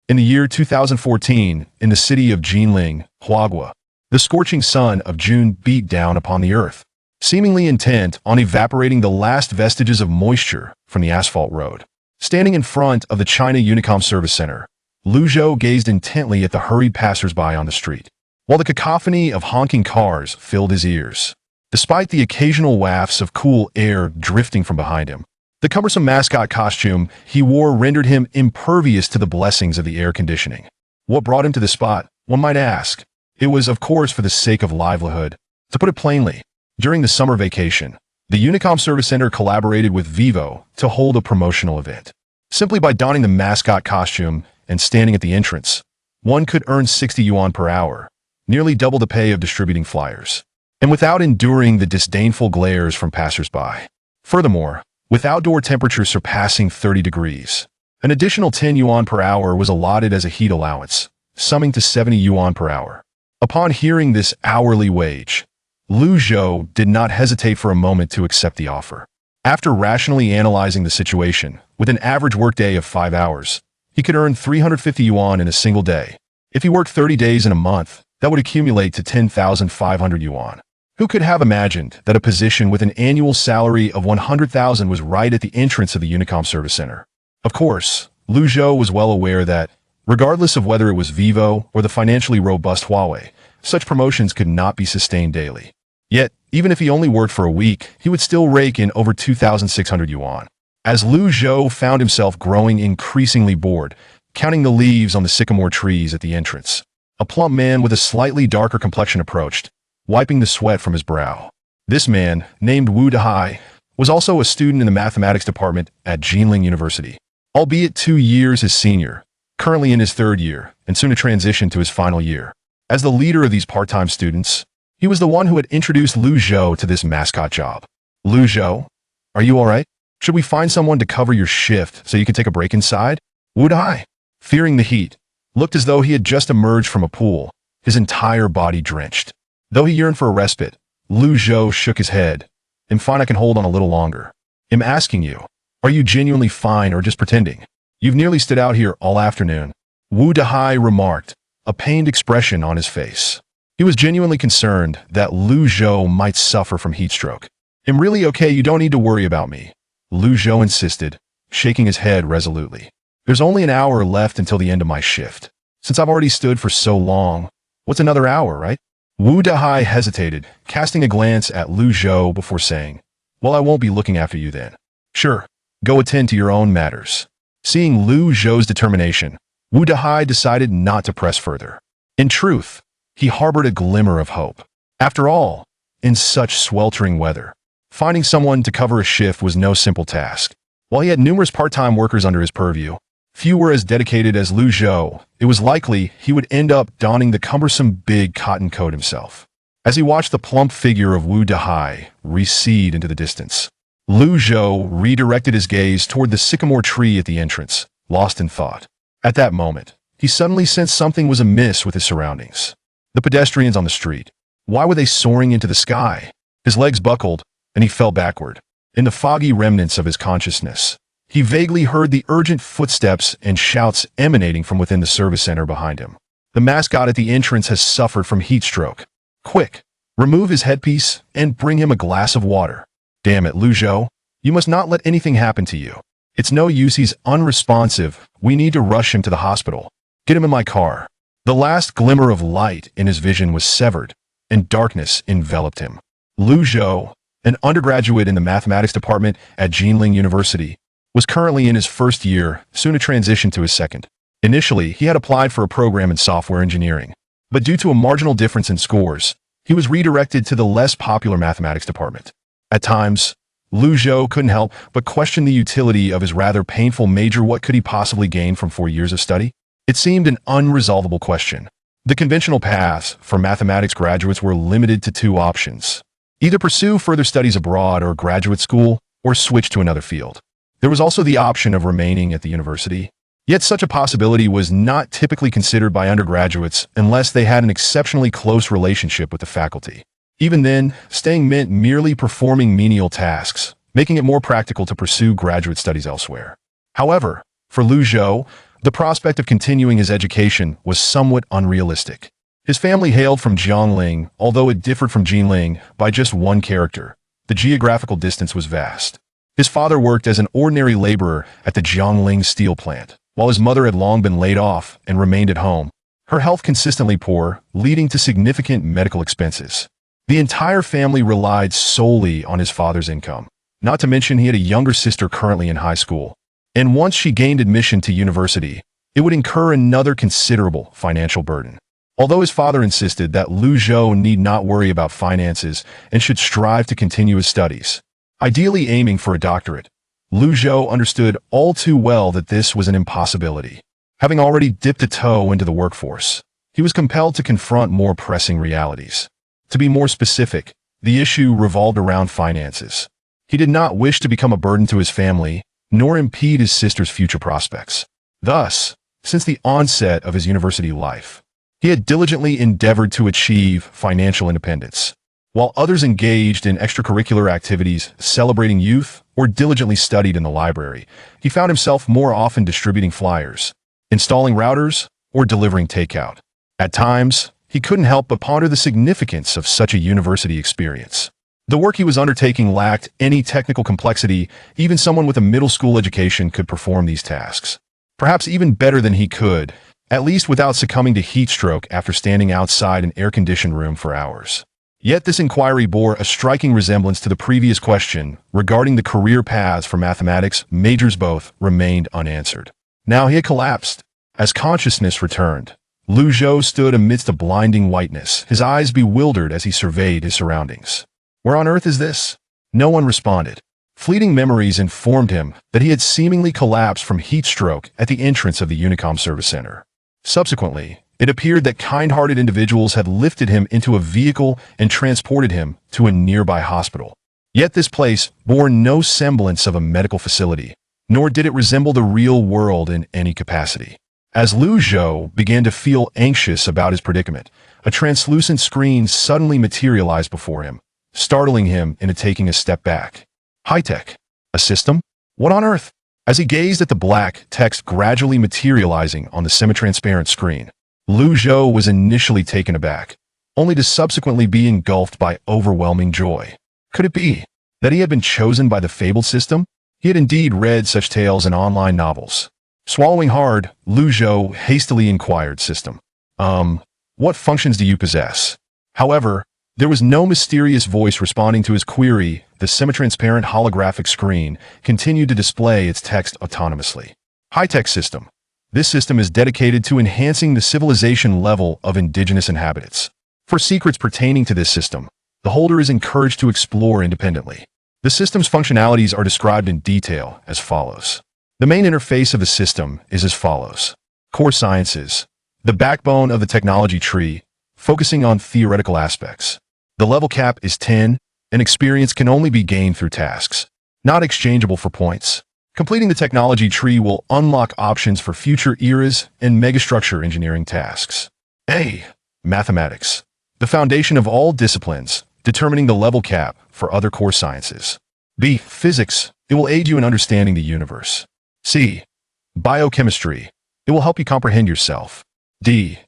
In the year 2014, in the city of Jinling, Huaguo, the scorching sun of June beat down upon the earth, seemingly intent on evaporating the last vestiges of moisture from the asphalt road. Standing in front of the China Unicom Service Center, Lu Zhou gazed intently at the hurried passersby on the street, while the cacophony of honking cars filled his ears. Despite the occasional wafts of cool air drifting from behind him, the cumbersome mascot costume he wore rendered him impervious to the blessings of the air conditioning. What brought him to the spot, one might ask? It was, of course, for the sake of livelihood. To put it plainly, during the summer vacation, the Unicom Service Center collaborated with Vivo to hold a promotional event. Simply by donning the mascot costume and standing at the entrance, one could earn 60 yuan per hour, nearly double the pay of distributing flyers, and without enduring the disdainful glares from passersby. Furthermore, with outdoor temperatures surpassing 30 degrees, an additional 10 yuan per hour was allotted as a heat allowance, summing to 70 yuan per hour. Upon hearing this hourly wage, Lu Zhou did not hesitate for a moment to accept the offer. After rationally analyzing the situation, with an average workday of 5 hours, he could earn 350 yuan in a single day. If he worked 30 days in a month, that would accumulate to 10,500 yuan. Who could have imagined that a position with an annual salary of 100,000 was right at the entrance of the Unicom Service Center? Of course, Lu Zhou was well aware that, regardless of whether it was Vivo or the financially robust Huawei, such promotions could not be sustained daily. Yet, even if he only worked for a week, he would still rake in over 2,600 yuan. As Lu Zhou found himself growing increasingly bored, counting the leaves on the sycamore trees at the entrance, a plump man with a slightly darker complexion approached, wiping the sweat from his brow. This man, named Wu Dehai, was also a student in the mathematics department at Jinling University, albeit 2 years his senior, currently in his 3rd year, and soon to transition to his final year. As the leader of these part-time students, he was the one who had introduced Lu Zhou to this mascot job. Lu Zhou, are you all right? Should we find someone to cover your shift so you can take a break inside? Wu Dehai, fearing the heat, looked as though he had just emerged from a pool, his entire body drenched. Though he yearned for a respite, Lu Zhou shook his head. I'm fine, I can hold on a little longer. I'm asking you, are you genuinely fine or just pretending? You've nearly stood out here all afternoon. Wu Dehai remarked, a pained expression on his face. He was genuinely concerned that Lu Zhou might suffer from heat stroke. I'm really okay, you don't need to worry about me, Lu Zhou insisted, shaking his head resolutely. There's only an hour left until the end of my shift. Since I've already stood for so long, what's another hour, right? Wu Dehai hesitated, casting a glance at Lu Zhou before saying, well, I won't be looking after you then. Sure, go attend to your own matters. Seeing Lu Zhou's determination, Wu Dehai decided not to press further. In truth, he harbored a glimmer of hope. After all, in such sweltering weather, finding someone to cover a shift was no simple task. While he had numerous part-time workers under his purview, few were as dedicated as Lu Zhou. It was likely he would end up donning the cumbersome big cotton coat himself. As he watched the plump figure of Wu Dehai recede into the distance, Lu Zhou redirected his gaze toward the sycamore tree at the entrance, lost in thought. At that moment, he suddenly sensed something was amiss with his surroundings. The pedestrians on the street. Why were they soaring into the sky? His legs buckled, and he fell backward. In the foggy remnants of his consciousness, he vaguely heard the urgent footsteps and shouts emanating from within the service center behind him. The mascot at the entrance has suffered from heat stroke. Quick, remove his headpiece and bring him a glass of water. Damn it, Lu Zhou, you must not let anything happen to you. It's no use, he's unresponsive. We need to rush him to the hospital. Get him in my car. The last glimmer of light in his vision was severed, and darkness enveloped him. Lu Zhou, an undergraduate in the mathematics department at Jinling University, was currently in his 1st year, soon to transition to his 2nd. Initially, he had applied for a program in software engineering, but due to a marginal difference in scores, he was redirected to the less popular mathematics department. At times, Lu Zhou couldn't help but question the utility of his rather painful major. What could he possibly gain from 4 years of study? It seemed an unresolvable question. The conventional paths for mathematics graduates were limited to 2 options. Either pursue further studies abroad or graduate school, or switch to another field. There was also the option of remaining at the university. Yet such a possibility was not typically considered by undergraduates unless they had an exceptionally close relationship with the faculty. Even then, staying meant merely performing menial tasks, making it more practical to pursue graduate studies elsewhere. However, for Lu Zhou, The prospect of continuing his education was somewhat unrealistic. His family hailed from Jiangling, although it differed from Jinling by just one character. The geographical distance was vast. His father worked as an ordinary laborer at the Jiangling steel plant, while his mother had long been laid off and remained at home. Her health consistently poor, leading to significant medical expenses. The entire family relied solely on his father's income. Not to mention he had a younger sister currently in high school. And once she gained admission to university, it would incur another considerable financial burden. Although his father insisted that Lu Zhou need not worry about finances and should strive to continue his studies, ideally aiming for a doctorate, Lu Zhou understood all too well that this was an impossibility. Having already dipped a toe into the workforce, he was compelled to confront more pressing realities. To be more specific, the issue revolved around finances. He did not wish to become a burden to his family, nor impede his sister's future prospects. Thus, since the onset of his university life, he had diligently endeavored to achieve financial independence. While others engaged in extracurricular activities, celebrating youth, or diligently studied in the library, he found himself more often distributing flyers, installing routers, or delivering takeout. At times, he couldn't help but ponder the significance of such a university experience. The work he was undertaking lacked any technical complexity. Even someone with a middle school education could perform these tasks. Perhaps even better than he could, at least without succumbing to heat stroke after standing outside an air-conditioned room for hours. Yet this inquiry bore a striking resemblance to the previous question regarding the career paths for mathematics majors. Both remained unanswered. Now he had collapsed. As consciousness returned, Lu Zhou stood amidst a blinding whiteness, his eyes bewildered as he surveyed his surroundings. Where on earth is this? No one responded. Fleeting memories informed him that he had seemingly collapsed from heat stroke at the entrance of the Unicom Service Center. Subsequently, it appeared that kind-hearted individuals had lifted him into a vehicle and transported him to a nearby hospital. Yet this place bore no semblance of a medical facility, nor did it resemble the real world in any capacity. As Lu Zhou began to feel anxious about his predicament, a translucent screen suddenly materialized before him, startling him into taking a step back. High-tech? A system? What on earth? As he gazed at the black text gradually materializing on the semi-transparent screen, Lu Zhou was initially taken aback, only to subsequently be engulfed by overwhelming joy. Could it be that he had been chosen by the fabled system? He had indeed read such tales in online novels. Swallowing hard, Lu Zhou hastily inquired, "System, what functions do you possess?" However, there was no mysterious voice responding to his query. The semi-transparent holographic screen continued to display its text autonomously. High-tech system. This system is dedicated to enhancing the civilization level of indigenous inhabitants. For secrets pertaining to this system, the holder is encouraged to explore independently. The system's functionalities are described in detail as follows. The main interface of the system is as follows. Core sciences. The backbone of the technology tree, focusing on theoretical aspects. The level cap is 10, and experience can only be gained through tasks, not exchangeable for points. Completing the technology tree will unlock options for future eras and megastructure engineering tasks. A. Mathematics. The foundation of all disciplines, determining the level cap for other core sciences. B. Physics. It will aid you in understanding the universe. C. Biochemistry. It will help you comprehend yourself. D.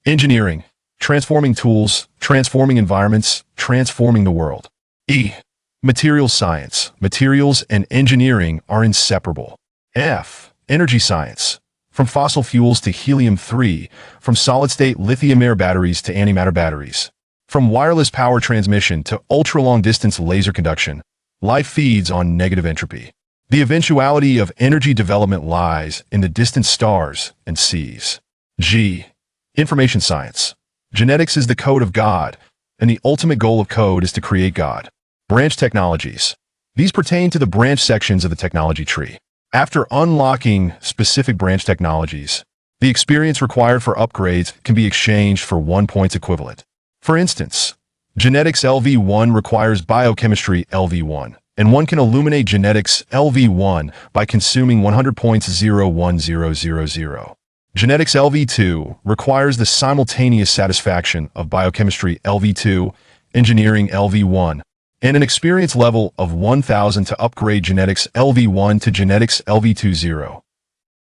Engineering. Transforming tools, transforming environments, transforming the world. E. Materials science. Materials and engineering are inseparable. F. Energy science. From fossil fuels to helium-3, from solid-state lithium-air batteries to antimatter batteries. From wireless power transmission to ultra-long-distance laser conduction, life feeds on negative entropy. The eventuality of energy development lies in the distant stars and seas. G. Information science. Genetics is the code of God, and the ultimate goal of code is to create God. Branch technologies. These pertain to the branch sections of the technology tree. After unlocking specific branch technologies, the experience required for upgrades can be exchanged for 1 points equivalent. For instance, genetics LV1 requires biochemistry LV1, and one can illuminate genetics LV1 by consuming 100 points 01000. Genetics LV2 requires the simultaneous satisfaction of biochemistry LV2, engineering LV1, and an experience level of 1000 to upgrade genetics LV1 to genetics LV20.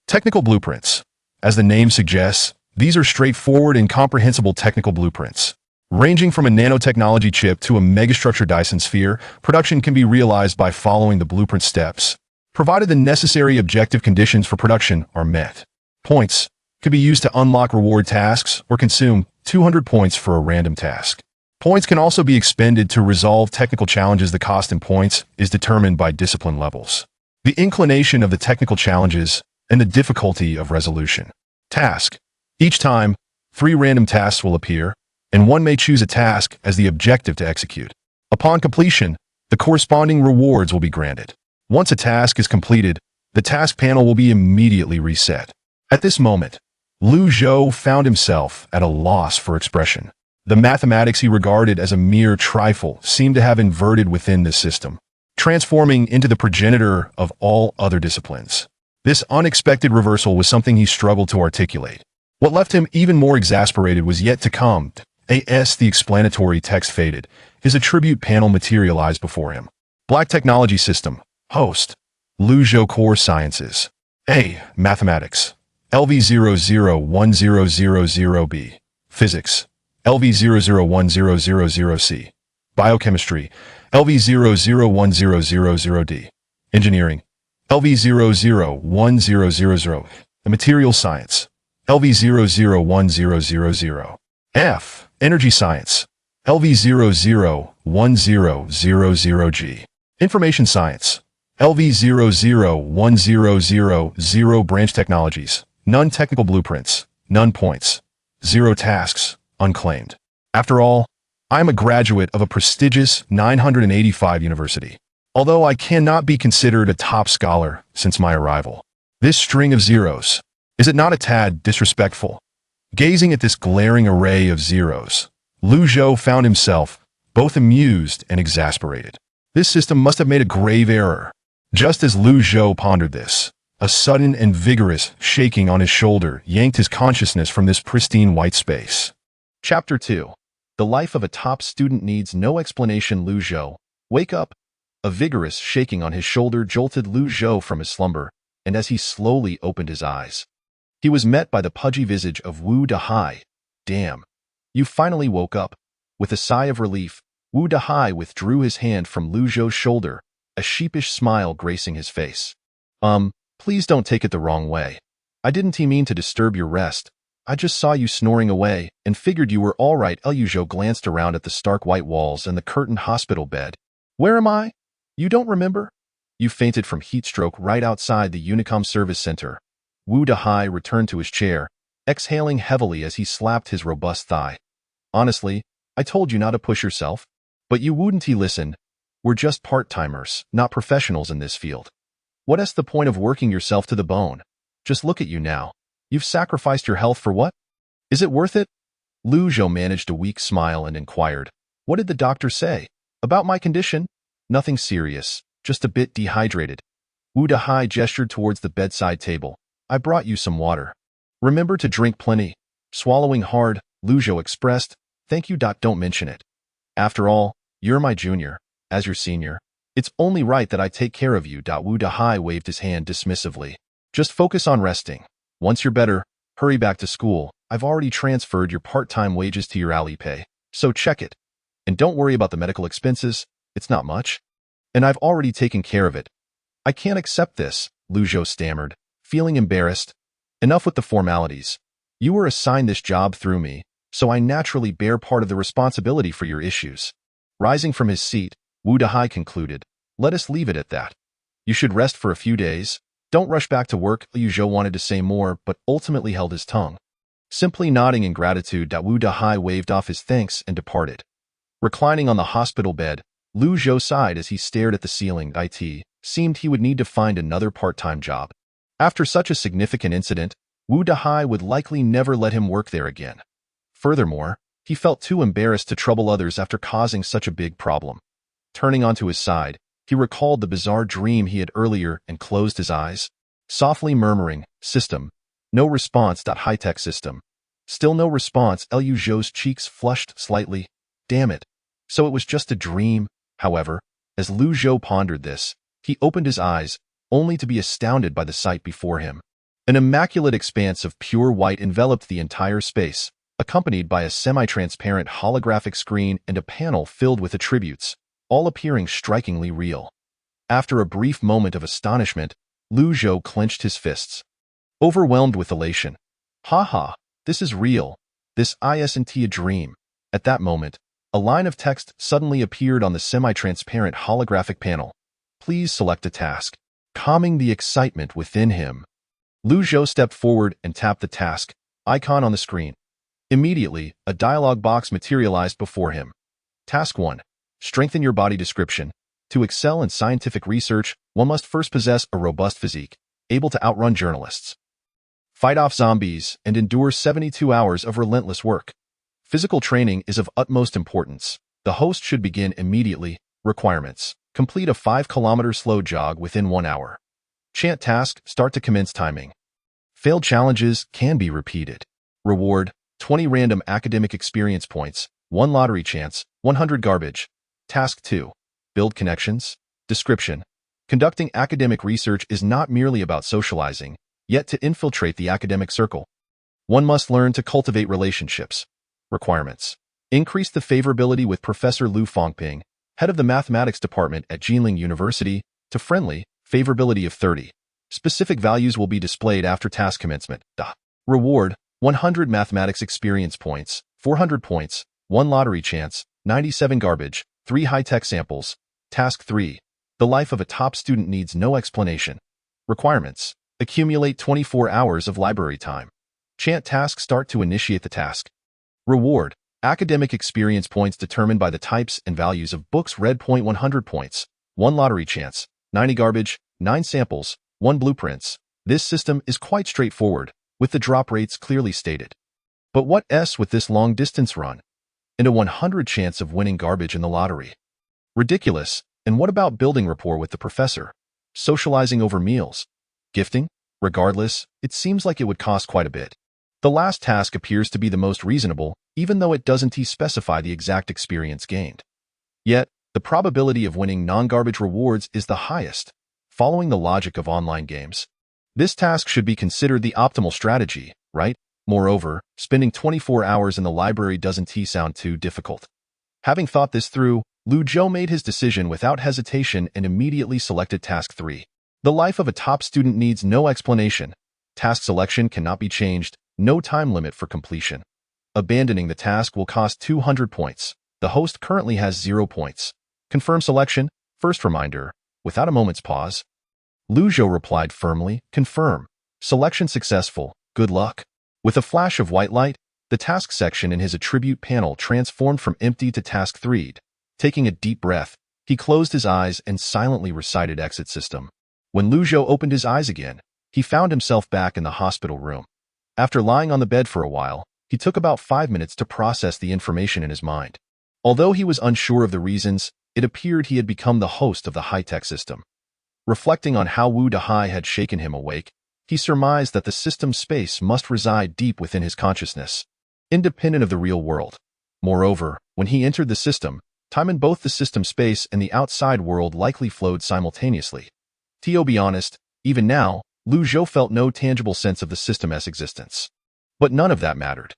Technical blueprints. As the name suggests, these are straightforward and comprehensible technical blueprints. Ranging from a nanotechnology chip to a megastructure Dyson sphere, production can be realized by following the blueprint steps, provided the necessary objective conditions for production are met. Points could be used to unlock reward tasks or consume 200 points for a random task. Points can also be expended to resolve technical challenges. The cost in points is determined by discipline levels, the inclination of the technical challenges, and the difficulty of resolution. Task. Each time, 3 random tasks will appear, and one may choose a task as the objective to execute. Upon completion, the corresponding rewards will be granted. Once a task is completed, the task panel will be immediately reset. At this moment, Lu Zhou found himself at a loss for expression. The mathematics he regarded as a mere trifle seemed to have inverted within this system, transforming into the progenitor of all other disciplines. This unexpected reversal was something he struggled to articulate. What left him even more exasperated was yet to come. As the explanatory text faded, his attribute panel materialized before him. Black Technology System. Host. Lu Zhou Core Sciences. A. Mathematics. LV001000B. Physics. LV001000C. Biochemistry. LV001000D. Engineering. LV001000. The Material Science. LV001000. F. Energy Science. LV001000G. Information Science. LV001000. Branch Technologies. None technical blueprints. None points. 0 tasks. Unclaimed. After all, I am a graduate of a prestigious 985 university. Although I cannot be considered a top scholar since my arrival. This string of zeros, is it not a tad disrespectful? Gazing at this glaring array of zeros, Lu Zhou found himself both amused and exasperated. This system must have made a grave error. Just as Lu Zhou pondered this, a sudden and vigorous shaking on his shoulder yanked his consciousness from this pristine white space. Chapter 2. The life of a top student needs no explanation. Lu Zhou, wake up! A vigorous shaking on his shoulder jolted Lu Zhou from his slumber, and as he slowly opened his eyes, he was met by the pudgy visage of Wu Dahai. Damn. You finally woke up. With a sigh of relief, Wu Dahai withdrew his hand from Lu Zhou's shoulder, a sheepish smile gracing his face. Please don't take it the wrong way. I didn't mean to disturb your rest. I just saw you snoring away and figured you were all right. Lu Zhou glanced around at the stark white walls and the curtained hospital bed. Where am I? You don't remember? You fainted from heat stroke right outside the Unicom Service Center. Wu Dahai returned to his chair, exhaling heavily as he slapped his robust thigh. Honestly, I told you not to push yourself, but you wouldn't listen. We're just part-timers, not professionals in this field. What's the point of working yourself to the bone? Just look at you now. You've sacrificed your health for what? Is it worth it? Lu Zhou managed a weak smile and inquired, what did the doctor say? About my condition? Nothing serious, just a bit dehydrated. Wu Dahai gestured towards the bedside table. I brought you some water. Remember to drink plenty. Swallowing hard, Lu Zhou expressed, thank you. Don't mention it. After all, you're my junior. As your senior, it's only right that I take care of you. Wu Dahai waved his hand dismissively. Just focus on resting. Once you're better, hurry back to school. I've already transferred your part-time wages to your Alipay, so check it. And don't worry about the medical expenses. It's not much. And I've already taken care of it. I can't accept this, Lu Zhou stammered, feeling embarrassed. Enough with the formalities. You were assigned this job through me, so I naturally bear part of the responsibility for your issues. Rising from his seat, Wu Dahai concluded, let us leave it at that. You should rest for a few days. Don't rush back to work. Lu Zhou wanted to say more, but ultimately held his tongue. Simply nodding in gratitude, Wu Dahai waved off his thanks and departed. Reclining on the hospital bed, Lu Zhou sighed as he stared at the ceiling. It seemed he would need to find another part-time job. After such a significant incident, Wu Dahai would likely never let him work there again. Furthermore, he felt too embarrassed to trouble others after causing such a big problem. Turning onto his side, he recalled the bizarre dream he had earlier and closed his eyes, softly murmuring, system. No response. High-tech system. Still no response. Lu Zhou's cheeks flushed slightly. Damn it. So it was just a dream. However, as Lu Zhou pondered this, he opened his eyes, only to be astounded by the sight before him. An immaculate expanse of pure white enveloped the entire space, accompanied by a semi-transparent holographic screen and a panel filled with attributes, all appearing strikingly real. After a brief moment of astonishment, Lu Zhou clenched his fists. Overwhelmed with elation. "Ha ha, this is real. This isn't a dream." At that moment, a line of text suddenly appeared on the semi-transparent holographic panel. "Please select a task." Calming the excitement within him, Lu Zhou stepped forward and tapped the task icon on the screen. Immediately, a dialog box materialized before him. Task 1. Strengthen your body description. To excel in scientific research, one must first possess a robust physique, able to outrun journalists, fight off zombies, and endure 72 hours of relentless work. Physical training is of utmost importance. The host should begin immediately. Requirements. Complete a 5-kilometer slow jog within 1 hour. Chant task, start to commence timing. Failed challenges can be repeated. Reward, 20 random academic experience points, 1 lottery chance, 100 garbage. Task 2. Build connections. Description. Conducting academic research is not merely about socializing, yet to infiltrate the academic circle. One must learn to cultivate relationships. Requirements. Increase the favorability with Professor Lu Fongping, head of the mathematics department at Jinling University, to friendly, favorability of 30. Specific values will be displayed after task commencement. Reward, 100 mathematics experience points, 400 points, 1 lottery chance, 97 garbage, 3 high-tech samples. Task 3. The life of a top student needs no explanation. Requirements. Accumulate 24 hours of library time. Chant task, start to initiate the task. Reward. Academic experience points determined by the types and values of books read. 100 points, 1 lottery chance, 90 garbage, 9 samples, 1 blueprints. This system is quite straightforward, with the drop rates clearly stated. But what's with this long-distance run? And a 100 chance of winning garbage in the lottery. Ridiculous. And what about building rapport with the professor? Socializing over meals? Gifting? Regardless, it seems like it would cost quite a bit. The last task appears to be the most reasonable, even though it doesn't specify the exact experience gained. Yet, the probability of winning non-garbage rewards is the highest, following the logic of online games. This task should be considered the optimal strategy, right? Moreover, spending 24 hours in the library doesn't sound too difficult. Having thought this through, Lu Zhou made his decision without hesitation and immediately selected Task 3. The life of a top student needs no explanation. Task selection cannot be changed, no time limit for completion. Abandoning the task will cost 200 points. The host currently has 0 points. Confirm selection, first reminder, without a moment's pause. Lu Zhou replied firmly, confirm. Selection successful, good luck. With a flash of white light, the task section in his attribute panel transformed from empty to Task 3. Taking a deep breath, he closed his eyes and silently recited exit system. When Lu Zhou opened his eyes again, he found himself back in the hospital room. After lying on the bed for a while, he took about 5 minutes to process the information in his mind. Although he was unsure of the reasons, it appeared he had become the host of the high-tech system. Reflecting on how Wu Dahai had shaken him awake, he surmised that the system's space must reside deep within his consciousness, independent of the real world. Moreover, when he entered the system, time in both the system space and the outside world likely flowed simultaneously. To be honest, even now, Lu Zhou felt no tangible sense of the system's existence. But none of that mattered.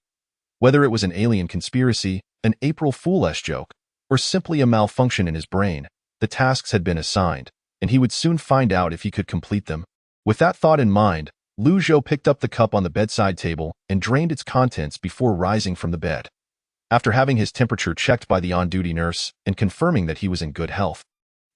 Whether it was an alien conspiracy, an April Fool's joke, or simply a malfunction in his brain, the tasks had been assigned, and he would soon find out if he could complete them. With that thought in mind, Lu Zhou picked up the cup on the bedside table and drained its contents before rising from the bed. After having his temperature checked by the on-duty nurse and confirming that he was in good health,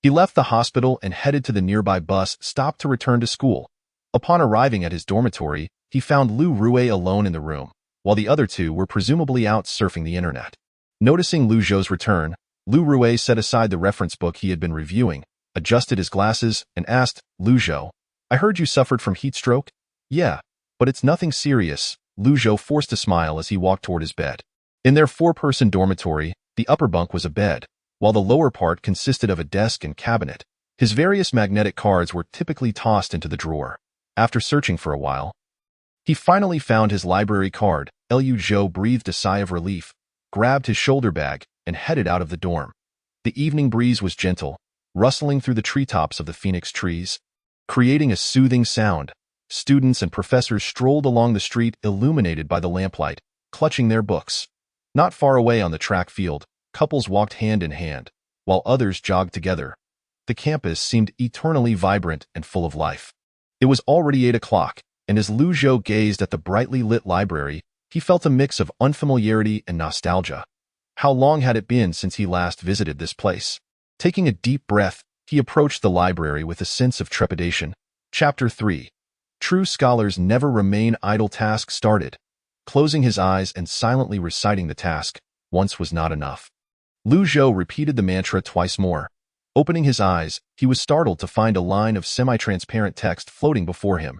he left the hospital and headed to the nearby bus stop to return to school. Upon arriving at his dormitory, he found Lu Rue alone in the room, while the other two were presumably out surfing the internet. Noticing Lu Zhou's return, Lu Rue set aside the reference book he had been reviewing, adjusted his glasses, and asked, "Lu Zhou, I heard you suffered from heat stroke?" "Yeah, but it's nothing serious." Lu Zhou forced a smile as he walked toward his bed. In their 4-person dormitory, the upper bunk was a bed, while the lower part consisted of a desk and cabinet. His various magnetic cards were typically tossed into the drawer. After searching for a while, he finally found his library card. Lu Zhou breathed a sigh of relief, grabbed his shoulder bag, and headed out of the dorm. The evening breeze was gentle, rustling through the treetops of the phoenix trees, creating a soothing sound. Students and professors strolled along the street illuminated by the lamplight, clutching their books. Not far away on the track field, couples walked hand in hand, while others jogged together. The campus seemed eternally vibrant and full of life. It was already 8 o'clock, and as Lu Zhou gazed at the brightly lit library, he felt a mix of unfamiliarity and nostalgia. How long had it been since he last visited this place? Taking a deep breath, he approached the library with a sense of trepidation. Chapter 3. True scholars never remain idle. Task started. Closing his eyes and silently reciting the task, once was not enough. Lu Zhou repeated the mantra twice more. Opening his eyes, he was startled to find a line of semi-transparent text floating before him.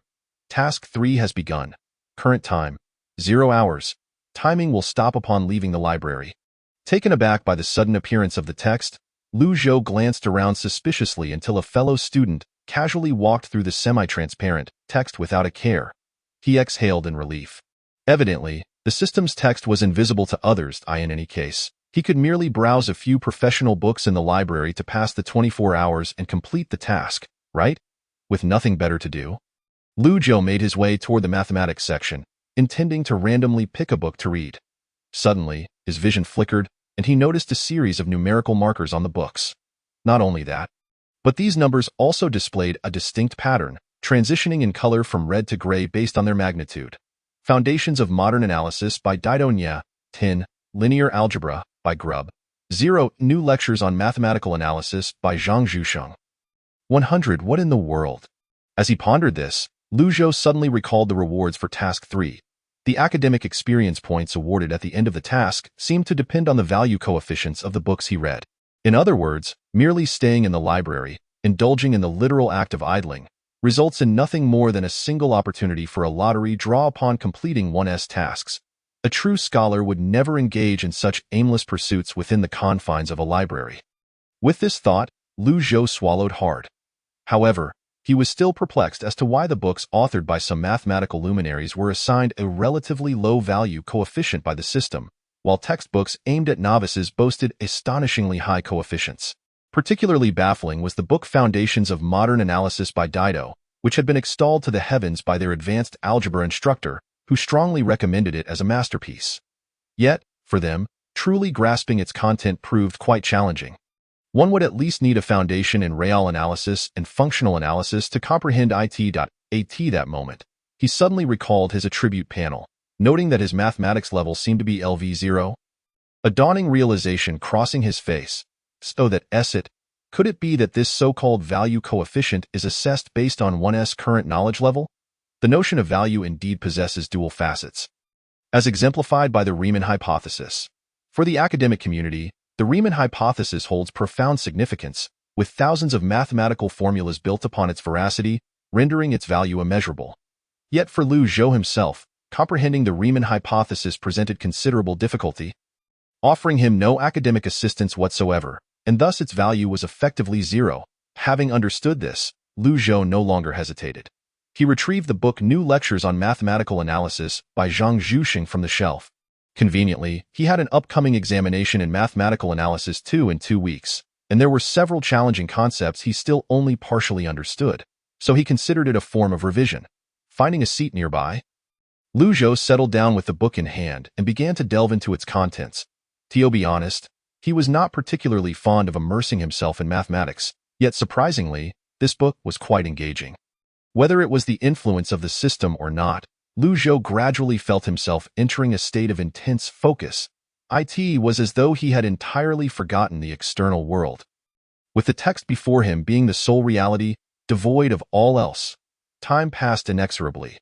Task 3 has begun. Current time, 0 hours. Timing will stop upon leaving the library. Taken aback by the sudden appearance of the text, Lu Zhou glanced around suspiciously until a fellow student casually walked through the semi-transparent text without a care. He exhaled in relief. Evidently, the system's text was invisible to others. In any case, he could merely browse a few professional books in the library to pass the 24 hours and complete the task, right? With nothing better to do. Lu Zhou made his way toward the mathematics section, intending to randomly pick a book to read. Suddenly, his vision flickered, and he noticed a series of numerical markers on the books. Not only that, but these numbers also displayed a distinct pattern, transitioning in color from red to gray based on their magnitude. Foundations of Modern Analysis by Dido Nye. 10. Linear Algebra by Grubb. 0. New Lectures on Mathematical Analysis by Zhang Zhusheng. 100. What in the world? As he pondered this, Lu Zhou suddenly recalled the rewards for Task 3. The academic experience points awarded at the end of the task seemed to depend on the value coefficients of the books he read. In other words, merely staying in the library, indulging in the literal act of idling, results in nothing more than a single opportunity for a lottery draw upon completing one's tasks. A true scholar would never engage in such aimless pursuits within the confines of a library. With this thought, Lu Zhou swallowed hard. However, he was still perplexed as to why the books authored by some mathematical luminaries were assigned a relatively low value coefficient by the system, while textbooks aimed at novices boasted astonishingly high coefficients. Particularly baffling was the book Foundations of Modern Analysis by Dido, which had been extolled to the heavens by their advanced algebra instructor, who strongly recommended it as a masterpiece. Yet, for them, truly grasping its content proved quite challenging. One would at least need a foundation in real analysis and functional analysis to comprehend it.at that moment. He suddenly recalled his attribute panel, noting that his mathematics level seemed to be LV0. A dawning realization crossing his face. So that could it be that this so-called value coefficient is assessed based on one's current knowledge level? The notion of value indeed possesses dual facets, as exemplified by the Riemann hypothesis. For the academic community, the Riemann hypothesis holds profound significance, with thousands of mathematical formulas built upon its veracity, rendering its value immeasurable. Yet for Lu Zhou himself, comprehending the Riemann hypothesis presented considerable difficulty, offering him no academic assistance whatsoever, and thus its value was effectively zero. Having understood this, Lu Zhou no longer hesitated. He retrieved the book New Lectures on Mathematical Analysis by Zhang Zhusheng from the shelf. Conveniently, he had an upcoming examination in mathematical analysis in 2 weeks, and there were several challenging concepts he still only partially understood, so he considered it a form of revision. Finding a seat nearby, Lu Zhou settled down with the book in hand and began to delve into its contents. To be honest, he was not particularly fond of immersing himself in mathematics, yet surprisingly, this book was quite engaging. Whether it was the influence of the system or not, Lu Zhou gradually felt himself entering a state of intense focus. It was as though he had entirely forgotten the external world. With the text before him being the sole reality, devoid of all else, time passed inexorably.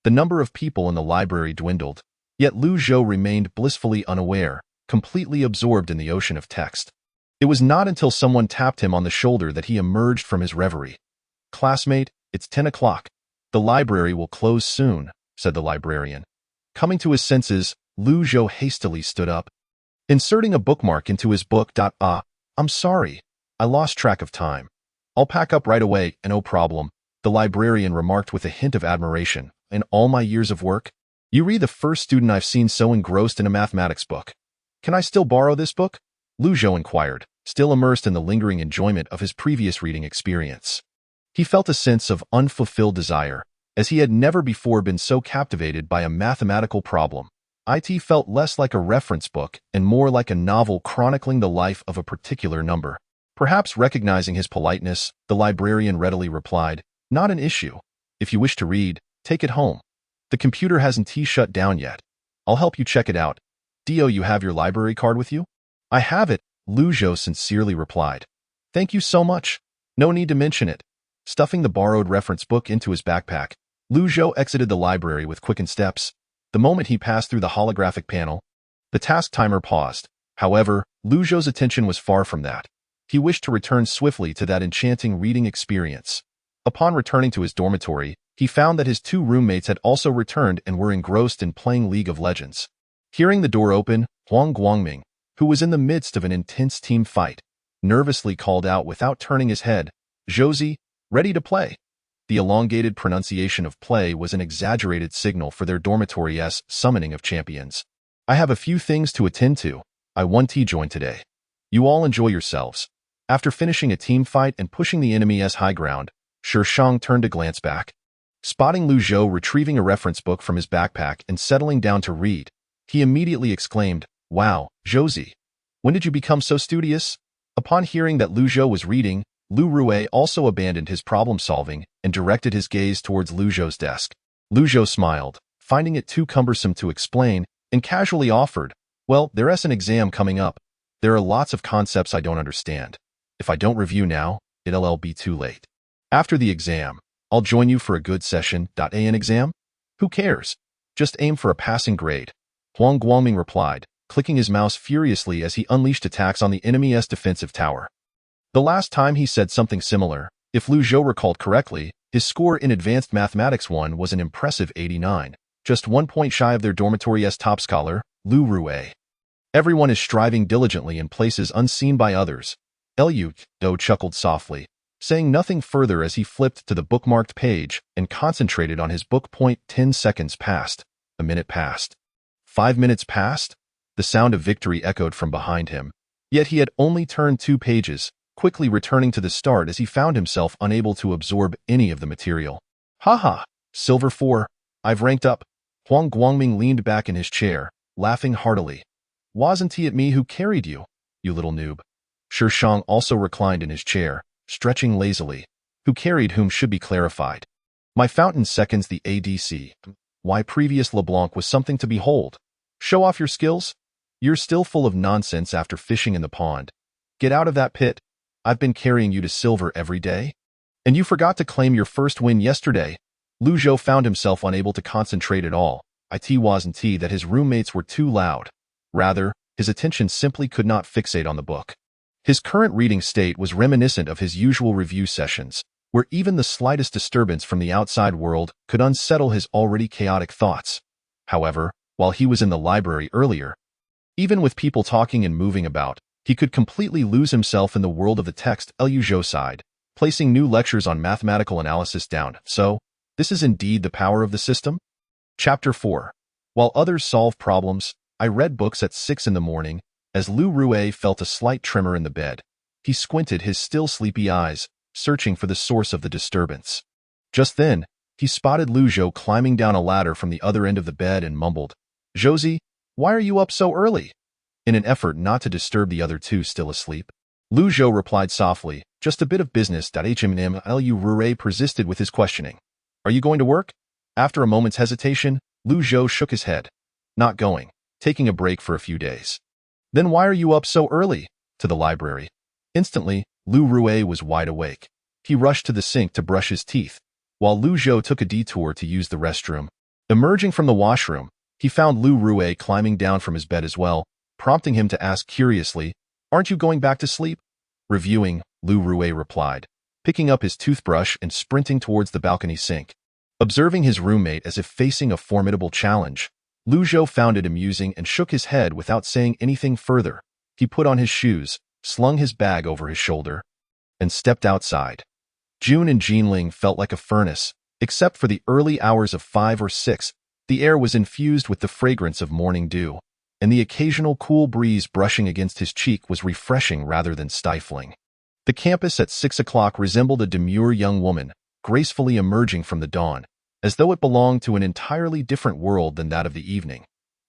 The number of people in the library dwindled, yet Lu Zhou remained blissfully unaware, completely absorbed in the ocean of text. It was not until someone tapped him on the shoulder that he emerged from his reverie. "Classmate, it's 10 o'clock. The library will close soon," said the librarian. Coming to his senses, Lu Zhou hastily stood up. Inserting a bookmark into his book. "I'm sorry. I lost track of time. I'll pack up right away, and no problem," the librarian remarked with a hint of admiration. "In all my years of work, you read the first student I've seen so engrossed in a mathematics book. Can I still borrow this book?" Lu Zhou inquired, still immersed in the lingering enjoyment of his previous reading experience. He felt a sense of unfulfilled desire, as he had never before been so captivated by a mathematical problem. It felt less like a reference book and more like a novel chronicling the life of a particular number. Perhaps recognizing his politeness, the librarian readily replied, "Not an issue. If you wish to read, take it home. The computer hasn't shut down yet. I'll help you check it out. Do you have your library card with you?" "I have it," Lu Zhou sincerely replied. "Thank you so much. No need to mention it." Stuffing the borrowed reference book into his backpack, Lu Zhou exited the library with quickened steps. The moment he passed through the holographic panel, the task timer paused. However, Lu Zhou's attention was far from that. He wished to return swiftly to that enchanting reading experience. Upon returning to his dormitory, he found that his two roommates had also returned and were engrossed in playing League of Legends. Hearing the door open, Huang Guangming, who was in the midst of an intense team fight, nervously called out without turning his head, "Josie, ready to play." The elongated pronunciation of play was an exaggerated signal for their dormitory's summoning of champions. "I have a few things to attend to. I want to join today. You all enjoy yourselves." After finishing a team fight and pushing the enemy's high ground, Shang turned to glance back. Spotting Lu Zhou retrieving a reference book from his backpack and settling down to read, he immediately exclaimed, "Wow, Josie, when did you become so studious?" Upon hearing that Lu Zhou was reading, Lu Rue also abandoned his problem-solving and directed his gaze towards Lu Zhou's desk. Lu Zhou smiled, finding it too cumbersome to explain, and casually offered, "Well, there's an exam coming up. There are lots of concepts I don't understand. If I don't review now, it'll be too late. After the exam, I'll join you for a good session. An exam? Who cares? Just aim for a passing grade," Huang Guangming replied, clicking his mouse furiously as he unleashed attacks on the enemy's defensive tower. The last time he said something similar, if Lu Zhou recalled correctly, his score in Advanced Mathematics 1 was an impressive 89, just 1 point shy of their dormitory's top scholar, Lu Rue. "Everyone is striving diligently in places unseen by others," Lu Zhou chuckled softly, saying nothing further as he flipped to the bookmarked page and concentrated on his book. 10 seconds passed. A minute passed. 5 minutes passed. The sound of victory echoed from behind him. Yet he had only turned 2 pages, quickly returning to the start as he found himself unable to absorb any of the material. "Haha, Silver 4, I've ranked up." Huang Guangming leaned back in his chair, laughing heartily. "Wasn't it me who carried you, you little noob?" Shang also reclined in his chair, stretching lazily. Who carried whom should be clarified. "My fountain seconds the ADC. Why, previous LeBlanc was something to behold. Show off your skills? You're still full of nonsense after fishing in the pond. Get out of that pit. I've been carrying you to silver every day. And you forgot to claim your first win yesterday." Lu Zhou found himself unable to concentrate at all. It wasn't that his roommates were too loud. Rather, his attention simply could not fixate on the book. His current reading state was reminiscent of his usual review sessions, where even the slightest disturbance from the outside world could unsettle his already chaotic thoughts. However, while he was in the library earlier, even with people talking and moving about, he could completely lose himself in the world of the text. Lu Zhou sighed, placing new lectures on mathematical analysis down. So, this is indeed the power of the system? Chapter 4. While others solve problems, I read books at 6 in the morning. As Lu Rue felt a slight tremor in the bed, he squinted his still sleepy eyes, searching for the source of the disturbance. Just then, he spotted Lu Zhou climbing down a ladder from the other end of the bed and mumbled, "Josie, why are you up so early?" In an effort not to disturb the other two still asleep, Lu Zhou replied softly, "Just a bit of business." Lu Rue persisted with his questioning. "Are you going to work?" After a moment's hesitation, Lu Zhou shook his head. "Not going. Taking a break for a few days." "Then why are you up so early?" "To the library." Instantly, Lu Rue was wide awake. He rushed to the sink to brush his teeth, while Lu Zhou took a detour to use the restroom. Emerging from the washroom, he found Lu Rue climbing down from his bed as well, prompting him to ask curiously, "Aren't you going back to sleep?" "Reviewing," Lu Rue replied, picking up his toothbrush and sprinting towards the balcony sink. Observing his roommate as if facing a formidable challenge, Lu Zhou found it amusing and shook his head without saying anything further. He put on his shoes, slung his bag over his shoulder, and stepped outside. June in Jinling felt like a furnace. Except for the early hours of 5 or 6, the air was infused with the fragrance of morning dew, and the occasional cool breeze brushing against his cheek was refreshing rather than stifling. The campus at 6 o'clock resembled a demure young woman, gracefully emerging from the dawn, as though it belonged to an entirely different world than that of the evening.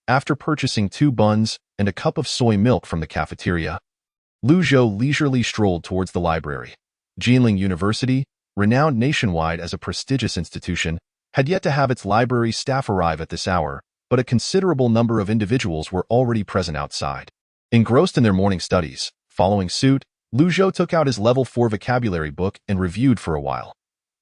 After purchasing 2 buns and a cup of soy milk from the cafeteria, Lu Zhou leisurely strolled towards the library. Jinling University, renowned nationwide as a prestigious institution, had yet to have its library staff arrive at this hour, but a considerable number of individuals were already present outside. Engrossed in their morning studies, following suit, Lu Zhou took out his level 4 vocabulary book and reviewed for a while.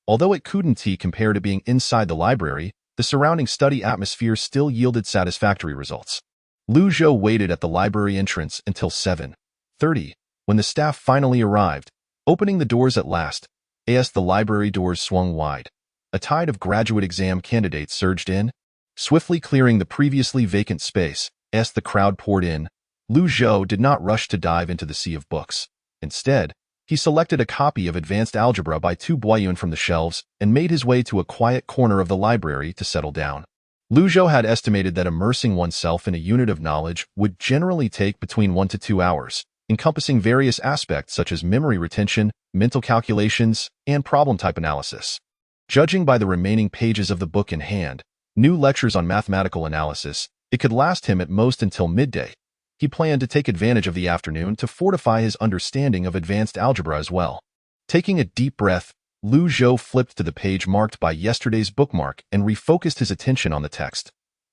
Although it couldn't compare to being inside the library, the surrounding study atmosphere still yielded satisfactory results. Lu Zhou waited at the library entrance until 7:30, when the staff finally arrived. Opening the doors at last, as the library doors swung wide, a tide of graduate exam candidates surged in, swiftly clearing the previously vacant space. As the crowd poured in, Lu Zhou did not rush to dive into the sea of books. Instead, he selected a copy of Advanced Algebra by Tu Boyun from the shelves and made his way to a quiet corner of the library to settle down. Lu Zhou had estimated that immersing oneself in a unit of knowledge would generally take between 1 to 2 hours, encompassing various aspects such as memory retention, mental calculations, and problem-type analysis. Judging by the remaining pages of the book in hand, new lectures on mathematical analysis, it could last him at most until midday. He planned to take advantage of the afternoon to fortify his understanding of advanced algebra as well. Taking a deep breath, Lu Zhou flipped to the page marked by yesterday's bookmark and refocused his attention on the text.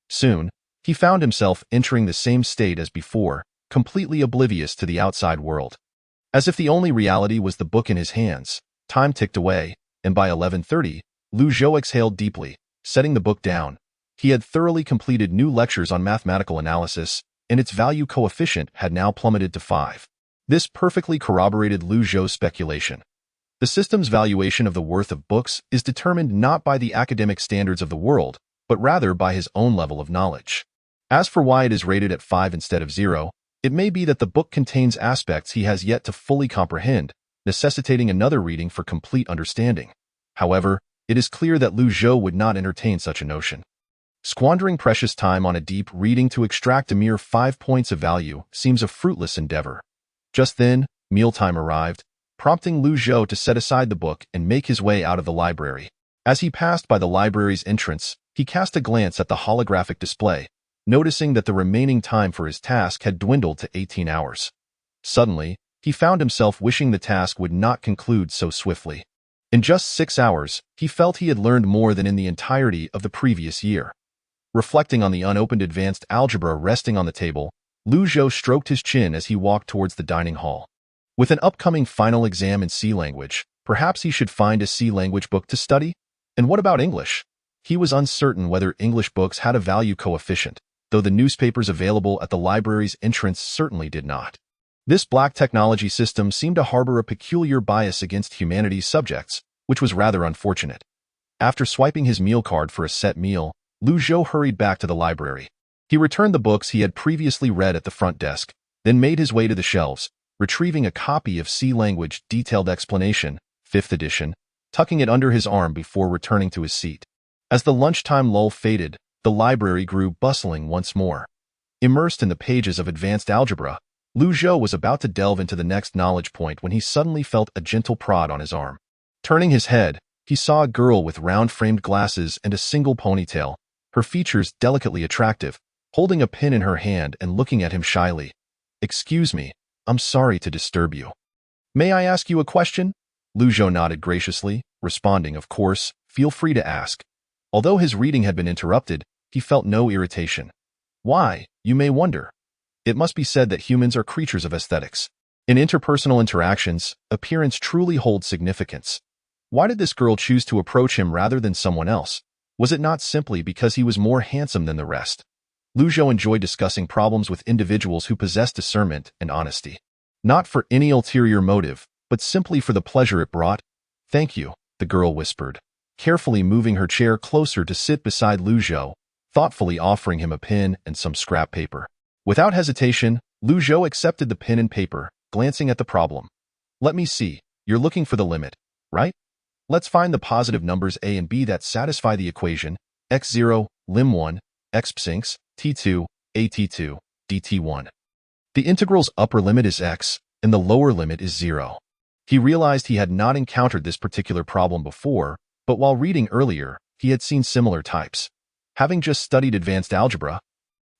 Soon, he found himself entering the same state as before, completely oblivious to the outside world. As if the only reality was the book in his hands, time ticked away, and by 11:30, Lu Zhou exhaled deeply, setting the book down. He had thoroughly completed new lectures on mathematical analysis, and its value coefficient had now plummeted to 5. This perfectly corroborated Lu Zhou's speculation. The system's valuation of the worth of books is determined not by the academic standards of the world, but rather by his own level of knowledge. As for why it is rated at 5 instead of 0, it may be that the book contains aspects he has yet to fully comprehend, necessitating another reading for complete understanding. However, it is clear that Lu Zhou would not entertain such a notion. Squandering precious time on a deep reading to extract a mere 5 points of value seems a fruitless endeavor. Just then, mealtime arrived, prompting Lu Zhou to set aside the book and make his way out of the library. As he passed by the library's entrance, he cast a glance at the holographic display, noticing that the remaining time for his task had dwindled to 18 hours. Suddenly, he found himself wishing the task would not conclude so swiftly. In just 6 hours, he felt he had learned more than in the entirety of the previous year. Reflecting on the unopened advanced algebra resting on the table, Lu Zhou stroked his chin as he walked towards the dining hall. With an upcoming final exam in C language, perhaps he should find a C language book to study? And what about English? He was uncertain whether English books had a value coefficient, though the newspapers available at the library's entrance certainly did not. This black technology system seemed to harbor a peculiar bias against humanities subjects, which was rather unfortunate. After swiping his meal card for a set meal, Lu Zhou hurried back to the library. He returned the books he had previously read at the front desk, then made his way to the shelves, retrieving a copy of C Language Detailed Explanation, 5th edition, tucking it under his arm before returning to his seat. As the lunchtime lull faded, the library grew bustling once more. Immersed in the pages of advanced algebra, Lu Zhou was about to delve into the next knowledge point when he suddenly felt a gentle prod on his arm. Turning his head, he saw a girl with round-framed glasses and a single ponytail, her features delicately attractive, holding a pen in her hand and looking at him shyly. "Excuse me, I'm sorry to disturb you. May I ask you a question?" Lu Zhou nodded graciously, responding, "Of course, feel free to ask." Although his reading had been interrupted, he felt no irritation. "Why, you may wonder. It must be said that humans are creatures of aesthetics. In interpersonal interactions, appearance truly holds significance. Why did this girl choose to approach him rather than someone else? Was it not simply because he was more handsome than the rest?" Lu Zhou enjoyed discussing problems with individuals who possessed discernment and honesty. Not for any ulterior motive, but simply for the pleasure it brought. "Thank you," the girl whispered, carefully moving her chair closer to sit beside Lu Zhou, thoughtfully offering him a pen and some scrap paper. Without hesitation, Lu Zhou accepted the pen and paper, glancing at the problem. "Let me see, you're looking for the limit, right? Let's find the positive numbers a and b that satisfy the equation x0, lim1, expanse, t2, at2, dt1. The integral's upper limit is x, and the lower limit is 0. He realized he had not encountered this particular problem before, but while reading earlier, he had seen similar types. Having just studied advanced algebra,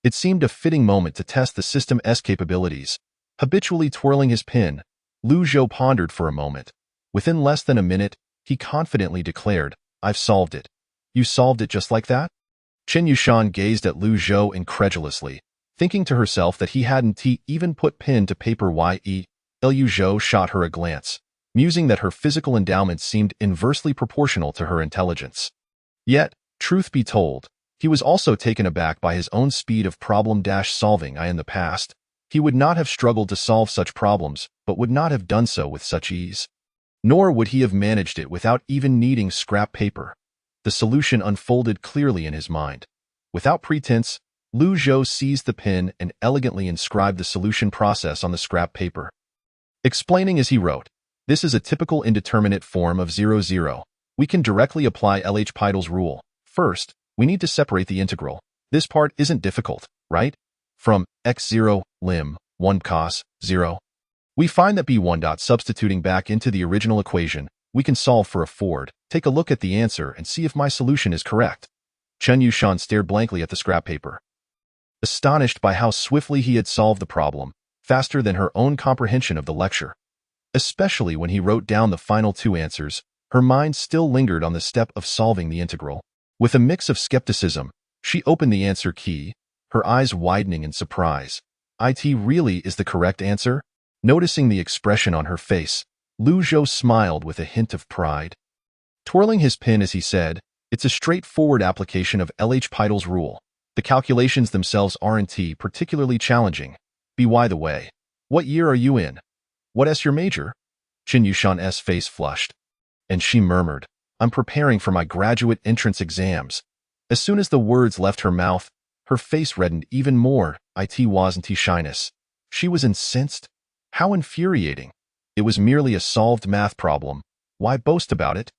it seemed a fitting moment to test the system's capabilities. Habitually twirling his pen, Lu Zhou pondered for a moment. Within less than a minute, he confidently declared, "I've solved it." "You solved it just like that?" Chen Yushan gazed at Lu Zhou incredulously, thinking to herself that he hadn't even put pen to paper. Lu Zhou shot her a glance, musing that her physical endowments seemed inversely proportional to her intelligence. Yet, truth be told, he was also taken aback by his own speed of problem-solving. In the past, he would not have struggled to solve such problems, but would not have done so with such ease. Nor would he have managed it without even needing scrap paper. The solution unfolded clearly in his mind. Without pretense, Lu Zhou seized the pen and elegantly inscribed the solution process on the scrap paper. Explaining as he wrote, "This is a typical indeterminate form of 0,0. We can directly apply L'Hopital's rule. First, we need to separate the integral. This part isn't difficult, right? From x0 lim 1 cos 0. We find that b1. Substituting back into the original equation, we can solve for a forward. Take a look at the answer and see if my solution is correct." Chen Yushan stared blankly at the scrap paper, astonished by how swiftly he had solved the problem, faster than her own comprehension of the lecture. Especially when he wrote down the final two answers, her mind still lingered on the step of solving the integral. With a mix of skepticism, she opened the answer key, her eyes widening in surprise. "It really is the correct answer?" Noticing the expression on her face, Lu Zhou smiled with a hint of pride. Twirling his pen as he said, "It's a straightforward application of L'Hopital's rule. The calculations themselves aren't particularly challenging. By the way, what year are you in? What's your major?" Chen Yushan's face flushed, and she murmured, "I'm preparing for my graduate entrance exams." As soon as the words left her mouth, her face reddened even more. It wasn't shyness. She was incensed. How infuriating. It was merely a solved math problem. Why boast about it?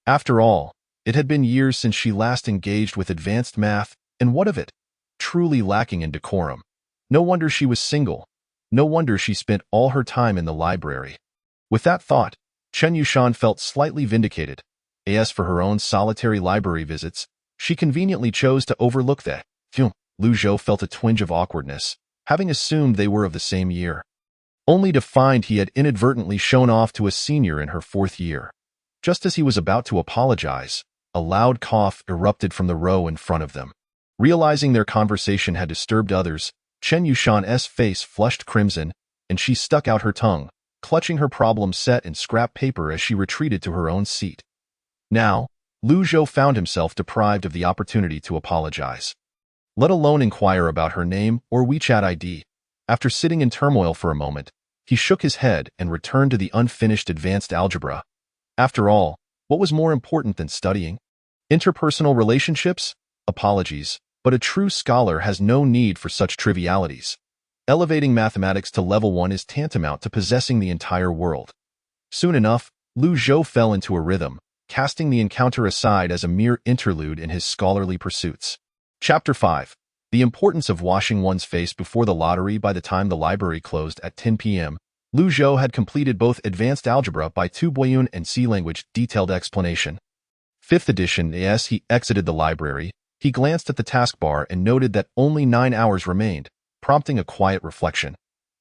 After all, it had been years since she last engaged with advanced math, and what of it? Truly lacking in decorum. No wonder she was single. No wonder she spent all her time in the library. With that thought, Chen Yushan felt slightly vindicated. As for her own solitary library visits, she conveniently chose to overlook that. Lu Zhou felt a twinge of awkwardness, having assumed they were of the same year, only to find he had inadvertently shown off to a senior in her 4th year. Just as he was about to apologize, a loud cough erupted from the row in front of them. Realizing their conversation had disturbed others, Chen Yushan's face flushed crimson, and she stuck out her tongue, clutching her problem set in scrap paper as she retreated to her own seat. Now, Lu Zhou found himself deprived of the opportunity to apologize, let alone inquire about her name or WeChat ID. After sitting in turmoil for a moment, he shook his head and returned to the unfinished advanced algebra. After all, what was more important than studying? Interpersonal relationships? Apologies, but a true scholar has no need for such trivialities. Elevating mathematics to level 1 is tantamount to possessing the entire world. Soon enough, Lu Zhou fell into a rhythm, casting the encounter aside as a mere interlude in his scholarly pursuits. Chapter 5. The importance of washing one's face before the lottery. By the time the library closed at 10 p.m., Lu Zhou had completed both Advanced Algebra by Tu Boyun and C Language Detailed Explanation. 5th edition. As he exited the library, he glanced at the taskbar and noted that only 9 hours remained, prompting a quiet reflection.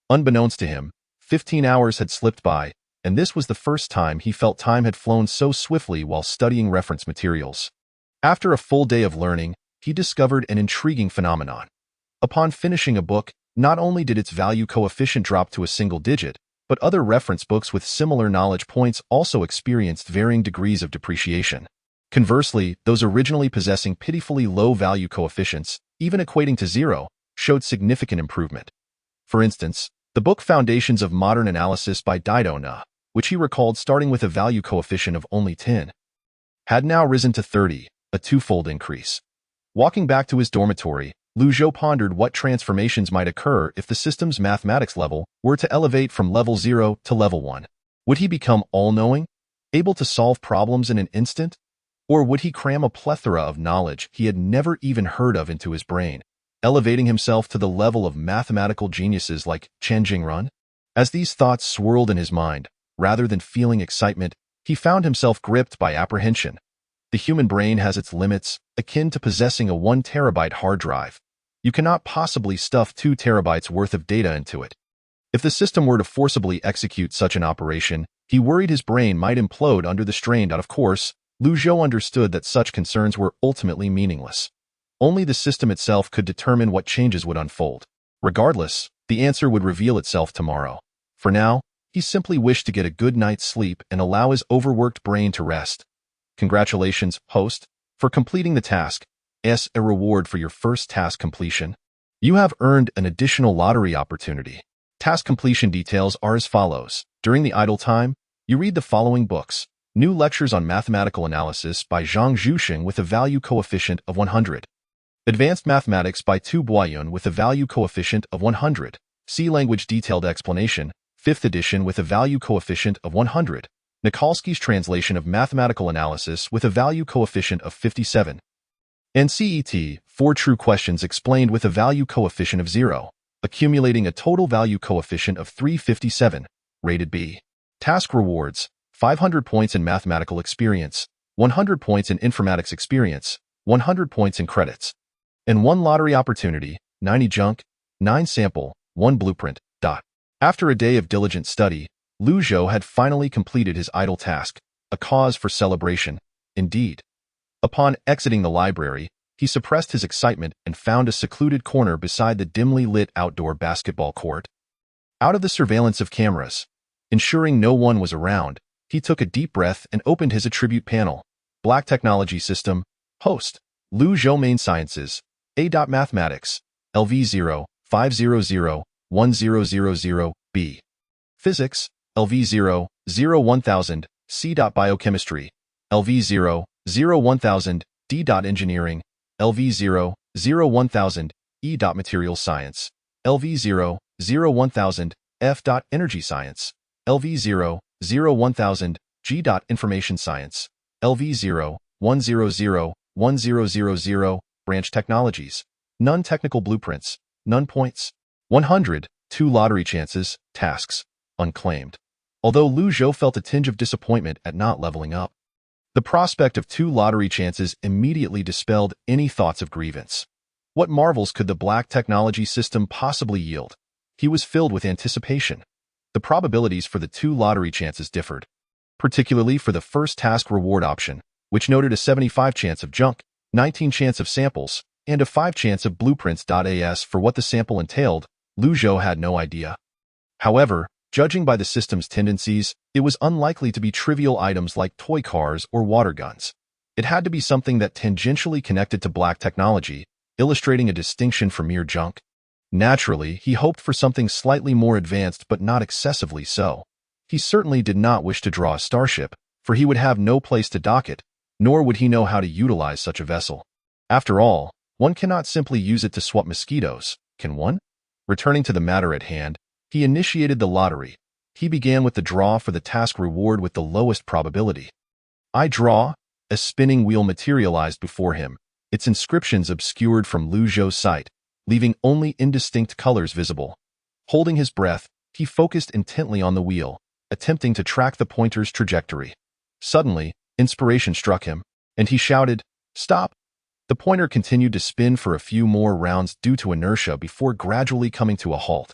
Unbeknownst to him, 15 hours had slipped by, and this was the first time he felt time had flown so swiftly while studying reference materials. After a full day of learning, he discovered an intriguing phenomenon. Upon finishing a book, not only did its value coefficient drop to a single digit, but other reference books with similar knowledge points also experienced varying degrees of depreciation. Conversely, those originally possessing pitifully low value coefficients, even equating to 0, showed significant improvement. For instance, the book Foundations of Modern Analysis by Dido Na, which he recalled starting with a value coefficient of only 10, had now risen to 30, a twofold increase. Walking back to his dormitory, Lu Zhou pondered what transformations might occur if the system's mathematics level were to elevate from level 0 to level 1. Would he become all-knowing, able to solve problems in an instant? Or would he cram a plethora of knowledge he had never even heard of into his brain, elevating himself to the level of mathematical geniuses like Chen Jingran? As these thoughts swirled in his mind, rather than feeling excitement, he found himself gripped by apprehension. The human brain has its limits, akin to possessing a 1 terabyte hard drive. You cannot possibly stuff 2 terabytes worth of data into it. If the system were to forcibly execute such an operation, he worried his brain might implode under the strain. Of course, Liu Zhou understood that such concerns were ultimately meaningless. Only the system itself could determine what changes would unfold. Regardless, the answer would reveal itself tomorrow. For now, he simply wished to get a good night's sleep and allow his overworked brain to rest. Congratulations, host, for completing the task. As a reward for your first task completion, you have earned an additional lottery opportunity. Task completion details are as follows. During the idle time, you read the following books. New Lectures on Mathematical Analysis by Zhang Zhuxing with a value coefficient of 100. Advanced Mathematics by Tu Boyun with a value coefficient of 100. C Language Detailed Explanation, 5th edition with a value coefficient of 100. Nikolsky's Translation of Mathematical Analysis with a value coefficient of 57. NCET, 4 True Questions explained with a value coefficient of 0, accumulating a total value coefficient of 357, rated B. Task Rewards, 500 points in Mathematical Experience, 100 points in Informatics Experience, 100 points in Credits, and 1 Lottery Opportunity, 90 Junk, 9 Sample, 1 Blueprint. After a day of diligent study, Liu Zhou had finally completed his idle task, a cause for celebration, indeed. Upon exiting the library, he suppressed his excitement and found a secluded corner beside the dimly lit outdoor basketball court. Out of the surveillance of cameras, ensuring no one was around, he took a deep breath and opened his attribute panel. Black Technology System, Host, Liu Zhou Main Sciences, A. Mathematics, LV0, 500-1000, B. Physics, LV0, 01000, C. Biochemistry, LV0, 01000, D. Engineering, LV0, 01000, E. Materials Science, LV0, 01000, F. Energy Science, LV0, 01000, G. Information Science, LV0, 100, 1000, Branch Technologies, none technical blueprints, none points, 100, 2 lottery chances, tasks, unclaimed. Although Liu Zhou felt a tinge of disappointment at not leveling up, the prospect of 2 lottery chances immediately dispelled any thoughts of grievance. What marvels could the Black Technology System possibly yield? He was filled with anticipation. The probabilities for the 2 lottery chances differed, particularly for the first task reward option, which noted a 75 chance of junk, 19 chance of samples, and a 5 chance of blueprints. As for what the sample entailed, Liu Zhou had no idea. However, judging by the system's tendencies, it was unlikely to be trivial items like toy cars or water guns. It had to be something that tangentially connected to black technology, illustrating a distinction from mere junk. Naturally, he hoped for something slightly more advanced but not excessively so. He certainly did not wish to draw a starship, for he would have no place to dock it, nor would he know how to utilize such a vessel. After all, one cannot simply use it to swap mosquitoes, can one? Returning to the matter at hand, he initiated the lottery. He began with the draw for the task reward with the lowest probability. I draw. A spinning wheel materialized before him, its inscriptions obscured from Liu Zhou's sight, leaving only indistinct colors visible. Holding his breath, he focused intently on the wheel, attempting to track the pointer's trajectory. Suddenly, inspiration struck him, and he shouted, "Stop!" The pointer continued to spin for a few more rounds due to inertia before gradually coming to a halt.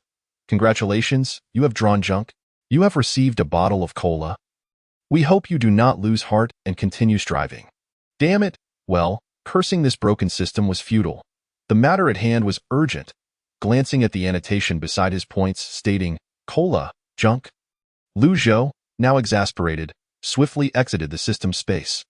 Congratulations, you have drawn junk. You have received a bottle of cola. We hope you do not lose heart and continue striving. Damn it! Well, cursing this broken system was futile. The matter at hand was urgent. Glancing at the annotation beside his points stating, "Cola, junk," Liu Zhou, now exasperated, swiftly exited the system space.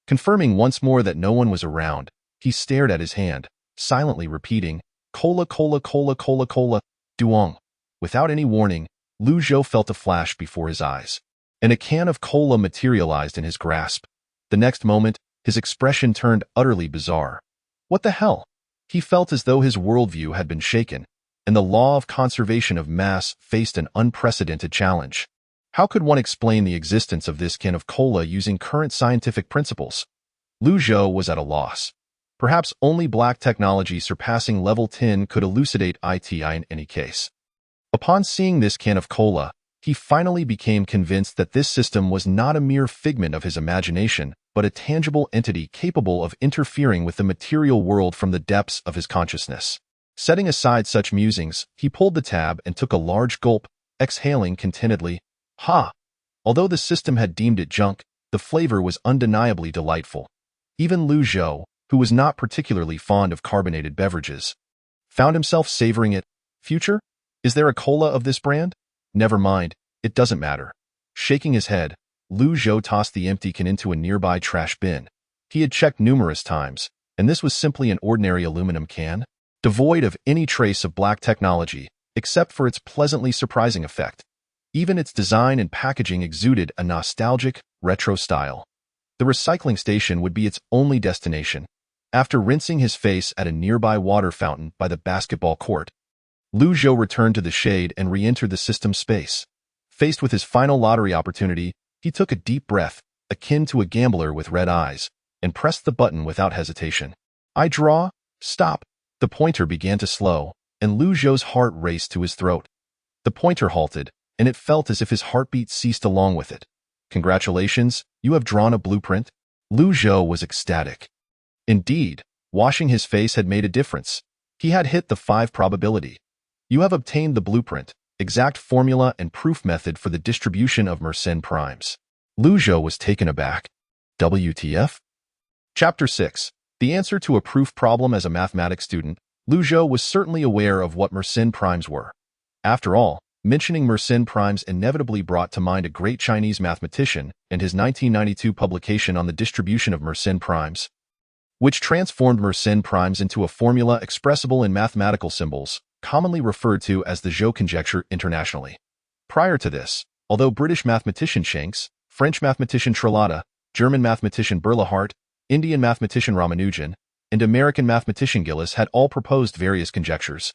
Confirming once more that no one was around, he stared at his hand, silently repeating, "Cola, cola, cola, cola, cola, duong." Without any warning, Liu Zhou felt a flash before his eyes, and a can of cola materialized in his grasp. The next moment, his expression turned utterly bizarre. What the hell? He felt as though his worldview had been shaken, and the law of conservation of mass faced an unprecedented challenge. How could one explain the existence of this can of cola using current scientific principles? Liu Zhou was at a loss. Perhaps only black technology surpassing level 10 could elucidate it in any case. Upon seeing this can of cola, He finally became convinced that this system was not a mere figment of his imagination, but a tangible entity capable of interfering with the material world from the depths of his consciousness. Setting aside such musings, he pulled the tab and took a large gulp, exhaling contentedly. Ha! Although the system had deemed it junk, the flavor was undeniably delightful. Even Lu Zhou, who was not particularly fond of carbonated beverages, found himself savoring it. Future? Is there a cola of this brand? Never mind, it doesn't matter. Shaking his head, Lu Zhou tossed the empty can into a nearby trash bin. He had checked numerous times, and this was simply an ordinary aluminum can, devoid of any trace of black technology, except for its pleasantly surprising effect. Even its design and packaging exuded a nostalgic, retro style. The recycling station would be its only destination. After rinsing his face at a nearby water fountain by the basketball court, Lu Zhou returned to the shade and re-entered the system space. Faced with his final lottery opportunity, he took a deep breath, akin to a gambler with red eyes, and pressed the button without hesitation. I draw. Stop. The pointer began to slow, and Lu Zhou's heart raced to his throat. The pointer halted, and it felt as if his heartbeat ceased along with it. Congratulations, you have drawn a blueprint. Lu Zhou was ecstatic. Indeed, washing his face had made a difference. He had hit the 5 probability. You have obtained the blueprint, exact formula and proof method for the distribution of Mersenne primes. Lu Zhou was taken aback. WTF? Chapter 6. The answer to a proof problem. As a mathematics student, Lu Zhou was certainly aware of what Mersenne primes were. After all, mentioning Mersenne primes inevitably brought to mind a great Chinese mathematician and his 1992 publication on the distribution of Mersenne primes, which transformed Mersenne primes into a formula expressible in mathematical symbols, commonly referred to as the Zhou conjecture internationally. Prior to this, although British mathematician Shanks, French mathematician Trelada, German mathematician Berlehart, Indian mathematician Ramanujan, and American mathematician Gillis had all proposed various conjectures,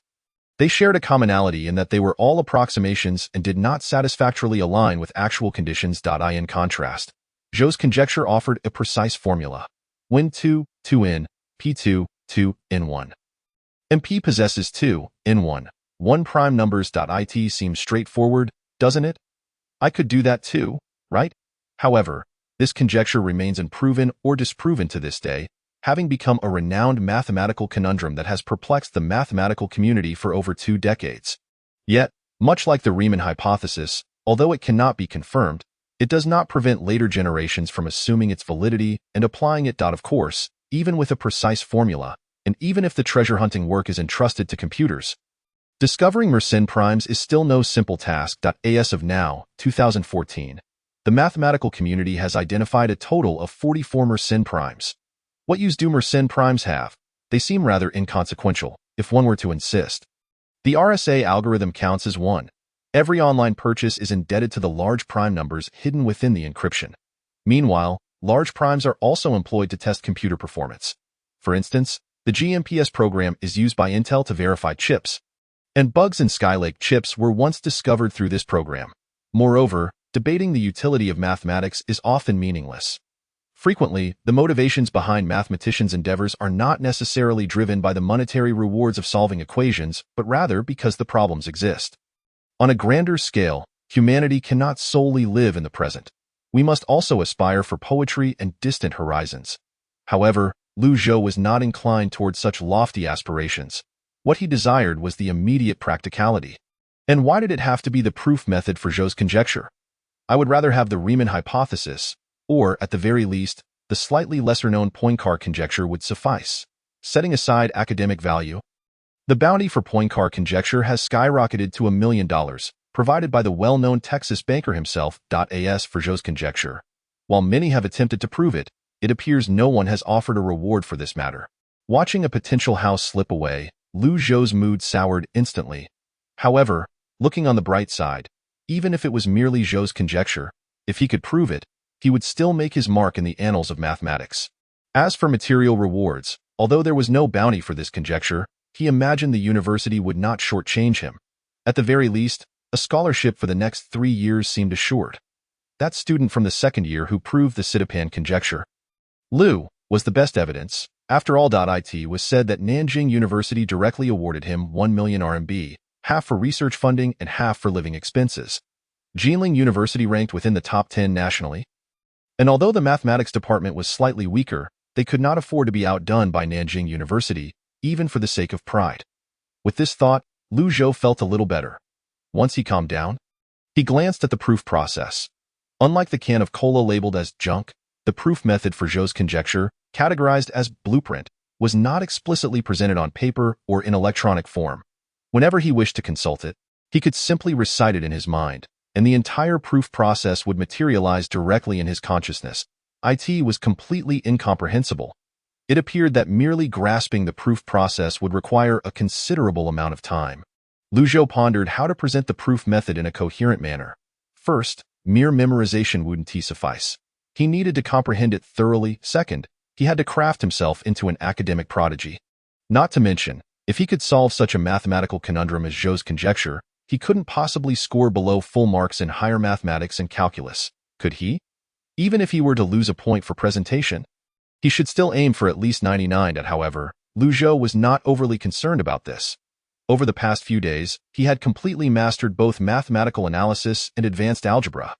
they shared a commonality in that they were all approximations and did not satisfactorily align with actual conditions. In contrast, Zhou's conjecture offered a precise formula. When 2, 2n, p2, 2n1. And p possesses 2n1, 1 prime numbers. It seems straightforward, doesn't it? I could do that too, right? However, this conjecture remains unproven or disproven to this day, having become a renowned mathematical conundrum that has perplexed the mathematical community for over 2 decades. Yet, much like the Riemann hypothesis, although it cannot be confirmed, it does not prevent later generations from assuming its validity and applying it. Of course, even with a precise formula, and even if the treasure-hunting work is entrusted to computers, discovering Mersenne primes is still no simple task. As of now, 2014, the mathematical community has identified a total of 44 Mersenne primes. What use do Mersenne primes have? They seem rather inconsequential, if one were to insist. The RSA algorithm counts as 1. Every online purchase is indebted to the large prime numbers hidden within the encryption. Meanwhile, large primes are also employed to test computer performance. For instance, the GMPS program is used by Intel to verify chips, and bugs in Skylake chips were once discovered through this program. Moreover, debating the utility of mathematics is often meaningless. Frequently, the motivations behind mathematicians' endeavors are not necessarily driven by the monetary rewards of solving equations, but rather because the problems exist. On a grander scale, humanity cannot solely live in the present. We must also aspire for poetry and distant horizons. However, Lu Zhou was not inclined towards such lofty aspirations. What he desired was the immediate practicality. And why did it have to be the proof method for Zhou's conjecture? I would rather have the Riemann hypothesis, or, at the very least, the slightly lesser-known Poincare conjecture would suffice. Setting aside academic value, the bounty for Poincare conjecture has skyrocketed to $1 million, provided by the well-known Texas banker himself. As for Zhou's conjecture, while many have attempted to prove it, it appears no one has offered a reward for this matter. Watching a potential house slip away, Lu Zhou's mood soured instantly. However, looking on the bright side, even if it was merely Zhou's conjecture, if he could prove it, he would still make his mark in the annals of mathematics. As for material rewards, although there was no bounty for this conjecture, he imagined the university would not shortchange him. At the very least, a scholarship for the next 3 years seemed assured. That student from the second year who proved the Citipan conjecture, Lu, was the best evidence. After all, it was said that Nanjing University directly awarded him 1 million RMB, half for research funding and half for living expenses. Jinling University ranked within the top 10 nationally. And although the mathematics department was slightly weaker, they could not afford to be outdone by Nanjing University, even for the sake of pride. With this thought, Lu Zhou felt a little better. Once he calmed down, he glanced at the proof process. Unlike the can of cola labeled as junk, the proof method for Zhou's conjecture, categorized as blueprint, was not explicitly presented on paper or in electronic form. Whenever he wished to consult it, he could simply recite it in his mind, and the entire proof process would materialize directly in his consciousness. It was completely incomprehensible. It appeared that merely grasping the proof process would require a considerable amount of time. Lu Zhou pondered how to present the proof method in a coherent manner. First, mere memorization wouldn't suffice. He needed to comprehend it thoroughly. Second, he had to craft himself into an academic prodigy. Not to mention, if he could solve such a mathematical conundrum as Zhou's conjecture, he couldn't possibly score below full marks in higher mathematics and calculus, could he? Even if he were to lose a point for presentation, he should still aim for at least 99. However, Lu Zhou was not overly concerned about this. Over the past few days, he had completely mastered both mathematical analysis and advanced algebra.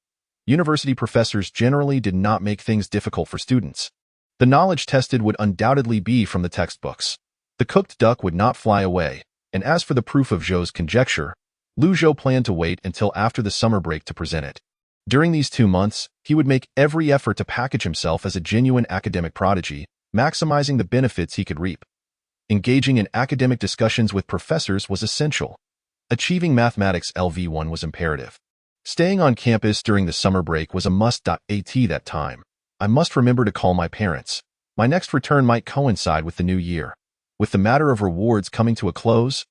University professors generally did not make things difficult for students. The knowledge tested would undoubtedly be from the textbooks. The cooked duck would not fly away, and as for the proof of Zhou's conjecture, Lu Zhou planned to wait until after the summer break to present it. During these 2 months, he would make every effort to package himself as a genuine academic prodigy, maximizing the benefits he could reap. Engaging in academic discussions with professors was essential. Achieving mathematics LV1 was imperative. Staying on campus during the summer break was a must. At that time, I must remember to call my parents. My next return might coincide with the new year. With the matter of rewards coming to a close,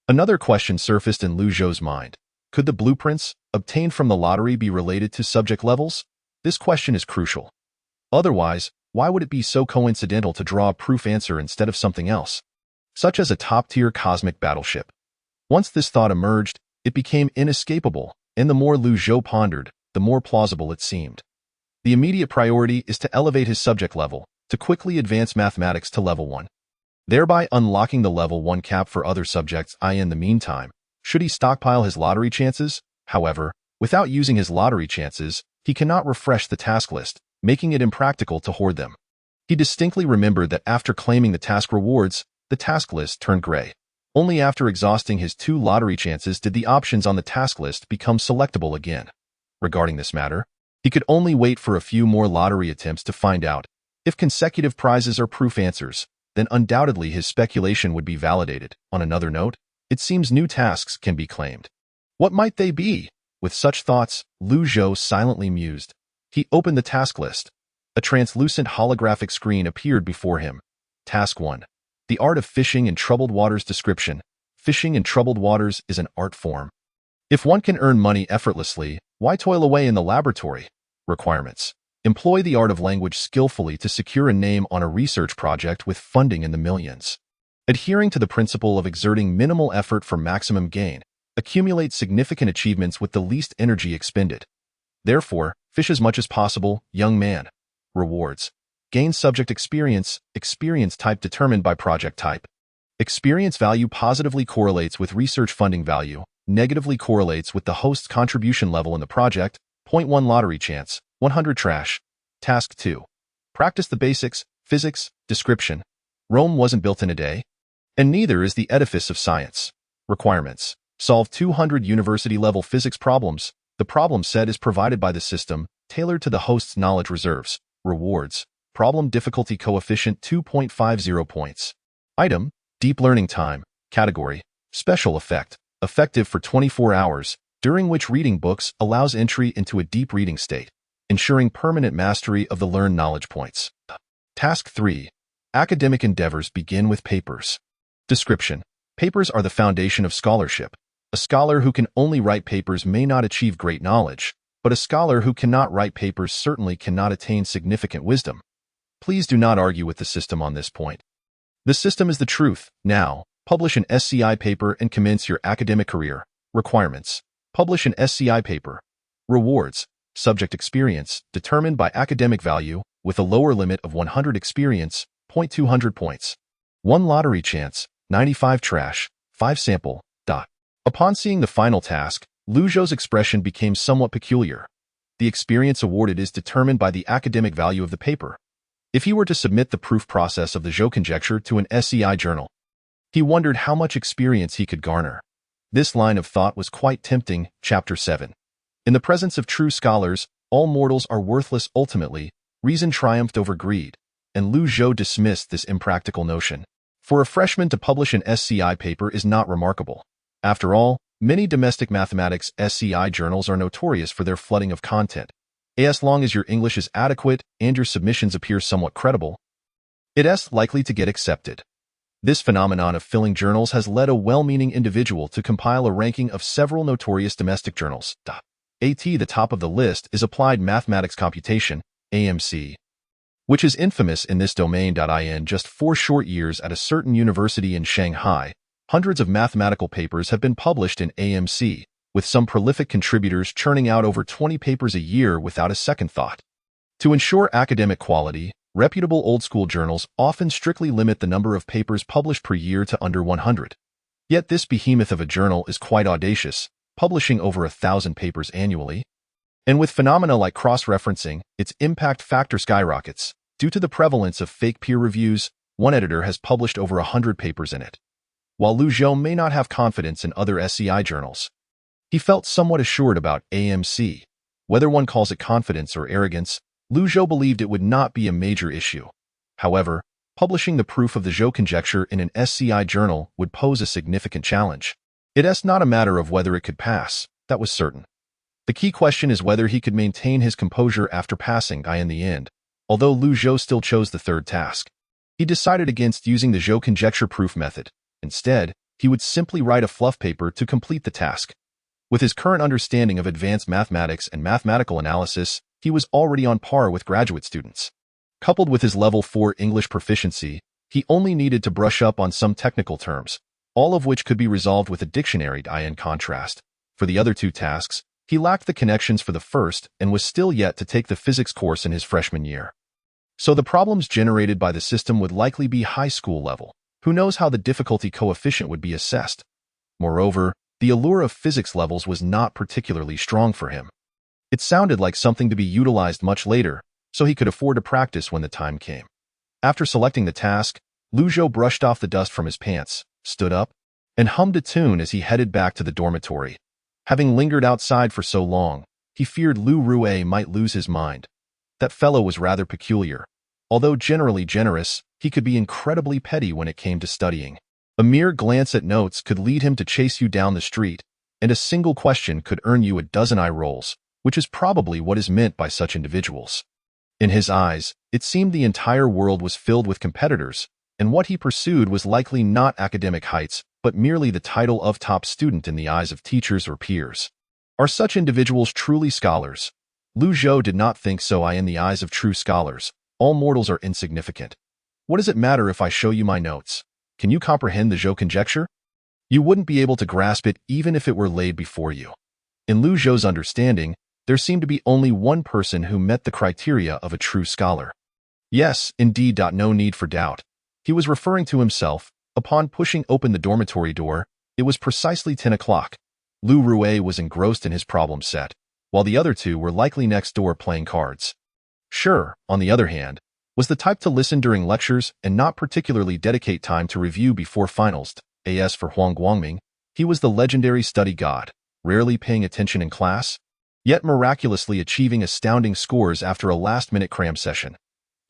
another question surfaced in Lu Zhou's mind. Could the blueprints obtained from the lottery be related to subject levels? This question is crucial. Otherwise, why would it be so coincidental to draw a proof answer instead of something else, such as a top-tier cosmic battleship? Once this thought emerged, it became inescapable, and the more Lu Zhou pondered, the more plausible it seemed. The immediate priority is to elevate his subject level, to quickly advance mathematics to level 1, thereby unlocking the level 1 cap for other subjects. In the meantime, should he stockpile his lottery chances? However, without using his lottery chances, he cannot refresh the task list, making it impractical to hoard them. He distinctly remembered that after claiming the task rewards, the task list turned gray. Only after exhausting his 2 lottery chances did the options on the task list become selectable again. Regarding this matter, he could only wait for a few more lottery attempts to find out. If consecutive prizes are proof answers, then undoubtedly his speculation would be validated. On another note, it seems new tasks can be claimed. What might they be? With such thoughts, Lu Zhou silently mused. He opened the task list. A translucent holographic screen appeared before him. Task 1. The art of fishing in troubled waters. Description: fishing in troubled waters is an art form. If one can earn money effortlessly, why toil away in the laboratory? Requirements: employ the art of language skillfully to secure a name on a research project with funding in the millions. Adhering to the principle of exerting minimal effort for maximum gain, accumulate significant achievements with the least energy expended. Therefore, fish as much as possible, young man. Rewards: gain subject experience type determined by project type. Experience value positively correlates with research funding value, negatively correlates with the host's contribution level in the project. 0.1 lottery chance, 100 trash. Task 2. Practice the basics, physics. Description: Rome wasn't built in a day, and neither is the edifice of science. Requirements: solve 200 university-level physics problems. The problem set is provided by the system, tailored to the host's knowledge reserves. Rewards: problem difficulty coefficient 2.50 points. Item: deep learning time. Category: special effect. Effective for 24 hours, during which reading books allows entry into a deep reading state, ensuring permanent mastery of the learned knowledge points. Task 3. Academic endeavors begin with papers. Description: papers are the foundation of scholarship. A scholar who can only write papers may not achieve great knowledge, but a scholar who cannot write papers certainly cannot attain significant wisdom. Please do not argue with the system on this point. The system is the truth. Now, publish an SCI paper and commence your academic career. Requirements: publish an SCI paper. Rewards: subject experience, determined by academic value, with a lower limit of 100 experience, 200 points. 1 lottery chance, 95 trash, 5 sample. Upon seeing the final task, Lu Zhou's expression became somewhat peculiar. The experience awarded is determined by the academic value of the paper. If he were to submit the proof process of the Zhou conjecture to an SCI journal, he wondered how much experience he could garner. This line of thought was quite tempting. Chapter 7. In the presence of true scholars, all mortals are worthless ultimately. Reason triumphed over greed, and Lu Zhou dismissed this impractical notion. For a freshman to publish an SCI paper is not remarkable. After all, many domestic mathematics SCI journals are notorious for their flooding of content. As long as your English is adequate and your submissions appear somewhat credible, it's likely to get accepted. This phenomenon of filling journals has led a well-meaning individual to compile a ranking of several notorious domestic journals. The top of the list is Applied Mathematics Computation, AMC, which is infamous in this domain. In just 4 short years at a certain university in Shanghai, hundreds of mathematical papers have been published in AMC, with some prolific contributors churning out over 20 papers a year without a second thought. To ensure academic quality, reputable old-school journals often strictly limit the number of papers published per year to under 100. Yet this behemoth of a journal is quite audacious, publishing over 1,000 papers annually. And with phenomena like cross-referencing, its impact factor skyrockets. Due to the prevalence of fake peer reviews, one editor has published over 100 papers in it. While Lu Zhou may not have confidence in other SCI journals, he felt somewhat assured about AMC. Whether one calls it confidence or arrogance, Lu Zhou believed it would not be a major issue. However, publishing the proof of the Zhou conjecture in an SCI journal would pose a significant challenge. It's not a matter of whether it could pass, that was certain. The key question is whether he could maintain his composure after passing. In the end, although Lu Zhou still chose the third task, he decided against using the Zhou conjecture proof method. Instead, he would simply write a fluff paper to complete the task. With his current understanding of advanced mathematics and mathematical analysis, he was already on par with graduate students. Coupled with his level 4 English proficiency, he only needed to brush up on some technical terms, all of which could be resolved with a dictionary. In contrast, for the other 2 tasks, he lacked the connections for the first and was still yet to take the physics course in his freshman year. So the problems generated by the system would likely be high school level. Who knows how the difficulty coefficient would be assessed? Moreover, the allure of physics levels was not particularly strong for him. It sounded like something to be utilized much later, so he could afford to practice when the time came. After selecting the task, Lu Zhou brushed off the dust from his pants, stood up, and hummed a tune as he headed back to the dormitory. Having lingered outside for so long, he feared Lu Rue might lose his mind. That fellow was rather peculiar. Although generally generous, he could be incredibly petty when it came to studying. A mere glance at notes could lead him to chase you down the street, and a single question could earn you a dozen eye rolls, which is probably what is meant by such individuals. In his eyes, it seemed the entire world was filled with competitors, and what he pursued was likely not academic heights, but merely the title of top student in the eyes of teachers or peers. Are such individuals truly scholars? Lu Zhou did not think so. In the eyes of true scholars, all mortals are insignificant. What does it matter if I show you my notes? Can you comprehend the Zhou conjecture? You wouldn't be able to grasp it even if it were laid before you. In Lu Zhou's understanding, there seemed to be only one person who met the criteria of a true scholar. Yes, indeed. No need for doubt. He was referring to himself. Upon pushing open the dormitory door, it was precisely 10 o'clock. Lu Rue was engrossed in his problem set, while the other 2 were likely next door playing cards. Sure, on the other hand, was the type to listen during lectures and not particularly dedicate time to review before finals. As for Huang Guangming, he was the legendary study god, rarely paying attention in class, yet miraculously achieving astounding scores after a last-minute cram session.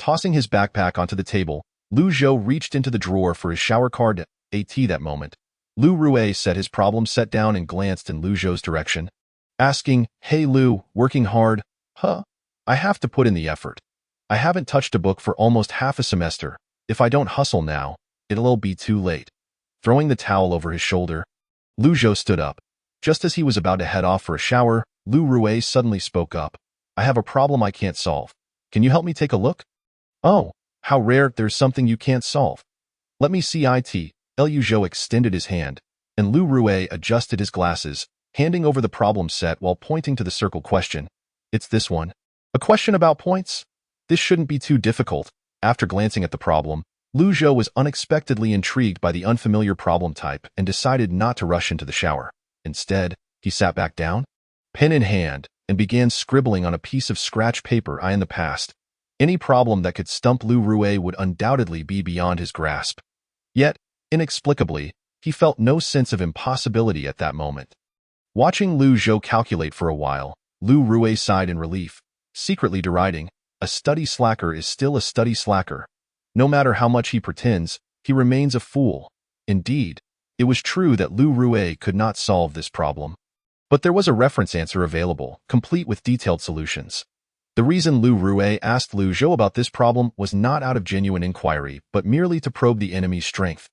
Tossing his backpack onto the table, Lu Zhou reached into the drawer for his shower card. That moment, Lu Rue set his problem set down and glanced in Lu Zhou's direction, asking, "Hey Lu, working hard?" "Huh? I have to put in the effort. I haven't touched a book for almost half a semester. If I don't hustle now, it'll be too late." Throwing the towel over his shoulder, Lu Zhou stood up. Just as he was about to head off for a shower, Lu Rue suddenly spoke up. "I have a problem I can't solve. Can you help me take a look?" "Oh, how rare. There's something you can't solve. Let me see it." Lu Zhou extended his hand, and Lu Rue adjusted his glasses, handing over the problem set while pointing to the circle question. "It's this one. A question about points? This shouldn't be too difficult." After glancing at the problem, Lu Zhou was unexpectedly intrigued by the unfamiliar problem type and decided not to rush into the shower. Instead, He sat back down, pen in hand, and began scribbling on a piece of scratch paper. In the past, any problem that could stump Lu Rue would undoubtedly be beyond his grasp. Yet, inexplicably, he felt no sense of impossibility at that moment. Watching Lu Zhou calculate for a while, Lu Rue sighed in relief, secretly deriding, "A study slacker is still a study slacker. No matter how much he pretends, he remains a fool." Indeed, it was true that Lu Rue could not solve this problem. But there was a reference answer available, complete with detailed solutions. The reason Lu Rue asked Lu Zhou about this problem was not out of genuine inquiry, but merely to probe the enemy's strength.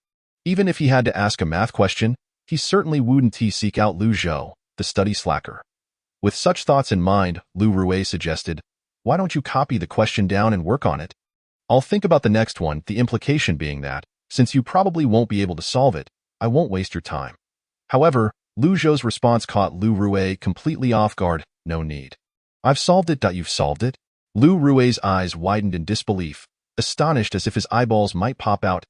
Even if he had to ask a math question, he certainly wouldn't seek out Lu Zhou, the study slacker. With such thoughts in mind, Lu Rue suggested, "Why don't you copy the question down and work on it? I'll think about the next one," the implication being that, since you probably won't be able to solve it, I won't waste your time. However, Lu Zhou's response caught Lu Rue completely off guard. "No need. I've solved it." "You've solved it?" Lu Rue's eyes widened in disbelief, astonished as if his eyeballs might pop out.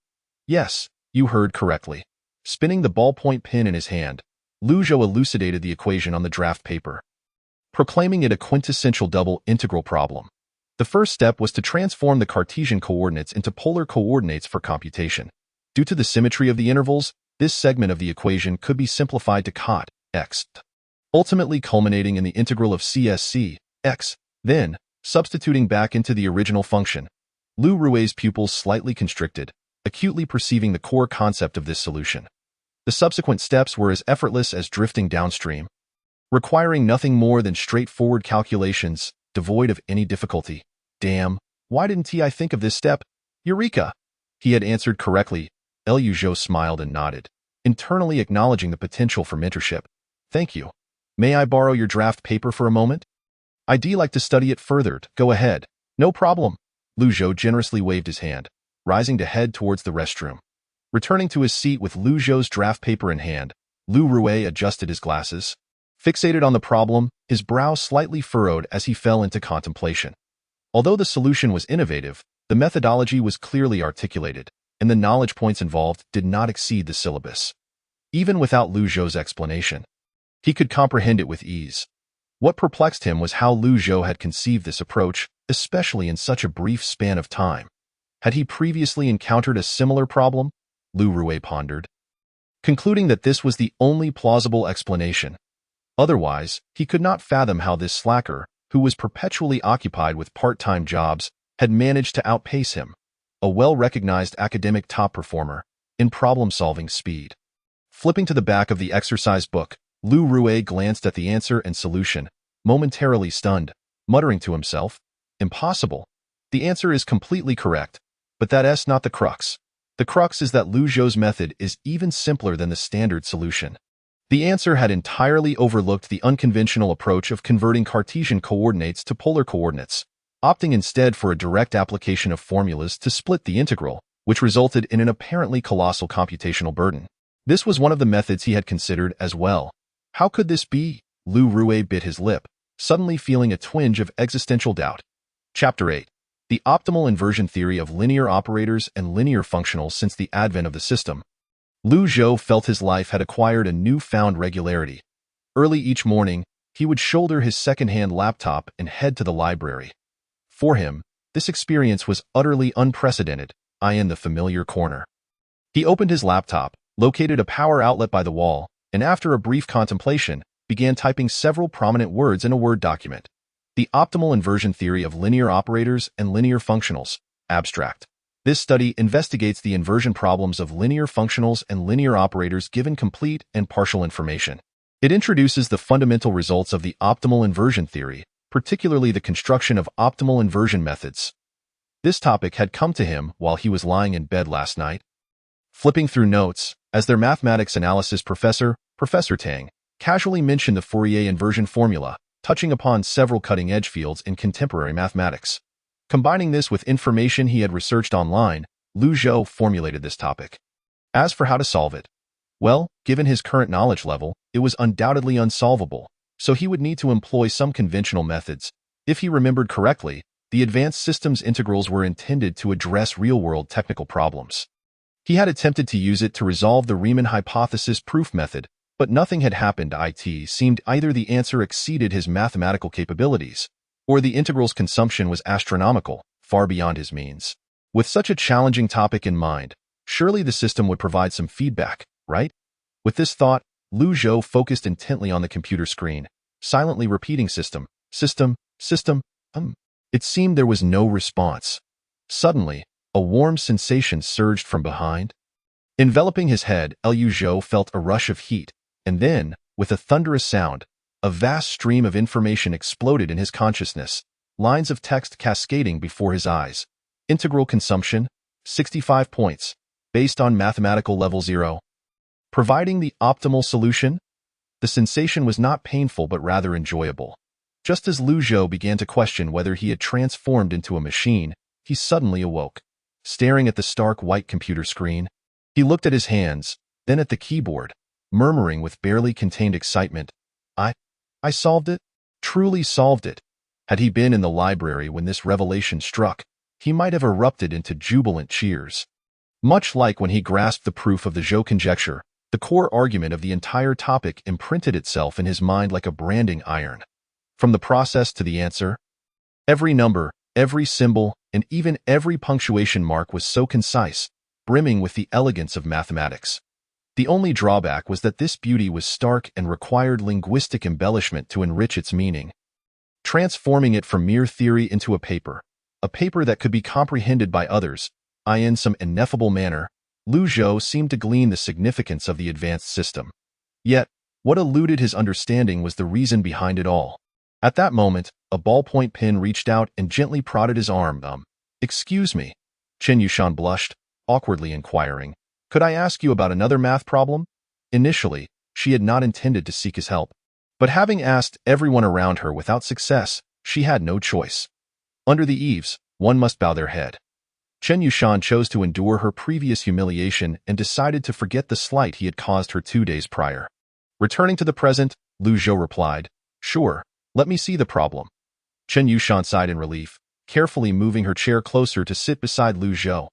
"Yes, you heard correctly." Spinning the ballpoint pen in his hand, Lu Zhou elucidated the equation on the draft paper, proclaiming it a quintessential double integral problem. The first step was to transform the Cartesian coordinates into polar coordinates for computation. Due to the symmetry of the intervals, this segment of the equation could be simplified to cot x, ultimately culminating in the integral of CSC x. Then, substituting back into the original function, Lu Rue's pupils slightly constricted, acutely perceiving the core concept of this solution. The subsequent steps were as effortless as drifting downstream, requiring nothing more than straightforward calculations, devoid of any difficulty. "Damn, why didn't I think of this step? Eureka!" He had answered correctly. Lu Zhou smiled and nodded, internally acknowledging the potential for mentorship. "Thank you. May I borrow your draft paper for a moment? I'd like to study it further." "Go ahead. No problem." Lu Zhou generously waved his hand, rising to head towards the restroom. Returning to his seat with Lu Zhou's draft paper in hand, Lu Rue adjusted his glasses. Fixated on the problem, his brow slightly furrowed as he fell into contemplation. Although the solution was innovative, the methodology was clearly articulated, and the knowledge points involved did not exceed the syllabus. Even without Lu Zhou's explanation, he could comprehend it with ease. What perplexed him was how Lu Zhou had conceived this approach, especially in such a brief span of time. Had he previously encountered a similar problem? Lu Rue pondered, concluding that this was the only plausible explanation. Otherwise, he could not fathom how this slacker, who was perpetually occupied with part-time jobs, had managed to outpace him, a well-recognized academic top performer, in problem-solving speed. Flipping to the back of the exercise book, Lu Rue glanced at the answer and solution, momentarily stunned, muttering to himself, "Impossible. The answer is completely correct, but that's not the crux. The crux is that Lu Zhou's method is even simpler than the standard solution." The answer had entirely overlooked the unconventional approach of converting Cartesian coordinates to polar coordinates, opting instead for a direct application of formulas to split the integral, which resulted in an apparently colossal computational burden. This was one of the methods he had considered as well. How could this be? Lu Rue bit his lip, suddenly feeling a twinge of existential doubt. Chapter 8. The optimal inversion theory of linear operators and linear functionals. Since the advent of the system, Lu Zhou felt his life had acquired a newfound regularity. Early each morning, he would shoulder his second-hand laptop and head to the library. For him, this experience was utterly unprecedented, in the familiar corner. He opened his laptop, located a power outlet by the wall, and after a brief contemplation, began typing several prominent words in a Word document. The optimal inversion theory of linear operators and linear functionals, abstract. This study investigates the inversion problems of linear functionals and linear operators given complete and partial information. It introduces the fundamental results of the optimal inversion theory, particularly the construction of optimal inversion methods. This topic had come to him while he was lying in bed last night. Flipping through notes, as their mathematics analysis professor, Professor Tang, casually mentioned the Fourier inversion formula, touching upon several cutting-edge fields in contemporary mathematics. Combining this with information he had researched online, Lu Zhou formulated this topic. As for how to solve it, well, given his current knowledge level, it was undoubtedly unsolvable, so he would need to employ some conventional methods. If he remembered correctly, the advanced systems integrals were intended to address real-world technical problems. He had attempted to use it to resolve the Riemann hypothesis proof method, But nothing had happened. It seemed either the answer exceeded his mathematical capabilities, or the integral's consumption was astronomical, far beyond his means. With such a challenging topic in mind, surely the system would provide some feedback, right? With this thought, Lu Zhou focused intently on the computer screen, silently repeating system, system, system. It seemed there was no response. Suddenly, a warm sensation surged from behind. Enveloping his head, Lu Zhou felt a rush of heat, and then, with a thunderous sound, a vast stream of information exploded in his consciousness, lines of text cascading before his eyes. Integral consumption, 65 points, based on mathematical level 0. Providing the optimal solution? The sensation was not painful but rather enjoyable. Just as Lu Zhou began to question whether he had transformed into a machine, he suddenly awoke. Staring at the stark white computer screen, he looked at his hands, then at the keyboard, murmuring with barely contained excitement, I solved it? Truly solved it. Had he been in the library when this revelation struck, he might have erupted into jubilant cheers. Much like when he grasped the proof of the Zhou conjecture, the core argument of the entire topic imprinted itself in his mind like a branding iron. From the process to the answer, every number, every symbol, and even every punctuation mark was so concise, brimming with the elegance of mathematics. The only drawback was that this beauty was stark and required linguistic embellishment to enrich its meaning. Transforming it from mere theory into a paper that could be comprehended by others, in some ineffable manner, Lu Zhou seemed to glean the significance of the advanced system. Yet, what eluded his understanding was the reason behind it all. At that moment, a ballpoint pen reached out and gently prodded his arm. Excuse me. Chen Yushan blushed, awkwardly inquiring. Could I ask you about another math problem? Initially, she had not intended to seek his help. But having asked everyone around her without success, she had no choice. Under the eaves, one must bow their head. Chen Yushan chose to endure her previous humiliation and decided to forget the slight he had caused her 2 days prior. Returning to the present, Lu Zhou replied, Sure, let me see the problem. Chen Yushan sighed in relief, carefully moving her chair closer to sit beside Lu Zhou.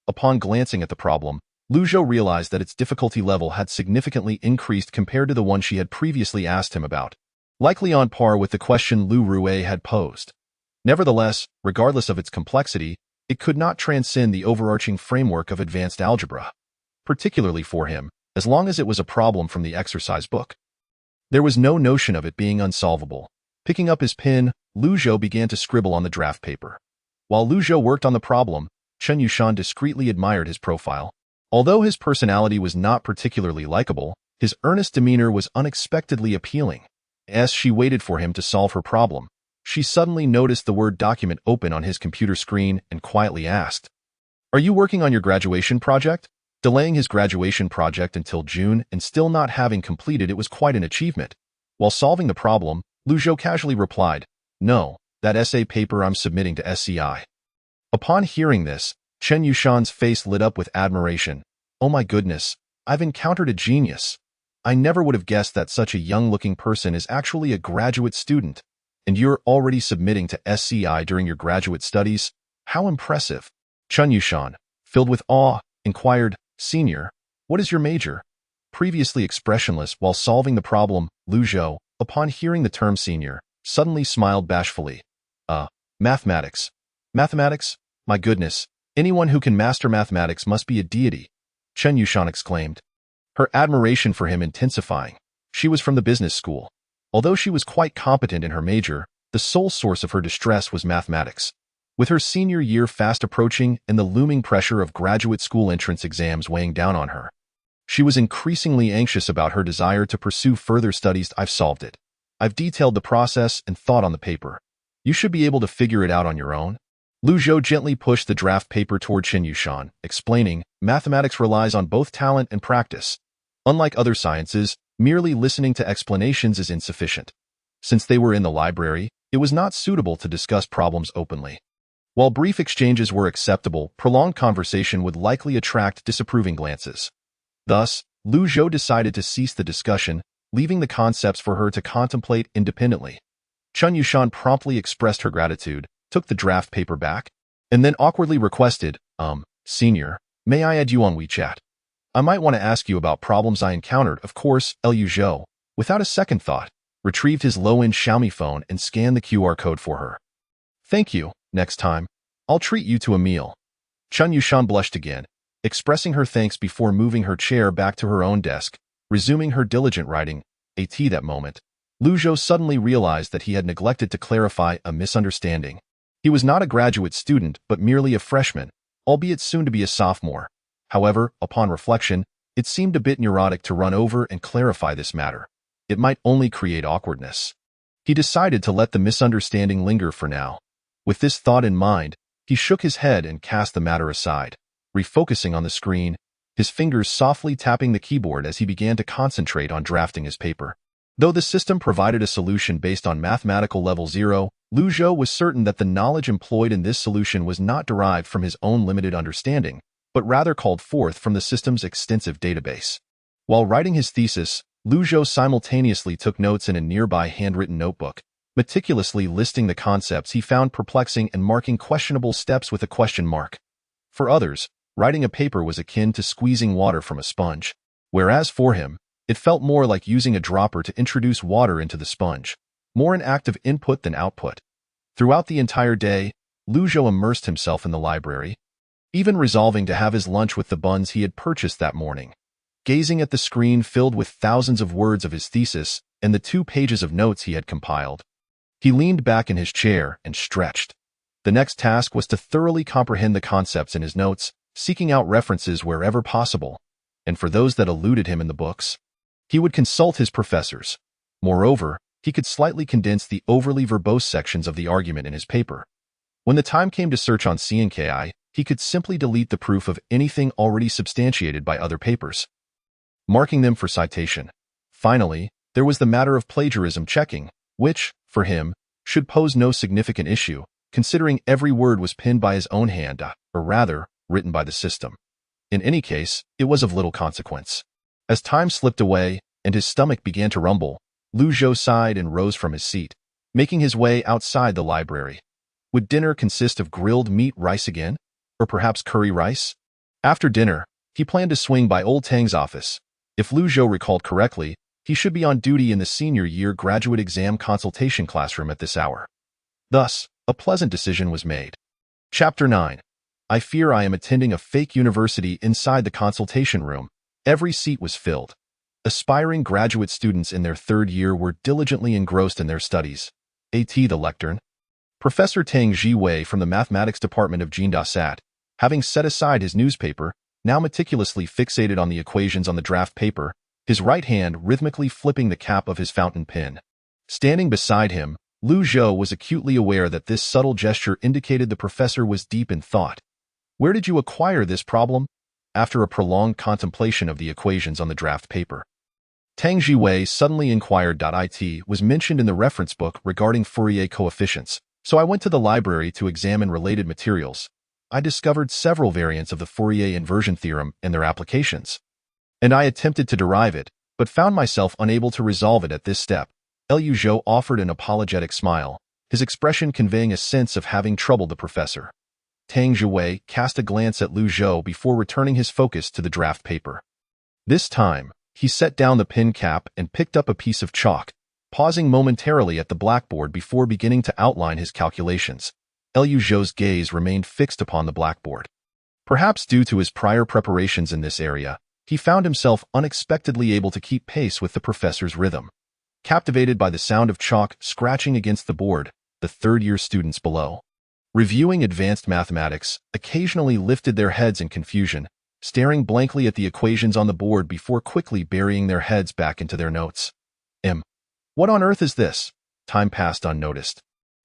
Upon glancing at the problem, Lu Zhou realized that its difficulty level had significantly increased compared to the one she had previously asked him about, likely on par with the question Lu Rue had posed. Nevertheless, regardless of its complexity, it could not transcend the overarching framework of advanced algebra, particularly for him, as long as it was a problem from the exercise book. There was no notion of it being unsolvable. Picking up his pen, Lu Zhou began to scribble on the draft paper. While Lu Zhou worked on the problem, Chen Yushan discreetly admired his profile. Although his personality was not particularly likable, his earnest demeanor was unexpectedly appealing. As she waited for him to solve her problem, she suddenly noticed the Word document open on his computer screen and quietly asked, Are you working on your graduation project? Delaying his graduation project until June and still not having completed it was quite an achievement. While solving the problem, Lu Zhou casually replied, No, that essay paper I'm submitting to SCI. Upon hearing this, Chen Yushan's face lit up with admiration. Oh my goodness, I've encountered a genius. I never would have guessed that such a young-looking person is actually a graduate student. And you're already submitting to SCI during your graduate studies? How impressive. Chen Yushan, filled with awe, inquired, Senior, what is your major? Previously expressionless while solving the problem, Lu Zhou, upon hearing the term senior, suddenly smiled bashfully. Mathematics. Mathematics? My goodness. Anyone who can master mathematics must be a deity, Chen Yushan exclaimed, her admiration for him intensifying. She was from the business school. Although she was quite competent in her major, the sole source of her distress was mathematics. With her senior year fast approaching and the looming pressure of graduate school entrance exams weighing down on her, she was increasingly anxious about her desire to pursue further studies. I've solved it. I've detailed the process and thought on the paper. You should be able to figure it out on your own. Lu Zhou gently pushed the draft paper toward Chen Yushan, explaining, mathematics relies on both talent and practice. Unlike other sciences, merely listening to explanations is insufficient. Since they were in the library, it was not suitable to discuss problems openly. While brief exchanges were acceptable, prolonged conversation would likely attract disapproving glances. Thus, Lu Zhou decided to cease the discussion, leaving the concepts for her to contemplate independently. Chen Yushan promptly expressed her gratitude, took the draft paper back, and then awkwardly requested, Senior, may I add you on WeChat? I might want to ask you about problems I encountered, of course. Liu Zhou, without a second thought, retrieved his low-end Xiaomi phone and scanned the QR code for her. Thank you. Next time, I'll treat you to a meal. Chun Yushan blushed again, expressing her thanks before moving her chair back to her own desk, resuming her diligent writing. That moment, Liu Zhou suddenly realized that he had neglected to clarify a misunderstanding. He was not a graduate student, but merely a freshman, albeit soon to be a sophomore. However, upon reflection, it seemed a bit neurotic to run over and clarify this matter. It might only create awkwardness. He decided to let the misunderstanding linger for now. With this thought in mind, he shook his head and cast the matter aside, refocusing on the screen, his fingers softly tapping the keyboard as he began to concentrate on drafting his paper. Though the system provided a solution based on mathematical level 0, Liu Zhou was certain that the knowledge employed in this solution was not derived from his own limited understanding, but rather called forth from the system's extensive database. While writing his thesis, Liu Zhou simultaneously took notes in a nearby handwritten notebook, meticulously listing the concepts he found perplexing and marking questionable steps with a question mark. For others, writing a paper was akin to squeezing water from a sponge, whereas for him, it felt more like using a dropper to introduce water into the sponge, more an act of input than output. Throughout the entire day, Liu Zhou immersed himself in the library, even resolving to have his lunch with the buns he had purchased that morning. Gazing at the screen filled with thousands of words of his thesis and the 2 pages of notes he had compiled, he leaned back in his chair and stretched. The next task was to thoroughly comprehend the concepts in his notes, seeking out references wherever possible, and for those that eluded him in the books, he would consult his professors. Moreover, he could slightly condense the overly verbose sections of the argument in his paper. When the time came to search on CNKI, he could simply delete the proof of anything already substantiated by other papers, marking them for citation. Finally, there was the matter of plagiarism checking, which, for him, should pose no significant issue, considering every word was penned by his own hand, or rather, written by the system. In any case, it was of little consequence. As time slipped away and his stomach began to rumble, Liu Zhou sighed and rose from his seat, making his way outside the library. Would dinner consist of grilled meat rice again? Or perhaps curry rice? After dinner, he planned to swing by Old Tang's office. If Liu Zhou recalled correctly, he should be on duty in the senior year graduate exam consultation classroom at this hour. Thus, a pleasant decision was made. Chapter 9. I fear I am attending a fake university. Inside the consultation room, every seat was filled. Aspiring graduate students in their 3rd year were diligently engrossed in their studies. The lectern. Professor Tang Jiwei from the mathematics department of Jindasat, having set aside his newspaper, now meticulously fixated on the equations on the draft paper, his right hand rhythmically flipping the cap of his fountain pen. Standing beside him, Liu Zhou was acutely aware that this subtle gesture indicated the professor was deep in thought. Where did you acquire this problem? After a prolonged contemplation of the equations on the draft paper, Tang Jiwei suddenly inquired. It was mentioned in the reference book regarding Fourier coefficients, so I went to the library to examine related materials. I discovered several variants of the Fourier inversion theorem and their applications, and I attempted to derive it, but found myself unable to resolve it at this step. Liu Zhou offered an apologetic smile, his expression conveying a sense of having troubled the professor. Tang Jiwei cast a glance at Liu Zhou before returning his focus to the draft paper. This time, he set down the pen cap and picked up a piece of chalk, pausing momentarily at the blackboard before beginning to outline his calculations. Liu Zhou's gaze remained fixed upon the blackboard. Perhaps due to his prior preparations in this area, he found himself unexpectedly able to keep pace with the professor's rhythm. Captivated by the sound of chalk scratching against the board, the 3rd-year students below, reviewing advanced mathematics, occasionally lifted their heads in confusion, staring blankly at the equations on the board before quickly burying their heads back into their notes. What on earth is this? Time passed unnoticed.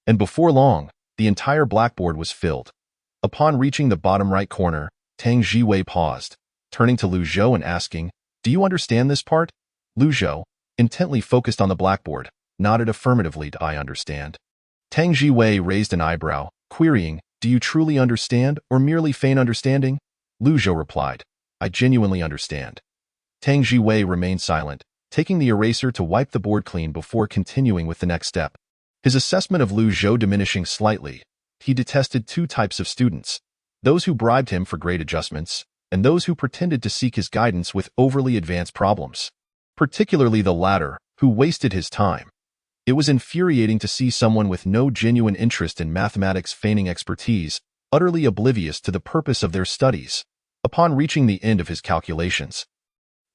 And before long, the entire blackboard was filled. Upon reaching the bottom right corner, Tang Jiwei paused, turning to Liu Zhou and asking, "Do you understand this part?" Liu Zhou, intently focused on the blackboard, nodded affirmatively. "I understand." Tang Jiwei raised an eyebrow, querying, "Do you truly understand or merely feign understanding?" Liu Zhou replied, "I genuinely understand." Tang Jiwei remained silent, taking the eraser to wipe the board clean before continuing with the next step. His assessment of Liu Zhou diminishing slightly, he detested 2 types of students: those who bribed him for grade adjustments, and those who pretended to seek his guidance with overly advanced problems. Particularly the latter, who wasted his time. It was infuriating to see someone with no genuine interest in mathematics feigning expertise, utterly oblivious to the purpose of their studies. Upon reaching the end of his calculations,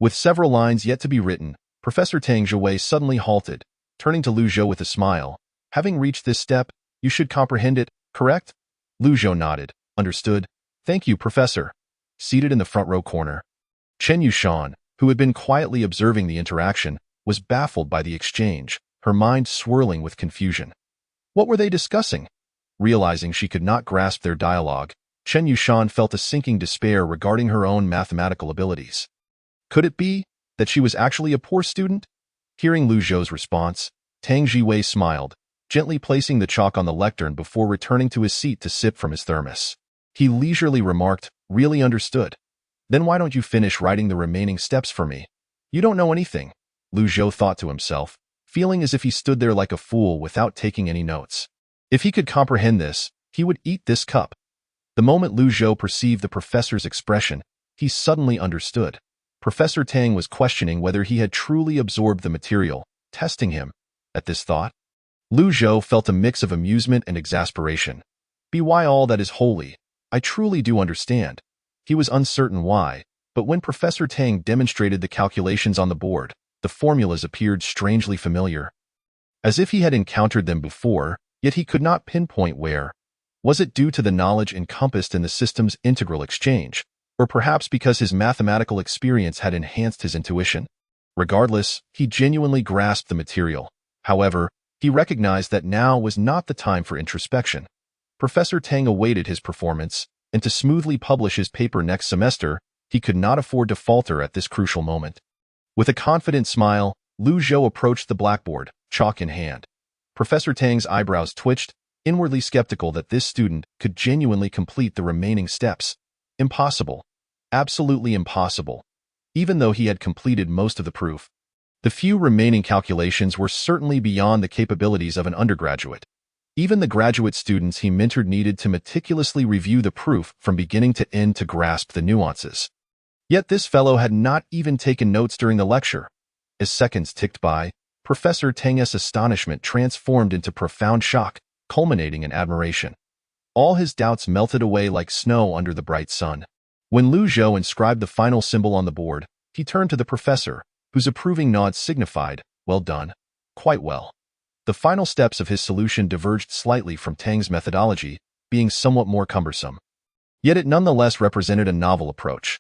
with several lines yet to be written, Professor Tang Zhiwei suddenly halted, turning to Lu Zhou with a smile. Having reached this step, you should comprehend it, correct? Lu Zhou nodded. Understood. Thank you, Professor. Seated in the front row corner, Chen Yushan, who had been quietly observing the interaction, was baffled by the exchange, her mind swirling with confusion. What were they discussing? Realizing she could not grasp their dialogue, Chen Yushan felt a sinking despair regarding her own mathematical abilities. Could it be that she was actually a poor student? Hearing Lu Zhou's response, Tang Zhiwei smiled, gently placing the chalk on the lectern before returning to his seat to sip from his thermos. He leisurely remarked, really understood. Then why don't you finish writing the remaining steps for me? You don't know anything, Lu Zhou thought to himself, feeling as if he stood there like a fool without taking any notes. If he could comprehend this, he would eat this cup. The moment Lu Zhou perceived the professor's expression, he suddenly understood. Professor Tang was questioning whether he had truly absorbed the material, testing him. At this thought, Lu Zhou felt a mix of amusement and exasperation. Be why all that is holy. I truly do understand. He was uncertain why, but when Professor Tang demonstrated the calculations on the board, the formulas appeared strangely familiar. As if he had encountered them before, yet he could not pinpoint where. Was it due to the knowledge encompassed in the system's integral exchange, or perhaps because his mathematical experience had enhanced his intuition? Regardless, he genuinely grasped the material. However, he recognized that now was not the time for introspection. Professor Tang awaited his performance, and to smoothly publish his paper next semester, he could not afford to falter at this crucial moment. With a confident smile, Lu Zhou approached the blackboard, chalk in hand. Professor Tang's eyebrows twitched, inwardly skeptical that this student could genuinely complete the remaining steps. Impossible. Absolutely impossible. Even though he had completed most of the proof, the few remaining calculations were certainly beyond the capabilities of an undergraduate. Even the graduate students he mentored needed to meticulously review the proof from beginning to end to grasp the nuances. Yet this fellow had not even taken notes during the lecture. As seconds ticked by, Professor Tang's astonishment transformed into profound shock, culminating in admiration. All his doubts melted away like snow under the bright sun. When Lu Zhou inscribed the final symbol on the board, he turned to the professor, whose approving nod signified, well done. Quite well. The final steps of his solution diverged slightly from Tang's methodology, being somewhat more cumbersome. Yet it nonetheless represented a novel approach.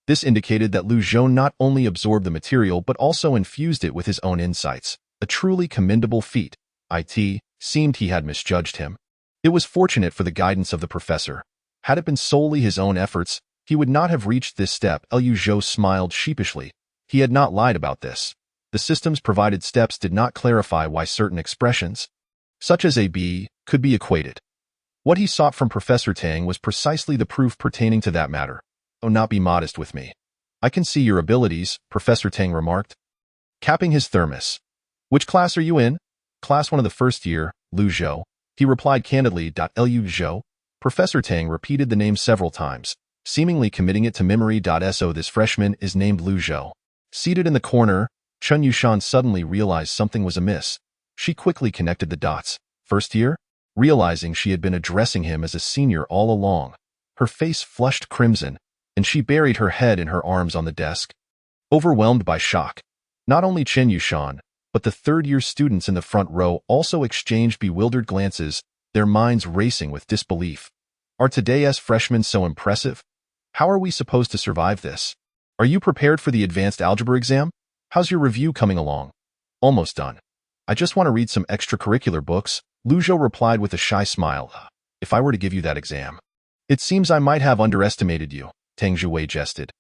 This indicated that Lu Zhou not only absorbed the material but also infused it with his own insights, a truly commendable feat. It seemed he had misjudged him. It was fortunate for the guidance of the professor. Had it been solely his own efforts, he would not have reached this step. Lu Zhou smiled sheepishly. He had not lied about this. The system's provided steps did not clarify why certain expressions, such as a b, could be equated. What he sought from Professor Tang was precisely the proof pertaining to that matter. Oh, not be modest with me. I can see your abilities, Professor Tang remarked, capping his thermos. Which class are you in? Class 1 of the first year, Lu Zhou. He replied candidly. Lu Zhou. Professor Tang repeated the name several times, seemingly committing it to memory. So this freshman is named Lu Zhou. Seated in the corner, Chen Yushan suddenly realized something was amiss. She quickly connected the dots. First year? Realizing she had been addressing him as a senior all along, her face flushed crimson, and she buried her head in her arms on the desk. Overwhelmed by shock, not only Chen Yushan, but the third-year students in the front row also exchanged bewildered glances, their minds racing with disbelief. Are today's freshmen so impressive? How are we supposed to survive this? Are you prepared for the advanced algebra exam? How's your review coming along? Almost done. I just want to read some extracurricular books, Lu Zhou replied with a shy smile. If I were to give you that exam, it seems I might have underestimated you, Tang Zhiwei jested.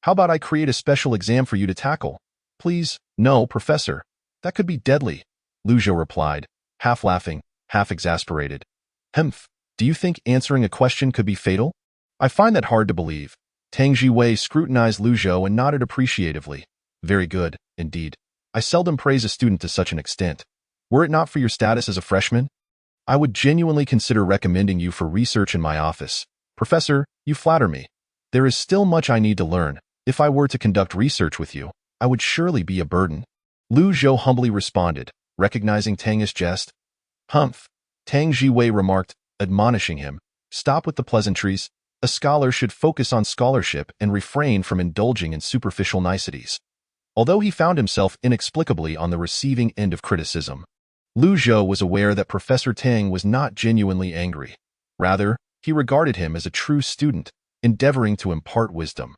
How about I create a special exam for you to tackle? Please, no, Professor. That could be deadly, Lu Zhou replied, half laughing, half exasperated. Humph, do you think answering a question could be fatal? I find that hard to believe. Tang Zhiwei scrutinized Lu Zhou and nodded appreciatively. Very good, indeed. I seldom praise a student to such an extent. Were it not for your status as a freshman, I would genuinely consider recommending you for research in my office. Professor, you flatter me. There is still much I need to learn. If I were to conduct research with you, I would surely be a burden. Lu Zhou humbly responded, recognizing Tang's jest. Humph, Tang Jiwei remarked, admonishing him. Stop with the pleasantries. A scholar should focus on scholarship and refrain from indulging in superficial niceties. Although he found himself inexplicably on the receiving end of criticism, Lu Zhou was aware that Professor Tang was not genuinely angry. Rather, he regarded him as a true student, endeavoring to impart wisdom.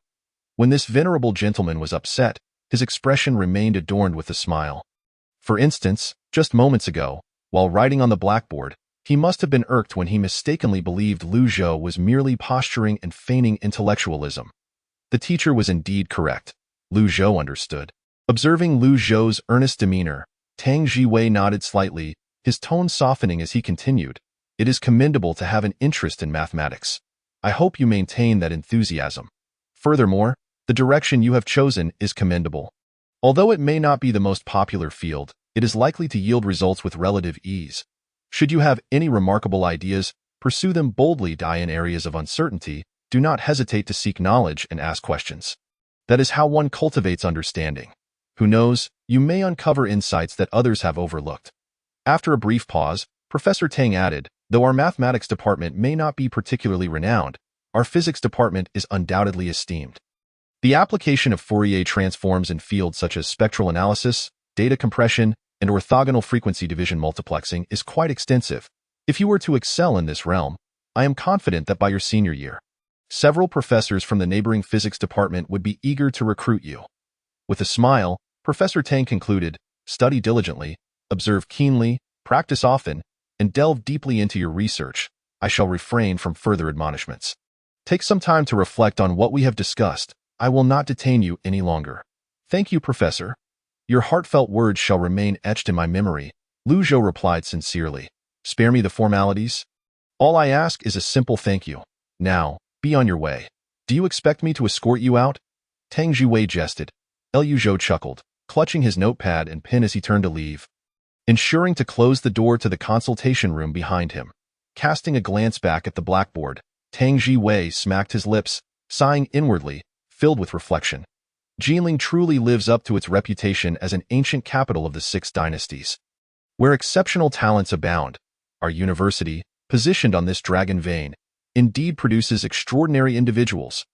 When this venerable gentleman was upset, his expression remained adorned with a smile. For instance, just moments ago, while writing on the blackboard, he must have been irked when he mistakenly believed Lu Zhou was merely posturing and feigning intellectualism. The teacher was indeed correct. Lu Zhou understood. Observing Lu Zhou's earnest demeanor, Tang Jiwei nodded slightly, his tone softening as he continued. It is commendable to have an interest in mathematics. I hope you maintain that enthusiasm. Furthermore, the direction you have chosen is commendable. Although it may not be the most popular field, it is likely to yield results with relative ease. Should you have any remarkable ideas, pursue them boldly. In areas of uncertainty, do not hesitate to seek knowledge and ask questions. That is how one cultivates understanding. Who knows, you may uncover insights that others have overlooked. After a brief pause, Professor Tang added, though our mathematics department may not be particularly renowned, our physics department is undoubtedly esteemed. The application of Fourier transforms in fields such as spectral analysis, data compression, and orthogonal frequency division multiplexing is quite extensive. If you were to excel in this realm, I am confident that by your senior year, several professors from the neighboring physics department would be eager to recruit you. With a smile, Professor Tang concluded, study diligently, observe keenly, practice often, and delve deeply into your research. I shall refrain from further admonishments. Take some time to reflect on what we have discussed. I will not detain you any longer. Thank you, Professor. Your heartfelt words shall remain etched in my memory, Lu Zhou replied sincerely. Spare me the formalities. All I ask is a simple thank you. Now, be on your way. Do you expect me to escort you out? Tang Jiwei jested. Lu Zhou chuckled, clutching his notepad and pen as he turned to leave, ensuring to close the door to the consultation room behind him. Casting a glance back at the blackboard, Tang Jiwei smacked his lips, sighing inwardly, filled with reflection. Jinling truly lives up to its reputation as an ancient capital of the Six Dynasties, where exceptional talents abound. Our university, positioned on this dragon vein, indeed produces extraordinary individuals.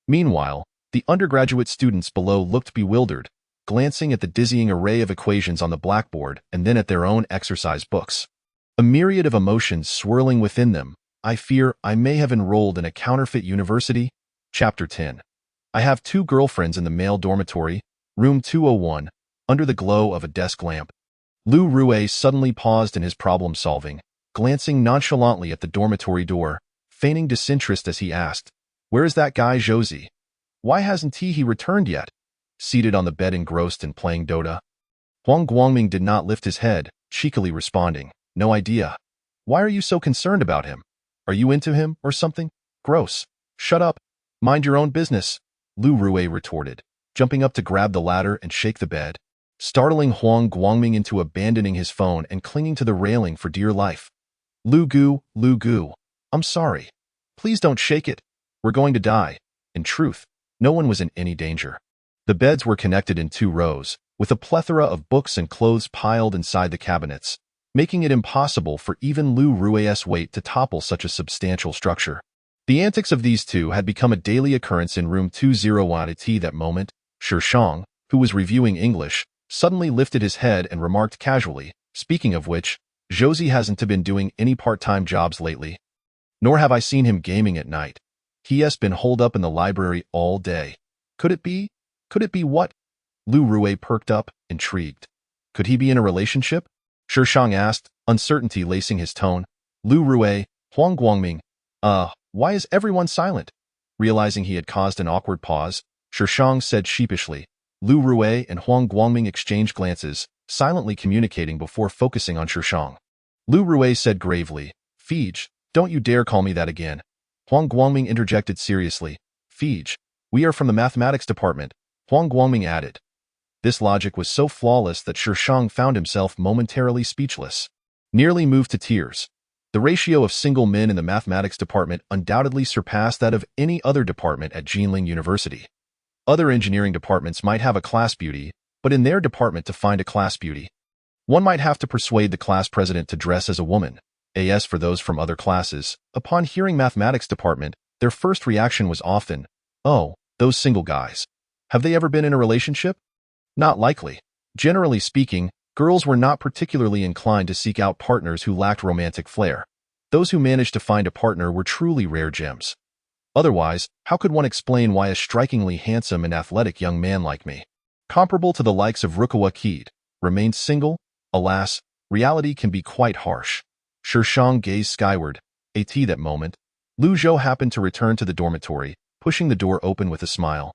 Meanwhile, the undergraduate students below looked bewildered, glancing at the dizzying array of equations on the blackboard and then at their own exercise books. A myriad of emotions swirling within them. I fear I may have enrolled in a counterfeit university. Chapter 10. I have 2 girlfriends in the male dormitory, room 201, under the glow of a desk lamp. Lu Rue suddenly paused in his problem-solving, glancing nonchalantly at the dormitory door, feigning disinterest as he asked, where is that guy Josie? Why hasn't he returned yet? Seated on the bed engrossed in playing Dota, Huang Guangming did not lift his head, cheekily responding, no idea. Why are you so concerned about him? Are you into him or something? Gross. Shut up. Mind your own business, Lu Rue retorted, jumping up to grab the ladder and shake the bed, startling Huang Guangming into abandoning his phone and clinging to the railing for dear life. Lu Gu, I'm sorry. Please don't shake it. We're going to die. In truth, no one was in any danger. The beds were connected in 2 rows, with a plethora of books and clothes piled inside the cabinets, making it impossible for even Lu Rue's weight to topple such a substantial structure. The antics of these two had become a daily occurrence in room 201 at that moment. Shishang, who was reviewing English, suddenly lifted his head and remarked casually, speaking of which, Josie hasn't been doing any part-time jobs lately. Nor have I seen him gaming at night. He has been holed up in the library all day. Could it be? Could it be what? Lu Rue perked up, intrigued. Could he be in a relationship? Shishang asked, uncertainty lacing his tone. Lu Rue, Huang Guangming. Why is everyone silent? Realizing he had caused an awkward pause, Shishang said sheepishly. Lu Rue and Huang Guangming exchanged glances, silently communicating before focusing on Shishang. Lu Rue said gravely, Fij, don't you dare call me that again. Huang Guangming interjected seriously. Fij, we are from the mathematics department, Huang Guangming added. This logic was so flawless that Shishang found himself momentarily speechless, nearly moved to tears. The ratio of single men in the mathematics department undoubtedly surpassed that of any other department at Jinling University. Other engineering departments might have a class beauty, but in their department to find a class beauty, one might have to persuade the class president to dress as a woman. As for those from other classes, upon hearing mathematics department, their first reaction was often, "Oh, those single guys. Have they ever been in a relationship?" Not likely. Generally speaking, girls were not particularly inclined to seek out partners who lacked romantic flair. Those who managed to find a partner were truly rare gems. Otherwise, how could one explain why a strikingly handsome and athletic young man like me, comparable to the likes of Rukawa Keed, remained single? Alas, reality can be quite harsh. Shishang gazed skyward. At that moment, Lu Zhou happened to return to the dormitory, pushing the door open with a smile.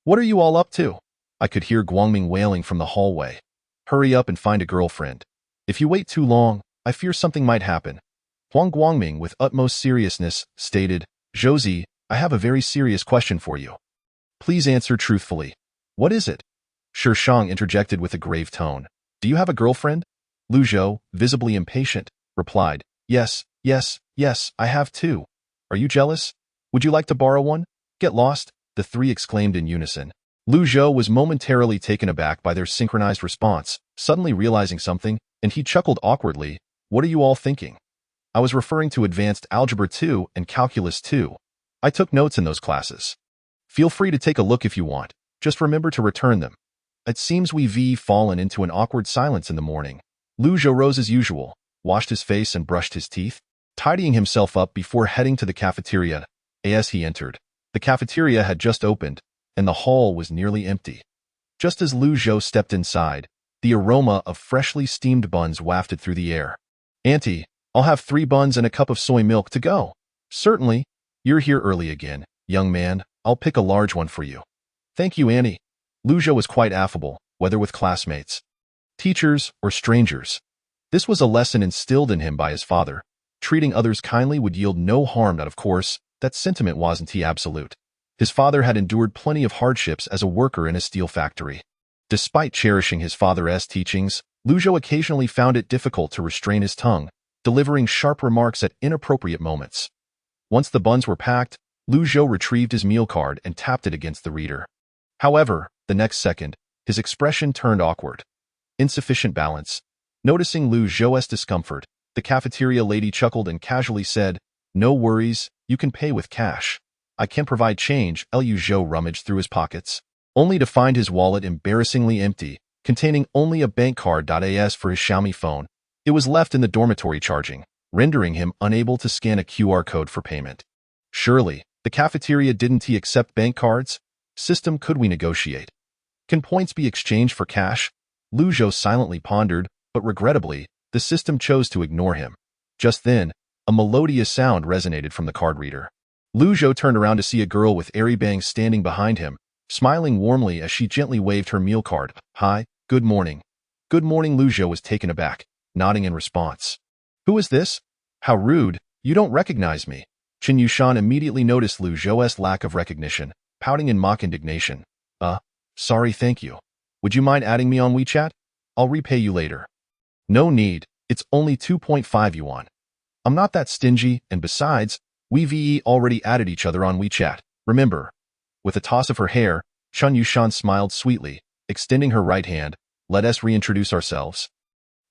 "What are you all up to?" I could hear Guangming wailing from the hallway. "Hurry up and find a girlfriend. If you wait too long, I fear something might happen." Huang Guangming, with utmost seriousness, stated, "Zhouzi, I have a very serious question for you. Please answer truthfully." "What is it?" Shishang interjected with a grave tone. "Do you have a girlfriend?" Lu Zhou, visibly impatient, replied, Yes, I have two. Are you jealous? Would you like to borrow one?" "Get lost," the three exclaimed in unison. Lu Zhou was momentarily taken aback by their synchronized response, suddenly realizing something, and he chuckled awkwardly. "What are you all thinking?" "I was referring to Advanced Algebra 2 and Calculus 2. I took notes in those classes. Feel free to take a look if you want. Just remember to return them." It seems we've fallen into an awkward silence in the morning. Lu Zhou rose as usual, washed his face and brushed his teeth, tidying himself up before heading to the cafeteria. As he entered, the cafeteria had just opened, and the hall was nearly empty. Just as Lu Zhou stepped inside, the aroma of freshly steamed buns wafted through the air. "Auntie, I'll have 3 buns and a cup of soy milk to go." "Certainly. You're here early again, young man. I'll pick a large one for you." "Thank you, Annie." Lu Zhou was quite affable, whether with classmates, teachers, or strangers. This was a lesson instilled in him by his father. Treating others kindly would yield no harm, but of course, that sentiment wasn't absolute. His father had endured plenty of hardships as a worker in a steel factory. Despite cherishing his father's teachings, Lu Zhou occasionally found it difficult to restrain his tongue, delivering sharp remarks at inappropriate moments. Once the buns were packed, Lu Zhou retrieved his meal card and tapped it against the reader. However, the next second, his expression turned awkward. Insufficient balance. Noticing Lu Zhou's discomfort, the cafeteria lady chuckled and casually said, "No worries, you can pay with cash. I can provide change." Lu Zhou rummaged through his pockets, only to find his wallet embarrassingly empty, containing only a bank card. As for his Xiaomi phone, it was left in the dormitory charging, rendering him unable to scan a QR code for payment. Surely, the cafeteria didn't accept bank cards? System, could we negotiate? Can points be exchanged for cash? Lu Zhou silently pondered, but regrettably, the system chose to ignore him. Just then, a melodious sound resonated from the card reader. Lu Zhou turned around to see a girl with airy bangs standing behind him, smiling warmly as she gently waved her meal card. "Hi, good morning." "Good morning." Lu Zhou was taken aback, nodding in response. "Who is this? How rude, you don't recognize me." Chen Yushan immediately noticed Lu Zhou's lack of recognition, pouting in mock indignation. Sorry, thank you. Would you mind adding me on WeChat? I'll repay you later." "No need, it's only 2.5 yuan. I'm not that stingy, and besides, we've already added each other on WeChat, remember?" With a toss of her hair, Chen Yushan smiled sweetly, extending her right hand. "Let us reintroduce ourselves.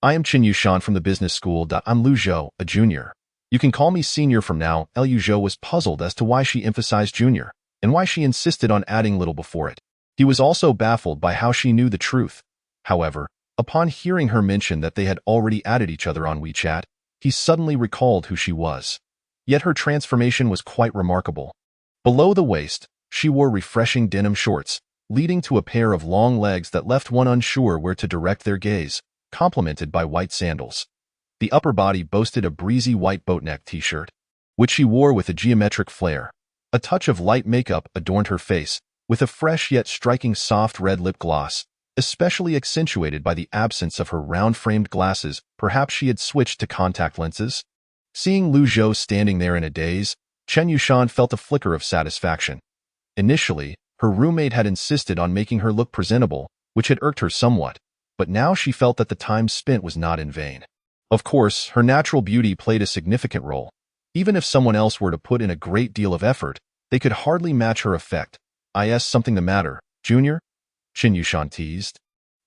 I am Chen Yushan from the business school. I'm Lu Zhou, a junior. You can call me senior from now." Lu Zhou was puzzled as to why she emphasized junior, and why she insisted on adding little before it. He was also baffled by how she knew the truth. However, upon hearing her mention that they had already added each other on WeChat, he suddenly recalled who she was. Yet her transformation was quite remarkable. Below the waist, she wore refreshing denim shorts, leading to a pair of long legs that left one unsure where to direct their gaze, complemented by white sandals. The upper body boasted a breezy white boatneck t-shirt, which she wore with a geometric flair. A touch of light makeup adorned her face, with a fresh yet striking soft red lip gloss, especially accentuated by the absence of her round-framed glasses. Perhaps she had switched to contact lenses? Seeing Lu Zhou standing there in a daze, Chen Yushan felt a flicker of satisfaction. Initially, her roommate had insisted on making her look presentable, which had irked her somewhat, but now she felt that the time spent was not in vain. Of course, her natural beauty played a significant role. Even if someone else were to put in a great deal of effort, they could hardly match her effect. Is something the matter, Junior? Chen Yushan teased,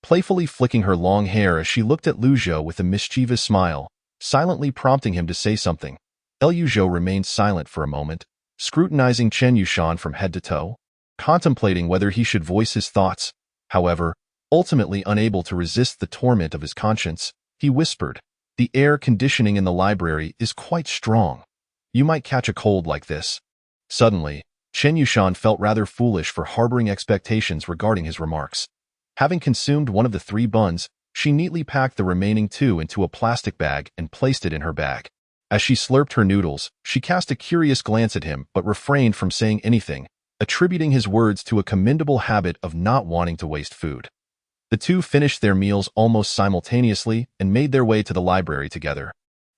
playfully flicking her long hair as she looked at Lu Zhou with a mischievous smile, silently prompting him to say something. Lu Zhou remained silent for a moment, scrutinizing Chen Yushan from head to toe, contemplating whether he should voice his thoughts. However, ultimately unable to resist the torment of his conscience, he whispered, "The air conditioning in the library is quite strong. You might catch a cold like this." Suddenly, Chen Yushan felt rather foolish for harboring expectations regarding his remarks. Having consumed one of the 3 buns, she neatly packed the remaining 2 into a plastic bag and placed it in her bag. As she slurped her noodles, she cast a curious glance at him but refrained from saying anything, attributing his words to a commendable habit of not wanting to waste food. The 2 finished their meals almost simultaneously and made their way to the library together.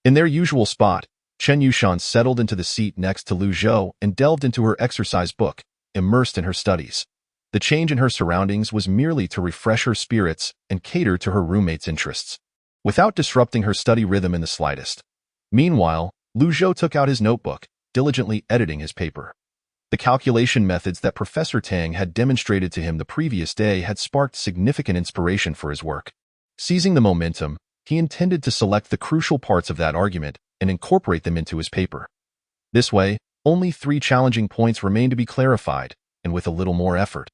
In their usual spot, Chen Yushan settled into the seat next to Lu Zhou and delved into her exercise book, immersed in her studies. The change in her surroundings was merely to refresh her spirits and cater to her roommate's interests, without disrupting her study rhythm in the slightest. Meanwhile, Lu Zhou took out his notebook, diligently editing his paper. The calculation methods that Professor Tang had demonstrated to him the previous day had sparked significant inspiration for his work. Seizing the momentum, he intended to select the crucial parts of that argument and incorporate them into his paper. This way, only 3 challenging points remained to be clarified, and with a little more effort.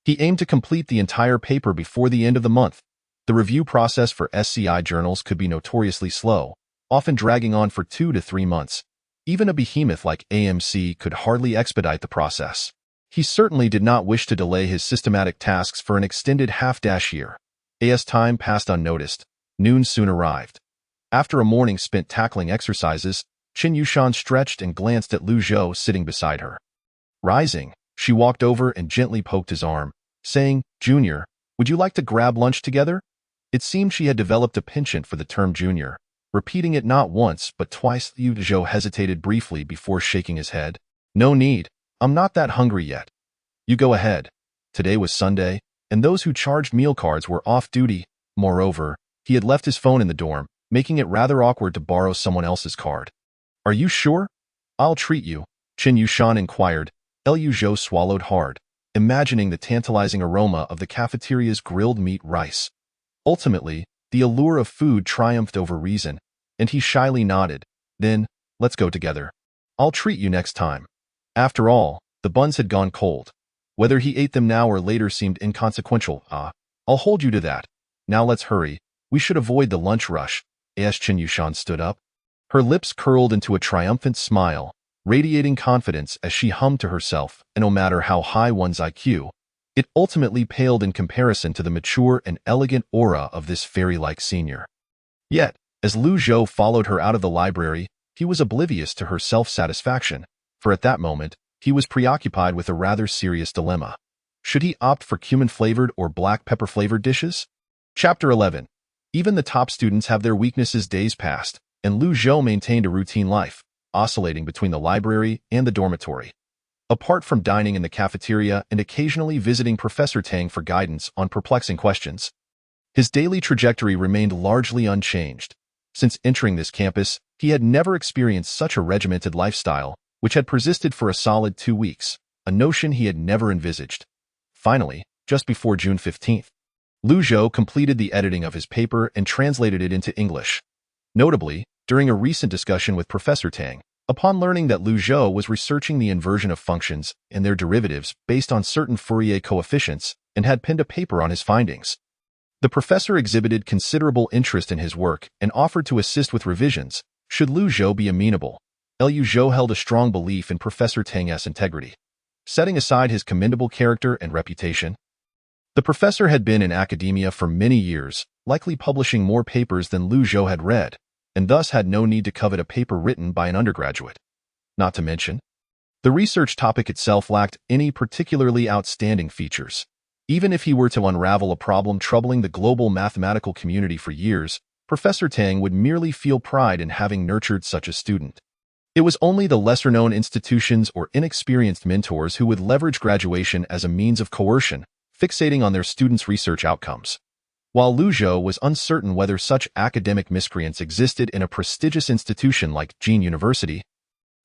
He aimed to complete the entire paper before the end of the month. The review process for SCI journals could be notoriously slow, often dragging on for 2 to 3 months. Even a behemoth like AMC could hardly expedite the process. He certainly did not wish to delay his systematic tasks for an extended half-year. As time passed unnoticed, noon soon arrived. After a morning spent tackling exercises, Chen Yushan stretched and glanced at Lu Zhou sitting beside her. Rising, she walked over and gently poked his arm, saying, "Junior, would you like to grab lunch together?" It seemed she had developed a penchant for the term junior, repeating it not once but twice. Lu Zhou hesitated briefly before shaking his head. "No need, I'm not that hungry yet. You go ahead." Today was Sunday, and those who charged meal cards were off duty. Moreover, he had left his phone in the dorm, making it rather awkward to borrow someone else's card. "Are you sure? I'll treat you," Chen Yushan inquired. Lu Zhou swallowed hard, imagining the tantalizing aroma of the cafeteria's grilled meat rice. Ultimately, the allure of food triumphed over reason, and he shyly nodded. "Then, let's go together. I'll treat you next time." After all, the buns had gone cold. Whether he ate them now or later seemed inconsequential. "I'll hold you to that. Now let's hurry. We should avoid the lunch rush." As Chen Yushan stood up, her lips curled into a triumphant smile, radiating confidence as she hummed to herself, and no matter how high one's IQ, it ultimately paled in comparison to the mature and elegant aura of this fairy-like senior. Yet, as Lu Zhou followed her out of the library, he was oblivious to her self-satisfaction, for at that moment, he was preoccupied with a rather serious dilemma. Should he opt for cumin-flavored or black pepper-flavored dishes? Chapter 11. Even the top students have their weaknesses. Days passed, and Lu Zhou maintained a routine life, oscillating between the library and the dormitory. Apart from dining in the cafeteria and occasionally visiting Professor Tang for guidance on perplexing questions, his daily trajectory remained largely unchanged. Since entering this campus, he had never experienced such a regimented lifestyle, which had persisted for a solid 2 weeks, a notion he had never envisaged. Finally, just before June 15th, Lu Zhou completed the editing of his paper and translated it into English. Notably, during a recent discussion with Professor Tang, upon learning that Lu Zhou was researching the inversion of functions and their derivatives based on certain Fourier coefficients and had penned a paper on his findings, the professor exhibited considerable interest in his work and offered to assist with revisions, should Lu Zhou be amenable. Lu Zhou held a strong belief in Professor Tang's integrity. Setting aside his commendable character and reputation, the professor had been in academia for many years, likely publishing more papers than Lu Zhou had read, and thus had no need to covet a paper written by an undergraduate. Not to mention, the research topic itself lacked any particularly outstanding features. Even if he were to unravel a problem troubling the global mathematical community for years, Professor Tang would merely feel pride in having nurtured such a student. It was only the lesser-known institutions or inexperienced mentors who would leverage graduation as a means of coercion, fixating on their students' research outcomes. While Lu Zhou was uncertain whether such academic miscreants existed in a prestigious institution like Jin University,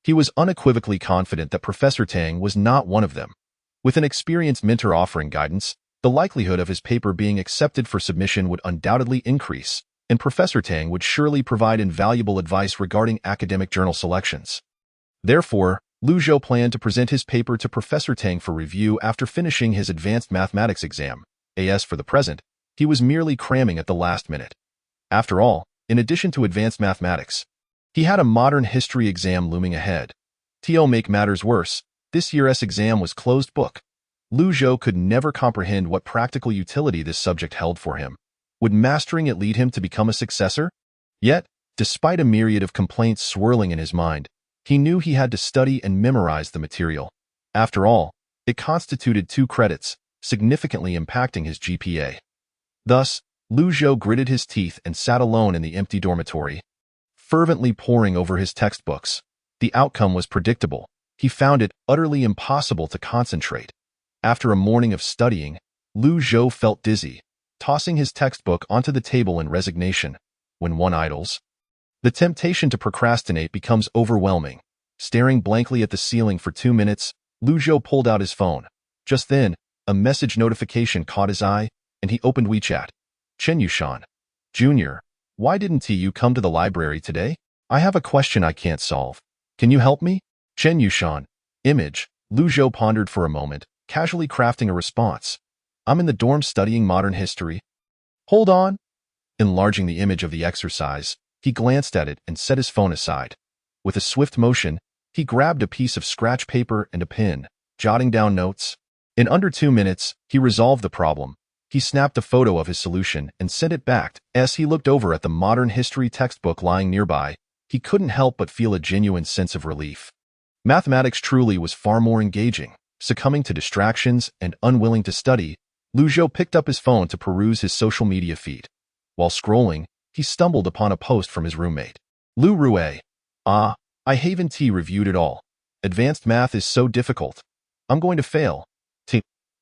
he was unequivocally confident that Professor Tang was not one of them. With an experienced mentor offering guidance, the likelihood of his paper being accepted for submission would undoubtedly increase, and Professor Tang would surely provide invaluable advice regarding academic journal selections. Therefore, Lu Zhou planned to present his paper to Professor Tang for review after finishing his advanced mathematics exam. As for the present, he was merely cramming at the last minute. After all, in addition to advanced mathematics, he had a modern history exam looming ahead. To make matters worse, this year's exam was closed book. Lu Zhou could never comprehend what practical utility this subject held for him. Would mastering it lead him to become a successor? Yet, despite a myriad of complaints swirling in his mind, he knew he had to study and memorize the material. After all, it constituted 2 credits, significantly impacting his GPA. Thus, Lu Zhou gritted his teeth and sat alone in the empty dormitory, fervently poring over his textbooks. The outcome was predictable. He found it utterly impossible to concentrate. After a morning of studying, Lu Zhou felt dizzy, tossing his textbook onto the table in resignation. When one idles, the temptation to procrastinate becomes overwhelming. Staring blankly at the ceiling for 2 minutes, Lu Zhou pulled out his phone. Just then, a message notification caught his eye, and he opened WeChat. Chen Yushan, Jr., why didn't you come to the library today? I have a question I can't solve. Can you help me? Chen Yushan, image. Lu Zhou pondered for a moment, casually crafting a response. I'm in the dorm studying modern history. Hold on. Enlarging the image of the exercise, he glanced at it and set his phone aside. With a swift motion, he grabbed a piece of scratch paper and a pen, jotting down notes. In under 2 minutes, he resolved the problem. He snapped a photo of his solution and sent it back. As he looked over at the modern history textbook lying nearby, he couldn't help but feel a genuine sense of relief. Mathematics truly was far more engaging. Succumbing to distractions and unwilling to study, Lu Zhou picked up his phone to peruse his social media feed. While scrolling, he stumbled upon a post from his roommate. Lu Rue. I haven't reviewed it all. Advanced math is so difficult. I'm going to fail.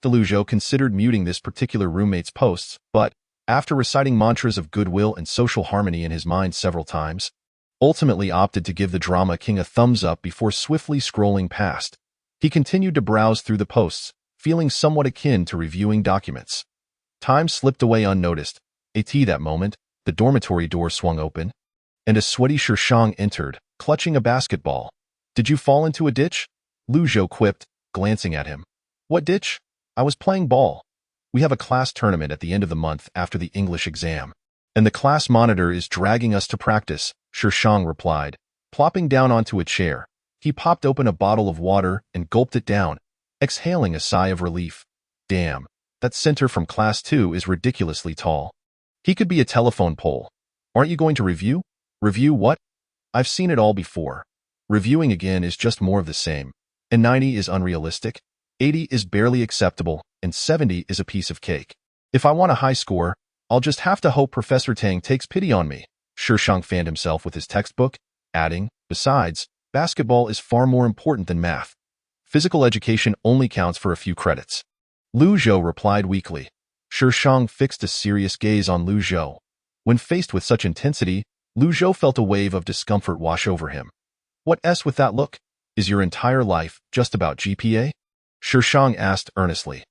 Lu Zhou considered muting this particular roommate's posts, but, after reciting mantras of goodwill and social harmony in his mind several times, ultimately opted to give the drama king a thumbs up before swiftly scrolling past. He continued to browse through the posts, feeling somewhat akin to reviewing documents. Time slipped away unnoticed. At that moment, the dormitory door swung open, and a sweaty Shishang entered, clutching a basketball. Did you fall into a ditch? Lu Zhou quipped, glancing at him. What ditch? I was playing ball. We have a class tournament at the end of the month after the English exam, and the class monitor is dragging us to practice, Shishang replied. Plopping down onto a chair, he popped open a bottle of water and gulped it down, exhaling a sigh of relief. Damn, that center from class 2 is ridiculously tall. He could be a telephone pole. Aren't you going to review? Review what? I've seen it all before. Reviewing again is just more of the same. And 90 is unrealistic. 80 is barely acceptable, and 70 is a piece of cake. If I want a high score, I'll just have to hope Professor Tang takes pity on me. Shishang fanned himself with his textbook, adding, besides, basketball is far more important than math. Physical education only counts for a few credits. Lu Zhou replied weakly. Shishang fixed a serious gaze on Lu Zhou. When faced with such intensity, Lu Zhou felt a wave of discomfort wash over him. What's with that look? Is your entire life just about GPA? Shishang asked earnestly.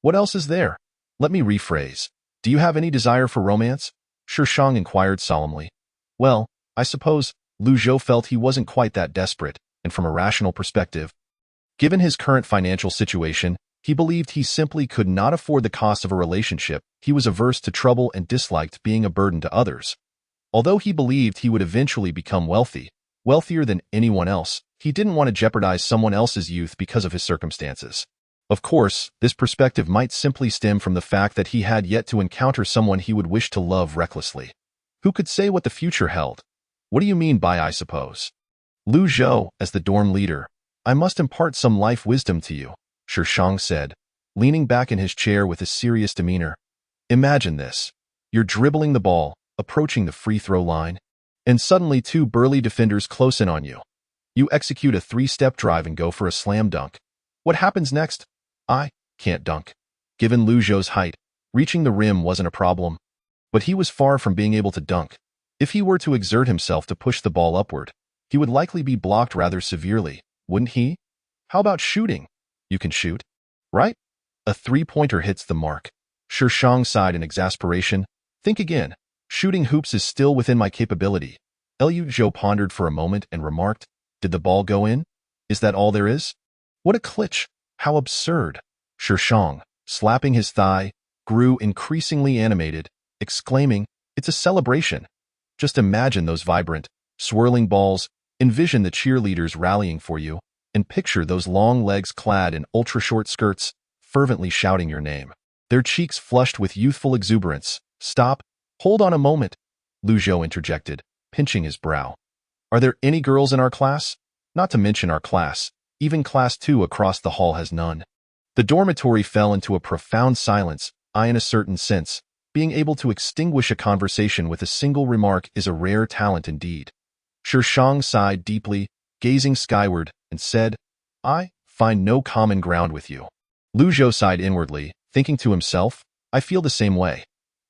What else is there? Let me rephrase. Do you have any desire for romance? Shishang inquired solemnly. Well, I suppose. Lu Zhou felt he wasn't quite that desperate, and from a rational perspective, given his current financial situation, he believed he simply could not afford the cost of a relationship. He was averse to trouble and disliked being a burden to others. Although he believed he would eventually become wealthy, wealthier than anyone else, he didn't want to jeopardize someone else's youth because of his circumstances. Of course, this perspective might simply stem from the fact that he had yet to encounter someone he would wish to love recklessly. Who could say what the future held? What do you mean by I suppose? Lu Zhou, as the dorm leader, I must impart some life wisdom to you, Shishang said, leaning back in his chair with a serious demeanor. Imagine this. You're dribbling the ball, approaching the free throw line, and suddenly 2 burly defenders close in on you. You execute a 3-step drive and go for a slam dunk. What happens next? I can't dunk. Given Lu Zhou's height, reaching the rim wasn't a problem. But he was far from being able to dunk. If he were to exert himself to push the ball upward, he would likely be blocked rather severely, wouldn't he? How about shooting? You can shoot, right? A three-pointer hits the mark. Shang sighed in exasperation. Think again. Shooting hoops is still within my capability. Liu Zhou pondered for a moment and remarked, Did the ball go in? Is that all there is? What a glitch. How absurd. Shang, slapping his thigh, grew increasingly animated, exclaiming, It's a celebration. Just imagine those vibrant, swirling balls, envision the cheerleaders rallying for you, and picture those long legs clad in ultra-short skirts, fervently shouting your name. Their cheeks flushed with youthful exuberance. Stop. Hold on a moment, Liu Zhou interjected, pinching his brow. Are there any girls in our class? Not to mention our class. Even Class 2 across the hall has none. The dormitory fell into a profound silence. In a certain sense, being able to extinguish a conversation with a single remark is a rare talent indeed. Shang sighed deeply, gazing skyward, and said, I find no common ground with you. Liu Zhou sighed inwardly, thinking to himself, I feel the same way.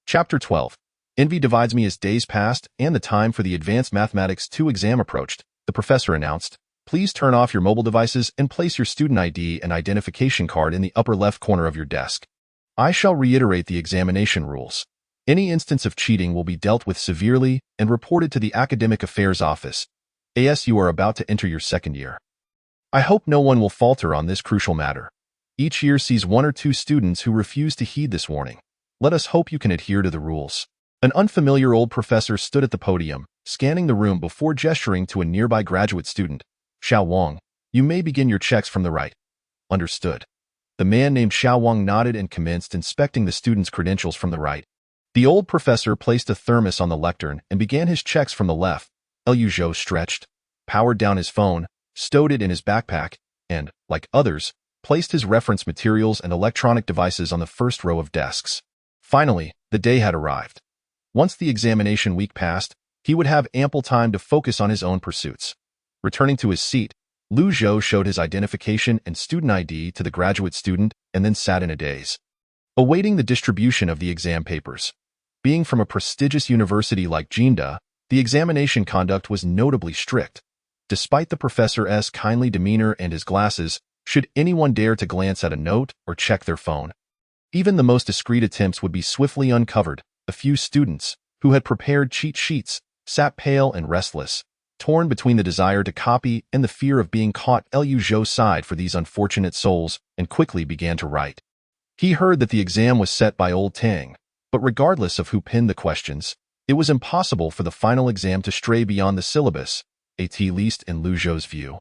Chapter 12. Envy divides me as days passed and the time for the Advanced Mathematics 2 exam approached. The professor announced, Please turn off your mobile devices and place your student ID and identification card in the upper left corner of your desk. I shall reiterate the examination rules. Any instance of cheating will be dealt with severely and reported to the Academic Affairs Office, as you are about to enter your second year. I hope no one will falter on this crucial matter. Each year sees one or two students who refuse to heed this warning. Let us hope you can adhere to the rules. An unfamiliar old professor stood at the podium, scanning the room before gesturing to a nearby graduate student. Xiao Wang, you may begin your checks from the right. Understood. The man named Xiao Wang nodded and commenced inspecting the student's credentials from the right. The old professor placed a thermos on the lectern and began his checks from the left. Liu Zhou stretched, powered down his phone, stowed it in his backpack, and, like others, placed his reference materials and electronic devices on the first row of desks. Finally, the day had arrived. Once the examination week passed, he would have ample time to focus on his own pursuits. Returning to his seat, Liu Zhou showed his identification and student ID to the graduate student and then sat in a daze, awaiting the distribution of the exam papers. Being from a prestigious university like Jinda, the examination conduct was notably strict. Despite the professor's kindly demeanor and his glasses, should anyone dare to glance at a note or check their phone, even the most discreet attempts would be swiftly uncovered. A few students, who had prepared cheat sheets, sat pale and restless, torn between the desire to copy and the fear of being caught. Liu Zhou sighed for these unfortunate souls and quickly began to write. He heard that the exam was set by Old Tang, but regardless of who penned the questions, it was impossible for the final exam to stray beyond the syllabus, at least in Liu Zhou's view.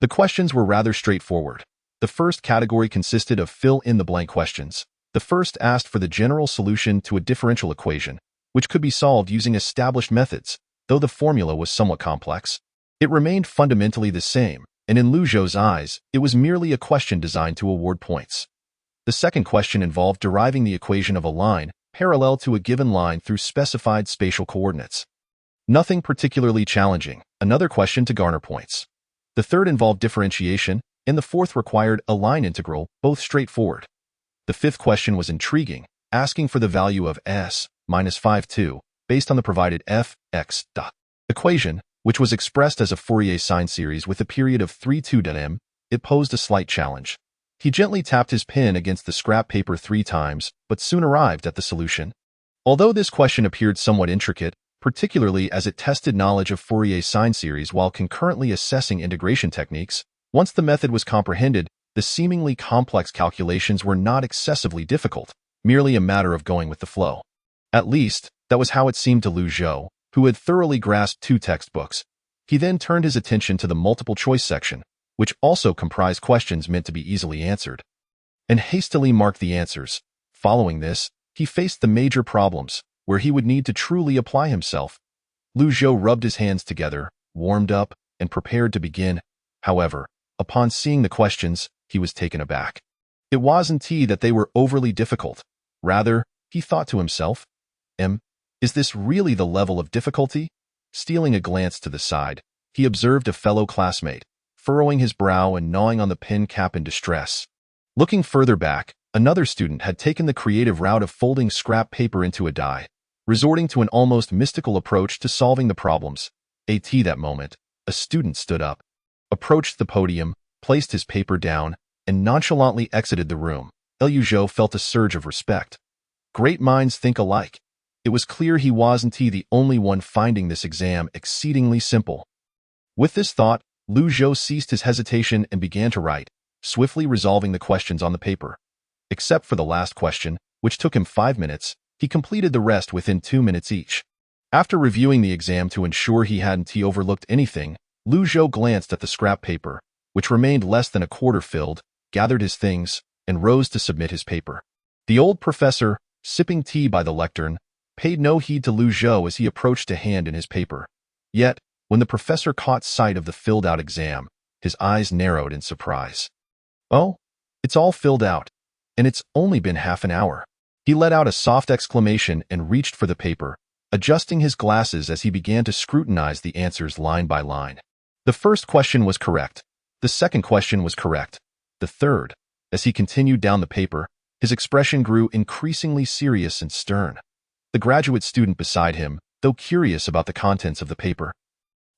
The questions were rather straightforward. The first category consisted of fill-in-the-blank questions. The first asked for the general solution to a differential equation, which could be solved using established methods, though the formula was somewhat complex. It remained fundamentally the same, and in Liu Zhou's eyes, it was merely a question designed to award points. The second question involved deriving the equation of a line parallel to a given line through specified spatial coordinates. Nothing particularly challenging, another question to garner points. The third involved differentiation, and the fourth required a line integral, both straightforward. The fifth question was intriguing, asking for the value of s minus 5,2, based on the provided f(x) equation, which was expressed as a Fourier sine series with a period of 3,2 It posed a slight challenge. He gently tapped his pen against the scrap paper 3 times, but soon arrived at the solution. Although this question appeared somewhat intricate, particularly as it tested knowledge of Fourier sine series while concurrently assessing integration techniques, once the method was comprehended, the seemingly complex calculations were not excessively difficult, merely a matter of going with the flow. At least, that was how it seemed to Liu Zhou, who had thoroughly grasped 2 textbooks. He then turned his attention to the multiple-choice section, which also comprised questions meant to be easily answered, and hastily marked the answers. Following this, he faced the major problems, where he would need to truly apply himself. Liu Zhou rubbed his hands together, warmed up, and prepared to begin. However, upon seeing the questions, he was taken aback. It wasn't that they were overly difficult. Rather, he thought to himself, is this really the level of difficulty? Stealing a glance to the side, he observed a fellow classmate, furrowing his brow and gnawing on the pen cap in distress. Looking further back, another student had taken the creative route of folding scrap paper into a die, resorting to an almost mystical approach to solving the problems. That moment, a student stood up, approached the podium, placed his paper down, and nonchalantly exited the room. Liu Zhou felt a surge of respect. Great minds think alike. It was clear he wasn't the only one finding this exam exceedingly simple. With this thought, Liu Zhou ceased his hesitation and began to write, swiftly resolving the questions on the paper. Except for the last question, which took him 5 minutes, he completed the rest within 2 minutes each. After reviewing the exam to ensure he hadn't overlooked anything, Liu Zhou glanced at the scrap paper, which remained less than a quarter filled, gathered his things, and rose to submit his paper. The old professor, sipping tea by the lectern, paid no heed to Liu Zhou as he approached to hand in his paper. Yet, when the professor caught sight of the filled-out exam, his eyes narrowed in surprise. "Oh, it's all filled out, and it's only been half an hour." He let out a soft exclamation and reached for the paper, adjusting his glasses as he began to scrutinize the answers line by line. The first question was correct. The second question was correct. The third. As he continued down the paper, his expression grew increasingly serious and stern. The graduate student beside him, though curious about the contents of the paper,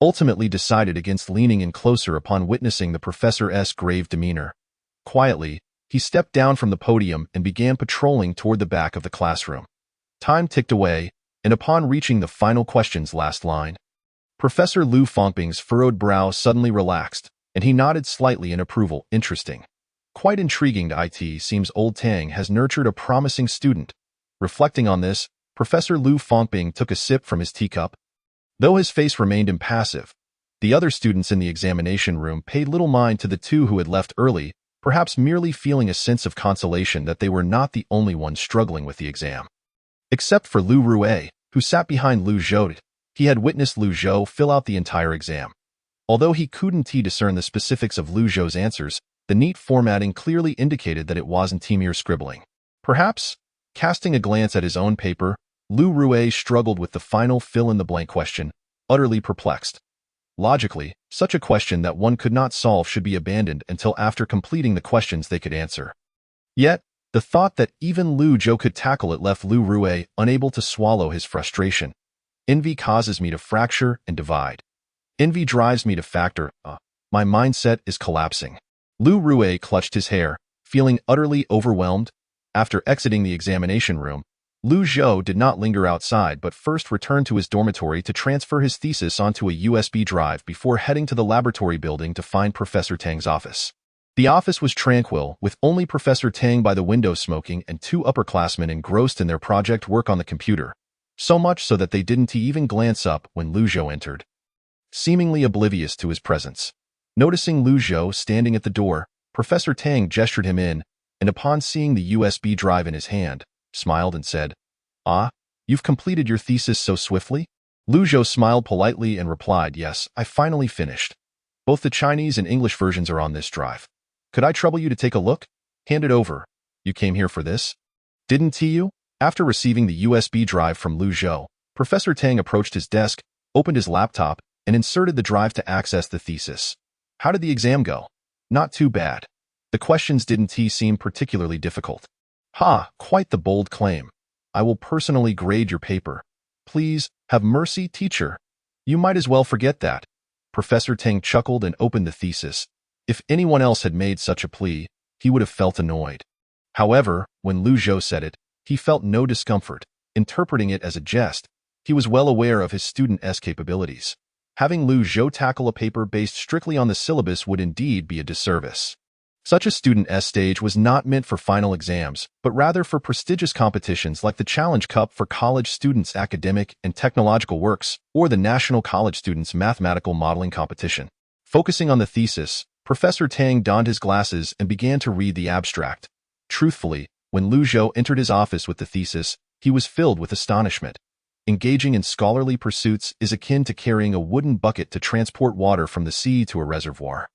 ultimately decided against leaning in closer upon witnessing the professor's grave demeanor. Quietly, he stepped down from the podium and began patrolling toward the back of the classroom. Time ticked away, and upon reaching the final question's last line, Professor Liu Fangping's furrowed brow suddenly relaxed, and he nodded slightly in approval. "Interesting. Quite intriguing. It seems old Tang has nurtured a promising student." Reflecting on this, Professor Liu Fangping took a sip from his teacup. Though his face remained impassive, the other students in the examination room paid little mind to the two who had left early, perhaps merely feeling a sense of consolation that they were not the only ones struggling with the exam. Except for Liu Rue, who sat behind Liu Zhou, he had witnessed Liu Zhou fill out the entire exam. Although he couldn't discern the specifics of Liu Zhou's answers, the neat formatting clearly indicated that it wasn't mere scribbling. Perhaps, casting a glance at his own paper, Liu Rue struggled with the final fill-in-the-blank question, utterly perplexed. Logically, such a question that one could not solve should be abandoned until after completing the questions they could answer. Yet, the thought that even Liu Zhou could tackle it left Liu Rue unable to swallow his frustration. Envy causes me to fracture and divide. Envy drives me to factor. My mindset is collapsing. Liu Rue clutched his hair, feeling utterly overwhelmed. After exiting the examination room, Liu Zhou did not linger outside but first returned to his dormitory to transfer his thesis onto a USB drive before heading to the laboratory building to find Professor Tang's office. The office was tranquil, with only Professor Tang by the window smoking and 2 upperclassmen engrossed in their project work on the computer, so much so that they didn't even glance up when Liu Zhou entered, seemingly oblivious to his presence. Noticing Liu Zhou standing at the door, Professor Tang gestured him in, and upon seeing the USB drive in his hand, smiled and said, "Ah, you've completed your thesis so swiftly?" Liu Zhou smiled politely and replied, "Yes, I finally finished. Both the Chinese and English versions are on this drive. Could I trouble you to take a look? Hand it over. You came here for this? Didn't you?" After receiving the USB drive from Liu Zhou, Professor Tang approached his desk, opened his laptop, and inserted the drive to access the thesis. "How did the exam go?" "Not too bad. The questions didn't seem particularly difficult." "Ha, quite the bold claim. I will personally grade your paper. Please, have mercy, teacher. You might as well forget that." Professor Tang chuckled and opened the thesis. If anyone else had made such a plea, he would have felt annoyed. However, when Liu Zhou said it, he felt no discomfort. Interpreting it as a jest, he was well aware of his student's capabilities. Having Liu Zhou tackle a paper based strictly on the syllabus would indeed be a disservice. Such a student's stage was not meant for final exams, but rather for prestigious competitions like the Challenge Cup for college students' academic and technological works, or the National College Students' Mathematical Modeling Competition. Focusing on the thesis, Professor Tang donned his glasses and began to read the abstract. Truthfully, when Liu Zhou entered his office with the thesis, he was filled with astonishment. Engaging in scholarly pursuits is akin to carrying a wooden bucket to transport water from the sea to a reservoir.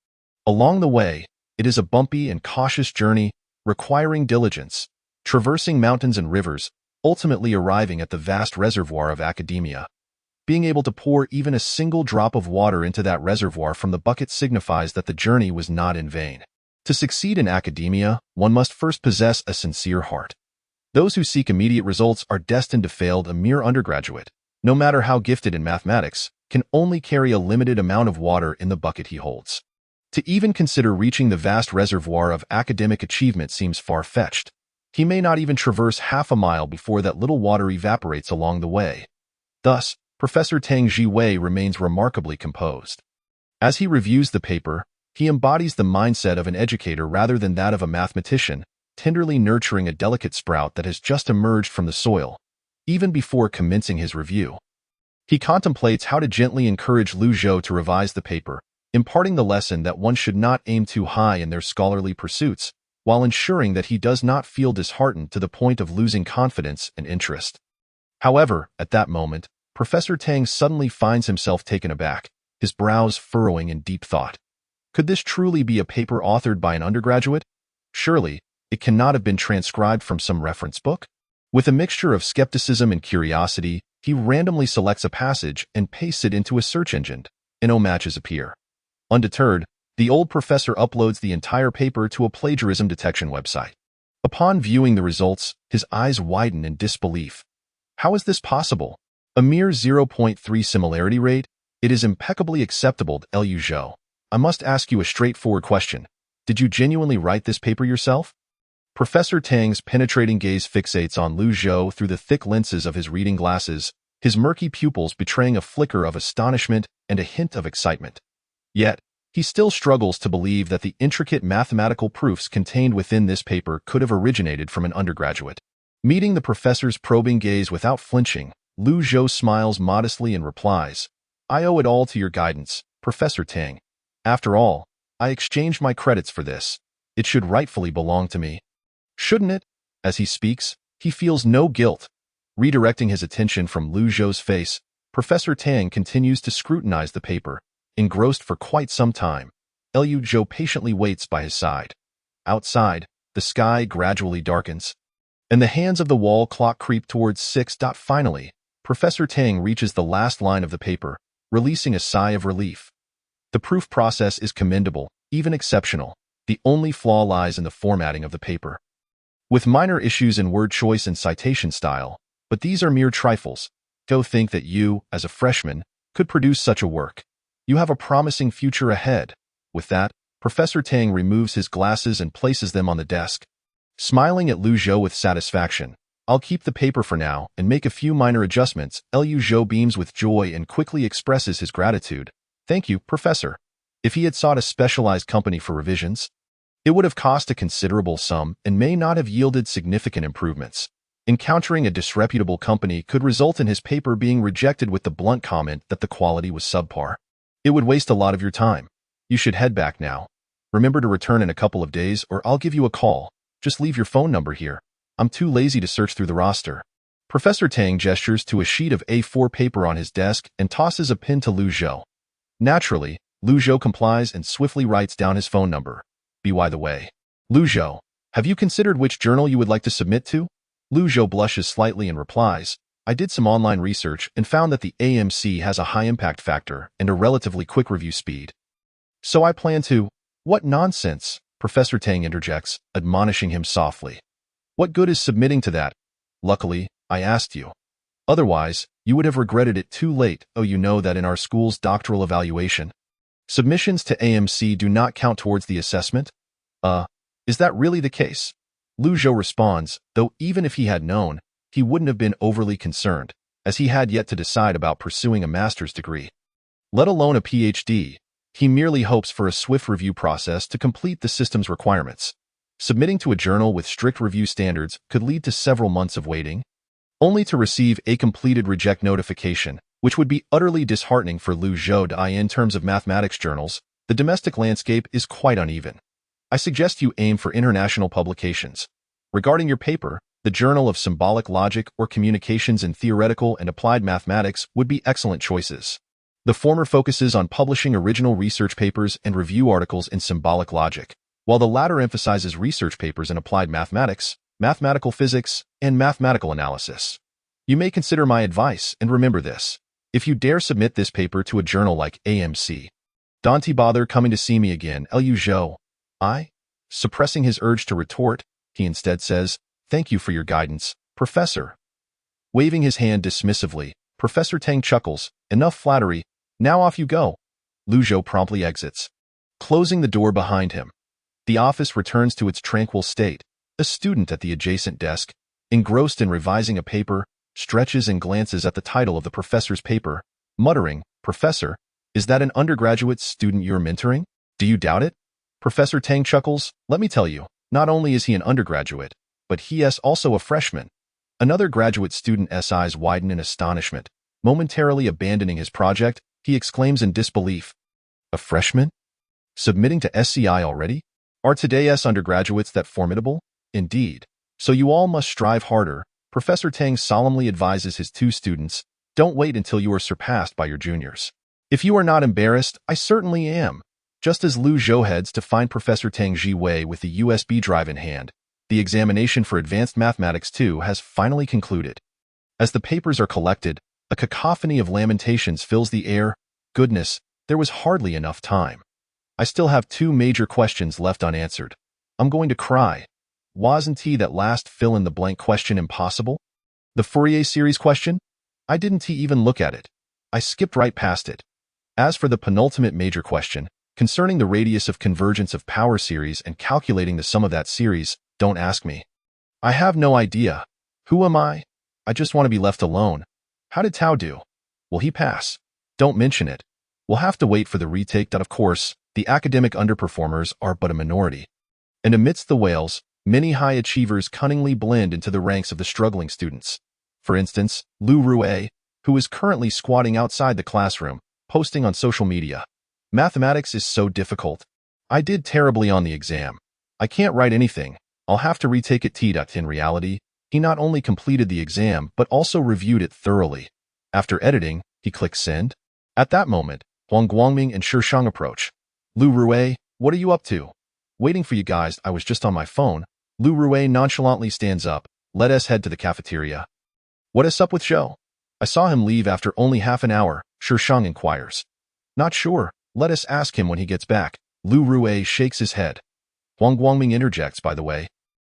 Along the way, it is a bumpy and cautious journey, requiring diligence, traversing mountains and rivers, ultimately arriving at the vast reservoir of academia. Being able to pour even a single drop of water into that reservoir from the bucket signifies that the journey was not in vain. To succeed in academia, one must first possess a sincere heart. Those who seek immediate results are destined to fail. A mere undergraduate, no matter how gifted in mathematics, can only carry a limited amount of water in the bucket he holds. To even consider reaching the vast reservoir of academic achievement seems far-fetched. He may not even traverse half a mile before that little water evaporates along the way. Thus, Professor Tang Jiwei remains remarkably composed. As he reviews the paper, he embodies the mindset of an educator rather than that of a mathematician, tenderly nurturing a delicate sprout that has just emerged from the soil, even before commencing his review. He contemplates how to gently encourage Lu Zhou to revise the paper, imparting the lesson that one should not aim too high in their scholarly pursuits, while ensuring that he does not feel disheartened to the point of losing confidence and interest. However, at that moment, Professor Tang suddenly finds himself taken aback, his brows furrowing in deep thought. Could this truly be a paper authored by an undergraduate? Surely, it cannot have been transcribed from some reference book? With a mixture of skepticism and curiosity, he randomly selects a passage and pastes it into a search engine, and no matches appear. Undeterred, the old professor uploads the entire paper to a plagiarism detection website. Upon viewing the results, his eyes widen in disbelief. How is this possible? A mere 0.3 similarity rate? It is impeccably acceptable, Lu Zhou. I must ask you a straightforward question. Did you genuinely write this paper yourself? Professor Tang's penetrating gaze fixates on Lu Zhou through the thick lenses of his reading glasses, his murky pupils betraying a flicker of astonishment and a hint of excitement. Yet, he still struggles to believe that the intricate mathematical proofs contained within this paper could have originated from an undergraduate. Meeting the professor's probing gaze without flinching, Lu Zhou smiles modestly and replies, "I owe it all to your guidance, Professor Tang. After all, I exchanged my credits for this. It should rightfully belong to me. Shouldn't it?" As he speaks, he feels no guilt. Redirecting his attention from Lu Zhou's face, Professor Tang continues to scrutinize the paper, engrossed for quite some time. Lu Zhou patiently waits by his side. Outside, the sky gradually darkens, and the hands of the wall clock creep towards 6. Finally, Professor Tang reaches the last line of the paper, releasing a sigh of relief. The proof process is commendable, even exceptional. The only flaw lies in the formatting of the paper, with minor issues in word choice and citation style, but these are mere trifles. Don't think that you, as a freshman, could produce such a work. You have a promising future ahead. With that, Professor Tang removes his glasses and places them on the desk. Smiling at Lu Zhou with satisfaction, "I'll keep the paper for now and make a few minor adjustments." Lu Zhou beams with joy and quickly expresses his gratitude. "Thank you, Professor." If he had sought a specialized company for revisions, it would have cost a considerable sum and may not have yielded significant improvements. Encountering a disreputable company could result in his paper being rejected with the blunt comment that the quality was subpar. It would waste a lot of your time. You should head back now. Remember to return in a couple of days or I'll give you a call. Just leave your phone number here. I'm too lazy to search through the roster. Professor Tang gestures to a sheet of A4 paper on his desk and tosses a pen to Lu Zhou. Naturally, Lu Zhou complies and swiftly writes down his phone number. By the way, Lu Zhou, have you considered which journal you would like to submit to? Lu Zhou blushes slightly and replies, "I did some online research and found that the AMC has a high impact factor and a relatively quick review speed. So I plan to—" "What nonsense," Professor Tang interjects, admonishing him softly. "What good is submitting to that? Luckily, I asked you. Otherwise, you would have regretted it too late. Oh, you know that in our school's doctoral evaluation, submissions to AMC do not count towards the assessment? Is that really the case?" Lu Zhou responds, though even if he had known, he wouldn't have been overly concerned, as he had yet to decide about pursuing a master's degree. Let alone a PhD, he merely hopes for a swift review process to complete the system's requirements. Submitting to a journal with strict review standards could lead to several months of waiting, only to receive a completed reject notification, which would be utterly disheartening for Lu Zhou. In terms of mathematics journals, the domestic landscape is quite uneven. I suggest you aim for international publications. Regarding your paper, the Journal of Symbolic Logic or Communications in Theoretical and Applied Mathematics would be excellent choices. The former focuses on publishing original research papers and review articles in symbolic logic, while the latter emphasizes research papers in applied mathematics, mathematical physics, and mathematical analysis. You may consider my advice and remember this. If you dare submit this paper to a journal like AMC, don't bother coming to see me again. Lu Zhou. Suppressing his urge to retort, he instead says, Thank you for your guidance, Professor. Waving his hand dismissively, Professor Tang chuckles. Enough flattery. Now off you go. Lu Zhou promptly exits, closing the door behind him. The office returns to its tranquil state. A student at the adjacent desk, engrossed in revising a paper, stretches and glances at the title of the professor's paper, muttering, "Professor, is that an undergraduate student you're mentoring? Do you doubt it?" Professor Tang chuckles. "Let me tell you, not only is he an undergraduate, but he is also a freshman." Another graduate student's eyes widen in astonishment. Momentarily abandoning his project, he exclaims in disbelief, "A freshman? Submitting to SCI already? Are today's undergraduates that formidable? Indeed. So you all must strive harder." Professor Tang solemnly advises his two students, "Don't wait until you are surpassed by your juniors." "If you are not embarrassed, I certainly am." Just as Lu Zhou heads to find Professor Tang Jiwei with the USB drive in hand, the examination for Advanced Mathematics 2 has finally concluded. As the papers are collected, a cacophony of lamentations fills the air. Goodness, there was hardly enough time. I still have two major questions left unanswered. I'm going to cry. Wasn't that last fill-in-the-blank question impossible? The Fourier series question? I didn't even look at it. I skipped right past it. As for the penultimate major question, concerning the radius of convergence of power series and calculating the sum of that series, don't ask me. I have no idea. Who am I? I just want to be left alone. How did Tao do? Will he pass? Don't mention it. We'll have to wait for the retake. Of course, the academic underperformers are but a minority. And amidst the whales, many high achievers cunningly blend into the ranks of the struggling students. For instance, Lu Rue, who is currently squatting outside the classroom, posting on social media, "Mathematics is so difficult. I did terribly on the exam. I can't write anything. I'll have to retake it." In reality, he not only completed the exam but also reviewed it thoroughly. After editing, he clicked send. At that moment, Huang Guangming and Shishang approach. "Lu Rue, what are you up to?" "Waiting for you guys. I was just on my phone." Lu Rue nonchalantly stands up. "Let us head to the cafeteria." "What is up with Zhou? I saw him leave after only half an hour," Shishang inquires. "Not sure. Let us ask him when he gets back." Lu Rue shakes his head. Huang Guangming interjects, "By the way,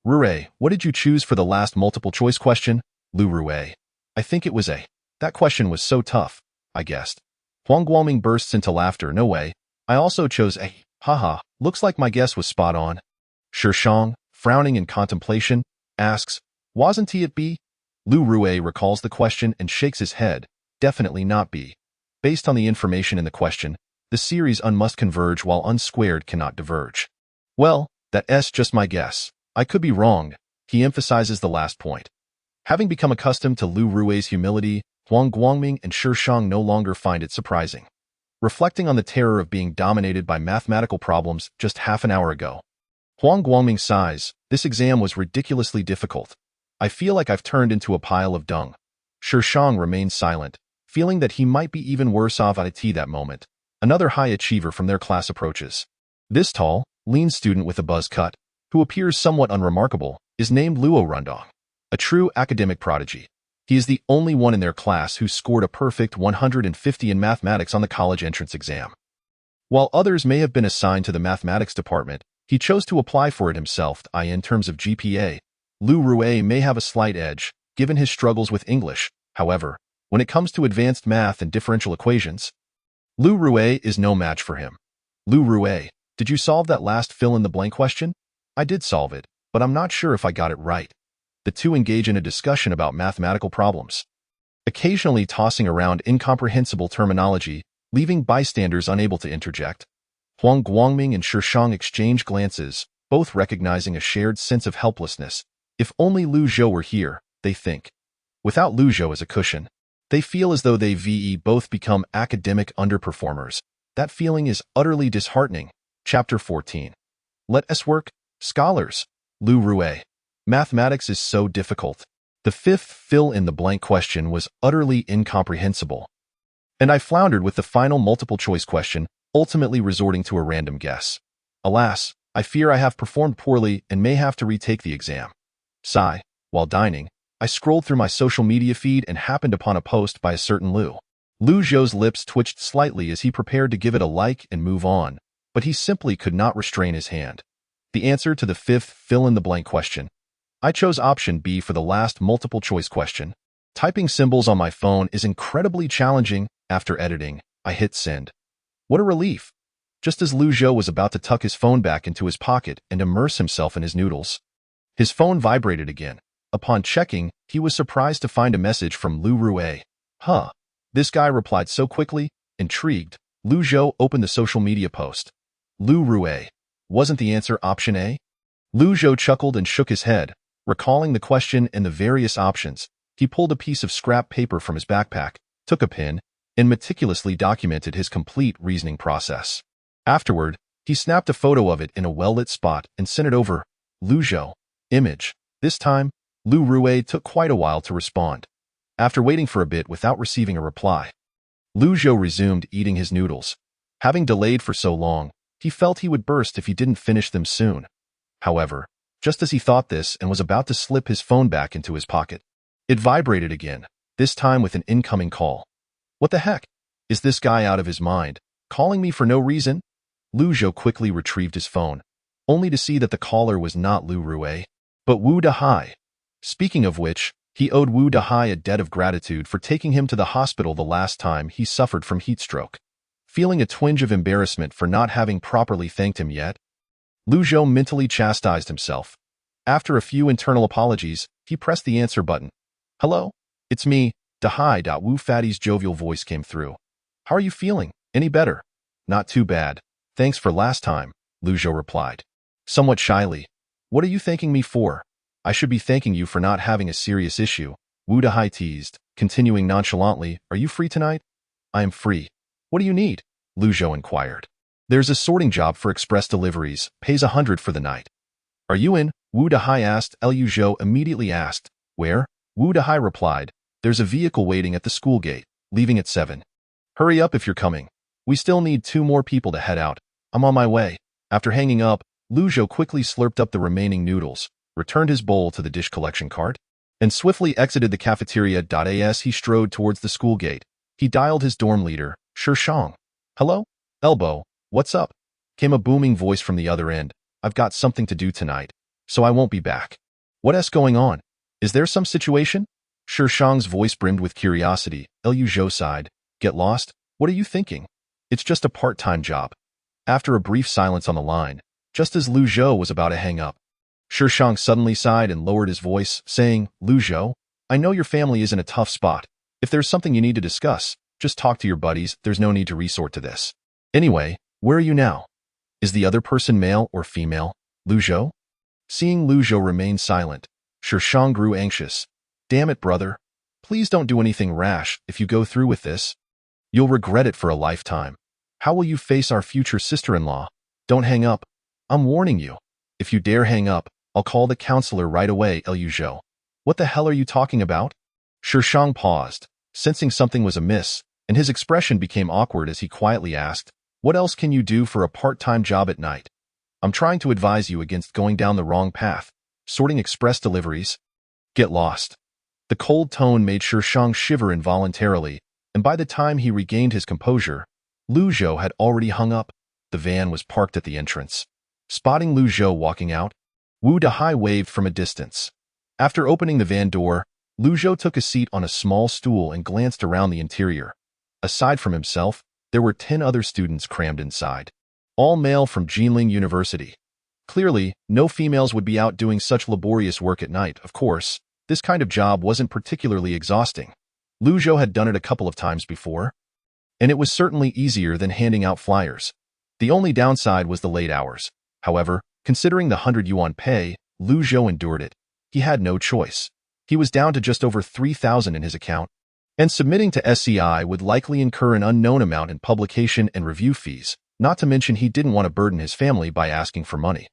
Rue, what did you choose for the last multiple-choice question?" Lu Rue, "I think it was A. That question was so tough, I guessed." Huang Guangming bursts into laughter. "No way. I also chose A. Haha, looks like my guess was spot on." Shishang, frowning in contemplation, asks, "Wasn't he at B?" Lu Rue recalls the question and shakes his head. "Definitely not B. Based on the information in the question, the series Un must converge while Un squared cannot diverge." "Well, that's just my guess. I could be wrong." He emphasizes the last point. Having become accustomed to Lu Rue's humility, Huang Guangming and Shishang no longer find it surprising. Reflecting on the terror of being dominated by mathematical problems just half an hour ago, Huang Guangming sighs, "This exam was ridiculously difficult. I feel like I've turned into a pile of dung." Shishang remains silent, feeling that he might be even worse off at that moment. Another high achiever from their class approaches. This tall, lean student with a buzz cut, who appears somewhat unremarkable, is named Luo Rundong, a true academic prodigy. He is the only one in their class who scored a perfect 150 in mathematics on the college entrance exam. While others may have been assigned to the mathematics department, he chose to apply for it himself. In terms of GPA, Lu Rue may have a slight edge, given his struggles with English. However, when it comes to advanced math and differential equations, Lu Rue is no match for him. "Lu Rue, did you solve that last fill-in-the-blank question?" "I did solve it, but I'm not sure if I got it right." The two engage in a discussion about mathematical problems, occasionally tossing around incomprehensible terminology, leaving bystanders unable to interject. Huang Guangming and Shishang exchange glances, both recognizing a shared sense of helplessness. If only Lu Zhou were here, they think. Without Lu Zhou as a cushion, they feel as though they've both become academic underperformers. That feeling is utterly disheartening. Chapter 14. Let us work, scholars. Lu Rue. Mathematics is so difficult. The fifth fill-in-the-blank question was utterly incomprehensible, and I floundered with the final multiple-choice question, ultimately resorting to a random guess. Alas, I fear I have performed poorly and may have to retake the exam. Sigh. While dining, I scrolled through my social media feed and happened upon a post by a certain Lu. Lu Zhou's lips twitched slightly as he prepared to give it a like and move on, but he simply could not restrain his hand. The answer to the fifth fill-in-the-blank question. I chose option B for the last multiple choice question. Typing symbols on my phone is incredibly challenging. After editing, I hit send. What a relief! Just as Lu Zhou was about to tuck his phone back into his pocket and immerse himself in his noodles, his phone vibrated again. Upon checking, he was surprised to find a message from Lu Rue. Huh. This guy replied so quickly. Intrigued, Lu Zhou opened the social media post. Lu Rue. Wasn't the answer option A? Lu Zhou chuckled and shook his head. Recalling the question and the various options, he pulled a piece of scrap paper from his backpack, took a pen, and meticulously documented his complete reasoning process. Afterward, he snapped a photo of it in a well-lit spot and sent it over. Lu Zhou. Image. This time, Lu Rue took quite a while to respond. After waiting for a bit without receiving a reply, Lu Zhou resumed eating his noodles. Having delayed for so long, he felt he would burst if he didn't finish them soon. However, just as he thought this and was about to slip his phone back into his pocket, it vibrated again, this time with an incoming call. What the heck? Is this guy out of his mind, calling me for no reason? Lu Zhou quickly retrieved his phone, only to see that the caller was not Lu Rue, but Wu Dahai. Speaking of which, he owed Wu Dahai a debt of gratitude for taking him to the hospital the last time he suffered from heat stroke. Feeling a twinge of embarrassment for not having properly thanked him yet, Lu Zhou mentally chastised himself. After a few internal apologies, he pressed the answer button. Hello? It's me, Dahai. Wu Fatty's jovial voice came through. How are you feeling? Any better? Not too bad. Thanks for last time, Lu Zhou replied, somewhat shyly. What are you thanking me for? I should be thanking you for not having a serious issue, Wu Dahai teased, continuing nonchalantly. Are you free tonight? I am free. What do you need? Lu Zhou inquired. There's a sorting job for express deliveries, pays 100 for the night. Are you in? Wu Dahai asked. Lu Zhou immediately asked. Where? Wu Dahai replied. There's a vehicle waiting at the school gate, leaving at 7. Hurry up if you're coming. We still need 2 more people to head out. I'm on my way. After hanging up, Lu Zhou quickly slurped up the remaining noodles, returned his bowl to the dish collection cart, and swiftly exited the cafeteria. As he strode towards the school gate, he dialed his dorm leader, Shishang. Hello? Elbow, what's up? Came a booming voice from the other end. I've got something to do tonight, so I won't be back. What's going on? Is there some situation? Shishang's voice brimmed with curiosity. Lu Zhou sighed. Get lost? What are you thinking? It's just a part-time job. After a brief silence on the line, just as Lu Zhou was about to hang up, Shishang suddenly sighed and lowered his voice, saying, Lu Zhou, I know your family is in a tough spot. If there's something you need to discuss, just talk to your buddies. There's no need to resort to this. Anyway, where are you now? Is the other person male or female? Lu Zhou? Seeing Lu Zhou remain silent, Shishang grew anxious. Damn it, brother. Please don't do anything rash. If you go through with this, you'll regret it for a lifetime. How will you face our future sister-in-law? Don't hang up. I'm warning you. If you dare hang up, I'll call the counselor right away. Lu Zhou. What the hell are you talking about? Shishang paused, sensing something was amiss, and his expression became awkward as he quietly asked, what else can you do for a part-time job at night? I'm trying to advise you against going down the wrong path, sorting express deliveries. Get lost. The cold tone made Shishang shiver involuntarily, and by the time he regained his composure, Lu Zhou had already hung up. The van was parked at the entrance. Spotting Lu Zhou walking out, Wu Dahai waved from a distance. After opening the van door, Lu Zhou took a seat on a small stool and glanced around the interior. Aside from himself, there were 10 other students crammed inside, all male from Jinling University. Clearly, no females would be out doing such laborious work at night. Of course, this kind of job wasn't particularly exhausting. Lu Zhou had done it a couple of times before, and it was certainly easier than handing out flyers. The only downside was the late hours. However, considering the 100 yuan pay, Lu Zhou endured it. He had no choice. He was down to just over 3,000 in his account, and submitting to SCI would likely incur an unknown amount in publication and review fees, not to mention he didn't want to burden his family by asking for money.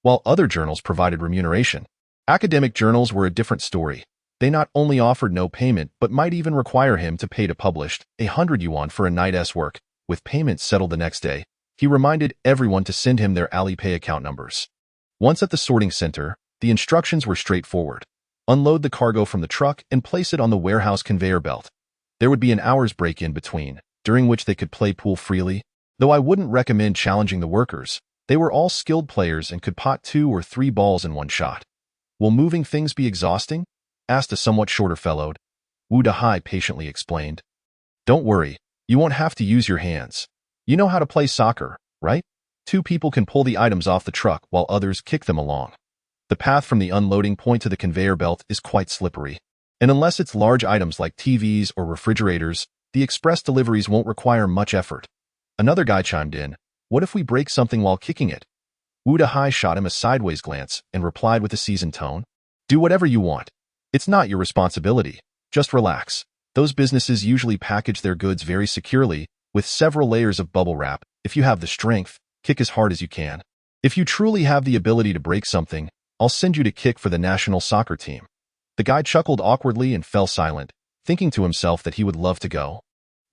While other journals provided remuneration, academic journals were a different story. They not only offered no payment but might even require him to pay to publish 100 yuan for a night's work, with payments settled the next day. He reminded everyone to send him their Alipay account numbers. Once at the sorting center, the instructions were straightforward. Unload the cargo from the truck and place it on the warehouse conveyor belt. There would be an hour's break in between, during which they could play pool freely, though I wouldn't recommend challenging the workers. They were all skilled players and could pot 2 or 3 balls in one shot. Will moving things be exhausting? Asked a somewhat shorter fellow. Wu Dahai patiently explained. Don't worry, you won't have to use your hands. You know how to play soccer, right? Two people can pull the items off the truck while others kick them along. The path from the unloading point to the conveyor belt is quite slippery. And unless it's large items like TVs or refrigerators, the express deliveries won't require much effort. Another guy chimed in, what if we break something while kicking it? Wu Dahai shot him a sideways glance and replied with a seasoned tone. Do whatever you want. It's not your responsibility. Just relax. Those businesses usually package their goods very securely, with several layers of bubble wrap. If you have the strength, kick as hard as you can. If you truly have the ability to break something, I'll send you to kick for the national soccer team. The guy chuckled awkwardly and fell silent, thinking to himself that he would love to go.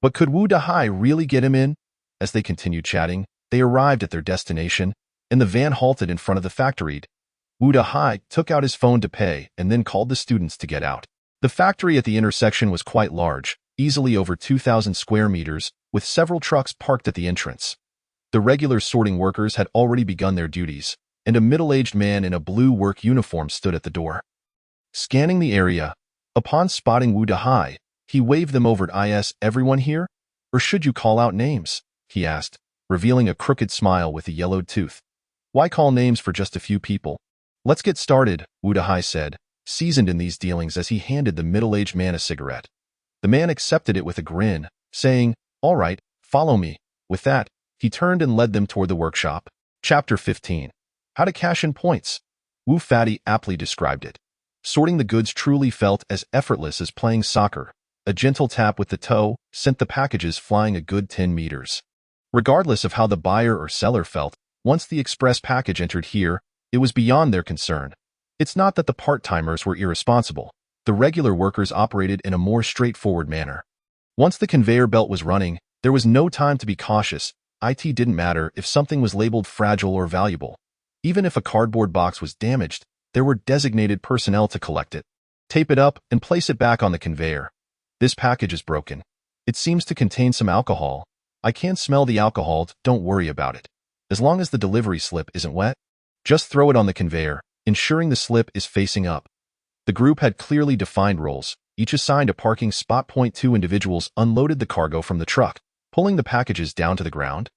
But could Wu Dahai really get him in? As they continued chatting, they arrived at their destination, and the van halted in front of the factory. Wu Dahai took out his phone to pay and then called the students to get out. The factory at the intersection was quite large, easily over 2,000 square meters, with several trucks parked at the entrance. The regular sorting workers had already begun their duties, and a middle-aged man in a blue work uniform stood at the door. Scanning the area, upon spotting Wu Dahai, he waved them over. Is everyone here? Or should you call out names? He asked, revealing a crooked smile with a yellowed tooth. Why call names for just a few people? Let's get started, Wu Dahai said, seasoned in these dealings as he handed the middle-aged man a cigarette. The man accepted it with a grin, saying, all right, follow me. With that, he turned and led them toward the workshop. Chapter 15. How to cash in points. Wu Fatty aptly described it. Sorting the goods truly felt as effortless as playing soccer. A gentle tap with the toe sent the packages flying a good 10 meters. Regardless of how the buyer or seller felt, once the express package entered here, it was beyond their concern. It's not that the part-timers were irresponsible. The regular workers operated in a more straightforward manner. Once the conveyor belt was running, there was no time to be cautious. It didn't matter if something was labeled fragile or valuable. Even if a cardboard box was damaged, there were designated personnel to collect it, tape it up, and place it back on the conveyor. This package is broken. It seems to contain some alcohol. I can't smell the alcohol, don't worry about it. As long as the delivery slip isn't wet, just throw it on the conveyor, ensuring the slip is facing up. The group had clearly defined roles, each assigned a parking spot. Two individuals unloaded the cargo from the truck, pulling the packages down to the ground,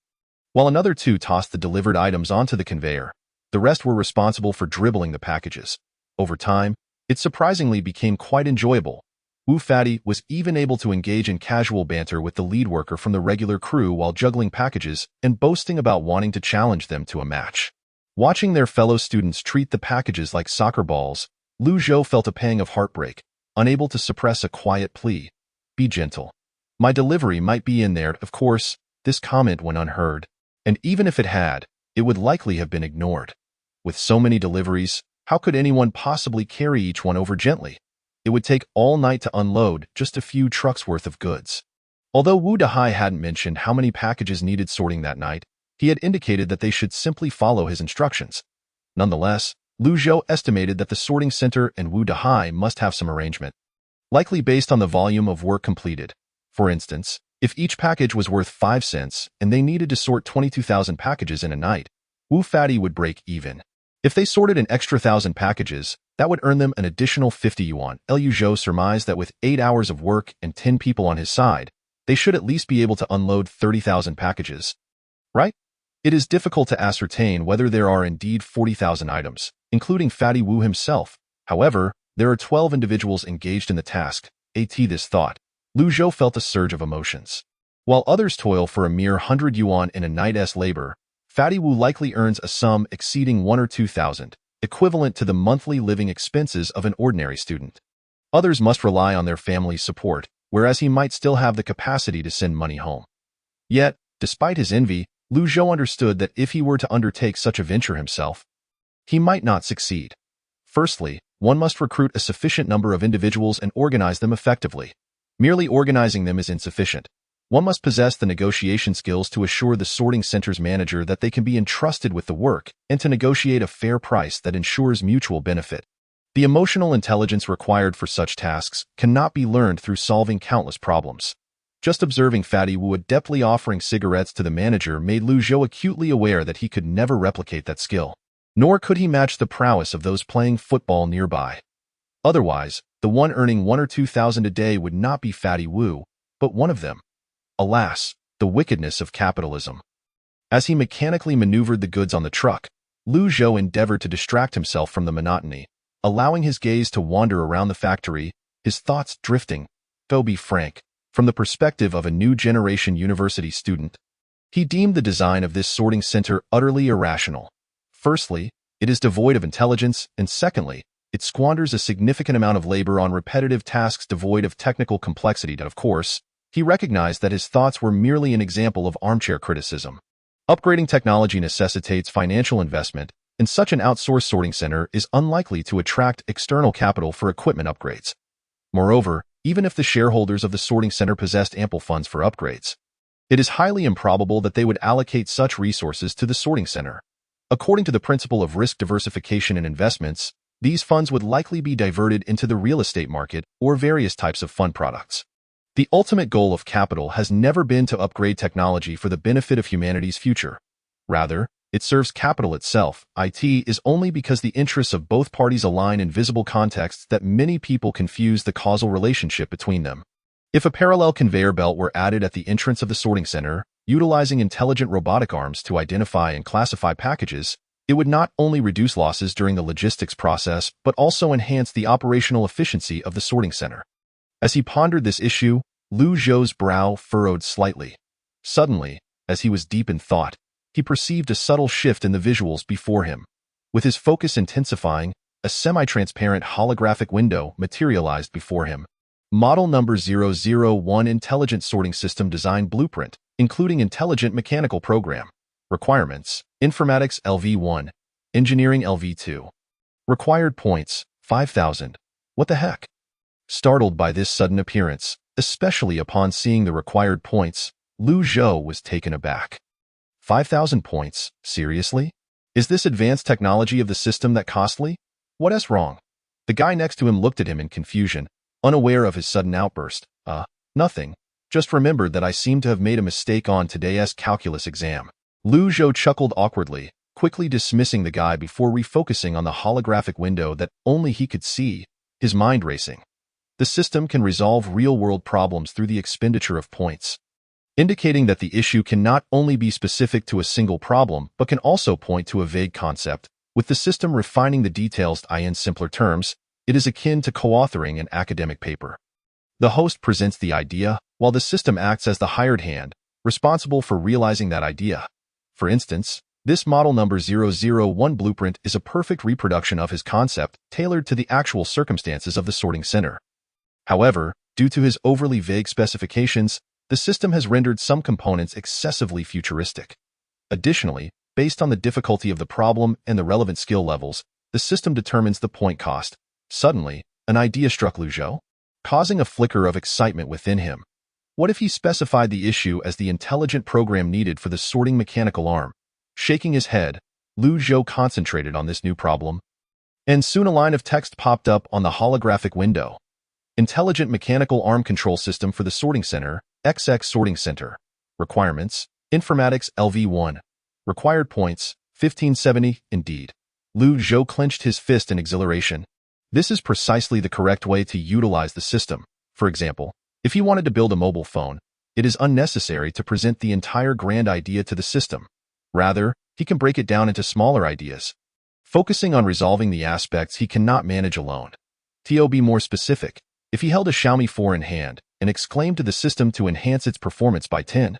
while another two tossed the delivered items onto the conveyor. The rest were responsible for dribbling the packages. Over time, it surprisingly became quite enjoyable. Wu Fatty was even able to engage in casual banter with the lead worker from the regular crew while juggling packages and boasting about wanting to challenge them to a match. Watching their fellow students treat the packages like soccer balls, Lu Zhou felt a pang of heartbreak, unable to suppress a quiet plea. Be gentle. My delivery might be in there. Of course, this comment went unheard, and even if it had, it would likely have been ignored. With so many deliveries, how could anyone possibly carry each one over gently? It would take all night to unload just a few trucks worth of goods. Although Wu Dahai hadn't mentioned how many packages needed sorting that night, he had indicated that they should simply follow his instructions. Nonetheless, Lu Zhou estimated that the sorting center and Wu Dahai must have some arrangement, likely based on the volume of work completed. For instance, if each package was worth 5 cents and they needed to sort 22,000 packages in a night, Wu Fatty would break even. If they sorted an extra 1,000 packages, that would earn them an additional 50 yuan. Lu Zhou surmised that with 8 hours of work and 10 people on his side, they should at least be able to unload 30,000 packages. Right? It is difficult to ascertain whether there are indeed 40,000 items, including Fatty Wu himself. However, there are 12 individuals engaged in the task. This thought, Lu Zhou felt a surge of emotions. While others toil for a mere 100 yuan in a night's labor, Fatty Wu likely earns a sum exceeding 1 or 2,000, equivalent to the monthly living expenses of an ordinary student. Others must rely on their family's support, whereas he might still have the capacity to send money home. Yet, despite his envy, Lu Zhou understood that if he were to undertake such a venture himself, he might not succeed. Firstly, one must recruit a sufficient number of individuals and organize them effectively. Merely organizing them is insufficient. One must possess the negotiation skills to assure the sorting center's manager that they can be entrusted with the work and to negotiate a fair price that ensures mutual benefit. The emotional intelligence required for such tasks cannot be learned through solving countless problems. Just observing Fatty Wu adeptly offering cigarettes to the manager made Lu Zhou acutely aware that he could never replicate that skill. Nor could he match the prowess of those playing football nearby. Otherwise, the one earning 1 or 2,000 a day would not be Fatty Wu, but one of them. Alas, the wickedness of capitalism. As he mechanically maneuvered the goods on the truck, Lu Zhou endeavored to distract himself from the monotony, allowing his gaze to wander around the factory, his thoughts drifting, to be frank, from the perspective of a new generation university student. He deemed the design of this sorting center utterly irrational. Firstly, it is devoid of intelligence, and secondly, it squanders a significant amount of labor on repetitive tasks devoid of technical complexity. Of course, he recognized that his thoughts were merely an example of armchair criticism. Upgrading technology necessitates financial investment, and such an outsourced sorting center is unlikely to attract external capital for equipment upgrades. Moreover, even if the shareholders of the sorting center possessed ample funds for upgrades, it is highly improbable that they would allocate such resources to the sorting center. According to the principle of risk diversification in investments, these funds would likely be diverted into the real estate market or various types of fund products. The ultimate goal of capital has never been to upgrade technology for the benefit of humanity's future. Rather, it serves capital itself. It is only because the interests of both parties align in visible contexts that many people confuse the causal relationship between them. If a parallel conveyor belt were added at the entrance of the sorting center, utilizing intelligent robotic arms to identify and classify packages, it would not only reduce losses during the logistics process but also enhance the operational efficiency of the sorting center. As he pondered this issue, Lu Zhou's brow furrowed slightly. Suddenly, as he was deep in thought, he perceived a subtle shift in the visuals before him. With his focus intensifying, a semi-transparent holographic window materialized before him. Model number 001 Intelligent Sorting System Design Blueprint, including Intelligent Mechanical Program. Requirements: Informatics LV1, Engineering LV2. Required points: 5,000. What the heck? Startled by this sudden appearance, especially upon seeing the required points, Lu Zhou was taken aback. 5,000 points? Seriously? Is this advanced technology of the system that costly? What's wrong? The guy next to him looked at him in confusion, unaware of his sudden outburst. Nothing. Just remembered that I seem to have made a mistake on today's calculus exam. Lu Zhou chuckled awkwardly, quickly dismissing the guy before refocusing on the holographic window that only he could see, his mind racing. The system can resolve real-world problems through the expenditure of points, indicating that the issue can not only be specific to a single problem but can also point to a vague concept. With the system refining the details in simpler terms, it is akin to co-authoring an academic paper. The host presents the idea, while the system acts as the hired hand, responsible for realizing that idea. For instance, this model number 001 blueprint is a perfect reproduction of his concept, tailored to the actual circumstances of the sorting center. However, due to his overly vague specifications, the system has rendered some components excessively futuristic. Additionally, based on the difficulty of the problem and the relevant skill levels, the system determines the point cost. Suddenly, an idea struck Lu Zhou, causing a flicker of excitement within him. What if he specified the issue as the intelligent program needed for the sorting mechanical arm? Shaking his head, Lu Zhou concentrated on this new problem. And soon a line of text popped up on the holographic window. Intelligent Mechanical Arm Control System for the Sorting Center, XX Sorting Center. Requirements: Informatics LV1. Required points: 1570. Indeed. Lu Zhou clenched his fist in exhilaration. This is precisely the correct way to utilize the system. For example, if he wanted to build a mobile phone, it is unnecessary to present the entire grand idea to the system. Rather, he can break it down into smaller ideas, focusing on resolving the aspects he cannot manage alone. To be more specific, if he held a Xiaomi 4 in hand and exclaimed to the system to enhance its performance by 10,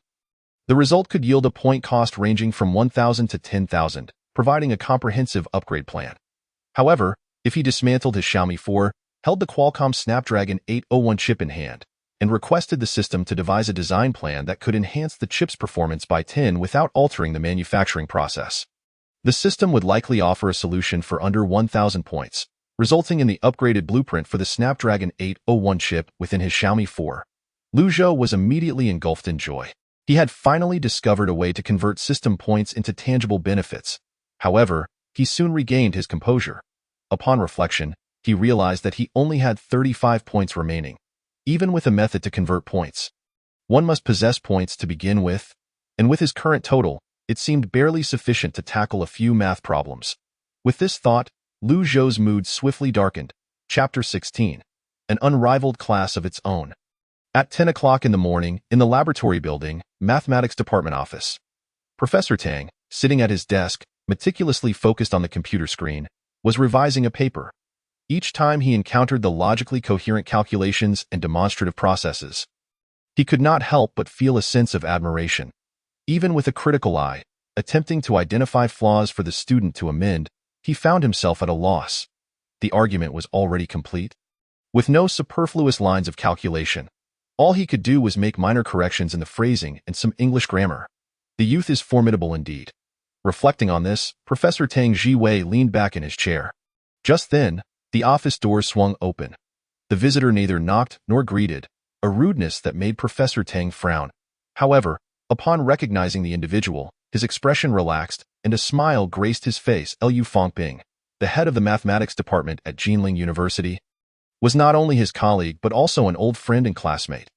the result could yield a point cost ranging from 1,000 to 10,000, providing a comprehensive upgrade plan. However, if he dismantled his Xiaomi 4, held the Qualcomm Snapdragon 801 chip in hand, and requested the system to devise a design plan that could enhance the chip's performance by 10 without altering the manufacturing process, the system would likely offer a solution for under 1,000 points, resulting in the upgraded blueprint for the Snapdragon 801 chip within his Xiaomi 4. Lu Zhou was immediately engulfed in joy. He had finally discovered a way to convert system points into tangible benefits. However, he soon regained his composure. Upon reflection, he realized that he only had 35 points remaining. Even with a method to convert points, one must possess points to begin with, and with his current total, it seemed barely sufficient to tackle a few math problems. With this thought, Lu Zhou's mood swiftly darkened. Chapter 16. An unrivaled class of its own. At 10 o'clock in the morning, in the laboratory building, Mathematics Department office. Professor Tang, sitting at his desk, meticulously focused on the computer screen, was revising a paper. Each time he encountered the logically coherent calculations and demonstrative processes, he could not help but feel a sense of admiration. Even with a critical eye, attempting to identify flaws for the student to amend, he found himself at a loss. The argument was already complete. With no superfluous lines of calculation, all he could do was make minor corrections in the phrasing and some English grammar. The youth is formidable indeed. Reflecting on this, Professor Tang Jiwei leaned back in his chair. Just then, the office doors swung open. The visitor neither knocked nor greeted, a rudeness that made Professor Tang frown. However, upon recognizing the individual, his expression relaxed, and a smile graced his face. Liu Fangping, the head of the mathematics department at Jinling University, was not only his colleague but also an old friend and classmate.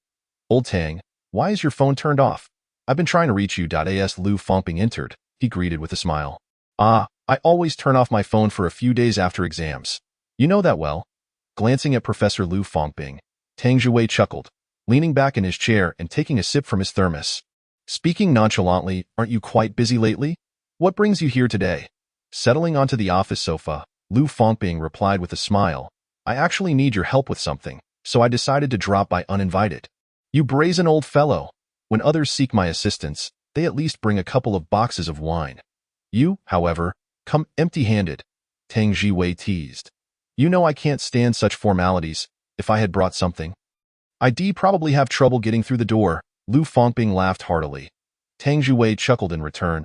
Old Tang, why is your phone turned off? I've been trying to reach you. As Liu Fangping entered, he greeted with a smile. I always turn off my phone for a few days after exams. You know that well. Glancing at Professor Liu Fangping, Tang Jiwei chuckled, leaning back in his chair and taking a sip from his thermos. Speaking nonchalantly, aren't you quite busy lately? What brings you here today? Settling onto the office sofa, Liu Fangping replied with a smile. I actually need your help with something, so I decided to drop by uninvited. You brazen old fellow. When others seek my assistance, they at least bring a couple of boxes of wine. You, however, come empty-handed, Tang Jiwei teased. You know I can't stand such formalities. If I had brought something, I'd probably have trouble getting through the door. Liu Fangping laughed heartily. Tang Jiwei chuckled in return.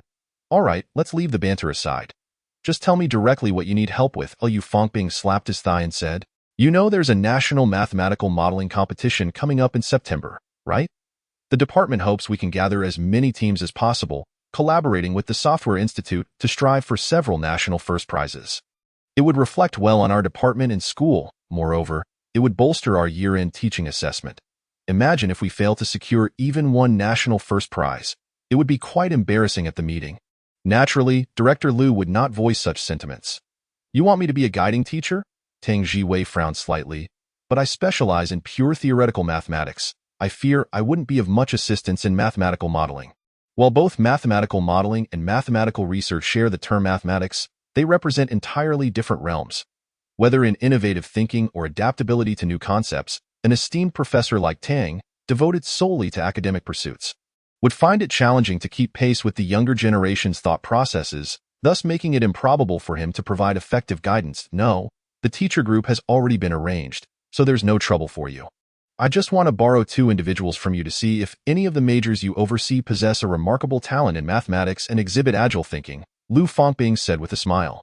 All right, let's leave the banter aside. Just tell me directly what you need help with. Liu Fangping slapped his thigh and said, You know there's a national mathematical modeling competition coming up in September, right? The department hopes we can gather as many teams as possible, collaborating with the Software Institute to strive for several national first prizes. It would reflect well on our department and school. Moreover, it would bolster our year-end teaching assessment. Imagine if we fail to secure even one national first prize. It would be quite embarrassing at the meeting. Naturally, Director Liu would not voice such sentiments. You want me to be a guiding teacher? Tang Jiwei frowned slightly. But I specialize in pure theoretical mathematics. I fear I wouldn't be of much assistance in mathematical modeling. While both mathematical modeling and mathematical research share the term mathematics, they represent entirely different realms. Whether in innovative thinking or adaptability to new concepts, an esteemed professor like Tang, devoted solely to academic pursuits, would find it challenging to keep pace with the younger generation's thought processes, thus making it improbable for him to provide effective guidance. No, the teacher group has already been arranged, so there's no trouble for you. I just want to borrow 2 individuals from you to see if any of the majors you oversee possess a remarkable talent in mathematics and exhibit agile thinking, Liu Fangping said with a smile.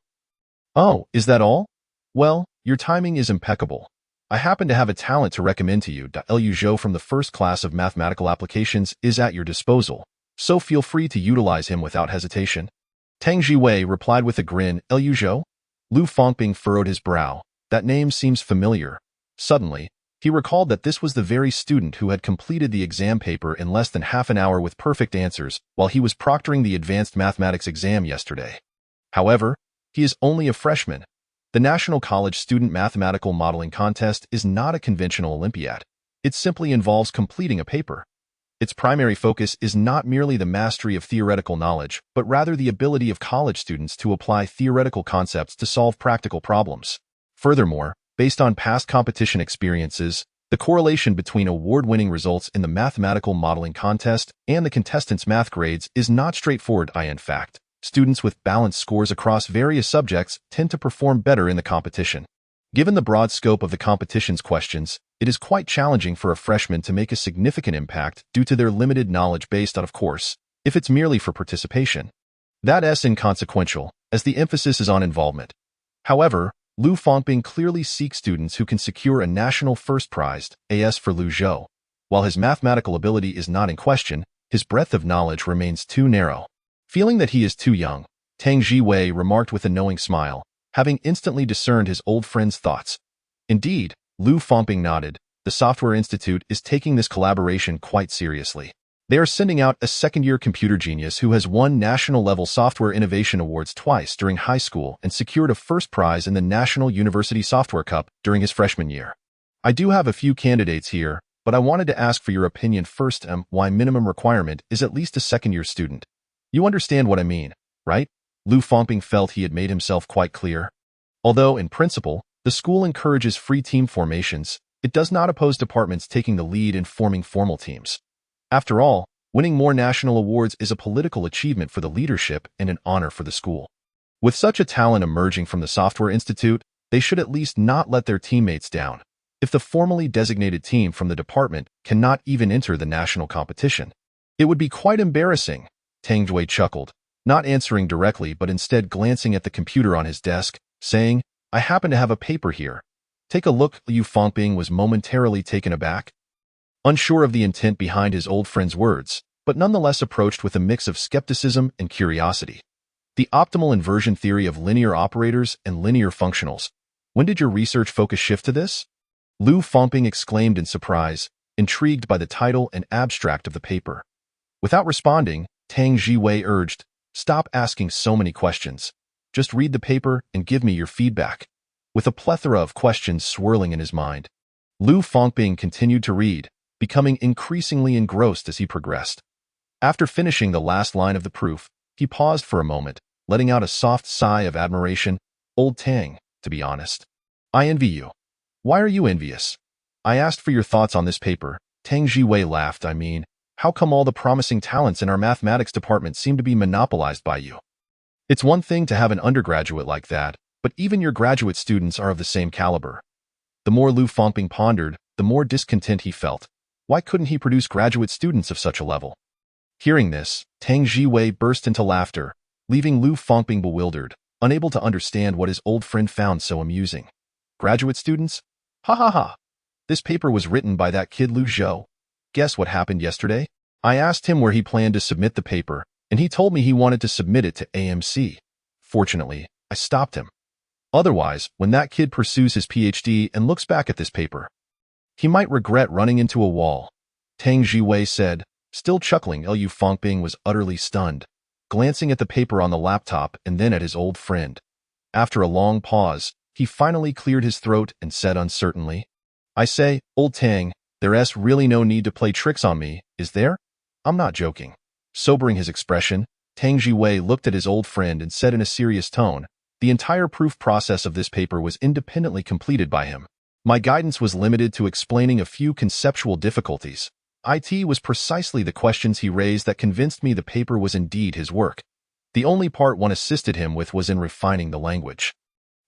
Oh, is that all? Well, your timing is impeccable. I happen to have a talent to recommend to you. Liu Zhou from the first class of mathematical applications is at your disposal, so feel free to utilize him without hesitation. Tang Jiwei replied with a grin. Liu Zhou? Liu Fangping furrowed his brow. That name seems familiar. Suddenly, he recalled that this was the very student who had completed the exam paper in less than half an hour with perfect answers while he was proctoring the advanced mathematics exam yesterday. However, he is only a freshman. The National College Student Mathematical Modeling Contest is not a conventional Olympiad. It simply involves completing a paper. Its primary focus is not merely the mastery of theoretical knowledge, but rather the ability of college students to apply theoretical concepts to solve practical problems. Furthermore, based on past competition experiences, the correlation between award-winning results in the mathematical modeling contest and the contestants' math grades is not straightforward. In fact, students with balanced scores across various subjects tend to perform better in the competition. Given the broad scope of the competition's questions, it is quite challenging for a freshman to make a significant impact due to their limited knowledge based on, of course, if it's merely for participation. That's inconsequential, as the emphasis is on involvement. However, Liu Fangping clearly seeks students who can secure a national first prize. As for Liu Zhou, while his mathematical ability is not in question, his breadth of knowledge remains too narrow. Feeling that he is too young, Tang Jiwei remarked with a knowing smile, having instantly discerned his old friend's thoughts. Indeed, Liu Fangping nodded, the Software Institute is taking this collaboration quite seriously. They are sending out a second-year computer genius who has won national-level software innovation awards twice during high school and secured a first prize in the National University Software Cup during his freshman year. I do have a few candidates here, but I wanted to ask for your opinion first. Why minimum requirement is at least a second-year student. You understand what I mean, right? Lu Fangping felt he had made himself quite clear. Although, in principle, the school encourages free team formations, it does not oppose departments taking the lead in forming formal teams. After all, winning more national awards is a political achievement for the leadership and an honor for the school. With such a talent emerging from the Software Institute, they should at least not let their teammates down. If the formally designated team from the department cannot even enter the national competition, it would be quite embarrassing, Tang Jue chuckled, not answering directly but instead glancing at the computer on his desk, saying, I happen to have a paper here. Take a look. Lu Fangping was momentarily taken aback, unsure of the intent behind his old friend's words, but nonetheless approached with a mix of skepticism and curiosity. The optimal inversion theory of linear operators and linear functionals. When did your research focus shift to this? Lu Fangping exclaimed in surprise, intrigued by the title and abstract of the paper. Without responding, Tang Jue urged, stop asking so many questions. Just read the paper and give me your feedback. With a plethora of questions swirling in his mind, Lu Fangping continued to read, becoming increasingly engrossed as he progressed. After finishing the last line of the proof, he paused for a moment, letting out a soft sigh of admiration. Old Tang, to be honest, I envy you. Why are you envious? I asked for your thoughts on this paper. Tang Jue laughed. I mean, how come all the promising talents in our mathematics department seem to be monopolized by you? It's one thing to have an undergraduate like that, but even your graduate students are of the same caliber. The more Lu Fangping pondered, the more discontent he felt. Why couldn't he produce graduate students of such a level? Hearing this, Tang Jue burst into laughter, leaving Lu Fangping bewildered, unable to understand what his old friend found so amusing. Graduate students? Ha ha ha! This paper was written by that kid Lu Zhou. Guess what happened yesterday? I asked him where he planned to submit the paper, and he told me he wanted to submit it to AMC. Fortunately, I stopped him. Otherwise, when that kid pursues his PhD and looks back at this paper, he might regret running into a wall. Tang Jue said, still chuckling. Lu Fangping was utterly stunned, glancing at the paper on the laptop and then at his old friend. After a long pause, he finally cleared his throat and said uncertainly, I say, old Tang, there's really no need to play tricks on me, is there? I'm not joking. Sobering his expression, Tang Jue looked at his old friend and said in a serious tone, the entire proof process of this paper was independently completed by him. My guidance was limited to explaining a few conceptual difficulties. It was precisely the questions he raised that convinced me the paper was indeed his work. The only part one assisted him with was in refining the language.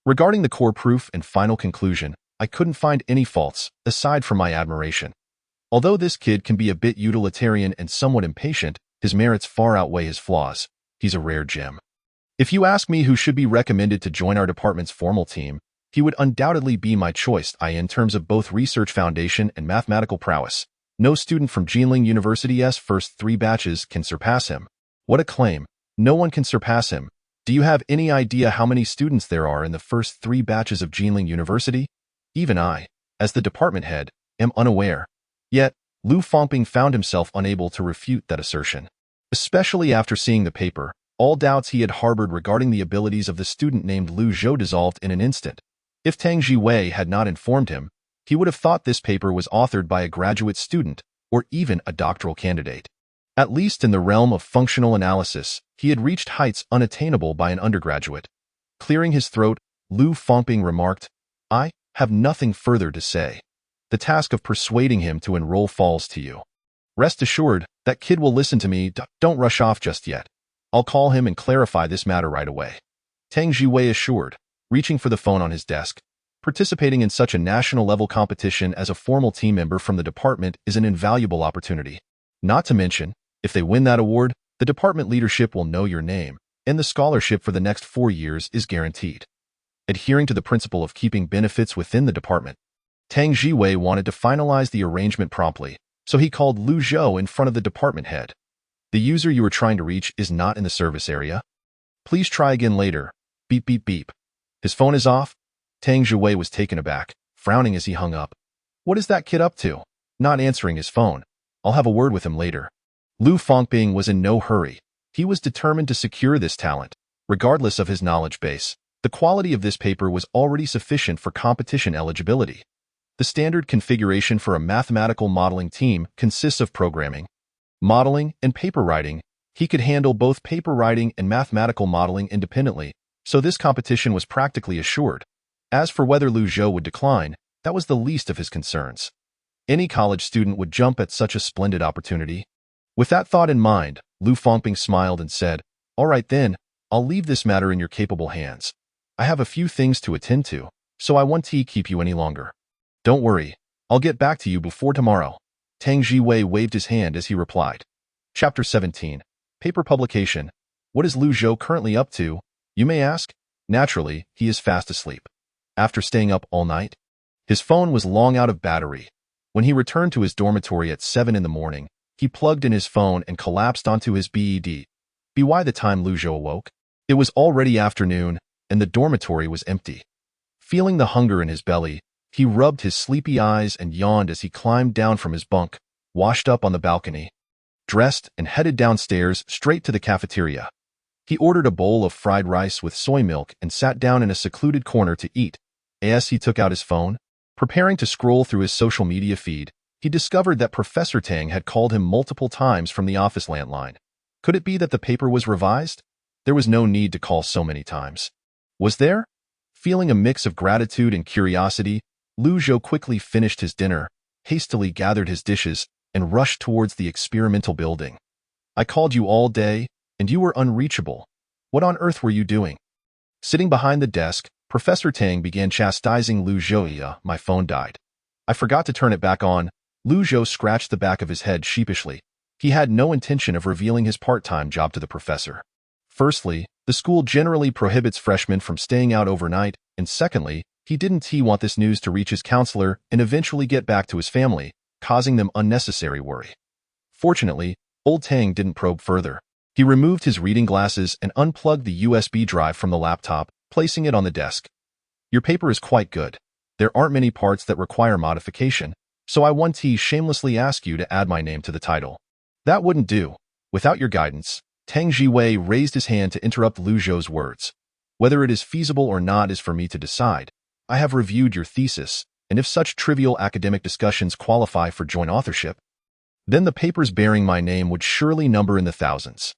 Regarding the core proof and final conclusion, I couldn't find any faults, aside from my admiration. Although this kid can be a bit utilitarian and somewhat impatient, his merits far outweigh his flaws. He's a rare gem. If you ask me who should be recommended to join our department's formal team, he would undoubtedly be my choice in terms of both research foundation and mathematical prowess. No student from Jinling University's first 3 batches can surpass him. What a claim. No one can surpass him. Do you have any idea how many students there are in the first 3 batches of Jinling University? Even I, as the department head, am unaware. Yet, Lu Fangping found himself unable to refute that assertion. Especially after seeing the paper, all doubts he had harbored regarding the abilities of the student named Lu Zhou dissolved in an instant. If Tang Jue had not informed him, he would have thought this paper was authored by a graduate student or even a doctoral candidate. At least in the realm of functional analysis, he had reached heights unattainable by an undergraduate. Clearing his throat, Lu Fangping remarked, I have nothing further to say. The task of persuading him to enroll falls to you. Rest assured, that kid will listen to me. Don't rush off just yet. I'll call him and clarify this matter right away. Tang Jue assured, reaching for the phone on his desk. Participating in such a national-level competition as a formal team member from the department is an invaluable opportunity. Not to mention, if they win that award, the department leadership will know your name, and the scholarship for the next 4 years is guaranteed. Adhering to the principle of keeping benefits within the department, Tang Jue wanted to finalize the arrangement promptly, so he called Lu Zhou in front of the department head. The user you are trying to reach is not in the service area. Please try again later. Beep beep beep. His phone is off? Tang Jue was taken aback, frowning as he hung up. What is that kid up to? Not answering his phone. I'll have a word with him later. Lu Fangping was in no hurry. He was determined to secure this talent, regardless of his knowledge base. The quality of this paper was already sufficient for competition eligibility. The standard configuration for a mathematical modeling team consists of programming, modeling, and paper writing. He could handle both paper writing and mathematical modeling independently, so this competition was practically assured. As for whether Lu Zhou would decline, that was the least of his concerns. Any college student would jump at such a splendid opportunity. With that thought in mind, Lu Fangping smiled and said, "All right then, I'll leave this matter in your capable hands. I have a few things to attend to, so I won't keep you any longer. Don't worry, I'll get back to you before tomorrow." Tang Jiwei waved his hand as he replied. Chapter 17. Paper publication. What is Lu Zhou currently up to, you may ask? Naturally, he is fast asleep. After staying up all night, his phone was long out of battery. When he returned to his dormitory at 7 in the morning, he plugged in his phone and collapsed onto his bed. By the time Lu Zhou awoke, it was already afternoon, and the dormitory was empty. Feeling the hunger in his belly, he rubbed his sleepy eyes and yawned as he climbed down from his bunk, washed up on the balcony, dressed, and headed downstairs straight to the cafeteria. He ordered a bowl of fried rice with soy milk and sat down in a secluded corner to eat. As he took out his phone, preparing to scroll through his social media feed, he discovered that Professor Tang had called him multiple times from the office landline. Could it be that the paper was revised? There was no need to call so many times. Was there? Feeling a mix of gratitude and curiosity, Lu Zhou quickly finished his dinner, hastily gathered his dishes, and rushed towards the experimental building. "I called you all day, and you were unreachable. What on earth were you doing?" Sitting behind the desk, Professor Tang began chastising Lu Zhou. "My phone died. I forgot to turn it back on." Lu Zhou scratched the back of his head sheepishly. He had no intention of revealing his part-time job to the professor. Firstly, the school generally prohibits freshmen from staying out overnight, and secondly, he didn't want this news to reach his counselor and eventually get back to his family, causing them unnecessary worry. Fortunately, old Tang didn't probe further. He removed his reading glasses and unplugged the USB drive from the laptop, placing it on the desk. "Your paper is quite good. There aren't many parts that require modification, so I want to shamelessly ask you to add my name to the title." "That wouldn't do. Without your guidance." Tang Jiwei raised his hand to interrupt Lu Zhou's words. "Whether it is feasible or not is for me to decide. I have reviewed your thesis, and if such trivial academic discussions qualify for joint authorship, then the papers bearing my name would surely number in the thousands.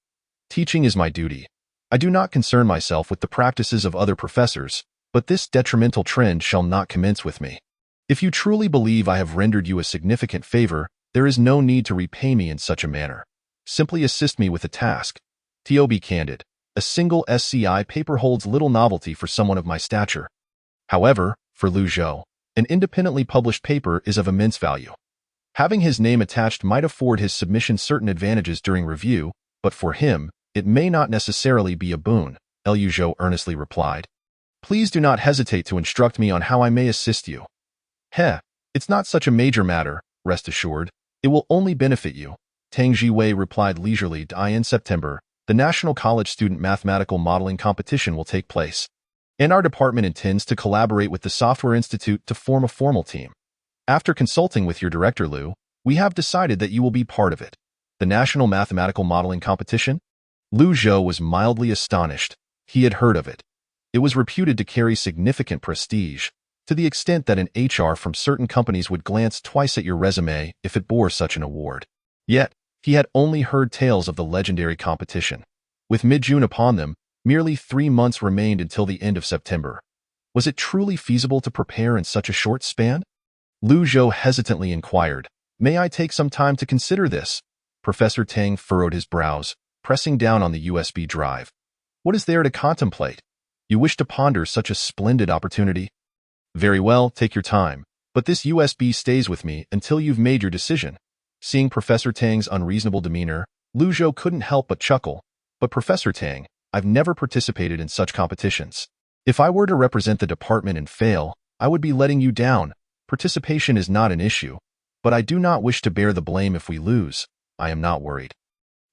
Teaching is my duty. I do not concern myself with the practices of other professors, but this detrimental trend shall not commence with me. If you truly believe I have rendered you a significant favor, there is no need to repay me in such a manner. Simply assist me with the task. To be candid, a single SCI paper holds little novelty for someone of my stature. However, for Lu Zhou, an independently published paper is of immense value. Having his name attached might afford his submission certain advantages during review, but for him, it may not necessarily be a boon," Lu Zhou earnestly replied. "Please do not hesitate to instruct me on how I may assist you." It's not such a major matter, rest assured. It will only benefit you," Tang Jiwei replied leisurely. "In September, the National College Student Mathematical Modeling Competition will take place, and our department intends to collaborate with the Software Institute to form a formal team. After consulting with your director, Lu, we have decided that you will be part of it." "The National Mathematical Modeling Competition?" Lu Zhou was mildly astonished. He had heard of it. It was reputed to carry significant prestige, to the extent that an HR from certain companies would glance twice at your resume if it bore such an award. Yet, he had only heard tales of the legendary competition. With mid-June upon them, merely 3 months remained until the end of September. Was it truly feasible to prepare in such a short span? Lu Zhou hesitantly inquired, "May I take some time to consider this?" Professor Tang furrowed his brows, pressing down on the USB drive. "What is there to contemplate? You wish to ponder such a splendid opportunity? Very well, take your time, but this USB stays with me until you've made your decision." Seeing Professor Tang's unreasonable demeanor, Lu Zhou couldn't help but chuckle. "But Professor Tang, I've never participated in such competitions. If I were to represent the department and fail, I would be letting you down. Participation is not an issue, but I do not wish to bear the blame if we lose. I am not worried."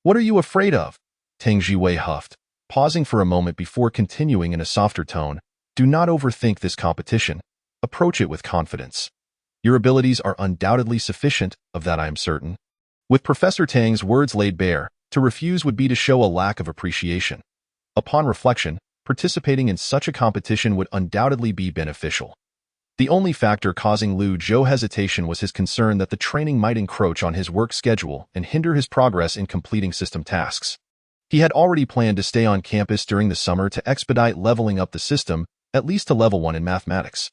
"What are you afraid of?" Tang Jiwei huffed, pausing for a moment before continuing in a softer tone. "Do not overthink this competition. Approach it with confidence. Your abilities are undoubtedly sufficient, of that I am certain. With Professor Tang's words laid bare, to refuse would be to show a lack of appreciation. Upon reflection, participating in such a competition would undoubtedly be beneficial. The only factor causing Lu Zhou hesitation was his concern that the training might encroach on his work schedule and hinder his progress in completing system tasks. He had already planned to stay on campus during the summer to expedite leveling up the system, at least to level 1 in mathematics.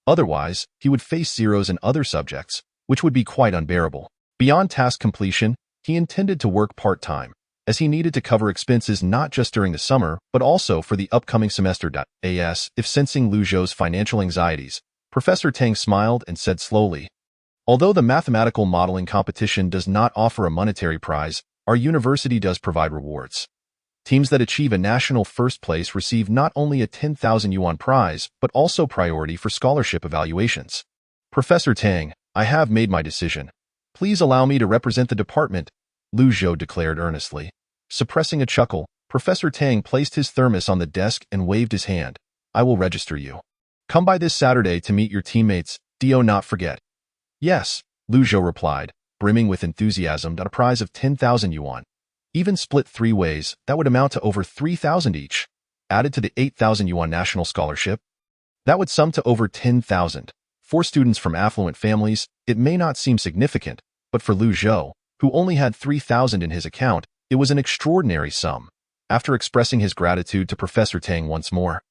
Otherwise, he would face zeros in other subjects, which would be quite unbearable. Beyond task completion, he intended to work part-time, as he needed to cover expenses not just during the summer, but also for the upcoming semester. If sensing Lu Zhou's financial anxieties, Professor Tang smiled and said slowly, "Although the mathematical modeling competition does not offer a monetary prize, our university does provide rewards. Teams that achieve a national first place receive not only a 10,000 yuan prize, but also priority for scholarship evaluations." "Professor Tang, I have made my decision. Please allow me to represent the department," Lu Zhou declared earnestly. Suppressing a chuckle, Professor Tang placed his thermos on the desk and waved his hand. "I will register you. Come by this Saturday to meet your teammates, do not forget." "Yes," Lu Zhou replied, brimming with enthusiasm. A prize of 10,000 yuan. Even split 3 ways, that would amount to over 3,000 each. Added to the 8,000 yuan national scholarship, that would sum to over 10,000. For students from affluent families, it may not seem significant, but for Lu Zhou, who only had 3,000 in his account, it was an extraordinary sum. After expressing his gratitude to Professor Tang once more,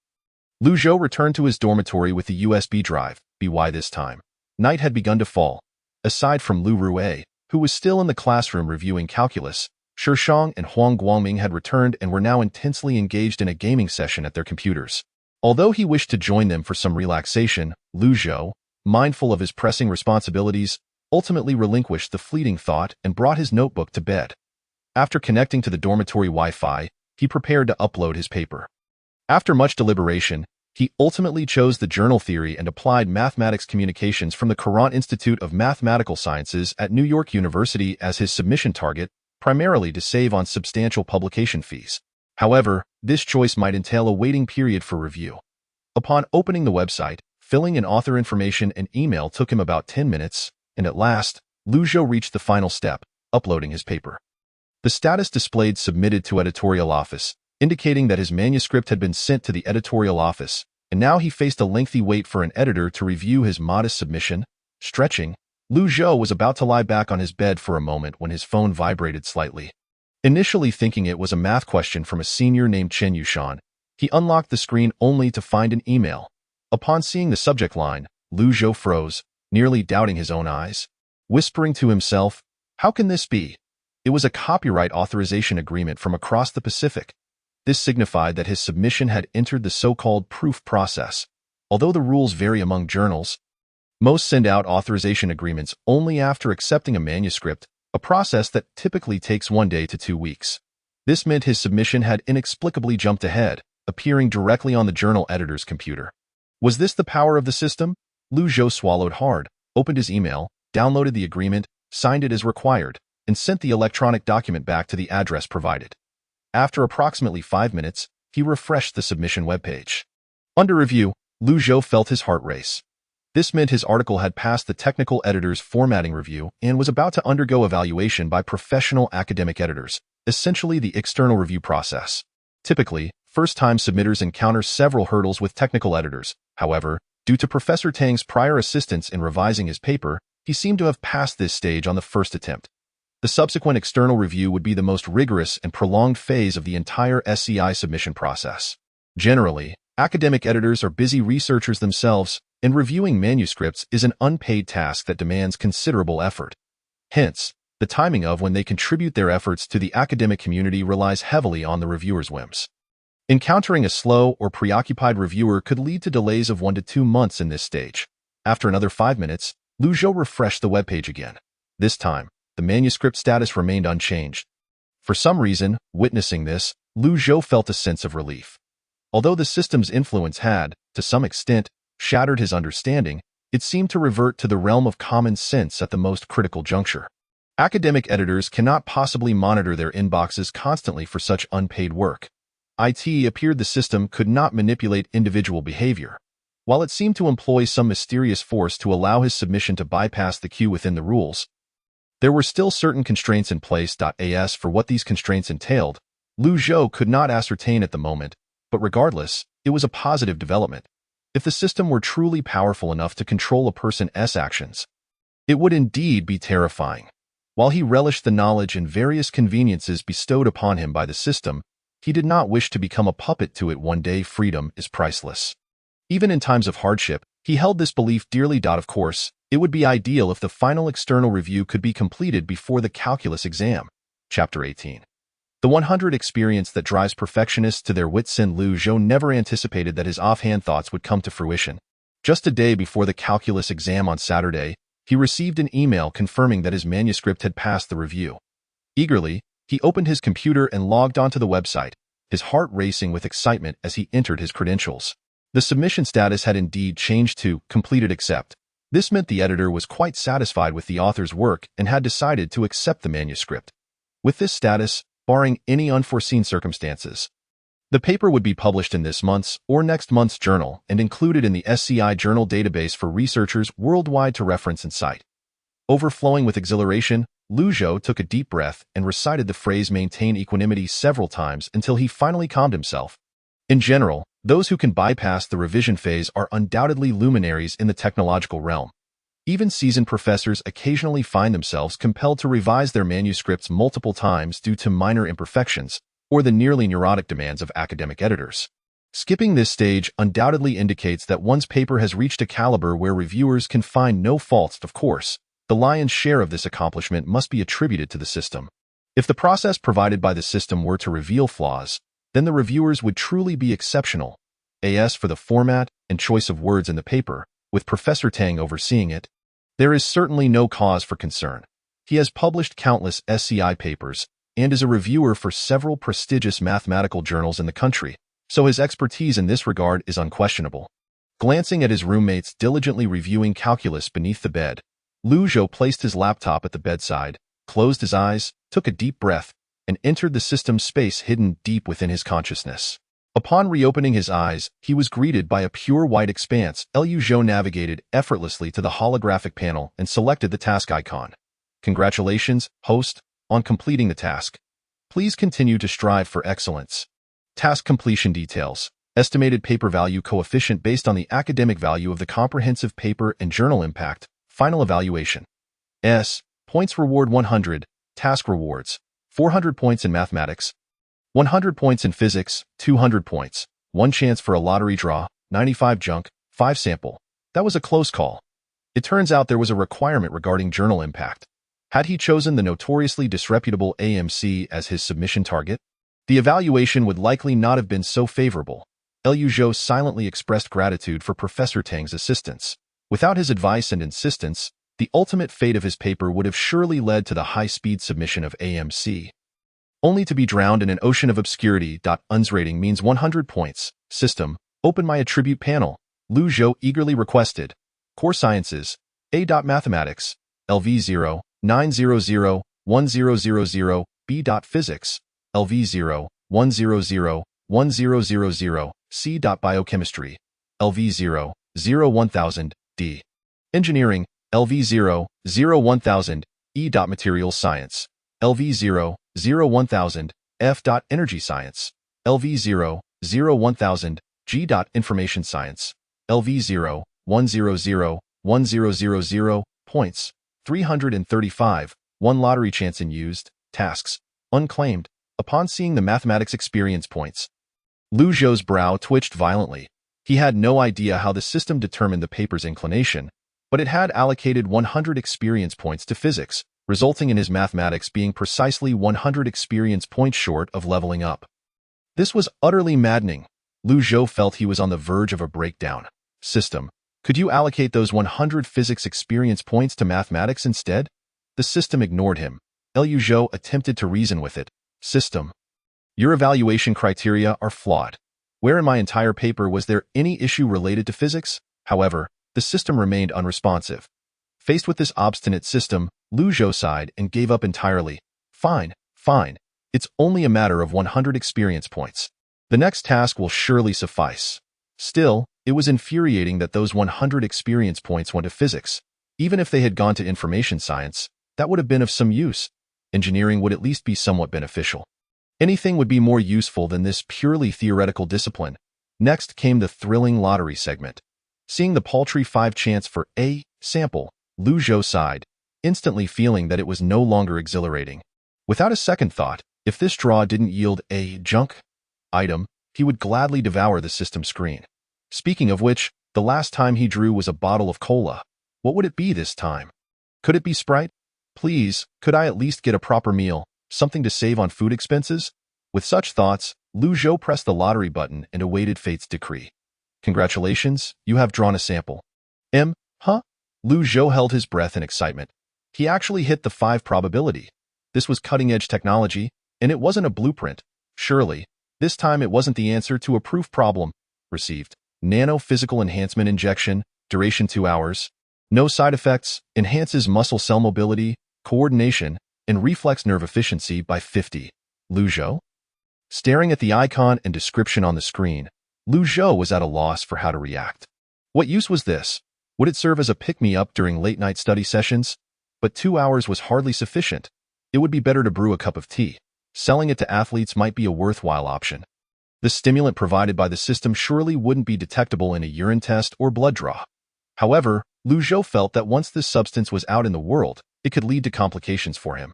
Lu Zhou returned to his dormitory with the USB drive. By this time, night had begun to fall. Aside from Lu Rue, who was still in the classroom reviewing calculus, Shishang and Huang Guangming had returned and were now intensely engaged in a gaming session at their computers. Although he wished to join them for some relaxation, Lu Zhou, mindful of his pressing responsibilities, ultimately relinquished the fleeting thought and brought his notebook to bed. After connecting to the dormitory Wi-Fi, he prepared to upload his paper. After much deliberation, he ultimately chose the Journal Theory and Applied Mathematics Communications from the Courant Institute of Mathematical Sciences at New York University as his submission target, primarily to save on substantial publication fees. However, this choice might entail a waiting period for review. Upon opening the website, filling in author information and email took him about 10 minutes, and at last, Lu Zhou reached the final step, uploading his paper. The status displayed "Submitted to Editorial Office," indicating that his manuscript had been sent to the editorial office, and now he faced a lengthy wait for an editor to review his modest submission. Stretching, Lu Zhou was about to lie back on his bed for a moment when his phone vibrated slightly. Initially thinking it was a math question from a senior named Chen Yushan, he unlocked the screen only to find an email. Upon seeing the subject line, Lu Zhou froze, nearly doubting his own eyes. Whispering to himself, "How can this be?" It was a copyright authorization agreement from across the Pacific. This signified that his submission had entered the so-called proof process. Although the rules vary among journals, most send out authorization agreements only after accepting a manuscript, a process that typically takes 1 day to 2 weeks. This meant his submission had inexplicably jumped ahead, appearing directly on the journal editor's computer. Was this the power of the system? Lu Zhou swallowed hard, opened his email, downloaded the agreement, signed it as required, and sent the electronic document back to the address provided. After approximately 5 minutes, he refreshed the submission webpage. Under review, Lu Zhou felt his heart race. This meant his article had passed the technical editor's formatting review and was about to undergo evaluation by professional academic editors, essentially the external review process. Typically, first-time submitters encounter several hurdles with technical editors. However, due to Professor Tang's prior assistance in revising his paper, he seemed to have passed this stage on the first attempt. The subsequent external review would be the most rigorous and prolonged phase of the entire SCI submission process. Generally, academic editors are busy researchers themselves, and reviewing manuscripts is an unpaid task that demands considerable effort. Hence, the timing of when they contribute their efforts to the academic community relies heavily on the reviewer's whims. Encountering a slow or preoccupied reviewer could lead to delays of 1 to 2 months in this stage. After another 5 minutes, Lu Zhou refreshed the webpage again. This time, the manuscript status remained unchanged. For some reason, witnessing this, Lu Zhou felt a sense of relief. Although the system's influence had, to some extent, shattered his understanding, it seemed to revert to the realm of common sense at the most critical juncture. Academic editors cannot possibly monitor their inboxes constantly for such unpaid work. It appeared the system could not manipulate individual behavior. While it seemed to employ some mysterious force to allow his submission to bypass the queue within the rules, There were still certain constraints in place. As for what these constraints entailed, Lu Zhou could not ascertain at the moment, but regardless, it was a positive development. If the system were truly powerful enough to control a person's actions, it would indeed be terrifying. While he relished the knowledge and various conveniences bestowed upon him by the system, he did not wish to become a puppet to it one day. Freedom is priceless. Even in times of hardship, he held this belief dearly. Of course, it would be ideal if the final external review could be completed before the calculus exam. Chapter 18. The 100 experience that drives perfectionists to their wits' end. Lu Zhou never anticipated that his offhand thoughts would come to fruition. Just a day before the calculus exam on Saturday, he received an email confirming that his manuscript had passed the review. Eagerly, he opened his computer and logged onto the website, his heart racing with excitement as he entered his credentials. The submission status had indeed changed to completed accept. This meant the editor was quite satisfied with the author's work and had decided to accept the manuscript. With this status, barring any unforeseen circumstances, the paper would be published in this month's or next month's journal and included in the SCI journal database for researchers worldwide to reference and cite. Overflowing with exhilaration, Lu Zhou took a deep breath and recited the phrase "maintain equanimity" several times until he finally calmed himself. In general, those who can bypass the revision phase are undoubtedly luminaries in the technological realm. Even seasoned professors occasionally find themselves compelled to revise their manuscripts multiple times due to minor imperfections or the nearly neurotic demands of academic editors. Skipping this stage undoubtedly indicates that one's paper has reached a caliber where reviewers can find no faults. Of course, the lion's share of this accomplishment must be attributed to the system. If the process provided by the system were to reveal flaws, then the reviewers would truly be exceptional. As for the format and choice of words in the paper, with Professor Tang overseeing it, there is certainly no cause for concern. He has published countless SCI papers and is a reviewer for several prestigious mathematical journals in the country, so his expertise in this regard is unquestionable. Glancing at his roommates diligently reviewing calculus beneath the bed, Lu Zhou placed his laptop at the bedside, closed his eyes, took a deep breath, and entered the system's space hidden deep within his consciousness. Upon reopening his eyes, he was greeted by a pure white expanse. Lu Zhou navigated effortlessly to the holographic panel and selected the task icon. Congratulations, host, on completing the task. Please continue to strive for excellence. Task completion details. Estimated paper value coefficient based on the academic value of the comprehensive paper and journal impact. Final evaluation. Points reward 100. Task rewards. 400 points in mathematics. 100 points in physics. 200 points. 1 chance for a lottery draw. 95 junk. 5 sample. That was a close call. It turns out there was a requirement regarding journal impact. Had he chosen the notoriously disreputable AMC as his submission target, the evaluation would likely not have been so favorable. Lu Zhou silently expressed gratitude for Professor Tang's assistance. Without his advice and insistence, the ultimate fate of his paper would have surely led to the high-speed submission of AMC, only to be drowned in an ocean of obscurity. UNS rating means 100 points. System, open my attribute panel. Lu Zhou eagerly requested. Core Sciences, A. Mathematics, LV0, 900, 1000, B. Physics, LV0, 100, 1000, C. Biochemistry, LV0, 1000, D. Engineering, LV0, 1000, E. Materials Science, LV0, 1000, F. Energy Science, LV0, 1000, G. Information Science, LV0, 100, 1000, points, 335, 1 lottery chance in used, tasks, unclaimed. Upon seeing the mathematics experience points, Lu Zhou's brow twitched violently. He had no idea how the system determined the paper's inclination, but it had allocated 100 experience points to physics, resulting in his mathematics being precisely 100 experience points short of leveling up. This was utterly maddening. Lu Zhou felt he was on the verge of a breakdown. System, could you allocate those 100 physics experience points to mathematics instead? The system ignored him. Lu Zhou attempted to reason with it. System, your evaluation criteria are flawed. Where in my entire paper was there any issue related to physics? However, the system remained unresponsive. Faced with this obstinate system, Lu Zhou sighed and gave up entirely. Fine. It's only a matter of 100 experience points. The next task will surely suffice. Still, it was infuriating that those 100 experience points went to physics. Even if they had gone to information science, That would have been of some use. Engineering would at least be somewhat beneficial. Anything would be more useful than this purely theoretical discipline. Next came the thrilling lottery segment. Seeing the paltry 5 chance for a sample, Lu Zhou sighed, instantly feeling that it was no longer exhilarating. Without a second thought, if this draw didn't yield a junk item, he would gladly devour the system screen. Speaking of which, the last time he drew was a bottle of cola. What would it be this time? Could it be Sprite? Please, could I at least get a proper meal, something to save on food expenses? With such thoughts, Lu Zhou pressed the lottery button and awaited fate's decree. Congratulations, you have drawn a sample. Huh? Lu Zhou held his breath in excitement. He actually hit the 5 probability. This was cutting-edge technology, and it wasn't a blueprint. Surely, this time it wasn't the answer to a proof problem. Received. Nano-physical enhancement injection, duration 2 hours. No side effects, enhances muscle cell mobility, coordination, and reflex nerve efficiency by 50. Lu Zhou? Staring at the icon and description on the screen, Lu Zhou was at a loss for how to react. What use was this? Would it serve as a pick-me-up during late-night study sessions? But 2 hours was hardly sufficient. It would be better to brew a cup of tea. Selling it to athletes might be a worthwhile option. The stimulant provided by the system surely wouldn't be detectable in a urine test or blood draw. However, Lu Zhou felt that once this substance was out in the world, it could lead to complications for him.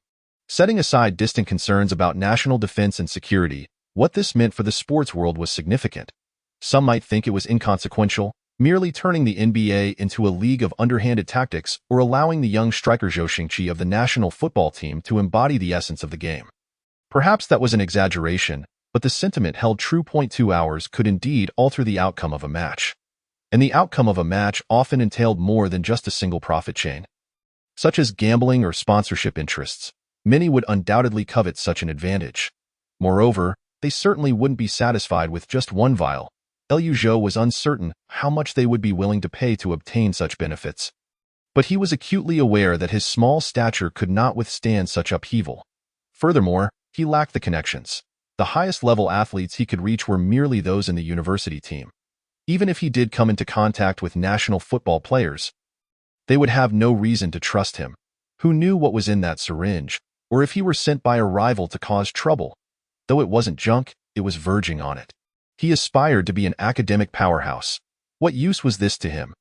Setting aside distant concerns about national defense and security, what this meant for the sports world was significant. Some might think it was inconsequential, merely turning the NBA into a league of underhanded tactics or allowing the young striker Zhou Xingqi of the national football team to embody the essence of the game. Perhaps that was an exaggeration, but the sentiment held true. 2 hours could indeed alter the outcome of a match. And the outcome of a match often entailed more than just a single profit chain. Such as gambling or sponsorship interests, many would undoubtedly covet such an advantage. Moreover, they certainly wouldn't be satisfied with just one vial. Lu Zhou was uncertain how much they would be willing to pay to obtain such benefits. But he was acutely aware that his small stature could not withstand such upheaval. Furthermore, he lacked the connections. The highest-level athletes he could reach were merely those in the university team. Even if he did come into contact with national football players, they would have no reason to trust him. Who knew what was in that syringe, or if he were sent by a rival to cause trouble? Though it wasn't junk, it was verging on it. He aspired to be an academic powerhouse. What use was this to him?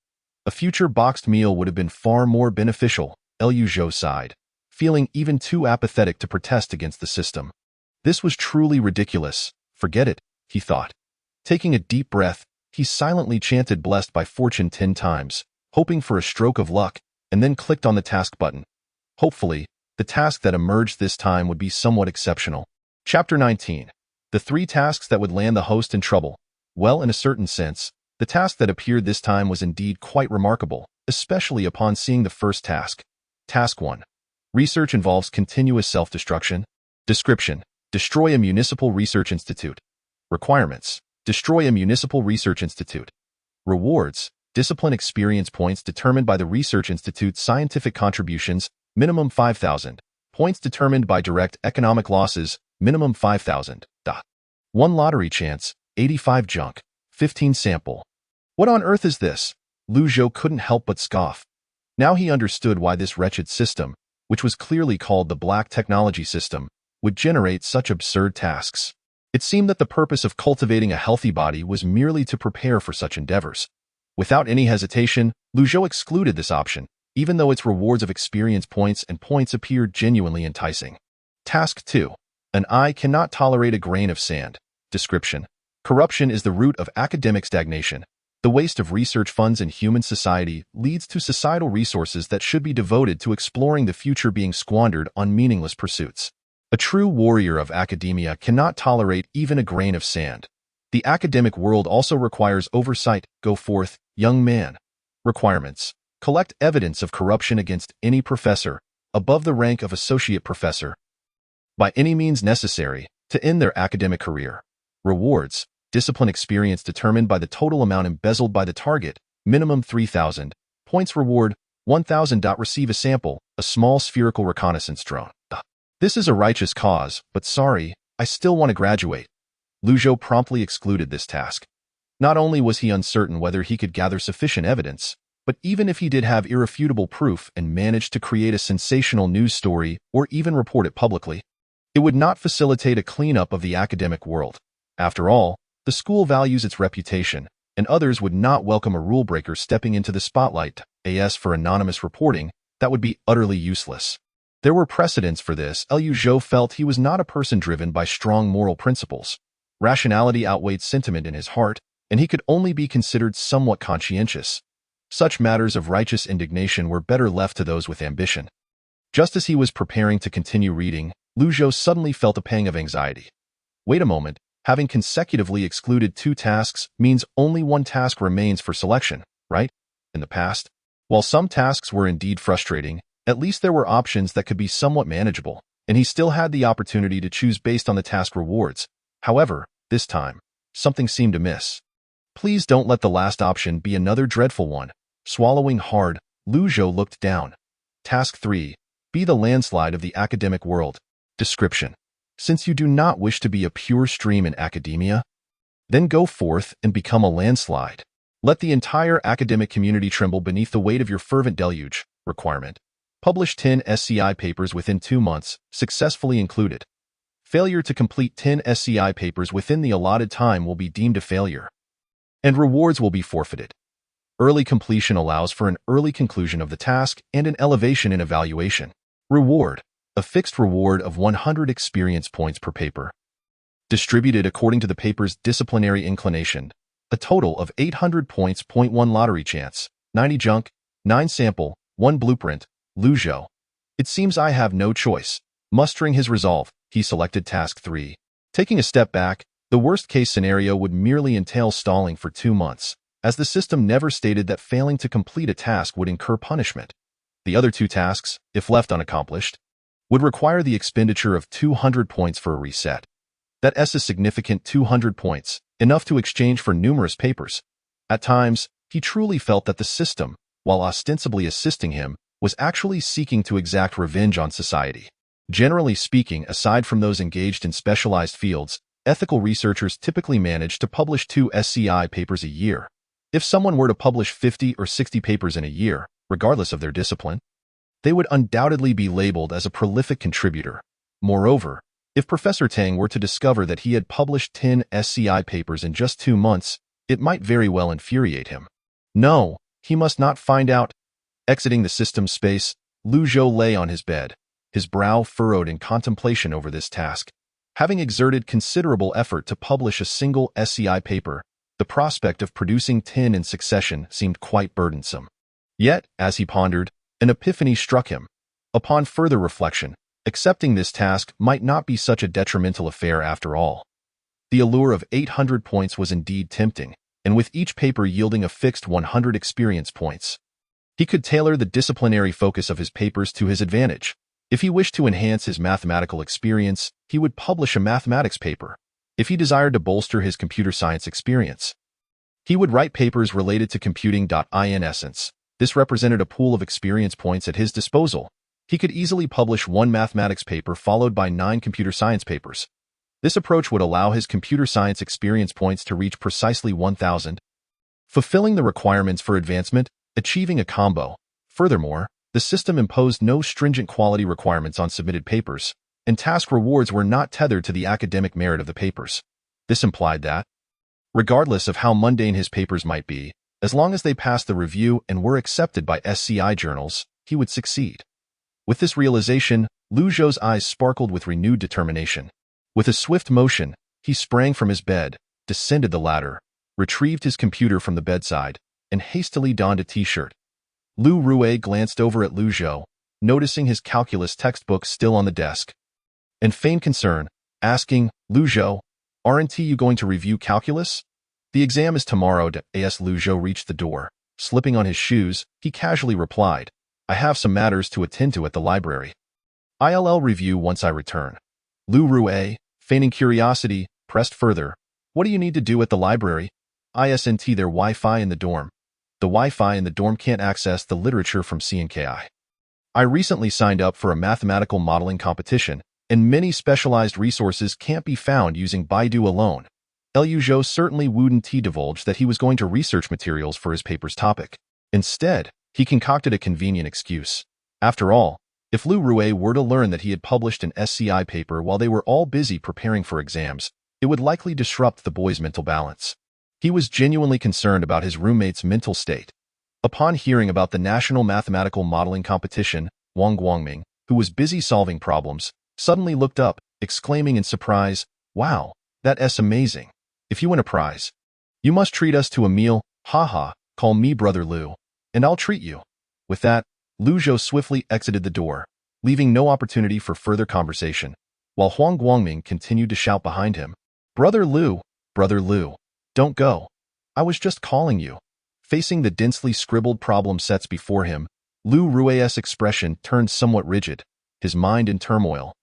A future boxed meal would have been far more beneficial, Lu Zhou sighed, feeling even too apathetic to protest against the system. This was truly ridiculous. Forget it, he thought. Taking a deep breath, he silently chanted blessed by fortune 10 times, hoping for a stroke of luck, and then clicked on the task button. Hopefully, the task that emerged this time would be somewhat exceptional. Chapter 19. The 3 tasks that would land the host in trouble. Well, in a certain sense, the task that appeared this time was indeed quite remarkable, especially upon seeing the first task. Task 1. Research involves continuous self-destruction. Description: destroy a municipal research institute. Requirements: destroy a municipal research institute. Rewards: discipline experience points determined by the research institute's scientific contributions, minimum 5,000. Points determined by direct economic losses, minimum 5,000. 1 lottery chance, 85 junk, 15 sample. What on earth is this? Lu Zhou couldn't help but scoff. Now he understood why this wretched system, which was clearly called the Black Technology System, would generate such absurd tasks. It seemed that the purpose of cultivating a healthy body was merely to prepare for such endeavors. Without any hesitation, Lu Zhou excluded this option, even though its rewards of experience points and points appeared genuinely enticing. Task 2. An eye cannot tolerate a grain of sand. Description: corruption is the root of academic stagnation. The waste of research funds in human society leads to societal resources that should be devoted to exploring the future being squandered on meaningless pursuits. A true warrior of academia cannot tolerate even a grain of sand. The academic world also requires oversight. Go forth, young man. Requirements: collect evidence of corruption against any professor, above the rank of associate professor, by any means necessary, to end their academic career. Rewards: discipline experience determined by the total amount embezzled by the target, minimum 3,000. Points reward, 1,000. Receive a sample, a small spherical reconnaissance drone. This is a righteous cause, but sorry, I still want to graduate. Lu Zhou promptly excluded this task. Not only was he uncertain whether he could gather sufficient evidence, But even if he did have irrefutable proof and managed to create a sensational news story or even report it publicly, it would not facilitate a cleanup of the academic world. After all, the school values its reputation, and others would not welcome a rule-breaker stepping into the spotlight. As for anonymous reporting, that would be utterly useless. There were precedents for this. Liu Zhou felt he was not a person driven by strong moral principles. Rationality outweighed sentiment in his heart, and he could only be considered somewhat conscientious. Such matters of righteous indignation were better left to those with ambition. Just as he was preparing to continue reading, Liu Zhou suddenly felt a pang of anxiety. Wait a moment, having consecutively excluded 2 tasks means only 1 task remains for selection, right? In the past, while some tasks were indeed frustrating, at least there were options that could be somewhat manageable, and he still had the opportunity to choose based on the task rewards. However, this time, something seemed amiss. Please don't let the last option be another dreadful one. Swallowing hard, Liu Zhou looked down. Task 3. Be the landslide of the academic world. Description. Since you do not wish to be a pure stream in academia, then go forth and become a landslide. Let the entire academic community tremble beneath the weight of your fervent deluge. Requirement. Publish 10 SCI papers within 2 months, successfully included. Failure to complete 10 SCI papers within the allotted time will be deemed a failure, and rewards will be forfeited. Early completion allows for an early conclusion of the task and an elevation in evaluation. Reward. A fixed reward of 100 experience points per paper, distributed according to the paper's disciplinary inclination. A total of 800 points. 1 lottery chance, 90 junk, 9 sample, 1 blueprint. Liu Zhou. It seems I have no choice. Mustering his resolve, he selected task 3. Taking a step back, the worst-case scenario would merely entail stalling for 2 months, as the system never stated that failing to complete a task would incur punishment. The other 2 tasks, if left unaccomplished, would require the expenditure of 200 points for a reset. That's a significant 200 points, enough to exchange for numerous papers. At times, he truly felt that the system, while ostensibly assisting him, was actually seeking to exact revenge on society. Generally speaking, aside from those engaged in specialized fields, ethical researchers typically manage to publish 2 SCI papers a year. If someone were to publish 50 or 60 papers in a year, regardless of their discipline, they would undoubtedly be labeled as a prolific contributor. Moreover, if Professor Tang were to discover that he had published 10 SCI papers in just 2 months, it might very well infuriate him. No, he must not find out. Exiting the system's space, Liu Zhou lay on his bed, his brow furrowed in contemplation over this task. Having exerted considerable effort to publish a single SCI paper, the prospect of producing 10 in succession seemed quite burdensome. Yet, as he pondered, an epiphany struck him. Upon further reflection, accepting this task might not be such a detrimental affair after all. The allure of 800 points was indeed tempting, and with each paper yielding a fixed 100 experience points, he could tailor the disciplinary focus of his papers to his advantage. If he wished to enhance his mathematical experience, he would publish a mathematics paper. If he desired to bolster his computer science experience, he would write papers related to computing. In essence, this represented a pool of experience points at his disposal. He could easily publish 1 mathematics paper followed by 9 computer science papers. This approach would allow his computer science experience points to reach precisely 1,000, fulfilling the requirements for advancement, achieving a combo. Furthermore, the system imposed no stringent quality requirements on submitted papers, and task rewards were not tethered to the academic merit of the papers. This implied that, regardless of how mundane his papers might be, as long as they passed the review and were accepted by SCI journals, he would succeed. With this realization, Liu Zhou's eyes sparkled with renewed determination. With a swift motion, he sprang from his bed, descended the ladder, retrieved his computer from the bedside, and hastily donned a t-shirt. Lu Rue glanced over at Liu Zhou, noticing his calculus textbook still on the desk, and feigned concern, asking, "Liu Zhou, aren't you going to review calculus? The exam is tomorrow." As Liu Zhou reached the door, slipping on his shoes, he casually replied, "I have some matters to attend to at the library. I'll review once I return." Lu Rue, feigning curiosity, pressed further, "What do you need to do at the library?" "Isn't there Wi-Fi in the dorm?" "The Wi-Fi in the dorm can't access the literature from CNKI. I recently signed up for a mathematical modeling competition, and many specialized resources can't be found using Baidu alone." Liu Zhou certainly wouldn't divulge that he was going to research materials for his paper's topic. Instead, he concocted a convenient excuse. After all, if Lu Rue were to learn that he had published an SCI paper while they were all busy preparing for exams, it would likely disrupt the boy's mental balance. He was genuinely concerned about his roommate's mental state. Upon hearing about the National Mathematical Modeling Competition, Wang Guangming, who was busy solving problems, suddenly looked up, exclaiming in surprise, "Wow, that's amazing. If you win a prize, you must treat us to a meal, haha, call me Brother Lu, and I'll treat you." With that, Lu Zhou swiftly exited the door, leaving no opportunity for further conversation, while Huang Guangming continued to shout behind him, Brother Lu, don't go. I was just calling you." Facing the densely scribbled problem sets before him, Lu Rue's expression turned somewhat rigid, his mind in turmoil.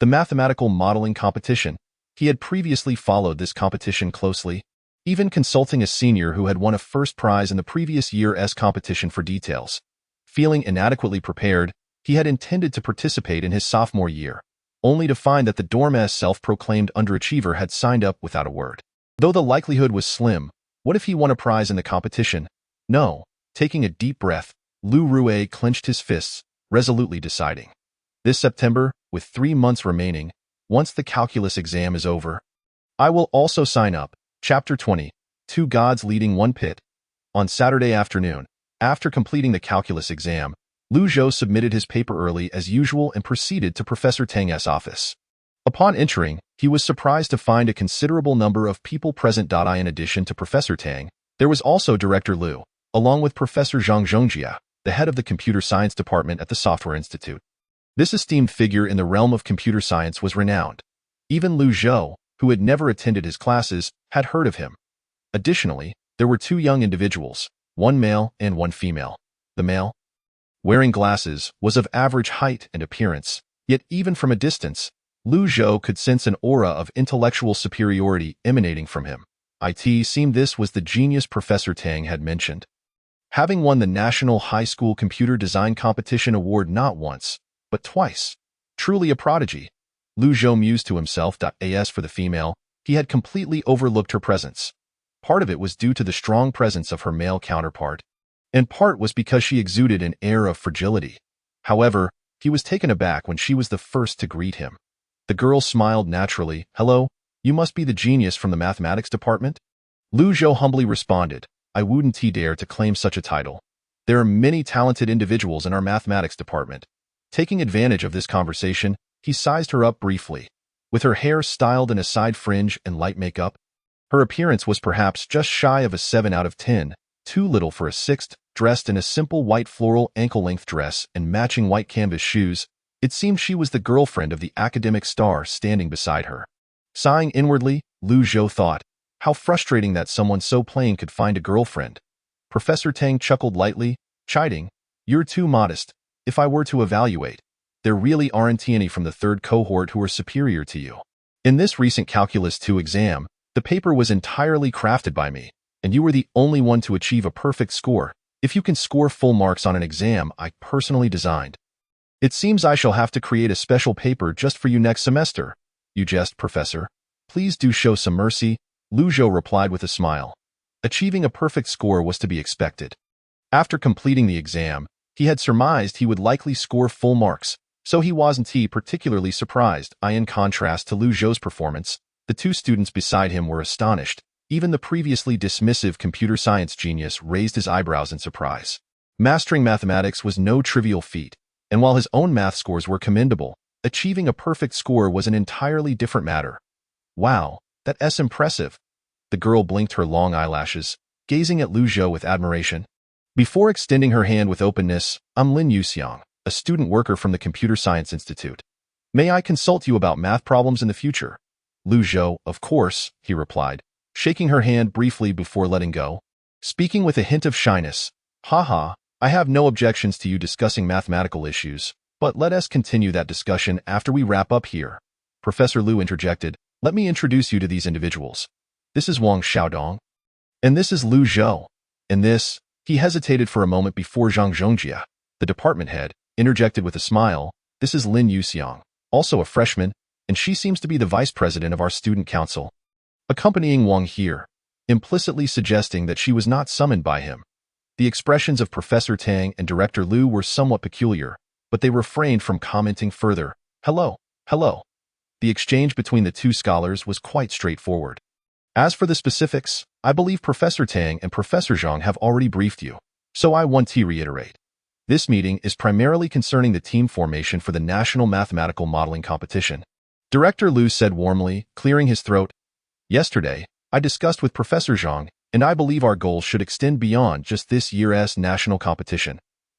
The mathematical modeling competition. He had previously followed this competition closely, even consulting a senior who had won a first prize in the previous year's competition for details. Feeling inadequately prepared, he had intended to participate in his sophomore year, only to find that the dorm's self-proclaimed underachiever had signed up without a word. Though the likelihood was slim, what if he won a prize in the competition? No. Taking a deep breath, Lu Rue clenched his fists, resolutely deciding. This September, with 3 months remaining, once the calculus exam is over, I will also sign up. Chapter 20. 2 Gods Leading 1 Pit. On Saturday afternoon, after completing the calculus exam, Lu Zhou submitted his paper early as usual and proceeded to Professor Tang's office. Upon entering, he was surprised to find a considerable number of people present. In addition to Professor Tang, there was also Director Lu, along with Professor Zhang Zhongjia, the head of the Computer Science Department at the Software Institute. This esteemed figure in the realm of computer science was renowned. Even Lu Zhou, who had never attended his classes, had heard of him. Additionally, there were 2 young individuals, one male and one female. The male, wearing glasses, was of average height and appearance, yet even from a distance, Lu Zhou could sense an aura of intellectual superiority emanating from him. It seemed this was the genius Professor Tang had mentioned. Having won the National High School Computer Design Competition award not once, but twice. Truly a prodigy. Lu Zhou mused to himself. As for the female, he had completely overlooked her presence. Part of it was due to the strong presence of her male counterpart, and part was because she exuded an air of fragility. However, he was taken aback when she was the first to greet him. The girl smiled naturally. "Hello, you must be the genius from the mathematics department?" Lu Zhou humbly responded, "I wouldn't dare to claim such a title. There are many talented individuals in our mathematics department." Taking advantage of this conversation, he sized her up briefly. With her hair styled in a side fringe and light makeup, her appearance was perhaps just shy of a 7 out of 10, too little for a 6. Dressed in a simple white floral ankle-length dress and matching white canvas shoes, it seemed she was the girlfriend of the academic star standing beside her. Sighing inwardly, Lu Zhou thought, how frustrating that someone so plain could find a girlfriend. Professor Tang chuckled lightly, chiding, "You're too modest. If I were to evaluate, there really aren't any from the 3rd cohort who are superior to you. In this recent Calculus 2 exam, the paper was entirely crafted by me, and you were the only one to achieve a perfect score. If you can score full marks on an exam I personally designed. It seems I shall have to create a special paper just for you next semester." "You jest, Professor. Please do show some mercy," Lu Zhou replied with a smile. Achieving a perfect score was to be expected. After completing the exam, he had surmised he would likely score full marks, so he wasn't particularly surprised. In contrast to Lu Zhou's performance, the 2 students beside him were astonished. Even the previously dismissive computer science genius raised his eyebrows in surprise. Mastering mathematics was no trivial feat, and while his own math scores were commendable, achieving a perfect score was an entirely different matter. "Wow, that's impressive." The girl blinked her long eyelashes, gazing at Lu Zhou with admiration. Before extending her hand with openness, "I'm Lin Yuxiang, a student worker from the Computer Science Institute. May I consult you about math problems in the future?" Lu Zhou, "Of course," he replied, shaking her hand briefly before letting go. Speaking with a hint of shyness, "Haha, I have no objections to you discussing mathematical issues, but let us continue that discussion after we wrap up here." Professor Lu interjected, "Let me introduce you to these individuals. This is Wang Xiaodong, and this is Lu Zhou, and this," he hesitated for a moment before Zhang Zhongjia, the department head, interjected with a smile, "This is Lin Yuxiang, also a freshman, and she seems to be the vice president of our student council." Accompanying Wang here, implicitly suggesting that she was not summoned by him. The expressions of Professor Tang and Director Liu were somewhat peculiar, but they refrained from commenting further. Hello, hello. The exchange between the two scholars was quite straightforward. As for the specifics, I believe Professor Tang and Professor Zhang have already briefed you, so I want to reiterate. This meeting is primarily concerning the team formation for the National Mathematical Modeling Competition. Director Liu said warmly, clearing his throat. Yesterday, I discussed with Professor Zhang, and I believe our goals should extend beyond just this year's national competition.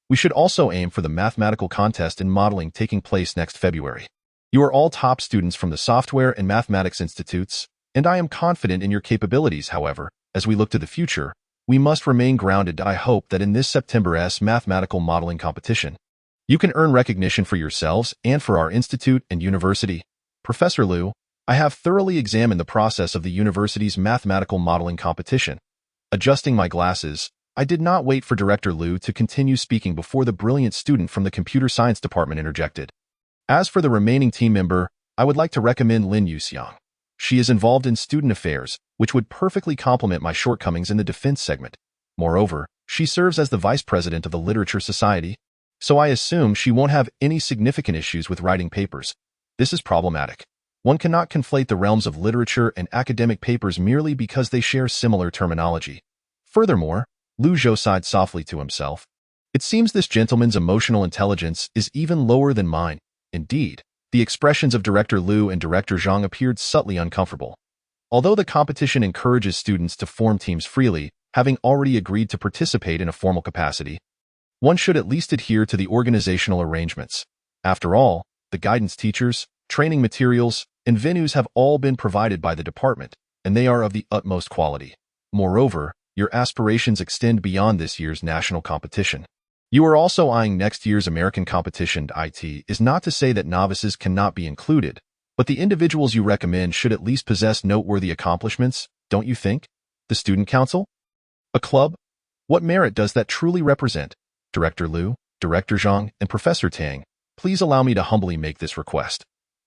We should also aim for the mathematical contest in modeling taking place next February. You are all top students from the Software and Mathematics Institutes, and I am confident in your capabilities. However, as we look to the future, we must remain grounded. I hope that in this September's mathematical modeling competition, you can earn recognition for yourselves and for our institute and university. Professor Liu, I have thoroughly examined the process of the university's mathematical modeling competition. Adjusting my glasses, I did not wait for Director Liu to continue speaking before the brilliant student from the computer science department interjected. As for the remaining team member, I would like to recommend Lin Yuxiang. She is involved in student affairs, which would perfectly complement my shortcomings in the defense segment. Moreover, she serves as the vice president of the Literature Society, so I assume she won't have any significant issues with writing papers. This is problematic. One cannot conflate the realms of literature and academic papers merely because they share similar terminology. Furthermore, Liu Zhou sighed softly to himself. It seems this gentleman's emotional intelligence is even lower than mine. Indeed, the expressions of Director Liu and Director Zhang appeared subtly uncomfortable. Although the competition encourages students to form teams freely, having already agreed to participate in a formal capacity, one should at least adhere to the organizational arrangements. After all, the guidance teachers, training materials, and venues have all been provided by the department, and they are of the utmost quality. Moreover, your aspirations extend beyond this year's national competition. You are also eyeing next year's American competition. It is not to say that novices cannot be included, but the individuals you recommend should at least possess noteworthy accomplishments, don't you think? The student council? A club? What merit does that truly represent? Director Liu, Director Zhang, and Professor Tang, please allow me to humbly make this request.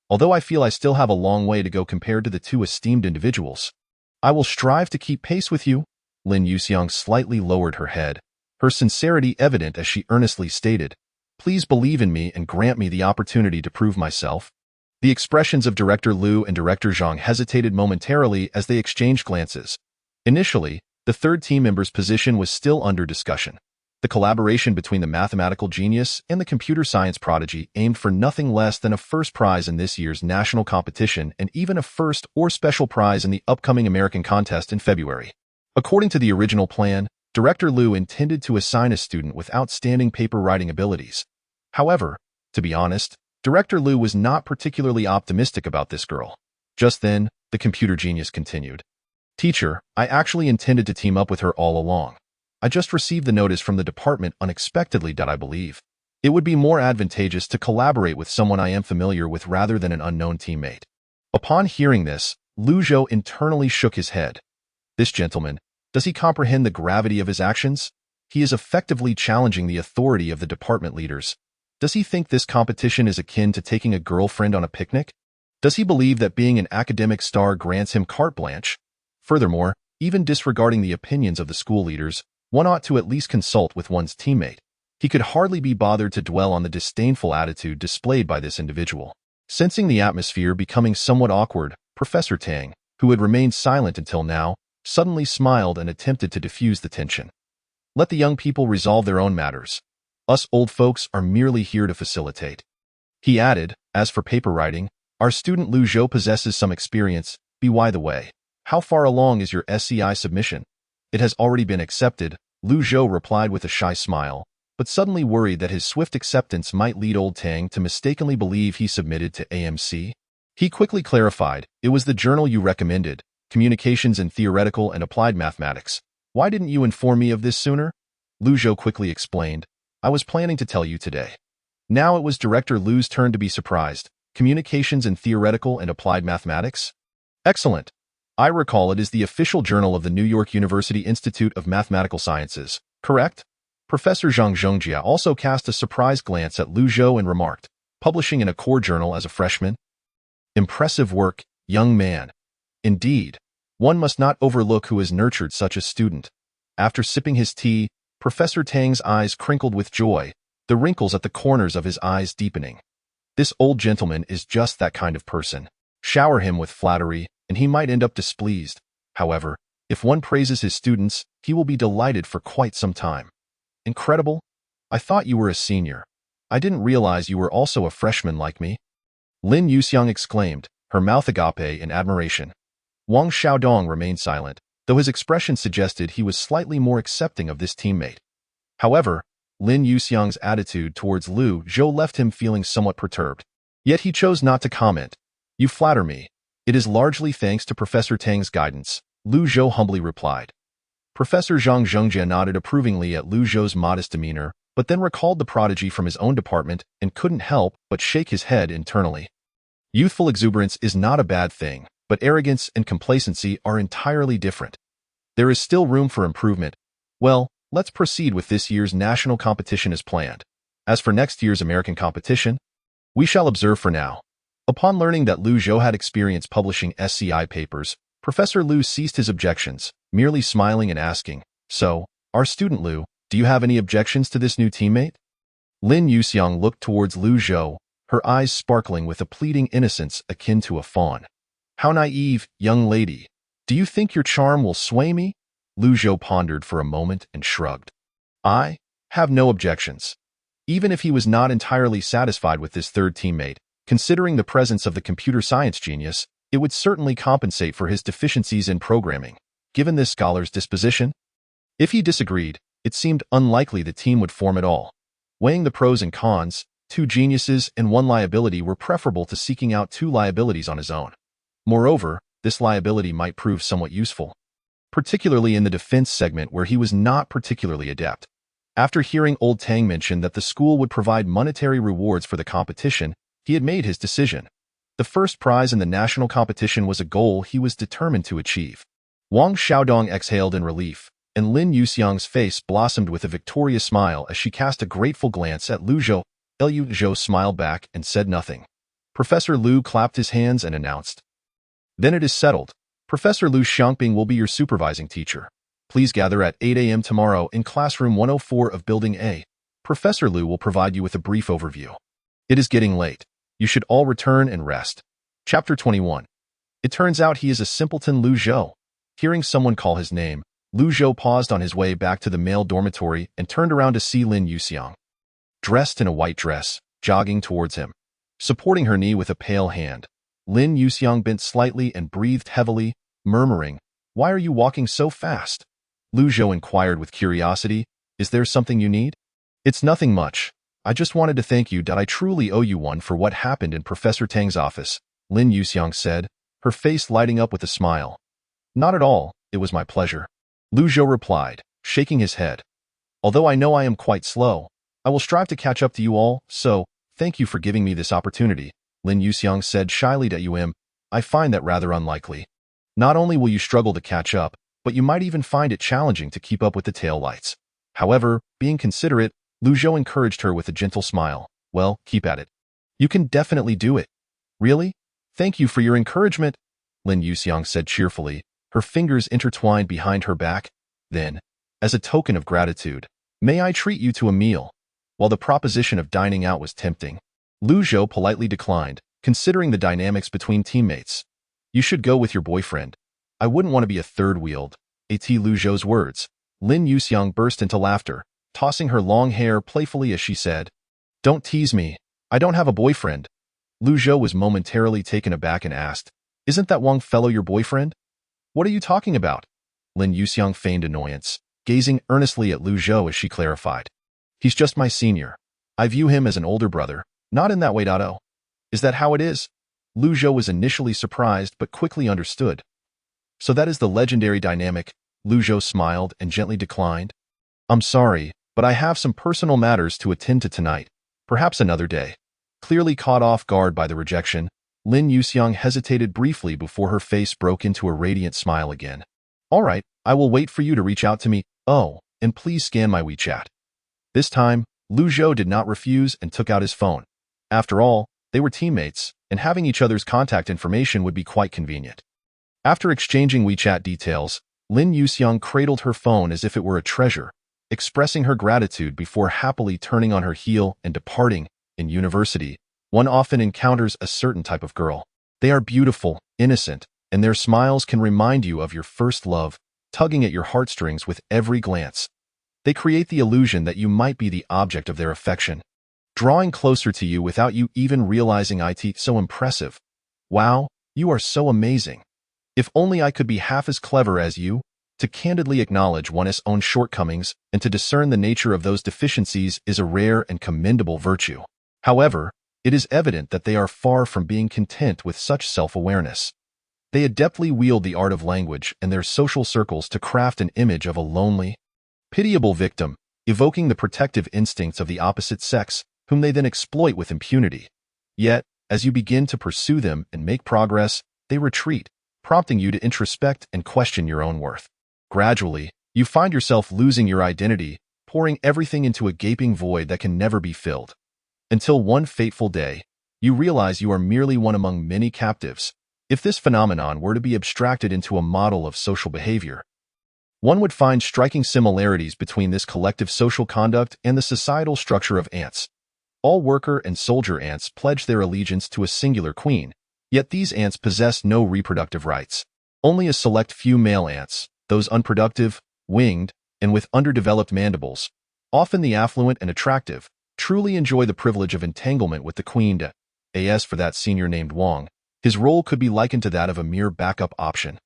Although I feel I still have a long way to go compared to the two esteemed individuals, I will strive to keep pace with you. Lin Yuxiang slightly lowered her head, her sincerity evident as she earnestly stated, "Please believe in me and grant me the opportunity to prove myself." The expressions of Director Liu and Director Zhang hesitated momentarily as they exchanged glances. Initially, the third team member's position was still under discussion. The collaboration between the mathematical genius and the computer science prodigy aimed for nothing less than a first prize in this year's national competition and even a first or special prize in the upcoming American contest in February. According to the original plan, Director Liu intended to assign a student with outstanding paper writing abilities. However, to be honest, Director Liu was not particularly optimistic about this girl. Just then, the computer genius continued. "Teacher, I actually intended to team up with her all along. I just received the notice from the department unexpectedly. I believe it would be more advantageous to collaborate with someone I am familiar with rather than an unknown teammate." Upon hearing this, Liu Zhou internally shook his head. This gentleman, does he comprehend the gravity of his actions? He is effectively challenging the authority of the department leaders. Does he think this competition is akin to taking a girlfriend on a picnic? Does he believe that being an academic star grants him carte blanche? Furthermore, even disregarding the opinions of the school leaders, one ought to at least consult with one's teammate. He could hardly be bothered to dwell on the disdainful attitude displayed by this individual. Sensing the atmosphere becoming somewhat awkward, Professor Tang, who had remained silent until now, suddenly smiled and attempted to diffuse the tension. "Let the young people resolve their own matters. Us old folks are merely here to facilitate." He added, "As for paper writing, our student Liu Zhou possesses some experience. By the way, how far along is your SCI submission?" "It has already been accepted," Liu Zhou replied with a shy smile, but suddenly worried that his swift acceptance might lead old Tang to mistakenly believe he submitted to AMC. He quickly clarified, "It was the journal you recommended, Communications in Theoretical and Applied Mathematics. Why didn't you inform me of this sooner?" Liu Zhou quickly explained, "I was planning to tell you today." Now it was Director Liu's turn to be surprised. "Communications in Theoretical and Applied Mathematics? Excellent. I recall it is the official journal of the New York University Institute of Mathematical Sciences, correct?" Professor Zhang Zhongjia also cast a surprised glance at Liu Zhou and remarked, "Publishing in a core journal as a freshman? Impressive work, young man. Indeed, one must not overlook who has nurtured such a student." After sipping his tea, Professor Tang's eyes crinkled with joy, the wrinkles at the corners of his eyes deepening. This old gentleman is just that kind of person. Shower him with flattery, and he might end up displeased. However, if one praises his students, he will be delighted for quite some time. Incredible! I thought you were a senior. I didn't realize you were also a freshman like me. Lin Yuxiang exclaimed, her mouth agape in admiration. Wang Xiaodong remained silent, though his expression suggested he was slightly more accepting of this teammate. However, Lin Yuxiang's attitude towards Lu Zhou left him feeling somewhat perturbed. Yet he chose not to comment. You flatter me. It is largely thanks to Professor Tang's guidance, Lu Zhou humbly replied. Professor Zhang Zhongjie nodded approvingly at Lu Zhou's modest demeanor, but then recalled the prodigy from his own department and couldn't help but shake his head internally. Youthful exuberance is not a bad thing, but arrogance and complacency are entirely different. There is still room for improvement. Well, let's proceed with this year's national competition as planned. As for next year's American competition, we shall observe for now. Upon learning that Lu Zhou had experience publishing SCI papers, Professor Lu ceased his objections, merely smiling and asking, So, our student Lu, do you have any objections to this new teammate? Lin Yuxiang looked towards Lu Zhou, her eyes sparkling with a pleading innocence akin to a fawn. How naive, young lady. Do you think your charm will sway me? Lu Zhou pondered for a moment and shrugged. I have no objections. Even if he was not entirely satisfied with this third teammate, considering the presence of the computer science genius, it would certainly compensate for his deficiencies in programming, given this scholar's disposition. If he disagreed, it seemed unlikely the team would form at all. Weighing the pros and cons, 2 geniuses and 1 liability were preferable to seeking out 2 liabilities on his own. Moreover, this liability might prove somewhat useful, particularly in the defense segment where he was not particularly adept. After hearing old Tang mention that the school would provide monetary rewards for the competition, he had made his decision. The first prize in the national competition was a goal he was determined to achieve. Wang Xiaodong exhaled in relief, and Lin Yuxiang's face blossomed with a victorious smile as she cast a grateful glance at Lu Zhou. Lu Zhou smiled back and said nothing. Professor Lu clapped his hands and announced, Then it is settled. Professor Lu Xiangping will be your supervising teacher. Please gather at 8 a.m. tomorrow in classroom 104 of Building A. Professor Lu will provide you with a brief overview. It is getting late. You should all return and rest. Chapter 21. It turns out he is a simpleton Lu Zhou. Hearing someone call his name, Lu Zhou paused on his way back to the male dormitory and turned around to see Lin Yuxiang, dressed in a white dress, jogging towards him. Supporting her knee with a pale hand, Lin Yuxiang bent slightly and breathed heavily, murmuring, Why are you walking so fast? Lu Zhou inquired with curiosity, Is there something you need? It's nothing much. I just wanted to thank you that I truly owe you one for what happened in Professor Tang's office, Lin Yuxiang said, her face lighting up with a smile. Not at all, it was my pleasure. Lu Zhou replied, shaking his head. Although I know I am quite slow, I will strive to catch up to you all, so, thank you for giving me this opportunity, Lin Yuxiang said shyly to I find that rather unlikely. Not only will you struggle to catch up, but you might even find it challenging to keep up with the tail lights. However, being considerate, Lu Zhou encouraged her with a gentle smile. Well, keep at it. You can definitely do it. Really? Thank you for your encouragement, Lin Yuxiang said cheerfully, her fingers intertwined behind her back. Then, as a token of gratitude, may I treat you to a meal? While the proposition of dining out was tempting, Lu Zhou politely declined, considering the dynamics between teammates. You should go with your boyfriend. I wouldn't want to be a third wheeled. At Lu Zhou's words, Lin Yuxiang burst into laughter, tossing her long hair playfully as she said, Don't tease me. I don't have a boyfriend. Lu Zhou was momentarily taken aback and asked, Isn't that Wang fellow your boyfriend? What are you talking about? Lin Yuxiang feigned annoyance, gazing earnestly at Lu Zhou as she clarified. He's just my senior. I view him as an older brother, not in that way. Is that how it is? Lu Zhou was initially surprised but quickly understood. So that is the legendary dynamic, Lu Zhou smiled and gently declined. I'm sorry, but I have some personal matters to attend to tonight. Perhaps another day. Clearly caught off guard by the rejection, Lin Yuxiang hesitated briefly before her face broke into a radiant smile again. All right, I will wait for you to reach out to me. Oh, and please scan my WeChat. This time, Lu Zhou did not refuse and took out his phone. After all, they were teammates, and having each other's contact information would be quite convenient. After exchanging WeChat details, Lin Yuxiang cradled her phone as if it were a treasure. expressing her gratitude before happily turning on her heel and departing. In university, one often encounters a certain type of girl. They are beautiful, innocent, and their smiles can remind you of your first love, tugging at your heartstrings with every glance. They create the illusion that you might be the object of their affection, drawing closer to you without you even realizing it. So impressive. Wow, you are so amazing. If only I could be half as clever as you. To candidly acknowledge one's own shortcomings and to discern the nature of those deficiencies is a rare and commendable virtue. However, it is evident that they are far from being content with such self-awareness. They adeptly wield the art of language and their social circles to craft an image of a lonely, pitiable victim, evoking the protective instincts of the opposite sex, whom they then exploit with impunity. Yet, as you begin to pursue them and make progress, they retreat, prompting you to introspect and question your own worth. Gradually, you find yourself losing your identity, pouring everything into a gaping void that can never be filled. Until one fateful day, you realize you are merely one among many captives. If this phenomenon were to be abstracted into a model of social behavior, one would find striking similarities between this collective social conduct and the societal structure of ants. All worker and soldier ants pledge their allegiance to a singular queen, yet these ants possess no reproductive rights. Only a select few male ants, those unproductive, winged, and with underdeveloped mandibles, often the affluent and attractive, truly enjoy the privilege of entanglement with the queen. As for that senior named Wang, his role could be likened to that of a mere backup option.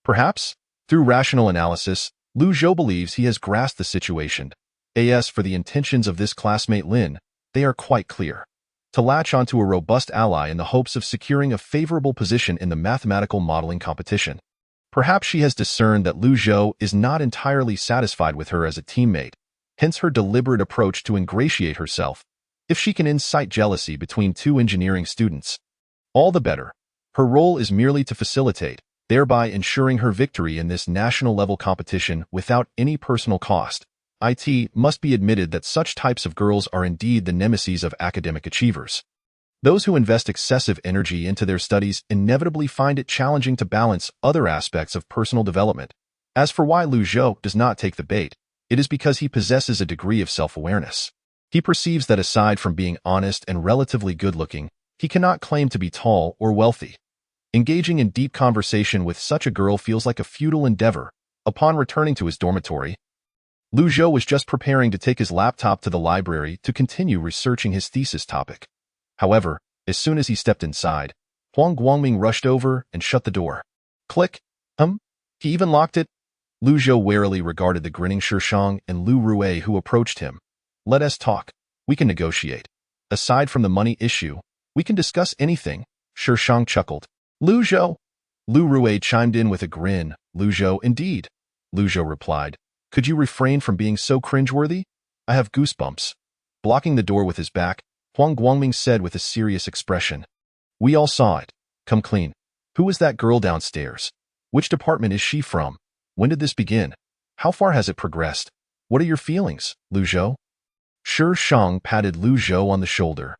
Perhaps, through rational analysis, Lu Zhou believes he has grasped the situation. As for the intentions of this classmate Lin, they are quite clear. To latch onto a robust ally in the hopes of securing a favorable position in the mathematical modeling competition. Perhaps she has discerned that Lu Zhou is not entirely satisfied with her as a teammate, hence her deliberate approach to ingratiate herself. If she can incite jealousy between two engineering students, all the better. Her role is merely to facilitate, thereby ensuring her victory in this national-level competition without any personal cost. It must be admitted that such types of girls are indeed the nemesis of academic achievers. Those who invest excessive energy into their studies inevitably find it challenging to balance other aspects of personal development. As for why Lu Zhou does not take the bait, it is because he possesses a degree of self-awareness. He perceives that aside from being honest and relatively good-looking, he cannot claim to be tall or wealthy. Engaging in deep conversation with such a girl feels like a futile endeavor. Upon returning to his dormitory, Lu Zhou was just preparing to take his laptop to the library to continue researching his thesis topic. However, as soon as he stepped inside, Huang Guangming rushed over and shut the door. Click. He even locked it. Lu Zhou warily regarded the grinning Shishang and Lu Rui who approached him. Let us talk. We can negotiate. Aside from the money issue, we can discuss anything. Shishang chuckled. Lu Zhou. Lu Rui chimed in with a grin. Lu Zhou, indeed. Lu Zhou replied. Could you refrain from being so cringeworthy? I have goosebumps. Blocking the door with his back, Huang Guangming said with a serious expression. We all saw it. Come clean. Who is that girl downstairs? Which department is she from? When did this begin? How far has it progressed? What are your feelings, Lu Zhou? Shishang patted Lu Zhou on the shoulder.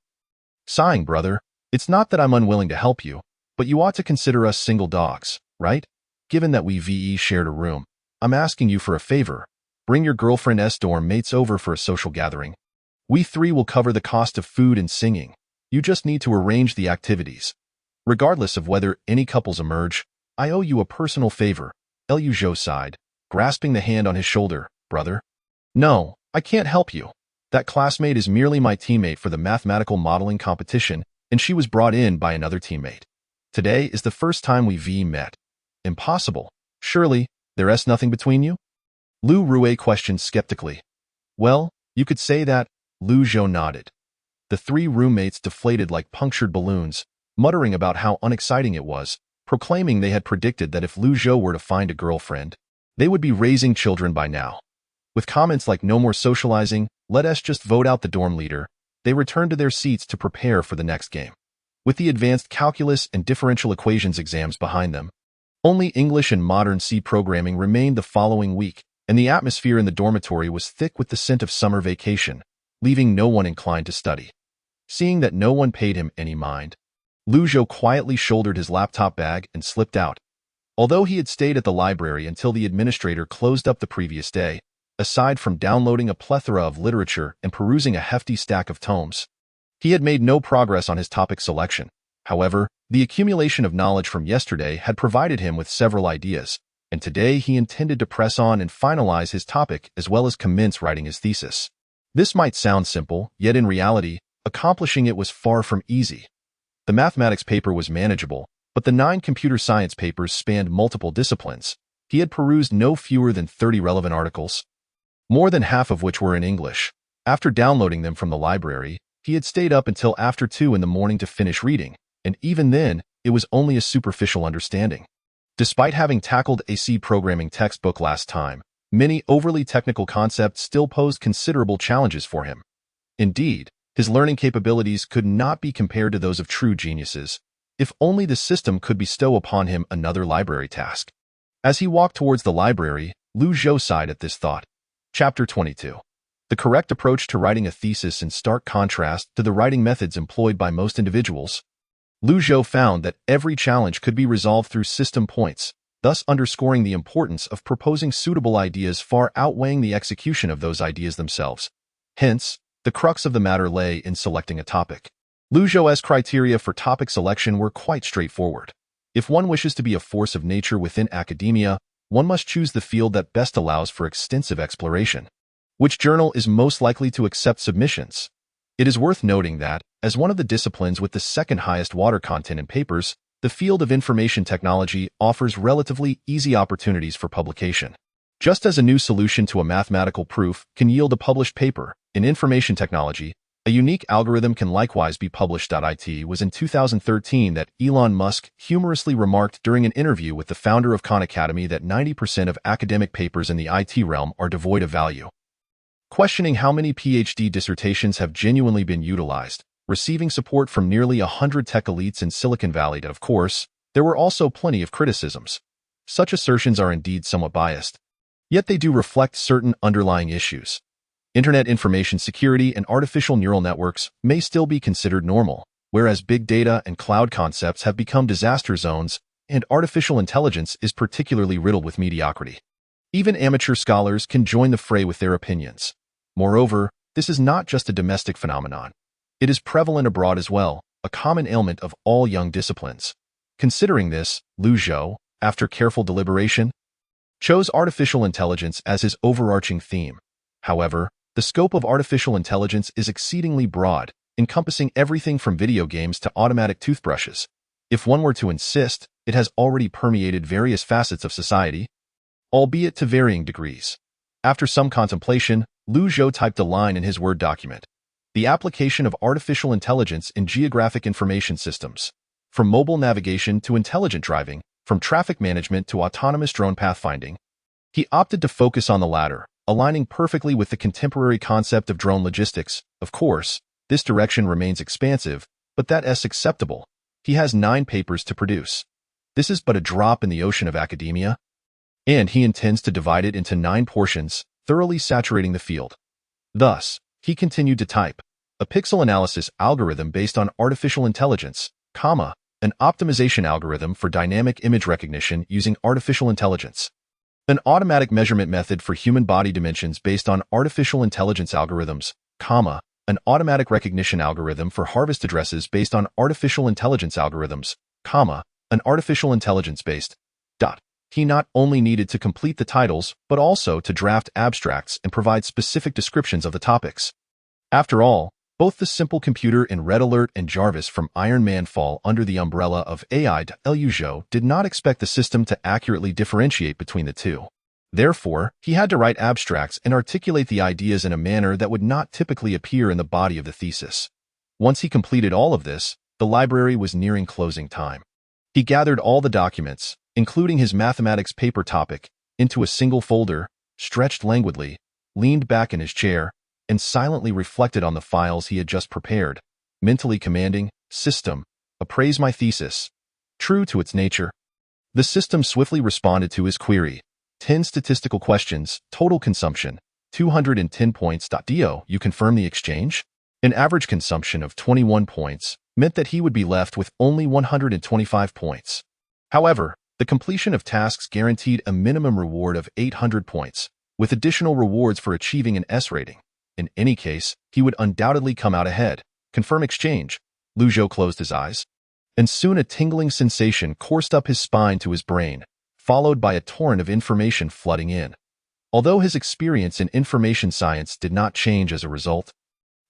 Sighing, brother, it's not that I'm unwilling to help you, but you ought to consider us single dogs, right? Given that we shared a room, I'm asking you for a favor. Bring your girlfriend's dorm mates over for a social gathering. We three will cover the cost of food and singing. You just need to arrange the activities. Regardless of whether any couples emerge, I owe you a personal favor. Lu Zhou sighed, grasping the hand on his shoulder. Brother? No, I can't help you. That classmate is merely my teammate for the mathematical modeling competition, and she was brought in by another teammate. Today is the first time we met. Impossible. Surely, there's nothing between you? Lu Rui questioned skeptically. Well, you could say that. Lu Zhou nodded. The three roommates deflated like punctured balloons, muttering about how unexciting it was, proclaiming they had predicted that if Lu Zhou were to find a girlfriend, they would be raising children by now. With comments like no more socializing, let us just vote out the dorm leader, they returned to their seats to prepare for the next game. With the advanced calculus and differential equations exams behind them, only English and modern C programming remained the following week, and the atmosphere in the dormitory was thick with the scent of summer vacation, leaving no one inclined to study. Seeing that no one paid him any mind, Lu Zhou quietly shouldered his laptop bag and slipped out. Although he had stayed at the library until the administrator closed up the previous day, aside from downloading a plethora of literature and perusing a hefty stack of tomes. He had made no progress on his topic selection. However, the accumulation of knowledge from yesterday had provided him with several ideas, and today he intended to press on and finalize his topic as well as commence writing his thesis. This might sound simple, yet in reality, accomplishing it was far from easy. The mathematics paper was manageable, but the 9 computer science papers spanned multiple disciplines. He had perused no fewer than 30 relevant articles, more than half of which were in English. After downloading them from the library, he had stayed up until after 2 in the morning to finish reading, and even then, it was only a superficial understanding. Despite having tackled a C programming textbook last time, many overly technical concepts still posed considerable challenges for him. Indeed, his learning capabilities could not be compared to those of true geniuses, if only the system could bestow upon him another library task. As he walked towards the library, Lu Zhou sighed at this thought. Chapter 22. The correct approach to writing a thesis in stark contrast to the writing methods employed by most individuals. Lu Zhou found that every challenge could be resolved through system points, thus underscoring the importance of proposing suitable ideas far outweighing the execution of those ideas themselves. Hence, the crux of the matter lay in selecting a topic. Lu Zhou's criteria for topic selection were quite straightforward. If one wishes to be a force of nature within academia, one must choose the field that best allows for extensive exploration. Which journal is most likely to accept submissions? It is worth noting that, as one of the disciplines with the second highest water content in papers, the field of information technology offers relatively easy opportunities for publication. Just as a new solution to a mathematical proof can yield a published paper, in information technology, a unique algorithm can likewise be published. It was in 2013 that Elon Musk humorously remarked during an interview with the founder of Khan Academy that 90% of academic papers in the IT realm are devoid of value. Questioning how many PhD dissertations have genuinely been utilized, receiving support from nearly 100 tech elites in Silicon Valley, of course, there were also plenty of criticisms. Such assertions are indeed somewhat biased. Yet they do reflect certain underlying issues. Internet information security and artificial neural networks may still be considered normal, whereas big data and cloud concepts have become disaster zones, and artificial intelligence is particularly riddled with mediocrity. Even amateur scholars can join the fray with their opinions. Moreover, this is not just a domestic phenomenon. It is prevalent abroad as well, a common ailment of all young disciplines. Considering this, Lu Zhou, after careful deliberation, chose artificial intelligence as his overarching theme. However, the scope of artificial intelligence is exceedingly broad, encompassing everything from video games to automatic toothbrushes. If one were to insist, it has already permeated various facets of society, albeit to varying degrees. After some contemplation, Lu Zhou typed a line in his Word document. The application of artificial intelligence in geographic information systems. From mobile navigation to intelligent driving, from traffic management to autonomous drone pathfinding. He opted to focus on the latter, aligning perfectly with the contemporary concept of drone logistics. Of course, this direction remains expansive, but that is acceptable. He has 9 papers to produce. This is but a drop in the ocean of academia, and he intends to divide it into 9 portions, thoroughly saturating the field. Thus, he continued to type, a pixel analysis algorithm based on artificial intelligence, an optimization algorithm for dynamic image recognition using artificial intelligence, an automatic measurement method for human body dimensions based on artificial intelligence algorithms, an automatic recognition algorithm for harvest addresses based on artificial intelligence algorithms, an artificial intelligence-based. He not only needed to complete the titles, but also to draft abstracts and provide specific descriptions of the topics. After all, both the simple computer in Red Alert and Jarvis from Iron Man fall under the umbrella of AI. Lu Zhou did not expect the system to accurately differentiate between the two. Therefore, he had to write abstracts and articulate the ideas in a manner that would not typically appear in the body of the thesis. Once he completed all of this, the library was nearing closing time. He gathered all the documents, including his mathematics paper topic, into a single folder, stretched languidly, leaned back in his chair, and silently reflected on the files he had just prepared, mentally commanding, "System, appraise my thesis." True to its nature, the system swiftly responded to his query. 10 statistical questions, total consumption, 210 points. Do you confirm the exchange? An average consumption of 21 points meant that he would be left with only 125 points. However, the completion of tasks guaranteed a minimum reward of 800 points, with additional rewards for achieving an S rating. In any case, he would undoubtedly come out ahead. Confirm exchange. Lu Zhou closed his eyes, and soon a tingling sensation coursed up his spine to his brain, followed by a torrent of information flooding in. Although his experience in information science did not change as a result,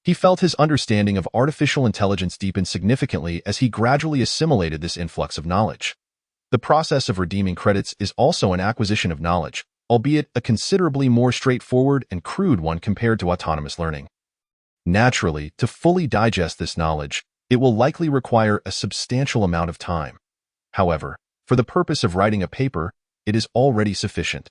he felt his understanding of artificial intelligence deepen significantly as he gradually assimilated this influx of knowledge. The process of redeeming credits is also an acquisition of knowledge, albeit a considerably more straightforward and crude one compared to autonomous learning. Naturally, to fully digest this knowledge, it will likely require a substantial amount of time. However, for the purpose of writing a paper, it is already sufficient.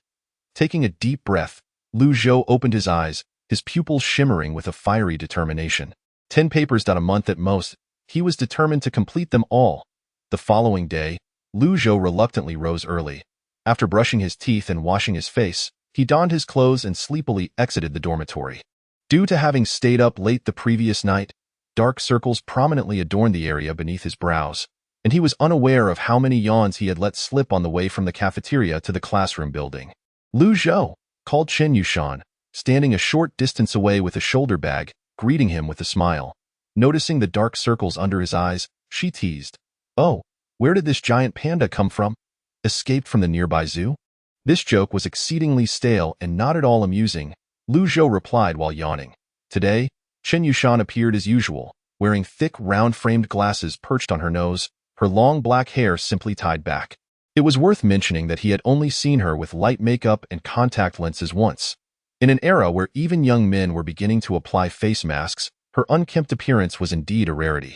Taking a deep breath, Lu Zhou opened his eyes, his pupils shimmering with a fiery determination. 10 papers a month at most, he was determined to complete them all. The following day, Lu Zhou reluctantly rose early. After brushing his teeth and washing his face, he donned his clothes and sleepily exited the dormitory. Due to having stayed up late the previous night, dark circles prominently adorned the area beneath his brows, and he was unaware of how many yawns he had let slip on the way from the cafeteria to the classroom building. Lu Zhou, called Chen Yushan, standing a short distance away with a shoulder bag, greeting him with a smile. Noticing the dark circles under his eyes, she teased, "Oh, where did this giant panda come from? Escaped from the nearby zoo?" This joke was exceedingly stale and not at all amusing, Lu Zhou replied while yawning. Today, Chen Yushan appeared as usual, wearing thick, round-framed glasses perched on her nose, her long black hair simply tied back. It was worth mentioning that he had only seen her with light makeup and contact lenses once. In an era where even young men were beginning to apply face masks, her unkempt appearance was indeed a rarity.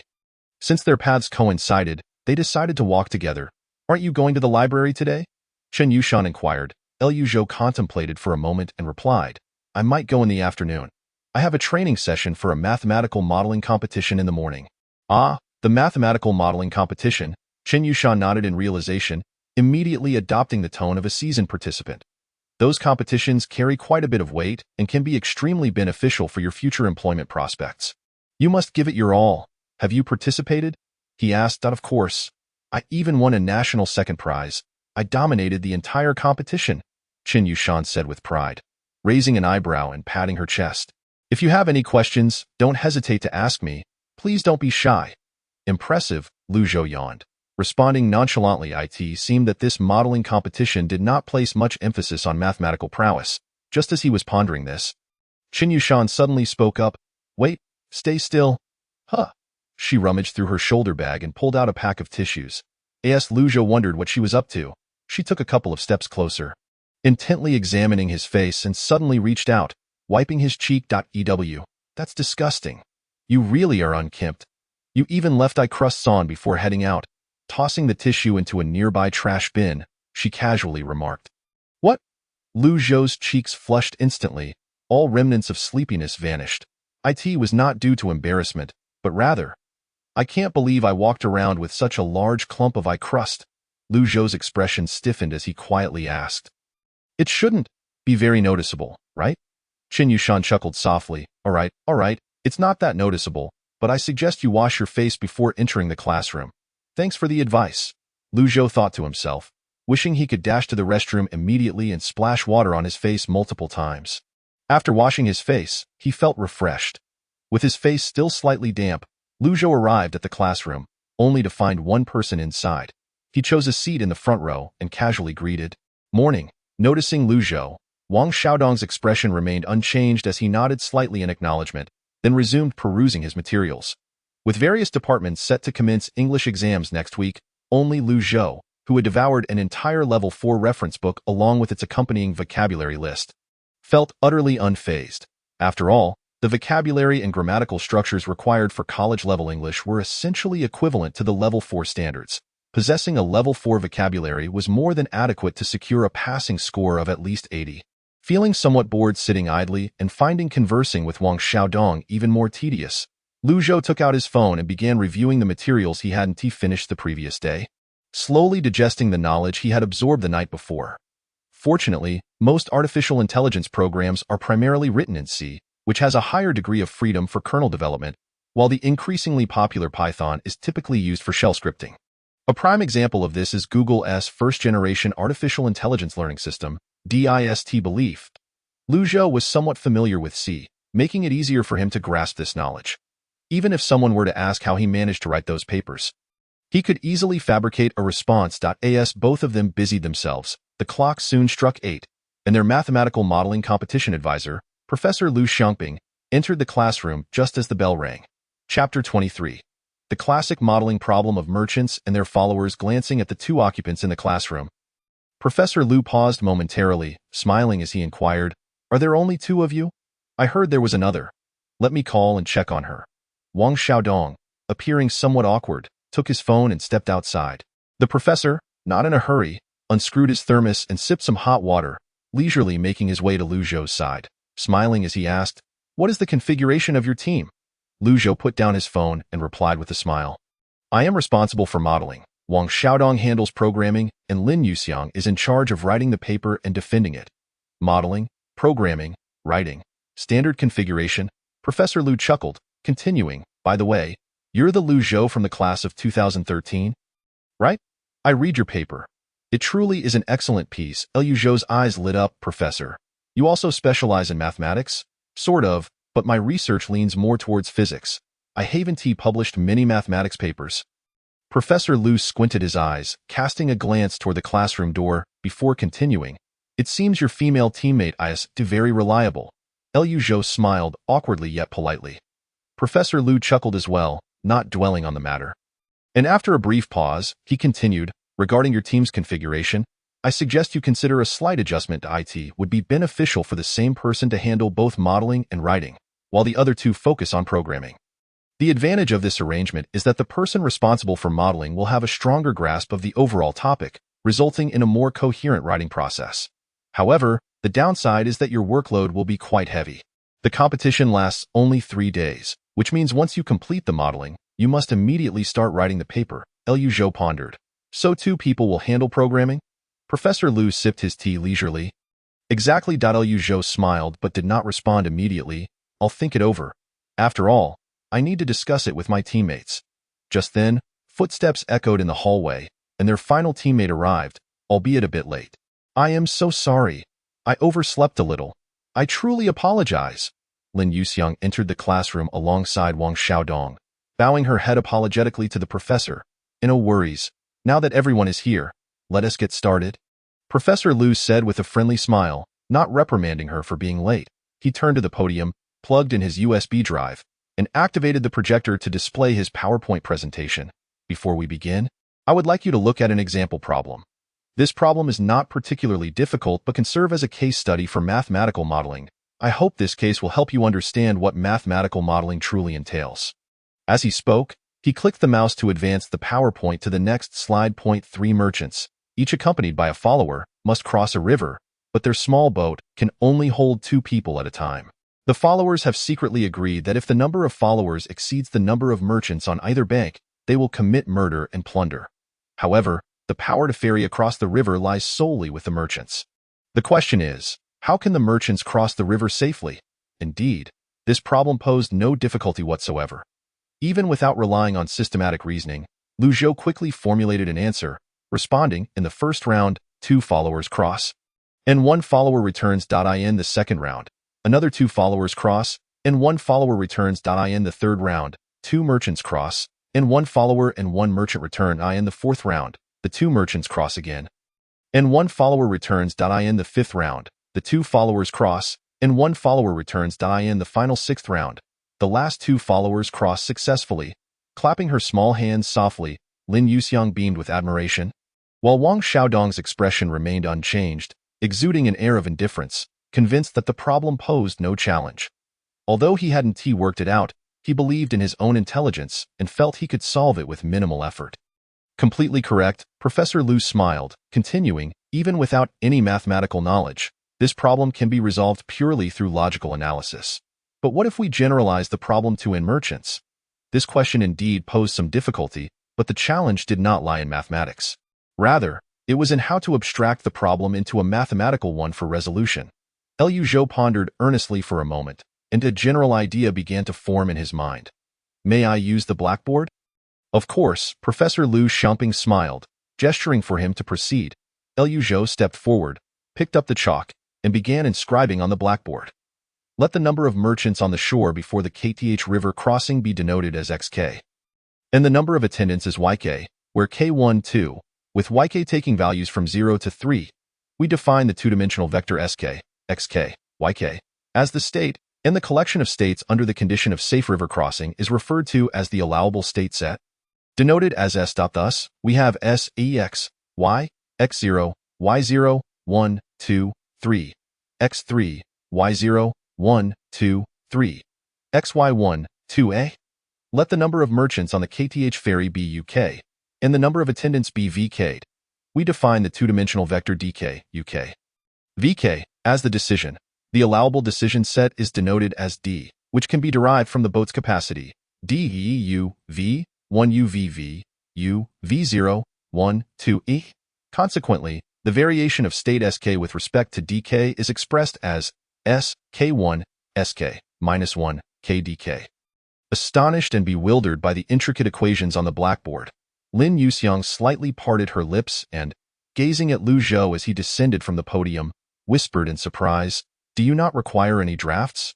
Since their paths coincided, they decided to walk together. "Aren't you going to the library today?" Chen Yushan inquired. Lu Zhou contemplated for a moment and replied, "I might go in the afternoon. I have a training session for a mathematical modeling competition in the morning." "Ah, the mathematical modeling competition," Chen Yushan nodded in realization, immediately adopting the tone of a seasoned participant. "Those competitions carry quite a bit of weight and can be extremely beneficial for your future employment prospects. You must give it your all. Have you participated?" he asked. "Of course. I even won a national second prize. I dominated the entire competition," Chen Yushan said with pride, raising an eyebrow and patting her chest. "If you have any questions, don't hesitate to ask me. Please don't be shy." "Impressive," Lu Zhou yawned. Responding nonchalantly, it seemed that this modeling competition did not place much emphasis on mathematical prowess. Just as he was pondering this, Chen Yushan suddenly spoke up. "Wait, stay still." "Huh." She rummaged through her shoulder bag and pulled out a pack of tissues. As Lu Zhou wondered what she was up to, she took a couple of steps closer, intently examining his face, and suddenly reached out, wiping his cheek. "Ew, that's disgusting. You really are unkempt. You even left eye crusts on before heading out." Tossing the tissue into a nearby trash bin, she casually remarked. "What?" Lu Zhou's cheeks flushed instantly, all remnants of sleepiness vanished. It was not due to embarrassment, but rather, "I can't believe I walked around with such a large clump of eye crust." Lu Zhou's expression stiffened as he quietly asked, "It shouldn't be very noticeable, right?" Chen Yushan chuckled softly. All right, it's not that noticeable, but I suggest you wash your face before entering the classroom." "Thanks for the advice," Lu Zhou thought to himself, wishing he could dash to the restroom immediately and splash water on his face multiple times. After washing his face, he felt refreshed. With his face still slightly damp, Lu Zhou arrived at the classroom, only to find one person inside. He chose a seat in the front row and casually greeted, "Morning." Noticing Lu Zhou, Wang Xiaodong's expression remained unchanged as he nodded slightly in acknowledgement, then resumed perusing his materials. With various departments set to commence English exams next week, only Lu Zhou, who had devoured an entire Level 4 reference book along with its accompanying vocabulary list, felt utterly unfazed. After all, the vocabulary and grammatical structures required for college-level English were essentially equivalent to the Level 4 standards. Possessing a Level 4 vocabulary was more than adequate to secure a passing score of at least 80. Feeling somewhat bored sitting idly and finding conversing with Wang Xiaodong even more tedious, Lu Zhou took out his phone and began reviewing the materials he hadn't finished the previous day, slowly digesting the knowledge he had absorbed the night before. Fortunately, most artificial intelligence programs are primarily written in C, which has a higher degree of freedom for kernel development, while the increasingly popular Python is typically used for shell scripting. A prime example of this is Google's first-generation artificial intelligence learning system, DIST Belief, Liu Zhou was somewhat familiar with C, making it easier for him to grasp this knowledge. Even if someone were to ask how he managed to write those papers, he could easily fabricate a response. As both of them busied themselves, the clock soon struck 8, and their mathematical modeling competition advisor, Professor Liu Xiangping, entered the classroom just as the bell rang. Chapter 23. The classic modeling problem of merchants and their followers. Glancing at the two occupants in the classroom, Professor Liu paused momentarily, smiling as he inquired, "Are there only two of you? I heard there was another. Let me call and check on her." Wang Xiaodong, appearing somewhat awkward, took his phone and stepped outside. The professor, not in a hurry, unscrewed his thermos and sipped some hot water, leisurely making his way to Liu Zhou's side. Smiling as he asked, "What is the configuration of your team?" Liu Zhou put down his phone and replied with a smile, "I am responsible for modeling. Wang Xiaodong handles programming, and Lin Yuxiang is in charge of writing the paper and defending it." Modeling, programming, writing, standard configuration. Professor Liu chuckled, continuing, "By the way, you're the Liu Zhou from the class of 2013, right? I read your paper. It truly is an excellent piece." Liu Zhou's eyes lit up. "Professor, you also specialize in mathematics?" "Sort of, but my research leans more towards physics. I haven't published many mathematics papers." Professor Liu squinted his eyes, casting a glance toward the classroom door, before continuing, "It seems your female teammate is very reliable." Liu Zhou smiled, awkwardly yet politely. Professor Liu chuckled as well, not dwelling on the matter. And after a brief pause, he continued, "Regarding your team's configuration, I suggest you consider a slight adjustment to IT would be beneficial for the same person to handle both modeling and writing, while the other two focus on programming. The advantage of this arrangement is that the person responsible for modeling will have a stronger grasp of the overall topic, resulting in a more coherent writing process. However, the downside is that your workload will be quite heavy. The competition lasts only 3 days, which means once you complete the modeling, you must immediately start writing the paper." Liu Zhou pondered. "So 2 people will handle programming?" Professor Liu sipped his tea leisurely. "Exactly." Liu Zhou smiled but did not respond immediately. "I'll think it over. After all, I need to discuss it with my teammates." Just then, footsteps echoed in the hallway, and their final teammate arrived, albeit a bit late. "I am so sorry. I overslept a little. I truly apologize." Lin Yuxiang entered the classroom alongside Wang Xiaodong, bowing her head apologetically to the professor. "No worries. Now that everyone is here, let us get started." Professor Liu said with a friendly smile, not reprimanding her for being late. He turned to the podium, plugged in his USB drive, and activated the projector to display his PowerPoint presentation. "Before we begin, I would like you to look at an example problem. This problem is not particularly difficult but can serve as a case study for mathematical modeling. I hope this case will help you understand what mathematical modeling truly entails." As he spoke, he clicked the mouse to advance the PowerPoint to the next slide. Point 3 Merchants, each accompanied by a follower, must cross a river, but their small boat can only hold 2 people at a time. The followers have secretly agreed that if the number of followers exceeds the number of merchants on either bank, they will commit murder and plunder. However, the power to ferry across the river lies solely with the merchants. The question is, how can the merchants cross the river safely? Indeed, this problem posed no difficulty whatsoever. Even without relying on systematic reasoning, Liu Zhou quickly formulated an answer, responding, "In the first round, 2 followers cross, and 1 follower returns. In the second round, another 2 followers cross, and 1 follower returns. In the third round, 2 merchants cross, and 1 follower and 1 merchant return. In the fourth round, the 2 merchants cross again, and 1 follower returns. In the fifth round, the 2 followers cross, and 1 follower returns. In the final 6th round, the last 2 followers cross successfully." Clapping her small hands softly, Lin Yuxiang beamed with admiration, while Wang Xiaodong's expression remained unchanged, exuding an air of indifference, convinced that the problem posed no challenge. Although he hadn't worked it out, he believed in his own intelligence and felt he could solve it with minimal effort. "Completely correct," Professor Liu smiled, continuing, "Even without any mathematical knowledge, this problem can be resolved purely through logical analysis. But what if we generalize the problem to in merchants?" This question indeed posed some difficulty, but the challenge did not lie in mathematics. Rather, it was in how to abstract the problem into a mathematical one for resolution. Liu Zhou pondered earnestly for a moment, and a general idea began to form in his mind. "May I use the blackboard?" "Of course." Professor Liu Xiangping smiled, gesturing for him to proceed. Liu Zhou stepped forward, picked up the chalk, and began inscribing on the blackboard. Let the number of merchants on the shore before the KTH River crossing be denoted as XK. And the number of attendants is YK, where K1, 2, with YK taking values from 0 to 3. We define the two-dimensional vector SK, XK, YK, as the state, and the collection of states under the condition of safe river crossing is referred to as the allowable state set, denoted as S. Thus, we have S, E, X, Y, X0, Y0, 1, 2, 3, X3, Y0, 1, 2, 3, XY1, 2A. Let the number of merchants on the KTH ferry be UK, and the number of attendants be VK. We define the two-dimensional vector DK, UK. VK, as the decision. The allowable decision set is denoted as D, which can be derived from the boat's capacity. DEU, V, 1 UVV, U, V0, 1, 2E. Consequently, the variation of state SK with respect to DK is expressed as S, K1, SK, minus 1, KDK. Astonished and bewildered by the intricate equations on the blackboard, Lin Yuxiang slightly parted her lips and, gazing at Lu Zhou as he descended from the podium, whispered in surprise, "Do you not require any drafts?"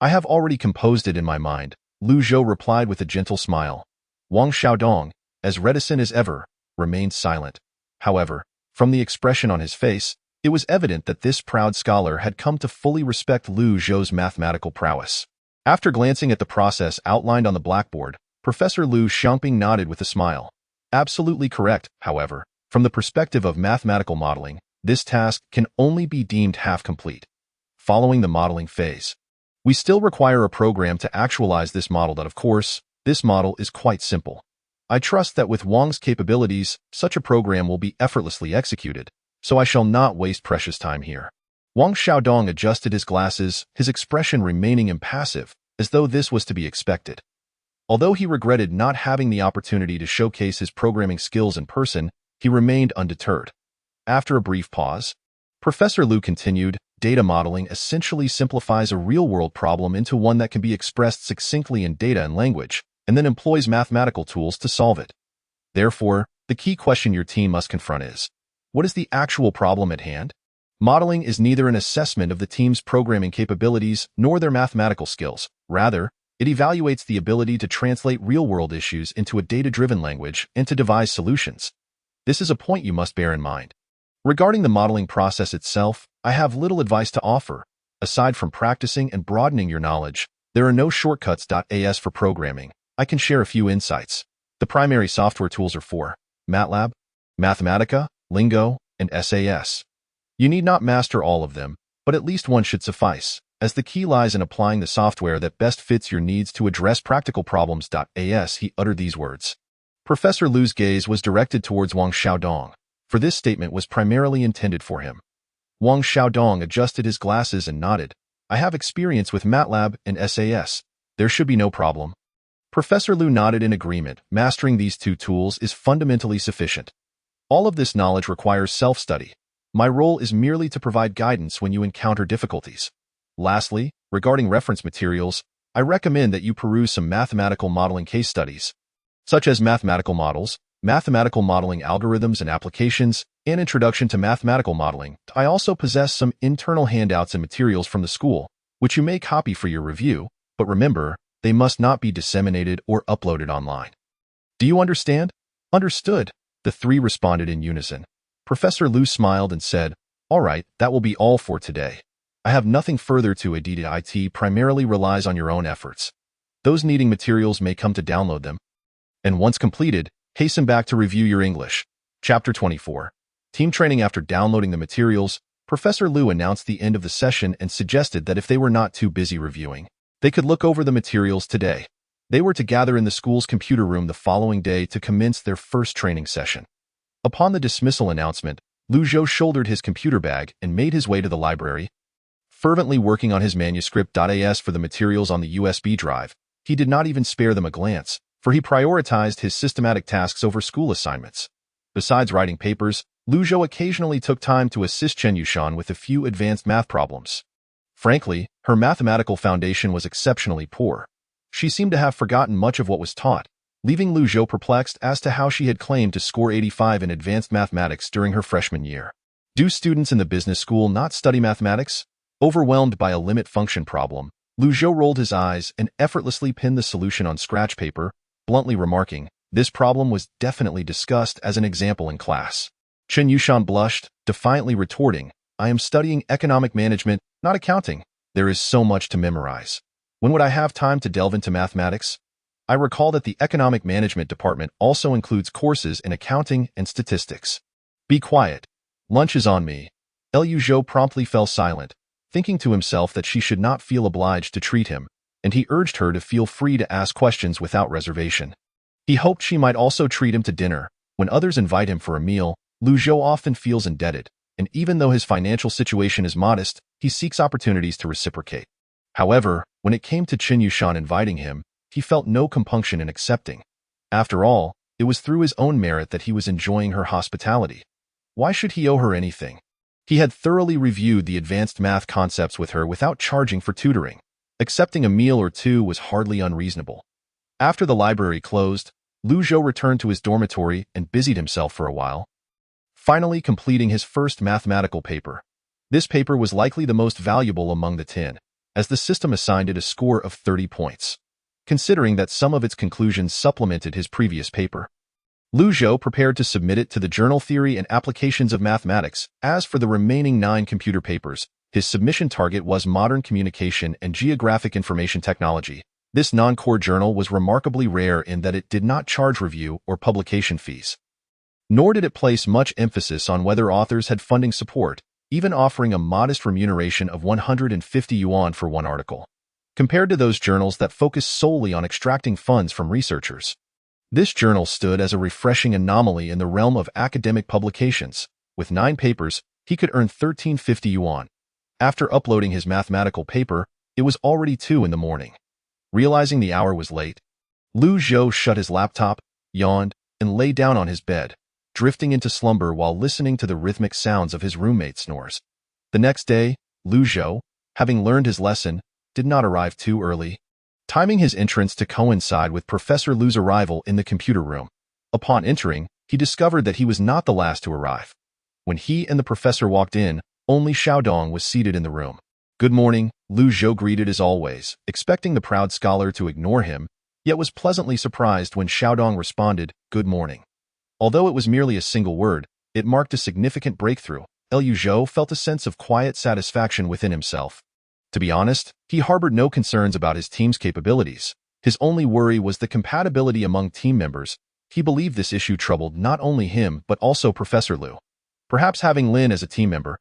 "I have already composed it in my mind," Lu Zhou replied with a gentle smile. Wang Xiaodong, as reticent as ever, remained silent. However, from the expression on his face, it was evident that this proud scholar had come to fully respect Lu Zhou's mathematical prowess. After glancing at the process outlined on the blackboard, Professor Lu Xiangping nodded with a smile. Absolutely correct, however. From the perspective of mathematical modeling, this task can only be deemed half complete. Following the modeling phase, we still require a program to actualize this model. Of course, this model is quite simple. I trust that with Wang's capabilities, such a program will be effortlessly executed, so I shall not waste precious time here. Wang Xiaodong adjusted his glasses, his expression remaining impassive, as though this was to be expected. Although he regretted not having the opportunity to showcase his programming skills in person, he remained undeterred. After a brief pause, Professor Lu continued, "Data modeling essentially simplifies a real-world problem into one that can be expressed succinctly in data and language, and then employs mathematical tools to solve it. Therefore, the key question your team must confront is, what is the actual problem at hand? Modeling is neither an assessment of the team's programming capabilities nor their mathematical skills. Rather, it evaluates the ability to translate real-world issues into a data-driven language and to devise solutions. This is a point you must bear in mind. Regarding the modeling process itself, I have little advice to offer. Aside from practicing and broadening your knowledge, there are no shortcuts. As for programming, I can share a few insights. The primary software tools are 4: MATLAB, Mathematica, Lingo, and SAS. You need not master all of them, but at least one should suffice, as the key lies in applying the software that best fits your needs to address practical problems. As he uttered these words, Professor Lu's gaze was directed towards Wang Xiaodong, for this statement was primarily intended for him. Wang Xiaodong adjusted his glasses and nodded. "I have experience with MATLAB and SAS. There should be no problem." Professor Lu nodded in agreement. Mastering these two tools is fundamentally sufficient. All of this knowledge requires self-study. My role is merely to provide guidance when you encounter difficulties. Lastly, regarding reference materials, I recommend that you peruse some mathematical modeling case studies, such as mathematical models, mathematical modeling algorithms and applications, and Introduction to Mathematical Modeling. I also possess some internal handouts and materials from the school, which you may copy for your review, but remember, they must not be disseminated or uploaded online. Do you understand? Understood, the three responded in unison. Professor Lu smiled and said, "All right, that will be all for today. I have nothing further to add. It primarily relies on your own efforts. Those needing materials may come to download them. And once completed, hasten back to review your English." Chapter 24. Team training. After downloading the materials, Professor Lu announced the end of the session and suggested that if they were not too busy reviewing, they could look over the materials today. They were to gather in the school's computer room the following day to commence their first training session. Upon the dismissal announcement, Lu Zhou shouldered his computer bag and made his way to the library. Fervently working on his manuscript. As for the materials on the USB drive, he did not even spare them a glance, for he prioritized his systematic tasks over school assignments. Besides writing papers, Lu Zhou occasionally took time to assist Chen Yushan with a few advanced math problems. Frankly, her mathematical foundation was exceptionally poor. She seemed to have forgotten much of what was taught, leaving Lu Zhou perplexed as to how she had claimed to score 85 in advanced mathematics during her freshman year. Do students in the business school not study mathematics? Overwhelmed by a limit function problem, Lu Zhou rolled his eyes and effortlessly pinned the solution on scratch paper, bluntly remarking, "This problem was definitely discussed as an example in class." Chen Yushan blushed, defiantly retorting, "I am studying economic management, not accounting. There is so much to memorize. When would I have time to delve into mathematics?" I recall that the economic management department also includes courses in accounting and statistics. "Be quiet. Lunch is on me." Liu Zhou promptly fell silent, thinking to himself that she should not feel obliged to treat him, and he urged her to feel free to ask questions without reservation. He hoped she might also treat him to dinner. When others invite him for a meal, Lu Zhou often feels indebted, and even though his financial situation is modest, he seeks opportunities to reciprocate. However, when it came to Chen Yushan inviting him, he felt no compunction in accepting. After all, it was through his own merit that he was enjoying her hospitality. Why should he owe her anything? He had thoroughly reviewed the advanced math concepts with her without charging for tutoring. Accepting a meal or two was hardly unreasonable. After the library closed, Lu Zhou returned to his dormitory and busied himself for a while, finally completing his first mathematical paper. This paper was likely the most valuable among the 10, as the system assigned it a score of 30 points, considering that some of its conclusions supplemented his previous paper. Lu Zhou prepared to submit it to the Journal Theory and Applications of Mathematics. As for the remaining 9 computer papers, his submission target was Modern Communication and Geographic Information Technology. This non-core journal was remarkably rare in that it did not charge review or publication fees. Nor did it place much emphasis on whether authors had funding support, even offering a modest remuneration of 150 yuan for one article, compared to those journals that focus solely on extracting funds from researchers. This journal stood as a refreshing anomaly in the realm of academic publications. With 9 papers, he could earn 1350 yuan. After uploading his mathematical paper, it was already 2 in the morning. Realizing the hour was late, Lu Zhou shut his laptop, yawned, and lay down on his bed, drifting into slumber while listening to the rhythmic sounds of his roommate's snores. The next day, Lu Zhou, having learned his lesson, did not arrive too early, timing his entrance to coincide with Professor Lu's arrival in the computer room. Upon entering, he discovered that he was not the last to arrive. When he and the professor walked in, only Xiaodong was seated in the room. "Good morning," Lu Zhou greeted as always, expecting the proud scholar to ignore him, yet was pleasantly surprised when Xiaodong responded, "Good morning." Although it was merely a single word, it marked a significant breakthrough. Liu Zhou felt a sense of quiet satisfaction within himself. To be honest, he harbored no concerns about his team's capabilities. His only worry was the compatibility among team members. He believed this issue troubled not only him but also Professor Lu. Perhaps having Lin as a team member,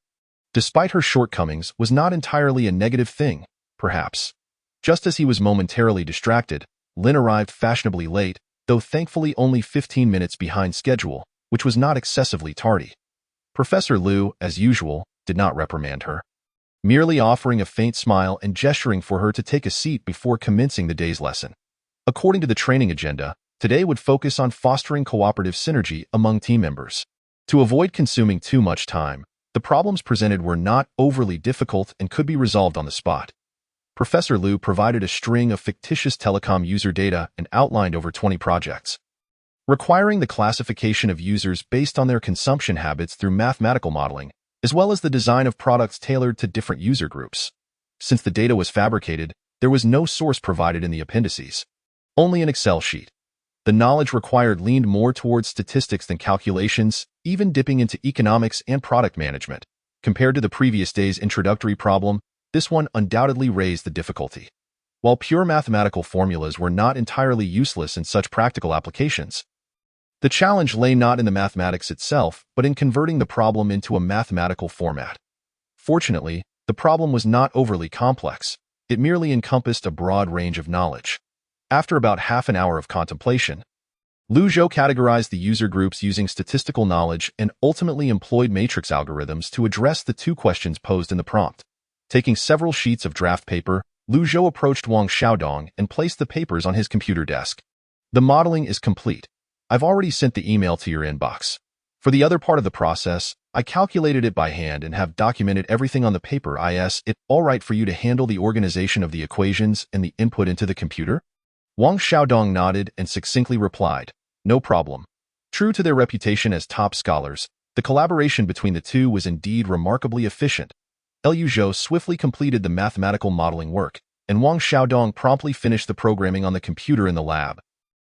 despite her shortcomings, was not entirely a negative thing, perhaps. Just as he was momentarily distracted, Lin arrived fashionably late, though thankfully only 15 minutes behind schedule, which was not excessively tardy. Professor Lu, as usual, did not reprimand her, merely offering a faint smile and gesturing for her to take a seat before commencing the day's lesson. According to the training agenda, today would focus on fostering cooperative synergy among team members. To avoid consuming too much time, the problems presented were not overly difficult and could be resolved on the spot. Professor Lu provided a string of fictitious telecom user data and outlined over 20 projects, requiring the classification of users based on their consumption habits through mathematical modeling, as well as the design of products tailored to different user groups. Since the data was fabricated, there was no source provided in the appendices, only an Excel sheet. The knowledge required leaned more towards statistics than calculations, even dipping into economics and product management. Compared to the previous day's introductory problem, this one undoubtedly raised the difficulty. While pure mathematical formulas were not entirely useless in such practical applications, the challenge lay not in the mathematics itself, but in converting the problem into a mathematical format. Fortunately, the problem was not overly complex. It merely encompassed a broad range of knowledge. After about half an hour of contemplation, Lu Zhou categorized the user groups using statistical knowledge and ultimately employed matrix algorithms to address the 2 questions posed in the prompt. Taking several sheets of draft paper, Lu Zhou approached Wang Xiaodong and placed the papers on his computer desk. "The modeling is complete. I've already sent the email to your inbox. For the other part of the process, I calculated it by hand and have documented everything on the paper. Is it all right for you to handle the organization of the equations and the input into the computer?" Wang Xiaodong nodded and succinctly replied, "No problem." True to their reputation as top scholars, The collaboration between the two was indeed remarkably efficient. Liu Zhou swiftly completed the mathematical modeling work, and Wang Xiaodong promptly finished the programming on the computer in the lab,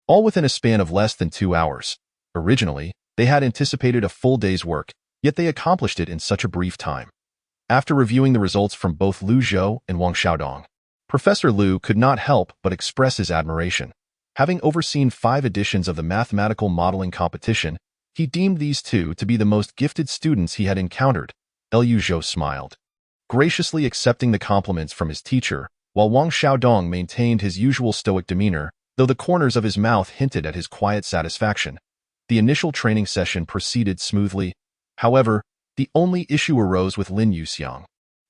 all within a span of less than 2 hours. Originally, they had anticipated a full day's work, yet they accomplished it in such a brief time. After reviewing the results from both Liu Zhou and Wang Xiaodong, Professor Liu could not help but express his admiration. Having overseen 5 editions of the mathematical modeling competition, he deemed these two to be the most gifted students he had encountered. Liu Zhou smiled, graciously accepting the compliments from his teacher, while Wang Xiaodong maintained his usual stoic demeanor, though the corners of his mouth hinted at his quiet satisfaction. The initial training session proceeded smoothly. However, the only issue arose with Lin Yuxiang.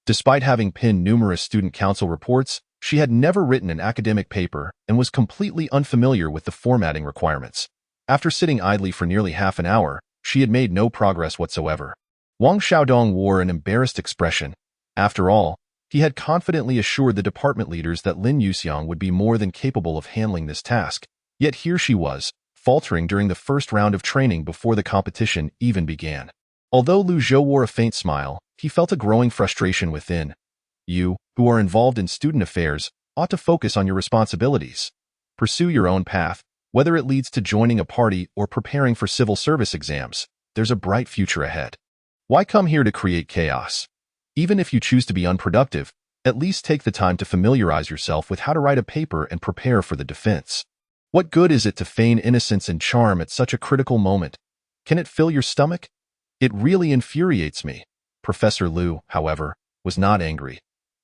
Despite having penned numerous student council reports, she had never written an academic paper and was completely unfamiliar with the formatting requirements. After sitting idly for nearly half an hour, she had made no progress whatsoever. Wang Xiaodong wore an embarrassed expression. After all, he had confidently assured the department leaders that Lin Yuxiang would be more than capable of handling this task. Yet here she was, faltering during the first round of training before the competition even began. Although Liu Zhou wore a faint smile, he felt a growing frustration within. You, who are involved in student affairs, ought to focus on your responsibilities. Pursue your own path, whether it leads to joining a party or preparing for civil service exams. There's a bright future ahead. Why come here to create chaos? Even if you choose to be unproductive, at least take the time to familiarize yourself with how to write a paper and prepare for the defense. What good is it to feign innocence and charm at such a critical moment? Can it fill your stomach? It really infuriates me. Professor Liu, however, was not angry.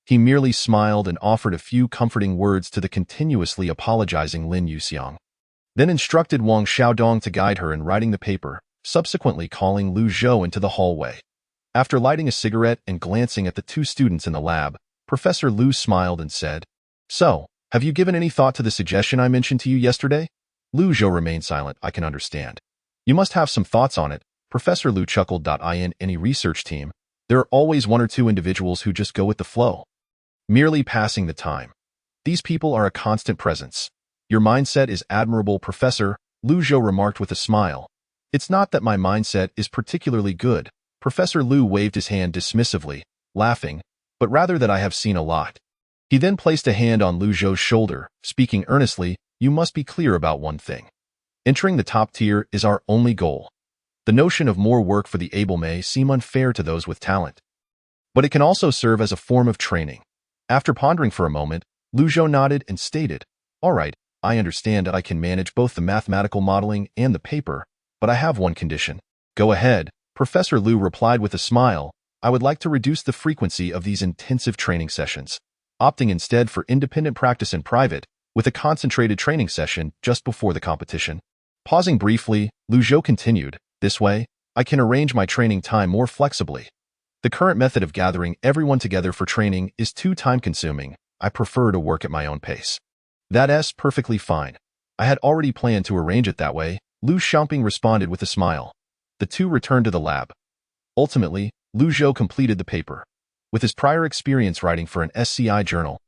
He merely smiled and offered a few comforting words to the continuously apologizing Lin Yuxiang. Then instructed Wang Xiaodong to guide her in writing the paper, subsequently calling Liu Zhou into the hallway. After lighting a cigarette and glancing at the 2 students in the lab, Professor Liu smiled and said, "So, have you given any thought to the suggestion I mentioned to you yesterday?" Liu Zhou remained silent. "I can understand. You must have some thoughts on it." Professor Liu chuckled. "In any research team, there are always 1 or 2 individuals who just go with the flow, merely passing the time. These people are a constant presence. Your mindset is admirable, Professor," Liu Zhou remarked with a smile. "It's not that my mindset is particularly good," Professor Liu waved his hand dismissively, laughing, "but rather that I have seen a lot." He then placed a hand on Liu Zhou's shoulder, speaking earnestly, "You must be clear about one thing. Entering the top tier is our only goal. The notion of more work for the able may seem unfair to those with talent, but it can also serve as a form of training." After pondering for a moment, Liu Zhou nodded and stated, "All right, I understand that I can manage both the mathematical modeling and the paper, but I have one condition." "Go ahead," Professor Liu replied with a smile. "I would like to reduce the frequency of these intensive training sessions, opting instead for independent practice in private, with a concentrated training session just before the competition." Pausing briefly, Liu Zhou continued, "This way, I can arrange my training time more flexibly. The current method of gathering everyone together for training is too time-consuming. I prefer to work at my own pace." "That's perfectly fine. I had already planned to arrange it that way," Liu Xiaoping responded with a smile. The 2 returned to the lab. Ultimately, Liu Zhou completed the paper. With his prior experience writing for an SCI journal,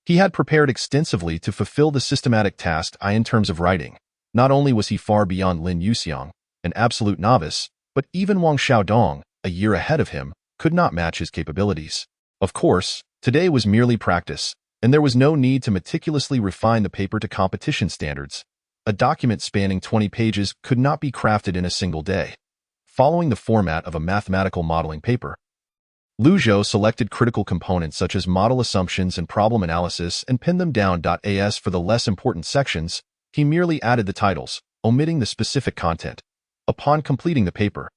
he had prepared extensively to fulfill the systematic task. In terms of writing, not only was he far beyond Lin Yuxiang, an absolute novice, but even Wang Xiaodong, a year ahead of him, could not match his capabilities. Of course, today was merely practice, and there was no need to meticulously refine the paper to competition standards. A document spanning 20 pages could not be crafted in a single day. Following the format of a mathematical modeling paper, Liu Zhou selected critical components such as model assumptions and problem analysis and pinned them down. As for the less important sections, he merely added the titles, omitting the specific content. Upon completing the paper,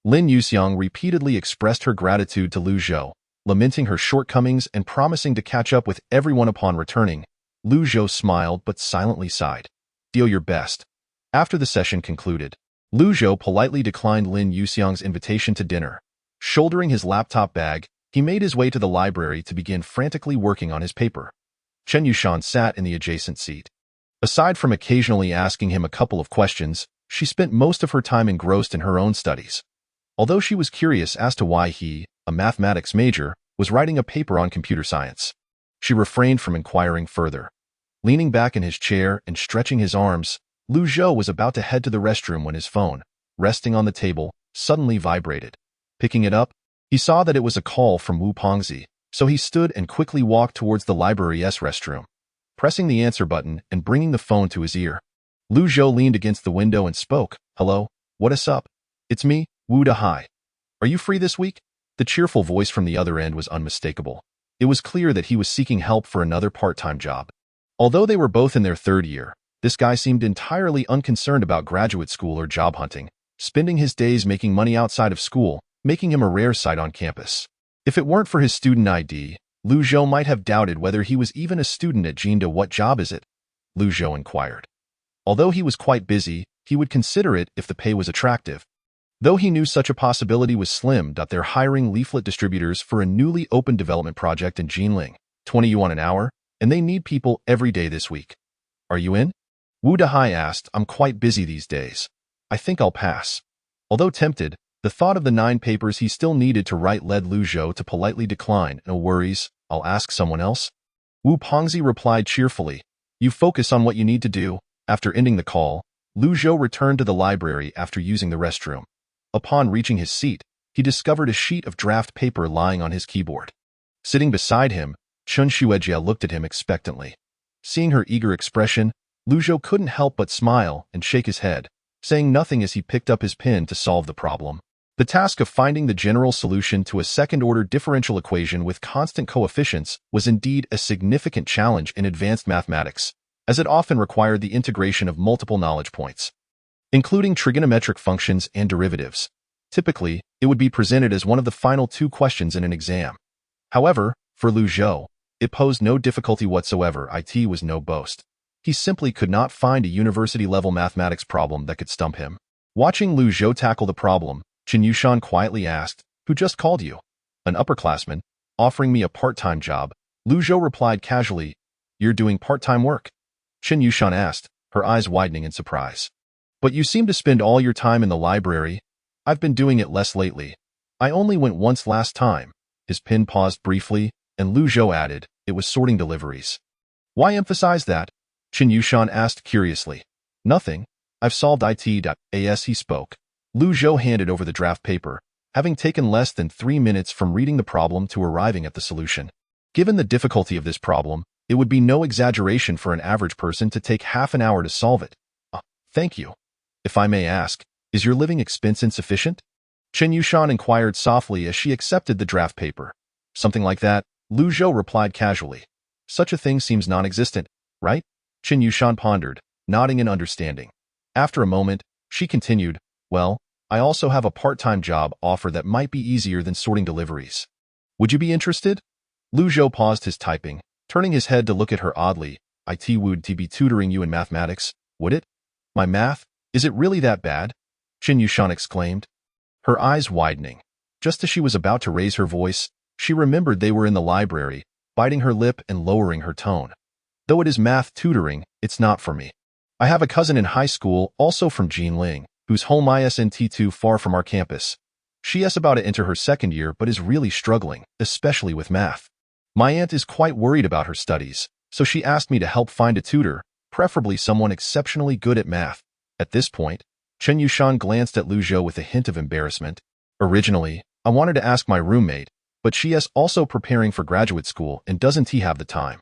Lin Yuxiang repeatedly expressed her gratitude to Liu Zhou, lamenting her shortcomings and promising to catch up with everyone upon returning. Liu Zhou smiled but silently sighed. "Do your best." After the session concluded, Liu Zhou politely declined Lin Yuxiang's invitation to dinner. Shouldering his laptop bag, he made his way to the library to begin frantically working on his paper. Chen Yushan sat in the adjacent seat. Aside from occasionally asking him a couple of questions, she spent most of her time engrossed in her own studies. Although she was curious as to why he, a mathematics major, was writing a paper on computer science, she refrained from inquiring further. Leaning back in his chair and stretching his arms, Liu Zhou was about to head to the restroom when his phone, resting on the table, suddenly vibrated. Picking it up, he saw that it was a call from Wu Pengzi, so he stood and quickly walked towards the library's restroom, pressing the answer button and bringing the phone to his ear. Lu Zhou leaned against the window and spoke. "Hello, what is up? It's me, Wu Dahai. Are you free this week?" The cheerful voice from the other end was unmistakable. It was clear that he was seeking help for another part-time job. Although they were both in their third year, this guy seemed entirely unconcerned about graduate school or job hunting, spending his days making money outside of school, making him a rare sight on campus. If it weren't for his student ID, Lu Zhou might have doubted whether he was even a student at Jinda. "What job is it?" Lu Zhou inquired. Although he was quite busy, he would consider it if the pay was attractive. Though he knew such a possibility was slim, they're hiring leaflet distributors for a newly opened development project in Jinling, 20 yuan an hour, and they need people every day this week. "Are you in?" Wu Dahai asked. "I'm quite busy these days. I think I'll pass." Although tempted, the thought of the 9 papers he still needed to write led Lu Zhou to politely decline. "No worries, I'll ask someone else." Wu Pengzi replied cheerfully. "You focus on what you need to do." After ending the call, Lu Zhou returned to the library after using the restroom. Upon reaching his seat, he discovered a sheet of draft paper lying on his keyboard. Sitting beside him, Chun Shuejia looked at him expectantly. Seeing her eager expression, Lu Zhou couldn't help but smile and shake his head, saying nothing as he picked up his pen to solve the problem. The task of finding the general solution to a second-order differential equation with constant coefficients was indeed a significant challenge in advanced mathematics, as it often required the integration of multiple knowledge points, including trigonometric functions and derivatives. Typically, it would be presented as one of the final 2 questions in an exam. However, for Lu Zhou, it posed no difficulty whatsoever. It was no boast. He simply could not find a university-level mathematics problem that could stump him. Watching Lu Zhou tackle the problem, Chen Yushan quietly asked, "Who just called you?" "An upperclassman, offering me a part-time job." Lu Zhou replied casually, "You're doing part-time work?" Chen Yushan asked, her eyes widening in surprise. "But you seem to spend all your time in the library." "I've been doing it less lately. I only went once last time." His pen paused briefly, and Lu Zhou added, "It was sorting deliveries." "Why emphasize that?" Chen Yushan asked curiously. "Nothing. I've solved it.as." he spoke. Lu Zhou handed over the draft paper, having taken less than 3 minutes from reading the problem to arriving at the solution. Given the difficulty of this problem, it would be no exaggeration for an average person to take half an hour to solve it. Thank you. If I may ask, is your living expense insufficient?" Chen Yushan inquired softly as she accepted the draft paper. "Something like that," Lu Zhou replied casually. "Such a thing seems non-existent, right?" Chen Yushan pondered, nodding in understanding. After a moment, she continued, "Well, I also have a part-time job offer that might be easier than sorting deliveries. Would you be interested?" Lu Zhou paused his typing, turning his head to look at her oddly. "It would be tutoring you in mathematics, would it?" "My math? Is it really that bad?" Chen Yushan exclaimed, her eyes widening. Just as she was about to raise her voice, she remembered they were in the library, biting her lip and lowering her tone. "Though it is math tutoring, it's not for me. I have a cousin in high school, also from Jinling, whose home isn't too far from our campus. She is about to enter her second year but is really struggling, especially with math. My aunt is quite worried about her studies, so she asked me to help find a tutor, preferably someone exceptionally good at math." At this point, Chen Yushan glanced at Lu Zhou with a hint of embarrassment. "Originally, I wanted to ask my roommate, but she is also preparing for graduate school and doesn't have the time.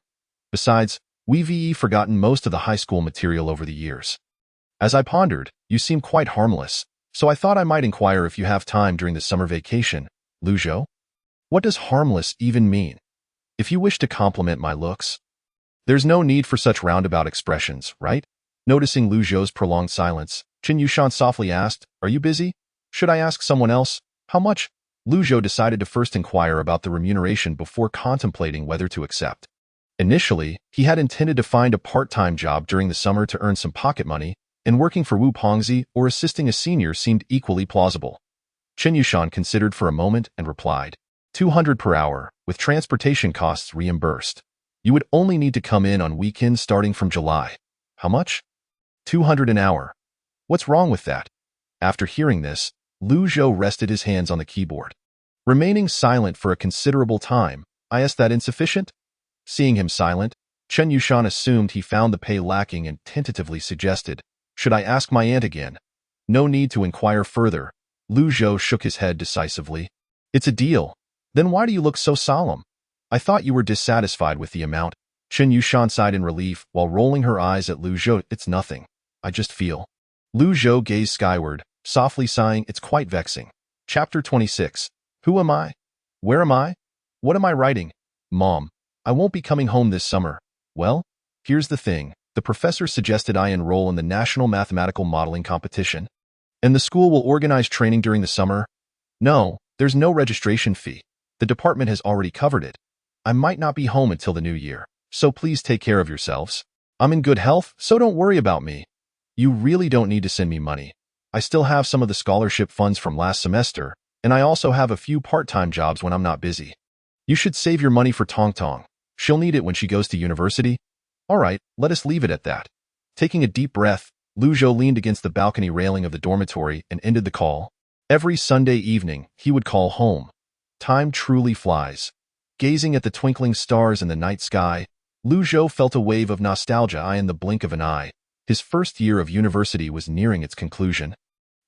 Besides, we've forgotten most of the high school material over the years." "As I pondered, you seem quite harmless, so I thought I might inquire if you have time during the summer vacation." "Lu Zhou? What does harmless even mean?" "If you wish to compliment my looks." "There's no need for such roundabout expressions, right?" Noticing Lu Zhou's prolonged silence, Chen Yushan softly asked, "Are you busy? Should I ask someone else?" "How much?" Lu Zhou decided to first inquire about the remuneration before contemplating whether to accept. Initially, he had intended to find a part-time job during the summer to earn some pocket money, and working for Wu Pengzi or assisting a senior seemed equally plausible. Chen Yushan considered for a moment and replied, 200 per hour, with transportation costs reimbursed. You would only need to come in on weekends starting from July. How much? 200 an hour. What's wrong with that? After hearing this, Lu Zhou rested his hands on the keyboard. Remaining silent for a considerable time, is that insufficient? Seeing him silent, Chen Yushan assumed he found the pay lacking and tentatively suggested, "Should I ask my aunt again?" "No need to inquire further. Lu Zhou shook his head decisively. It's a deal. Then why do you look so solemn? I thought you were dissatisfied with the amount. Chen Yushan sighed in relief while rolling her eyes at Lu Zhou. It's nothing. I just feel. Lu Zhou gazed skyward, softly sighing. It's quite vexing. Chapter 26. Who am I? Where am I? What am I writing? Mom, I won't be coming home this summer. Well, here's the thing. The professor suggested I enroll in the National Mathematical Modeling Competition. And the school will organize training during the summer. No, there's no registration fee. The department has already covered it. I might not be home until the new year, so please take care of yourselves. I'm in good health, so don't worry about me. You really don't need to send me money. I still have some of the scholarship funds from last semester, and I also have a few part-time jobs when I'm not busy. You should save your money for Tong Tong. She'll need it when she goes to university. All right, let us leave it at that. Taking a deep breath, Lu Zhou leaned against the balcony railing of the dormitory and ended the call. Every Sunday evening, he would call home. Time truly flies. Gazing at the twinkling stars in the night sky, Lu Zhou felt a wave of nostalgia in the blink of an eye. His first year of university was nearing its conclusion,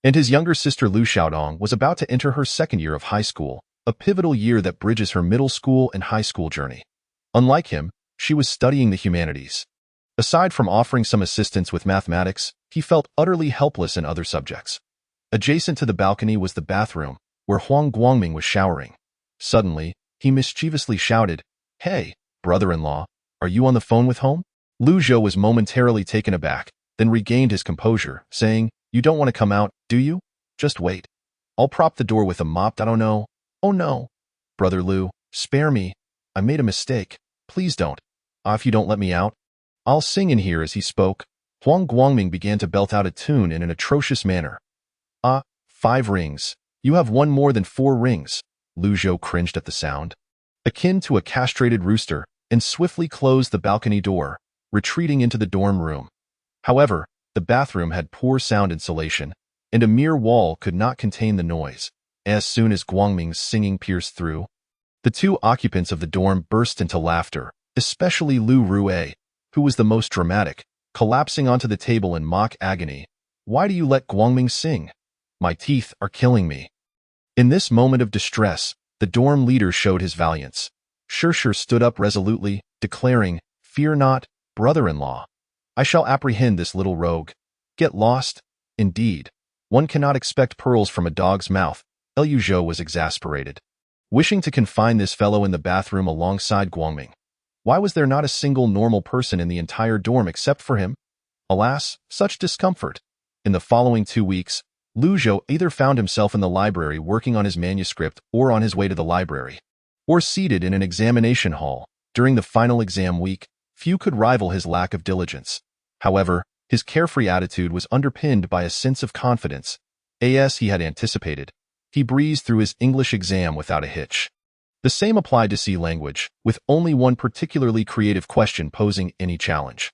and his younger sister Lu Xiaodong was about to enter her second year of high school, a pivotal year that bridges her middle school and high school journey. Unlike him, she was studying the humanities. Aside from offering some assistance with mathematics, he felt utterly helpless in other subjects. Adjacent to the balcony was the bathroom, where Huang Guangming was showering. Suddenly, he mischievously shouted, "Hey, brother-in-law, are you on the phone with home?" Lu Zhou was momentarily taken aback, then regained his composure, saying, "You don't want to come out, do you? Just wait. I'll prop the door with a mop. I don't know. Oh no. Brother Lu, spare me. I made a mistake. Please don't. If you don't let me out, I'll sing in here." As he spoke, Huang Guangming began to belt out a tune in an atrocious manner. 5 rings. You have one more than 4 rings. Lu Zhou cringed at the sound, akin to a castrated rooster, and swiftly closed the balcony door, retreating into the dorm room. However, the bathroom had poor sound insulation, and a mere wall could not contain the noise. As soon as Guangming's singing pierced through, the 2 occupants of the dorm burst into laughter, especially Lu Rue, who was the most dramatic, collapsing onto the table in mock agony. "Why do you let Guangming sing? My teeth are killing me." In this moment of distress, the dorm leader showed his valiance. Shirshir stood up resolutely, declaring, "Fear not, brother-in-law. I shall apprehend this little rogue. Get lost? Indeed. One cannot expect pearls from a dog's mouth." Lu Zhou was exasperated, wishing to confine this fellow in the bathroom alongside Guangming. Why was there not a single normal person in the entire dorm except for him? Alas, such discomfort. In the following 2 weeks, Lu Zhou either found himself in the library working on his manuscript or on his way to the library, or seated in an examination hall. During the final exam week, few could rival his lack of diligence. However, his carefree attitude was underpinned by a sense of confidence. As he had anticipated, he breezed through his English exam without a hitch. The same applied to C language, with only one particularly creative question posing any challenge.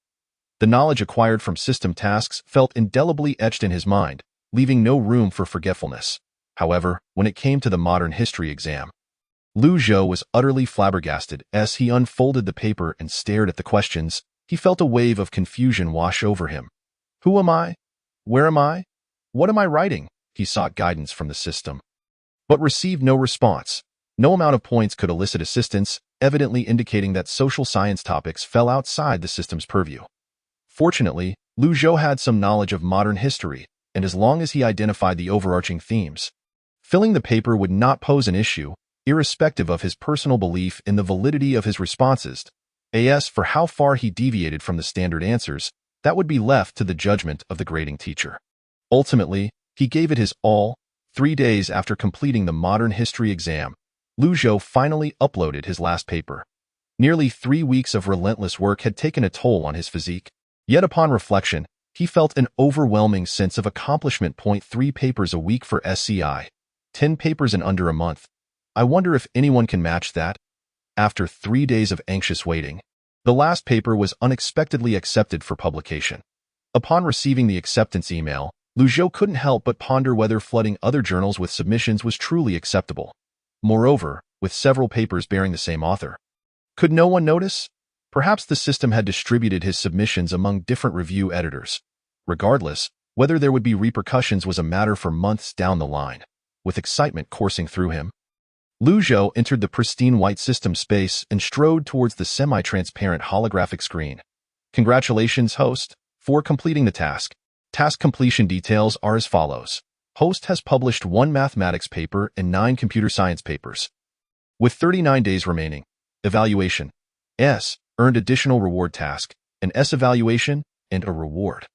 The knowledge acquired from system tasks felt indelibly etched in his mind, leaving no room for forgetfulness. However, when it came to the modern history exam, Lu Zhou was utterly flabbergasted. As he unfolded the paper and stared at the questions, he felt a wave of confusion wash over him. Who am I? Where am I? What am I writing? He sought guidance from the system, but received no response. No amount of points could elicit assistance, evidently indicating that social science topics fell outside the system's purview. Fortunately, Lu Zhou had some knowledge of modern history, and as long as he identified the overarching themes, filling the paper would not pose an issue, irrespective of his personal belief in the validity of his responses. As for how far he deviated from the standard answers, that would be left to the judgment of the grading teacher. Ultimately, he gave it his all. 3 days after completing the modern history exam, Lu Zhou finally uploaded his last paper. Nearly 3 weeks of relentless work had taken a toll on his physique. Yet upon reflection, he felt an overwhelming sense of accomplishment. 3 papers a week for SCI. 10 papers in under a month. I wonder if anyone can match that? After 3 days of anxious waiting, the last paper was unexpectedly accepted for publication. Upon receiving the acceptance email, Lu Zhou couldn't help but ponder whether flooding other journals with submissions was truly acceptable. Moreover, with several papers bearing the same author, could no one notice? Perhaps the system had distributed his submissions among different review editors. Regardless, whether there would be repercussions was a matter for months down the line. with excitement coursing through him. Lu Zhou entered the pristine white system space and strode towards the semi-transparent holographic screen. Congratulations, host, for completing the task. Task completion details are as follows. Host has published 1 mathematics paper and 9 computer science papers. With 39 days remaining. Evaluation. S. Earned additional reward task, an S evaluation, and a reward.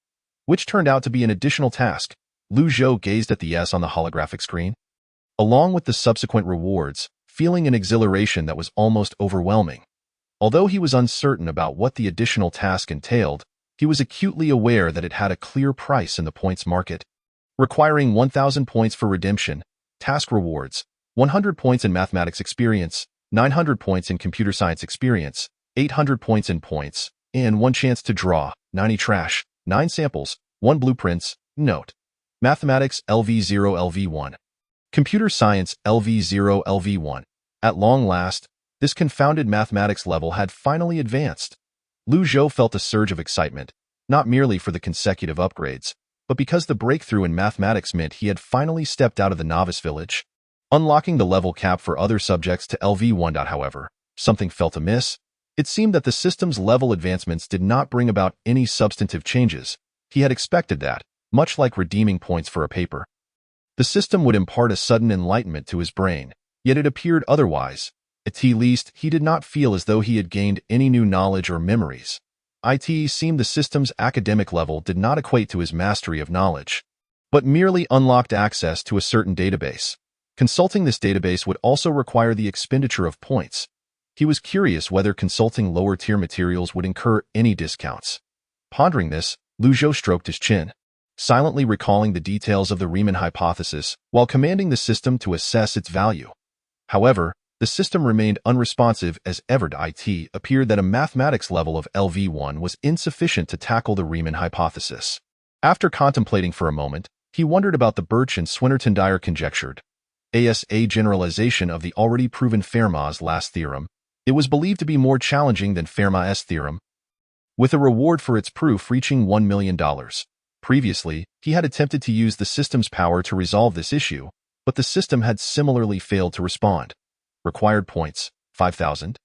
Which turned out to be an additional task. Lu Zhou gazed at the S on the holographic screen. Along with the subsequent rewards, feeling an exhilaration that was almost overwhelming. Although he was uncertain about what the additional task entailed, he was acutely aware that it had a clear price in the points market. Requiring 1,000 points for redemption, task rewards, 100 points in mathematics experience, 900 points in computer science experience, 800 points in points, and 1 chance to draw, 90 trash, 9 samples, 1 blueprints. Note. Mathematics LV0 LV1. Computer Science LV0 LV1. At long last, this confounded mathematics level had finally advanced. Lu Zhou felt a surge of excitement, not merely for the consecutive upgrades, but because the breakthrough in mathematics meant he had finally stepped out of the novice village. Unlocking the level cap for other subjects to LV1. However, something felt amiss. It seemed that the system's level advancements did not bring about any substantive changes. He had expected that, much like redeeming points for a paper, the system would impart a sudden enlightenment to his brain, yet it appeared otherwise. At least, he did not feel as though he had gained any new knowledge or memories. It seemed the system's academic level did not equate to his mastery of knowledge, but merely unlocked access to a certain database. Consulting this database would also require the expenditure of points. He was curious whether consulting lower-tier materials would incur any discounts. Pondering this, Lu Zhou stroked his chin, silently recalling the details of the Riemann hypothesis while commanding the system to assess its value. However, the system remained unresponsive as ever. It appeared that a mathematics level of LV1 was insufficient to tackle the Riemann hypothesis. After contemplating for a moment, he wondered about the Birch and Swinnerton-Dyer conjectured a generalization of the already proven Fermat's last theorem. It was believed to be more challenging than Fermat's theorem, with a reward for its proof reaching $1 million. Previously, he had attempted to use the system's power to resolve this issue, but the system had similarly failed to respond. Required points, 5,000.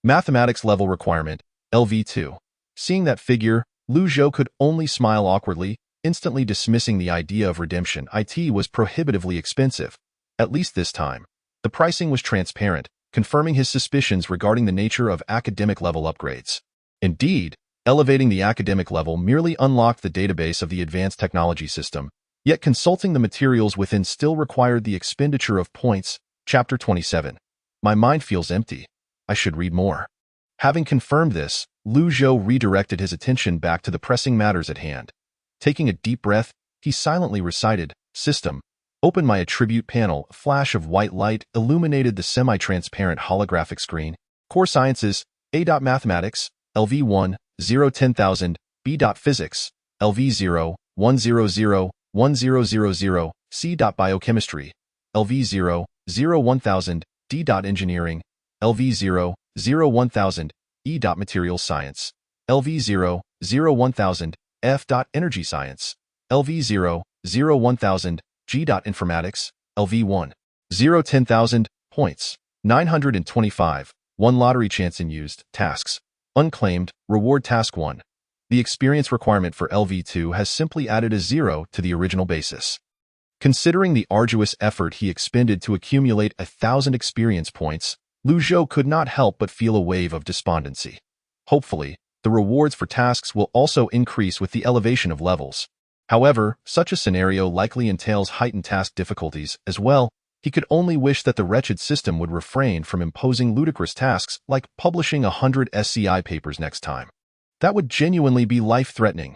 Mathematics level requirement, LV2. Seeing that figure, Lu Zhou could only smile awkwardly, instantly dismissing the idea of redemption. It was prohibitively expensive. At least this time. The pricing was transparent, confirming his suspicions regarding the nature of academic level upgrades. Indeed, elevating the academic level merely unlocked the database of the advanced technology system, yet consulting the materials within still required the expenditure of points. Chapter 27. My mind feels empty. I should read more. Having confirmed this, Lu Zhou redirected his attention back to the pressing matters at hand. Taking a deep breath, he silently recited, System. Open my attribute panel. A flash of white light illuminated the semi-transparent holographic screen. Core Sciences, A. Mathematics, LV1, 010,000, B. Physics, LV0, 100, 1000, C. Biochemistry, LV0, 01000, D. Engineering, LV0, 01000, E. Materials Science, LV0, 01000, F. Energy Science, LV0, 01000, G. Informatics, LV1, 010,000, points, 925, 1 lottery chance in used, tasks, unclaimed, reward task 1. The experience requirement for LV2 has simply added a 0 to the original basis. Considering the arduous effort he expended to accumulate 1,000 experience points, Lu Zhou could not help but feel a wave of despondency. Hopefully, the rewards for tasks will also increase with the elevation of levels. However, such a scenario likely entails heightened task difficulties as well. He could only wish that the wretched system would refrain from imposing ludicrous tasks like publishing 100 SCI papers next time. That would genuinely be life-threatening.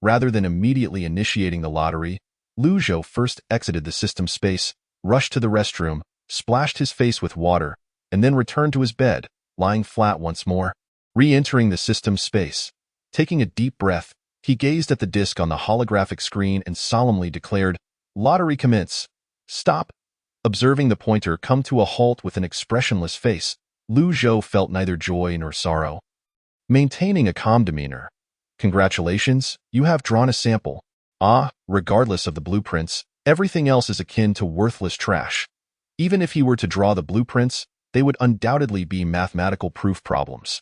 Rather than immediately initiating the lottery, Lu Zhou first exited the system space, rushed to the restroom, splashed his face with water, and then returned to his bed, lying flat once more. Re-entering the system space, taking a deep breath, he gazed at the disc on the holographic screen and solemnly declared, Lottery commence. Stop. Observing the pointer come to a halt with an expressionless face, Lu Zhou felt neither joy nor sorrow. Maintaining a calm demeanor. Congratulations, you have drawn a sample. Regardless of the blueprints, Everything else is akin to worthless trash. Even if he were to draw the blueprints, they would undoubtedly be mathematical proof problems.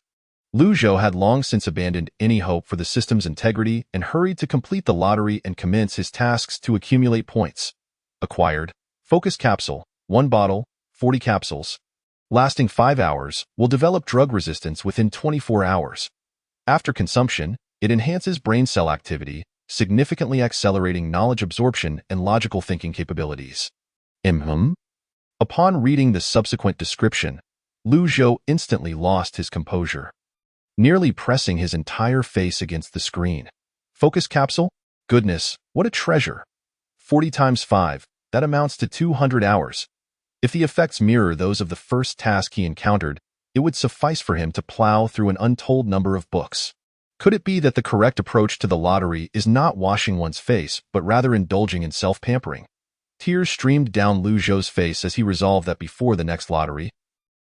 Lu Zhou had long since abandoned any hope for the system's integrity and hurried to complete the lottery and commence his tasks to accumulate points. Acquired. Focus capsule, 1 bottle, 40 capsules. Lasting 5 hours, will develop drug resistance within 24 hours. After consumption, it enhances brain cell activity, significantly accelerating knowledge absorption and logical thinking capabilities. Upon reading the subsequent description, Lu Zhou instantly lost his composure, nearly pressing his entire face against the screen. Focus capsule? Goodness, what a treasure! 40 times 5, that amounts to 200 hours. If the effects mirror those of the first task he encountered, it would suffice for him to plow through an untold number of books. Could it be that the correct approach to the lottery is not washing one's face, but rather indulging in self-pampering? Tears streamed down Lu Zhou's face as he resolved that before the next lottery,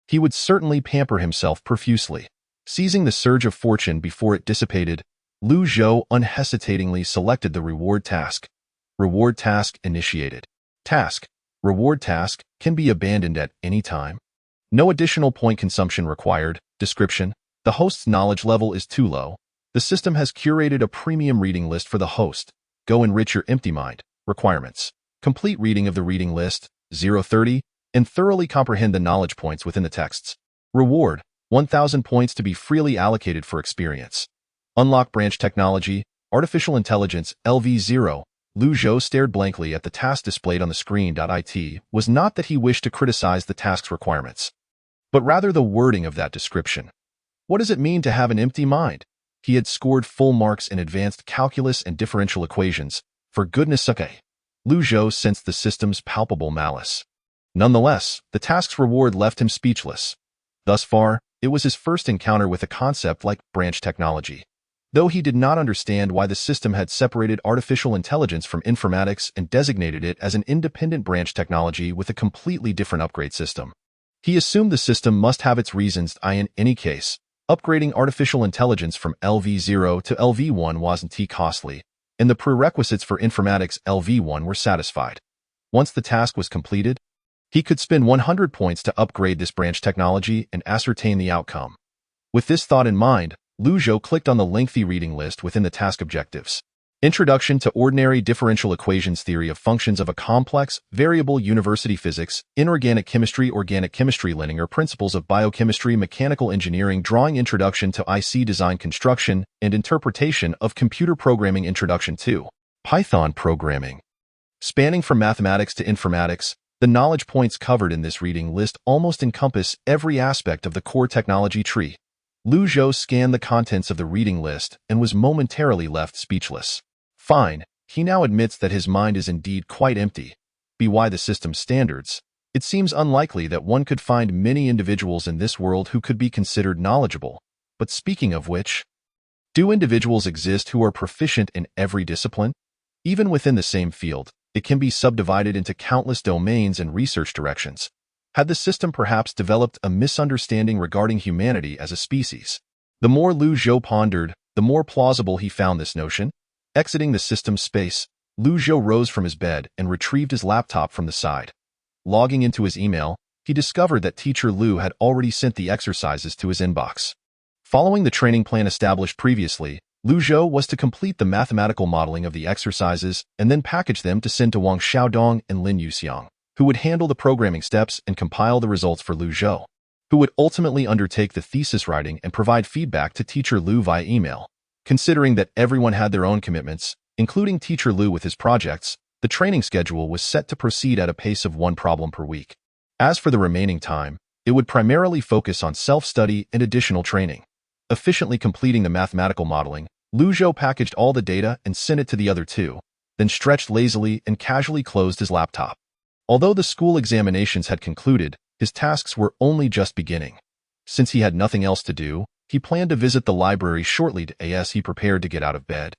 he would certainly pamper himself profusely. Seizing the surge of fortune before it dissipated, Lu Zhou unhesitatingly selected the reward task. Reward task initiated. Task. Reward task can be abandoned at any time. No additional point consumption required. Description: the host's knowledge level is too low. The system has curated a premium reading list for the host. Go enrich your empty mind. Requirements: complete reading of the reading list, 0-30, and thoroughly comprehend the knowledge points within the texts. Reward: 1,000 points to be freely allocated for experience. Unlock branch technology, artificial intelligence, LV0. Lu Zhou stared blankly at the task displayed on the screen. It was not that he wished to criticize the task's requirements, but rather the wording of that description. What does it mean to have an empty mind? He had scored full marks in advanced calculus and differential equations. For goodness sake. Lu Zhou sensed the system's palpable malice. Nonetheless, the task's reward left him speechless. Thus far, it was his first encounter with a concept like branch technology. Though he did not understand why the system had separated artificial intelligence from informatics and designated it as an independent branch technology with a completely different upgrade system, he assumed the system must have its reasons. In any case, upgrading artificial intelligence from LV0 to LV1 wasn't too costly, and the prerequisites for informatics LV1 were satisfied. Once the task was completed, he could spend 100 points to upgrade this branch technology and ascertain the outcome. With this thought in mind, Lu Zhou clicked on the lengthy reading list within the task objectives. Introduction to Ordinary Differential Equations, Theory of Functions of a Complex, Variable, University Physics, Inorganic Chemistry, Organic Chemistry, Linear Principles of Biochemistry, Mechanical Engineering, Drawing, Introduction to IC Design, Construction, and Interpretation of Computer Programming, Introduction to Python Programming. Spanning from mathematics to informatics, the knowledge points covered in this reading list almost encompass every aspect of the core technology tree. Lu Zhou scanned the contents of the reading list and was momentarily left speechless. Fine, he now admits that his mind is indeed quite empty. By the system's standards, it seems unlikely that one could find many individuals in this world who could be considered knowledgeable. But speaking of which, do individuals exist who are proficient in every discipline? Even within the same field, it can be subdivided into countless domains and research directions. Had the system perhaps developed a misunderstanding regarding humanity as a species? The more Lu Zhou pondered, the more plausible he found this notion. Exiting the system's space, Lu Zhou rose from his bed and retrieved his laptop from the side. Logging into his email, he discovered that Teacher Lu had already sent the exercises to his inbox. Following the training plan established previously, Lu Zhou was to complete the mathematical modeling of the exercises and then package them to send to Wang Xiaodong and Lin Yuxiang, who would handle the programming steps and compile the results for Lu Zhou, who would ultimately undertake the thesis writing and provide feedback to Teacher Lu via email. Considering that everyone had their own commitments, including Teacher Lu with his projects, the training schedule was set to proceed at a pace of 1 problem per week. As for the remaining time, it would primarily focus on self-study and additional training. Efficiently completing the mathematical modeling, Lu Zhou packaged all the data and sent it to the other two, then stretched lazily and casually closed his laptop. Although the school examinations had concluded, his tasks were only just beginning. Since he had nothing else to do, he planned to visit the library shortly as he prepared to get out of bed.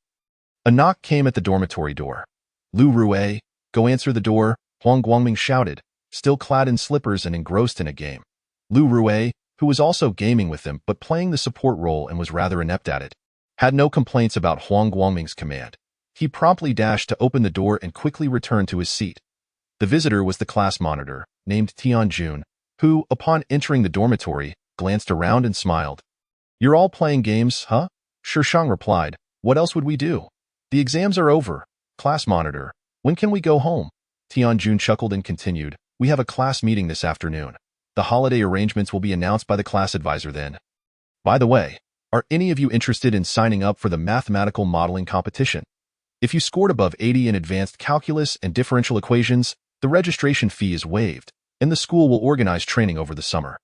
A knock came at the dormitory door. "Lu Rue, go answer the door," Huang Guangming shouted, still clad in slippers and engrossed in a game. Lu Rue, who was also gaming with them but playing the support role and was rather inept at it, had no complaints about Huang Guangming's command. He promptly dashed to open the door and quickly returned to his seat. The visitor was the class monitor, named Tianjun, who, upon entering the dormitory, glanced around and smiled. "You're all playing games, huh?" Shishang replied. "What else would we do? The exams are over." Class monitor, "When can we go home?" Tianjun chuckled and continued, "We have a class meeting this afternoon. The holiday arrangements will be announced by the class advisor then. By the way, are any of you interested in signing up for the mathematical modeling competition? If you scored above 80 in advanced calculus and differential equations, the registration fee is waived, and the school will organize training over the summer."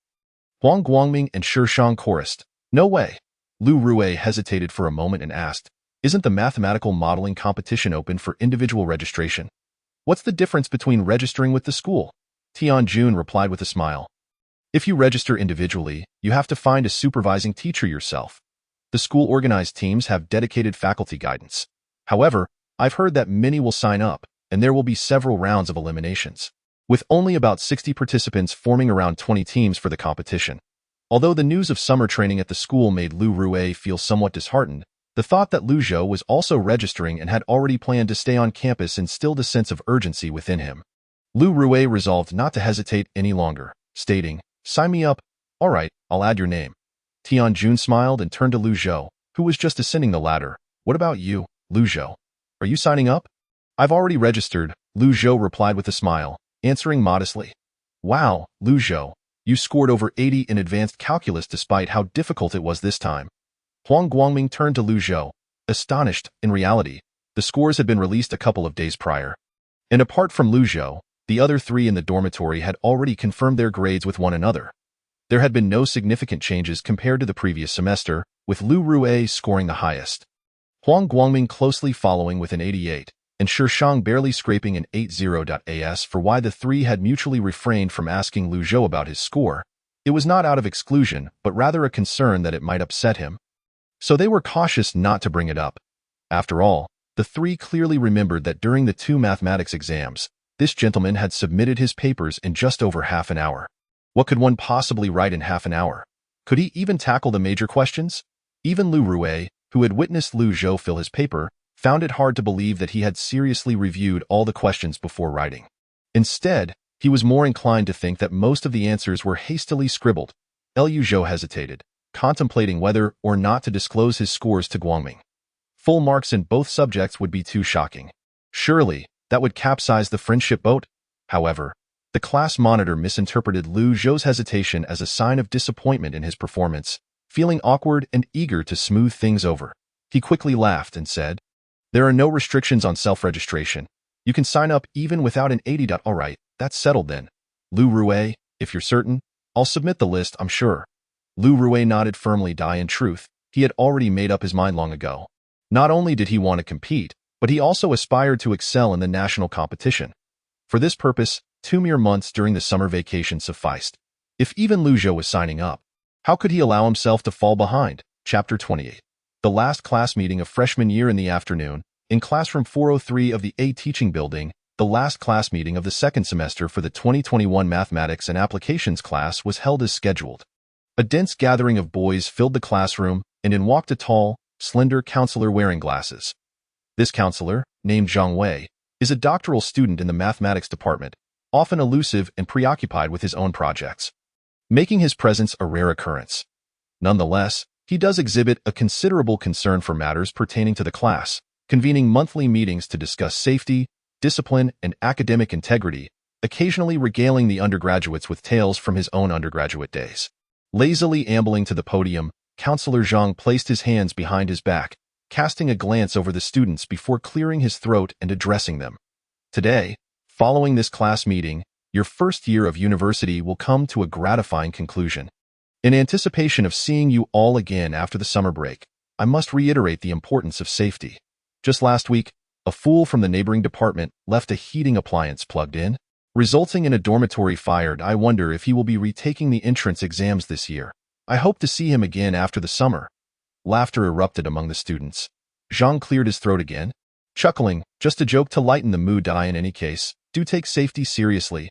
Huang Guangming and Shishang chorused, "No way." Lu Rue hesitated for a moment and asked, "Isn't the mathematical modeling competition open for individual registration? What's the difference between registering with the school?" Tianjun replied with a smile. "If you register individually, you have to find a supervising teacher yourself. The school-organized teams have dedicated faculty guidance. However, I've heard that many will sign up, and there will be several rounds of eliminations, with only about 60 participants forming around 20 teams for the competition." Although the news of summer training at the school made Lu Rue feel somewhat disheartened, the thought that Lu Zhou was also registering and had already planned to stay on campus instilled a sense of urgency within him. Lu Rue resolved not to hesitate any longer, stating, "Sign me up. All right, I'll add your name." Tianjun smiled and turned to Lu Zhou, who was just ascending the ladder. "What about you, Lu Zhou? Are you signing up?" "I've already registered," Lu Zhou replied with a smile, answering modestly. "Wow, Lu Zhou, you scored over 80 in advanced calculus despite how difficult it was this time." Huang Guangming turned to Lu Zhou, astonished. In reality, the scores had been released a couple of days prior. And apart from Lu Zhou, the other three in the dormitory had already confirmed their grades with one another. There had been no significant changes compared to the previous semester, with Lu Rue scoring the highest. Huang Guangming closely following with an 88, and Shishang barely scraping an 80.as. For why the three had mutually refrained from asking Lu Zhou about his score, it was not out of exclusion, but rather a concern that it might upset him. So they were cautious not to bring it up. After all, the three clearly remembered that during the 2 mathematics exams, this gentleman had submitted his papers in just over half an hour. What could one possibly write in half an hour? Could he even tackle the major questions? Even Lu Rue, who had witnessed Lu Zhou fill his paper, found it hard to believe that he had seriously reviewed all the questions before writing. Instead, he was more inclined to think that most of the answers were hastily scribbled. Lu Zhou hesitated, contemplating whether or not to disclose his scores to Guangming. Full marks in both subjects would be too shocking. Surely, that would capsize the friendship boat. However, the class monitor misinterpreted Lu Zhou's hesitation as a sign of disappointment in his performance. Feeling awkward and eager to smooth things over, he quickly laughed and said, "There are no restrictions on self-registration. You can sign up even without an 80. All right, that's settled then. Lu Rue, if you're certain, I'll submit the list, I'm sure." Lu Rue nodded firmly. In truth, he had already made up his mind long ago. Not only did he want to compete, but he also aspired to excel in the national competition. For this purpose, 2 mere months during the summer vacation sufficed. If even Lu Zhou was signing up, how could he allow himself to fall behind? Chapter 28. The last class meeting of freshman year in the afternoon, in classroom 403 of the A teaching building, the last class meeting of the second semester for the 2021 Mathematics and Applications class was held as scheduled. A dense gathering of boys filled the classroom, and in walked a tall, slender counselor wearing glasses. This counselor, named Zhang Wei, is a doctoral student in the mathematics department, often elusive and preoccupied with his own projects, making his presence a rare occurrence. Nonetheless, he does exhibit a considerable concern for matters pertaining to the class, convening monthly meetings to discuss safety, discipline, and academic integrity, occasionally regaling the undergraduates with tales from his own undergraduate days. Lazily ambling to the podium, Counselor Zhang placed his hands behind his back, casting a glance over the students before clearing his throat and addressing them. "Today, following this class meeting, your first year of university will come to a gratifying conclusion. In anticipation of seeing you all again after the summer break, I must reiterate the importance of safety. Just last week, a fool from the neighboring department left a heating appliance plugged in, resulting in a dormitory fire. I wonder if he will be retaking the entrance exams this year. I hope to see him again after the summer." Laughter erupted among the students. Zhang cleared his throat again, chuckling, "Just a joke to lighten the mood. In any case, do take safety seriously.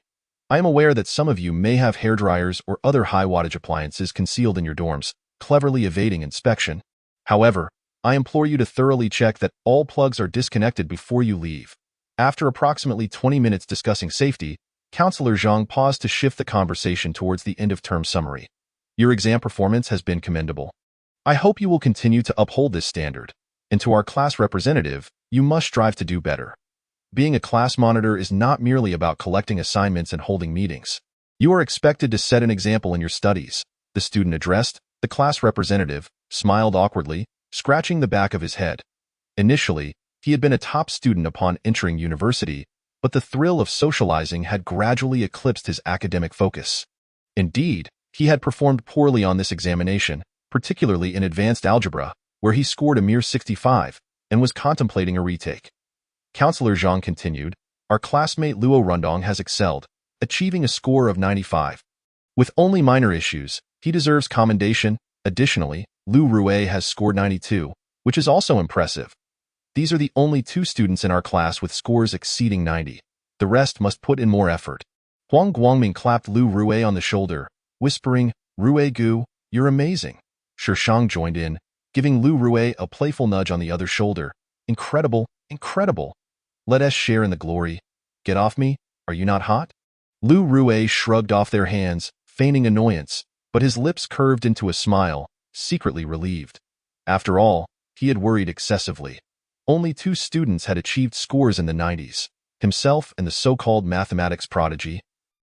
I am aware that some of you may have hairdryers or other high-wattage appliances concealed in your dorms, cleverly evading inspection. However, I implore you to thoroughly check that all plugs are disconnected before you leave. After approximately 20 minutes discussing safety, Counselor Zhang paused to shift the conversation towards the end-of-term summary. Your exam performance has been commendable. I hope you will continue to uphold this standard. And to our class representative, you must strive to do better. Being a class monitor is not merely about collecting assignments and holding meetings. You are expected to set an example in your studies. The student addressed. The class representative smiled awkwardly, scratching the back of his head. Initially, he had been a top student upon entering university, but the thrill of socializing had gradually eclipsed his academic focus. Indeed, he had performed poorly on this examination, particularly in advanced algebra, where he scored a mere 65 and was contemplating a retake. Counselor Zhang continued, our classmate Luo Rundong has excelled, achieving a score of 95. With only minor issues, he deserves commendation. Additionally, Lu Rue has scored 92, which is also impressive. These are the only two students in our class with scores exceeding 90. The rest must put in more effort. Huang Guangming clapped Lu Rue on the shoulder, whispering, Rue Gu, you're amazing. Shishang joined in, giving Lu Rue a playful nudge on the other shoulder. Incredible, incredible. Let us share in the glory. Get off me, are you not hot? Lu Rue shrugged off their hands, feigning annoyance, but his lips curved into a smile, secretly relieved. After all, he had worried excessively. Only two students had achieved scores in the 90s, himself and the so-called mathematics prodigy.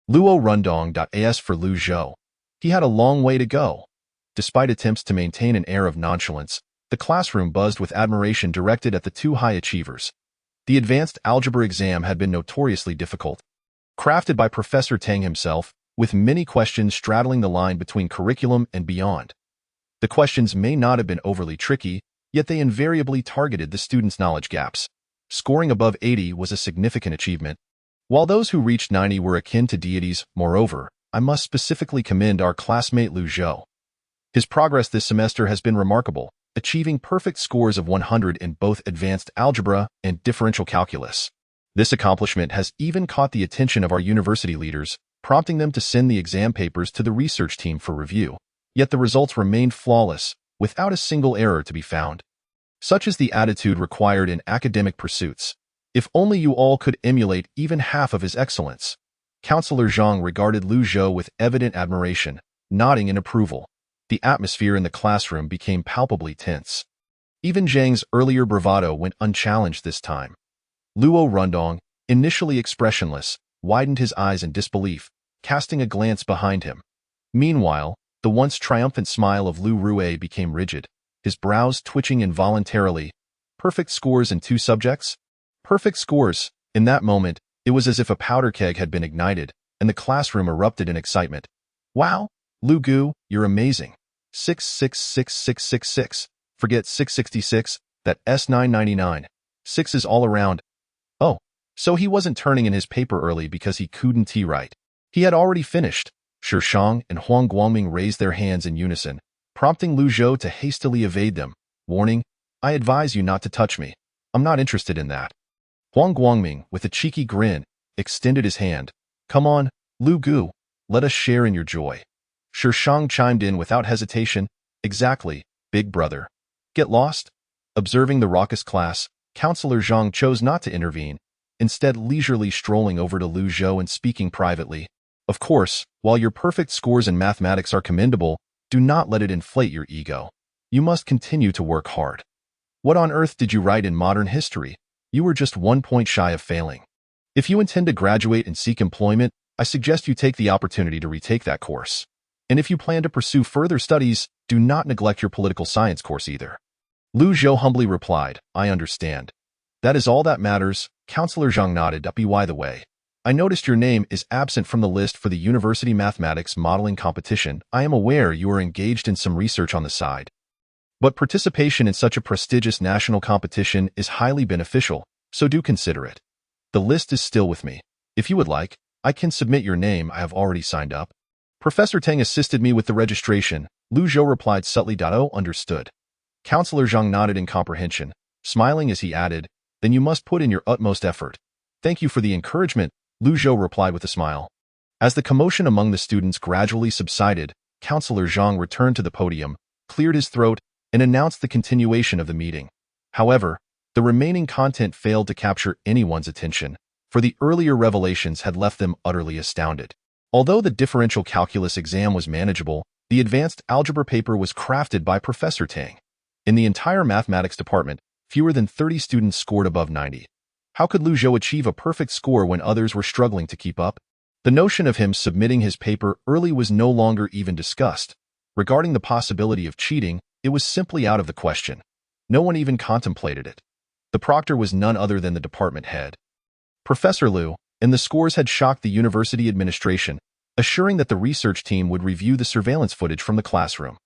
Luo Rundong. As for Lu Zhou, he had a long way to go. Despite attempts to maintain an air of nonchalance, the classroom buzzed with admiration directed at the two high achievers. The advanced algebra exam had been notoriously difficult. Crafted by Professor Tang himself, with many questions straddling the line between curriculum and beyond. The questions may not have been overly tricky, yet they invariably targeted the students' knowledge gaps. Scoring above 80 was a significant achievement. While those who reached 90 were akin to deities, moreover, I must specifically commend our classmate Lu Zhou. His progress this semester has been remarkable, achieving perfect scores of 100 in both advanced algebra and differential calculus. This accomplishment has even caught the attention of our university leaders, prompting them to send the exam papers to the research team for review. Yet the results remained flawless, without a single error to be found. Such is the attitude required in academic pursuits. If only you all could emulate even half of his excellence. Counselor Zhang regarded Lu Zhou with evident admiration, nodding in approval. The atmosphere in the classroom became palpably tense. Even Zhang's earlier bravado went unchallenged this time. Luo Rundong, initially expressionless, widened his eyes in disbelief, casting a glance behind him. Meanwhile, the once triumphant smile of Lu Rue became rigid, his brows twitching involuntarily. Perfect scores in two subjects? Perfect scores. In that moment, it was as if a powder keg had been ignited, and the classroom erupted in excitement. Wow, Lu Gu, you're amazing. 6666666. Forget 666, that S999. 6 is all around. Oh, so he wasn't turning in his paper early because he couldn't write. He had already finished. Shishang and Huang Guangming raised their hands in unison, prompting Lu Zhou to hastily evade them, warning, I advise you not to touch me. I'm not interested in that. Huang Guangming, with a cheeky grin, extended his hand. Come on, Lu Gu, let us share in your joy. Shishang chimed in without hesitation. Exactly, big brother. Get lost? Observing the raucous class, Counselor Zhang chose not to intervene, instead leisurely strolling over to Lu Zhou and speaking privately. Of course, while your perfect scores in mathematics are commendable, do not let it inflate your ego. You must continue to work hard. What on earth did you write in modern history? You were just 1 point shy of failing. If you intend to graduate and seek employment, I suggest you take the opportunity to retake that course. And if you plan to pursue further studies, do not neglect your political science course either. Lu Zhou humbly replied, I understand. That is all that matters. Counselor Zhang nodded. By the way, I noticed your name is absent from the list for the University Mathematics Modeling Competition. I am aware you are engaged in some research on the side. But participation in such a prestigious national competition is highly beneficial, so do consider it. The list is still with me. If you would like, I can submit your name. I have already signed up. Professor Tang assisted me with the registration. Lu Zhou replied subtly. Oh, understood. Counselor Zhang nodded in comprehension, smiling as he added, then you must put in your utmost effort. Thank you for the encouragement, Lu Zhou replied with a smile. As the commotion among the students gradually subsided, Counselor Zhang returned to the podium, cleared his throat, and announced the continuation of the meeting. However, the remaining content failed to capture anyone's attention, for the earlier revelations had left them utterly astounded. Although the differential calculus exam was manageable, the advanced algebra paper was crafted by Professor Tang. In the entire mathematics department, fewer than 30 students scored above 90. How could Lu Zhou achieve a perfect score when others were struggling to keep up? The notion of him submitting his paper early was no longer even discussed. Regarding the possibility of cheating, it was simply out of the question. No one even contemplated it. The proctor was none other than the department head, Professor Liu, and the scores had shocked the university administration, assuring that the research team would review the surveillance footage from the classroom.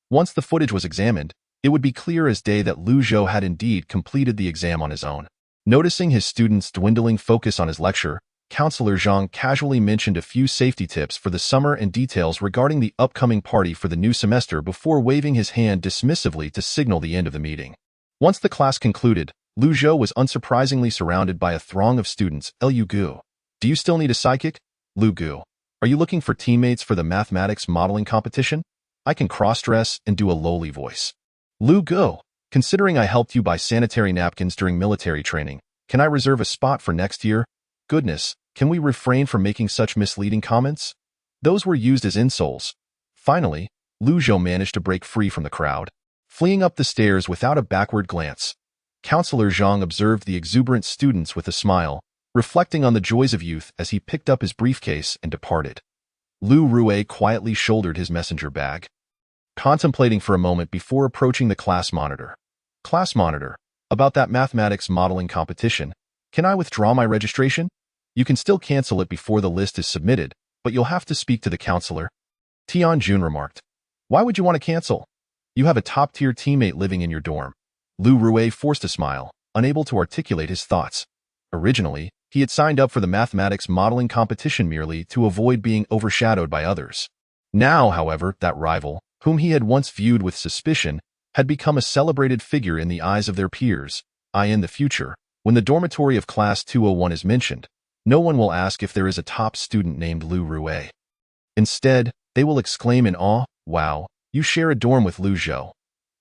Once the footage was examined, it would be clear as day that Lu Zhou had indeed completed the exam on his own. Noticing his students' dwindling focus on his lecture, Counselor Zhang casually mentioned a few safety tips for the summer and details regarding the upcoming party for the new semester before waving his hand dismissively to signal the end of the meeting. Once the class concluded, Lu Zhou was unsurprisingly surrounded by a throng of students. Lu Gu, do you still need a psychic? Lu Gu, are you looking for teammates for the mathematics modeling competition? I can cross-dress and do a lowly voice. Lu Gu, considering I helped you buy sanitary napkins during military training, can I reserve a spot for next year? Goodness, can we refrain from making such misleading comments? Those were used as insults. Finally, Lu Zhou managed to break free from the crowd. Fleeing up the stairs without a backward glance, Counselor Zhang observed the exuberant students with a smile, reflecting on the joys of youth as he picked up his briefcase and departed. Lu Rue quietly shouldered his messenger bag, contemplating for a moment before approaching the class monitor. Class monitor, about that mathematics modeling competition, can I withdraw my registration? You can still cancel it before the list is submitted, but you'll have to speak to the counselor. Tian Jun remarked. Why would you want to cancel? You have a top-tier teammate living in your dorm. Lu Rue forced a smile, unable to articulate his thoughts. Originally, he had signed up for the mathematics modeling competition merely to avoid being overshadowed by others. Now, however, that rival, whom he had once viewed with suspicion, had become a celebrated figure in the eyes of their peers. In the future, when the dormitory of Class 201 is mentioned, no one will ask if there is a top student named Lu Rue. Instead, they will exclaim in awe, wow, you share a dorm with Lu Zhou.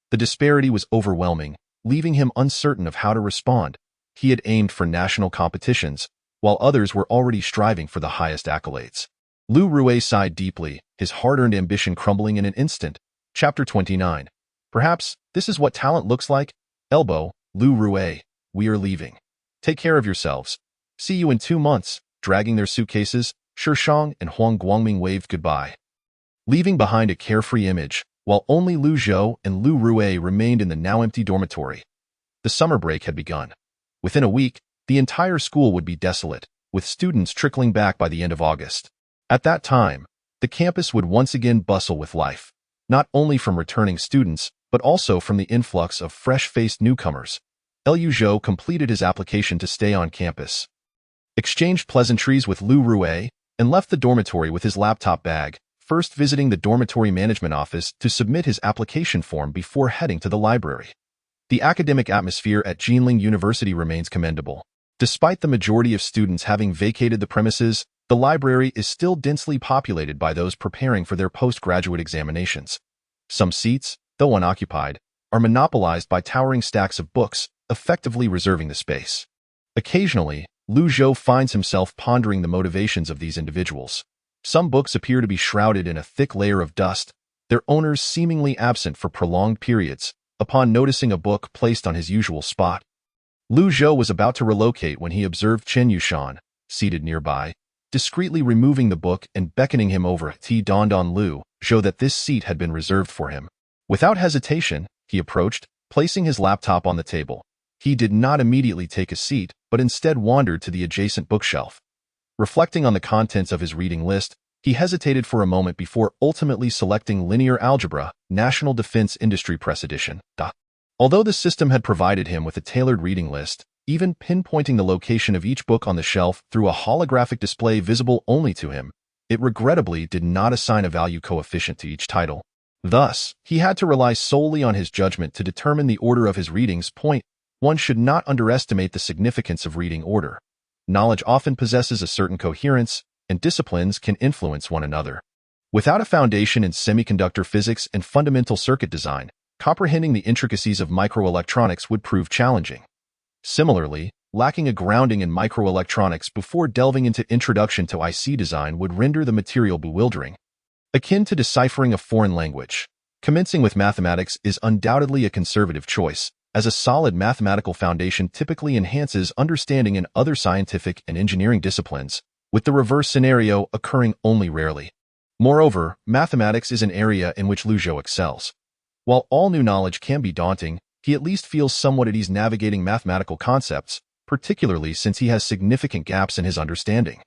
The disparity was overwhelming, leaving him uncertain of how to respond. He had aimed for national competitions, while others were already striving for the highest accolades. Lu Rue sighed deeply, his hard-earned ambition crumbling in an instant. Chapter 29. Perhaps this is what talent looks like? Elbow, Lu Rue, we are leaving. Take care of yourselves. See you in 2 months. Dragging their suitcases, Shishang and Huang Guangming waved goodbye, leaving behind a carefree image, while only Lu Zhou and Lu Rue remained in the now-empty dormitory. The summer break had begun. Within a week, the entire school would be desolate, with students trickling back by the end of August. At that time, the campus would once again bustle with life, not only from returning students, but also from the influx of fresh-faced newcomers. Lu Zhou completed his application to stay on campus, exchanged pleasantries with Lu Rue, and left the dormitory with his laptop bag, first visiting the dormitory management office to submit his application form before heading to the library. The academic atmosphere at Jinling University remains commendable. Despite the majority of students having vacated the premises, the library is still densely populated by those preparing for their postgraduate examinations. Some seats, though unoccupied, are monopolized by towering stacks of books, effectively reserving the space. Occasionally, Lu Zhou finds himself pondering the motivations of these individuals. Some books appear to be shrouded in a thick layer of dust, their owners seemingly absent for prolonged periods. Upon noticing a book placed on his usual spot, Lu Zhou was about to relocate when he observed Chen Yushan, seated nearby, discreetly removing the book and beckoning him over. It dawned on Lu Zhou that this seat had been reserved for him. Without hesitation, he approached, placing his laptop on the table. He did not immediately take a seat, but instead wandered to the adjacent bookshelf. Reflecting on the contents of his reading list, he hesitated for a moment before ultimately selecting Linear Algebra, National Defense Industry Press Edition. Although the system had provided him with a tailored reading list, even pinpointing the location of each book on the shelf through a holographic display visible only to him, it regrettably did not assign a value coefficient to each title. Thus, he had to rely solely on his judgment to determine the order of his readings. One should not underestimate the significance of reading order. Knowledge often possesses a certain coherence, and disciplines can influence one another. Without a foundation in semiconductor physics and fundamental circuit design, comprehending the intricacies of microelectronics would prove challenging. Similarly, lacking a grounding in microelectronics before delving into Introduction to IC design would render the material bewildering. Akin to deciphering a foreign language, commencing with mathematics is undoubtedly a conservative choice, as a solid mathematical foundation typically enhances understanding in other scientific and engineering disciplines, with the reverse scenario occurring only rarely. Moreover, mathematics is an area in which Liu Zhou excels. While all new knowledge can be daunting, he at least feels somewhat at ease navigating mathematical concepts, particularly since he has significant gaps in his understanding.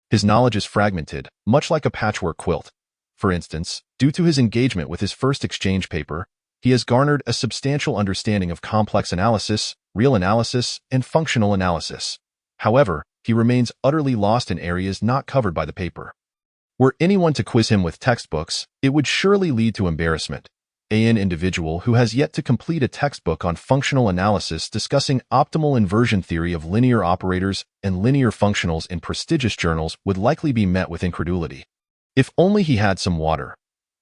His knowledge is fragmented, much like a patchwork quilt. For instance, due to his engagement with his first exchange paper, he has garnered a substantial understanding of complex analysis, real analysis, and functional analysis. However, he remains utterly lost in areas not covered by the paper. Were anyone to quiz him with textbooks, it would surely lead to embarrassment. An individual who has yet to complete a textbook on functional analysis discussing optimal inversion theory of linear operators and linear functionals in prestigious journals would likely be met with incredulity. If only he had some water.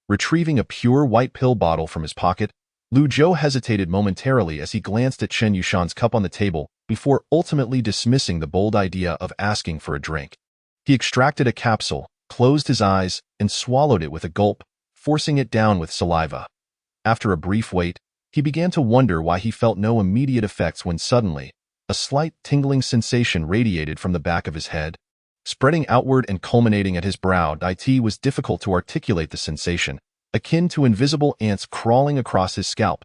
Retrieving a pure white pill bottle from his pocket, Liu Zhou hesitated momentarily as he glanced at Chen Yushan's cup on the table before ultimately dismissing the bold idea of asking for a drink. He extracted a capsule, closed his eyes, and swallowed it with a gulp, forcing it down with saliva. After a brief wait, he began to wonder why he felt no immediate effects when suddenly, a slight tingling sensation radiated from the back of his head. Spreading outward and culminating at his brow, it was difficult to articulate the sensation, akin to invisible ants crawling across his scalp.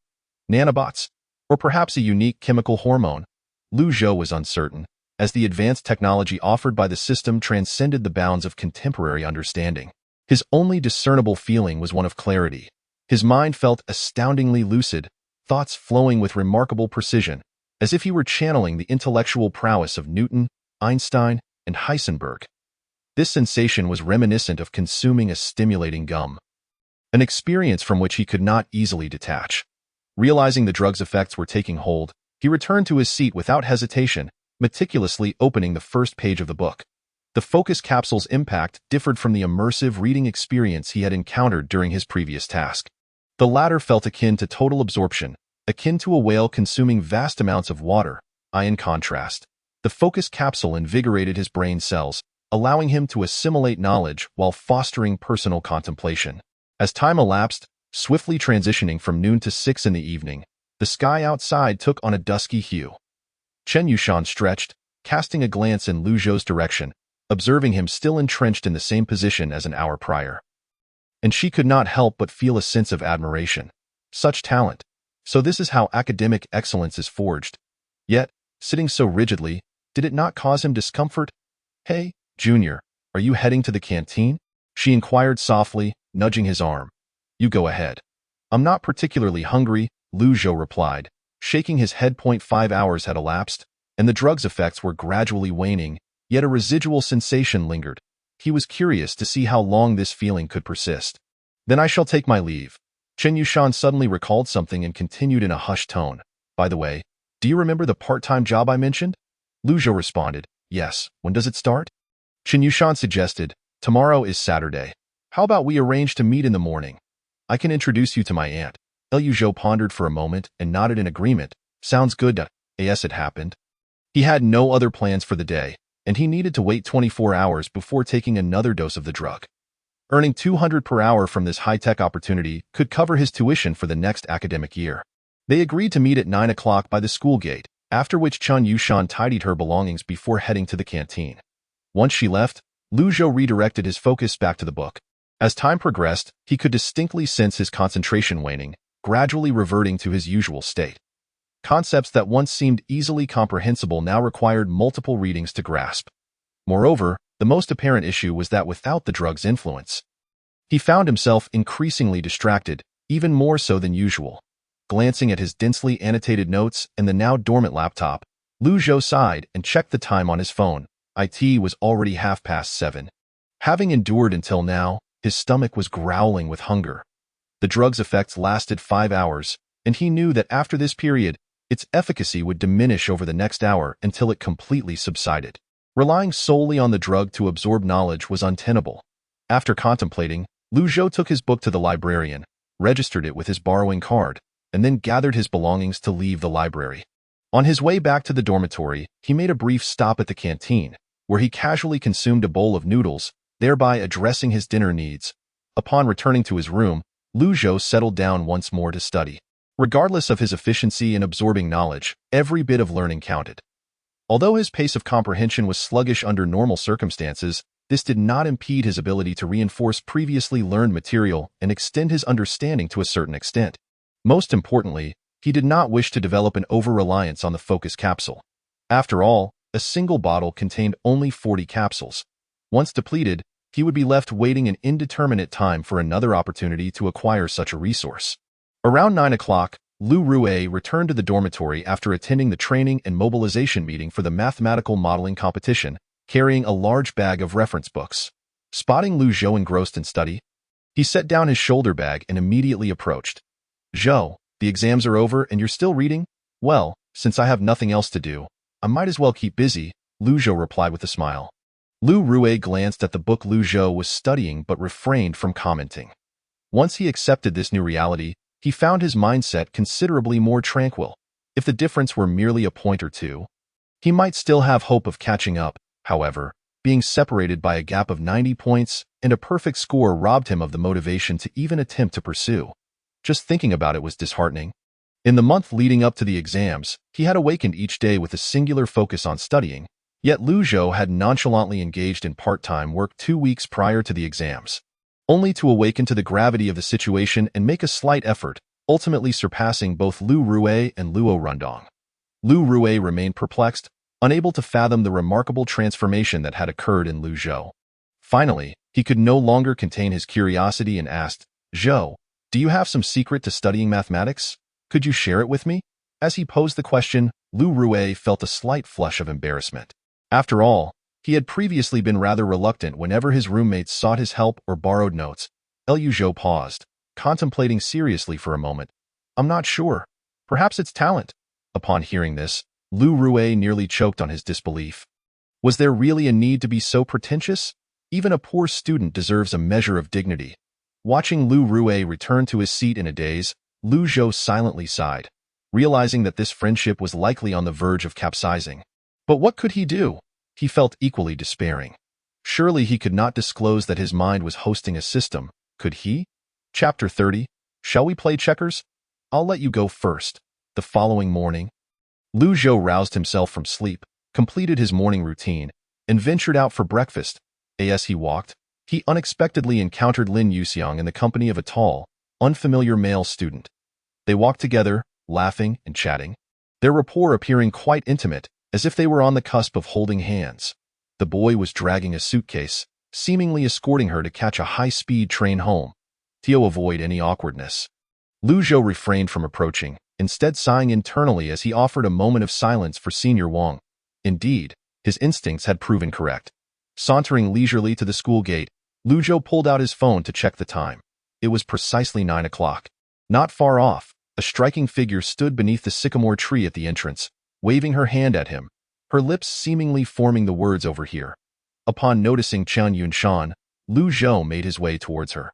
Nanobots, or perhaps a unique chemical hormone. Liu Zhou was uncertain, as the advanced technology offered by the system transcended the bounds of contemporary understanding. His only discernible feeling was one of clarity. His mind felt astoundingly lucid, thoughts flowing with remarkable precision, as if he were channeling the intellectual prowess of Newton, Einstein, and Heisenberg. This sensation was reminiscent of consuming a stimulating gum, an experience from which he could not easily detach. Realizing the drug's effects were taking hold, he returned to his seat without hesitation, meticulously opening the first page of the book. The focus capsule's impact differed from the immersive reading experience he had encountered during his previous task. The latter felt akin to total absorption, akin to a whale consuming vast amounts of water. In contrast, the focus capsule invigorated his brain cells, allowing him to assimilate knowledge while fostering personal contemplation. As time elapsed, swiftly transitioning from noon to 6 in the evening, the sky outside took on a dusky hue. Chen Yushan stretched, casting a glance in Liu Zhou's direction, observing him still entrenched in the same position as an hour prior. And she could not help but feel a sense of admiration. Such talent. So this is how academic excellence is forged. Yet, sitting so rigidly, did it not cause him discomfort? "Hey, Junior, are you heading to the canteen?" she inquired softly, nudging his arm. "You go ahead." "I'm not particularly hungry," Liu Zhou replied, shaking his head. 5 hours had elapsed, and the drug's effects were gradually waning, yet a residual sensation lingered. He was curious to see how long this feeling could persist. "Then I shall take my leave." Chen Yushan suddenly recalled something and continued in a hushed tone. "By the way, do you remember the part-time job I mentioned?" Liu Zhou responded, "Yes. When does it start?" Chen Yushan suggested, "Tomorrow is Saturday. How about we arrange to meet in the morning? I can introduce you to my aunt." Liu Zhou pondered for a moment and nodded in agreement. "Sounds good." As it happened, he had no other plans for the day, and he needed to wait 24 hours before taking another dose of the drug. Earning 200 per hour from this high-tech opportunity could cover his tuition for the next academic year. They agreed to meet at 9 o'clock by the school gate, after which Chen Yushan tidied her belongings before heading to the canteen. Once she left, Liu Zhou redirected his focus back to the book. As time progressed, he could distinctly sense his concentration waning, gradually reverting to his usual state. Concepts that once seemed easily comprehensible now required multiple readings to grasp. Moreover, the most apparent issue was that without the drug's influence, he found himself increasingly distracted, even more so than usual. Glancing at his densely annotated notes and the now dormant laptop, Liu Zhou sighed and checked the time on his phone. It was already 7:30. Having endured until now, his stomach was growling with hunger. The drug's effects lasted 5 hours, and he knew that after this period, its efficacy would diminish over the next hour until it completely subsided. Relying solely on the drug to absorb knowledge was untenable. After contemplating, Liu Zhou took his book to the librarian, registered it with his borrowing card, and then gathered his belongings to leave the library. On his way back to the dormitory, he made a brief stop at the canteen, where he casually consumed a bowl of noodles, thereby addressing his dinner needs. Upon returning to his room, Lu Zhou settled down once more to study. Regardless of his efficiency in absorbing knowledge, every bit of learning counted. Although his pace of comprehension was sluggish under normal circumstances, this did not impede his ability to reinforce previously learned material and extend his understanding to a certain extent. Most importantly, he did not wish to develop an over-reliance on the focus capsule. After all, a single bottle contained only 40 capsules. Once depleted, he would be left waiting an indeterminate time for another opportunity to acquire such a resource. Around 9 o'clock, Lu Rue returned to the dormitory after attending the training and mobilization meeting for the mathematical modeling competition, carrying a large bag of reference books. Spotting Lu Zhou engrossed in study, he set down his shoulder bag and immediately approached. "Zhou, the exams are over and you're still reading? Well, since I have nothing else to do, I might as well keep busy," Lu Zhou replied with a smile. Lu Rue glanced at the book Lu Zhou was studying but refrained from commenting. Once he accepted this new reality, he found his mindset considerably more tranquil. If the difference were merely a point or two, he might still have hope of catching up. However, being separated by a gap of 90 points and a perfect score robbed him of the motivation to even attempt to pursue. Just thinking about it was disheartening. In the month leading up to the exams, he had awakened each day with a singular focus on studying, yet Lu Zhou had nonchalantly engaged in part-time work 2 weeks prior to the exams, only to awaken to the gravity of the situation and make a slight effort, ultimately surpassing both Lu Rue and Luo Rundong. Lu Rue remained perplexed, unable to fathom the remarkable transformation that had occurred in Lu Zhou. Finally, he could no longer contain his curiosity and asked, "Zhou, do you have some secret to studying mathematics? Could you share it with me?" As he posed the question, Lu Rue felt a slight flush of embarrassment. After all, he had previously been rather reluctant whenever his roommates sought his help or borrowed notes. Lu Zhou paused, contemplating seriously for a moment. "I'm not sure. Perhaps it's talent." Upon hearing this, Lu Rue nearly choked on his disbelief. Was there really a need to be so pretentious? Even a poor student deserves a measure of dignity. Watching Lu Rue return to his seat in a daze, Lu Zhou silently sighed, realizing that this friendship was likely on the verge of capsizing. But what could he do? He felt equally despairing. Surely he could not disclose that his mind was hosting a system, could he? Chapter 30. Shall we play checkers? I'll let you go first. The following morning, Lu Zhou roused himself from sleep, completed his morning routine, and ventured out for breakfast. As he walked, he unexpectedly encountered Lin Yuxiang in the company of a tall, unfamiliar male student. They walked together, laughing and chatting, their rapport appearing quite intimate, as if they were on the cusp of holding hands. The boy was dragging a suitcase, seemingly escorting her to catch a high-speed train home, to avoid any awkwardness. Lu Zhou refrained from approaching, instead sighing internally as he offered a moment of silence for Senior Wang. Indeed, his instincts had proven correct. Sauntering leisurely to the school gate, Lu Zhou pulled out his phone to check the time. It was precisely 9 o'clock. Not far off, a striking figure stood beneath the sycamore tree at the entrance, waving her hand at him, her lips seemingly forming the words "over here." Upon noticing Chen Yunshan, Lu Zhou made his way towards her.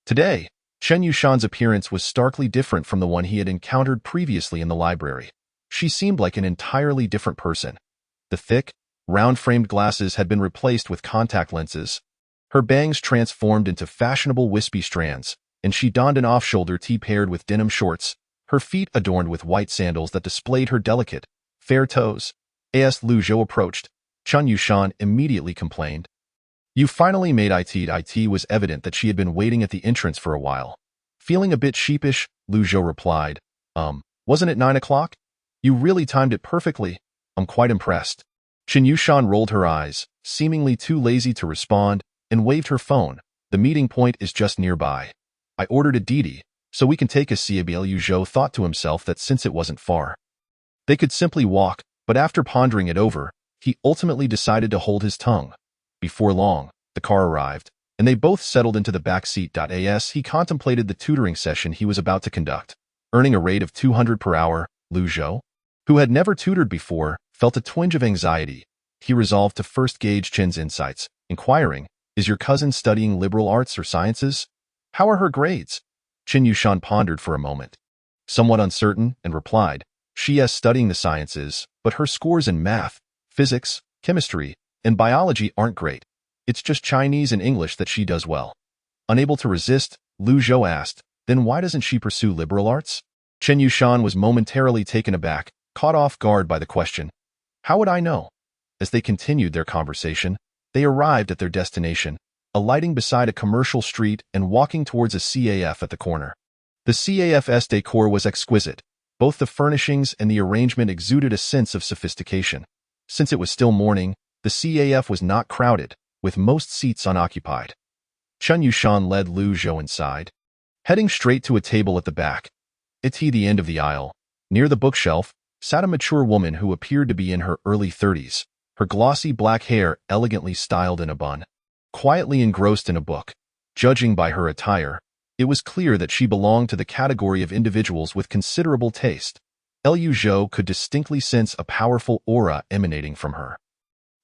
Today, Chen Yunshan's appearance was starkly different from the one he had encountered previously in the library. She seemed like an entirely different person. The thick, round-framed glasses had been replaced with contact lenses. Her bangs transformed into fashionable wispy strands, and she donned an off-shoulder tee paired with denim shorts, her feet adorned with white sandals that displayed her delicate, fair toes. As Lu Zhou approached, Chen Yunshan immediately complained. "You finally made it." It was evident that she had been waiting at the entrance for a while. Feeling a bit sheepish, Lu Zhou replied, Wasn't it 9 o'clock? You really timed it perfectly. I'm quite impressed." Chen Yunshan rolled her eyes, seemingly too lazy to respond, and waved her phone. "The meeting point is just nearby. I ordered a Didi, so we can take a CAB." Lu Zhou thought to himself that since it wasn't far, they could simply walk, but after pondering it over, he ultimately decided to hold his tongue. Before long, the car arrived, and they both settled into the back seat. As he contemplated the tutoring session he was about to conduct, earning a rate of 200 per hour, Lu Zhou, who had never tutored before, felt a twinge of anxiety. He resolved to first gauge Chen's insights, inquiring, "Is your cousin studying liberal arts or sciences? How are her grades?" Chen Yunshan pondered for a moment. somewhat uncertain, and replied, "She is studying the sciences, but her scores in math, physics, chemistry, and biology aren't great. It's just Chinese and English that she does well." Unable to resist, Lu Zhou asked, "Then why doesn't she pursue liberal arts?" Chen Yushan was momentarily taken aback, caught off guard by the question. "How would I know?" As they continued their conversation, they arrived at their destination, alighting beside a commercial street and walking towards a CAF at the corner. The CAF's decor was exquisite. Both the furnishings and the arrangement exuded a sense of sophistication. Since it was still morning, the CAF was not crowded, with most seats unoccupied. Chen Yushan led Lu Zhou inside, heading straight to a table at the back. At the end of the aisle, near the bookshelf, sat a mature woman who appeared to be in her early 30s, her glossy black hair elegantly styled in a bun, quietly engrossed in a book. Judging by her attire, it was clear that she belonged to the category of individuals with considerable taste. Lu Zhou could distinctly sense a powerful aura emanating from her,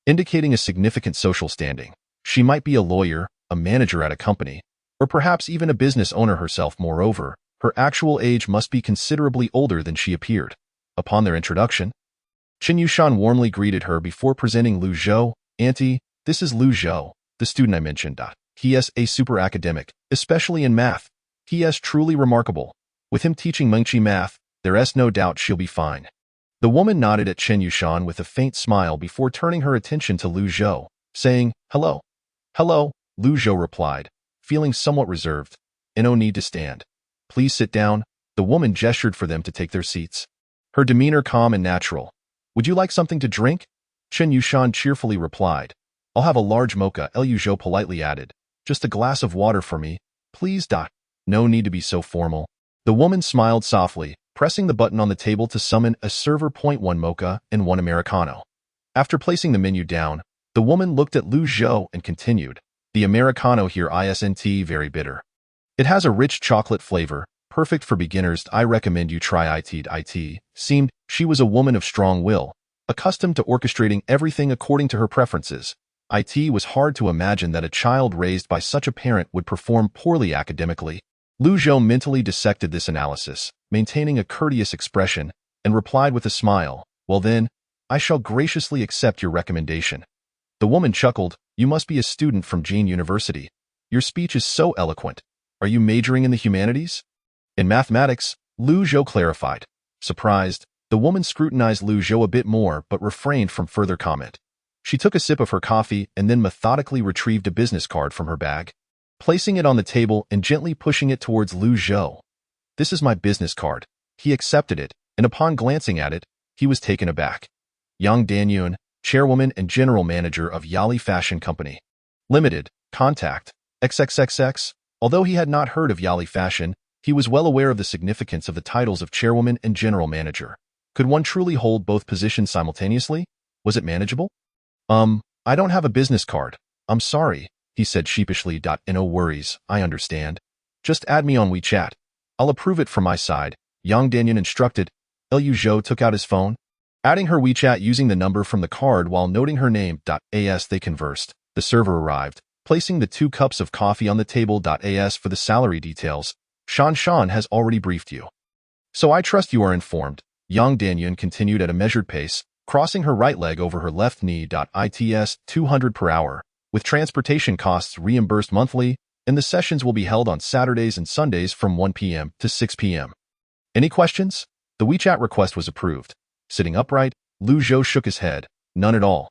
indicating a significant social standing. She might be a lawyer, a manager at a company, or perhaps even a business owner herself. Moreover, her actual age must be considerably older than she appeared. Upon their introduction, Chen Yushan warmly greeted her before presenting Lu Zhou. "Auntie, this is Lu Zhou, the student I mentioned. He is a super academic, especially in math. He is truly remarkable. With him teaching Mengqi math, there is no doubt she'll be fine." The woman nodded at Chen Yushan with a faint smile before turning her attention to Lu Zhou, saying, "Hello." "Hello," Lu Zhou replied, feeling somewhat reserved. "No need to stand. Please sit down." The woman gestured for them to take their seats, her demeanor calm and natural. "Would you like something to drink?" Chen Yushan cheerfully replied. "I'll have a large mocha," Lu Zhou politely added. "Just a glass of water for me, please." "No need to be so formal." The woman smiled softly, pressing the button on the table to summon a server. "1 mocha and 1 Americano." After placing the menu down, the woman looked at Lu Zhou and continued, "The Americano here isn't very bitter. It has a rich chocolate flavor, perfect for beginners. I recommend you try it." Seemed she was a woman of strong will, accustomed to orchestrating everything according to her preferences. It was hard to imagine that a child raised by such a parent would perform poorly academically. Lu Zhou mentally dissected this analysis, maintaining a courteous expression, and replied with a smile, "Well then, I shall graciously accept your recommendation." The woman chuckled, "You must be a student from Jin University. Your speech is so eloquent. Are you majoring in the humanities?" "In mathematics," Lu Zhou clarified. Surprised, the woman scrutinized Lu Zhou a bit more but refrained from further comment. She took a sip of her coffee and then methodically retrieved a business card from her bag, placing it on the table and gently pushing it towards Lu Zhou. "This is my business card." He accepted it, and upon glancing at it, he was taken aback. Yang Danyun, chairwoman and general manager of Yali Fashion Company Limited, contact, XXXX. Although he had not heard of Yali Fashion, he was well aware of the significance of the titles of chairwoman and general manager. Could one truly hold both positions simultaneously? Was it manageable? I don't have a business card. I'm sorry," he said sheepishly. "No worries, I understand. Just add me on WeChat. I'll approve it from my side," Yang Danyun instructed. Lu Zhou took out his phone, adding her WeChat using the number from the card while noting her name. As they conversed, the server arrived, placing the 2 cups of coffee on the table. As for the salary details, Shan has already briefed you, so I trust you are informed. Yang Danyun continued at a measured pace, crossing her right leg over her left knee. It's 200 per hour, with transportation costs reimbursed monthly, and the sessions will be held on Saturdays and Sundays from 1 p.m. to 6 p.m. Any questions? The WeChat request was approved. Sitting upright, Lu Zhou shook his head. "None at all."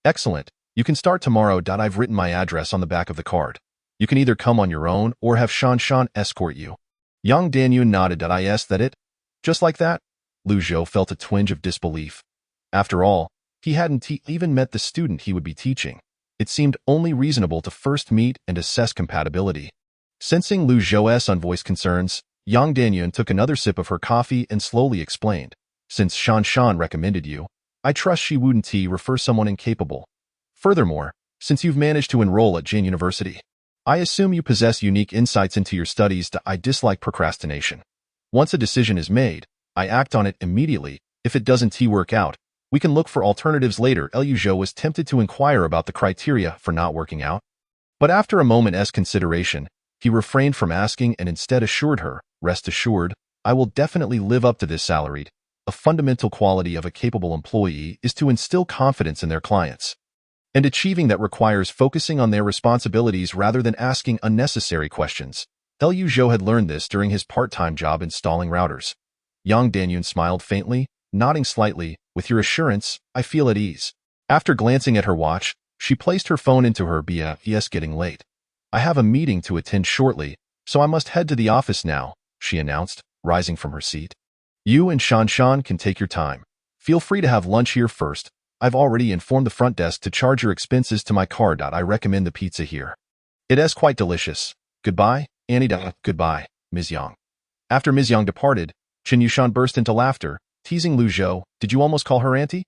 "Excellent. You can start tomorrow. I've written my address on the back of the card. You can either come on your own or have Shan escort you." Yang Danyun nodded. "Is that it? Just like that?" Lu Zhou felt a twinge of disbelief. After all, he hadn't even met the student he would be teaching. It seemed only reasonable to first meet and assess compatibility. Sensing Lu Zhou's unvoiced concerns, Yang Danyun took another sip of her coffee and slowly explained, "Since Shan recommended you, I trust she wouldn't refer someone incapable. Furthermore, since you've managed to enroll at Jin University, I assume you possess unique insights into your studies. I dislike procrastination. Once a decision is made, I act on it immediately. If it doesn't work out, we can look for alternatives later." Lu Zhou was tempted to inquire about the criteria for not working out, but after a moment's consideration, he refrained from asking and instead assured her, "Rest assured, I will definitely live up to this salaried. A fundamental quality of a capable employee is to instill confidence in their clients. And achieving that requires focusing on their responsibilities rather than asking unnecessary questions. Liu Zhou had learned this during his part-time job installing routers. Yang Danyun smiled faintly, nodding slightly. With your assurance, I feel at ease. After glancing at her watch, she placed her phone into her BFES. Getting late. I have a meeting to attend shortly, so I must head to the office now, she announced, rising from her seat. You and Shan can take your time. Feel free to have lunch here first. I've already informed the front desk to charge your expenses to my card. I recommend the pizza here. It is quite delicious. Goodbye, Annie. Goodbye, Ms. Yang. After Ms. Yang departed, Chen Yushan burst into laughter, teasing Liu Zhou. Did you almost call her auntie?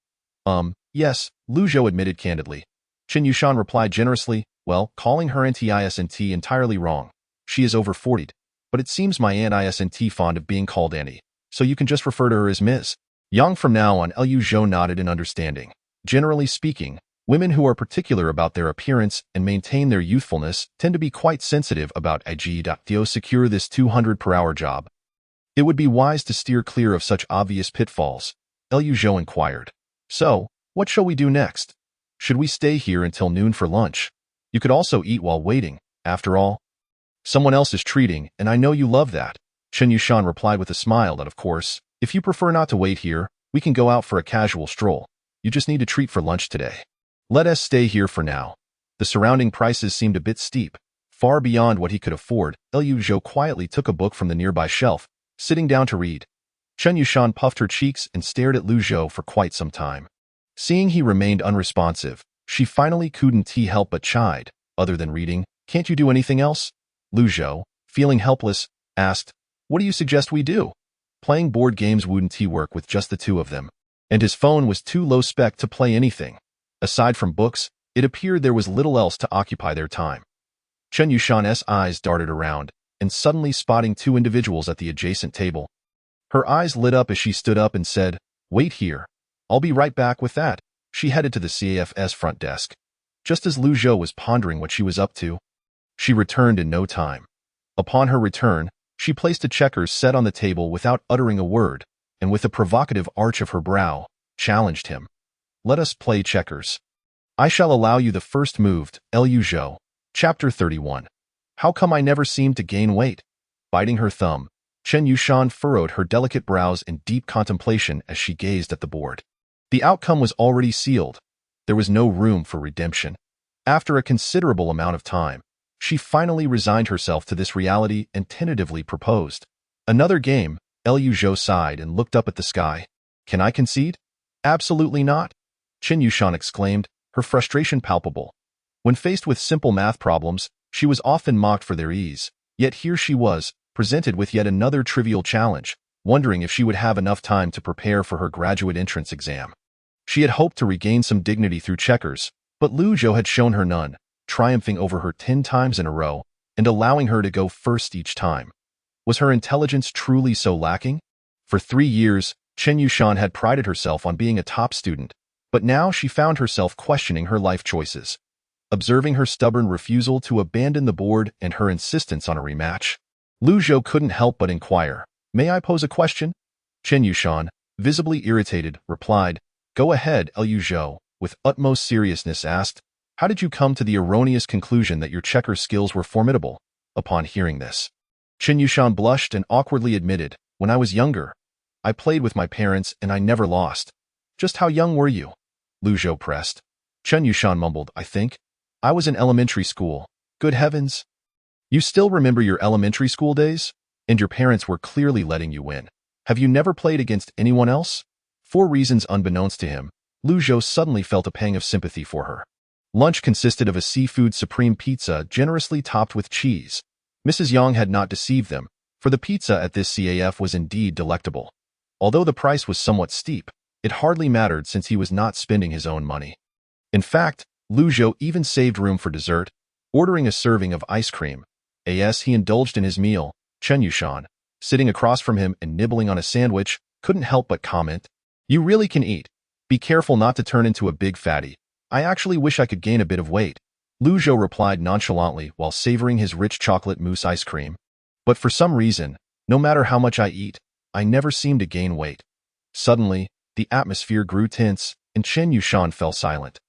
Yes, Liu Zhou admitted candidly. Chen Yushan replied generously, well, calling her auntie isn't entirely wrong. She is over 40, but it seems my aunt isn't fond of being called Annie, so you can just refer to her as Ms. Yang. From now on, Liu Zhou nodded in understanding. Generally speaking, women who are particular about their appearance and maintain their youthfulness tend to be quite sensitive about ag. To secure this 200 per hour job, it would be wise to steer clear of such obvious pitfalls. Liu Zhou inquired. So, what shall we do next? Should we stay here until noon for lunch? You could also eat while waiting. After all, someone else is treating, and I know you love that. Chen Yushan replied with a smile that, of course, if you prefer not to wait here, we can go out for a casual stroll. You just need to treat for lunch today. Let us stay here for now. The surrounding prices seemed a bit steep, far beyond what he could afford. Liu Zhou quietly took a book from the nearby shelf, sitting down to read. Chen Yushan puffed her cheeks and stared at Liu Zhou for quite some time. Seeing he remained unresponsive, she finally couldn't help but chide. Other than reading, can't you do anything else? Liu Zhou, feeling helpless, asked, what do you suggest we do? Playing board games wouldn't work with just the two of them, and his phone was too low spec to play anything. Aside from books, it appeared there was little else to occupy their time. Chen Yushan's eyes darted around, and suddenly spotting two individuals at the adjacent table. Her eyes lit up as she stood up and said, wait here. I'll be right back with that. She headed to the CAF's front desk. Just as Liu Zhou was pondering what she was up to, she returned in no time. Upon her return, she placed a checkers set on the table without uttering a word, and with a provocative arch of her brow, challenged him. Let us play checkers. I shall allow you the first move. Liu Zhou. Chapter 31. How come I never seemed to gain weight? Biting her thumb, Chen Yushan furrowed her delicate brows in deep contemplation as she gazed at the board. The outcome was already sealed. There was no room for redemption. After a considerable amount of time, she finally resigned herself to this reality and tentatively proposed. Another game. Liu Zhou sighed and looked up at the sky. Can I concede? Absolutely not. Chen Yushan exclaimed, her frustration palpable. When faced with simple math problems, she was often mocked for their ease. Yet here she was, presented with yet another trivial challenge, wondering if she would have enough time to prepare for her graduate entrance exam. She had hoped to regain some dignity through checkers, but Liu Zhou had shown her none, triumphing over her 10 times in a row and allowing her to go first each time. Was her intelligence truly so lacking? For 3 years, Chen Yushan had prided herself on being a top student, but now she found herself questioning her life choices. Observing her stubborn refusal to abandon the board and her insistence on a rematch, Liu Zhou couldn't help but inquire, may I pose a question? Chen Yushan, visibly irritated, replied, go ahead. Liu Zhou, with utmost seriousness asked, how did you come to the erroneous conclusion that your checker skills were formidable? Upon hearing this, Chen Yushan blushed and awkwardly admitted, when I was younger, I played with my parents and I never lost. Just how young were you? Liu Zhou pressed. Chen Yushan mumbled, I think. I was in elementary school. Good heavens. You still remember your elementary school days? And your parents were clearly letting you win. Have you never played against anyone else? For reasons unbeknownst to him, Liu Zhou suddenly felt a pang of sympathy for her. Lunch consisted of a seafood supreme pizza generously topped with cheese. Mrs. Yang had not deceived them, for the pizza at this CAF was indeed delectable. Although the price was somewhat steep, it hardly mattered since he was not spending his own money. In fact, Liu Zhou even saved room for dessert, ordering a serving of ice cream. As he indulged in his meal, Chen Yushan, sitting across from him and nibbling on a sandwich, couldn't help but comment, you really can eat. Be careful not to turn into a big fatty. I actually wish I could gain a bit of weight. Liu Zhou replied nonchalantly while savoring his rich chocolate mousse ice cream. But for some reason, no matter how much I eat, I never seem to gain weight. Suddenly, the atmosphere grew tense, and Chen Yushan fell silent.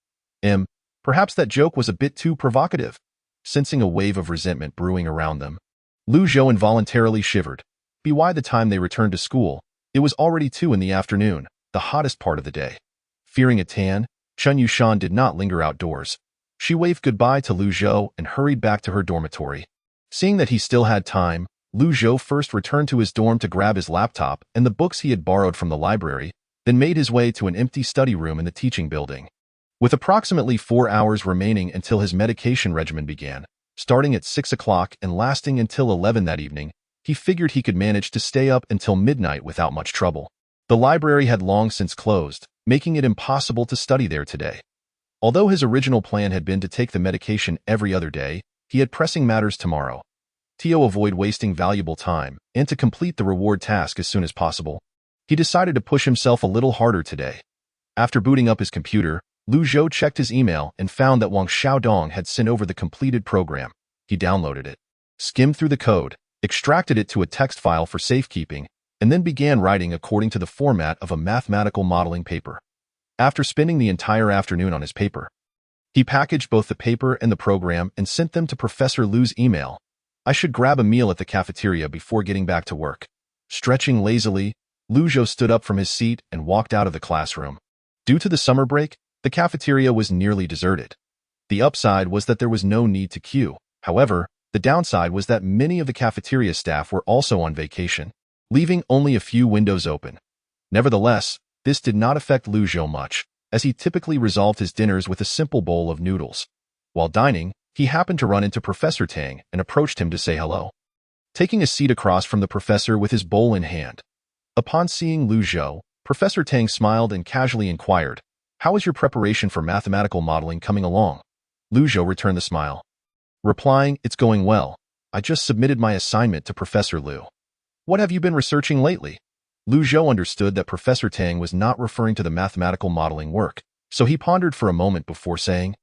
Perhaps that joke was a bit too provocative. Sensing a wave of resentment brewing around them, Lu Zhou involuntarily shivered. By the time they returned to school, it was already 2 in the afternoon, the hottest part of the day. Fearing a tan, Chen Yushan did not linger outdoors. She waved goodbye to Lu Zhou and hurried back to her dormitory. Seeing that he still had time, Lu Zhou first returned to his dorm to grab his laptop and the books he had borrowed from the library, then made his way to an empty study room in the teaching building. With approximately 4 hours remaining until his medication regimen began, starting at 6 o'clock and lasting until 11 that evening, he figured he could manage to stay up until midnight without much trouble. The library had long since closed, making it impossible to study there today. Although his original plan had been to take the medication every other day, he had pressing matters tomorrow. To avoid wasting valuable time and to complete the reward task as soon as possible, he decided to push himself a little harder today. After booting up his computer, Lu Zhou checked his email and found that Wang Xiaodong had sent over the completed program. He downloaded it, skimmed through the code, extracted it to a text file for safekeeping, and then began writing according to the format of a mathematical modeling paper. After spending the entire afternoon on his paper, he packaged both the paper and the program and sent them to Professor Lu's email. I should grab a meal at the cafeteria before getting back to work. Stretching lazily, Lu Zhou stood up from his seat and walked out of the classroom. Due to the summer break, the cafeteria was nearly deserted. The upside was that there was no need to queue. However, the downside was that many of the cafeteria staff were also on vacation, leaving only a few windows open. Nevertheless, this did not affect Lu Zhou much, as he typically resolved his dinners with a simple bowl of noodles. While dining, he happened to run into Professor Tang and approached him to say hello. Taking a seat across from the professor with his bowl in hand. Upon seeing Lu Zhou, Professor Tang smiled and casually inquired, "How is your preparation for mathematical modeling coming along?" Lu Zhou returned the smile, replying, "It's going well. I just submitted my assignment to Professor Lu." "What have you been researching lately?" Lu Zhou understood that Professor Tang was not referring to the mathematical modeling work, so he pondered for a moment before saying,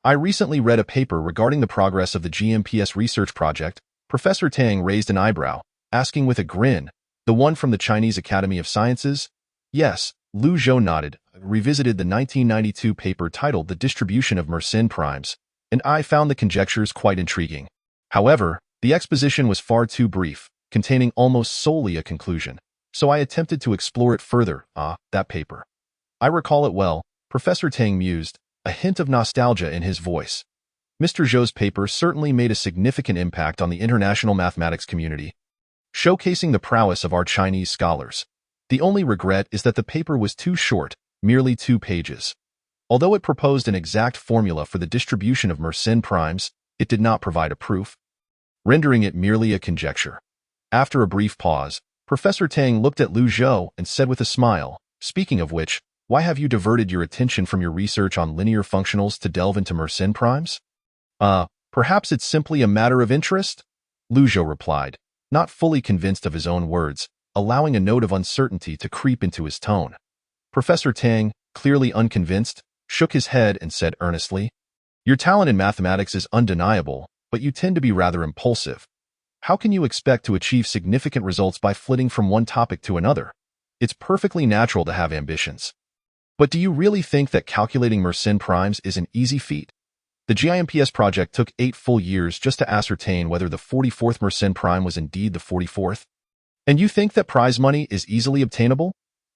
"I recently read a paper regarding the progress of the GMPS research project." Professor Tang raised an eyebrow, asking with a grin, "The one from the Chinese Academy of Sciences?" "Yes," Lu Zhou nodded. "I revisited the 1992 paper titled The Distribution of Mersenne Primes, and I found the conjectures quite intriguing. However, the exposition was far too brief, containing almost solely a conclusion, so I attempted to explore it further." That paper. "I recall it well," Professor Tang mused, a hint of nostalgia in his voice. Mr. Zhou's paper certainly made a significant impact on the international mathematics community, showcasing the prowess of our Chinese scholars. The only regret is that the paper was too short, merely 2 pages. Although it proposed an exact formula for the distribution of Mersenne primes, it did not provide a proof, rendering it merely a conjecture. After a brief pause, Professor Tang looked at Lu Zhou and said with a smile, "Speaking of which, why have you diverted your attention from your research on linear functionals to delve into Mersenne primes?" Perhaps it's simply a matter of interest," Lu Zhou replied, not fully convinced of his own words, allowing a note of uncertainty to creep into his tone. Professor Tang, clearly unconvinced, shook his head and said earnestly, "Your talent in mathematics is undeniable, but you tend to be rather impulsive. How can you expect to achieve significant results by flitting from one topic to another? It's perfectly natural to have ambitions. But do you really think that calculating Mersenne primes is an easy feat? The GIMPS project took 8 full years just to ascertain whether the 44th Mersenne prime was indeed the 44th. And you think that prize money is easily obtainable?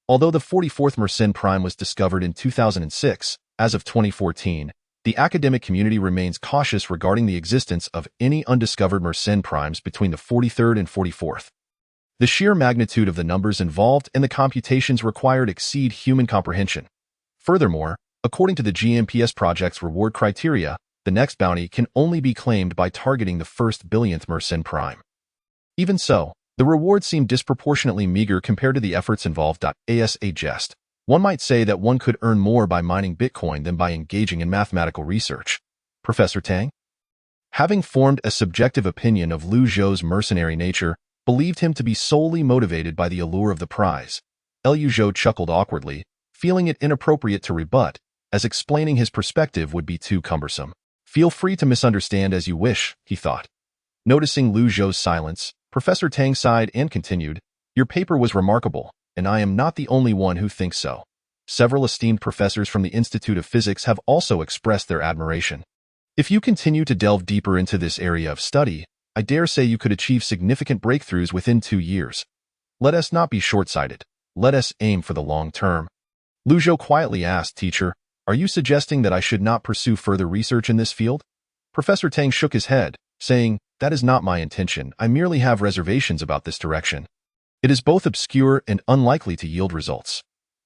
Although the 44th Mersenne prime was discovered in 2006, as of 2014, the academic community remains cautious regarding the existence of any undiscovered Mersenne primes between the 43rd and 44th. The sheer magnitude of the numbers involved and the computations required exceed human comprehension. Furthermore, according to the GMPS project's reward criteria, the next bounty can only be claimed by targeting the first billionth Mersenne prime. Even so, the reward seemed disproportionately meager compared to the efforts involved. As a jest, one might say that one could earn more by mining Bitcoin than by engaging in mathematical research. Professor Tang, having formed a subjective opinion of Lu Zhou's mercenary nature, believed him to be solely motivated by the allure of the prize. Lu Zhou chuckled awkwardly, feeling it inappropriate to rebut, as explaining his perspective would be too cumbersome. "Feel free to misunderstand as you wish," he thought. Noticing Lu Zhou's silence, Professor Tang sighed and continued, Your paper was remarkable, and I am not the only one who thinks so. Several esteemed professors from the Institute of Physics have also expressed their admiration. If you continue to delve deeper into this area of study, I dare say you could achieve significant breakthroughs within 2 years. Let us not be short-sighted. Let us aim for the long term. Lu Zhou quietly asked, Teacher, are you suggesting that I should not pursue further research in this field? Professor Tang shook his head, saying, That is not my intention. I merely have reservations about this direction. It is both obscure and unlikely to yield results.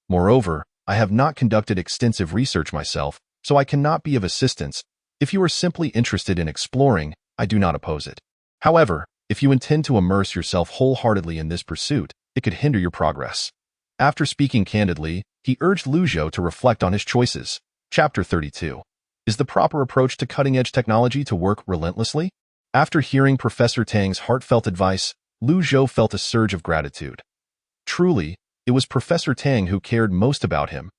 Moreover, I have not conducted extensive research myself, so I cannot be of assistance. If you are simply interested in exploring, I do not oppose it. However, if you intend to immerse yourself wholeheartedly in this pursuit, it could hinder your progress. After speaking candidly, he urged Lu Zhou to reflect on his choices. Chapter 32. Is the proper approach to cutting-edge technology to work relentlessly? After hearing Professor Tang's heartfelt advice, Lu Zhou felt a surge of gratitude. Truly, it was Professor Tang who cared most about him.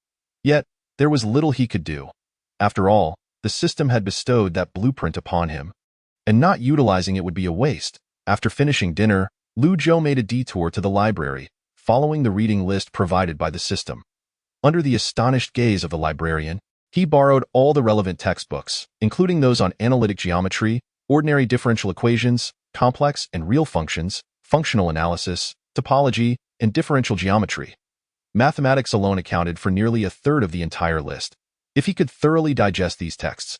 Yet, there was little he could do. After all, the system had bestowed that blueprint upon him, and not utilizing it would be a waste. After finishing dinner, Lu Zhou made a detour to the library, following the reading list provided by the system. Under the astonished gaze of the librarian, he borrowed all the relevant textbooks, including those on analytic geometry, ordinary differential equations, complex and real functions, functional analysis, topology, and differential geometry. Mathematics alone accounted for nearly a third of the entire list. If he could thoroughly digest these texts,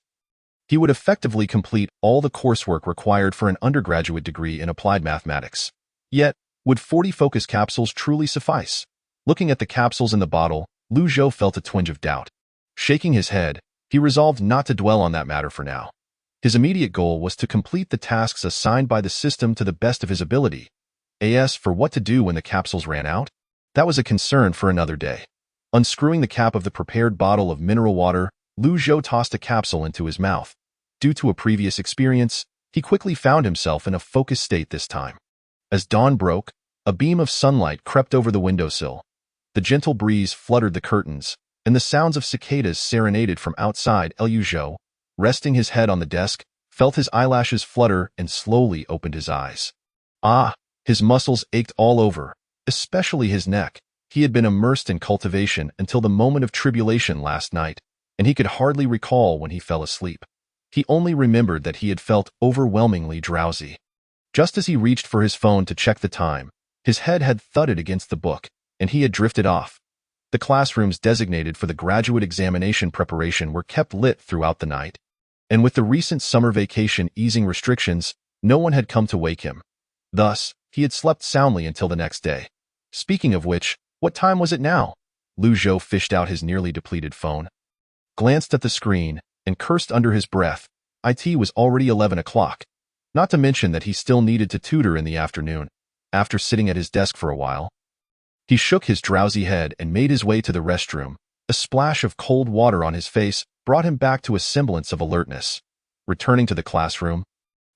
he would effectively complete all the coursework required for an undergraduate degree in applied mathematics. Yet, would 40 focus capsules truly suffice? Looking at the capsules in the bottle, Lu Zhou felt a twinge of doubt. Shaking his head, he resolved not to dwell on that matter for now. His immediate goal was to complete the tasks assigned by the system to the best of his ability. As for what to do when the capsules ran out, that was a concern for another day. Unscrewing the cap of the prepared bottle of mineral water, Lu Zhou tossed a capsule into his mouth. Due to a previous experience, he quickly found himself in a focused state this time. As dawn broke, a beam of sunlight crept over the windowsill. The gentle breeze fluttered the curtains, and the sounds of cicadas serenaded from outside. Lu Zhou, resting his head on the desk, felt his eyelashes flutter and slowly opened his eyes. His muscles ached all over, especially his neck. He had been immersed in cultivation until the moment of tribulation last night, and he could hardly recall when he fell asleep. He only remembered that he had felt overwhelmingly drowsy. Just as he reached for his phone to check the time, his head had thudded against the book, and he had drifted off. The classrooms designated for the graduate examination preparation were kept lit throughout the night, and with the recent summer vacation easing restrictions, no one had come to wake him. Thus, he had slept soundly until the next day. Speaking of which, what time was it now? Lu Zhou fished out his nearly depleted phone, glanced at the screen, and cursed under his breath. It was already 11 o'clock. Not to mention that he still needed to tutor in the afternoon. After sitting at his desk for a while, he shook his drowsy head and made his way to the restroom. A splash of cold water on his face brought him back to a semblance of alertness. Returning to the classroom,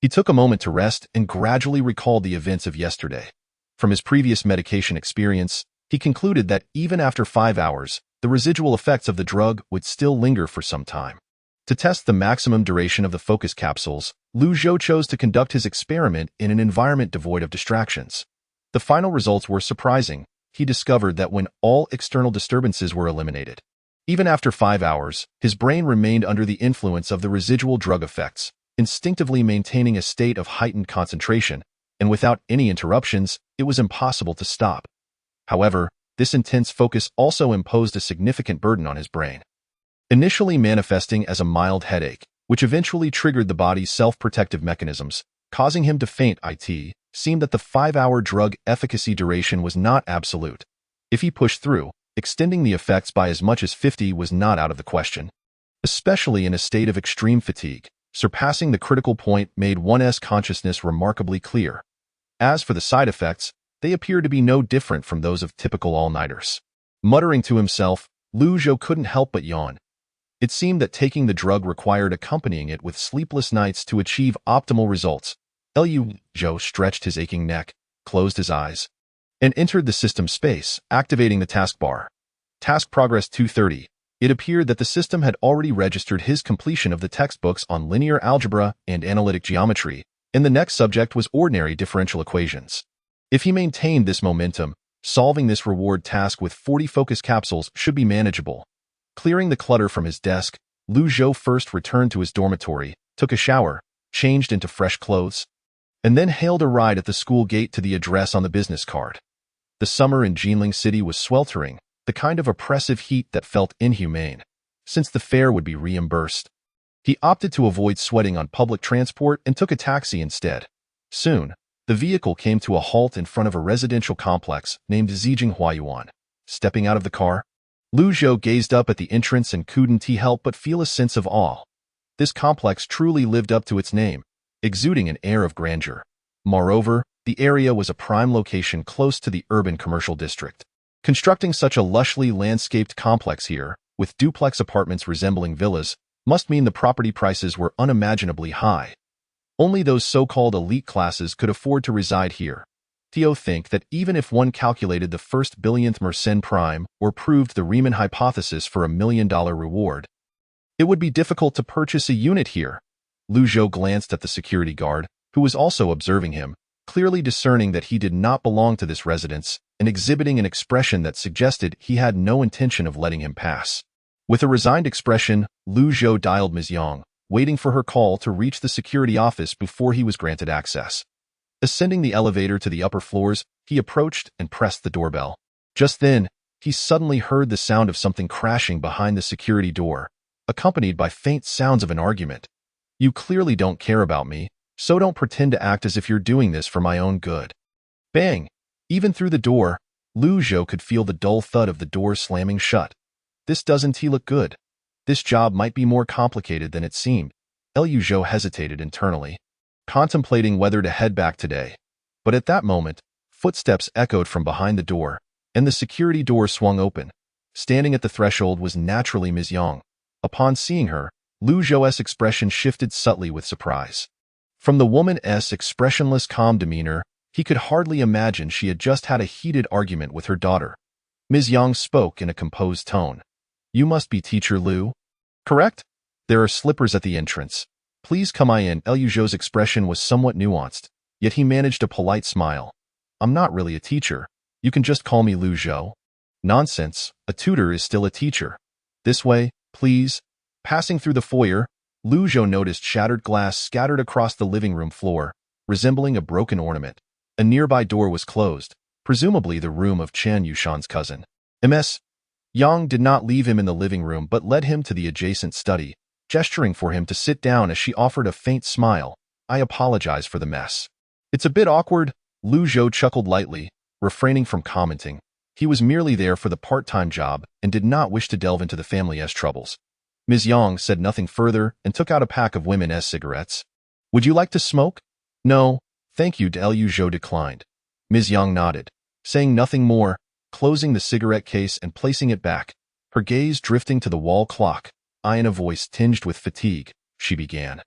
he took a moment to rest and gradually recalled the events of yesterday. From his previous medication experience, he concluded that even after 5 hours, the residual effects of the drug would still linger for some time. To test the maximum duration of the focus capsules, Lu Zhou chose to conduct his experiment in an environment devoid of distractions. The final results were surprising. He discovered that when all external disturbances were eliminated, even after 5 hours, his brain remained under the influence of the residual drug effects, instinctively maintaining a state of heightened concentration, and without any interruptions, it was impossible to stop. However, this intense focus also imposed a significant burden on his brain, initially manifesting as a mild headache, which eventually triggered the body's self-protective mechanisms, causing him to faint. It seemed that the 5-hour drug efficacy duration was not absolute. If he pushed through, extending the effects by as much as 50 was not out of the question, especially in a state of extreme fatigue. Surpassing the critical point made one's consciousness remarkably clear. As for the side effects, they appeared to be no different from those of typical all-nighters. Muttering to himself, Lu Zhou couldn't help but yawn. It seemed that taking the drug required accompanying it with sleepless nights to achieve optimal results. Lu Zhou stretched his aching neck, closed his eyes, and entered the system space, activating the taskbar. Task progress 230. It appeared that the system had already registered his completion of the textbooks on linear algebra and analytic geometry, and the next subject was ordinary differential equations. If he maintained this momentum, solving this reward task with 40 focus capsules should be manageable. Clearing the clutter from his desk, Lu Zhou first returned to his dormitory, took a shower, changed into fresh clothes, and then hailed a ride at the school gate to the address on the business card. The summer in Jinling City was sweltering, the kind of oppressive heat that felt inhumane. Since the fare would be reimbursed, he opted to avoid sweating on public transport and took a taxi instead. Soon, the vehicle came to a halt in front of a residential complex named Zijing Huayuan. Stepping out of the car, Lu Zhou gazed up at the entrance and couldn't help but feel a sense of awe. This complex truly lived up to its name, exuding an air of grandeur. Moreover, the area was a prime location close to the urban commercial district. Constructing such a lushly landscaped complex here, with duplex apartments resembling villas, must mean the property prices were unimaginably high. Only those so-called elite classes could afford to reside here. Theo think that even if one calculated the first billionth Mersenne prime or proved the Riemann hypothesis for $1 million reward, it would be difficult to purchase a unit here. Lu Zhou glanced at the security guard, who was also observing him, clearly discerning that he did not belong to this residence and exhibiting an expression that suggested he had no intention of letting him pass. With a resigned expression, Lu Zhou dialed Ms. Yang, waiting for her call to reach the security office before he was granted access. Ascending the elevator to the upper floors, he approached and pressed the doorbell. Just then, he suddenly heard the sound of something crashing behind the security door, accompanied by faint sounds of an argument. "You clearly don't care about me, so don't pretend to act as if you're doing this for my own good." Bang! Even through the door, Lu Zhou could feel the dull thud of the door slamming shut. This doesn't look good. This job might be more complicated than it seemed. Lu Zhou hesitated internally, contemplating whether to head back today. But at that moment, footsteps echoed from behind the door, and the security door swung open. Standing at the threshold was naturally Ms. Yang. Upon seeing her, Lu Zhou's expression shifted subtly with surprise. From the woman's expressionless calm demeanor, he could hardly imagine she had just had a heated argument with her daughter. Ms. Yang spoke in a composed tone. "You must be Teacher Lu, correct? There are slippers at the entrance. Please come in." Lu Zhou's expression was somewhat nuanced, yet he managed a polite smile. "I'm not really a teacher. You can just call me Lu Zhou." "Nonsense. A tutor is still a teacher. This way, please." Passing through the foyer, Lu Zhou noticed shattered glass scattered across the living room floor, resembling a broken ornament. A nearby door was closed, presumably the room of Chen Yushan's cousin. Ms. Yang did not leave him in the living room but led him to the adjacent study, gesturing for him to sit down as she offered a faint smile. "I apologize for the mess. It's a bit awkward." Lu Zhou chuckled lightly, refraining from commenting. He was merely there for the part-time job and did not wish to delve into the family's troubles. Ms. Yang said nothing further and took out a pack of women's cigarettes. "Would you like to smoke?" "No, thank you." Lu Zhou declined. Ms. Yang nodded, saying nothing more, closing the cigarette case and placing it back, her gaze drifting to the wall clock. In a voice tinged with fatigue, she began.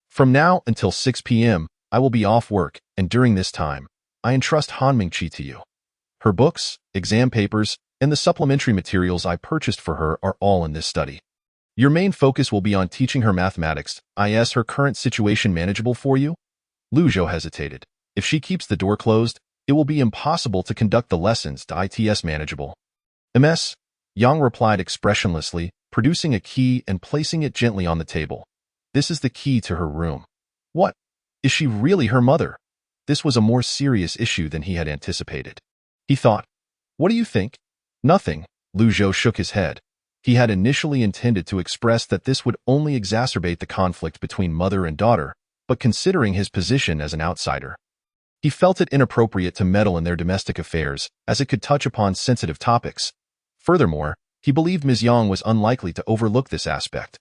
"From now until 6 p.m., I will be off work, and during this time, I entrust Han Mingqi to you. Her books, exam papers, and the supplementary materials I purchased for her are all in this study. Your main focus will be on teaching her mathematics. Is her current situation manageable for you?" Lu Zhou hesitated. If she keeps the door closed, it will be impossible to conduct the lessons. It's manageable. Ms. Yang replied expressionlessly, producing a key and placing it gently on the table. "This is the key to her room." "What? Is she really her mother?" This was a more serious issue than he had anticipated. He thought, "What do you think?" "Nothing." Lu Zhou shook his head. He had initially intended to express that this would only exacerbate the conflict between mother and daughter, but considering his position as an outsider, he felt it inappropriate to meddle in their domestic affairs, as it could touch upon sensitive topics. Furthermore, he believed Ms. Yang was unlikely to overlook this aspect.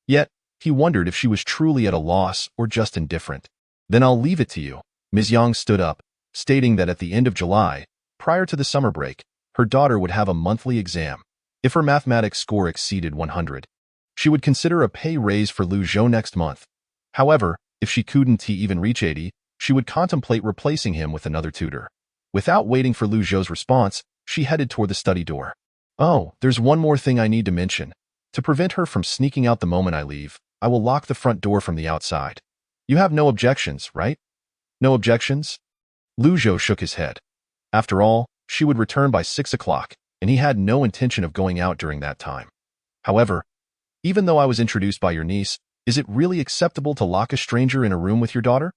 Yet, he wondered if she was truly at a loss or just indifferent. "Then I'll leave it to you." Ms. Yang stood up, stating that at the end of July, prior to the summer break, her daughter would have a monthly exam. If her mathematics score exceeded 100, she would consider a pay raise for Lu Zhou next month. However, if she couldn't even reach 80, she would contemplate replacing him with another tutor. Without waiting for Lu Zhou's response, she headed toward the study door. "Oh, there's one more thing I need to mention. To prevent her from sneaking out the moment I leave, I will lock the front door from the outside. You have no objections, right?" "No objections?" Lu Zhou shook his head. After all, she would return by 6 o'clock, and he had no intention of going out during that time. However, even though I was introduced by your niece, is it really acceptable to lock a stranger in a room with your daughter?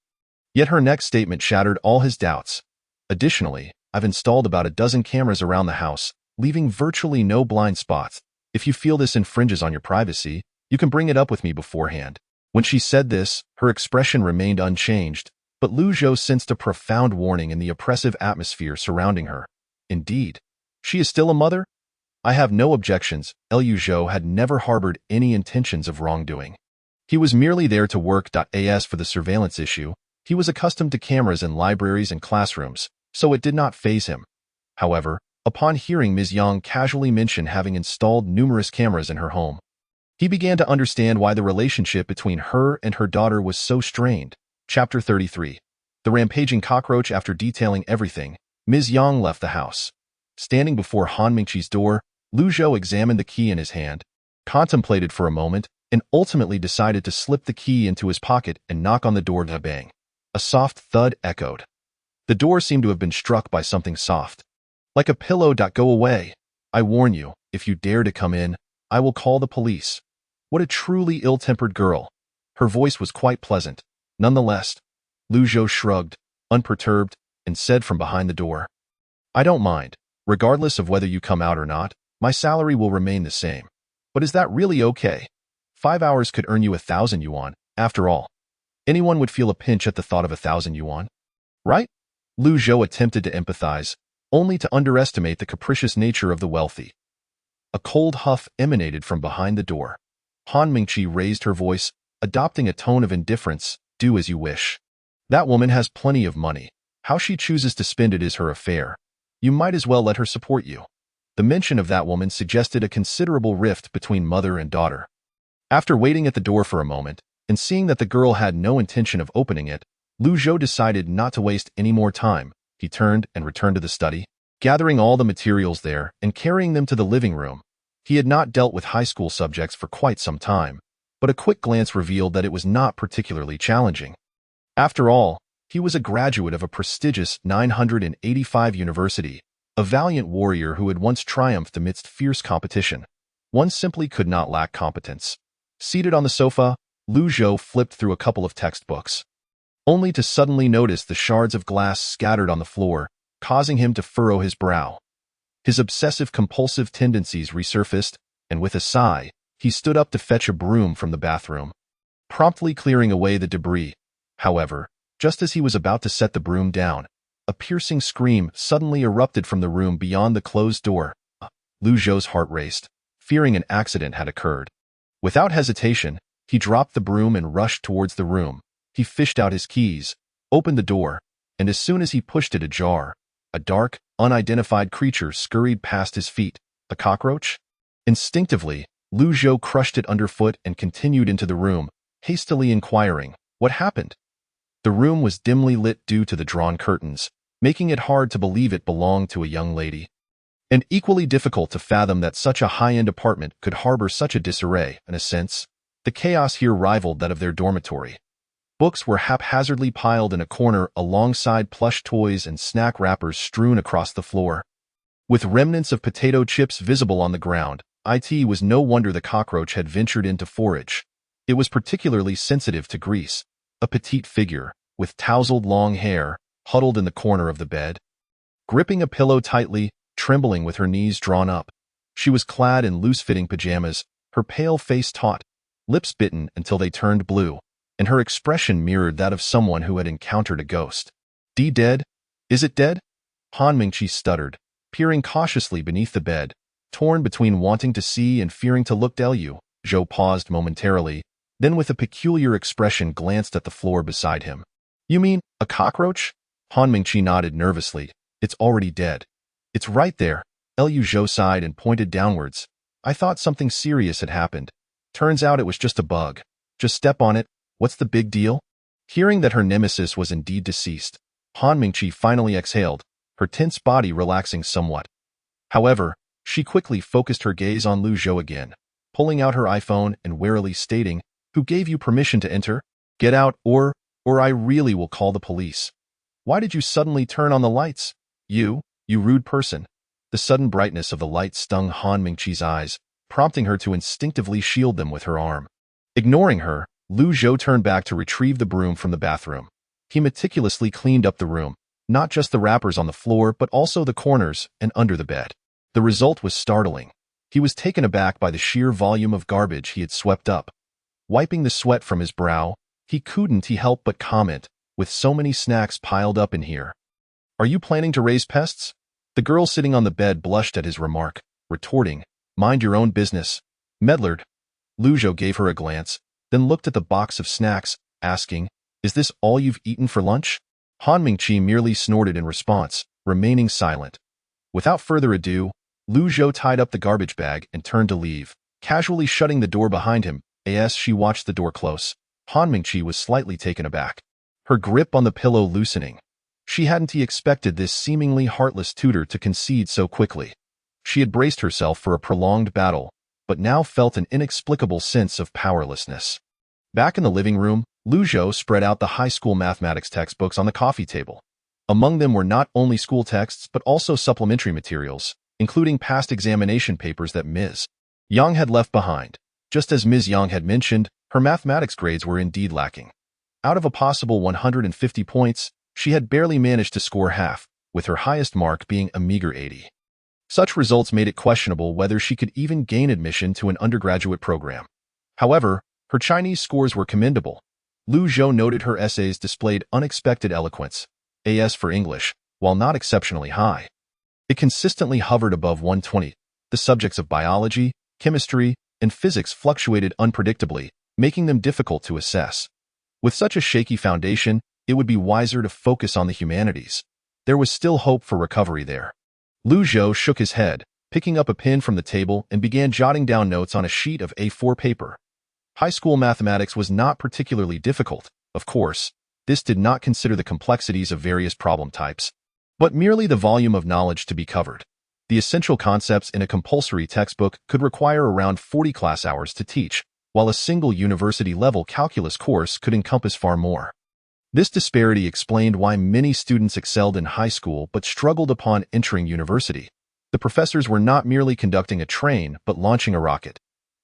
Yet her next statement shattered all his doubts. Additionally, I've installed about a dozen cameras around the house, leaving virtually no blind spots. If you feel this infringes on your privacy, you can bring it up with me beforehand. When she said this, her expression remained unchanged, but Lu Zhou sensed a profound warning in the oppressive atmosphere surrounding her. Indeed, she is still a mother? I have no objections. Liu Zhou had never harbored any intentions of wrongdoing. He was merely there to work. As for the surveillance issue, he was accustomed to cameras in libraries and classrooms, so it did not faze him. However, upon hearing Ms. Yang casually mention having installed numerous cameras in her home, he began to understand why the relationship between her and her daughter was so strained. Chapter 33. The Rampaging Cockroach. After detailing everything, Ms. Yang left the house. Standing before Han Mingqi's door, Lu Zhou examined the key in his hand, contemplated for a moment, and ultimately decided to slip the key into his pocket and knock on the door. Bang. A soft thud echoed. The door seemed to have been struck by something soft. Like a pillow. Go away. I warn you, if you dare to come in, I will call the police. What a truly ill-tempered girl. Her voice was quite pleasant. Nonetheless, Lu Zhou shrugged, unperturbed, and said from behind the door, I don't mind. Regardless of whether you come out or not, my salary will remain the same. But is that really okay? 5 hours could earn you 1,000 yuan. After all, anyone would feel a pinch at the thought of 1,000 yuan. Right? Lu Zhou attempted to empathize, only to underestimate the capricious nature of the wealthy. A cold huff emanated from behind the door. Han Mingqi raised her voice, adopting a tone of indifference. Do as you wish. That woman has plenty of money. How she chooses to spend it is her affair. You might as well let her support you. The mention of that woman suggested a considerable rift between mother and daughter. After waiting at the door for a moment, and seeing that the girl had no intention of opening it, Lu Zhou decided not to waste any more time. He turned and returned to the study, gathering all the materials there and carrying them to the living room. He had not dealt with high school subjects for quite some time, but a quick glance revealed that it was not particularly challenging. After all, he was a graduate of a prestigious 985 university, a valiant warrior who had once triumphed amidst fierce competition. One simply could not lack competence. Seated on the sofa, Lu Zhou flipped through a couple of textbooks, only to suddenly notice the shards of glass scattered on the floor, causing him to furrow his brow. His obsessive-compulsive tendencies resurfaced, and with a sigh, he stood up to fetch a broom from the bathroom, promptly clearing away the debris. However, just as he was about to set the broom down, a piercing scream suddenly erupted from the room beyond the closed door. Lu Zhou's heart raced, fearing an accident had occurred. Without hesitation, he dropped the broom and rushed towards the room. He fished out his keys, opened the door, and as soon as he pushed it ajar, a dark, unidentified creature scurried past his feet. A cockroach? Instinctively, Lu Zhou crushed it underfoot and continued into the room, hastily inquiring, what happened? The room was dimly lit due to the drawn curtains, making it hard to believe it belonged to a young lady, and equally difficult to fathom that such a high-end apartment could harbor such a disarray. In a sense, the chaos here rivaled that of their dormitory. Books were haphazardly piled in a corner alongside plush toys and snack wrappers strewn across the floor. With remnants of potato chips visible on the ground, it was no wonder the cockroach had ventured in to forage. It was particularly sensitive to grease. A petite figure, with tousled long hair, huddled in the corner of the bed, gripping a pillow tightly, trembling with her knees drawn up. She was clad in loose-fitting pajamas, her pale face taut, lips bitten until they turned blue, and her expression mirrored that of someone who had encountered a ghost. Dead? Is it dead? Han Mingqi stuttered, peering cautiously beneath the bed, torn between wanting to see and fearing to look. Liu Zhou paused momentarily, then with a peculiar expression glanced at the floor beside him. You mean, a cockroach? Han Mingqi nodded nervously. It's already dead. It's right there. Liu Zhou sighed and pointed downwards. I thought something serious had happened. Turns out it was just a bug. Just step on it. What's the big deal? Hearing that her nemesis was indeed deceased, Han Mingqi finally exhaled, her tense body relaxing somewhat. However, she quickly focused her gaze on Lu Zhou again, pulling out her iPhone and warily stating, Who gave you permission to enter? Get out, or I really will call the police. Why did you suddenly turn on the lights? You rude person. The sudden brightness of the light stung Han Mingqi's eyes, prompting her to instinctively shield them with her arm. Ignoring her, Lu Zhou turned back to retrieve the broom from the bathroom. He meticulously cleaned up the room, not just the wrappers on the floor but also the corners and under the bed. The result was startling. He was taken aback by the sheer volume of garbage he had swept up. Wiping the sweat from his brow, he couldn't help but comment, with so many snacks piled up in here. Are you planning to raise pests? The girl sitting on the bed blushed at his remark, retorting, mind your own business. Meddler. Lu Zhou gave her a glance, then looked at the box of snacks, asking, is this all you've eaten for lunch? Han Mingqi merely snorted in response, remaining silent. Without further ado, Lu Zhou tied up the garbage bag and turned to leave, casually shutting the door behind him. As she watched the door close, Han Mingqi was slightly taken aback, her grip on the pillow loosening. She hadn't expected this seemingly heartless tutor to concede so quickly. She had braced herself for a prolonged battle, but now felt an inexplicable sense of powerlessness. Back in the living room, Lu Zhou spread out the high school mathematics textbooks on the coffee table. Among them were not only school texts but also supplementary materials, including past examination papers that Ms. Yang had left behind. Just as Ms. Yang had mentioned, her mathematics grades were indeed lacking. Out of a possible 150 points, she had barely managed to score half, with her highest mark being a meager 80. Such results made it questionable whether she could even gain admission to an undergraduate program. However, her Chinese scores were commendable. Lu Zhou noted her essays displayed unexpected eloquence, AS for English, while not exceptionally high. It consistently hovered above 120. The subjects of biology, chemistry, and physics fluctuated unpredictably, making them difficult to assess. With such a shaky foundation, it would be wiser to focus on the humanities. There was still hope for recovery there. Lu Zhou shook his head, picking up a pen from the table and began jotting down notes on a sheet of A4 paper. High school mathematics was not particularly difficult, of course. This did not consider the complexities of various problem types, but merely the volume of knowledge to be covered. The essential concepts in a compulsory textbook could require around 40 class hours to teach, while a single university-level calculus course could encompass far more. This disparity explained why many students excelled in high school but struggled upon entering university. The professors were not merely conducting a train but launching a rocket.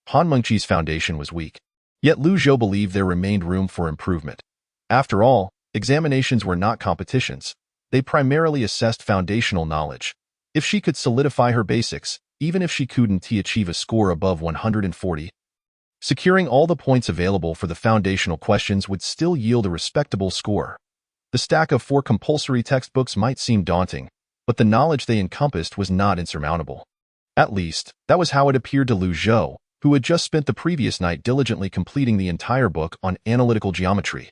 Han Mingqi's foundation was weak, yet Lu Zhou believed there remained room for improvement. After all, examinations were not competitions. They primarily assessed foundational knowledge. If she could solidify her basics, even if she couldn't achieve a score above 140, securing all the points available for the foundational questions would still yield a respectable score. The stack of 4 compulsory textbooks might seem daunting, but the knowledge they encompassed was not insurmountable. At least, that was how it appeared to Lu Zhou, who had just spent the previous night diligently completing the entire book on analytical geometry.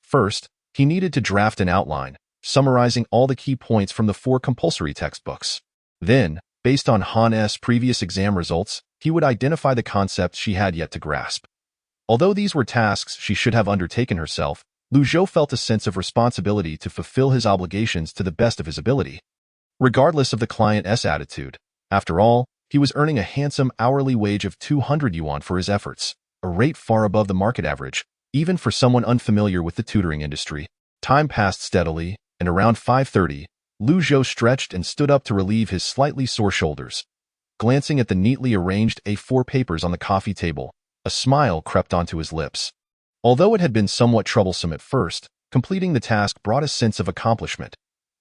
First, he needed to draft an outline, summarizing all the key points from the 4 compulsory textbooks. Then, based on Han's previous exam results, he would identify the concepts she had yet to grasp. Although these were tasks she should have undertaken herself, Lu Zhou felt a sense of responsibility to fulfill his obligations to the best of his ability. Regardless of the client's attitude, after all, he was earning a handsome hourly wage of 200 yuan for his efforts, a rate far above the market average, even for someone unfamiliar with the tutoring industry. Time passed steadily, and around 5:30, Lu Zhou stretched and stood up to relieve his slightly sore shoulders. Glancing at the neatly arranged A4 papers on the coffee table, a smile crept onto his lips. Although it had been somewhat troublesome at first, completing the task brought a sense of accomplishment.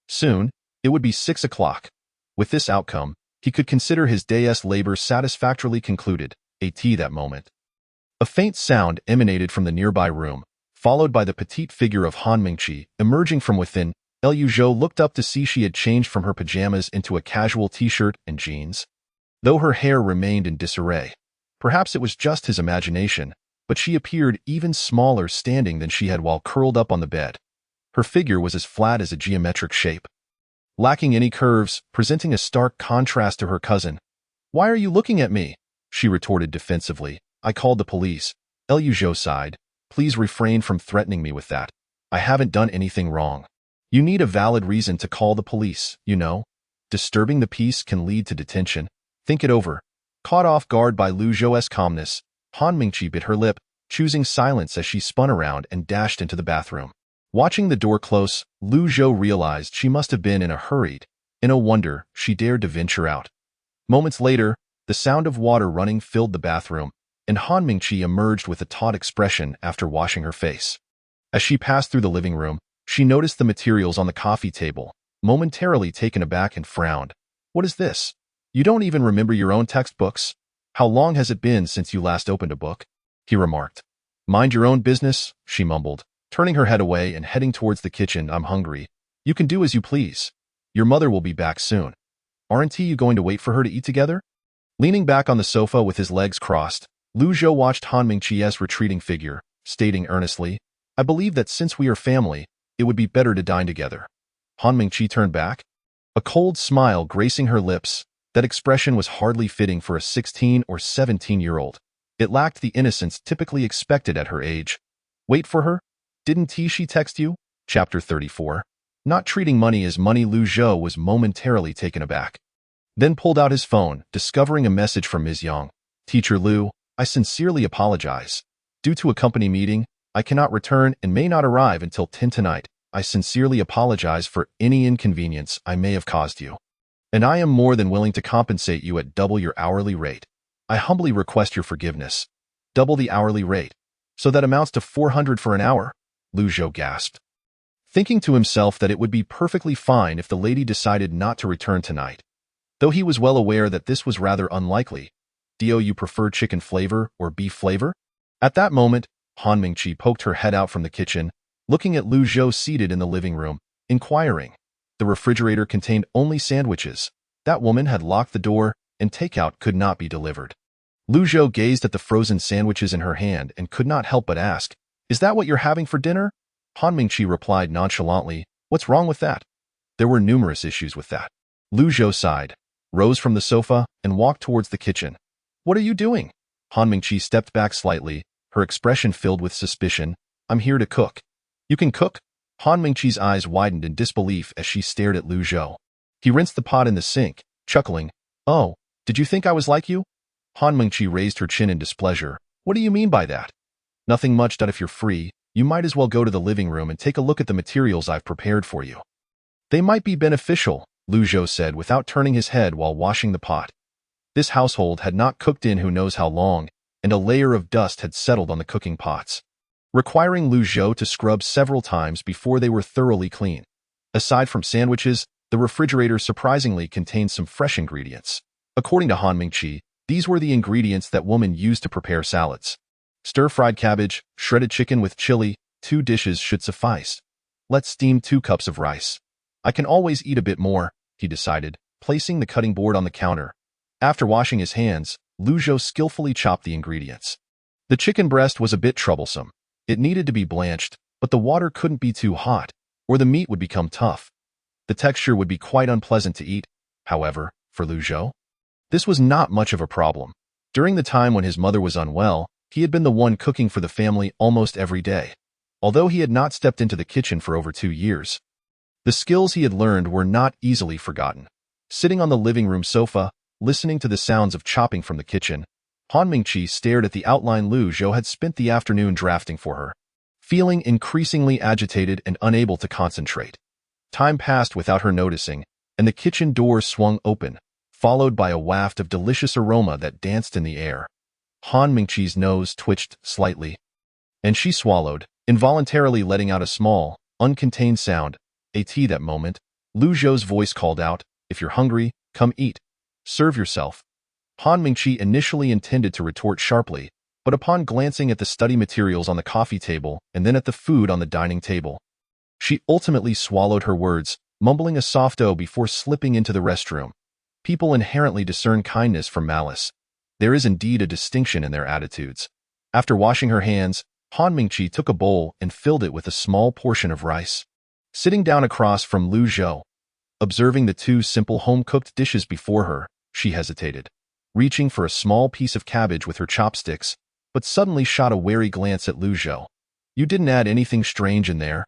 Soon, it would be 6 o'clock. With this outcome, he could consider his day's labor satisfactorily concluded, that moment. A faint sound emanated from the nearby room, followed by the petite figure of Han Mingqi emerging from within. Lu Zhou looked up to see she had changed from her pajamas into a casual t-shirt and jeans. Though her hair remained in disarray, perhaps it was just his imagination, but she appeared even smaller standing than she had while curled up on the bed. Her figure was as flat as a geometric shape, lacking any curves, presenting a stark contrast to her cousin. "Why are you looking at me?" she retorted defensively. "I called the police." Lu Zhou sighed. "Please refrain from threatening me with that. I haven't done anything wrong. You need a valid reason to call the police, you know. Disturbing the peace can lead to detention. Think it over." Caught off guard by Lu Zhou's calmness, Han Mingqi bit her lip, choosing silence as she spun around and dashed into the bathroom. Watching the door close, Lu Zhou realized she must have been in a hurried, and no wonder she dared to venture out. Moments later, the sound of water running filled the bathroom, and Han Mingqi emerged with a taut expression after washing her face. As she passed through the living room, she noticed the materials on the coffee table, momentarily taken aback and frowned. "What is this? You don't even remember your own textbooks? How long has it been since you last opened a book?" he remarked. "Mind your own business," she mumbled, turning her head away and heading towards the kitchen. "I'm hungry. You can do as you please. Your mother will be back soon. Aren't you going to wait for her to eat together?" Leaning back on the sofa with his legs crossed, Lu Zhou watched Han Mingqi's retreating figure, stating earnestly, "I believe that since we are family, it would be better to dine together." Han Mingqi turned back, a cold smile gracing her lips. That expression was hardly fitting for a 16 or 17-year-old. It lacked the innocence typically expected at her age. "Wait for her? Didn't she text you?" Chapter 34. Not treating money as money, Lu Zhou was momentarily taken aback. Then pulled out his phone, discovering a message from Ms. Yang. "Teacher Lu, I sincerely apologize. Due to a company meeting, I cannot return and may not arrive until 10 tonight. I sincerely apologize for any inconvenience I may have caused you. And I am more than willing to compensate you at double your hourly rate. I humbly request your forgiveness." "Double the hourly rate? So that amounts to 400 for an hour?" Lu Zhou gasped, thinking to himself that it would be perfectly fine if the lady decided not to return tonight. Though he was well aware that this was rather unlikely. "Do you prefer chicken flavor or beef flavor?" At that moment, Han Mingqi poked her head out from the kitchen, looking at Lu Zhou seated in the living room, inquiring. The refrigerator contained only sandwiches. That woman had locked the door, and takeout could not be delivered. Lu Zhou gazed at the frozen sandwiches in her hand and could not help but ask, "Is that what you're having for dinner?" Han Mingqi replied nonchalantly, "What's wrong with that?" There were numerous issues with that. Lu Zhou sighed, rose from the sofa, and walked towards the kitchen. "What are you doing?" Han Mingqi stepped back slightly, her expression filled with suspicion. "I'm here to cook." "You can cook?" Han Mingqi's eyes widened in disbelief as she stared at Lu Zhou. He rinsed the pot in the sink, chuckling. "Oh, did you think I was like you?" Han Mingqi raised her chin in displeasure. "What do you mean by that?" "Nothing much. If you're free, you might as well go to the living room and take a look at the materials I've prepared for you. They might be beneficial," Lu Zhou said without turning his head while washing the pot. This household had not cooked in who knows how long, and a layer of dust had settled on the cooking pots, requiring Lu Zhou to scrub several times before they were thoroughly clean. Aside from sandwiches, the refrigerator surprisingly contained some fresh ingredients. According to Han Mingqi, these were the ingredients that woman used to prepare salads. Stir-fried cabbage, shredded chicken with chili, 2 dishes should suffice. "Let's steam 2 cups of rice. I can always eat a bit more," he decided, placing the cutting board on the counter. After washing his hands, Lu Zhou skillfully chopped the ingredients. The chicken breast was a bit troublesome. It needed to be blanched, but the water couldn't be too hot, or the meat would become tough. The texture would be quite unpleasant to eat, however, for Lu Zhou. This was not much of a problem. During the time when his mother was unwell, he had been the one cooking for the family almost every day. Although he had not stepped into the kitchen for over 2 years, the skills he had learned were not easily forgotten. Sitting on the living room sofa, listening to the sounds of chopping from the kitchen, Han Mingqi stared at the outline Lu Zhou had spent the afternoon drafting for her, feeling increasingly agitated and unable to concentrate. Time passed without her noticing, and the kitchen door swung open, followed by a waft of delicious aroma that danced in the air. Han Mingqi's nose twitched slightly, and she swallowed, involuntarily letting out a small, uncontained sound. At that moment, Lu Zhou's voice called out, "If you're hungry, come eat. Serve yourself." Han Mingqi initially intended to retort sharply, but upon glancing at the study materials on the coffee table and then at the food on the dining table, she ultimately swallowed her words, mumbling a soft "oh" before slipping into the restroom. People inherently discern kindness from malice. There is indeed a distinction in their attitudes. After washing her hands, Han Mingqi took a bowl and filled it with a small portion of rice. Sitting down across from Lu Zhou, observing the 2 simple home-cooked dishes before her, she hesitated, reaching for a small piece of cabbage with her chopsticks, but suddenly shot a wary glance at Lu Zhou. "You didn't add anything strange in there,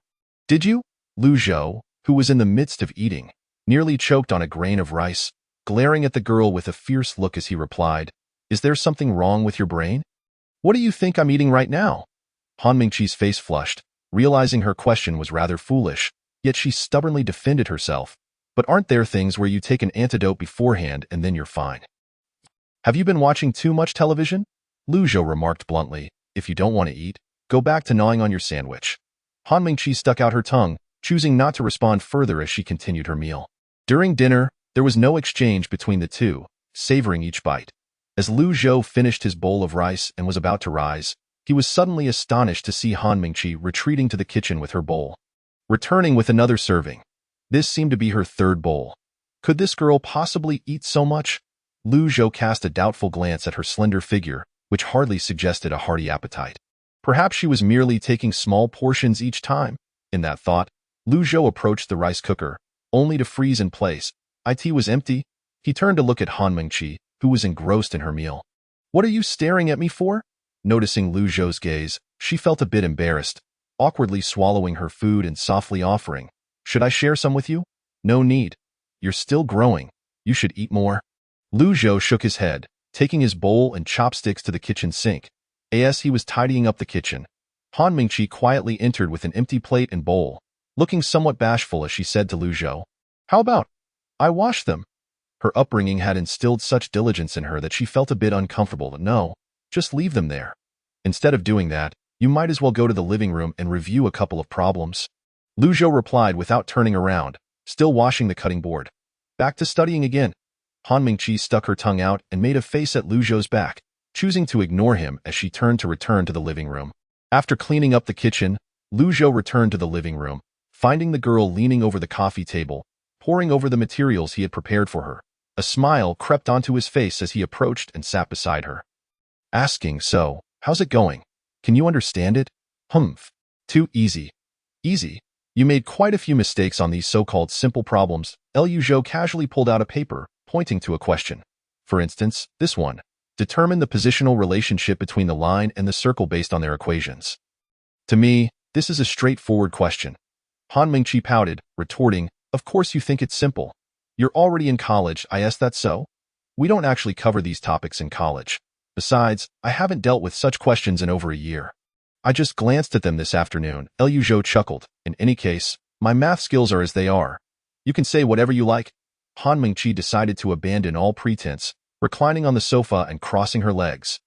did you?" Lu Zhou, who was in the midst of eating, nearly choked on a grain of rice, glaring at the girl with a fierce look as he replied, "Is there something wrong with your brain? What do you think I'm eating right now?" Han Mingqi's face flushed, realizing her question was rather foolish, yet she stubbornly defended herself. But aren't there things where you take an antidote beforehand and then you're fine? Have you been watching too much television? Lu Zhou remarked bluntly. If you don't want to eat, go back to gnawing on your sandwich. Han Mingqi stuck out her tongue, choosing not to respond further as she continued her meal. During dinner, there was no exchange between the two, savoring each bite. As Lu Zhou finished his bowl of rice and was about to rise, he was suddenly astonished to see Han Mingqi retreating to the kitchen with her bowl, returning with another serving. This seemed to be her third bowl. Could this girl possibly eat so much? Lu Zhou cast a doubtful glance at her slender figure, which hardly suggested a hearty appetite. Perhaps she was merely taking small portions each time. In that thought, Lu Zhou approached the rice cooker, only to freeze in place. It was empty. He turned to look at Han Mingqi, who was engrossed in her meal. What are you staring at me for? Noticing Lu Zhou's gaze, she felt a bit embarrassed, awkwardly swallowing her food and softly offering, should I share some with you? No need. You're still growing. You should eat more. Lu Zhou shook his head, taking his bowl and chopsticks to the kitchen sink. As he was tidying up the kitchen, Han Mingqi quietly entered with an empty plate and bowl, looking somewhat bashful as she said to Lu Zhou, how about I wash them? Her upbringing had instilled such diligence in her that she felt a bit uncomfortable. No, just leave them there. Instead of doing that, you might as well go to the living room and review a couple of problems. Lu Zhou replied without turning around, still washing the cutting board. Back to studying again. Han Mingqi stuck her tongue out and made a face at Lu Zhou's back, choosing to ignore him as she turned to return to the living room. After cleaning up the kitchen, Lu Zhou returned to the living room, finding the girl leaning over the coffee table, poring over the materials he had prepared for her. A smile crept onto his face as he approached and sat beside her, asking, so, how's it going? Can you understand it? Humph. Too easy. Easy. You made quite a few mistakes on these so-called simple problems. Lu Zhou casually pulled out a paper, pointing to a question. For instance, this one. Determine the positional relationship between the line and the circle based on their equations. To me, this is a straightforward question. Han Mingqi pouted, retorting, of course you think it's simple. You're already in college, is that so? We don't actually cover these topics in college. Besides, I haven't dealt with such questions in over a year. I just glanced at them this afternoon. Lu Zhou chuckled. In any case, my math skills are as they are. You can say whatever you like. Han Mingqi decided to abandon all pretense, reclining on the sofa and crossing her legs.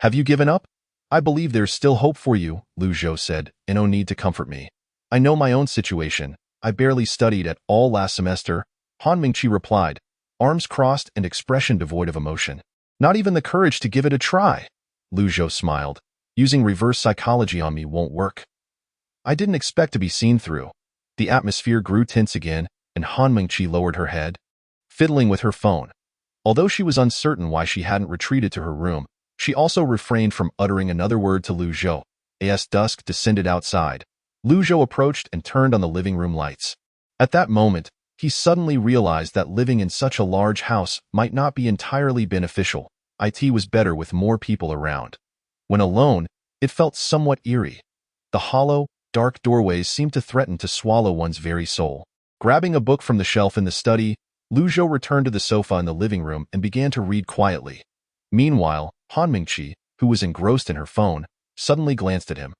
Have you given up? I believe there's still hope for you, Lu Zhou said, and no need to comfort me. I know my own situation. I barely studied at all last semester. Han Mingqi replied, arms crossed and expression devoid of emotion. Not even the courage to give it a try. Lu Zhou smiled. Using reverse psychology on me won't work. I didn't expect to be seen through. The atmosphere grew tense again, and Han Mingqi lowered her head, fiddling with her phone. Although she was uncertain why she hadn't retreated to her room, she also refrained from uttering another word to Lu Zhou. As dusk descended outside, Lu Zhou approached and turned on the living room lights. At that moment, he suddenly realized that living in such a large house might not be entirely beneficial. It was better with more people around. When alone, it felt somewhat eerie. The hollow, dark doorways seemed to threaten to swallow one's very soul. Grabbing a book from the shelf in the study, Lu Zhou returned to the sofa in the living room and began to read quietly. Meanwhile, Han Mingqi, who was engrossed in her phone, suddenly glanced at him,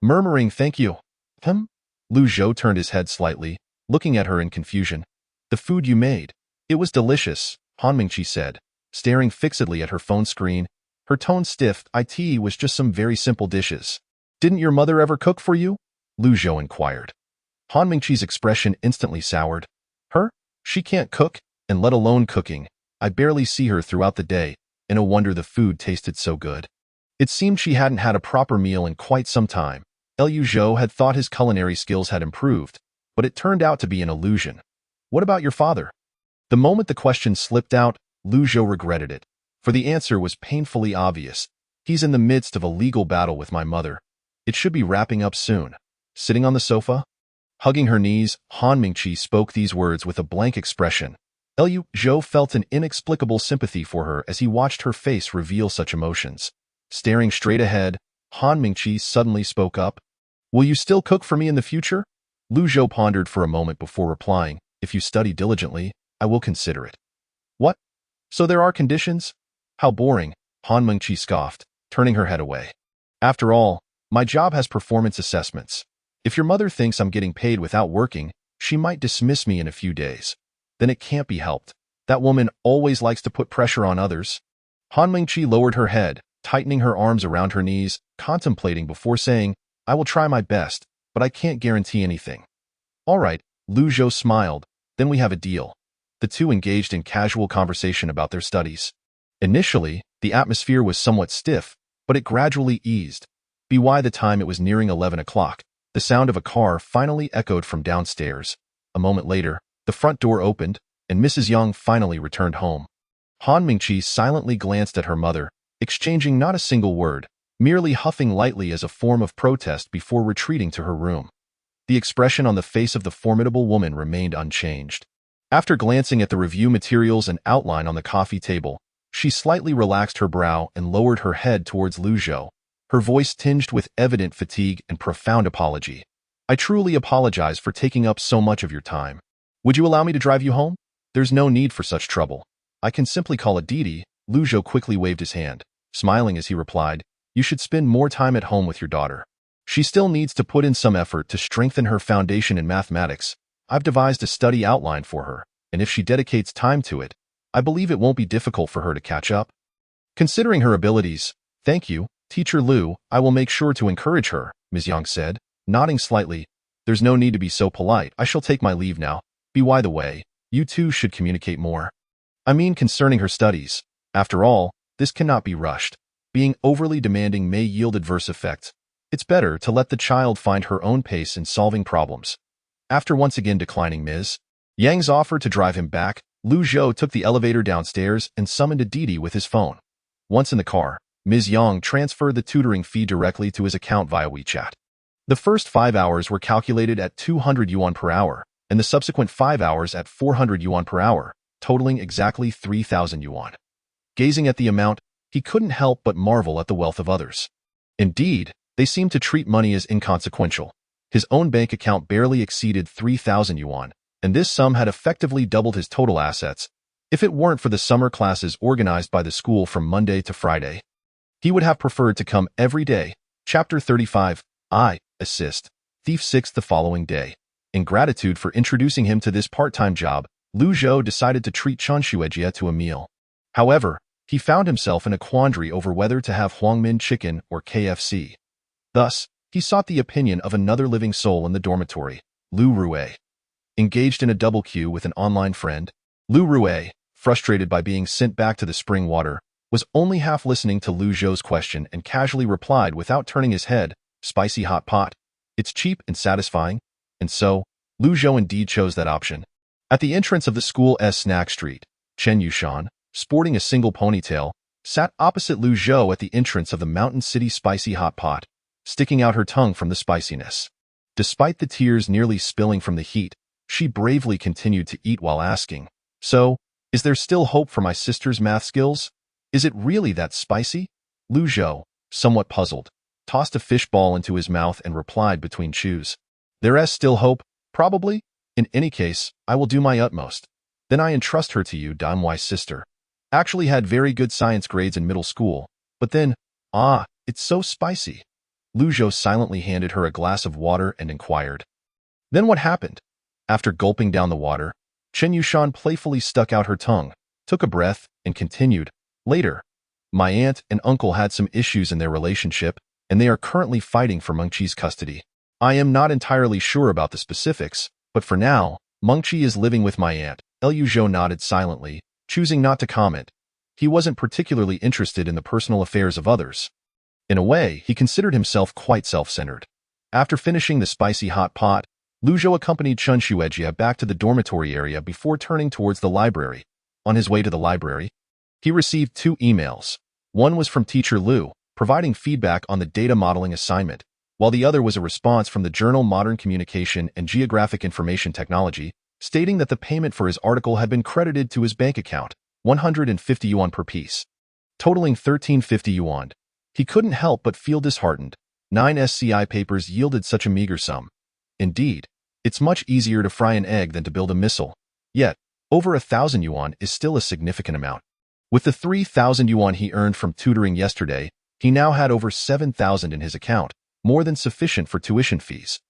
murmuring, thank you. Lu Zhou turned his head slightly, looking at her in confusion. The food you made. It was delicious, Han Mingqi said, staring fixedly at her phone screen. Her tone stiff. It was just some very simple dishes. Didn't your mother ever cook for you? Lu Zhou inquired. Han Mingqi's expression instantly soured. Her? She can't cook, and let alone cooking. I barely see her throughout the day, and no wonder the food tasted so good. It seemed she hadn't had a proper meal in quite some time. Lu Zhou had thought his culinary skills had improved, but it turned out to be an illusion. What about your father? The moment the question slipped out, Lu Zhou regretted it, for the answer was painfully obvious. He's in the midst of a legal battle with my mother. It should be wrapping up soon. Sitting on the sofa, hugging her knees, Han Mingqi spoke these words with a blank expression. Lu Zhou felt an inexplicable sympathy for her as he watched her face reveal such emotions. Staring straight ahead, Han Mingqi suddenly spoke up. Will you still cook for me in the future? Lu Zhou pondered for a moment before replying, if you study diligently, I will consider it. What? So there are conditions? How boring, Han Mingqi scoffed, turning her head away. After all, my job has performance assessments. If your mother thinks I'm getting paid without working, she might dismiss me in a few days. then it can't be helped. That woman always likes to put pressure on others. Han Mingqi lowered her head, tightening her arms around her knees, contemplating before saying, I will try my best, but I can't guarantee anything. All right, Lu Zhou smiled, then we have a deal. The two engaged in casual conversation about their studies. Initially, the atmosphere was somewhat stiff, but it gradually eased. By the time it was nearing 11 o'clock, the sound of a car finally echoed from downstairs. A moment later, the front door opened, and Mrs. Yang finally returned home. Han Mingqi silently glanced at her mother, exchanging not a single word, merely huffing lightly as a form of protest before retreating to her room. The expression on the face of the formidable woman remained unchanged. After glancing at the review materials and outline on the coffee table, she slightly relaxed her brow and lowered her head towards Lu Zhou, her voice tinged with evident fatigue and profound apology. I truly apologize for taking up so much of your time. Would you allow me to drive you home? There's no need for such trouble. I can simply call a Didi. Lu Zhou quickly waved his hand, smiling as he replied, You should spend more time at home with your daughter. She still needs to put in some effort to strengthen her foundation in mathematics. I've devised a study outline for her, and if she dedicates time to it, I believe it won't be difficult for her to catch up. Considering her abilities, thank you, Teacher Lu, I will make sure to encourage her, Ms. Yang said, nodding slightly. There's no need to be so polite. I shall take my leave now. By the way, you two should communicate more. I mean concerning her studies. After all, this cannot be rushed. Being overly demanding may yield adverse effects. It's better to let the child find her own pace in solving problems. After once again declining Ms. Yang's offer to drive him back, Lu Zhou took the elevator downstairs and summoned a Didi with his phone. Once in the car, Ms. Yang transferred the tutoring fee directly to his account via WeChat. The first 5 hours were calculated at 200 yuan per hour, and the subsequent 5 hours at 400 yuan per hour, totaling exactly 3,000 yuan. Gazing at the amount, he couldn't help but marvel at the wealth of others. Indeed, they seemed to treat money as inconsequential. His own bank account barely exceeded 3,000 yuan, and this sum had effectively doubled his total assets. If it weren't for the summer classes organized by the school from Monday to Friday, he would have preferred to come every day. Chapter 35, I assist Thief 6 the following day. In gratitude for introducing him to this part-time job, Lu Zhou decided to treat Chen Xuejie to a meal. However, he found himself in a quandary over whether to have Huangmin chicken or KFC. Thus, he sought the opinion of another living soul in the dormitory, Lu Rue. Engaged in a double queue with an online friend, Lu Rue, frustrated by being sent back to the spring water, was only half listening to Lu Zhou's question and casually replied without turning his head, Spicy hot pot. It's cheap and satisfying. And so, Lu Zhou indeed chose that option. At the entrance of the school's snack street, Chen Yushan, sporting a single ponytail, sat opposite Lu Zhou at the entrance of the Mountain City Spicy Hot Pot, sticking out her tongue from the spiciness. Despite the tears nearly spilling from the heat, she bravely continued to eat while asking, So, is there still hope for my sister's math skills? Is it really that spicy? Lu Zhou, somewhat puzzled, tossed a fish ball into his mouth and replied between chews. There's still hope, probably. In any case, I will do my utmost. Then I entrust her to you, Danwai's sister. Actually had very good science grades in middle school, but then, it's so spicy. Lu Zhou silently handed her a glass of water and inquired. Then what happened? After gulping down the water, Chen Yushan playfully stuck out her tongue, took a breath, and continued. Later, my aunt and uncle had some issues in their relationship, and they are currently fighting for Mengqi's custody. I am not entirely sure about the specifics, but for now, Mengqi is living with my aunt. Lu Zhou nodded silently, choosing not to comment. He wasn't particularly interested in the personal affairs of others. In a way, he considered himself quite self-centered. After finishing the spicy hot pot, Lu Zhou accompanied Chen Xuejie back to the dormitory area before turning towards the library. On his way to the library, he received 2 emails. One was from Teacher Lu, providing feedback on the data modeling assignment, while the other was a response from the journal Modern Communication and Geographic Information Technology, stating that the payment for his article had been credited to his bank account, 150 yuan per piece, totaling 1350 yuan. He couldn't help but feel disheartened. 9 SCI papers yielded such a meager sum. Indeed, it's much easier to fry an egg than to build a missile. Yet, over 1,000 yuan is still a significant amount. With the 3,000 yuan he earned from tutoring yesterday, he now had over 7,000 in his account, more than sufficient for tuition fees.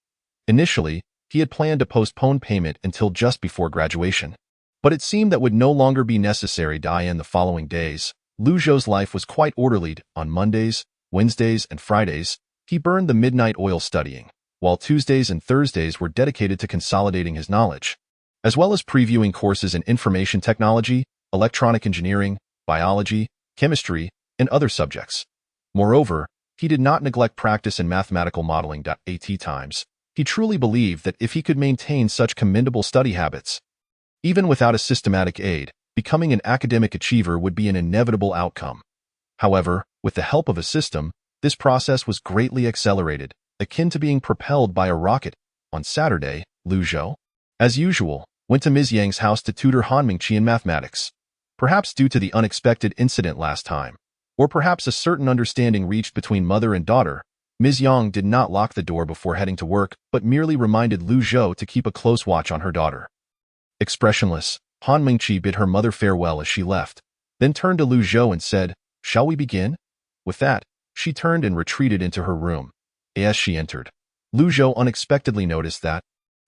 Initially, he had planned to postpone payment until just before graduation. But it seemed that would no longer be necessary. In the following days, Lu Zhou's life was quite orderly. On Mondays, Wednesdays, and Fridays, he burned the midnight oil studying, while Tuesdays and Thursdays were dedicated to consolidating his knowledge, as well as previewing courses in information technology, electronic engineering, biology, chemistry, and other subjects. Moreover, he did not neglect practice in mathematical modeling. At times, he truly believed that if he could maintain such commendable study habits, even without a systematic aid, becoming an academic achiever would be an inevitable outcome. However, with the help of a system, this process was greatly accelerated, akin to being propelled by a rocket. On Saturday, Lu Zhou, as usual, went to Ms. Yang's house to tutor Han Mingqi in mathematics. Perhaps due to the unexpected incident last time, or perhaps a certain understanding reached between mother and daughter, Ms. Yang did not lock the door before heading to work, but merely reminded Lu Zhou to keep a close watch on her daughter. Expressionless, Han Mingqi bid her mother farewell as she left, then turned to Lu Zhou and said, "Shall we begin?" With that, she turned and retreated into her room. As she entered, Lu Zhou unexpectedly noticed that,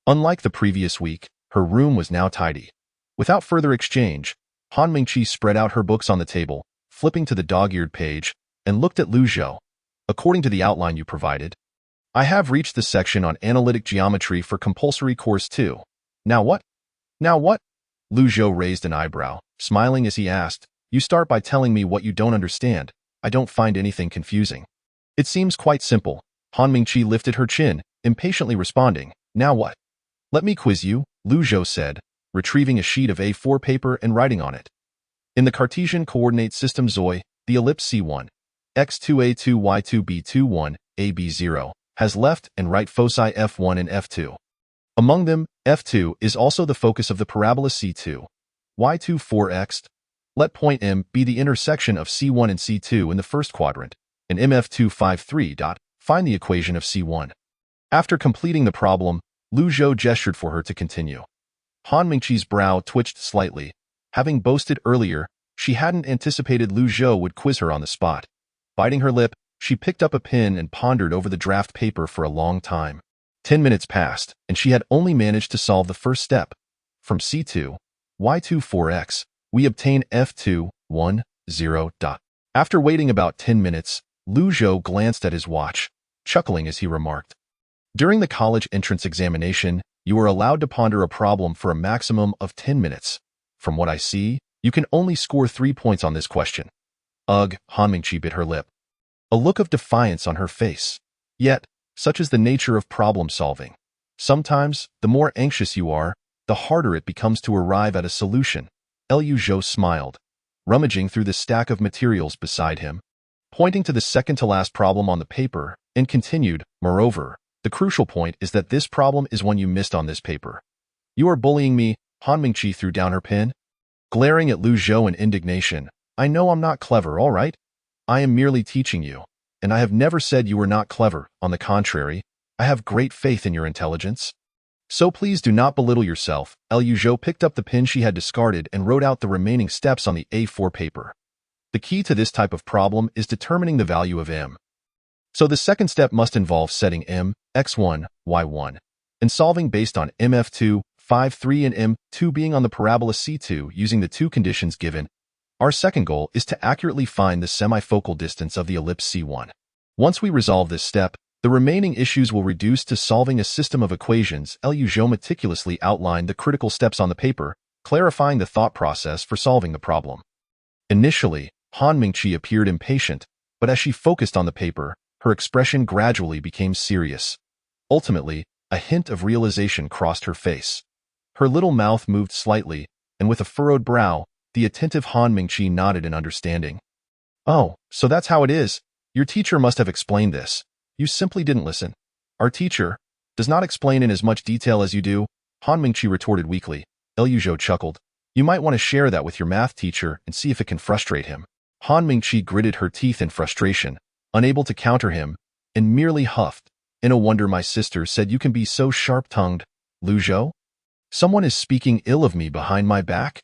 unlike the previous week, her room was now tidy. Without further exchange, Han Mingqi spread out her books on the table, flipping to the dog-eared page, and looked at Lu Zhou. "According to the outline you provided, I have reached the section on analytic geometry for compulsory course 2. Now what?" "Now what?" Lu Zhou raised an eyebrow, smiling as he asked, "You start by telling me what you don't understand. I don't find anything confusing." "It seems quite simple." Han Mingqi lifted her chin, impatiently responding, "Now what?" "Let me quiz you," Lu Zhou said, retrieving a sheet of A4 paper and writing on it. In the Cartesian coordinate system XOI, the ellipse C1, x2a2 y2 b2 ab0, has left and right foci f1 and f2. Among them, f2 is also the focus of the parabola C2, y2 4x. Let point M be the intersection of C1 and C2 in the first quadrant, and mf2 5 3. Find the equation of C1. After completing the problem, Lu Zhou gestured for her to continue. Han Mingqi's brow twitched slightly. Having boasted earlier, she hadn't anticipated Lu Zhou would quiz her on the spot. Biting her lip, she picked up a pen and pondered over the draft paper for a long time. 10 minutes passed, and she had only managed to solve the first step. From C2, y2 4x, we obtain f2 1 0. After waiting about 10 minutes, Lu Zhou glanced at his watch, chuckling as he remarked, "During the college entrance examination, you are allowed to ponder a problem for a maximum of 10 minutes. From what I see, you can only score 3 points on this question." Ugh, Han Mingqi bit her lip, a look of defiance on her face. Yet, such is the nature of problem solving. Sometimes, the more anxious you are, the harder it becomes to arrive at a solution. Lu Zhou smiled, rummaging through the stack of materials beside him, pointing to the second-to-last problem on the paper, and continued, "Moreover, the crucial point is that this problem is one you missed on this paper." "You are bullying me," Han Mingqi threw down her pen, glaring at Lu Zhou in indignation. "I know I'm not clever, all right? I am merely teaching you, and I have never said you were not clever. On the contrary, I have great faith in your intelligence. So please do not belittle yourself." Lu Zhou picked up the pen she had discarded and wrote out the remaining steps on the A4 paper. The key to this type of problem is determining the value of M. So the second step must involve setting M, x1, y1, and solving based on mf2, 5 3 and m2 being on the parabola C2 using the two conditions given. Our second goal is to accurately find the semifocal distance of the ellipse C1. Once we resolve this step, the remaining issues will reduce to solving a system of equations. Lu Zhou meticulously outlined the critical steps on the paper, clarifying the thought process for solving the problem. Initially, Han Mingqi appeared impatient, but as she focused on the paper, her expression gradually became serious. Ultimately, a hint of realization crossed her face. Her little mouth moved slightly, and with a furrowed brow, the attentive Han Mingqi nodded in understanding. "Oh, so that's how it is. Your teacher must have explained this. You simply didn't listen." "Our teacher does not explain in as much detail as you do," Han Mingqi retorted weakly. Lu Zhou chuckled. "You might want to share that with your math teacher and see if it can frustrate him." Han Mingqi gritted her teeth in frustration, unable to counter him, and merely huffed. "In a wonder my sister said you can be so sharp-tongued." "Lu Zhou? Someone is speaking ill of me behind my back?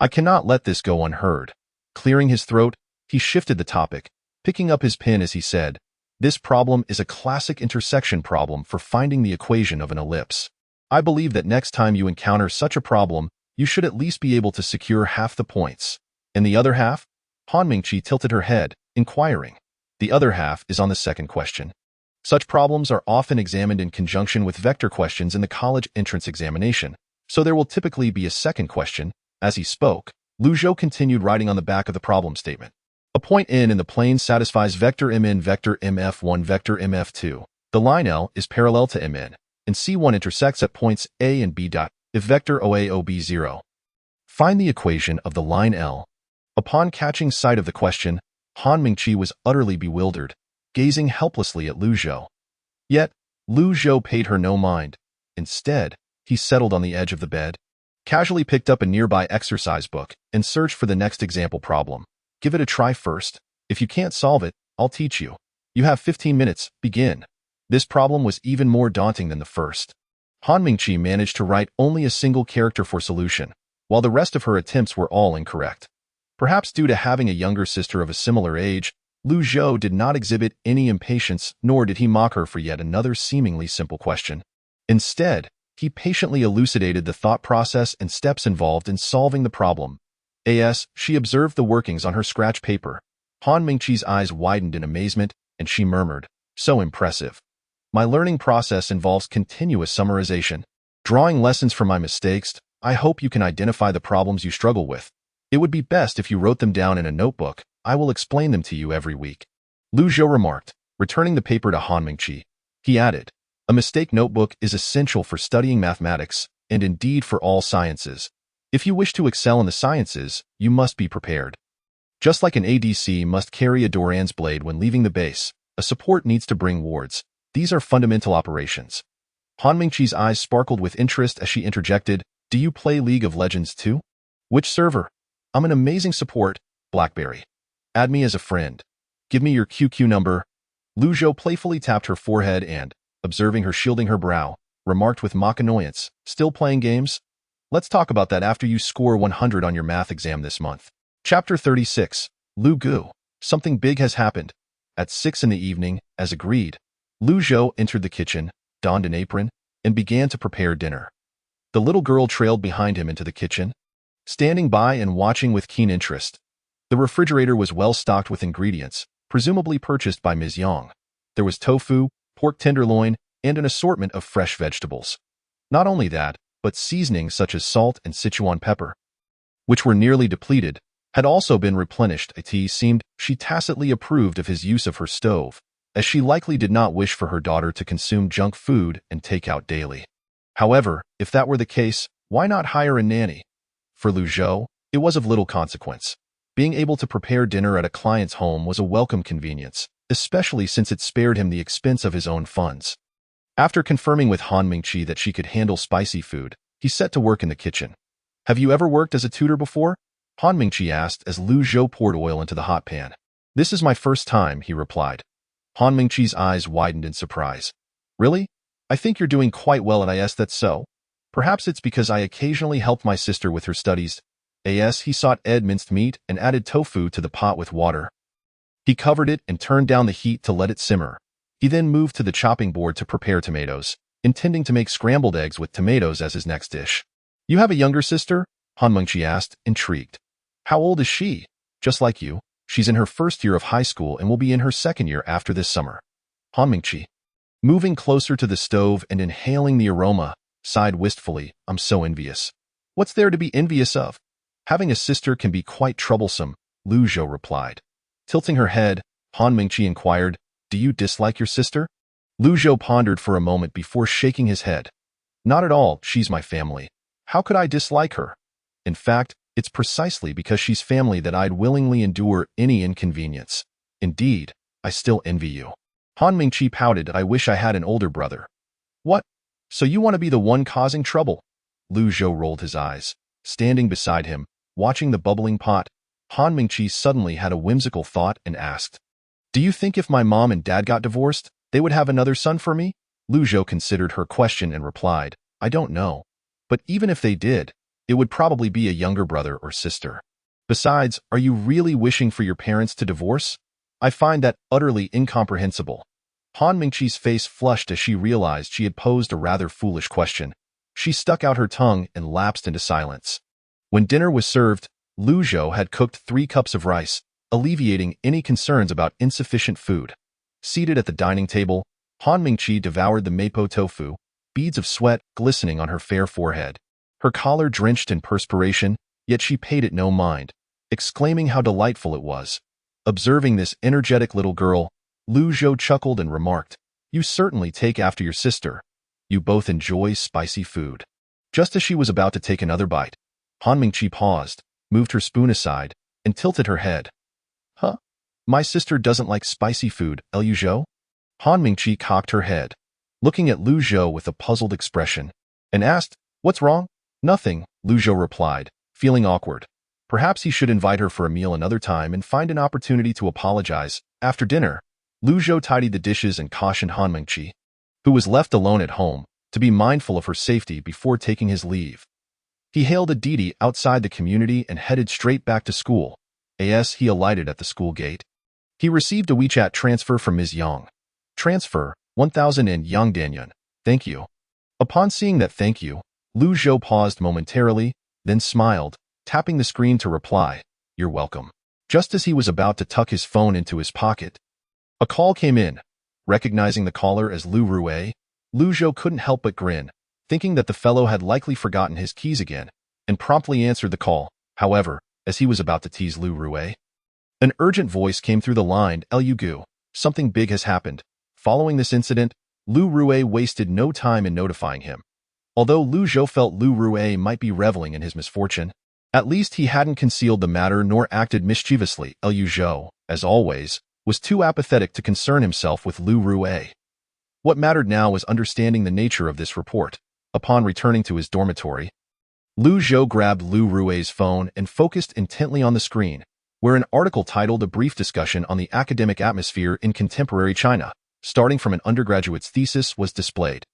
I cannot let this go unheard." Clearing his throat, he shifted the topic, picking up his pen as he said, "This problem is a classic intersection problem for finding the equation of an ellipse. I believe that next time you encounter such a problem, You should at least be able to secure half the points. And the other half? Han Mingqi tilted her head, inquiring. The other half is on the second question. Such problems are often examined in conjunction with vector questions in the college entrance examination, so there will typically be a second question. As he spoke, Lu Zhou continued writing on the back of the problem statement. A point N in the plane satisfies vector Mn vector Mf1 vector Mf2. The line L is parallel to Mn, and C1 intersects at points A and B. If vector OA OB0. Find the equation of the line L. Upon catching sight of the question, Han Mingqi was utterly bewildered, gazing helplessly at Lu Zhou. Yet, Lu Zhou paid her no mind. Instead, he settled on the edge of the bed, casually picked up a nearby exercise book, and searched for the next example problem. Give it a try first. If you can't solve it, I'll teach you. You have 15 minutes, begin. This problem was even more daunting than the first. Han Mingqi managed to write only a single character for solution, while the rest of her attempts were all incorrect. Perhaps due to having a younger sister of a similar age, Lu Zhou did not exhibit any impatience, nor did he mock her for yet another seemingly simple question. Instead, he patiently elucidated the thought process and steps involved in solving the problem. As she observed the workings on her scratch paper, Han Mingqi's eyes widened in amazement, and she murmured, "So impressive. My learning process involves continuous summarization, drawing lessons from my mistakes. I hope you can identify the problems you struggle with. It would be best if you wrote them down in a notebook. I will explain them to you every week." Lu Zhou remarked, returning the paper to Han Mingqi. He added, "A mistake notebook is essential for studying mathematics, and indeed for all sciences. If you wish to excel in the sciences, you must be prepared. Just like an ADC must carry a Doran's blade when leaving the base, a support needs to bring wards. These are fundamental operations." Han Mingqi's eyes sparkled with interest as she interjected, "Do you play League of Legends too? Which server? I'm an amazing support, BlackBerry. Add me as a friend. Give me your QQ number." Lu Zhou playfully tapped her forehead and, observing her shielding her brow, remarked with mock annoyance, "Still playing games? Let's talk about that after you score 100 on your math exam this month." Chapter 36. Lu Gu. Something big has happened. At 6 in the evening, as agreed, Lu Zhou entered the kitchen, donned an apron, and began to prepare dinner. The little girl trailed behind him into the kitchen, standing by and watching with keen interest. The refrigerator was well stocked with ingredients, presumably purchased by Ms. Yang. There was tofu, pork tenderloin, and an assortment of fresh vegetables. Not only that, but seasonings such as salt and Sichuan pepper, which were nearly depleted, had also been replenished. It seemed she tacitly approved of his use of her stove, as she likely did not wish for her daughter to consume junk food and take out daily. However, if that were the case, why not hire a nanny? For Lu Zhou, it was of little consequence. Being able to prepare dinner at a client's home was a welcome convenience, especially since it spared him the expense of his own funds. After confirming with Han Mingqi that she could handle spicy food, he set to work in the kitchen. "Have you ever worked as a tutor before?" Han Mingqi asked as Lu Zhou poured oil into the hot pan. "This is my first time," he replied. Han Mingqi's eyes widened in surprise. "Really? I think you're doing quite well at IS. That's so. Perhaps it's because I occasionally helped my sister with her studies." As he sought minced meat and added tofu to the pot with water. He covered it and turned down the heat to let it simmer. He then moved to the chopping board to prepare tomatoes, intending to make scrambled eggs with tomatoes as his next dish. "You have a younger sister?" Han Mingqi asked, intrigued. "How old is she?" "Just like you. She's in her first year of high school and will be in her second year after this summer." Han Mingqi, moving closer to the stove and inhaling the aroma, sighed wistfully, "I'm so envious." "What's there to be envious of? Having a sister can be quite troublesome," Lu Zhou replied. Tilting her head, Han Mingqi inquired, "Do you dislike your sister?" Lu Zhou pondered for a moment before shaking his head. "Not at all, she's my family. How could I dislike her? In fact, it's precisely because she's family that I'd willingly endure any inconvenience. Indeed, I still envy you." Han Mingqi pouted, "I wish I had an older brother." "What? So you want to be the one causing trouble?" Lu Zhou rolled his eyes. Standing beside him, watching the bubbling pot, Han Mingqi suddenly had a whimsical thought and asked, "Do you think if my mom and dad got divorced, they would have another son for me?" Lu Zhou considered her question and replied, "I don't know. But even if they did, it would probably be a younger brother or sister. Besides, are you really wishing for your parents to divorce? I find that utterly incomprehensible." Han Mingqi's face flushed as she realized she had posed a rather foolish question. She stuck out her tongue and lapsed into silence. When dinner was served, Lu Zhou had cooked 3 cups of rice, alleviating any concerns about insufficient food. Seated at the dining table, Han Mingqi devoured the mapo tofu, beads of sweat glistening on her fair forehead. Her collar drenched in perspiration, yet she paid it no mind, exclaiming how delightful it was. Observing this energetic little girl, Lu Zhou chuckled and remarked, "You certainly take after your sister. You both enjoy spicy food." Just as she was about to take another bite, Han Mingqi paused, moved her spoon aside, and tilted her head. "Huh? My sister doesn't like spicy food, Lu Zhou?" Han Mingqi cocked her head, looking at Lu Zhou with a puzzled expression, and asked, "What's wrong?" "Nothing," Lu Zhou replied, feeling awkward. Perhaps he should invite her for a meal another time and find an opportunity to apologize. After dinner, Lu Zhou tidied the dishes and cautioned Han Mingqi, who was left alone at home, to be mindful of her safety before taking his leave. He hailed a Didi outside the community and headed straight back to school. As he alighted at the school gate, he received a WeChat transfer from Ms. Yang. "Transfer, 1,000 in Yang Danyan. Thank you." Upon seeing that thank you, Lu Zhou paused momentarily, then smiled, tapping the screen to reply, "You're welcome." Just as he was about to tuck his phone into his pocket, a call came in. Recognizing the caller as Lu Rui, Lu Zhou couldn't help but grin, thinking that the fellow had likely forgotten his keys again, and promptly answered the call. However, as he was about to tease Lu Rui, an urgent voice came through the line, "Lu Gu, something big has happened." Following this incident, Lu Rui wasted no time in notifying him. Although Lu Zhou felt Lu Rui might be reveling in his misfortune, at least he hadn't concealed the matter nor acted mischievously. Lu Zhou, as always, was too apathetic to concern himself with Lu Rui. What mattered now was understanding the nature of this report. Upon returning to his dormitory, Lu Zhou grabbed Lu Rui's phone and focused intently on the screen, where an article titled "A Brief Discussion on the Academic Atmosphere in Contemporary China," starting from an undergraduate's thesis, was displayed.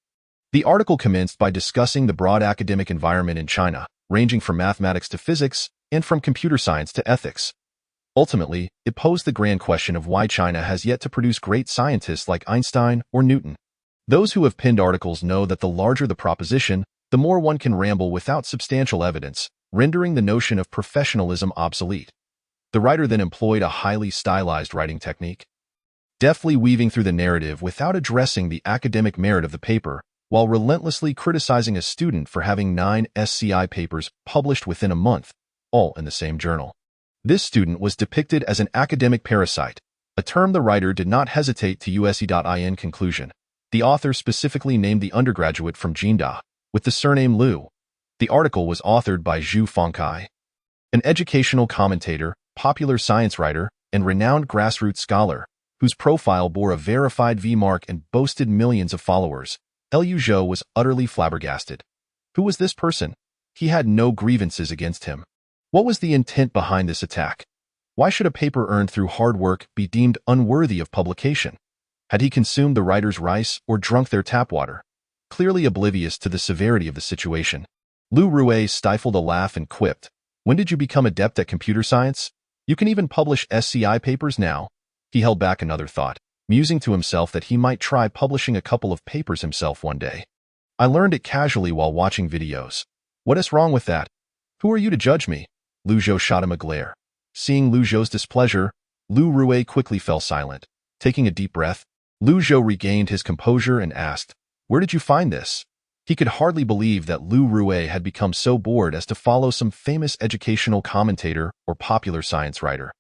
The article commenced by discussing the broad academic environment in China, ranging from mathematics to physics, and from computer science to ethics. Ultimately, it posed the grand question of why China has yet to produce great scientists like Einstein or Newton. Those who have penned articles know that the larger the proposition, the more one can ramble without substantial evidence, rendering the notion of professionalism obsolete. The writer then employed a highly stylized writing technique, deftly weaving through the narrative without addressing the academic merit of the paper, while relentlessly criticizing a student for having 9 SCI papers published within a month, all in the same journal. This student was depicted as an academic parasite, a term the writer did not hesitate to use. In conclusion, the author specifically named the undergraduate from Jinda, with the surname Lu. The article was authored by Zhu Fengkai, an educational commentator, popular science writer, and renowned grassroots scholar, whose profile bore a verified V mark and boasted millions of followers. Lu Zhou was utterly flabbergasted. Who was this person? He had no grievances against him. What was the intent behind this attack? Why should a paper earned through hard work be deemed unworthy of publication? Had he consumed the writer's rice or drunk their tap water? Clearly oblivious to the severity of the situation, Lu Rui stifled a laugh and quipped, "When did you become adept at computer science? You can even publish SCI papers now." He held back another thought, musing to himself that he might try publishing a couple of papers himself one day. "I learned it casually while watching videos. What is wrong with that? Who are you to judge me?" Lu Zhou shot him a glare. Seeing Lu Zhou's displeasure, Lu Rui quickly fell silent. Taking a deep breath, Lu Zhou regained his composure and asked, "Where did you find this?" He could hardly believe that Lu Rui had become so bored as to follow some famous educational commentator or popular science writer.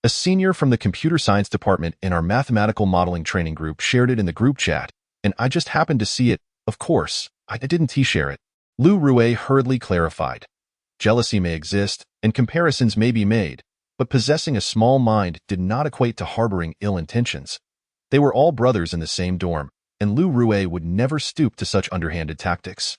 A senior from the computer science department in our mathematical modeling training group shared it in the group chat, and I just happened to see it. Of course, I didn't share it. Lu Rui hurriedly clarified. Jealousy may exist, and comparisons may be made, but possessing a small mind did not equate to harboring ill intentions. They were all brothers in the same dorm, and Lu Rui would never stoop to such underhanded tactics.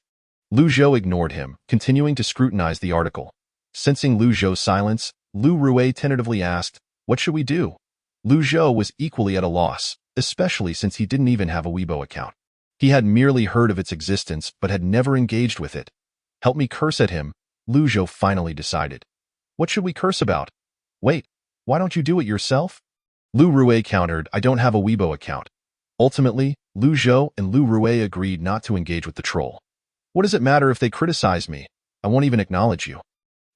Lu Zhou ignored him, continuing to scrutinize the article. Sensing Lu Zhou's silence, Lu Rui tentatively asked, "What should we do?" Lu Zhou was equally at a loss, especially since he didn't even have a Weibo account. He had merely heard of its existence but had never engaged with it. "Help me curse at him," Lu Zhou finally decided. "What should we curse about?" "Wait, why don't you do it yourself?" Lu Rui countered, "I don't have a Weibo account." Ultimately, Lu Zhou and Lu Rui agreed not to engage with the troll. "What does it matter if they criticize me? I won't even acknowledge you."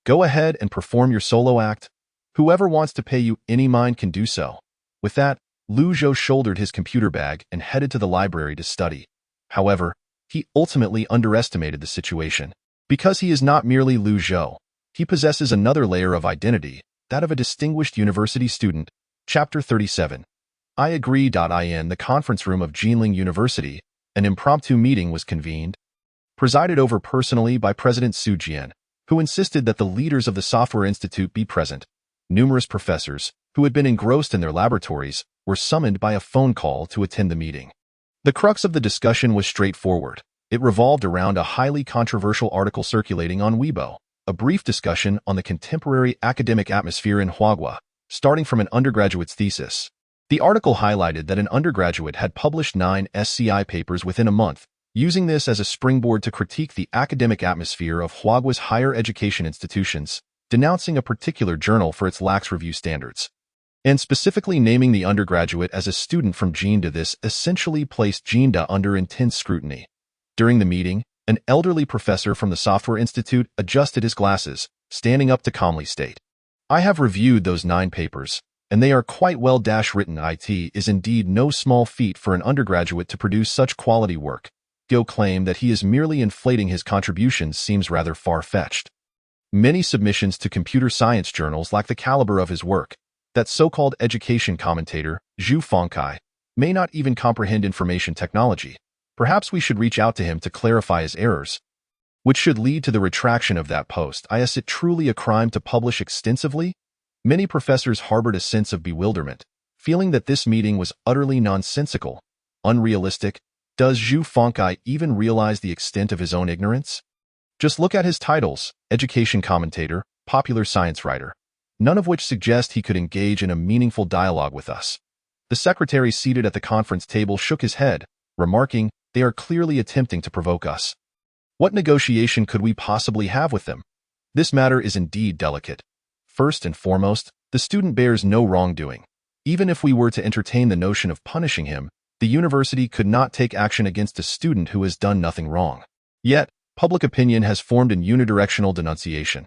Go ahead and perform your solo act. Whoever wants to pay you any mind can do so. With that, Lu Zhou shouldered his computer bag and headed to the library to study. However, he ultimately underestimated the situation. Because he is not merely Lu Zhou, he possesses another layer of identity, that of a distinguished university student. Chapter 37. I agree. In the conference room of Jinling University, an impromptu meeting was convened, presided over personally by President Su Jian, who insisted that the leaders of the Software Institute be present. Numerous professors, who had been engrossed in their laboratories, were summoned by a phone call to attend the meeting. The crux of the discussion was straightforward. It revolved around a highly controversial article circulating on Weibo, a brief discussion on the contemporary academic atmosphere in Huagua, starting from an undergraduate's thesis. The article highlighted that an undergraduate had published 9 SCI papers within a month, using this as a springboard to critique the academic atmosphere of Huagua's higher education institutions, denouncing a particular journal for its lax review standards, and specifically naming the undergraduate as a student from Jinda. This essentially placed Jinda under intense scrutiny. During the meeting, an elderly professor from the Software Institute adjusted his glasses, standing up to calmly state, I have reviewed those 9 papers, and they are quite well written. It is indeed no small feat for an undergraduate to produce such quality work. Go claim that he is merely inflating his contributions seems rather far-fetched. Many submissions to computer science journals lack the caliber of his work. That so-called education commentator, Zhu Fengkai, may not even comprehend information technology. Perhaps we should reach out to him to clarify his errors, which should lead to the retraction of that post. Is it truly a crime to publish extensively? Many professors harbored a sense of bewilderment, feeling that this meeting was utterly nonsensical, unrealistic. Does Zhu Fengkai even realize the extent of his own ignorance? Just look at his titles: education commentator, popular science writer, none of which suggest he could engage in a meaningful dialogue with us. The secretary seated at the conference table shook his head, remarking, they are clearly attempting to provoke us. What negotiation could we possibly have with them? This matter is indeed delicate. First and foremost, the student bears no wrongdoing. Even if we were to entertain the notion of punishing him, the university could not take action against a student who has done nothing wrong. Yet, public opinion has formed an unidirectional denunciation.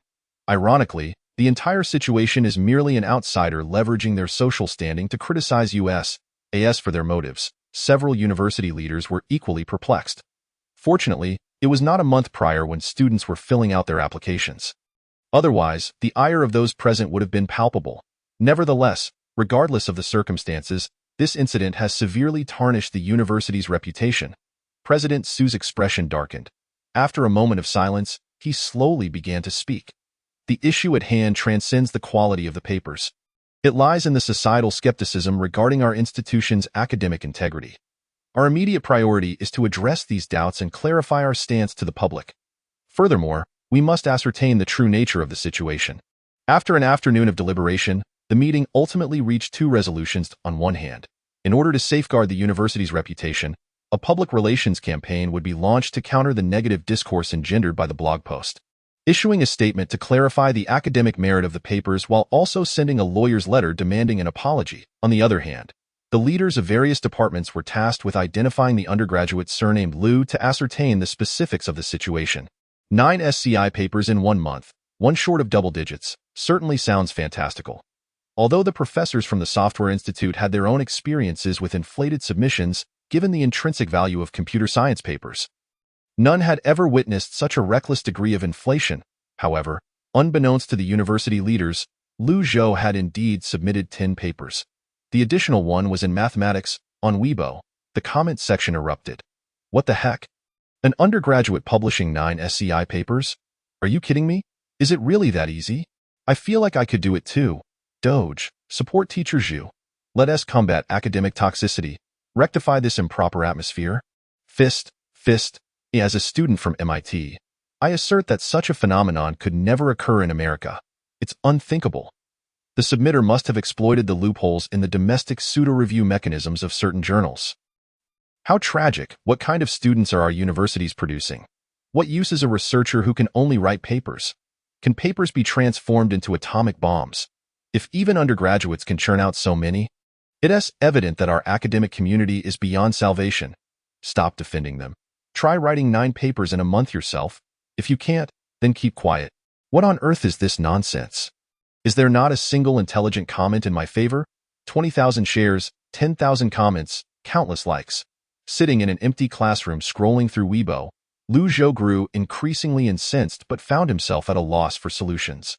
Ironically, the entire situation is merely an outsider leveraging their social standing to criticize U.S.A.S. for their motives. Several university leaders were equally perplexed. Fortunately, it was not a month prior when students were filling out their applications. Otherwise, the ire of those present would have been palpable. Nevertheless, regardless of the circumstances, this incident has severely tarnished the university's reputation. President Su's expression darkened. After a moment of silence, he slowly began to speak. The issue at hand transcends the quality of the papers. It lies in the societal skepticism regarding our institution's academic integrity. Our immediate priority is to address these doubts and clarify our stance to the public. Furthermore, we must ascertain the true nature of the situation. After an afternoon of deliberation, the meeting ultimately reached 2 resolutions. On one hand, in order to safeguard the university's reputation, a public relations campaign would be launched to counter the negative discourse engendered by the blog post, issuing a statement to clarify the academic merit of the papers while also sending a lawyer's letter demanding an apology. On the other hand, the leaders of various departments were tasked with identifying the undergraduate surnamed Liu to ascertain the specifics of the situation. 9 SCI papers in 1 month, one short of double digits, certainly sounds fantastical. Although the professors from the Software Institute had their own experiences with inflated submissions, given the intrinsic value of computer science papers, none had ever witnessed such a reckless degree of inflation. However, unbeknownst to the university leaders, Lu Zhou had indeed submitted 10 papers. The additional one was in mathematics. On Weibo, the comment section erupted. What the heck? An undergraduate publishing 9 SCI papers? Are you kidding me? Is it really that easy? I feel like I could do it too. Doge, support teacher Zhu. Let us combat academic toxicity. Rectify this improper atmosphere. Fist. As a student from MIT, I assert that such a phenomenon could never occur in America. It's unthinkable. The submitter must have exploited the loopholes in the domestic pseudo-review mechanisms of certain journals. How tragic. What kind of students are our universities producing? What use is a researcher who can only write papers? Can papers be transformed into atomic bombs? If even undergraduates can churn out so many, it is evident that our academic community is beyond salvation. Stop defending them. Try writing 9 papers in a month yourself. If you can't, then keep quiet. What on earth is this nonsense? Is there not a single intelligent comment in my favor? 20,000 shares, 10,000 comments, countless likes. Sitting in an empty classroom scrolling through Weibo, Lu Zhou grew increasingly incensed but found himself at a loss for solutions.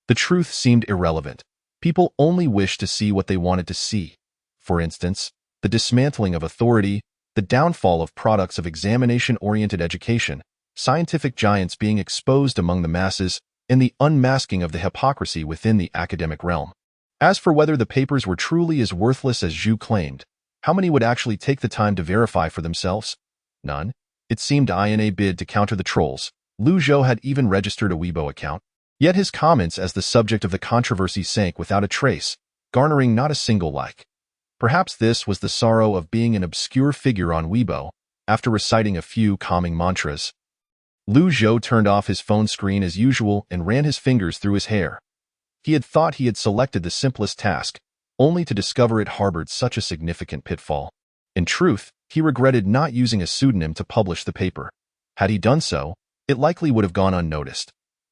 The truth seemed irrelevant. People only wished to see what they wanted to see. For instance, the dismantling of authority, the downfall of products of examination-oriented education, scientific giants being exposed among the masses, and the unmasking of the hypocrisy within the academic realm. As for whether the papers were truly as worthless as Zhu claimed, how many would actually take the time to verify for themselves? None. It seemed in a bid to counter the trolls, Lu Zhou had even registered a Weibo account. Yet his comments as the subject of the controversy sank without a trace, garnering not a single like. Perhaps this was the sorrow of being an obscure figure on Weibo. After reciting a few calming mantras, Lu Zhou turned off his phone screen as usual and ran his fingers through his hair. He had thought he had selected the simplest task, only to discover it harbored such a significant pitfall. In truth, he regretted not using a pseudonym to publish the paper. Had he done so, it likely would have gone unnoticed.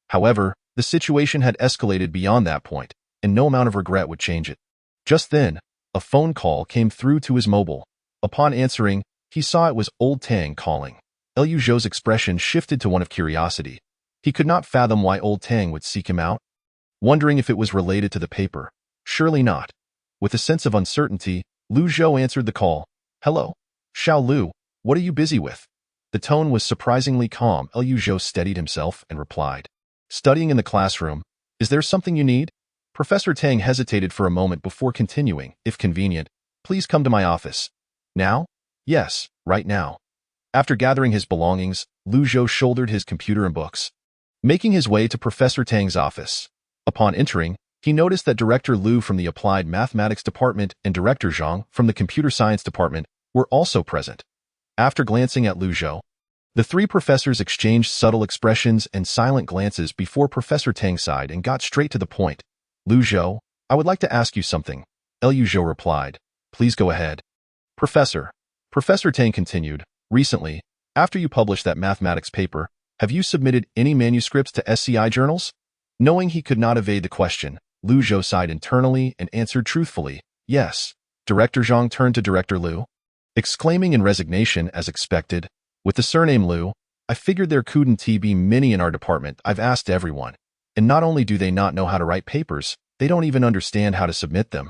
However, the situation had escalated beyond that point, and no amount of regret would change it. Just then, a phone call came through to his mobile. Upon answering, he saw it was old Tang calling. Lu Zhou's expression shifted to one of curiosity. He could not fathom why old Tang would seek him out. Wondering if it was related to the paper. Surely not. With a sense of uncertainty, Lu Zhou answered the call. Hello? Xiao Lu, what are you busy with? The tone was surprisingly calm. Lu Zhou steadied himself and replied. Studying in the classroom. Is there something you need? Professor Tang hesitated for a moment before continuing. If convenient, please come to my office. Now? Yes, right now. After gathering his belongings, Lu Zhou shouldered his computer and books, making his way to Professor Tang's office. Upon entering, he noticed that Director Lu from the Applied Mathematics Department and Director Zhang from the Computer Science Department were also present. After glancing at Lu Zhou, the three professors exchanged subtle expressions and silent glances before Professor Tang sighed and got straight to the point. Lu Zhou, I would like to ask you something. Lu Zhou replied. Please go ahead. Professor Tang continued. Recently, after you published that mathematics paper, have you submitted any manuscripts to SCI journals? Knowing he could not evade the question, Lu Zhou sighed internally and answered truthfully, yes. Director Zhang turned to Director Lu, exclaiming in resignation as expected, with the surname Lu, I figured there couldn't be many in our department. I've asked everyone, and not only do they not know how to write papers, they don't even understand how to submit them.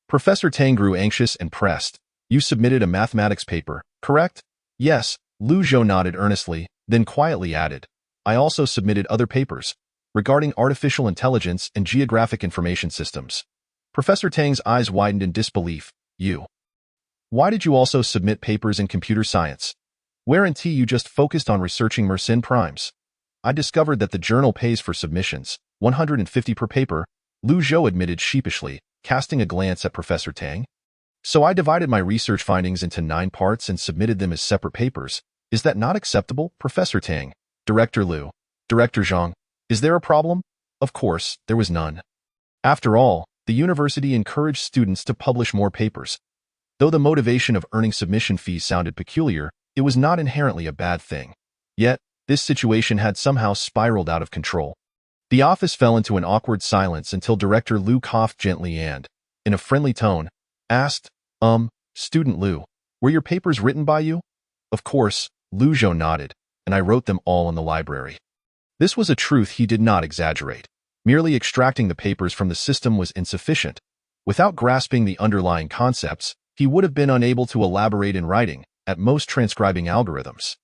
Professor Tang grew anxious and pressed. You submitted a mathematics paper, correct? Yes, Lu Zhou nodded earnestly, then quietly added. I also submitted other papers regarding artificial intelligence and geographic information systems. Professor Tang's eyes widened in disbelief. You. Why did you also submit papers in computer science? Wherein you just focused on researching Mersenne primes. I discovered that the journal pays for submissions, 150 per paper, Lu Zhou admitted sheepishly, casting a glance at Professor Tang. So I divided my research findings into 9 parts and submitted them as separate papers. Is that not acceptable, Professor Tang? Director Lu. Director Zhang. Is there a problem? Of course, there was none. After all, the university encouraged students to publish more papers. Though the motivation of earning submission fees sounded peculiar, it was not inherently a bad thing. Yet, this situation had somehow spiraled out of control. The office fell into an awkward silence until Director Lu coughed gently and, in a friendly tone, asked, Student Lu, were your papers written by you? Of course, Lu Zhou nodded, and I wrote them all in the library. This was a truth he did not exaggerate. Merely extracting the papers from the system was insufficient. Without grasping the underlying concepts, he would have been unable to elaborate in writing, at most transcribing algorithms.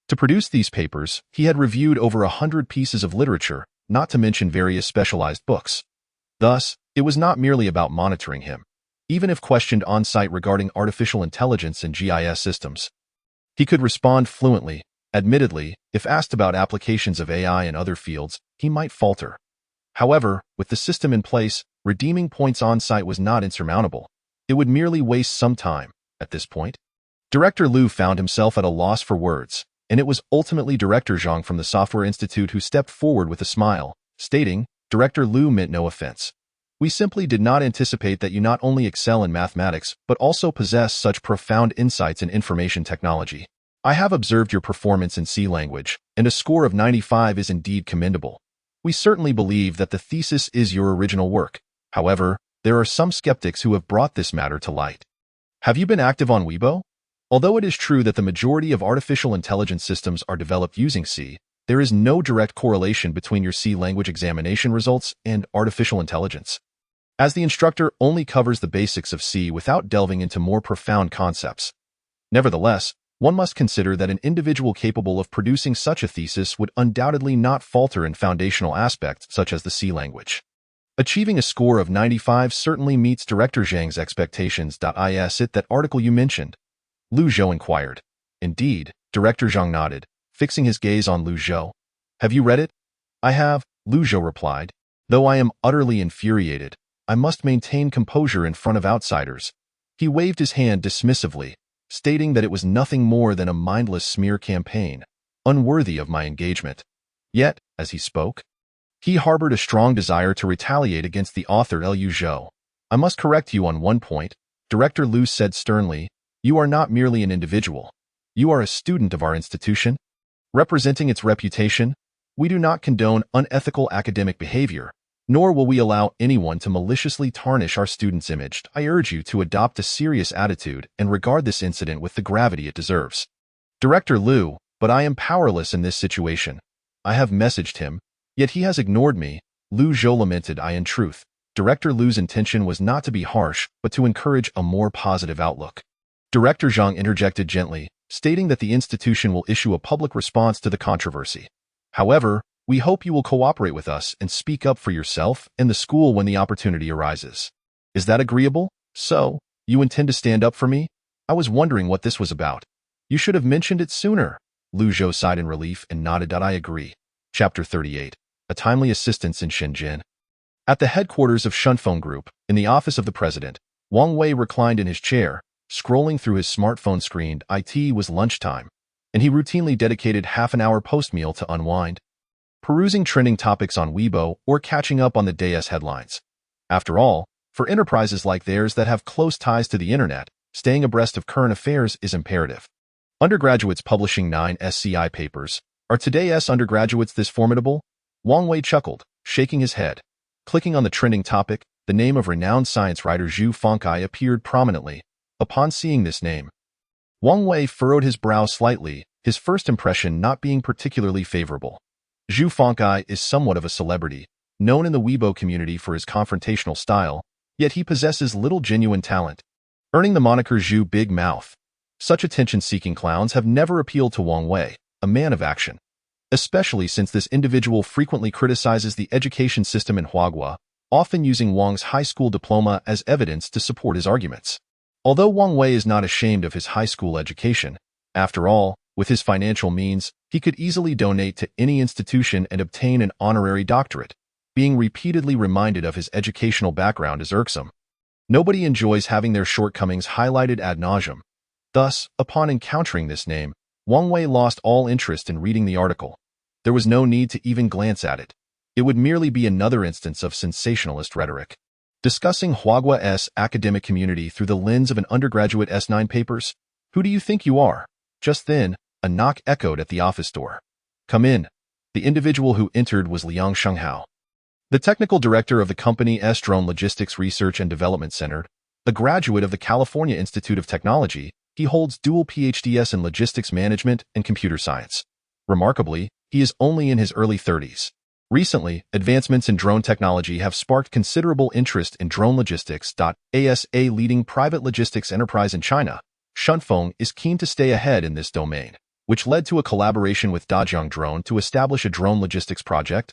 To produce these papers, he had reviewed over 100 pieces of literature, not to mention various specialized books. Thus, it was not merely about monitoring him. Even if questioned on-site regarding artificial intelligence and GIS systems, he could respond fluently. Admittedly, if asked about applications of AI in other fields, he might falter. However, with the system in place, redeeming points on-site was not insurmountable. It would merely waste some time. At this point, Director Lu found himself at a loss for words, and it was ultimately Director Zhang from the Software Institute who stepped forward with a smile, stating, Director Lu meant no offense. We simply did not anticipate that you not only excel in mathematics, but also possess such profound insights in information technology. I have observed your performance in C language, and a score of 95 is indeed commendable. We certainly believe that the thesis is your original work. However, there are some skeptics who have brought this matter to light. Have you been active on Weibo? Although it is true that the majority of artificial intelligence systems are developed using C, there is no direct correlation between your C language examination results and artificial intelligence, as the instructor only covers the basics of C without delving into more profound concepts. Nevertheless, one must consider that an individual capable of producing such a thesis would undoubtedly not falter in foundational aspects such as the C language. Achieving a score of 95 certainly meets Director Zhang's expectations. Is it that article you mentioned? Lu Zhou inquired. Indeed, Director Zhang nodded, fixing his gaze on Lu Zhou. Have you read it? I have, Lu Zhou replied. Though I am utterly infuriated, I must maintain composure in front of outsiders. He waved his hand dismissively, stating that it was nothing more than a mindless smear campaign, unworthy of my engagement. Yet, as he spoke, he harbored a strong desire to retaliate against the author Lu Zhou. I must correct you on one point, Director Lu said sternly. You are not merely an individual. You are a student of our institution. Representing its reputation, we do not condone unethical academic behavior, nor will we allow anyone to maliciously tarnish our students' image. I urge you to adopt a serious attitude and regard this incident with the gravity it deserves. Director Lu, but I am powerless in this situation. I have messaged him, yet he has ignored me, Lu Zhou lamented. In truth, Director Lu's intention was not to be harsh, but to encourage a more positive outlook. Director Zhang interjected gently, stating that the institution will issue a public response to the controversy. However, we hope you will cooperate with us and speak up for yourself and the school when the opportunity arises. Is that agreeable? So, you intend to stand up for me? I was wondering what this was about. You should have mentioned it sooner. Lu Zhou sighed in relief and nodded. I agree. Chapter 38. A timely assistance in Shenzhen. At the headquarters of Shunfeng Group, in the office of the president, Wang Wei reclined in his chair, scrolling through his smartphone screen. It was lunchtime, and he routinely dedicated half an hour post-meal to unwind, perusing trending topics on Weibo or catching up on the day's headlines. After all, for enterprises like theirs that have close ties to the internet, staying abreast of current affairs is imperative. Undergraduates publishing 9 SCI papers. Are today's undergraduates this formidable? Wang Wei chuckled, shaking his head. Clicking on the trending topic, the name of renowned science writer Zhu Fengkai appeared prominently. Upon seeing this name, Wang Wei furrowed his brow slightly, his first impression not being particularly favorable. Zhu Fengkai is somewhat of a celebrity, known in the Weibo community for his confrontational style, yet he possesses little genuine talent, earning the moniker Zhu Big Mouth. Such attention-seeking clowns have never appealed to Wang Wei, a man of action, especially since this individual frequently criticizes the education system in Huaguo, often using Wang's high school diploma as evidence to support his arguments. Although Wang Wei is not ashamed of his high school education, after all, with his financial means, he could easily donate to any institution and obtain an honorary doctorate. Being repeatedly reminded of his educational background is irksome. Nobody enjoys having their shortcomings highlighted ad nauseum. Thus, upon encountering this name, Wang Wei lost all interest in reading the article. There was no need to even glance at it. It would merely be another instance of sensationalist rhetoric. Discussing Huaguo's academic community through the lens of an undergraduate S9 papers? Who do you think you are? Just then, a knock echoed at the office door. Come in. The individual who entered was Liang Shenghao, the technical director of the company's Drone Logistics Research and Development Center. A graduate of the California Institute of Technology, he holds dual PhDs in logistics management and computer science. Remarkably, he is only in his early 30s. Recently, advancements in drone technology have sparked considerable interest in drone logistics. As a leading private logistics enterprise in China, Shunfeng is keen to stay ahead in this domain, which led to a collaboration with Dajiang Drone to establish a drone logistics project,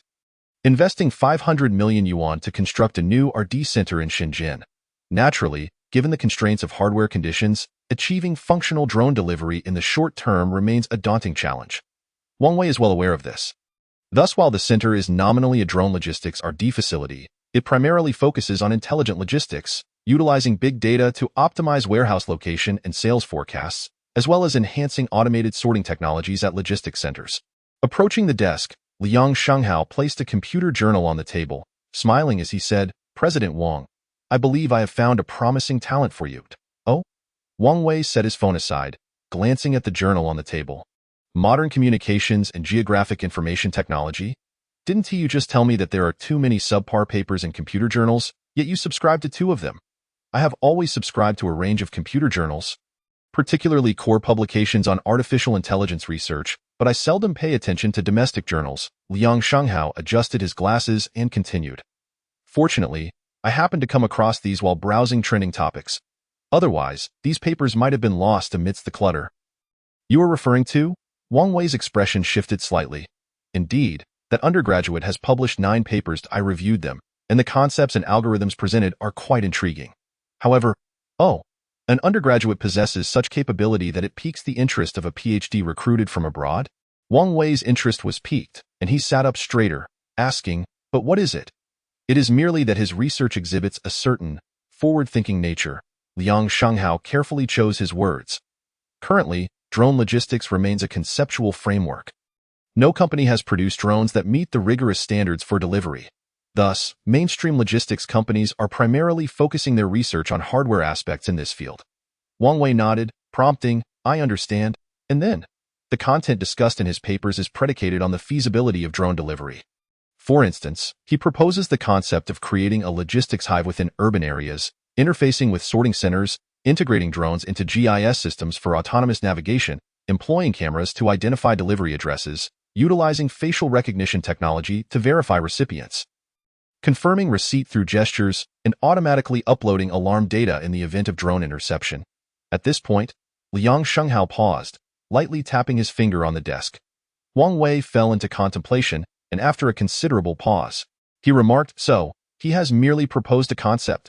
investing 500 million yuan to construct a new R&D center in Shenzhen. Naturally, given the constraints of hardware conditions, achieving functional drone delivery in the short term remains a daunting challenge. Wang Wei is well aware of this. Thus, while the center is nominally a drone logistics R&D facility, it primarily focuses on intelligent logistics, utilizing big data to optimize warehouse location and sales forecasts, as well as enhancing automated sorting technologies at logistics centers. Approaching the desk, Liang Shenghao placed a computer journal on the table, smiling as he said, President Wang, I believe I have found a promising talent for you. Oh? Wang Wei set his phone aside, glancing at the journal on the table. Modern communications and geographic information technology? Didn't you just tell me that there are too many subpar papers in computer journals, yet you subscribe to 2 of them? I have always subscribed to a range of computer journals, particularly core publications on artificial intelligence research, but I seldom pay attention to domestic journals. Liang Shenghao adjusted his glasses and continued. Fortunately, I happened to come across these while browsing trending topics. Otherwise, these papers might have been lost amidst the clutter. You are referring to? Wang Wei's expression shifted slightly. Indeed, that undergraduate has published 9 papers. I reviewed them, and the concepts and algorithms presented are quite intriguing. However, an undergraduate possesses such capability that it piques the interest of a PhD recruited from abroad? Wang Wei's interest was piqued, and he sat up straighter, asking, "But what is it?" "It is merely that his research exhibits a certain, forward-thinking nature." Liang Shenghao carefully chose his words. Currently, drone logistics remains a conceptual framework. No company has produced drones that meet the rigorous standards for delivery. Thus, mainstream logistics companies are primarily focusing their research on hardware aspects in this field. Wang Wei nodded, prompting, "I understand." And then, the content discussed in his papers is predicated on the feasibility of drone delivery. For instance, he proposes the concept of creating a logistics hive within urban areas, interfacing with sorting centers, integrating drones into GIS systems for autonomous navigation, employing cameras to identify delivery addresses, utilizing facial recognition technology to verify recipients, confirming receipt through gestures, and automatically uploading alarm data in the event of drone interception. At this point, Liang Shenghao paused, lightly tapping his finger on the desk. Wang Wei fell into contemplation, and after a considerable pause, he remarked, "So, he has merely proposed a concept.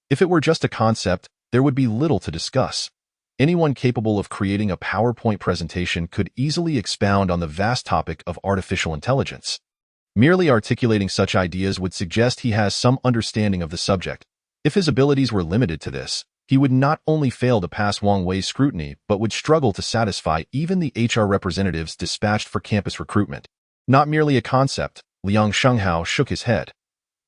If it were just a concept, there would be little to discuss. Anyone capable of creating a PowerPoint presentation could easily expound on the vast topic of artificial intelligence. Merely articulating such ideas would suggest he has some understanding of the subject. If his abilities were limited to this, he would not only fail to pass Wang Wei's scrutiny, but would struggle to satisfy even the HR representatives dispatched for campus recruitment. Not merely a concept." Liang Shenghao shook his head.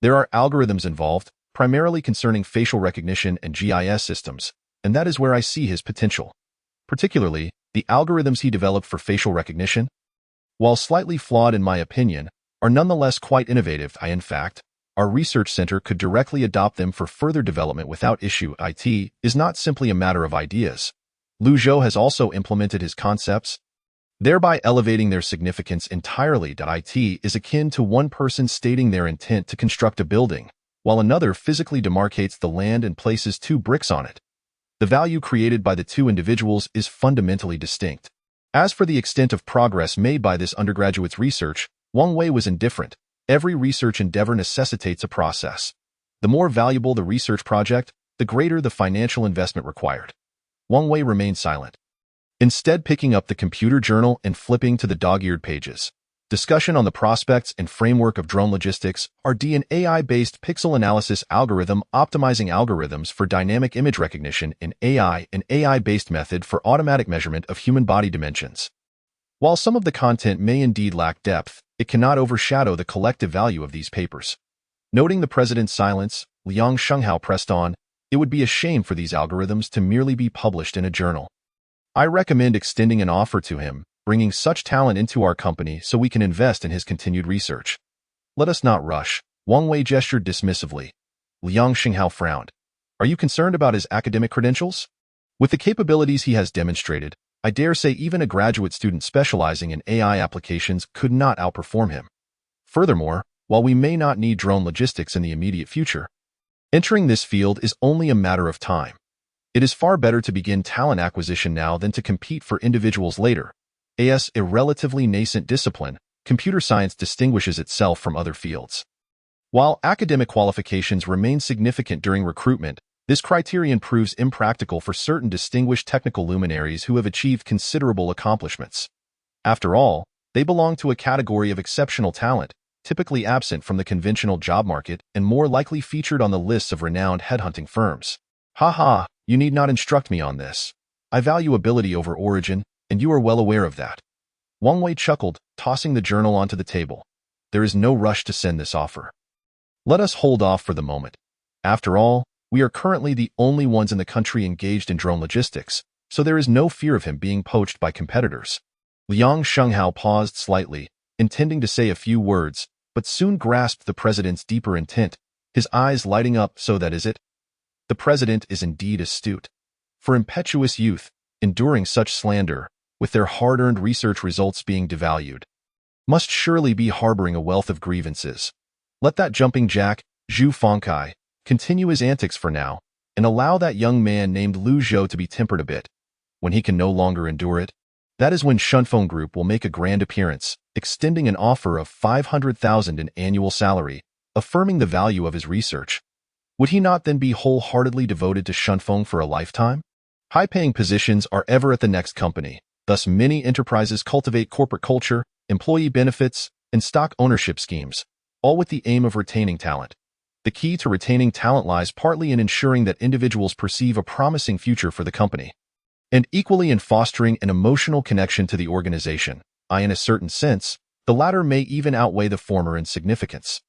"There are algorithms involved, primarily concerning facial recognition and GIS systems, and that is where I see his potential. Particularly, the algorithms he developed for facial recognition, while slightly flawed in my opinion, are nonetheless quite innovative. In fact, our research center could directly adopt them for further development without issue. IT is not simply a matter of ideas. Lu Zhou has also implemented his concepts, thereby elevating their significance entirely. IT is akin to one person stating their intent to construct a building, while another physically demarcates the land and places 2 bricks on it. The value created by the 2 individuals is fundamentally distinct. As for the extent of progress made by this undergraduate's research, Wang Wei was indifferent. Every research endeavor necessitates a process. The more valuable the research project, the greater the financial investment required. Wang Wei remained silent, instead picking up the computer journal and flipping to the dog-eared pages. Discussion on the prospects and framework of drone logistics, RD, an AI-based pixel analysis algorithm optimizing algorithms for dynamic image recognition in AI, an AI-based method for automatic measurement of human body dimensions. While some of the content may indeed lack depth, it cannot overshadow the collective value of these papers. Noting the president's silence, Liang Shenghao pressed on, "It would be a shame for these algorithms to merely be published in a journal. I recommend extending an offer to him, bringing such talent into our company so we can invest in his continued research." "Let us not rush." Wang Wei gestured dismissively. Liang Shenghao frowned. "Are you concerned about his academic credentials? With the capabilities he has demonstrated, I dare say even a graduate student specializing in AI applications could not outperform him. Furthermore, while we may not need drone logistics in the immediate future, entering this field is only a matter of time. It is far better to begin talent acquisition now than to compete for individuals later. As a relatively nascent discipline, computer science distinguishes itself from other fields. While academic qualifications remain significant during recruitment, this criterion proves impractical for certain distinguished technical luminaries who have achieved considerable accomplishments. After all, they belong to a category of exceptional talent, typically absent from the conventional job market and more likely featured on the lists of renowned headhunting firms. "Ha, you need not instruct me on this. I value ability over origin, and you are well aware of that." Wang Wei chuckled, tossing the journal onto the table. "There is no rush to send this offer. Let us hold off for the moment. After all, we are currently the only ones in the country engaged in drone logistics, so there is no fear of him being poached by competitors." Liang Shenghao paused slightly, intending to say a few words, but soon grasped the president's deeper intent, his eyes lighting up. So that is it? The president is indeed astute. For impetuous youth, enduring such slander, with their hard-earned research results being devalued, must surely be harboring a wealth of grievances. Let that jumping jack, Zhu Fengkai, continue his antics for now, and allow that young man named Lu Zhou to be tempered a bit. When he can no longer endure it, that is when Shunfeng Group will make a grand appearance, extending an offer of 500,000 in annual salary, affirming the value of his research. Would he not then be wholeheartedly devoted to Shunfeng for a lifetime? High-paying positions are ever at the next company. Thus, many enterprises cultivate corporate culture, employee benefits, and stock ownership schemes, all with the aim of retaining talent. The key to retaining talent lies partly in ensuring that individuals perceive a promising future for the company, and equally in fostering an emotional connection to the organization. In a certain sense, the latter may even outweigh the former in significance.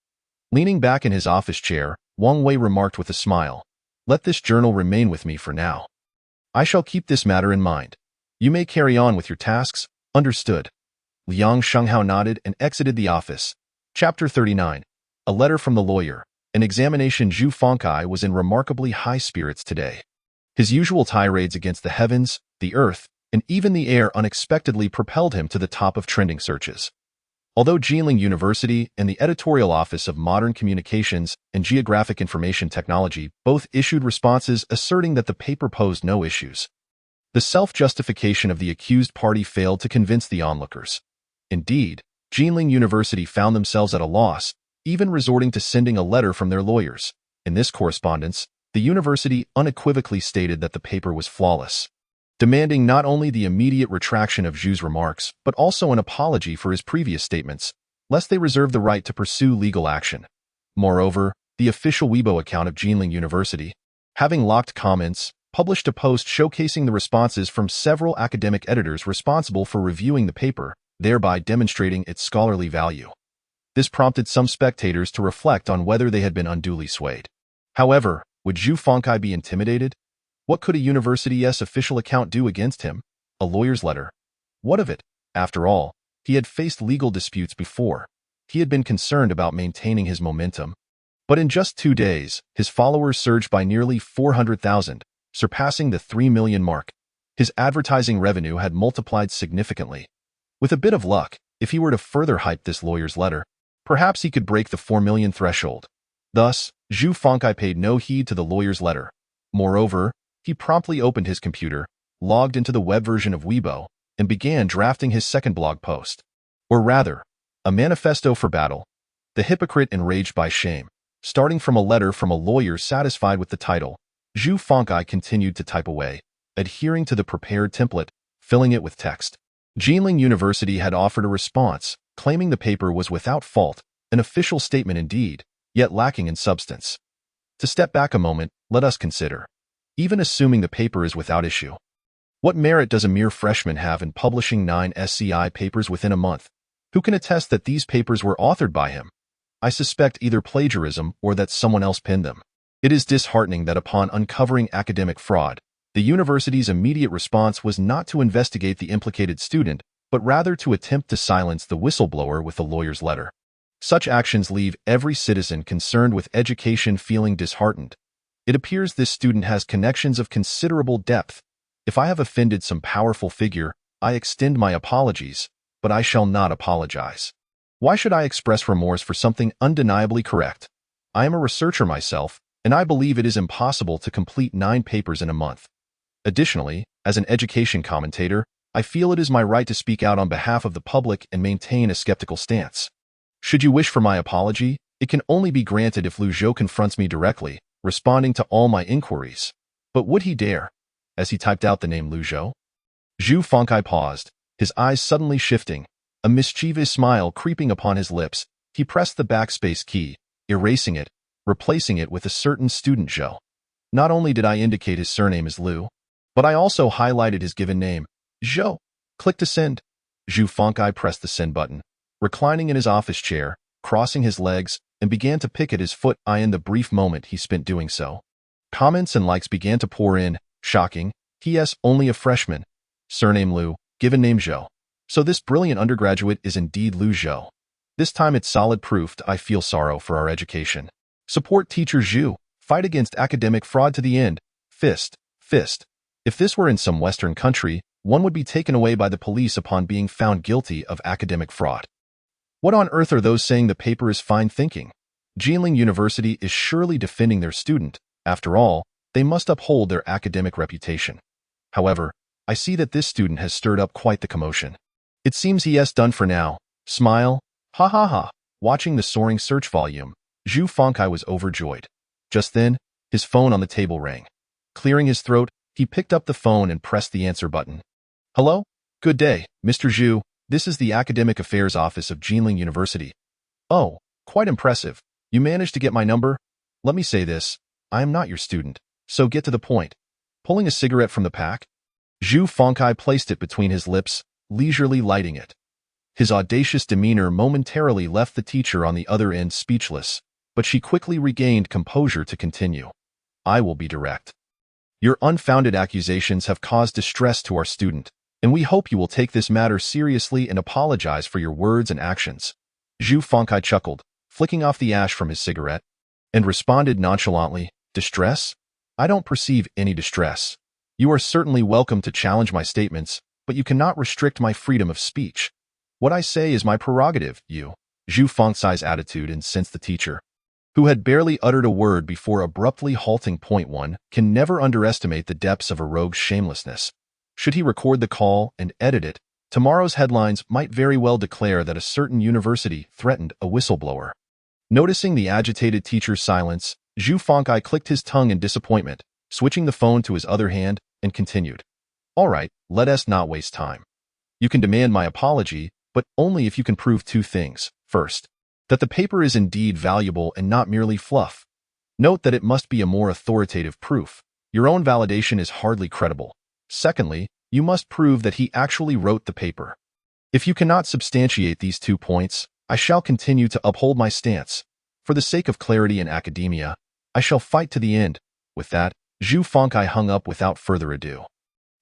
Leaning back in his office chair, Wang Wei remarked with a smile, "Let this journal remain with me for now. I shall keep this matter in mind. You may carry on with your tasks." "Understood." Liang Shenghao nodded and exited the office. Chapter 39. A letter from the lawyer. An examination. Zhu Fengkai was in remarkably high spirits today. His usual tirades against the heavens, the earth, and even the air unexpectedly propelled him to the top of trending searches. Although Jinling University and the Editorial Office of Modern Communications and Geographic Information Technology both issued responses asserting that the paper posed no issues, the self-justification of the accused party failed to convince the onlookers. Indeed, Jinling University found themselves at a loss, even resorting to sending a letter from their lawyers. In this correspondence, the university unequivocally stated that the paper was flawless, demanding not only the immediate retraction of Zhu's remarks, but also an apology for his previous statements, lest they reserve the right to pursue legal action. Moreover, the official Weibo account of Jinling University, having locked comments, published a post showcasing the responses from several academic editors responsible for reviewing the paper, thereby demonstrating its scholarly value. This prompted some spectators to reflect on whether they had been unduly swayed. However, would Zhu Fengkai be intimidated? What could a university's official account do against him? A lawyer's letter. What of it? After all, he had faced legal disputes before. He had been concerned about maintaining his momentum. But in just 2 days, his followers surged by nearly 400,000, surpassing the 3 million mark. His advertising revenue had multiplied significantly. With a bit of luck, if he were to further hype this lawyer's letter, perhaps he could break the 4 million threshold. Thus, Zhu Fengkai paid no heed to the lawyer's letter. Moreover, he promptly opened his computer, logged into the web version of Weibo, and began drafting his second blog post. Or rather, a manifesto for battle. The hypocrite enraged by shame. Starting from a letter from a lawyer satisfied with the title, Zhu Fengkai continued to type away, adhering to the prepared template, filling it with text. Jinling University had offered a response, claiming the paper was without fault, an official statement indeed, yet lacking in substance. To step back a moment, let us consider. Even assuming the paper is without issue, what merit does a mere freshman have in publishing 9 SCI papers within a month? Who can attest that these papers were authored by him? I suspect either plagiarism or that someone else penned them. It is disheartening that upon uncovering academic fraud, the university's immediate response was not to investigate the implicated student, but rather to attempt to silence the whistleblower with the lawyer's letter. Such actions leave every citizen concerned with education feeling disheartened. It appears this student has connections of considerable depth. If I have offended some powerful figure, I extend my apologies, but I shall not apologize. Why should I express remorse for something undeniably correct? I am a researcher myself, and I believe it is impossible to complete 9 papers in a month. Additionally, as an education commentator, I feel it is my right to speak out on behalf of the public and maintain a skeptical stance. Should you wish for my apology, it can only be granted if Lu Zhou confronts me directly, responding to all my inquiries. But would he dare? As he typed out the name Lu Zhou, Zhu Fengkai paused, his eyes suddenly shifting, a mischievous smile creeping upon his lips. He pressed the backspace key, erasing it, replacing it with a certain student Zhou. Not only did I indicate his surname as Lu, but I also highlighted his given name, Zhou. Click to send. Zhu Fengkai pressed the send button, reclining in his office chair, crossing his legs, and began to pick at his foot. In the brief moment he spent doing so, comments and likes began to pour in. Shocking. P.S. Only a freshman. Surname Lu, given name Zhou. So this brilliant undergraduate is indeed Lu Zhou. This time it's solid proof I feel sorrow for our education. Support teacher Zhu. Fight against academic fraud to the end. Fist. Fist. If this were in some Western country, one would be taken away by the police upon being found guilty of academic fraud. What on earth are those saying the paper is fine thinking? Jinling University is surely defending their student. After all, they must uphold their academic reputation. However, I see that this student has stirred up quite the commotion. It seems he has done for now. Smile. Ha ha ha. Watching the soaring search volume, Zhu Fengkai was overjoyed. Just then, his phone on the table rang. Clearing his throat, he picked up the phone and pressed the answer button. Hello? Good day, Mr. Zhu. This is the Academic Affairs Office of Jinling University. Oh, quite impressive. You managed to get my number? Let me say this. I am not your student, so get to the point. Pulling a cigarette from the pack, Zhu Fengkai placed it between his lips, leisurely lighting it. His audacious demeanor momentarily left the teacher on the other end speechless, but she quickly regained composure to continue. I will be direct. Your unfounded accusations have caused distress to our student, and we hope you will take this matter seriously and apologize for your words and actions. Zhu Fengkai chuckled, flicking off the ash from his cigarette, and responded nonchalantly, Distress? I don't perceive any distress. You are certainly welcome to challenge my statements, but you cannot restrict my freedom of speech. What I say is my prerogative, you. Zhu Fengkai's attitude incensed the teacher, who had barely uttered a word before abruptly halting. Point 1 can never underestimate the depths of a rogue's shamelessness. Should he record the call and edit it, tomorrow's headlines might very well declare that a certain university threatened a whistleblower. Noticing the agitated teacher's silence, Zhu Fengkai clicked his tongue in disappointment, switching the phone to his other hand, and continued. All right, let us not waste time. You can demand my apology, but only if you can prove two things. First, that the paper is indeed valuable and not merely fluff. Note that it must be a more authoritative proof. Your own validation is hardly credible. Secondly, you must prove that he actually wrote the paper. If you cannot substantiate these 2 points, I shall continue to uphold my stance. For the sake of clarity in academia, I shall fight to the end. With that, Zhu Fengkai hung up without further ado.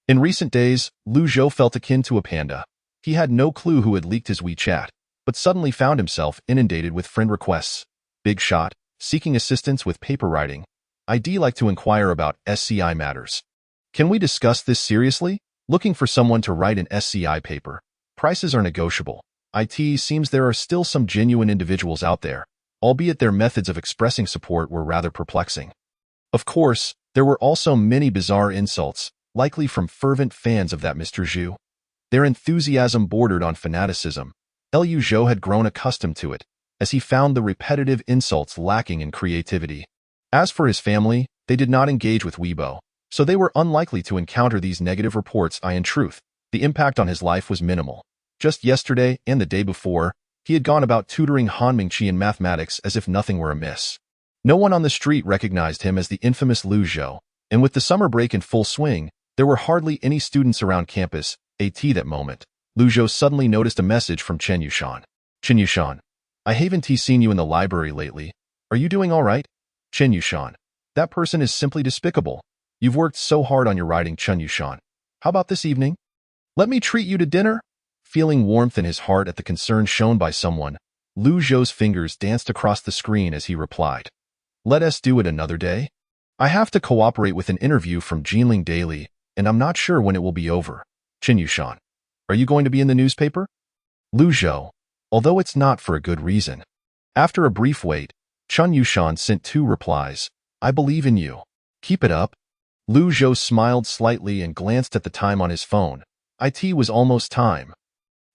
In recent days, Lu Zhou felt akin to a panda. He had no clue who had leaked his WeChat, but suddenly found himself inundated with friend requests. Big shot, seeking assistance with paper writing. I'd like to inquire about SCI matters. Can we discuss this seriously? Looking for someone to write an SCI paper. Prices are negotiable. It seems there are still some genuine individuals out there, albeit their methods of expressing support were rather perplexing. Of course, there were also many bizarre insults, likely from fervent fans of that Mr. Zhu. Their enthusiasm bordered on fanaticism. Liu Zhou had grown accustomed to it, as he found the repetitive insults lacking in creativity. As for his family, they did not engage with Weibo, so they were unlikely to encounter these negative reports. In truth, the impact on his life was minimal. Just yesterday and the day before, he had gone about tutoring Han Mingqi in mathematics as if nothing were amiss. No one on the street recognized him as the infamous Liu Zhou, and with the summer break in full swing, there were hardly any students around campus. That moment, Liu Zhou suddenly noticed a message from Chen Yushan. Chen Yushan, I haven't seen you in the library lately. Are you doing all right? Chen Yushan, that person is simply despicable. You've worked so hard on your writing, Chen Yushan. How about this evening? Let me treat you to dinner? Feeling warmth in his heart at the concern shown by someone, Liu Zhou's fingers danced across the screen as he replied. Let us do it another day. I have to cooperate with an interview from Jinling Daily, and I'm not sure when it will be over. Chen Yushan, are you going to be in the newspaper? Liu Zhou, although it's not for a good reason. After a brief wait, Chen Yushan sent 2 replies. I believe in you. Keep it up. Liu Zhou smiled slightly and glanced at the time on his phone. It was almost time.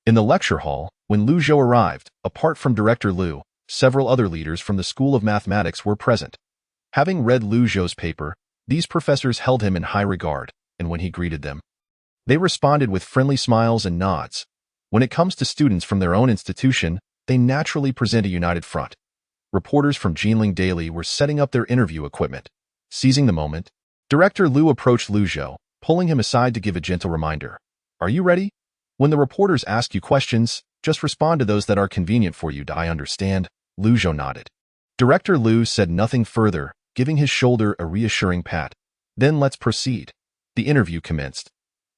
In the lecture hall, when Liu Zhou arrived, apart from Director Liu, several other leaders from the School of Mathematics were present. Having read Liu Zhou's paper, these professors held him in high regard, and when he greeted them, they responded with friendly smiles and nods. When it comes to students from their own institution, they naturally present a united front. Reporters from Jinling Daily were setting up their interview equipment. Seizing the moment, Director Liu approached Liu Zhou, pulling him aside to give a gentle reminder. Are you ready? When the reporters ask you questions, just respond to those that are convenient for you. I understand. Liu Zhou nodded. Director Liu said nothing further, giving his shoulder a reassuring pat. Then let's proceed. The interview commenced.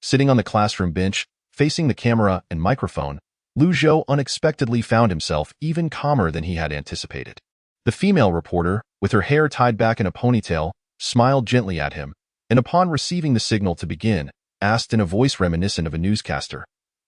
Sitting on the classroom bench, facing the camera and microphone, Lu Zhou unexpectedly found himself even calmer than he had anticipated. The female reporter, with her hair tied back in a ponytail, smiled gently at him, and upon receiving the signal to begin, asked in a voice reminiscent of a newscaster,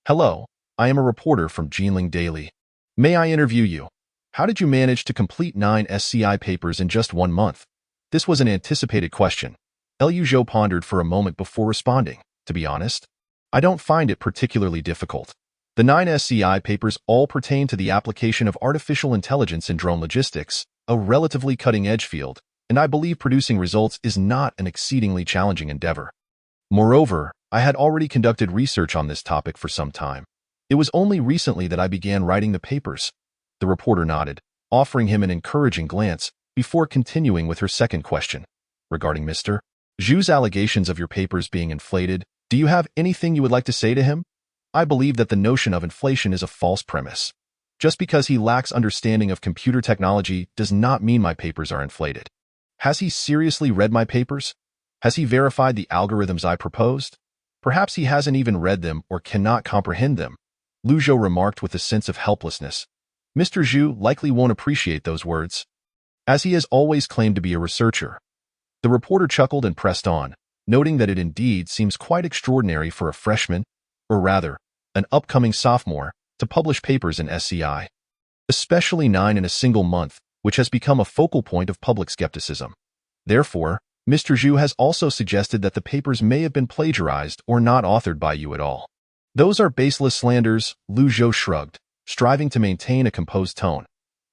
"Hello, I am a reporter from Jinling Daily. May I interview you? How did you manage to complete 9 SCI papers in just 1 month?" This was an anticipated question. Lu Zhou pondered for a moment before responding. To be honest, I don't find it particularly difficult. The 9 SCI papers all pertain to the application of artificial intelligence in drone logistics, a relatively cutting-edge field, and I believe producing results is not an exceedingly challenging endeavor. Moreover, I had already conducted research on this topic for some time. It was only recently that I began writing the papers. The reporter nodded, offering him an encouraging glance, before continuing with her second question. Regarding Mr. Zhu's allegations of your papers being inflated, do you have anything you would like to say to him? I believe that the notion of inflation is a false premise. Just because he lacks understanding of computer technology does not mean my papers are inflated. Has he seriously read my papers? Has he verified the algorithms I proposed? Perhaps he hasn't even read them or cannot comprehend them. Lu Zhou remarked with a sense of helplessness. Mr. Zhu likely won't appreciate those words, as he has always claimed to be a researcher. The reporter chuckled and pressed on, noting that it indeed seems quite extraordinary for a freshman, or rather, an upcoming sophomore, to publish papers in SCI. Especially 9 in a single month, which has become a focal point of public skepticism. Therefore, Mr. Zhu has also suggested that the papers may have been plagiarized or not authored by you at all. Those are baseless slanders, Lu Zhou shrugged, striving to maintain a composed tone.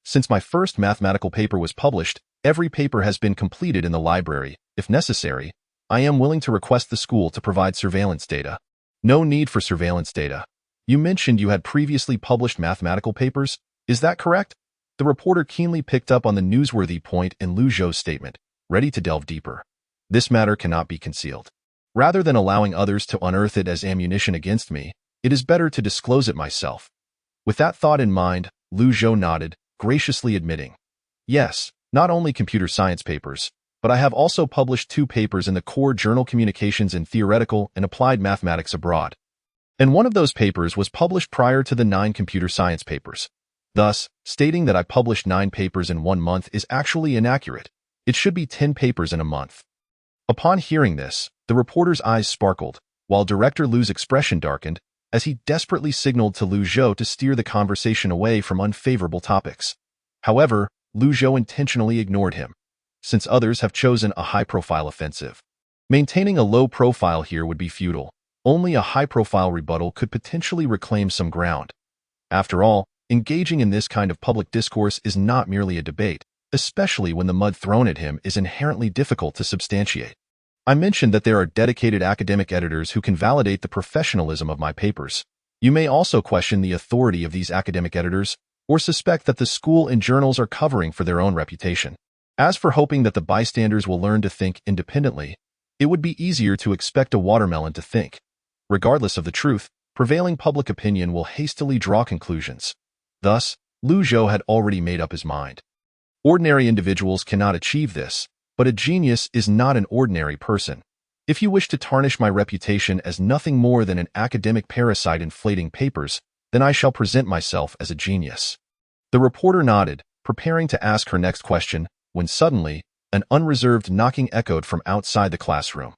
Since my first mathematical paper was published, every paper has been completed in the library. If necessary, I am willing to request the school to provide surveillance data. No need for surveillance data. You mentioned you had previously published mathematical papers. Is that correct? The reporter keenly picked up on the newsworthy point in Lu Zhou's statement, ready to delve deeper. This matter cannot be concealed. Rather than allowing others to unearth it as ammunition against me, it is better to disclose it myself. With that thought in mind, Lu Zhou nodded, graciously admitting, "Yes, not only computer science papers, but I have also published 2 papers in the core journal Communications in Theoretical and Applied Mathematics Abroad. And one of those papers was published prior to the 9 computer science papers. Thus, stating that I published 9 papers in 1 month is actually inaccurate. It should be 10 papers in a month." Upon hearing this, the reporter's eyes sparkled, while Director Lu's expression darkened, as he desperately signaled to Lu Zhou to steer the conversation away from unfavorable topics. However, Lu Zhou intentionally ignored him, since others have chosen a high-profile offensive. Maintaining a low profile here would be futile. Only a high-profile rebuttal could potentially reclaim some ground. After all, engaging in this kind of public discourse is not merely a debate, especially when the mud thrown at him is inherently difficult to substantiate. I mentioned that there are dedicated academic editors who can validate the professionalism of my papers. You may also question the authority of these academic editors, or suspect that the school and journals are covering for their own reputation. As for hoping that the bystanders will learn to think independently, it would be easier to expect a watermelon to think. Regardless of the truth, prevailing public opinion will hastily draw conclusions. Thus, Lu Zhou had already made up his mind. Ordinary individuals cannot achieve this, but a genius is not an ordinary person. If you wish to tarnish my reputation as nothing more than an academic parasite inflating papers, then I shall present myself as a genius. The reporter nodded, preparing to ask her next question, when suddenly, an unreserved knocking echoed from outside the classroom.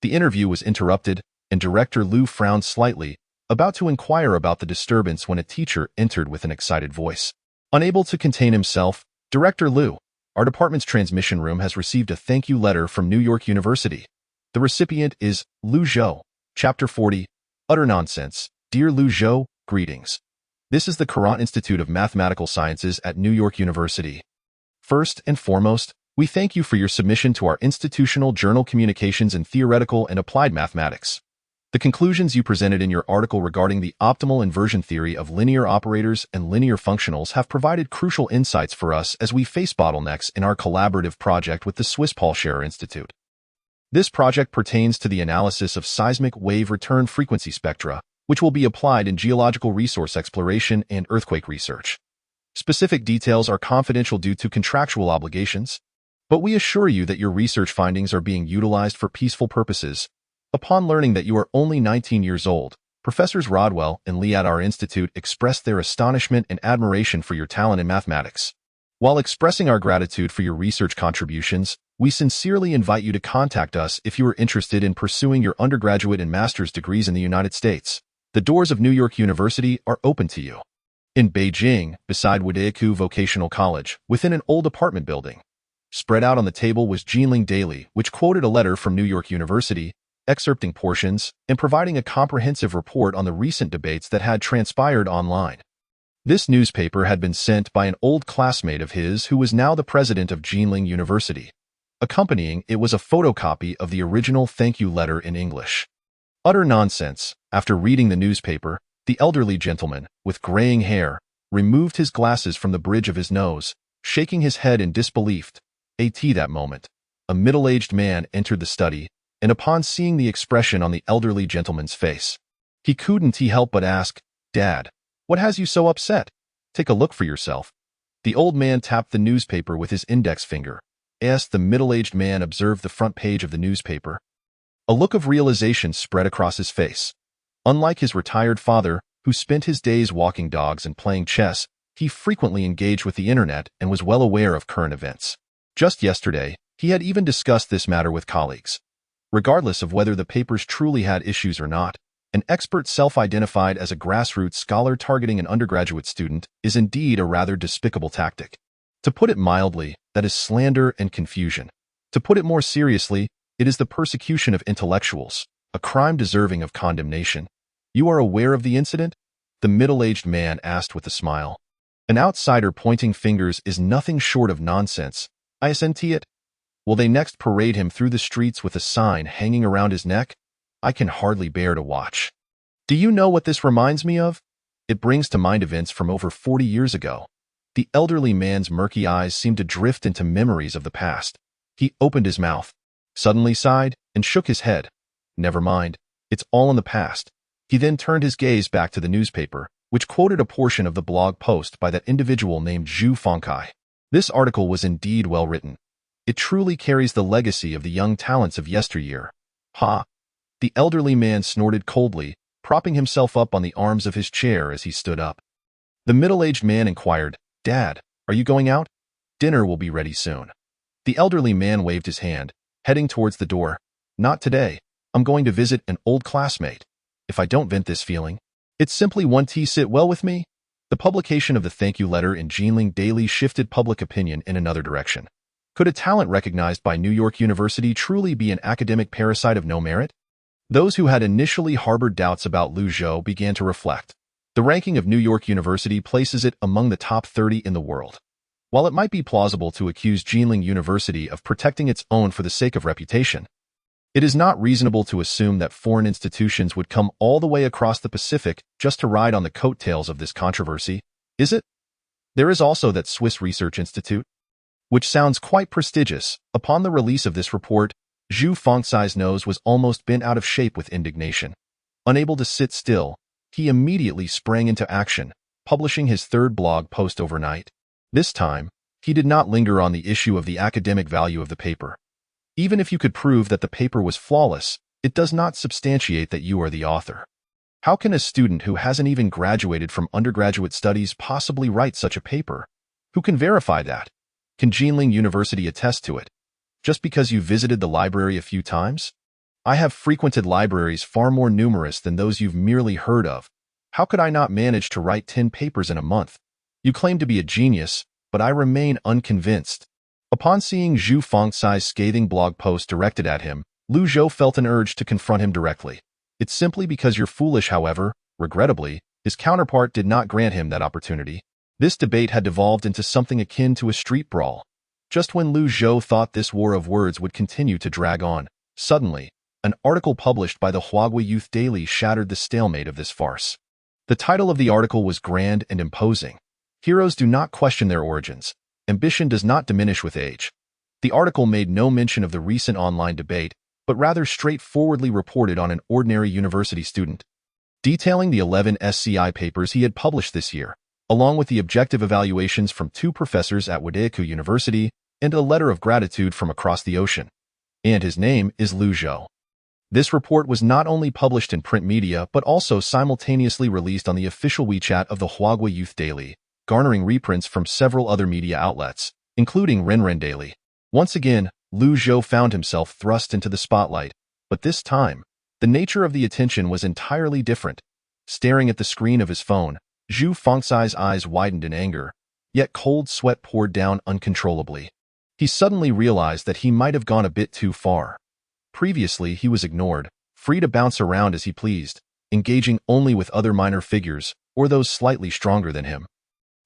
The interview was interrupted, and Director Lu frowned slightly, about to inquire about the disturbance when a teacher entered with an excited voice. Unable to contain himself, Director Lu, our department's transmission room has received a thank you letter from New York University. The recipient is Lu Zhou. Chapter 40, Utter Nonsense. Dear Lu Zhou, greetings. This is the Courant Institute of Mathematical Sciences at New York University. First and foremost, we thank you for your submission to our institutional journal Communications in Theoretical and Applied Mathematics. The conclusions you presented in your article regarding the optimal inversion theory of linear operators and linear functionals have provided crucial insights for us as we face bottlenecks in our collaborative project with the Swiss Paul Scherrer Institute. This project pertains to the analysis of seismic wave return frequency spectra, which will be applied in geological resource exploration and earthquake research. Specific details are confidential due to contractual obligations, but we assure you that your research findings are being utilized for peaceful purposes. Upon learning that you are only 19 years old, Professors Rodwell and Lee at our institute expressed their astonishment and admiration for your talent in mathematics. While expressing our gratitude for your research contributions, we sincerely invite you to contact us if you are interested in pursuing your undergraduate and master's degrees in the United States. The doors of New York University are open to you. In Beijing, beside Wadaiku Vocational College, within an old apartment building. Spread out on the table was Jinling Daily, which quoted a letter from New York University, excerpting portions, and providing a comprehensive report on the recent debates that had transpired online. This newspaper had been sent by an old classmate of his who was now the president of Jinling University. Accompanying it was a photocopy of the original thank you letter in English. Utter nonsense. After reading the newspaper, the elderly gentleman, with graying hair, removed his glasses from the bridge of his nose, shaking his head in disbelief. That moment, a middle-aged man entered the study, and upon seeing the expression on the elderly gentleman's face, he couldn't help but ask, "Dad, what has you so upset? Take a look for yourself." The old man tapped the newspaper with his index finger. As the middle-aged man observed the front page of the newspaper, a look of realization spread across his face. Unlike his retired father, who spent his days walking dogs and playing chess, he frequently engaged with the internet and was well aware of current events. Just yesterday, he had even discussed this matter with colleagues. Regardless of whether the papers truly had issues or not, an expert self-identified as a grassroots scholar targeting an undergraduate student is indeed a rather despicable tactic. To put it mildly, that is slander and confusion. To put it more seriously, it is the persecution of intellectuals, a crime deserving of condemnation. You are aware of the incident? The middle-aged man asked with a smile. An outsider pointing fingers is nothing short of nonsense. I assent it. Will they next parade him through the streets with a sign hanging around his neck? I can hardly bear to watch. Do you know what this reminds me of? It brings to mind events from over 40 years ago. The elderly man's murky eyes seemed to drift into memories of the past. He opened his mouth, suddenly sighed, and shook his head. Never mind, it's all in the past. He then turned his gaze back to the newspaper, which quoted a portion of the blog post by that individual named Zhu Fengkai. This article was indeed well written. It truly carries the legacy of the young talents of yesteryear. Ha! The elderly man snorted coldly, propping himself up on the arms of his chair as he stood up. The middle-aged man inquired, "Dad, are you going out? Dinner will be ready soon." The elderly man waved his hand, heading towards the door. "Not today. I'm going to visit an old classmate. If I don't vent this feeling, it's simply won't sit well with me." The publication of the thank you letter in Jinling Daily shifted public opinion in another direction. Could a talent recognized by New York University truly be an academic parasite of no merit? Those who had initially harbored doubts about Lu Zhou began to reflect. The ranking of New York University places it among the top 30 in the world. While it might be plausible to accuse Jinling University of protecting its own for the sake of reputation, it is not reasonable to assume that foreign institutions would come all the way across the Pacific just to ride on the coattails of this controversy, is it? There is also that Swiss Research Institute, which sounds quite prestigious. Upon the release of this report, Zhu Fengkai's nose was almost bent out of shape with indignation. Unable to sit still, he immediately sprang into action, publishing his third blog post overnight. This time, he did not linger on the issue of the academic value of the paper. Even if you could prove that the paper was flawless, it does not substantiate that you are the author. How can a student who hasn't even graduated from undergraduate studies possibly write such a paper? Who can verify that? Can Jinling University attest to it? Just because you visited the library a few times? I have frequented libraries far more numerous than those you've merely heard of. How could I not manage to write 10 papers in a month? You claim to be a genius, but I remain unconvinced. Upon seeing Zhu Fengkai's scathing blog post directed at him, Lu Zhou felt an urge to confront him directly. It's simply because you're foolish, however. Regrettably, his counterpart did not grant him that opportunity. This debate had devolved into something akin to a street brawl. Just when Lu Zhou thought this war of words would continue to drag on, suddenly, an article published by the Huagui Youth Daily shattered the stalemate of this farce. The title of the article was grand and imposing. Heroes do not question their origins. Ambition does not diminish with age. The article made no mention of the recent online debate, but rather straightforwardly reported on an ordinary university student, detailing the 11 SCI papers he had published this year, along with the objective evaluations from 2 professors at Wadaiku University and a letter of gratitude from across the ocean. And his name is Lu Zhou. This report was not only published in print media but also simultaneously released on the official WeChat of the Huagua Youth Daily, garnering reprints from several other media outlets, including Renren Daily. Once again, Liu Zhou found himself thrust into the spotlight, but this time, the nature of the attention was entirely different. Staring at the screen of his phone, Zhu Fengcai's eyes widened in anger, yet cold sweat poured down uncontrollably. He suddenly realized that he might have gone a bit too far. Previously, he was ignored, free to bounce around as he pleased, engaging only with other minor figures or those slightly stronger than him.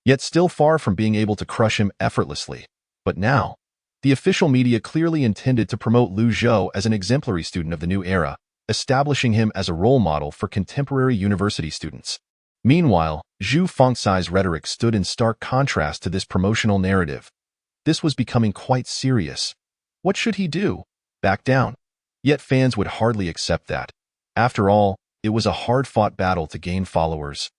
Yet still far from being able to crush him effortlessly. But now, the official media clearly intended to promote Liu Zhou as an exemplary student of the new era, establishing him as a role model for contemporary university students. Meanwhile, Zhu Fengcai's rhetoric stood in stark contrast to this promotional narrative. This was becoming quite serious. What should he do? Back down? Yet fans would hardly accept that. After all, it was a hard-fought battle to gain followers.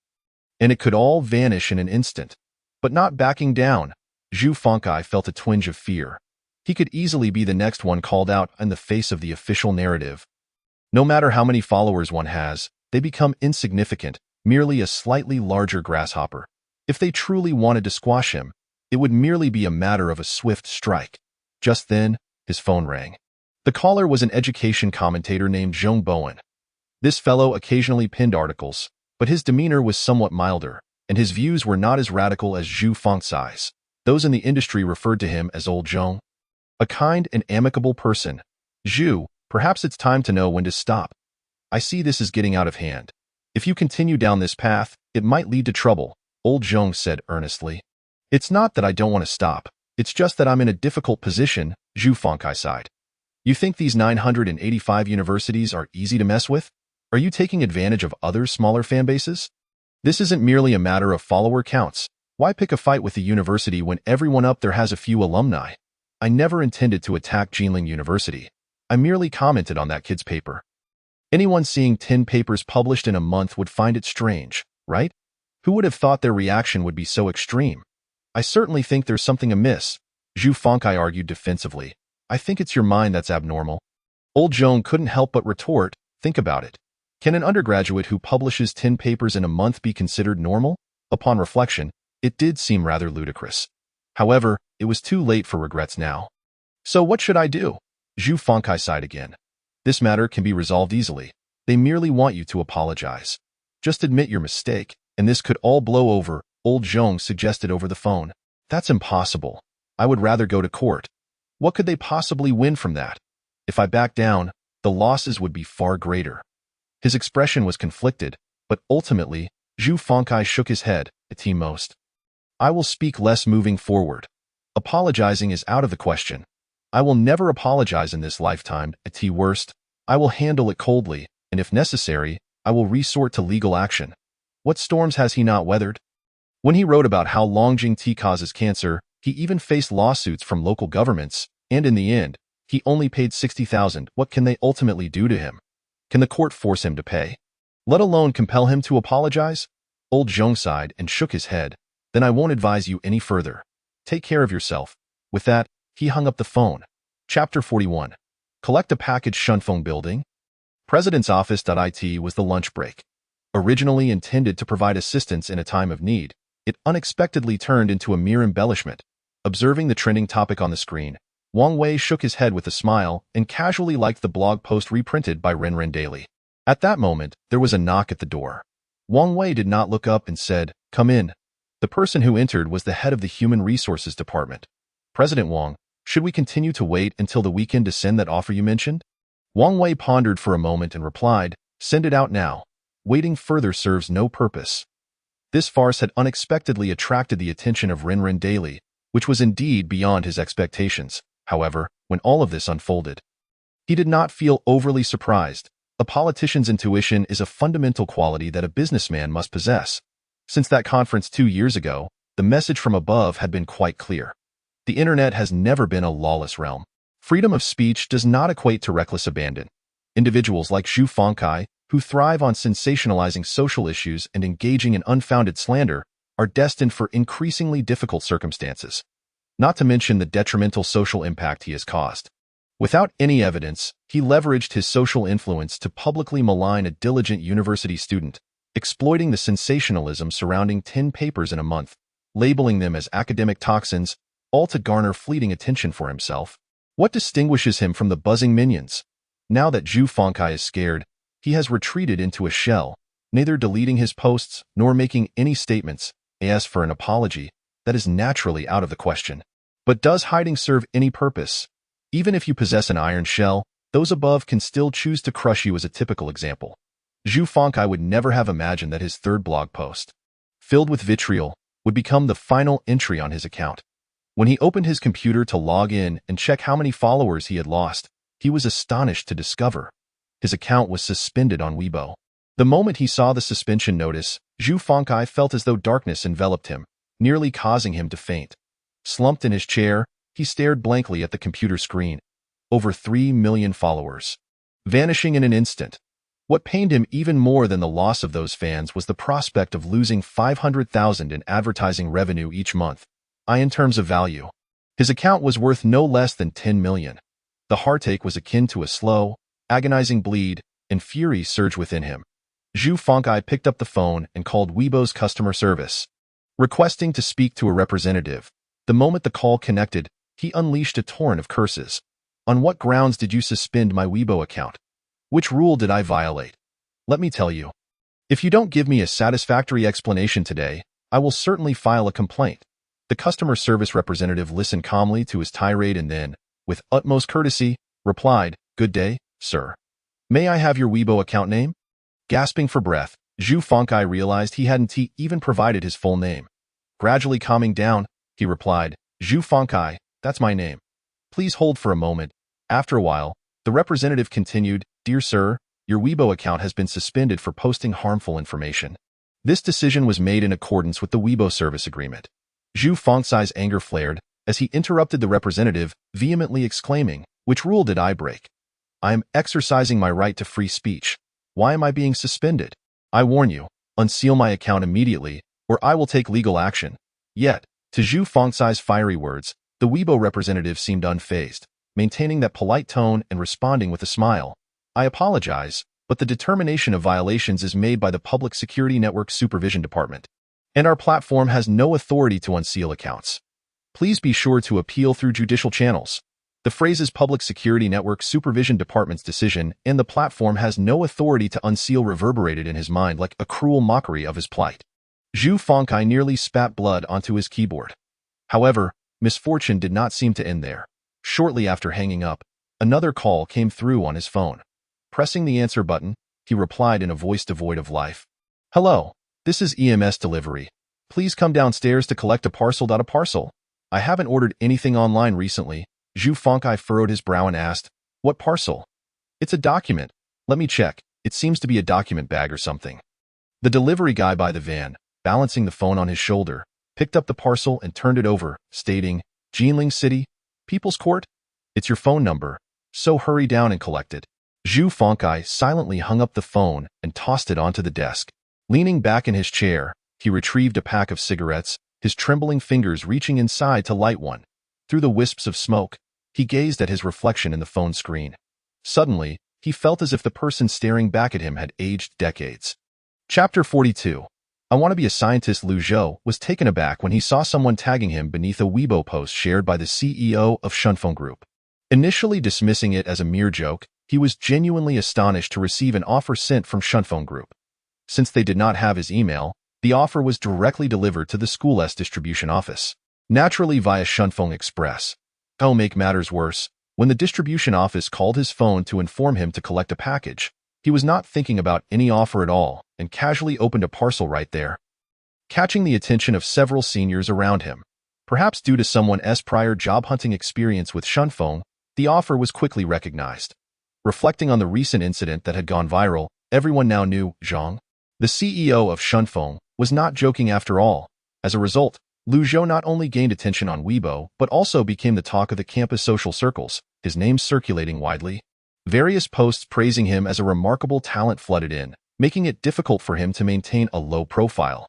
And it could all vanish in an instant. But not backing down, Zhu Fengcai felt a twinge of fear. He could easily be the next one called out in the face of the official narrative. No matter how many followers one has, they become insignificant, merely a slightly larger grasshopper. If they truly wanted to squash him, it would merely be a matter of a swift strike. Just then, his phone rang. The caller was an education commentator named Zhong Bowen. This fellow occasionally pinned articles, but his demeanor was somewhat milder, and his views were not as radical as Zhu Fengcai's. Those in the industry referred to him as Old Zhong. A kind and amicable person. Zhu, perhaps it's time to know when to stop. I see this is getting out of hand. If you continue down this path, it might lead to trouble, Old Zhong said earnestly. It's not that I don't want to stop. It's just that I'm in a difficult position, Zhu Fengcai sighed. You think these 985 universities are easy to mess with? Are you taking advantage of other smaller fan bases? This isn't merely a matter of follower counts. Why pick a fight with the university when everyone up there has a few alumni? I never intended to attack Jinling University. I merely commented on that kid's paper. Anyone seeing 10 papers published in a month would find it strange, right? Who would have thought their reaction would be so extreme? I certainly think there's something amiss, Zhu Fengcai argued defensively. I think it's your mind that's abnormal. Old Zhong couldn't help but retort, think about it. Can an undergraduate who publishes 10 papers in a month be considered normal? Upon reflection, it did seem rather ludicrous. However, it was too late for regrets now. So what should I do? Zhu Fengcai sighed again. This matter can be resolved easily. They merely want you to apologize. Just admit your mistake, and this could all blow over, Old Zhong suggested over the phone. That's impossible. I would rather go to court. What could they possibly win from that? If I back down, the losses would be far greater. His expression was conflicted, but ultimately, Zhu Fengcai shook his head, at most. I will speak less moving forward. Apologizing is out of the question. I will never apologize in this lifetime, at worst. I will handle it coldly, and if necessary, I will resort to legal action. What storms has he not weathered? When he wrote about how Longjing tea causes cancer, he even faced lawsuits from local governments, and in the end, he only paid 60,000. What can they ultimately do to him? Can the court force him to pay? Let alone compel him to apologize? Old Zhong sighed and shook his head. Then I won't advise you any further. Take care of yourself. With that, he hung up the phone. Chapter 41. Collect a package. Shunfeng Building. President's Office.it was the lunch break. Originally intended to provide assistance in a time of need, it unexpectedly turned into a mere embellishment. Observing the trending topic on the screen, Wang Wei shook his head with a smile and casually liked the blog post reprinted by Renren Daily. At that moment, there was a knock at the door. Wang Wei did not look up and said, "Come in." The person who entered was the head of the Human Resources Department. "President Wang, should we continue to wait until the weekend to send that offer you mentioned?" Wang Wei pondered for a moment and replied, "Send it out now. Waiting further serves no purpose." This farce had unexpectedly attracted the attention of Renren Daily, which was indeed beyond his expectations. However, when all of this unfolded, he did not feel overly surprised. A politician's intuition is a fundamental quality that a businessman must possess. Since that conference 2 years ago, the message from above had been quite clear. The internet has never been a lawless realm. Freedom of speech does not equate to reckless abandon. Individuals like Zhu Fengcai, who thrive on sensationalizing social issues and engaging in unfounded slander, are destined for increasingly difficult circumstances. Not to mention the detrimental social impact he has caused. Without any evidence, he leveraged his social influence to publicly malign a diligent university student, exploiting the sensationalism surrounding 10 papers in a month, labeling them as academic toxins, all to garner fleeting attention for himself. What distinguishes him from the buzzing minions? Now that Zhu Fengkai is scared, he has retreated into a shell, neither deleting his posts nor making any statements. As for an apology, that is naturally out of the question. But does hiding serve any purpose? Even if you possess an iron shell, those above can still choose to crush you as a typical example. Zhu Fengkai would never have imagined that his third blog post, filled with vitriol, would become the final entry on his account. When he opened his computer to log in and check how many followers he had lost, he was astonished to discover his account was suspended on Weibo. The moment he saw the suspension notice, Zhu Fengkai felt as though darkness enveloped him, nearly causing him to faint. Slumped in his chair, he stared blankly at the computer screen. Over 3 million followers, vanishing in an instant. What pained him even more than the loss of those fans was the prospect of losing $500,000 in advertising revenue each month. In terms of value, his account was worth no less than 10 million. The heartache was akin to a slow, agonizing bleed, and fury surged within him. Zhu Fengkai picked up the phone and called Weibo's customer service, requesting to speak to a representative. The moment the call connected, he unleashed a torrent of curses. On what grounds did you suspend my Weibo account? Which rule did I violate? Let me tell you. If you don't give me a satisfactory explanation today, I will certainly file a complaint. The customer service representative listened calmly to his tirade and then, with utmost courtesy, replied, "Good day, sir. May I have your Weibo account name?" Gasping for breath, Zhu Fengkai realized he hadn't even provided his full name. Gradually calming down, he replied, "Zhu Fengkai, that's my name. Please hold for a moment." After a while, the representative continued, "Dear sir, your Weibo account has been suspended for posting harmful information. This decision was made in accordance with the Weibo service agreement." Zhu Fengkai's anger flared as he interrupted the representative, vehemently exclaiming, "Which rule did I break? I am exercising my right to free speech. Why am I being suspended? I warn you, unseal my account immediately, or I will take legal action." Yet, to Zhu Fengkai's fiery words, the Weibo representative seemed unfazed, maintaining that polite tone and responding with a smile. "I apologize, but the determination of violations is made by the Public Security Network Supervision Department, and our platform has no authority to unseal accounts. Please be sure to appeal through judicial channels." The phrases Public Security Network Supervision Department's decision and the platform has no authority to unseal reverberated in his mind like a cruel mockery of his plight. Zhu Fengkai nearly spat blood onto his keyboard. However, misfortune did not seem to end there. Shortly after hanging up, another call came through on his phone. Pressing the answer button, he replied in a voice devoid of life. "Hello, this is EMS delivery. Please come downstairs to collect a parcel. A parcel? I haven't ordered anything online recently." Zhu Fengkai furrowed his brow and asked, "What parcel?" "It's a document. Let me check. It seems to be a document bag or something." The delivery guy by the van, balancing the phone on his shoulder, picked up the parcel and turned it over, stating, "Jinling City, People's Court? It's your phone number, so hurry down and collect it." Zhu Fengkai silently hung up the phone and tossed it onto the desk. Leaning back in his chair, he retrieved a pack of cigarettes, his trembling fingers reaching inside to light one. Through the wisps of smoke, he gazed at his reflection in the phone screen. Suddenly, he felt as if the person staring back at him had aged decades. Chapter 42. I Want to Be a Scientist. Lu Zhou was taken aback when he saw someone tagging him beneath a Weibo post shared by the CEO of Shunfeng Group. Initially dismissing it as a mere joke, he was genuinely astonished to receive an offer sent from Shunfeng Group. Since they did not have his email, the offer was directly delivered to the school's distribution office, naturally via Shunfeng Express. To make matters worse, when the distribution office called his phone to inform him to collect a package, he was not thinking about any offer at all and casually opened a parcel right there, catching the attention of several seniors around him. Perhaps due to someone's prior job-hunting experience with Shunfeng, the offer was quickly recognized. Reflecting on the recent incident that had gone viral, everyone now knew Zhang, the CEO of Shunfeng, was not joking after all. As a result, Lu Zhou not only gained attention on Weibo, but also became the talk of the campus social circles, his name circulating widely. Various posts praising him as a remarkable talent flooded in, making it difficult for him to maintain a low profile.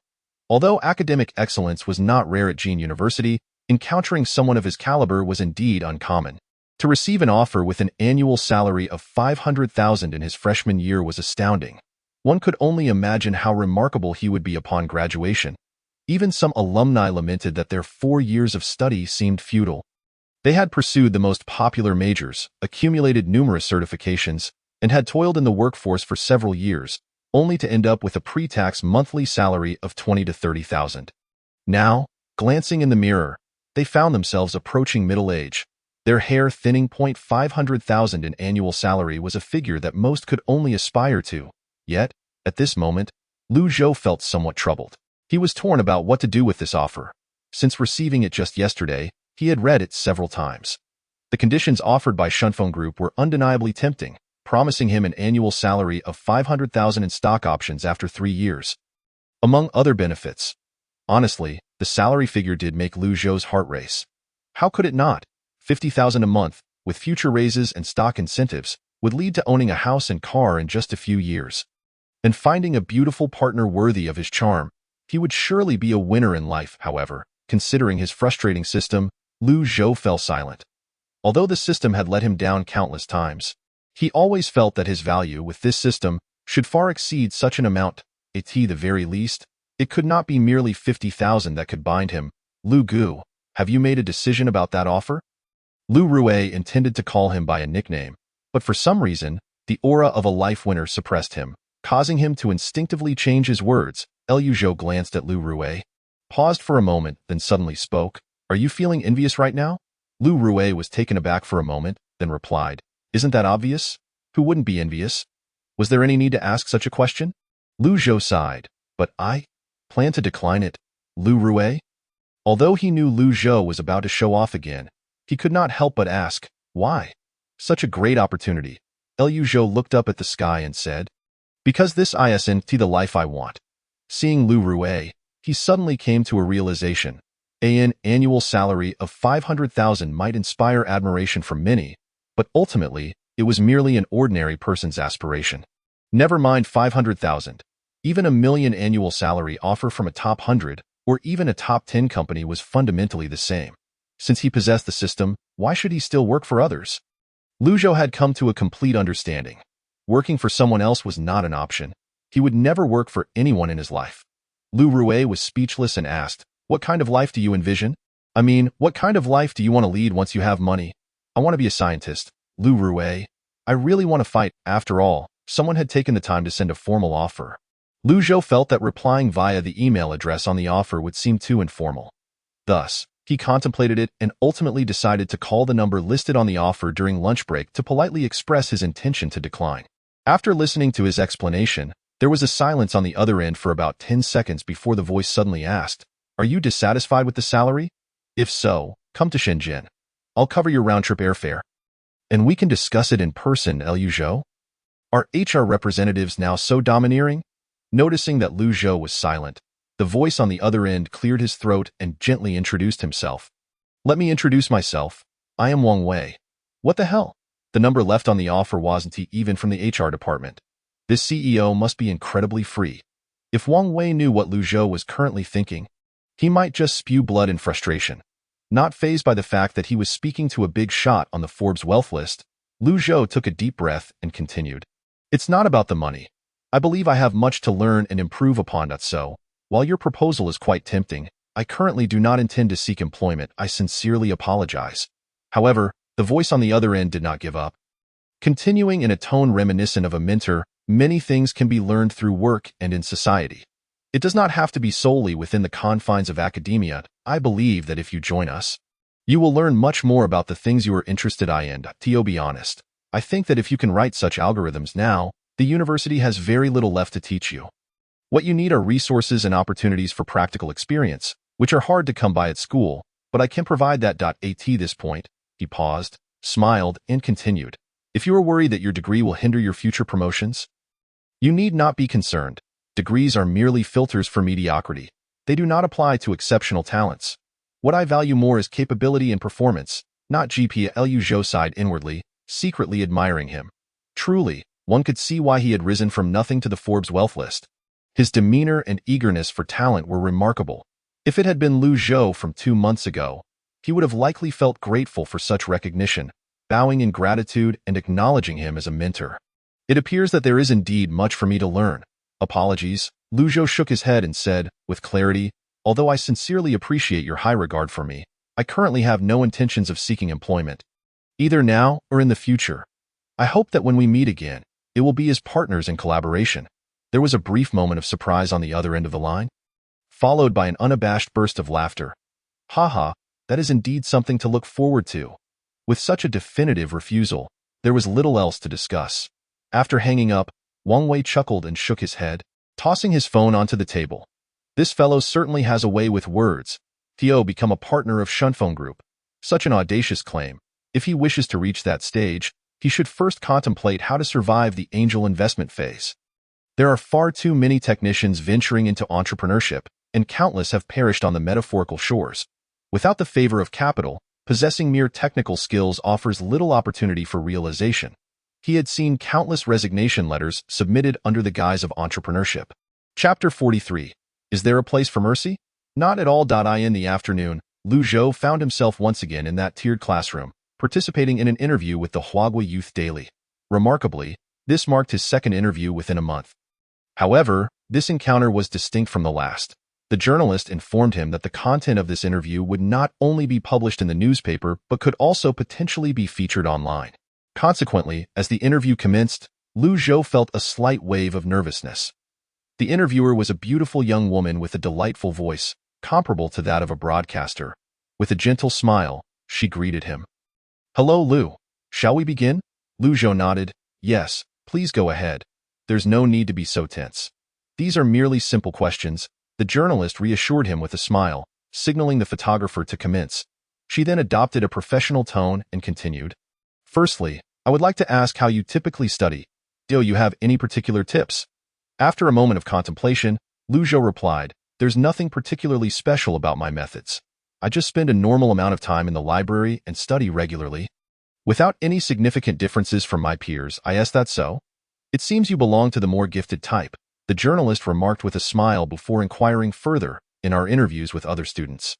Although academic excellence was not rare at Jin University, encountering someone of his caliber was indeed uncommon. To receive an offer with an annual salary of $500,000 in his freshman year was astounding. One could only imagine how remarkable he would be upon graduation. Even some alumni lamented that their 4 years of study seemed futile. They had pursued the most popular majors, accumulated numerous certifications, and had toiled in the workforce for several years, only to end up with a pre-tax monthly salary of $20,000 to $30,000. Now, glancing in the mirror, they found themselves approaching middle age. Their hair thinning. $500,000 in annual salary was a figure that most could only aspire to. Yet, at this moment, Lu Zhou felt somewhat troubled. He was torn about what to do with this offer. Since receiving it just yesterday, he had read it several times. The conditions offered by Shunfeng Group were undeniably tempting, promising him an annual salary of $500,000 in stock options after 3 years. Among other benefits. Honestly, the salary figure did make Lu Zhou's heart race. How could it not? $50,000 a month, with future raises and stock incentives, would lead to owning a house and car in just a few years. And finding a beautiful partner worthy of his charm, he would surely be a winner in life. However, considering his frustrating system, Lu Zhou fell silent. Although the system had let him down countless times, he always felt that his value with this system should far exceed such an amount. At the very least, it could not be merely $50,000 that could bind him. Lu Gu, have you made a decision about that offer? Lu Rue intended to call him by a nickname, but for some reason, the aura of a life winner suppressed him, causing him to instinctively change his words. Lu Zhou glanced at Lu Rue, paused for a moment, then suddenly spoke. Are you feeling envious right now? Lu Rue was taken aback for a moment, then replied, Isn't that obvious? Who wouldn't be envious? Was there any need to ask such a question? Lu Zhou sighed, but I plan to decline it. Lu Rue? Although he knew Lu Zhou was about to show off again, he could not help but ask, why? Such a great opportunity. Lu Zhou looked up at the sky and said, Because this isn't the life I want. Seeing Lu Rue, he suddenly came to a realization. An annual salary of $500,000 might inspire admiration from many, but ultimately, it was merely an ordinary person's aspiration. Never mind $500,000. Even a $1 million annual salary offer from a top 100 or even a top 10 company was fundamentally the same. Since he possessed the system, why should he still work for others? Lu Zhou had come to a complete understanding. Working for someone else was not an option. He would never work for anyone in his life. Lu Rue was speechless and asked, What kind of life do you envision? I mean, what kind of life do you want to lead once you have money? I want to be a scientist. Lu Rue, I really want to fight. After all, someone had taken the time to send a formal offer. Lu Zhou felt that replying via the email address on the offer would seem too informal. Thus, he contemplated it and ultimately decided to call the number listed on the offer during lunch break to politely express his intention to decline. After listening to his explanation, there was a silence on the other end for about 10 seconds before the voice suddenly asked, Are you dissatisfied with the salary? If so, come to Shenzhen. I'll cover your round-trip airfare. And we can discuss it in person. Lu Zhou? Are HR representatives now so domineering? Noticing that Lu Zhou was silent, the voice on the other end cleared his throat and gently introduced himself. Let me introduce myself. I am Wang Wei. What the hell? The number left on the offer wasn't even from the HR department. This CEO must be incredibly free. If Wang Wei knew what Lu Zhou was currently thinking, he might just spew blood in frustration. Not fazed by the fact that he was speaking to a big shot on the Forbes wealth list, Lu Zhou took a deep breath and continued. It's not about the money. I believe I have much to learn and improve upon. So, while your proposal is quite tempting, I currently do not intend to seek employment. I sincerely apologize. However, the voice on the other end did not give up. Continuing in a tone reminiscent of a mentor, many things can be learned through work and in society. It does not have to be solely within the confines of academia. I believe that if you join us, you will learn much more about the things you are interested in. To be honest, I think that if you can write such algorithms now, the university has very little left to teach you. What you need are resources and opportunities for practical experience, which are hard to come by at school, but I can provide that. At this point, he paused, smiled, and continued. If you are worried that your degree will hinder your future promotions, you need not be concerned. Degrees are merely filters for mediocrity. They do not apply to exceptional talents. What I value more is capability and performance, not GPA. Lu Zhou sighed inwardly, secretly admiring him. Truly, one could see why he had risen from nothing to the Forbes wealth list. His demeanor and eagerness for talent were remarkable. If it had been Lu Zhou from 2 months ago, he would have likely felt grateful for such recognition. bowing in gratitude and acknowledging him as a mentor. It appears that there is indeed much for me to learn. Apologies. Lu Zhou shook his head and said, with clarity, although I sincerely appreciate your high regard for me, I currently have no intentions of seeking employment, either now or in the future. I hope that when we meet again, it will be as partners in collaboration. There was a brief moment of surprise on the other end of the line, followed by an unabashed burst of laughter. Haha, that is indeed something to look forward to. With such a definitive refusal, there was little else to discuss. After hanging up, Wang Wei chuckled and shook his head, tossing his phone onto the table. This fellow certainly has a way with words. Theo become a partner of Shunfeng Group. Such an audacious claim. If he wishes to reach that stage, he should first contemplate how to survive the angel investment phase. There are far too many technicians venturing into entrepreneurship, and countless have perished on the metaphorical shores. Without the favor of capital, possessing mere technical skills offers little opportunity for realization. He had seen countless resignation letters submitted under the guise of entrepreneurship. Chapter 43. Is there a place for mercy? Not at all. In the afternoon, Lu Zhou found himself once again in that tiered classroom, participating in an interview with the Huagua Youth Daily. Remarkably, this marked his second interview within a month. However, this encounter was distinct from the last. The journalist informed him that the content of this interview would not only be published in the newspaper but could also potentially be featured online. Consequently, as the interview commenced, Lu Zhou felt a slight wave of nervousness. The interviewer was a beautiful young woman with a delightful voice, comparable to that of a broadcaster. With a gentle smile, she greeted him. "Hello, Lu. Shall we begin?" Lu Zhou nodded. "Yes, please go ahead. There's no need to be so tense. These are merely simple questions," the journalist reassured him with a smile, signaling the photographer to commence. She then adopted a professional tone and continued. "Firstly, I would like to ask how you typically study. Do you have any particular tips?" After a moment of contemplation, Lu Zhou replied, "There's nothing particularly special about my methods. I just spend a normal amount of time in the library and study regularly. Without any significant differences from my peers, I guess that's so. It seems you belong to the more gifted type," the journalist remarked with a smile before inquiring further. "In our interviews with other students,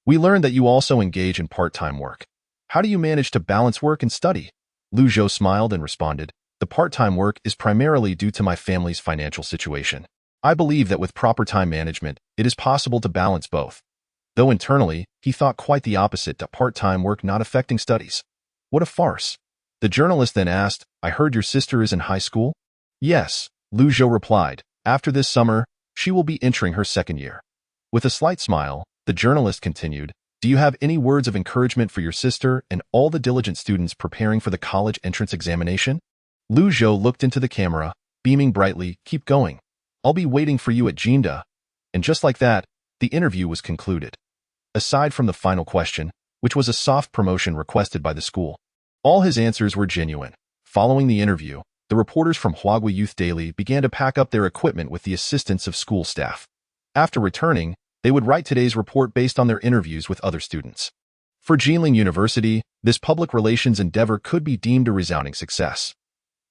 we learned that you also engage in part-time work. How do you manage to balance work and study?" Lu Zhou smiled and responded, "The part-time work is primarily due to my family's financial situation. I believe that with proper time management, it is possible to balance both." Though internally, he thought quite the opposite, that part-time work not affecting studies. What a farce. The journalist then asked, "I heard your sister is in high school?" "Yes," Lu Zhou replied. "After this summer, she will be entering her second year." With a slight smile, the journalist continued, "Do you have any words of encouragement for your sister and all the diligent students preparing for the college entrance examination?" Lu Zhou looked into the camera, beaming brightly. "Keep going. I'll be waiting for you at Jinda." And just like that, the interview was concluded. Aside from the final question, which was a soft promotion requested by the school, all his answers were genuine. Following the interview, the reporters from Huagua Youth Daily began to pack up their equipment with the assistance of school staff. After returning, they would write today's report based on their interviews with other students. For Jinling University, this public relations endeavor could be deemed a resounding success.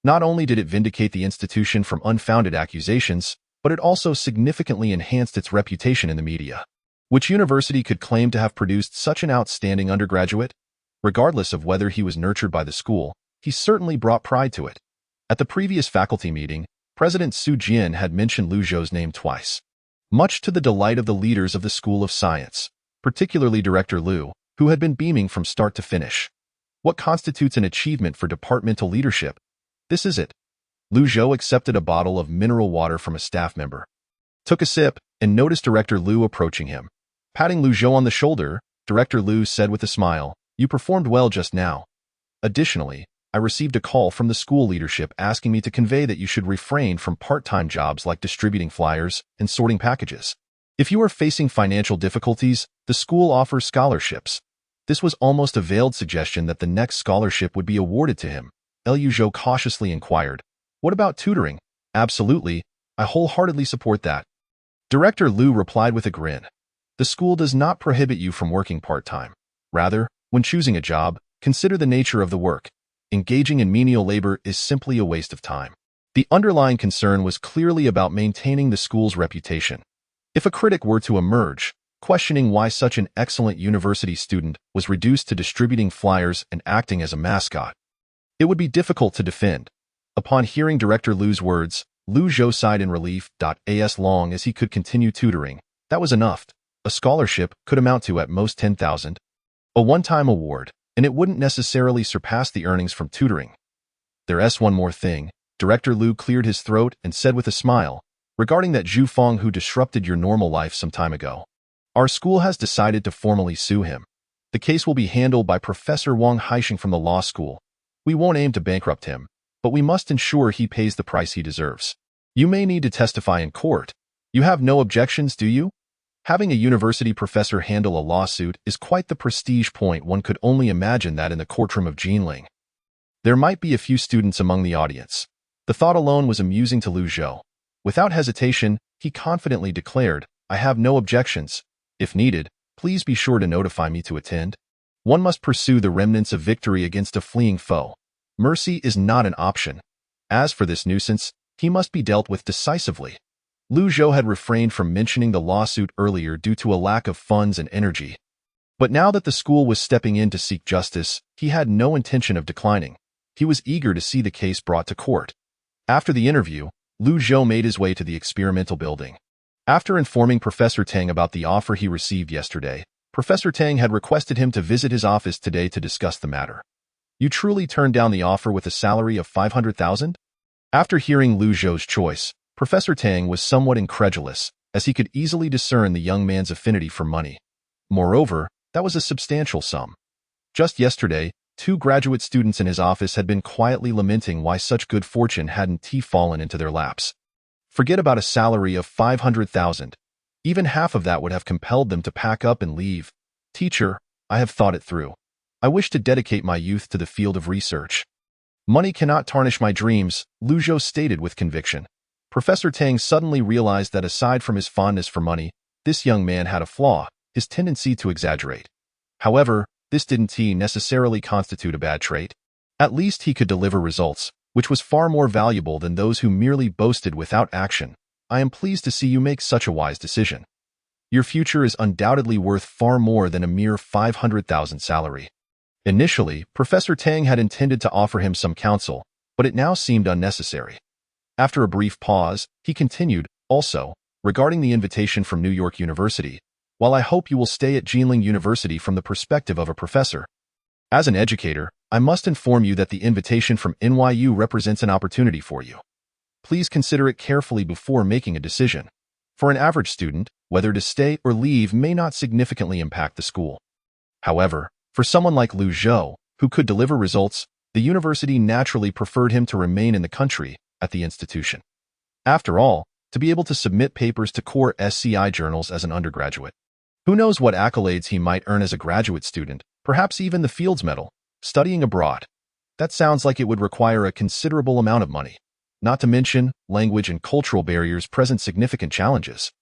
Not only did it vindicate the institution from unfounded accusations, but it also significantly enhanced its reputation in the media. Which university could claim to have produced such an outstanding undergraduate? Regardless of whether he was nurtured by the school, he certainly brought pride to it. At the previous faculty meeting, President Su Jian had mentioned Lu Zhou's name twice, much to the delight of the leaders of the School of Science, particularly Director Lu, who had been beaming from start to finish. What constitutes an achievement for departmental leadership? This is it. Lu Zhou accepted a bottle of mineral water from a staff member, took a sip, and noticed Director Lu approaching him. Patting Lu Zhou on the shoulder, Director Lu said with a smile, "You performed well just now. Additionally, I received a call from the school leadership asking me to convey that you should refrain from part-time jobs like distributing flyers and sorting packages. If you are facing financial difficulties, the school offers scholarships." This was almost a veiled suggestion that the next scholarship would be awarded to him. Lu Zhou cautiously inquired, "What about tutoring?" "Absolutely, I wholeheartedly support that." Director Lu replied with a grin. "The school does not prohibit you from working part-time. Rather, when choosing a job, consider the nature of the work. Engaging in menial labor is simply a waste of time." The underlying concern was clearly about maintaining the school's reputation. If a critic were to emerge, questioning why such an excellent university student was reduced to distributing flyers and acting as a mascot. It would be difficult to defend. Upon hearing Director Lu's words, Lu Zhou sighed in relief. As long as he could continue tutoring, that was enough. A scholarship could amount to at most 10,000. A one-time award, and it wouldn't necessarily surpass the earnings from tutoring. There's one more thing. Director Lu cleared his throat and said with a smile, regarding that Zhu Feng who disrupted your normal life some time ago. Our school has decided to formally sue him. The case will be handled by Professor Wang Haixing from the law school. We won't aim to bankrupt him, but we must ensure he pays the price he deserves. You may need to testify in court. You have no objections, do you? Having a university professor handle a lawsuit is quite the prestige point. One could only imagine that in the courtroom of Jinling. There might be a few students among the audience. The thought alone was amusing to Lu Zhou. Without hesitation, he confidently declared, I have no objections. If needed, please be sure to notify me to attend. One must pursue the remnants of victory against a fleeing foe. Mercy is not an option. As for this nuisance, he must be dealt with decisively. Lu Zhou had refrained from mentioning the lawsuit earlier due to a lack of funds and energy. But now that the school was stepping in to seek justice, he had no intention of declining. He was eager to see the case brought to court. After the interview, Lu Zhou made his way to the experimental building. After informing Professor Tang about the offer he received yesterday, Professor Tang had requested him to visit his office today to discuss the matter. You truly turned down the offer with a salary of 500,000? After hearing Lu Zhou's choice, Professor Tang was somewhat incredulous, as he could easily discern the young man's affinity for money. Moreover, that was a substantial sum. Just yesterday, 2 graduate students in his office had been quietly lamenting why such good fortune hadn't fallen into their laps. Forget about a salary of 500,000. Even half of that would have compelled them to pack up and leave. Teacher, I have thought it through. I wish to dedicate my youth to the field of research. Money cannot tarnish my dreams, Lu Zhou stated with conviction. Professor Tang suddenly realized that aside from his fondness for money, this young man had a flaw, his tendency to exaggerate. However, this didn't necessarily constitute a bad trait. At least he could deliver results, which was far more valuable than those who merely boasted without action. I am pleased to see you make such a wise decision. Your future is undoubtedly worth far more than a mere 500,000 salary. Initially, Professor Tang had intended to offer him some counsel, but it now seemed unnecessary. After a brief pause, he continued, also, regarding the invitation from New York University, while I hope you will stay at Jinling University from the perspective of a professor. As an educator, I must inform you that the invitation from NYU represents an opportunity for you. Please consider it carefully before making a decision. For an average student, whether to stay or leave may not significantly impact the school. However, for someone like Lu Zhou, who could deliver results, the university naturally preferred him to remain in the country, at the institution. After all, to be able to submit papers to core SCI journals as an undergraduate. Who knows what accolades he might earn as a graduate student, perhaps even the Fields Medal, studying abroad. That sounds like it would require a considerable amount of money. Not to mention, language and cultural barriers present significant challenges.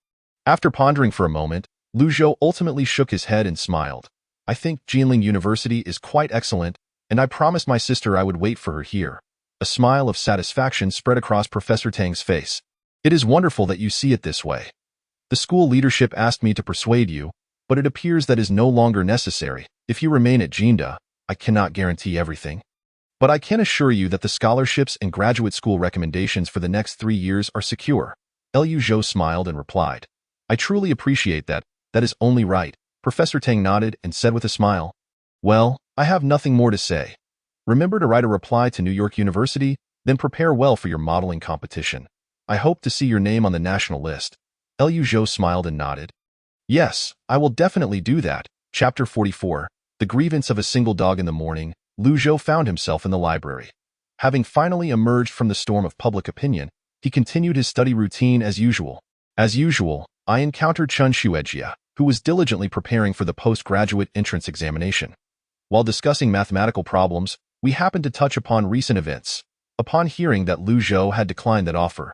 After pondering for a moment, Lu Zhou ultimately shook his head and smiled. I think Jinling University is quite excellent, and I promised my sister I would wait for her here. A smile of satisfaction spread across Professor Tang's face. It is wonderful that you see it this way. The school leadership asked me to persuade you, but it appears that is no longer necessary. If you remain at Jinda, I cannot guarantee everything. But I can assure you that the scholarships and graduate school recommendations for the next 3 years are secure. Lu Zhou smiled and replied. I truly appreciate that. That is only right. Professor Tang nodded and said with a smile. Well, I have nothing more to say. Remember to write a reply to New York University, then prepare well for your modeling competition. I hope to see your name on the national list. Lu Zhou smiled and nodded. Yes, I will definitely do that. Chapter 44. The grievance of a single dog in the morning. Lu Zhou found himself in the library. Having finally emerged from the storm of public opinion, he continued his study routine as usual. As usual, I encountered Chun Shuejia, who was diligently preparing for the postgraduate entrance examination. While discussing mathematical problems, we happened to touch upon recent events. Upon hearing that Lu Zhou had declined that offer,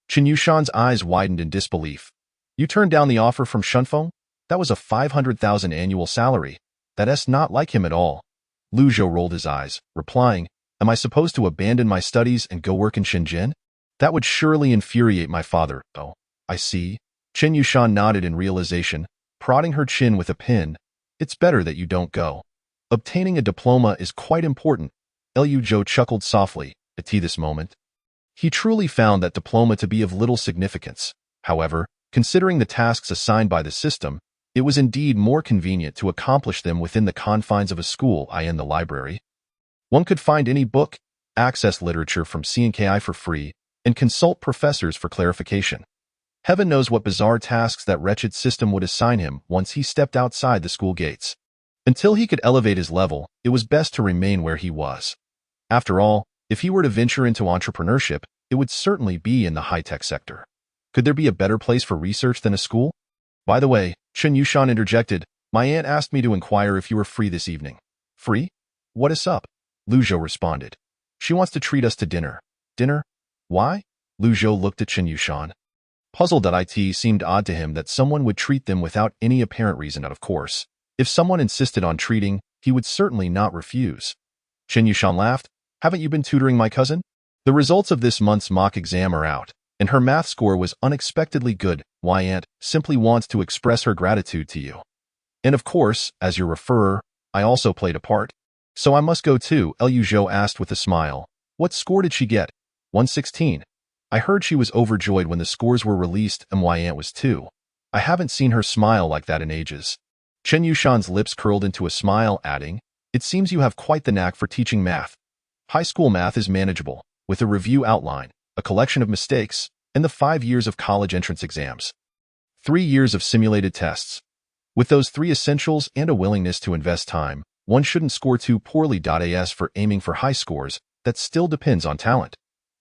Chen Yushan's eyes widened in disbelief. You turned down the offer from Shunfeng? That was a 500,000 annual salary. That's not like him at all. Lu Zhou rolled his eyes, replying, Am I supposed to abandon my studies and go work in Shenzhen? That would surely infuriate my father. Oh, I see. Chen Yushan nodded in realization. prodding her chin with a pin. It's better that you don't go. Obtaining a diploma is quite important. Liu Zhou chuckled softly at this moment. He truly found that diploma to be of little significance. However, considering the tasks assigned by the system, it was indeed more convenient to accomplish them within the confines of a school, i.e. the library. One could find any book, access literature from CNKI for free, and consult professors for clarification. Heaven knows what bizarre tasks that wretched system would assign him once he stepped outside the school gates. Until he could elevate his level, it was best to remain where he was. After all, if he were to venture into entrepreneurship, it would certainly be in the high-tech sector. Could there be a better place for research than a school? By the way, Chen Yushan interjected, my aunt asked me to inquire if you were free this evening. Free? What is up? Liu Zhou responded. She wants to treat us to dinner. Dinner? Why? Liu Zhou looked at Chen Yushan. Puzzled that it seemed odd to him that someone would treat them without any apparent reason, of course. If someone insisted on treating, he would certainly not refuse. Chen Yushan laughed. Haven't you been tutoring my cousin? The results of this month's mock exam are out, and her math score was unexpectedly good. My aunt simply wants to express her gratitude to you. And of course, as your referrer, I also played a part. So I must go too, Liu Zhou asked with a smile. What score did she get? 116. I heard she was overjoyed when the scores were released and my aunt was too. I haven't seen her smile like that in ages. Chen Yushan's lips curled into a smile, adding, it seems you have quite the knack for teaching math. High school math is manageable, with a review outline, a collection of mistakes, and the 5 years of college entrance exams. 3 years of simulated tests. With those 3 essentials and a willingness to invest time, one shouldn't score too poorly. As for aiming for high scores, that still depends on talent.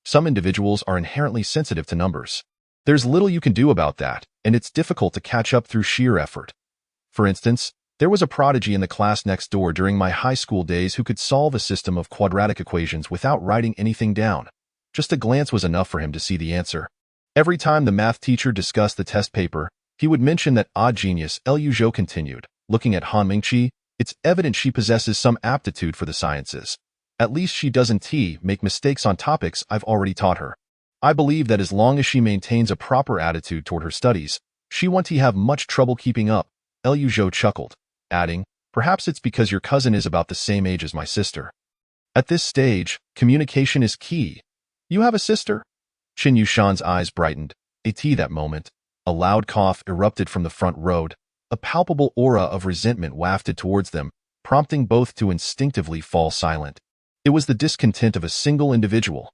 Some individuals are inherently sensitive to numbers. There's little you can do about that, and it's difficult to catch up through sheer effort. For instance, there was a prodigy in the class next door during my high school days who could solve a system of quadratic equations without writing anything down. Just a glance was enough for him to see the answer. Every time the math teacher discussed the test paper, he would mention that odd genius. Liu Zhou continued, looking at Han Mingqi. It's evident she possesses some aptitude for the sciences. At least she doesn't make mistakes on topics I've already taught her. I believe that as long as she maintains a proper attitude toward her studies, she won't have much trouble keeping up. Liu Zhou chuckled, adding, perhaps it's because your cousin is about the same age as my sister. At this stage, communication is key. You have a sister? Chen Yushan's eyes brightened. At that moment, a loud cough erupted from the front row. A palpable aura of resentment wafted towards them, prompting both to instinctively fall silent. It was the discontent of a single individual.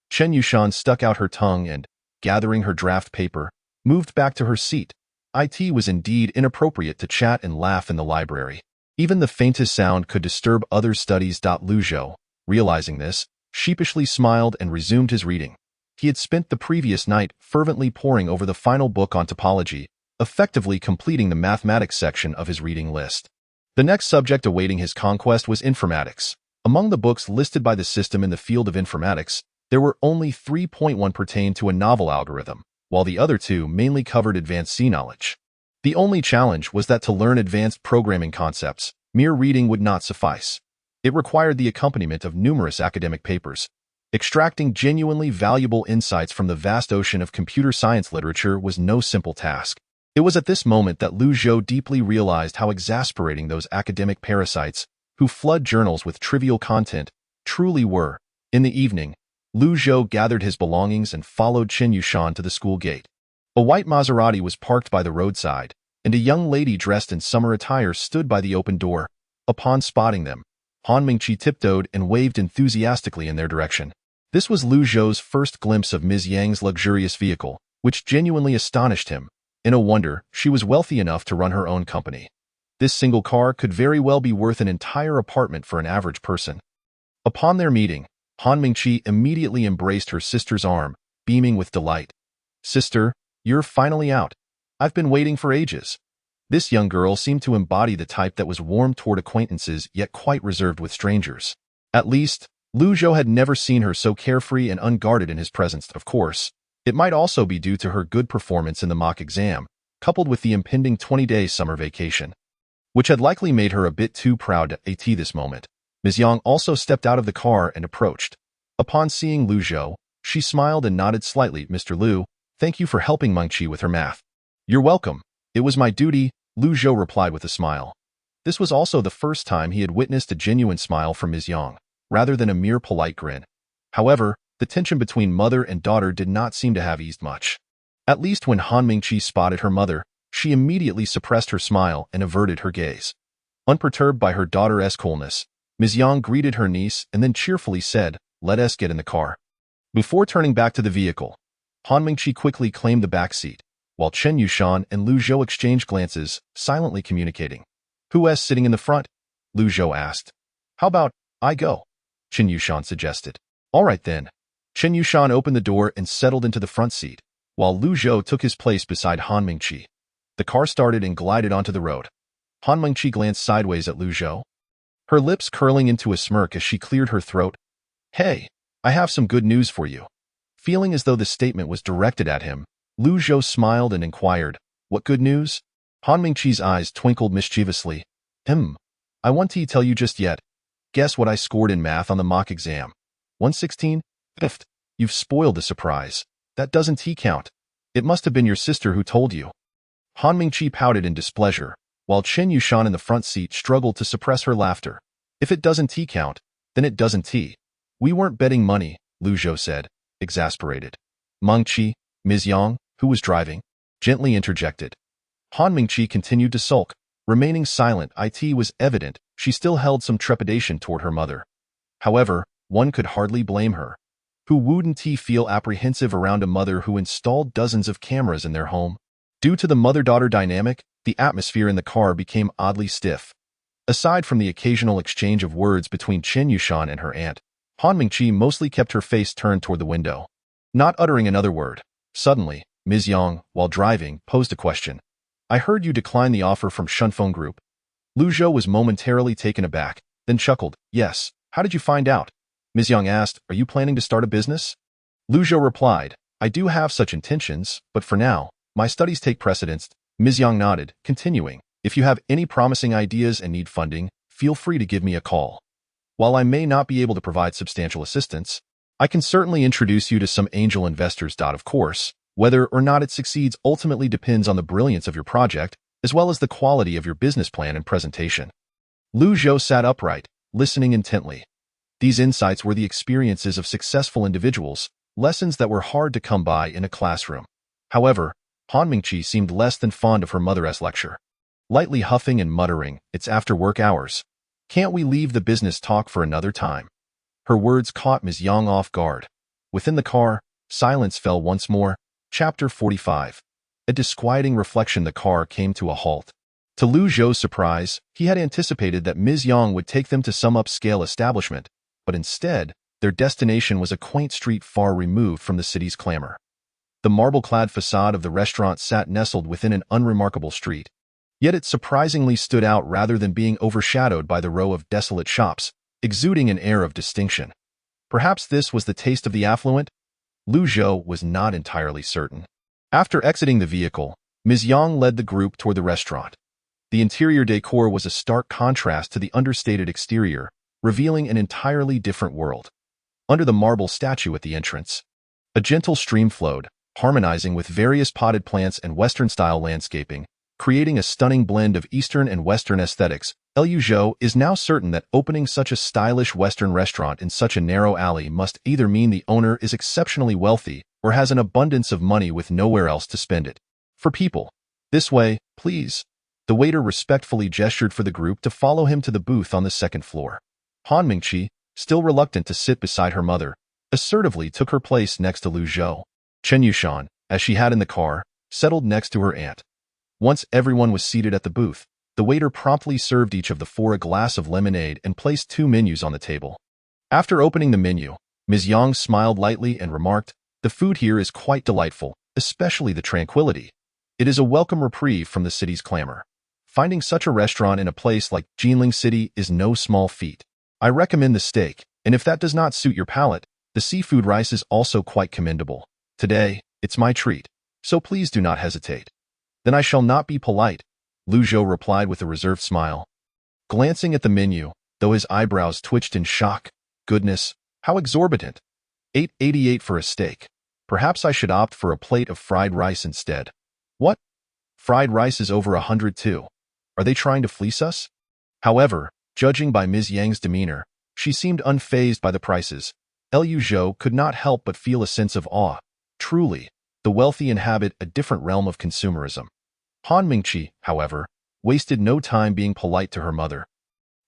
Chen Yushan stuck out her tongue and, gathering her draft paper, moved back to her seat. It was indeed inappropriate to chat and laugh in the library. Even the faintest sound could disturb others' studies. Liu Zhou, realizing this, sheepishly smiled and resumed his reading. He had spent the previous night fervently poring over the final book on topology, effectively completing the mathematics section of his reading list. The next subject awaiting his conquest was informatics. Among the books listed by the system in the field of informatics, there were only 3.1 pertained to a novel algorithm, while the other 2 mainly covered advanced C knowledge. The only challenge was that to learn advanced programming concepts, mere reading would not suffice. It required the accompaniment of numerous academic papers. Extracting genuinely valuable insights from the vast ocean of computer science literature was no simple task. It was at this moment that Liu Zhou deeply realized how exasperating those academic parasites, who flood journals with trivial content, truly were. In the evening, Liu Zhou gathered his belongings and followed Chen Yushan to the school gate. A white Maserati was parked by the roadside, and a young lady dressed in summer attire stood by the open door. Upon spotting them, Han Mingqi tiptoed and waved enthusiastically in their direction. This was Liu Zhou's first glimpse of Ms. Yang's luxurious vehicle, which genuinely astonished him. In a wonder, she was wealthy enough to run her own company. This single car could very well be worth an entire apartment for an average person. Upon their meeting, Han Mingqi immediately embraced her sister's arm, beaming with delight. Sister, you're finally out. I've been waiting for ages. This young girl seemed to embody the type that was warm toward acquaintances yet quite reserved with strangers. At least, Liu Zhou had never seen her so carefree and unguarded in his presence. Of course, it might also be due to her good performance in the mock exam, coupled with the impending 20-day summer vacation, which had likely made her a bit too proud at this moment. Ms. Yang also stepped out of the car and approached. Upon seeing Liu Zhou, she smiled and nodded slightly. Mr. Liu, thank you for helping Mingqi with her math. You're welcome. It was my duty. Lu Zhou replied with a smile. This was also the first time he had witnessed a genuine smile from Ms. Yang, rather than a mere polite grin. However, the tension between mother and daughter did not seem to have eased much. At least when Han Mingqi spotted her mother, she immediately suppressed her smile and averted her gaze. Unperturbed by her daughter's coolness, Ms. Yang greeted her niece and then cheerfully said, "Let us get in the car." Before turning back to the vehicle, Han Mingqi quickly claimed the back seat, while Chen Yushan and Lu Zhou exchanged glances, silently communicating. "Who is sitting in the front?" Lu Zhou asked. "How about I go?" Chen Yushan suggested. "All right then." Chen Yushan opened the door and settled into the front seat, while Lu Zhou took his place beside Han Mingqi. The car started and glided onto the road. Han Mingqi glanced sideways at Lu Zhou, her lips curling into a smirk as she cleared her throat. "Hey, I have some good news for you." Feeling as though the statement was directed at him, Lu Zhou smiled and inquired, "What good news?" Han Mingqi's eyes twinkled mischievously. I won't tell you just yet. Guess what I scored in math on the mock exam? 116? Fifth. You've spoiled the surprise. That doesn't count. It must have been your sister who told you." Han Mingqi pouted in displeasure, while Chen Yushan in the front seat struggled to suppress her laughter. "If it doesn't count, then it doesn't. We weren't betting money," Lu Zhou said, exasperated. Mingqi, Ms. Yang, who was driving, gently interjected. Han Mingqi continued to sulk, remaining silent. It was evident she still held some trepidation toward her mother. However, one could hardly blame her. Who wouldn't feel apprehensive around a mother who installed dozens of cameras in their home? Due to the mother-daughter dynamic, the atmosphere in the car became oddly stiff. Aside from the occasional exchange of words between Chen Yushan and her aunt, Han Mingqi mostly kept her face turned toward the window, not uttering another word. Suddenly, Ms. Yang, while driving, posed a question. "I heard you decline the offer from Shunfeng Group." Lu Zhou was momentarily taken aback, then chuckled. "Yes, how did you find out?" Ms. Yang asked, "Are you planning to start a business?" Lu Zhou replied, "I do have such intentions, but for now, my studies take precedence." Ms. Yang nodded, continuing, "If you have any promising ideas and need funding, feel free to give me a call. While I may not be able to provide substantial assistance, I can certainly introduce you to some angel investors. Of course, whether or not it succeeds ultimately depends on the brilliance of your project, as well as the quality of your business plan and presentation." Lu Zhou sat upright, listening intently. These insights were the experiences of successful individuals, lessons that were hard to come by in a classroom. However, Han Mingqi seemed less than fond of her mother's lecture. Lightly huffing and muttering, "It's after work hours. Can't we leave the business talk for another time?" Her words caught Ms. Yang off guard. Within the car, silence fell once more. Chapter 45. A disquieting reflection. The car came to a halt. To Lu Zhou's surprise, he had anticipated that Ms. Yang would take them to some upscale establishment, but instead, their destination was a quaint street far removed from the city's clamor. The marble-clad facade of the restaurant sat nestled within an unremarkable street, yet it surprisingly stood out rather than being overshadowed by the row of desolate shops, exuding an air of distinction. Perhaps this was the taste of the affluent? Lu Zhou was not entirely certain. After exiting the vehicle, Ms. Yang led the group toward the restaurant. The interior decor was a stark contrast to the understated exterior, revealing an entirely different world. Under the marble statue at the entrance, a gentle stream flowed, harmonizing with various potted plants and Western-style landscaping, creating a stunning blend of Eastern and Western aesthetics. Lu Zhou is now certain that opening such a stylish Western restaurant in such a narrow alley must either mean the owner is exceptionally wealthy or has an abundance of money with nowhere else to spend it. "For people. This way, please." The waiter respectfully gestured for the group to follow him to the booth on the second floor. Han Mingqi, still reluctant to sit beside her mother, assertively took her place next to Lu Zhou. Chen Yushan, as she had in the car, settled next to her aunt. Once everyone was seated at the booth, the waiter promptly served each of the four a glass of lemonade and placed 2 menus on the table. After opening the menu, Ms. Yang smiled lightly and remarked, "The food here is quite delightful, especially the tranquility. It is a welcome reprieve from the city's clamor. Finding such a restaurant in a place like Jinling City is no small feat. I recommend the steak, and if that does not suit your palate, the seafood rice is also quite commendable. Today, it's my treat, so please do not hesitate." "Then I shall not be polite," Lu Zhou replied with a reserved smile. Glancing at the menu, though his eyebrows twitched in shock, "Goodness, how exorbitant. $8.88 for a steak. Perhaps I should opt for a plate of fried rice instead." "What? Fried rice is over 100 too. Are they trying to fleece us? However, judging by Ms. Yang's demeanor, she seemed unfazed by the prices. Liu Zhou could not help but feel a sense of awe. Truly, the wealthy inhabit a different realm of consumerism. Han Mingqi, however, wasted no time being polite to her mother.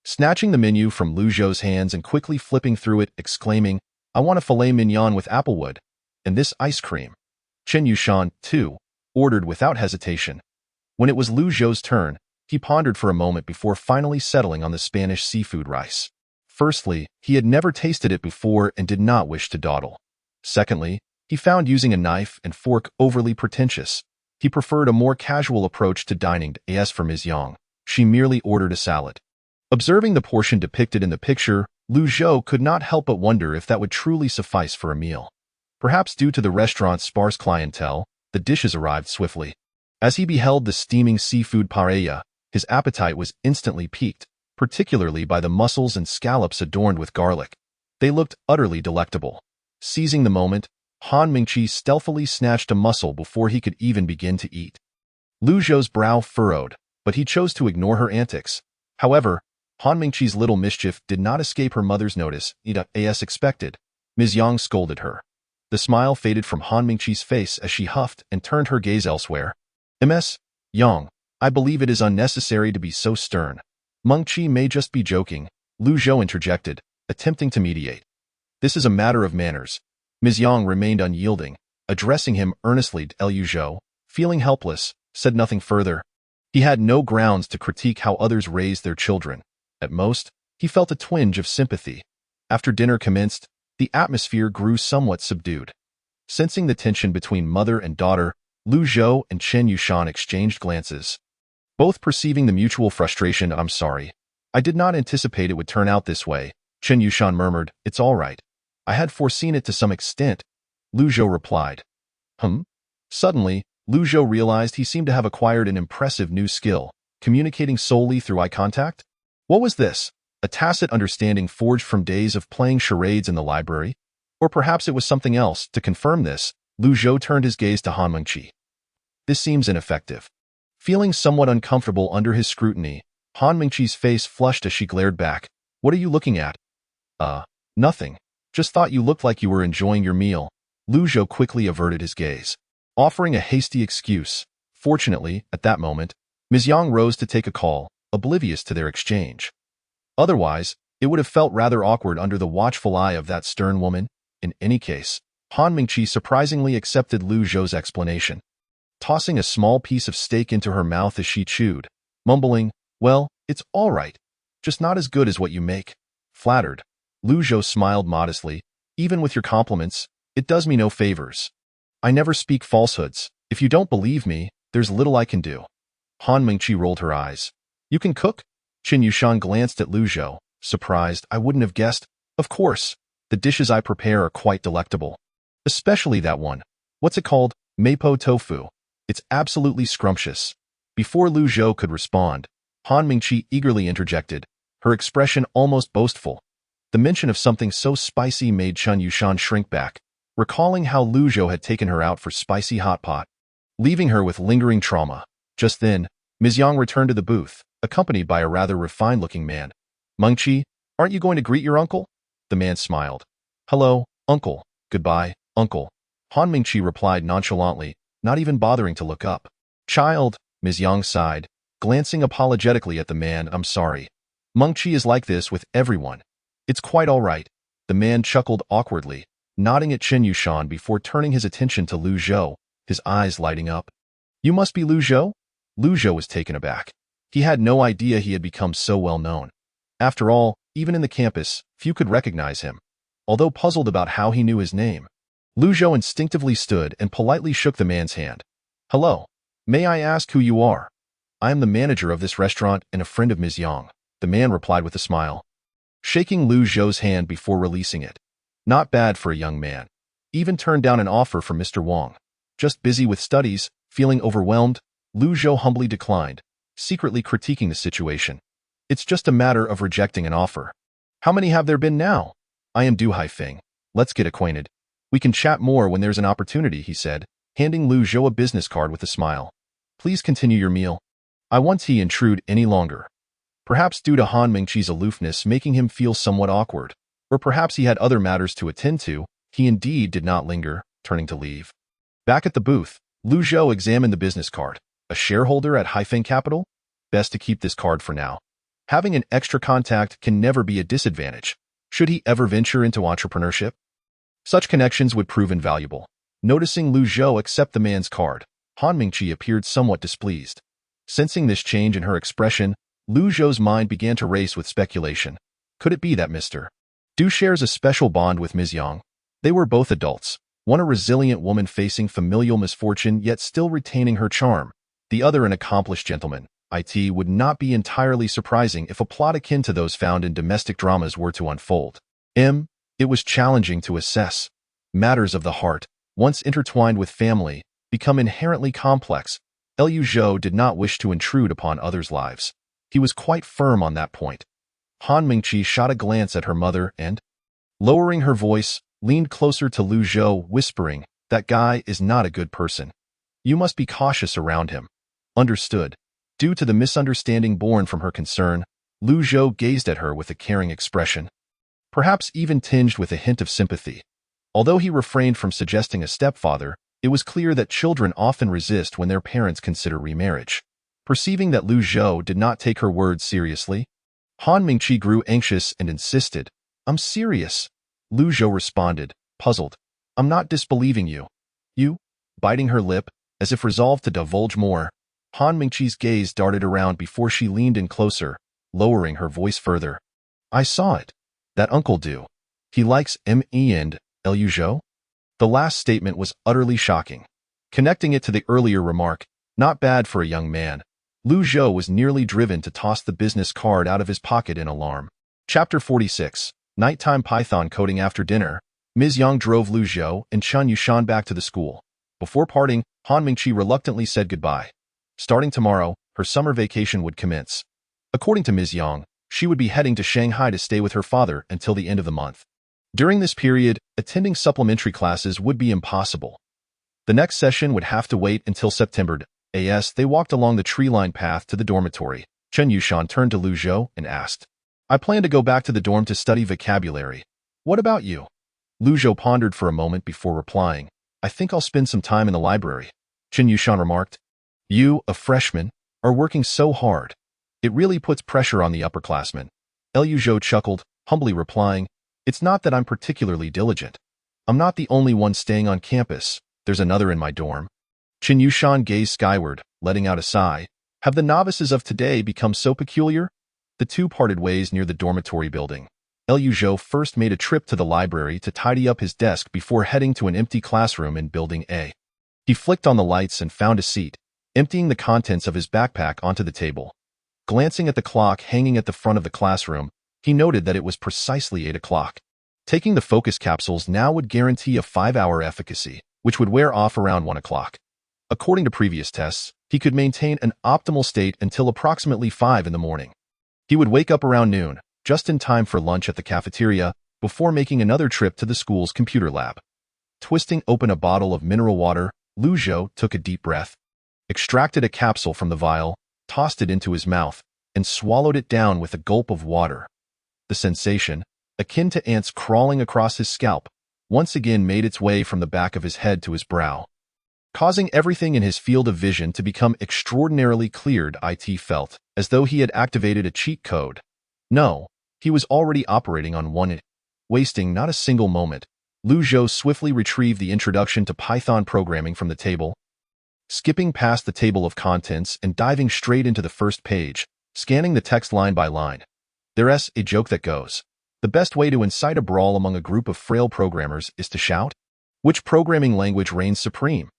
Snatching the menu from Liu Zhou's hands and quickly flipping through it, exclaiming, "I want a filet mignon with applewood, and this ice cream." Chen Yushan, too, ordered without hesitation. When it was Liu Zhou's turn, he pondered for a moment before finally settling on the Spanish seafood rice. Firstly, he had never tasted it before and did not wish to dawdle. Secondly, he found using a knife and fork overly pretentious. He preferred a more casual approach to dining. As for Ms. Yang, she merely ordered a salad. Observing the portion depicted in the picture, Liu Zhou could not help but wonder if that would truly suffice for a meal. Perhaps due to the restaurant's sparse clientele, the dishes arrived swiftly. As he beheld the steaming seafood paella, his appetite was instantly piqued, particularly by the mussels and scallops adorned with garlic. They looked utterly delectable. Seizing the moment, Han Mingqi stealthily snatched a mussel before he could even begin to eat. Liu Zhou's brow furrowed, but he chose to ignore her antics. However, Han Mingqi's little mischief did not escape her mother's notice. As expected, Ms. Yang scolded her. The smile faded from Han Mingqi's face as she huffed and turned her gaze elsewhere. Ms. Yang, I believe it is unnecessary to be so stern. Mingqi may just be joking, Liu Zhou interjected, attempting to mediate. This is a matter of manners. Ms. Yang remained unyielding, addressing him earnestly. Liu Zhou, feeling helpless, said nothing further. He had no grounds to critique how others raised their children. At most, he felt a twinge of sympathy. After dinner commenced, the atmosphere grew somewhat subdued. Sensing the tension between mother and daughter, Liu Zhou and Chen Yushan exchanged glances. Both perceiving the mutual frustration. "I'm sorry. I did not anticipate it would turn out this way," Chen Yushan murmured. "It's all right. I had foreseen it to some extent," Liu Zhou replied. Suddenly, Liu Zhou realized he seemed to have acquired an impressive new skill, communicating solely through eye contact. What was this? A tacit understanding forged from days of playing charades in the library? Or perhaps it was something else. To confirm this, Liu Zhou turned his gaze to Han Mingqi. This seems ineffective. Feeling somewhat uncomfortable under his scrutiny, Han Mingqi's face flushed as she glared back. "What are you looking at?" Nothing. Just thought you looked like you were enjoying your meal." Liu Zhou quickly averted his gaze, offering a hasty excuse. Fortunately, at that moment, Ms. Yang rose to take a call, oblivious to their exchange. Otherwise, it would have felt rather awkward under the watchful eye of that stern woman. In any case, Han Mingqi surprisingly accepted Liu Zhou's explanation, tossing a small piece of steak into her mouth as she chewed, mumbling, "Well, it's all right. Just not as good as what you make." Flattered, Liu Zhou smiled modestly. "Even with your compliments, it does me no favors. I never speak falsehoods. If you don't believe me, there's little I can do." Han Mingqi rolled her eyes. "You can cook?" Chen Yushan glanced at Liu Zhou, surprised. "I wouldn't have guessed." "Of course. The dishes I prepare are quite delectable. Especially that one. What's it called? Mapo tofu. It's absolutely scrumptious." Before Liu Zhou could respond, Han Mingqi eagerly interjected, her expression almost boastful. The mention of something so spicy made Chen Yushan shrink back, recalling how Liu Zhou had taken her out for spicy hot pot, leaving her with lingering trauma. Just then, Ms. Yang returned to the booth, accompanied by a rather refined-looking man. "Mingqi, aren't you going to greet your uncle?" The man smiled. "Hello, uncle. Goodbye, uncle." Han Mingqi replied nonchalantly, not even bothering to look up. "Child," Ms. Yang sighed, glancing apologetically at the man. "I'm sorry. Mingqi is like this with everyone. It's quite all right." The man chuckled awkwardly, nodding at Chen Yushan before turning his attention to Liu Zhou, his eyes lighting up. "You must be Liu Zhou?" Liu Zhou was taken aback. He had no idea he had become so well known. After all, even in the campus, few could recognize him. Although puzzled about how he knew his name, Liu Zhou instinctively stood and politely shook the man's hand. "Hello. May I ask who you are?" "I am the manager of this restaurant and a friend of Ms. Yang," the man replied with a smile, shaking Liu Zhou's hand before releasing it. Not bad for a young man. Even turned down an offer from Mr. Wang. Just busy with studies, feeling overwhelmed, Liu Zhou humbly declined, secretly critiquing the situation. It's just a matter of rejecting an offer. "How many have there been now?" "I am Du Haifeng. Let's get acquainted. We can chat more when there's an opportunity," he said, handing Liu Zhou a business card with a smile. Please continue your meal. I won't intrude any longer. Perhaps due to Han Mingqi's aloofness making him feel somewhat awkward, or perhaps he had other matters to attend to, he indeed did not linger, turning to leave. Back at the booth, Lu Zhou examined the business card. A shareholder at Haifeng Capital? Best to keep this card for now. Having an extra contact can never be a disadvantage. Should he ever venture into entrepreneurship? Such connections would prove invaluable. Noticing Lu Zhou accept the man's card, Han Mingqi appeared somewhat displeased. Sensing this change in her expression, Lu Zhou's mind began to race with speculation. Could it be that Mr. Du shares a special bond with Ms. Yang? They were both adults, one a resilient woman facing familial misfortune yet still retaining her charm, the other an accomplished gentleman. It would not be entirely surprising if a plot akin to those found in domestic dramas were to unfold. It was challenging to assess. Matters of the heart, once intertwined with family, become inherently complex. Lu Zhou did not wish to intrude upon others' lives. He was quite firm on that point. Han Mingqi shot a glance at her mother and, lowering her voice, leaned closer to Lu Zhou, whispering, "That guy is not a good person. You must be cautious around him." Understood. Due to the misunderstanding born from her concern, Lu Zhou gazed at her with a caring expression, perhaps even tinged with a hint of sympathy. Although he refrained from suggesting a stepfather, it was clear that children often resist when their parents consider remarriage. Perceiving that Lu Zhou did not take her words seriously, Han Mingqi grew anxious and insisted, "I'm serious." Lu Zhou responded, puzzled, "I'm not disbelieving you." "You?" Biting her lip, as if resolved to divulge more, Han Mingqi's gaze darted around before she leaned in closer, lowering her voice further. "I saw it. That Uncle Du. He likes me and Lu Zhou?" The last statement was utterly shocking. Connecting it to the earlier remark, not bad for a young man, Lu Zhou was nearly driven to toss the business card out of his pocket in alarm. Chapter 46. Nighttime Python coding. After dinner, Ms. Yang drove Lu Zhou and Chen Yushan back to the school. Before parting, Han Mingqi reluctantly said goodbye. Starting tomorrow, her summer vacation would commence. According to Ms. Yang, she would be heading to Shanghai to stay with her father until the end of the month. During this period, attending supplementary classes would be impossible. The next session would have to wait until September. As they walked along the tree-lined path to the dormitory, Chen Yushan turned to Lu Zhou and asked, "I plan to go back to the dorm to study vocabulary. What about you?" Lu Zhou pondered for a moment before replying, "I think I'll spend some time in the library." Chen Yushan remarked, "You, a freshman, are working so hard. It really puts pressure on the upperclassmen." Lu Zhou chuckled, humbly replying, "It's not that I'm particularly diligent. I'm not the only one staying on campus. There's another in my dorm." Chen Yushan gazed skyward, letting out a sigh. Have the novices of today become so peculiar? The two parted ways near the dormitory building. Lu Zhou first made a trip to the library to tidy up his desk before heading to an empty classroom in Building A. He flicked on the lights and found a seat, emptying the contents of his backpack onto the table. Glancing at the clock hanging at the front of the classroom, he noted that it was precisely 8 o'clock. Taking the focus capsules now would guarantee a 5-hour efficacy, which would wear off around 1 o'clock. According to previous tests, he could maintain an optimal state until approximately 5 in the morning. He would wake up around noon, just in time for lunch at the cafeteria, before making another trip to the school's computer lab. Twisting open a bottle of mineral water, Lu Zhou took a deep breath, extracted a capsule from the vial, tossed it into his mouth, and swallowed it down with a gulp of water. The sensation, akin to ants crawling across his scalp, once again made its way from the back of his head to his brow, causing everything in his field of vision to become extraordinarily cleared. It felt as though he had activated a cheat code. No, he was already operating on one. Wasting not a single moment, Lu Zhou swiftly retrieved the introduction to Python programming from the table, skipping past the table of contents and diving straight into the first page, scanning the text line by line. There's a joke that goes, the best way to incite a brawl among a group of frail programmers is to shout. Which programming language reigns supreme?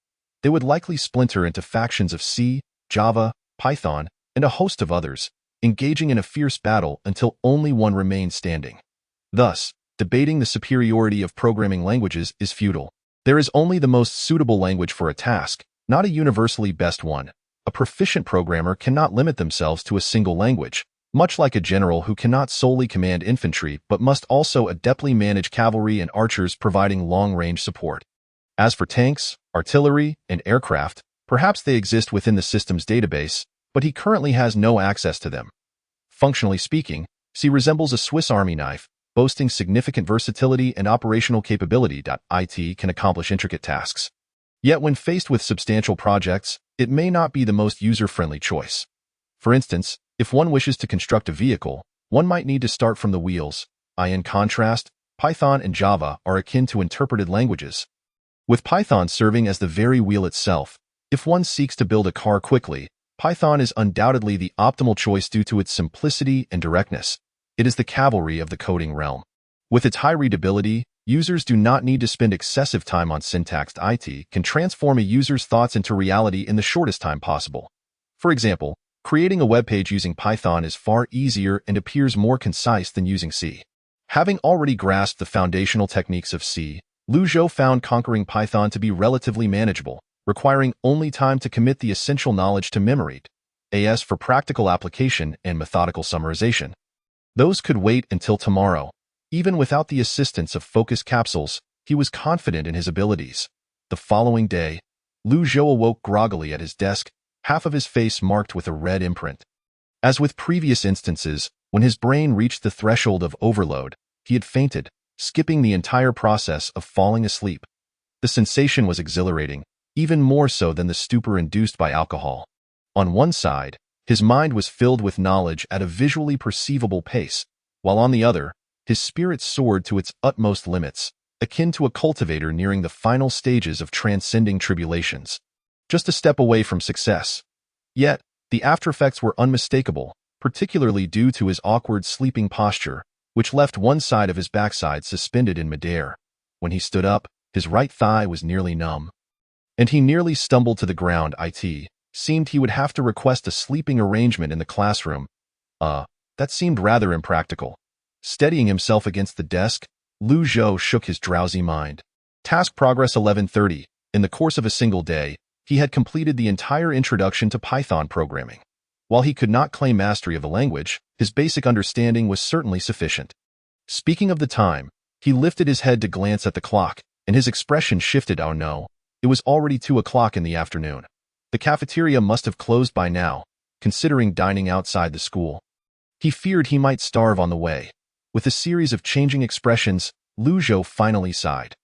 They would likely splinter into factions of C, Java, Python, and a host of others, engaging in a fierce battle until only one remained standing. Thus, debating the superiority of programming languages is futile. There is only the most suitable language for a task, not a universally best one. A proficient programmer cannot limit themselves to a single language, much like a general who cannot solely command infantry but must also adeptly manage cavalry and archers providing long-range support. As for tanks, artillery, and aircraft, Perhaps they exist within the system's database, but he currently has no access to them. Functionally speaking, C resembles a Swiss Army knife, boasting significant versatility and operational capability. IT can accomplish intricate tasks. Yet when faced with substantial projects, it may not be the most user-friendly choice. For instance, if one wishes to construct a vehicle, one might need to start from the wheels. In contrast, Python and Java are akin to interpreted languages, with Python serving as the very wheel itself. If one seeks to build a car quickly, Python is undoubtedly the optimal choice due to its simplicity and directness. It is the cavalry of the coding realm. With its high readability, users do not need to spend excessive time on syntax. IT can transform a user's thoughts into reality in the shortest time possible. For example, creating a web page using Python is far easier and appears more concise than using C. Having already grasped the foundational techniques of C, Lu Zhou found conquering Python to be relatively manageable, requiring only time to commit the essential knowledge to memory, as for practical application and methodical summarization. Those could wait until tomorrow. Even without the assistance of focus capsules, he was confident in his abilities. The following day, Lu Zhou awoke groggily at his desk, half of his face marked with a red imprint. As with previous instances, when his brain reached the threshold of overload, he had fainted, skipping the entire process of falling asleep. The sensation was exhilarating, even more so than the stupor induced by alcohol. On one side, his mind was filled with knowledge at a visually perceivable pace, while on the other, his spirit soared to its utmost limits, akin to a cultivator nearing the final stages of transcending tribulations. Just a step away from success. Yet, the aftereffects were unmistakable, particularly due to his awkward sleeping posture, which left one side of his backside suspended in midair. When he stood up, his right thigh was nearly numb, and he nearly stumbled to the ground. It seemed he would have to request a sleeping arrangement in the classroom. That seemed rather impractical. Steadying himself against the desk, Lu Zhou shook his drowsy mind. Task progress 1130. In the course of a single day, he had completed the entire introduction to Python programming. While he could not claim mastery of the language, his basic understanding was certainly sufficient. Speaking of the time, he lifted his head to glance at the clock, and his expression shifted. Oh no, it was already 2 o'clock in the afternoon. The cafeteria must have closed by now, considering dining outside the school. He feared he might starve on the way. With a series of changing expressions, Lu Zhou finally sighed.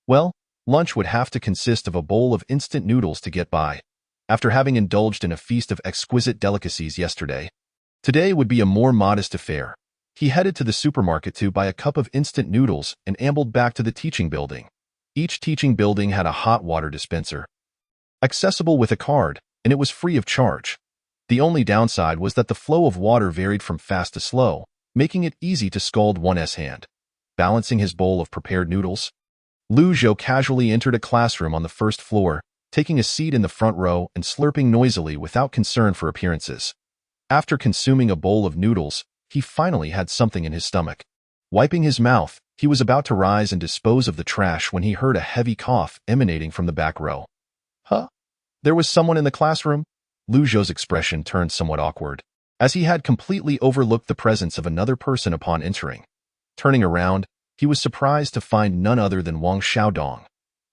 Well, lunch would have to consist of a bowl of instant noodles to get by. After having indulged in a feast of exquisite delicacies yesterday, today would be a more modest affair. He headed to the supermarket to buy a cup of instant noodles and ambled back to the teaching building. Each teaching building had a hot water dispenser, accessible with a card, and it was free of charge. The only downside was that the flow of water varied from fast to slow, making it easy to scald one's hand. Balancing his bowl of prepared noodles, Lu Zhou casually entered a classroom on the first floor, taking a seat in the front row and slurping noisily without concern for appearances. After consuming a bowl of noodles, he finally had something in his stomach. Wiping his mouth, he was about to rise and dispose of the trash when he heard a heavy cough emanating from the back row. Huh? There was someone in the classroom? Lu Zhou's expression turned somewhat awkward, as he had completely overlooked the presence of another person upon entering. Turning around, he was surprised to find none other than Wang Xiaodong.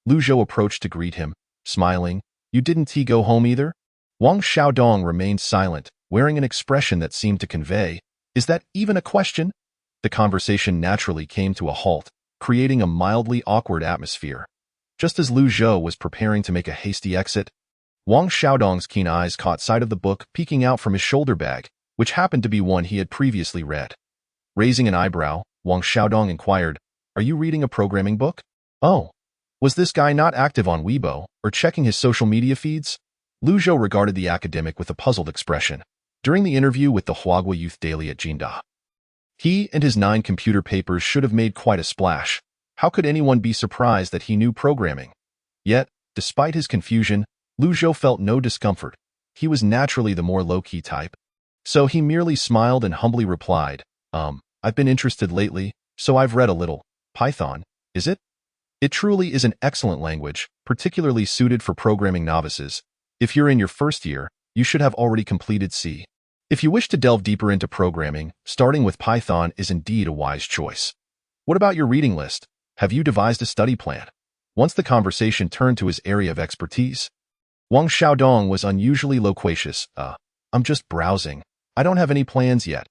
Lu Zhou approached to greet him, smiling. You didn't go home either? Wang Xiaodong remained silent, wearing an expression that seemed to convey, is that even a question? The conversation naturally came to a halt, creating a mildly awkward atmosphere. Just as Lu Zhou was preparing to make a hasty exit, Wang Xiaodong's keen eyes caught sight of the book peeking out from his shoulder bag, which happened to be one he had previously read. Raising an eyebrow, Wang Xiaodong inquired, Are you reading a programming book? Oh. Was this guy not active on Weibo, or checking his social media feeds? Lu Zhou regarded the academic with a puzzled expression. During the interview with the Huagua Youth Daily at Jinda, he and his 9 computer papers should have made quite a splash. How could anyone be surprised that he knew programming? Yet, despite his confusion, Lu Zhou felt no discomfort. He was naturally the more low-key type. So he merely smiled and humbly replied, I've been interested lately, so I've read a little. Python, is it? It truly is an excellent language, particularly suited for programming novices. If you're in your first year, you should have already completed C. If you wish to delve deeper into programming, starting with Python is indeed a wise choice. What about your reading list? Have you devised a study plan? Once the conversation turned to his area of expertise, Wang Xiaodong was unusually loquacious. I'm just browsing. I don't have any plans yet.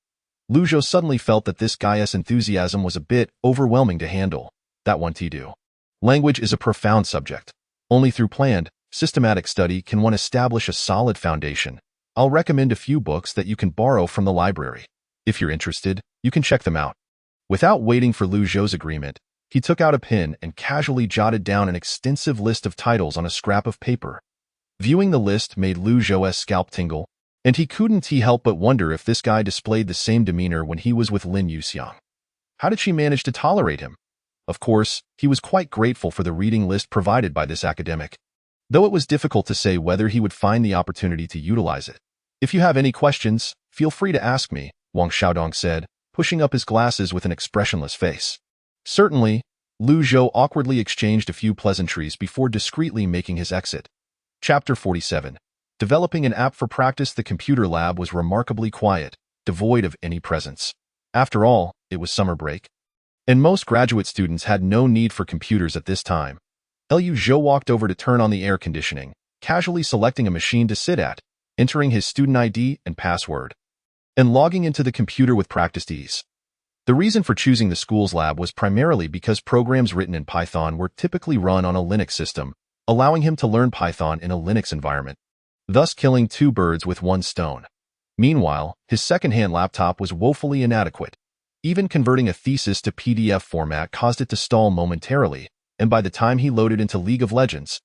Lu Zhou suddenly felt that this guy's enthusiasm was a bit overwhelming to handle. That won't do. Language is a profound subject. Only through planned, systematic study can one establish a solid foundation. I'll recommend a few books that you can borrow from the library. If you're interested, you can check them out. Without waiting for Lu Zhou's agreement, he took out a pen and casually jotted down an extensive list of titles on a scrap of paper. Viewing the list made Lu Zhou's scalp tingle, and he couldn't help but wonder if this guy displayed the same demeanor when he was with Lin Yuxiang. How did she manage to tolerate him? Of course, he was quite grateful for the reading list provided by this academic, though it was difficult to say whether he would find the opportunity to utilize it. If you have any questions, feel free to ask me, Wang Xiaodong said, pushing up his glasses with an expressionless face. Certainly, Lu Zhou awkwardly exchanged a few pleasantries before discreetly making his exit. Chapter 47. Developing an app for practice. The computer lab was remarkably quiet, devoid of any presence. After all, it was summer break, and most graduate students had no need for computers at this time. Lu Zhou walked over to turn on the air conditioning, casually selecting a machine to sit at, entering his student ID and password, and logging into the computer with practiced ease. The reason for choosing the school's lab was primarily because programs written in Python were typically run on a Linux system, allowing him to learn Python in a Linux environment, thus killing two birds with one stone. Meanwhile, his second-hand laptop was woefully inadequate. Even converting a thesis to PDF format caused it to stall momentarily, and by the time he loaded into League of Legends,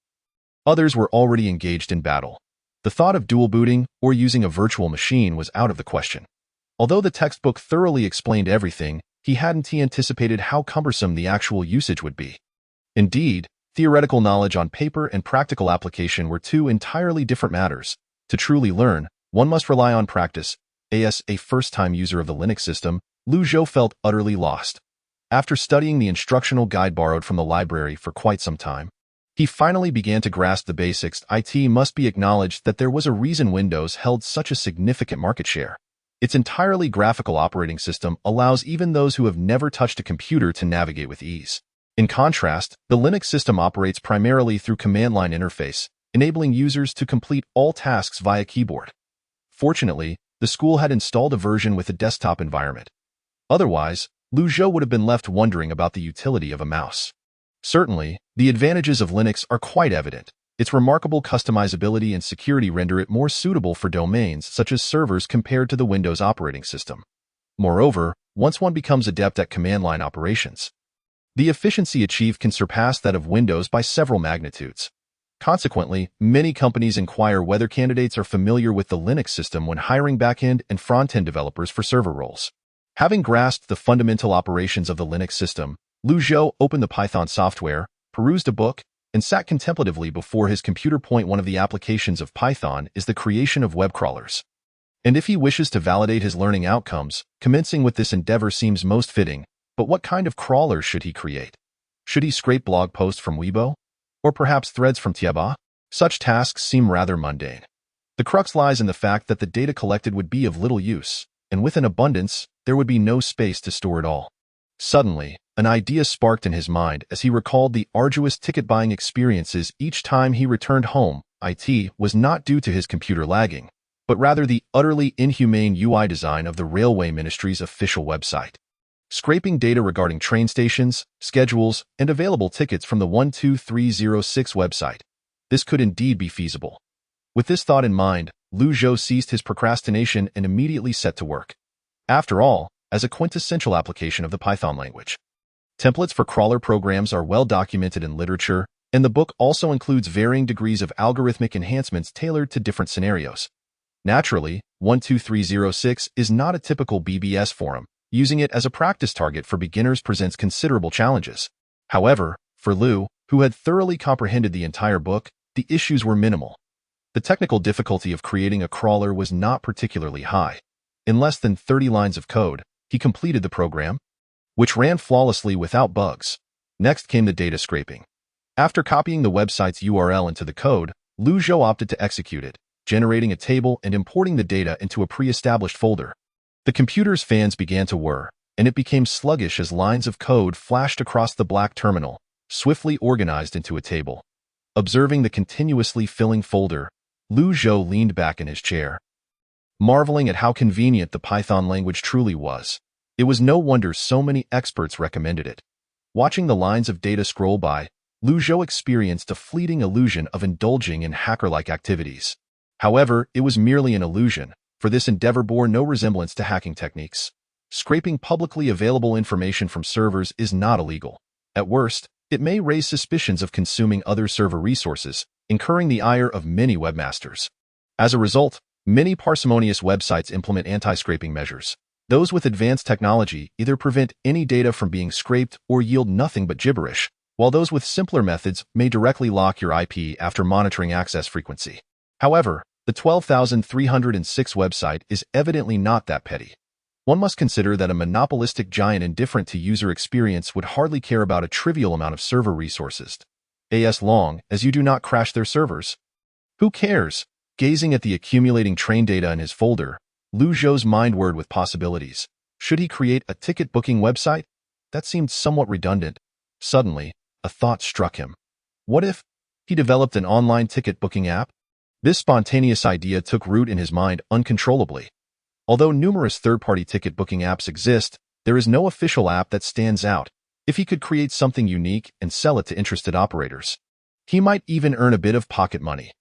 others were already engaged in battle. The thought of dual booting or using a virtual machine was out of the question. Although the textbook thoroughly explained everything, he hadn't anticipated how cumbersome the actual usage would be. Indeed, theoretical knowledge on paper and practical application were two entirely different matters. To truly learn, one must rely on practice. As a first-time user of the Linux system, Lu Zhou felt utterly lost. After studying the instructional guide borrowed from the library for quite some time, he finally began to grasp the basics. It must be acknowledged that there was a reason Windows held such a significant market share. Its entirely graphical operating system allows even those who have never touched a computer to navigate with ease. In contrast, the Linux system operates primarily through command-line interface, enabling users to complete all tasks via keyboard. Fortunately, the school had installed a version with a desktop environment. Otherwise, Lu Zhou would have been left wondering about the utility of a mouse. Certainly, the advantages of Linux are quite evident. Its remarkable customizability and security render it more suitable for domains such as servers compared to the Windows operating system. Moreover, once one becomes adept at command-line operations, the efficiency achieved can surpass that of Windows by several magnitudes. Consequently, many companies inquire whether candidates are familiar with the Linux system when hiring back-end and front-end developers for server roles. Having grasped the fundamental operations of the Linux system, Lu Zhou opened the Python software, perused a book, and sat contemplatively before his computer. One of the applications of Python is the creation of web crawlers. And if he wishes to validate his learning outcomes, commencing with this endeavor seems most fitting. But what kind of crawlers should he create? Should he scrape blog posts from Weibo? Or perhaps threads from Tieba? Such tasks seem rather mundane. The crux lies in the fact that the data collected would be of little use, and with an abundance, there would be no space to store it all. Suddenly, an idea sparked in his mind as he recalled the arduous ticket-buying experiences each time he returned home. It was not due to his computer lagging, but rather the utterly inhumane UI design of the Railway Ministry's official website. Scraping data regarding train stations, schedules, and available tickets from the 12306 website. This could indeed be feasible. With this thought in mind, Lu Zhou ceased his procrastination and immediately set to work. After all, as a quintessential application of the Python language, templates for crawler programs are well documented in literature, and the book also includes varying degrees of algorithmic enhancements tailored to different scenarios. Naturally, 12306 is not a typical BBS forum. Using it as a practice target for beginners presents considerable challenges. However, for Lu, who had thoroughly comprehended the entire book, the issues were minimal. The technical difficulty of creating a crawler was not particularly high. In less than 30 lines of code, he completed the program, which ran flawlessly without bugs. Next came the data scraping. After copying the website's URL into the code, Lu Zhou opted to execute it, generating a table and importing the data into a pre-established folder. The computer's fans began to whir, and it became sluggish as lines of code flashed across the black terminal, swiftly organized into a table. Observing the continuously filling folder, Lu Zhou leaned back in his chair, marveling at how convenient the Python language truly was. It was no wonder so many experts recommended it. Watching the lines of data scroll by, Lu Zhou experienced a fleeting illusion of indulging in hacker-like activities. However, it was merely an illusion, for this endeavor bore no resemblance to hacking techniques. Scraping publicly available information from servers is not illegal. At worst, it may raise suspicions of consuming other server resources, incurring the ire of many webmasters. As a result, many parsimonious websites implement anti-scraping measures. Those with advanced technology either prevent any data from being scraped or yield nothing but gibberish, while those with simpler methods may directly lock your IP after monitoring access frequency. However, the 12,306 website is evidently not that petty. One must consider that a monopolistic giant indifferent to user experience would hardly care about a trivial amount of server resources, as long as you do not crash their servers. Who cares? Gazing at the accumulating train data in his folder, Lu Zhou's mind whirred with possibilities. Should he create a ticket booking website? That seemed somewhat redundant. Suddenly, a thought struck him. What if he developed an online ticket booking app? This spontaneous idea took root in his mind uncontrollably. Although numerous third-party ticket booking apps exist, there is no official app that stands out. If he could create something unique and sell it to interested operators, he might even earn a bit of pocket money.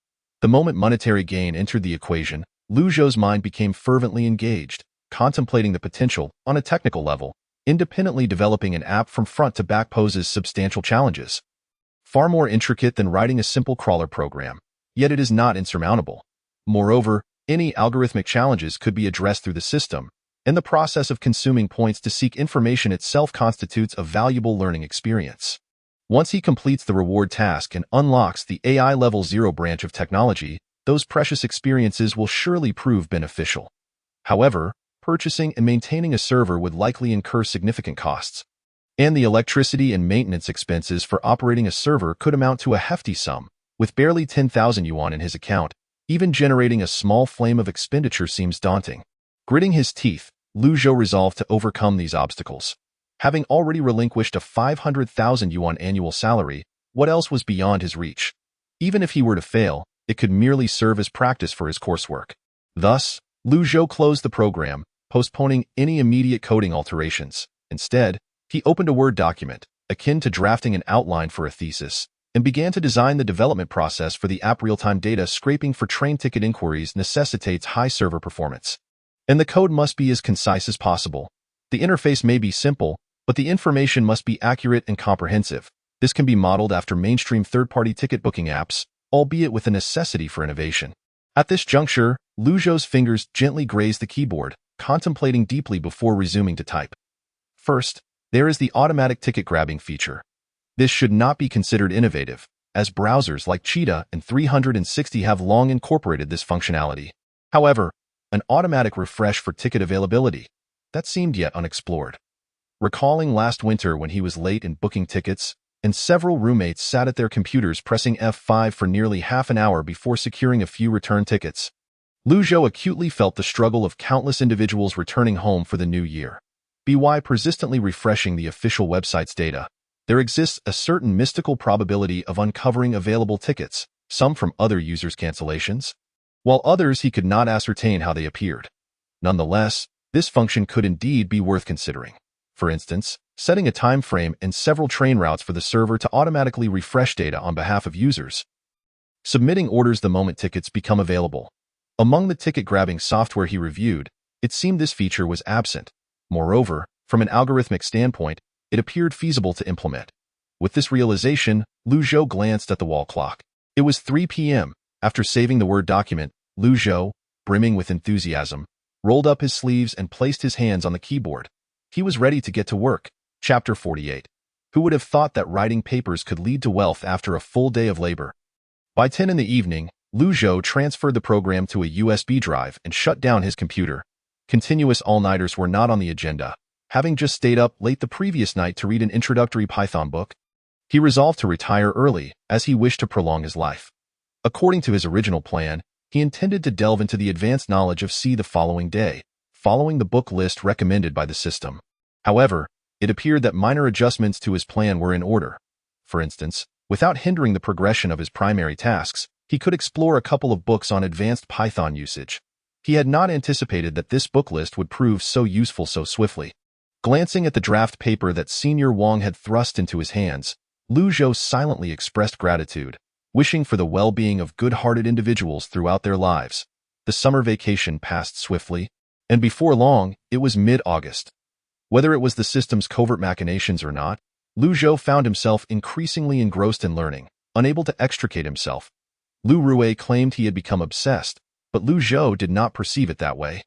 The moment monetary gain entered the equation, Lu Zhou's mind became fervently engaged, contemplating the potential, on a technical level. Independently developing an app from front to back poses substantial challenges. Far more intricate than writing a simple crawler program, yet it is not insurmountable. Moreover, any algorithmic challenges could be addressed through the system, and the process of consuming points to seek information itself constitutes a valuable learning experience. Once he completes the reward task and unlocks the AI Level 0 branch of technology, those precious experiences will surely prove beneficial. However, purchasing and maintaining a server would likely incur significant costs, and the electricity and maintenance expenses for operating a server could amount to a hefty sum. With barely 10,000 yuan in his account, even generating a small flame of expenditure seems daunting. Gritting his teeth, Lu Zhou resolved to overcome these obstacles. Having already relinquished a 500,000 yuan annual salary, what else was beyond his reach? Even if he were to fail, it could merely serve as practice for his coursework. Thus, Lu Zhou closed the program, postponing any immediate coding alterations. Instead, he opened a Word document, akin to drafting an outline for a thesis, and began to design the development process for the app. Real-time data scraping for train ticket inquiries necessitates high server performance, and the code must be as concise as possible. The interface may be simple, but the information must be accurate and comprehensive. This can be modeled after mainstream third-party ticket booking apps, albeit with a necessity for innovation. At this juncture, Lu Zhou's fingers gently grazed the keyboard, contemplating deeply before resuming to type. First, there is the automatic ticket grabbing feature. This should not be considered innovative, as browsers like Cheetah and 360 have long incorporated this functionality. However, an automatic refresh for ticket availability, that seemed yet unexplored. Recalling last winter when he was late in booking tickets, and several roommates sat at their computers pressing F5 for nearly half an hour before securing a few return tickets, Lu Zhou acutely felt the struggle of countless individuals returning home for the new year. By persistently refreshing the official website's data, there exists a certain mystical probability of uncovering available tickets, some from other users' cancellations, while others he could not ascertain how they appeared. Nonetheless, this function could indeed be worth considering. For instance, setting a time frame and several train routes for the server to automatically refresh data on behalf of users. Submitting orders the moment tickets become available. Among the ticket-grabbing software he reviewed, it seemed this feature was absent. Moreover, from an algorithmic standpoint, it appeared feasible to implement. With this realization, Lu Zhou glanced at the wall clock. It was 3 p.m. After saving the Word document, Lu Zhou, brimming with enthusiasm, rolled up his sleeves and placed his hands on the keyboard. He was ready to get to work. Chapter 48. Who would have thought that writing papers could lead to wealth after a full day of labor? By 10 in the evening, Lu Zhou transferred the program to a USB drive and shut down his computer. Continuous all-nighters were not on the agenda. Having just stayed up late the previous night to read an introductory Python book, he resolved to retire early, as he wished to prolong his life. According to his original plan, he intended to delve into the advanced knowledge of C the following day, following the book list recommended by the system. However, it appeared that minor adjustments to his plan were in order. For instance, Without hindering the progression of his primary tasks, he could explore a couple of books on advanced Python usage. He had not anticipated that this book list would prove so useful so swiftly. Glancing at the draft paper that Senior Wang had thrust into his hands, Lu Zhou silently expressed gratitude, wishing for the well-being of good-hearted individuals throughout their lives. The summer vacation passed swiftly, and before long, it was mid-August. Whether it was the system's covert machinations or not, Lu Zhou found himself increasingly engrossed in learning, unable to extricate himself. Lu Rui claimed he had become obsessed, but Lu Zhou did not perceive it that way.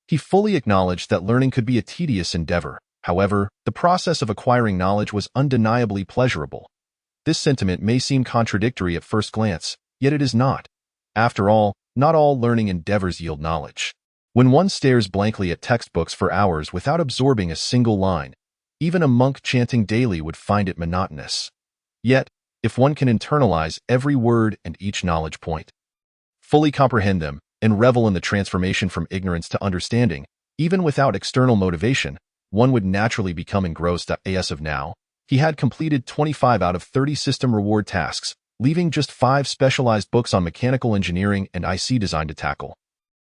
He fully acknowledged that learning could be a tedious endeavor. However, the process of acquiring knowledge was undeniably pleasurable. This sentiment may seem contradictory at first glance, yet it is not. After all, not all learning endeavors yield knowledge. When one stares blankly at textbooks for hours without absorbing a single line, even a monk chanting daily would find it monotonous. Yet, if one can internalize every word and each knowledge point, fully comprehend them, and revel in the transformation from ignorance to understanding, even without external motivation, one would naturally become engrossed. As of now, he had completed 25 out of 30 system reward tasks, leaving just 5 specialized books on mechanical engineering and IC design to tackle.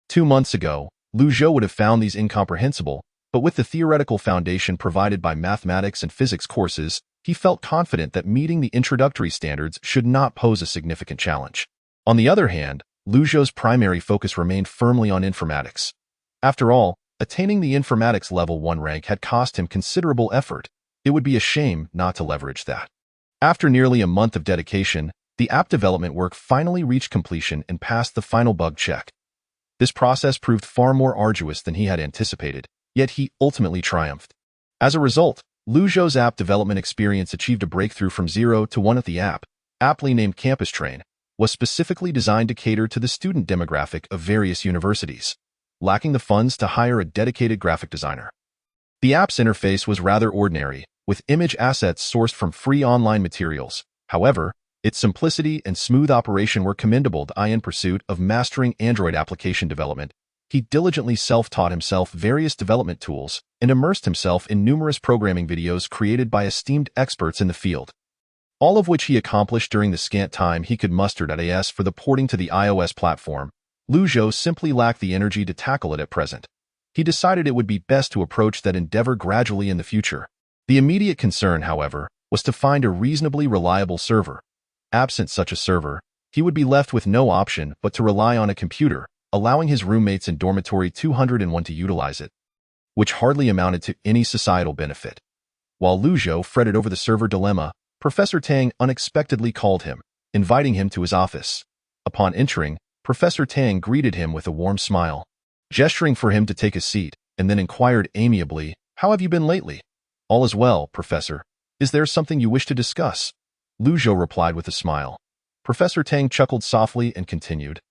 2 months ago, Lu Zhou would have found these incomprehensible, but with the theoretical foundation provided by mathematics and physics courses, he felt confident that meeting the introductory standards should not pose a significant challenge. On the other hand, Lu Zhou's primary focus remained firmly on informatics. After all, attaining the informatics level 1 rank had cost him considerable effort. It would be a shame not to leverage that. After nearly a month of dedication, the app development work finally reached completion and passed the final bug check. This process proved far more arduous than he had anticipated, yet he ultimately triumphed. As a result, Lu Zhou's app development experience achieved a breakthrough from 0 to 1. The app, aptly named Campus Train, was specifically designed to cater to the student demographic of various universities, lacking the funds to hire a dedicated graphic designer. The app's interface was rather ordinary, with image assets sourced from free online materials. However, its simplicity and smooth operation were commendable. In pursuit of mastering Android application development, he diligently self-taught himself various development tools and immersed himself in numerous programming videos created by esteemed experts in the field, all of which he accomplished during the scant time he could muster. As for the porting to the iOS platform, Lu Zhou simply lacked the energy to tackle it at present. He decided it would be best to approach that endeavor gradually in the future. The immediate concern, however, was to find a reasonably reliable server. Absent such a server, he would be left with no option but to rely on a computer, allowing his roommates in dormitory 201 to utilize it, which hardly amounted to any societal benefit. While Lu Zhou fretted over the server dilemma, Professor Tang unexpectedly called him, inviting him to his office. Upon entering, Professor Tang greeted him with a warm smile, gesturing for him to take a seat, and then inquired amiably, "How have you been lately?" "All is well, Professor. Is there something you wish to discuss?" Lu Zhou replied with a smile. Professor Tang chuckled softly and continued,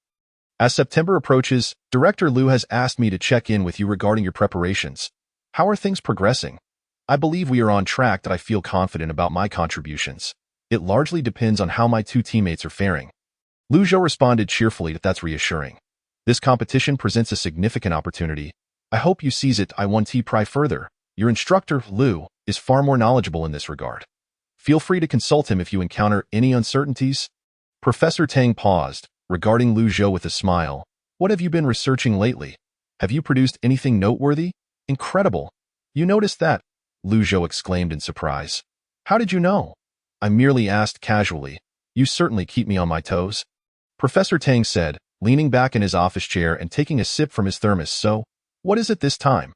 "As September approaches, Director Lu has asked me to check in with you regarding your preparations. How are things progressing? I believe we are on track. I feel confident about my contributions. It largely depends on how my 2 teammates are faring." Lu Zhou responded cheerfully, "That's reassuring. This competition presents a significant opportunity. I hope you seize it. I want to pry further. Your instructor, Lu, is far more knowledgeable in this regard. Feel free to consult him if you encounter any uncertainties." Professor Tang paused, regarding Lu Zhou with a smile. "What have you been researching lately? Have you produced anything noteworthy? Incredible. You noticed that?" Lu Zhou exclaimed in surprise. "How did you know?" "I merely asked casually. You certainly keep me on my toes," Professor Tang said, leaning back in his office chair and taking a sip from his thermos. "So, what is it this time?"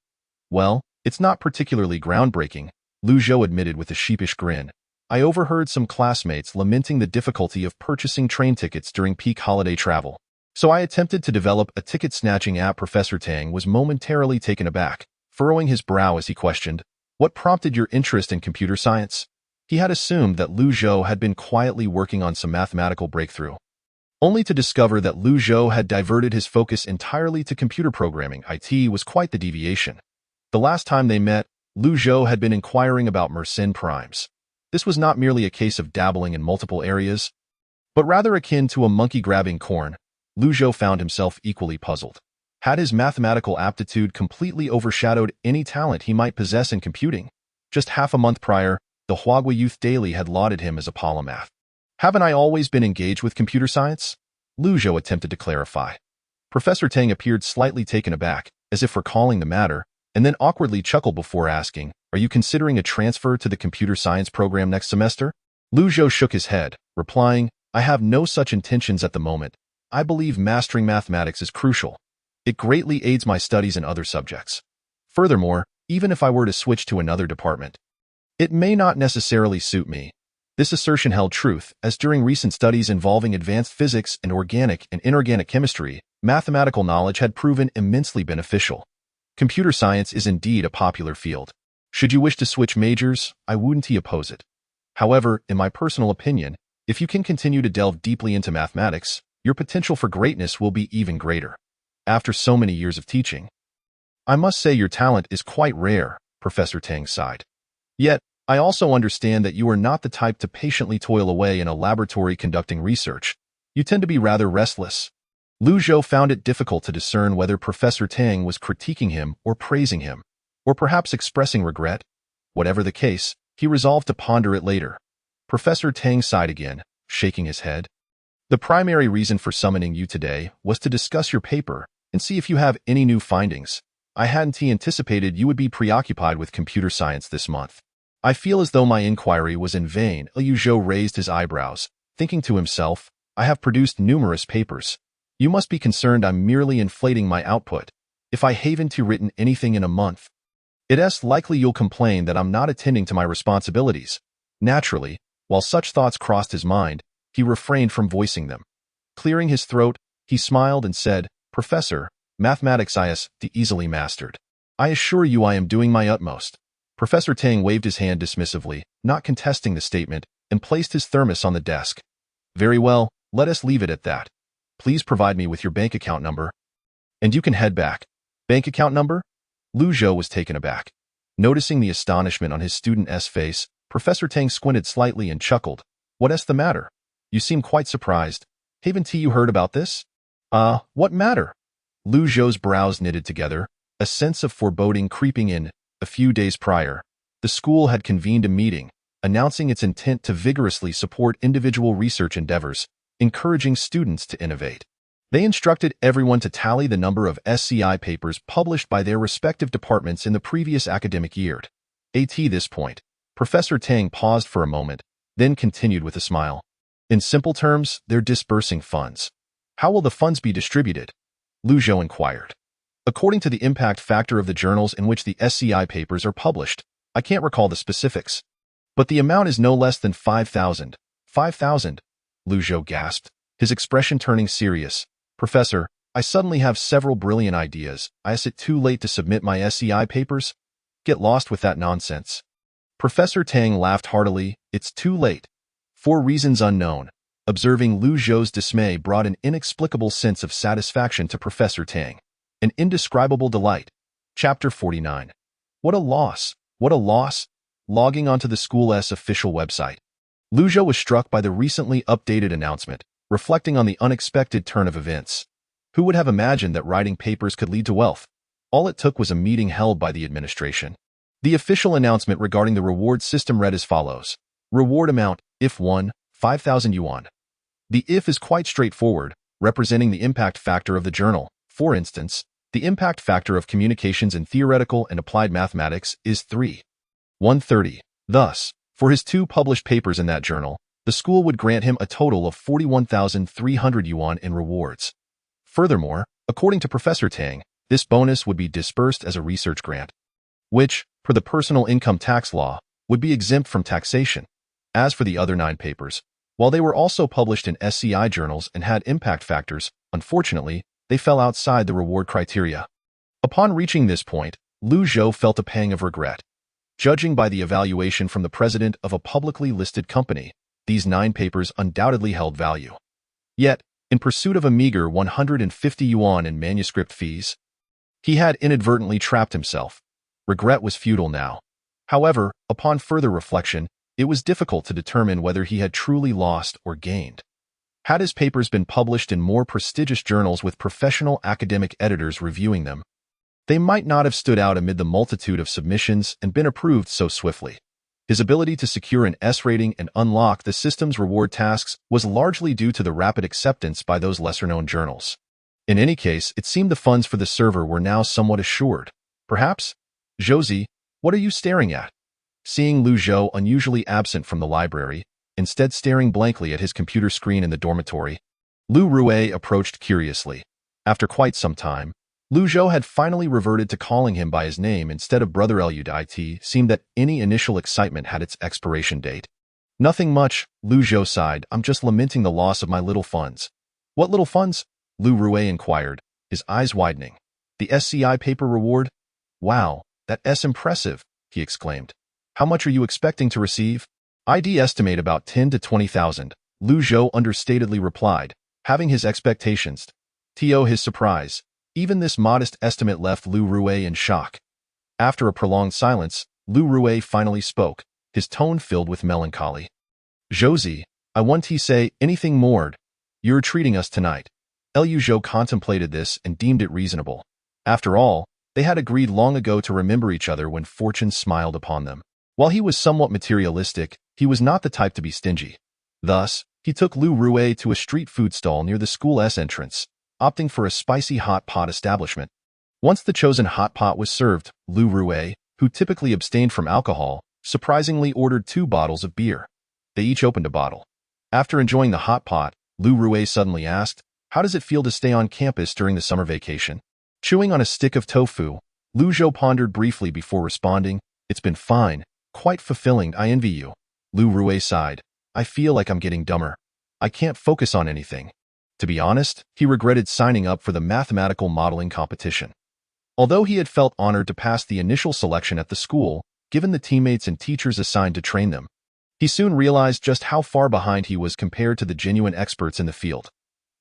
"Well, it's not particularly groundbreaking," Lu Zhou admitted with a sheepish grin. "I overheard some classmates lamenting the difficulty of purchasing train tickets during peak holiday travel. So I attempted to develop a ticket-snatching app." Professor Tang was momentarily taken aback, furrowing his brow as he questioned, "What prompted your interest in computer science?" He had assumed that Lu Zhou had been quietly working on some mathematical breakthrough, only to discover that Lu Zhou had diverted his focus entirely to computer programming. It was quite the deviation. The last time they met, Lu Zhou had been inquiring about Mersenne primes. This was not merely a case of dabbling in multiple areas, but rather akin to a monkey grabbing corn. Lu Zhou found himself equally puzzled. Had his mathematical aptitude completely overshadowed any talent he might possess in computing? Just half a month prior, the Huagua Youth Daily had lauded him as a polymath. Haven't I always been engaged with computer science? Lu Zhou attempted to clarify. Professor Tang appeared slightly taken aback, as if recalling the matter, and then awkwardly chuckled before asking, "Are you considering a transfer to the computer science program next semester?" Lu Zhou shook his head, replying, "I have no such intentions at the moment. I believe mastering mathematics is crucial. It greatly aids my studies in other subjects. Furthermore, even if I were to switch to another department, it may not necessarily suit me." This assertion held truth, as during recent studies involving advanced physics and organic and inorganic chemistry, mathematical knowledge had proven immensely beneficial. Computer science is indeed a popular field. Should you wish to switch majors, I wouldn't oppose it. However, in my personal opinion, if you can continue to delve deeply into mathematics, your potential for greatness will be even greater. After so many years of teaching, I must say your talent is quite rare, Professor Tang sighed. Yet, I also understand that you are not the type to patiently toil away in a laboratory conducting research. You tend to be rather restless. Lu Zhou found it difficult to discern whether Professor Tang was critiquing him or praising him, or perhaps expressing regret. Whatever the case, he resolved to ponder it later. Professor Tang sighed again, shaking his head. "The primary reason for summoning you today was to discuss your paper and see if you have any new findings. I hadn't anticipated you would be preoccupied with computer science this month. I feel as though my inquiry was in vain." Lu Zhou raised his eyebrows, thinking to himself, "I have produced numerous papers. You must be concerned I'm merely inflating my output. If I haven't written anything in a month, it's likely you'll complain that I'm not attending to my responsibilities." Naturally, while such thoughts crossed his mind, he refrained from voicing them. Clearing his throat, he smiled and said, "Professor, mathematics is easily mastered. I assure you I am doing my utmost." Professor Tang waved his hand dismissively, not contesting the statement, and placed his thermos on the desk. "Very well, let us leave it at that. Please provide me with your bank account number, and you can head back." "Bank account number?" Lu Zhou was taken aback. Noticing the astonishment on his student's face, Professor Tang squinted slightly and chuckled. "What's the matter? You seem quite surprised. Haven't you heard about this?" What matter?" Lu Zhou's brows knitted together, a sense of foreboding creeping in. A few days prior, the school had convened a meeting, announcing its intent to vigorously support individual research endeavors, encouraging students to innovate. They instructed everyone to tally the number of SCI papers published by their respective departments in the previous academic year. At this point, Professor Tang paused for a moment, then continued with a smile. "In simple terms, they're dispersing funds." "How will the funds be distributed?" Lu Zhou inquired. "According to the impact factor of the journals in which the SCI papers are published. I can't recall the specifics, but the amount is no less than 5,000. 5,000? Lu Zhou gasped, his expression turning serious. "Professor, I suddenly have several brilliant ideas. Is it too late to submit my SCI papers?" "Get lost with that nonsense." Professor Tang laughed heartily. "It's too late." For reasons unknown, observing Lu Zhou's dismay brought an inexplicable sense of satisfaction to Professor Tang. An indescribable delight. Chapter 49. What a loss! What a loss! Logging onto the school's official website, Lu Zhou was struck by the recently updated announcement, reflecting on the unexpected turn of events. Who would have imagined that writing papers could lead to wealth? All it took was a meeting held by the administration. The official announcement regarding the reward system read as follows. Reward amount, if 1, 5,000 yuan. The if is quite straightforward, representing the impact factor of the journal. For instance, the impact factor of communications in theoretical and applied mathematics is 3.130. Thus, for his 2 published papers in that journal, the school would grant him a total of 41,300 yuan in rewards. Furthermore, according to Professor Tang, this bonus would be disbursed as a research grant, which, per the personal income tax law, would be exempt from taxation. As for the other 9 papers, while they were also published in SCI journals and had impact factors, unfortunately, they fell outside the reward criteria. Upon reaching this point, Lu Zhou felt a pang of regret. Judging by the evaluation from the president of a publicly listed company, these 9 papers undoubtedly held value. Yet, in pursuit of a meager 150 yuan in manuscript fees, he had inadvertently trapped himself. Regret was futile now. However, upon further reflection, it was difficult to determine whether he had truly lost or gained. Had his papers been published in more prestigious journals with professional academic editors reviewing them, they might not have stood out amid the multitude of submissions and been approved so swiftly. His ability to secure an S rating and unlock the system's reward tasks was largely due to the rapid acceptance by those lesser-known journals. In any case, it seemed the funds for the server were now somewhat assured. Perhaps? Josie, what are you staring at? Seeing Lu Zhou unusually absent from the library, instead staring blankly at his computer screen in the dormitory, Lu Rue approached curiously. After quite some time, Lu Zhou had finally reverted to calling him by his name instead of Brother Lud. It seemed that any initial excitement had its expiration date. Nothing much, Lu Zhou sighed. I'm just lamenting the loss of my little funds. What little funds? Lu Rue inquired, his eyes widening. The SCI paper reward? Wow, that's impressive, he exclaimed. How much are you expecting to receive? I'd estimate about 10 to 20,000, Lu Zhou understatedly replied, having his expectations. To his surprise, even this modest estimate left Lu Rue in shock. After a prolonged silence, Lu Rue finally spoke, his tone filled with melancholy. Josie, I want to say anything more. You're treating us tonight. Lu Zhou contemplated this and deemed it reasonable. After all, they had agreed long ago to remember each other when fortune smiled upon them. While he was somewhat materialistic, he was not the type to be stingy. Thus, he took Lu Rue to a street food stall near the school's entrance, opting for a spicy hot pot establishment. Once the chosen hot pot was served, Lu Rue, who typically abstained from alcohol, surprisingly ordered 2 bottles of beer. They each opened a bottle. After enjoying the hot pot, Lu Rue suddenly asked, how does it feel to stay on campus during the summer vacation? Chewing on a stick of tofu, Lu Zhou pondered briefly before responding, it's been fine, quite fulfilling. I envy you. Lu Rue sighed. I feel like I'm getting dumber. I can't focus on anything. To be honest, he regretted signing up for the mathematical modeling competition. Although he had felt honored to pass the initial selection at the school, given the teammates and teachers assigned to train them, he soon realized just how far behind he was compared to the genuine experts in the field.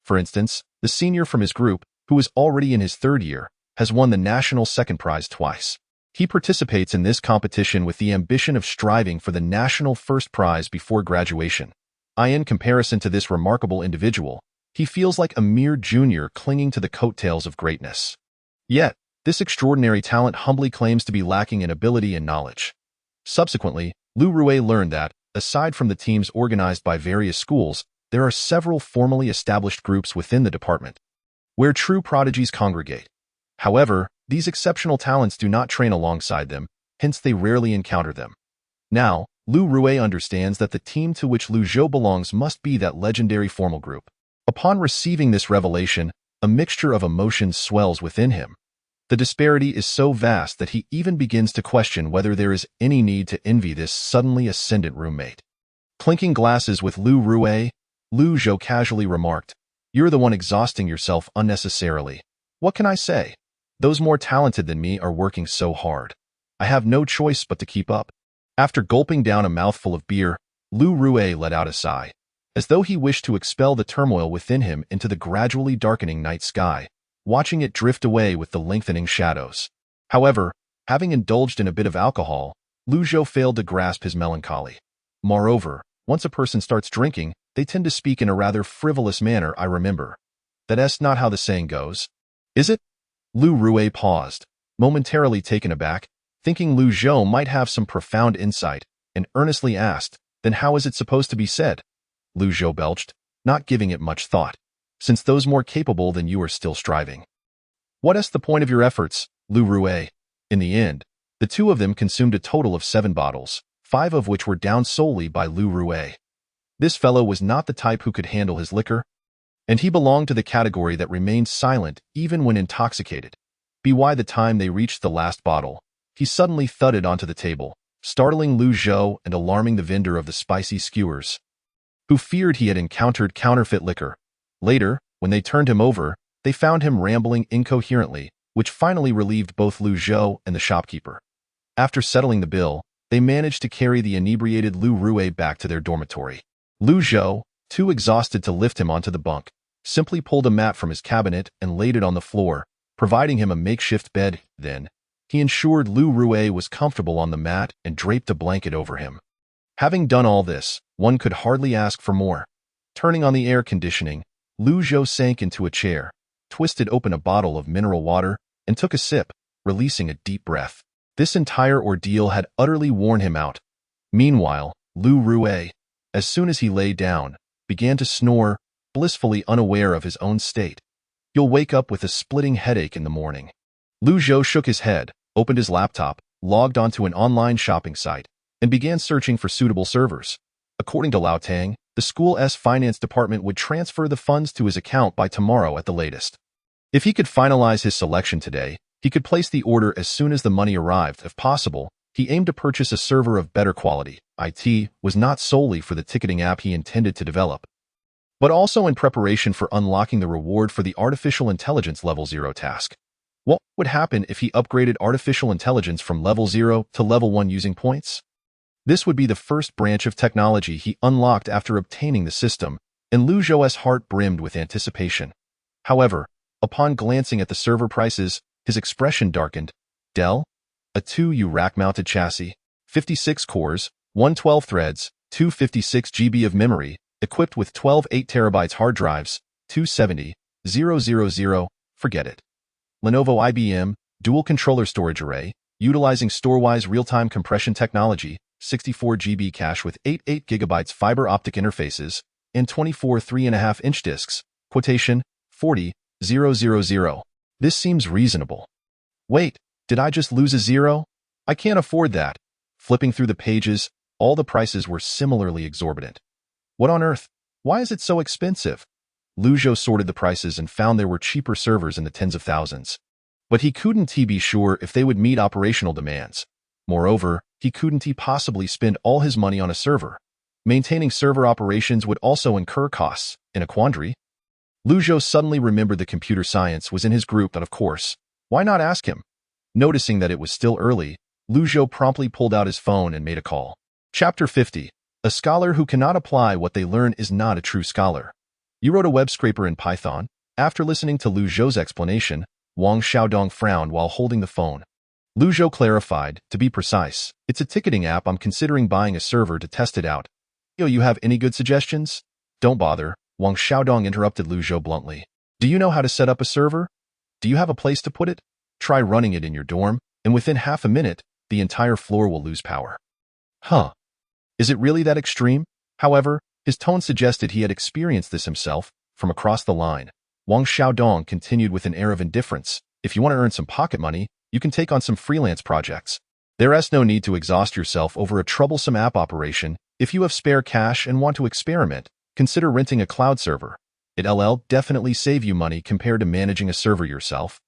For instance, the senior from his group, who is already in his 3rd year, has won the national second prize twice. He participates in this competition with the ambition of striving for the national first prize before graduation. In comparison to this remarkable individual, he feels like a mere junior clinging to the coattails of greatness. Yet, this extraordinary talent humbly claims to be lacking in ability and knowledge. Subsequently, Lu Rue learned that, aside from the teams organized by various schools, there are several formally established groups within the department, where true prodigies congregate. However, these exceptional talents do not train alongside them, hence they rarely encounter them. Now, Lu Rue understands that the team to which Lu Zhou belongs must be that legendary formal group. Upon receiving this revelation, a mixture of emotions swells within him. The disparity is so vast that he even begins to question whether there is any need to envy this suddenly ascendant roommate. Clinking glasses with Lu Rue, Lu Zhou casually remarked, "You're the one exhausting yourself unnecessarily. What can I say? Those more talented than me are working so hard. I have no choice but to keep up." After gulping down a mouthful of beer, Lu Rue let out a sigh, as though he wished to expel the turmoil within him into the gradually darkening night sky, watching it drift away with the lengthening shadows. However, having indulged in a bit of alcohol, Lu Zhou failed to grasp his melancholy. Moreover, once a person starts drinking, they tend to speak in a rather frivolous manner. I remember. That's not how the saying goes. Is it? Lu Rue paused, momentarily taken aback, thinking Lu Zhou might have some profound insight, and earnestly asked, then how is it supposed to be said? Lu Zhou belched, not giving it much thought, since those more capable than you are still striving. What's the point of your efforts, Lu Rue? In the end, the 2 of them consumed a total of 7 bottles, 5 of which were downed solely by Lu Rue. This fellow was not the type who could handle his liquor, and he belonged to the category that remained silent even when intoxicated. By the time they reached the last bottle, he suddenly thudded onto the table, startling Lu Zhou and alarming the vendor of the spicy skewers, who feared he had encountered counterfeit liquor. Later, when they turned him over, they found him rambling incoherently, which finally relieved both Lu Zhou and the shopkeeper. After settling the bill, they managed to carry the inebriated Lu Rue back to their dormitory. Lu Zhou, too exhausted to lift him onto the bunk, simply pulled a mat from his cabinet and laid it on the floor, providing him a makeshift bed. Then, he ensured Lu Rue was comfortable on the mat and draped a blanket over him. Having done all this, one could hardly ask for more. Turning on the air conditioning, Lu Zhou sank into a chair, twisted open a bottle of mineral water, and took a sip, releasing a deep breath. This entire ordeal had utterly worn him out. Meanwhile, Lu Rue, as soon as he lay down, began to snore, blissfully unaware of his own state. You'll wake up with a splitting headache in the morning. Lu Zhou shook his head, opened his laptop, logged onto an online shopping site, and began searching for suitable servers. According to Lao Tang, the school's finance department would transfer the funds to his account by tomorrow at the latest. If he could finalize his selection today, he could place the order as soon as the money arrived. If possible, he aimed to purchase a server of better quality. IT was not solely for the ticketing app he intended to develop, but also in preparation for unlocking the reward for the Artificial Intelligence Level 0 task. What would happen if he upgraded artificial intelligence from level 0 to level 1 using points? This would be the first branch of technology he unlocked after obtaining the system, and Lu Zhou's heart brimmed with anticipation. However, upon glancing at the server prices, his expression darkened. Dell? A 2U rack-mounted chassis, 56 cores, 112 threads, 256 GB of memory, equipped with 12 8TB hard drives, 270,000, forget it. Lenovo IBM, dual controller storage array, utilizing Storewise real-time compression technology, 64 GB cache with 8 GB fiber optic interfaces, and 24 3.5-inch discs, quotation, 40,000. This seems reasonable. Wait, did I just lose a zero? I can't afford that. Flipping through the pages, all the prices were similarly exorbitant. What on earth? Why is it so expensive? Lu Zhou sorted the prices and found there were cheaper servers in the tens of thousands. But he couldn't be sure if they would meet operational demands. Moreover, he couldn't possibly spend all his money on a server. Maintaining server operations would also incur costs. In a quandary, Lu Zhou suddenly remembered the computer science was in his group, and of course, why not ask him? Noticing that it was still early, Lu Zhou promptly pulled out his phone and made a call. Chapter 50. A scholar who cannot apply what they learn is not a true scholar. You wrote a web scraper in Python? After listening to Lu Zhou's explanation, Wang Xiaodong frowned while holding the phone. Lu Zhou clarified, to be precise, it's a ticketing app. I'm considering buying a server to test it out. You have any good suggestions? Don't bother, Wang Xiaodong interrupted Lu Zhou bluntly. Do you know how to set up a server? Do you have a place to put it? Try running it in your dorm, and within half a minute, the entire floor will lose power. Huh. Is it really that extreme? However, his tone suggested he had experienced this himself. From across the line, Wang Xiaodong continued with an air of indifference. If you want to earn some pocket money, you can take on some freelance projects. There's no need to exhaust yourself over a troublesome app operation. If you have spare cash and want to experiment, consider renting a cloud server. It'll definitely save you money compared to managing a server yourself.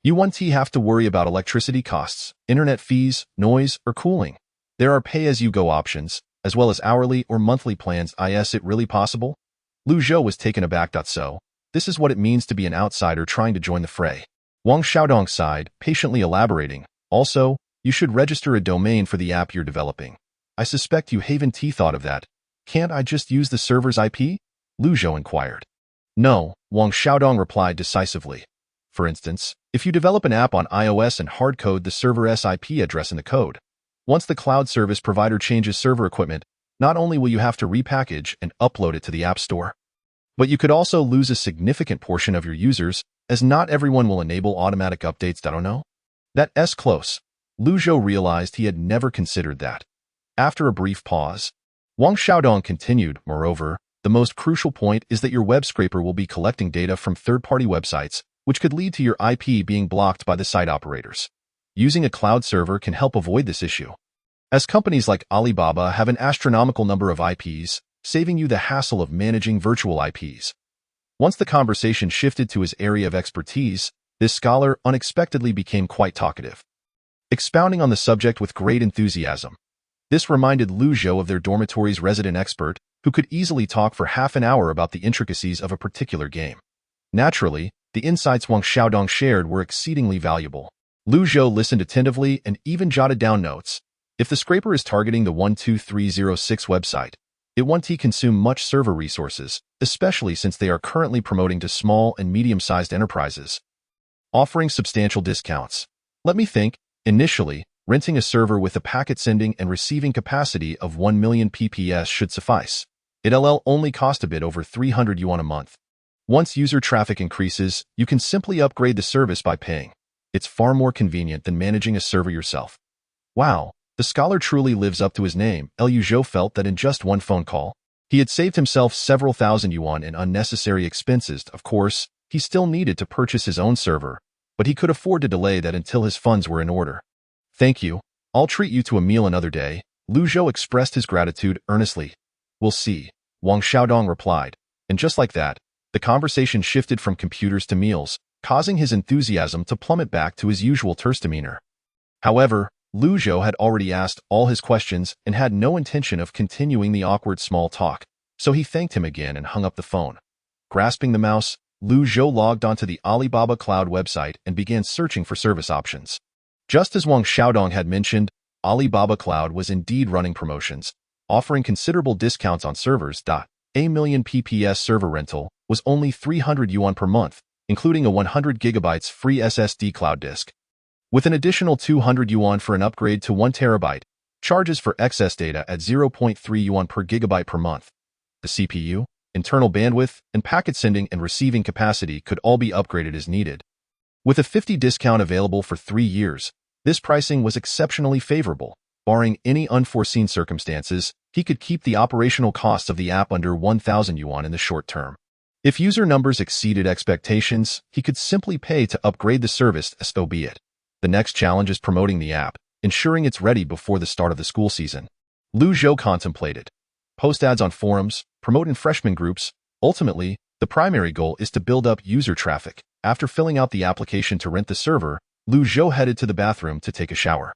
You won't have to worry about electricity costs, internet fees, noise, or cooling. There are pay-as-you-go options, as well as hourly or monthly plans. Is it really possible? Lu Zhou was taken aback. So, this is what it means to be an outsider trying to join the fray. Wang Xiaodong sighed, patiently elaborating. Also, you should register a domain for the app you're developing. I suspect you haven't thought of that. Can't I just use the server's IP? Lu Zhou inquired. No, Wang Xiaodong replied decisively. For instance, if you develop an app on iOS and hardcode the server's IP address in the code, once the cloud service provider changes server equipment, not only will you have to repackage and upload it to the App Store, but you could also lose a significant portion of your users, as not everyone will enable automatic updates. Don't know? That's close. Lu Zhou realized he had never considered that. After a brief pause, Wang Xiaodong continued, moreover, the most crucial point is that your web scraper will be collecting data from third-party websites, which could lead to your IP being blocked by the site operators. Using a cloud server can help avoid this issue, as companies like Alibaba have an astronomical number of IPs, saving you the hassle of managing virtual IPs. Once the conversation shifted to his area of expertise, this scholar unexpectedly became quite talkative, expounding on the subject with great enthusiasm. This reminded Lu Zhou of their dormitory's resident expert, who could easily talk for half an hour about the intricacies of a particular game. Naturally, the insights Wang Xiaodong shared were exceedingly valuable. Lu Zhou listened attentively and even jotted down notes. If the scraper is targeting the 12306 website, it won't consume much server resources, especially since they are currently promoting to small and medium-sized enterprises, offering substantial discounts. Let me think. Initially, renting a server with a packet sending and receiving capacity of 1 million PPS should suffice. It'll only cost a bit over 300 yuan a month. Once user traffic increases, you can simply upgrade the service by paying. It's far more convenient than managing a server yourself. Wow, The scholar truly lives up to his name. Liu Zhou felt that in just one phone call, he had saved himself several thousand yuan in unnecessary expenses. Of course, he still needed to purchase his own server, but he could afford to delay that until his funds were in order. Thank you. I'll treat you to a meal another day. Liu Zhou expressed his gratitude earnestly. We'll see, Wang Xiaodong replied. And just like that, the conversation shifted from computers to meals, causing his enthusiasm to plummet back to his usual terse demeanor. However, Liu Zhou had already asked all his questions and had no intention of continuing the awkward small talk, so he thanked him again and hung up the phone. Grasping the mouse, Liu Zhou logged onto the Alibaba Cloud website and began searching for service options. Just as Wang Xiaodong had mentioned, Alibaba Cloud was indeed running promotions, offering considerable discounts on servers. A million PPS server rental was only 300 yuan per month, including a 100 GB free SSD cloud disk. With an additional 200 yuan for an upgrade to 1 terabyte, charges for excess data at 0.3 yuan per gigabyte per month. The CPU, internal bandwidth, and packet sending and receiving capacity could all be upgraded as needed. With a 50% discount available for 3 years, this pricing was exceptionally favorable. Barring any unforeseen circumstances, he could keep the operational costs of the app under 1,000 yuan in the short term. If user numbers exceeded expectations, he could simply pay to upgrade the service, so be it. The next challenge is promoting the app, ensuring it's ready before the start of the school season. Liu Zhou contemplated. Post ads on forums, promote in freshman groups. Ultimately, the primary goal is to build up user traffic. After filling out the application to rent the server, Liu Zhou headed to the bathroom to take a shower.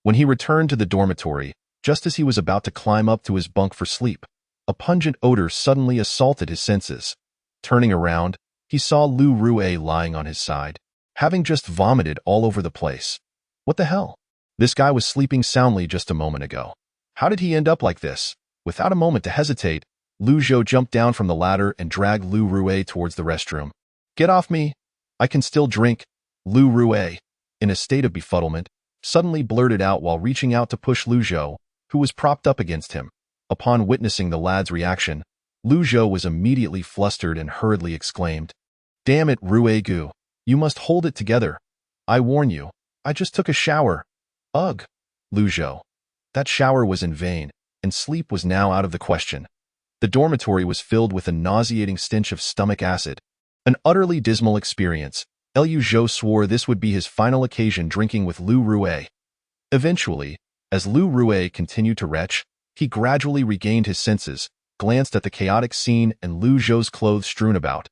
When he returned to the dormitory, just as he was about to climb up to his bunk for sleep, a pungent odor suddenly assaulted his senses. Turning around, he saw Lu Rue lying on his side, having just vomited all over the place. What the hell? This guy was sleeping soundly just a moment ago. How did he end up like this? Without a moment to hesitate, Liu Zhou jumped down from the ladder and dragged Lu Rue towards the restroom. Get off me! I can still drink. Lu Rue, in a state of befuddlement, suddenly blurted out while reaching out to push Liu Zhou, who was propped up against him. Upon witnessing the lad's reaction, Liu Zhou was immediately flustered and hurriedly exclaimed, "Damn it, Rue Gu! You must hold it together. I warn you, I just took a shower." Ugh! Liu Zhou. That shower was in vain, and sleep was now out of the question. The dormitory was filled with a nauseating stench of stomach acid. An utterly dismal experience. Liu Zhou swore this would be his final occasion drinking with Lu Rue. Eventually, as Lu Rue continued to retch, he gradually regained his senses, glanced at the chaotic scene and Liu Zhou's clothes strewn about,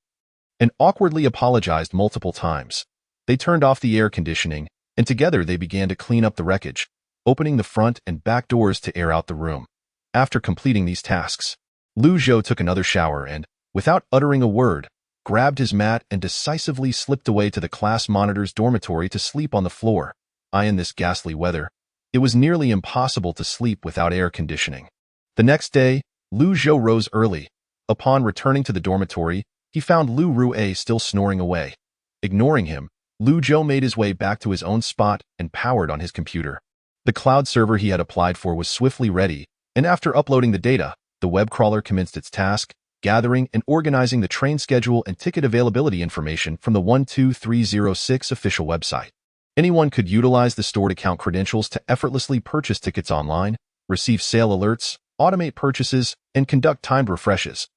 and awkwardly apologized multiple times. They turned off the air conditioning, and together they began to clean up the wreckage, opening the front and back doors to air out the room. After completing these tasks, Liu Zhou took another shower and, without uttering a word, grabbed his mat and decisively slipped away to the class monitor's dormitory to sleep on the floor. In this ghastly weather, it was nearly impossible to sleep without air conditioning. The next day, Liu Zhou rose early. Upon returning to the dormitory, he found Lu Rue still snoring away. Ignoring him, Liu Zhou made his way back to his own spot and powered on his computer. The cloud server he had applied for was swiftly ready, and after uploading the data, the web crawler commenced its task, gathering and organizing the train schedule and ticket availability information from the 12306 official website. Anyone could utilize the stored account credentials to effortlessly purchase tickets online, receive sale alerts, automate purchases, and conduct timed refreshes.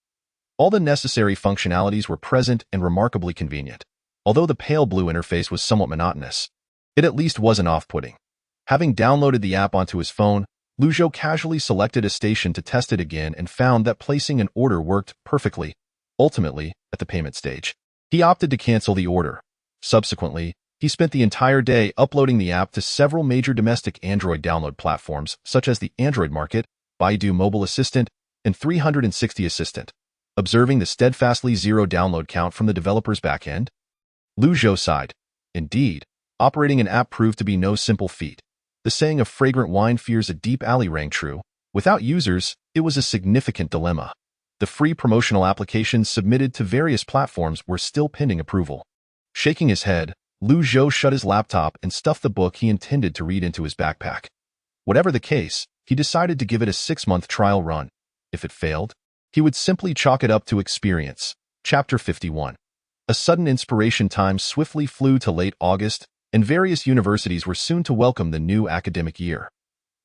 All the necessary functionalities were present and remarkably convenient. Although the pale blue interface was somewhat monotonous, it at least wasn't off-putting. Having downloaded the app onto his phone, Liu Zhou casually selected a station to test it again and found that placing an order worked perfectly. Ultimately, at the payment stage, he opted to cancel the order. Subsequently, he spent the entire day uploading the app to several major domestic Android download platforms such as the Android Market, Baidu Mobile Assistant, and 360 Assistant. Observing the steadfastly zero download count from the developer's backend, Liu Zhou sighed. Indeed, operating an app proved to be no simple feat. The saying of fragrant wine fears a deep alley rang true. Without users, it was a significant dilemma. The free promotional applications submitted to various platforms were still pending approval. Shaking his head, Liu Zhou shut his laptop and stuffed the book he intended to read into his backpack. Whatever the case, he decided to give it a 6-month trial run. If it failed, he would simply chalk it up to experience. Chapter 51. A sudden inspiration. Time swiftly flew to late August, and various universities were soon to welcome the new academic year.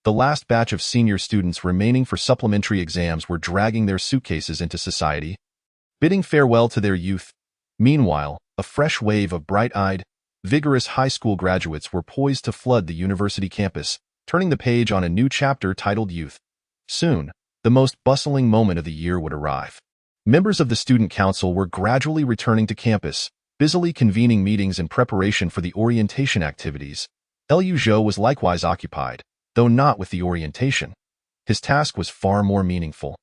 The last batch of senior students remaining for supplementary exams were dragging their suitcases into society, bidding farewell to their youth. Meanwhile, a fresh wave of bright-eyed, vigorous high school graduates were poised to flood the university campus, turning the page on a new chapter titled Youth. Soon, the most bustling moment of the year would arrive. Members of the student council were gradually returning to campus, busily convening meetings in preparation for the orientation activities. Liu Zhou was likewise occupied, though not with the orientation. His task was far more meaningful.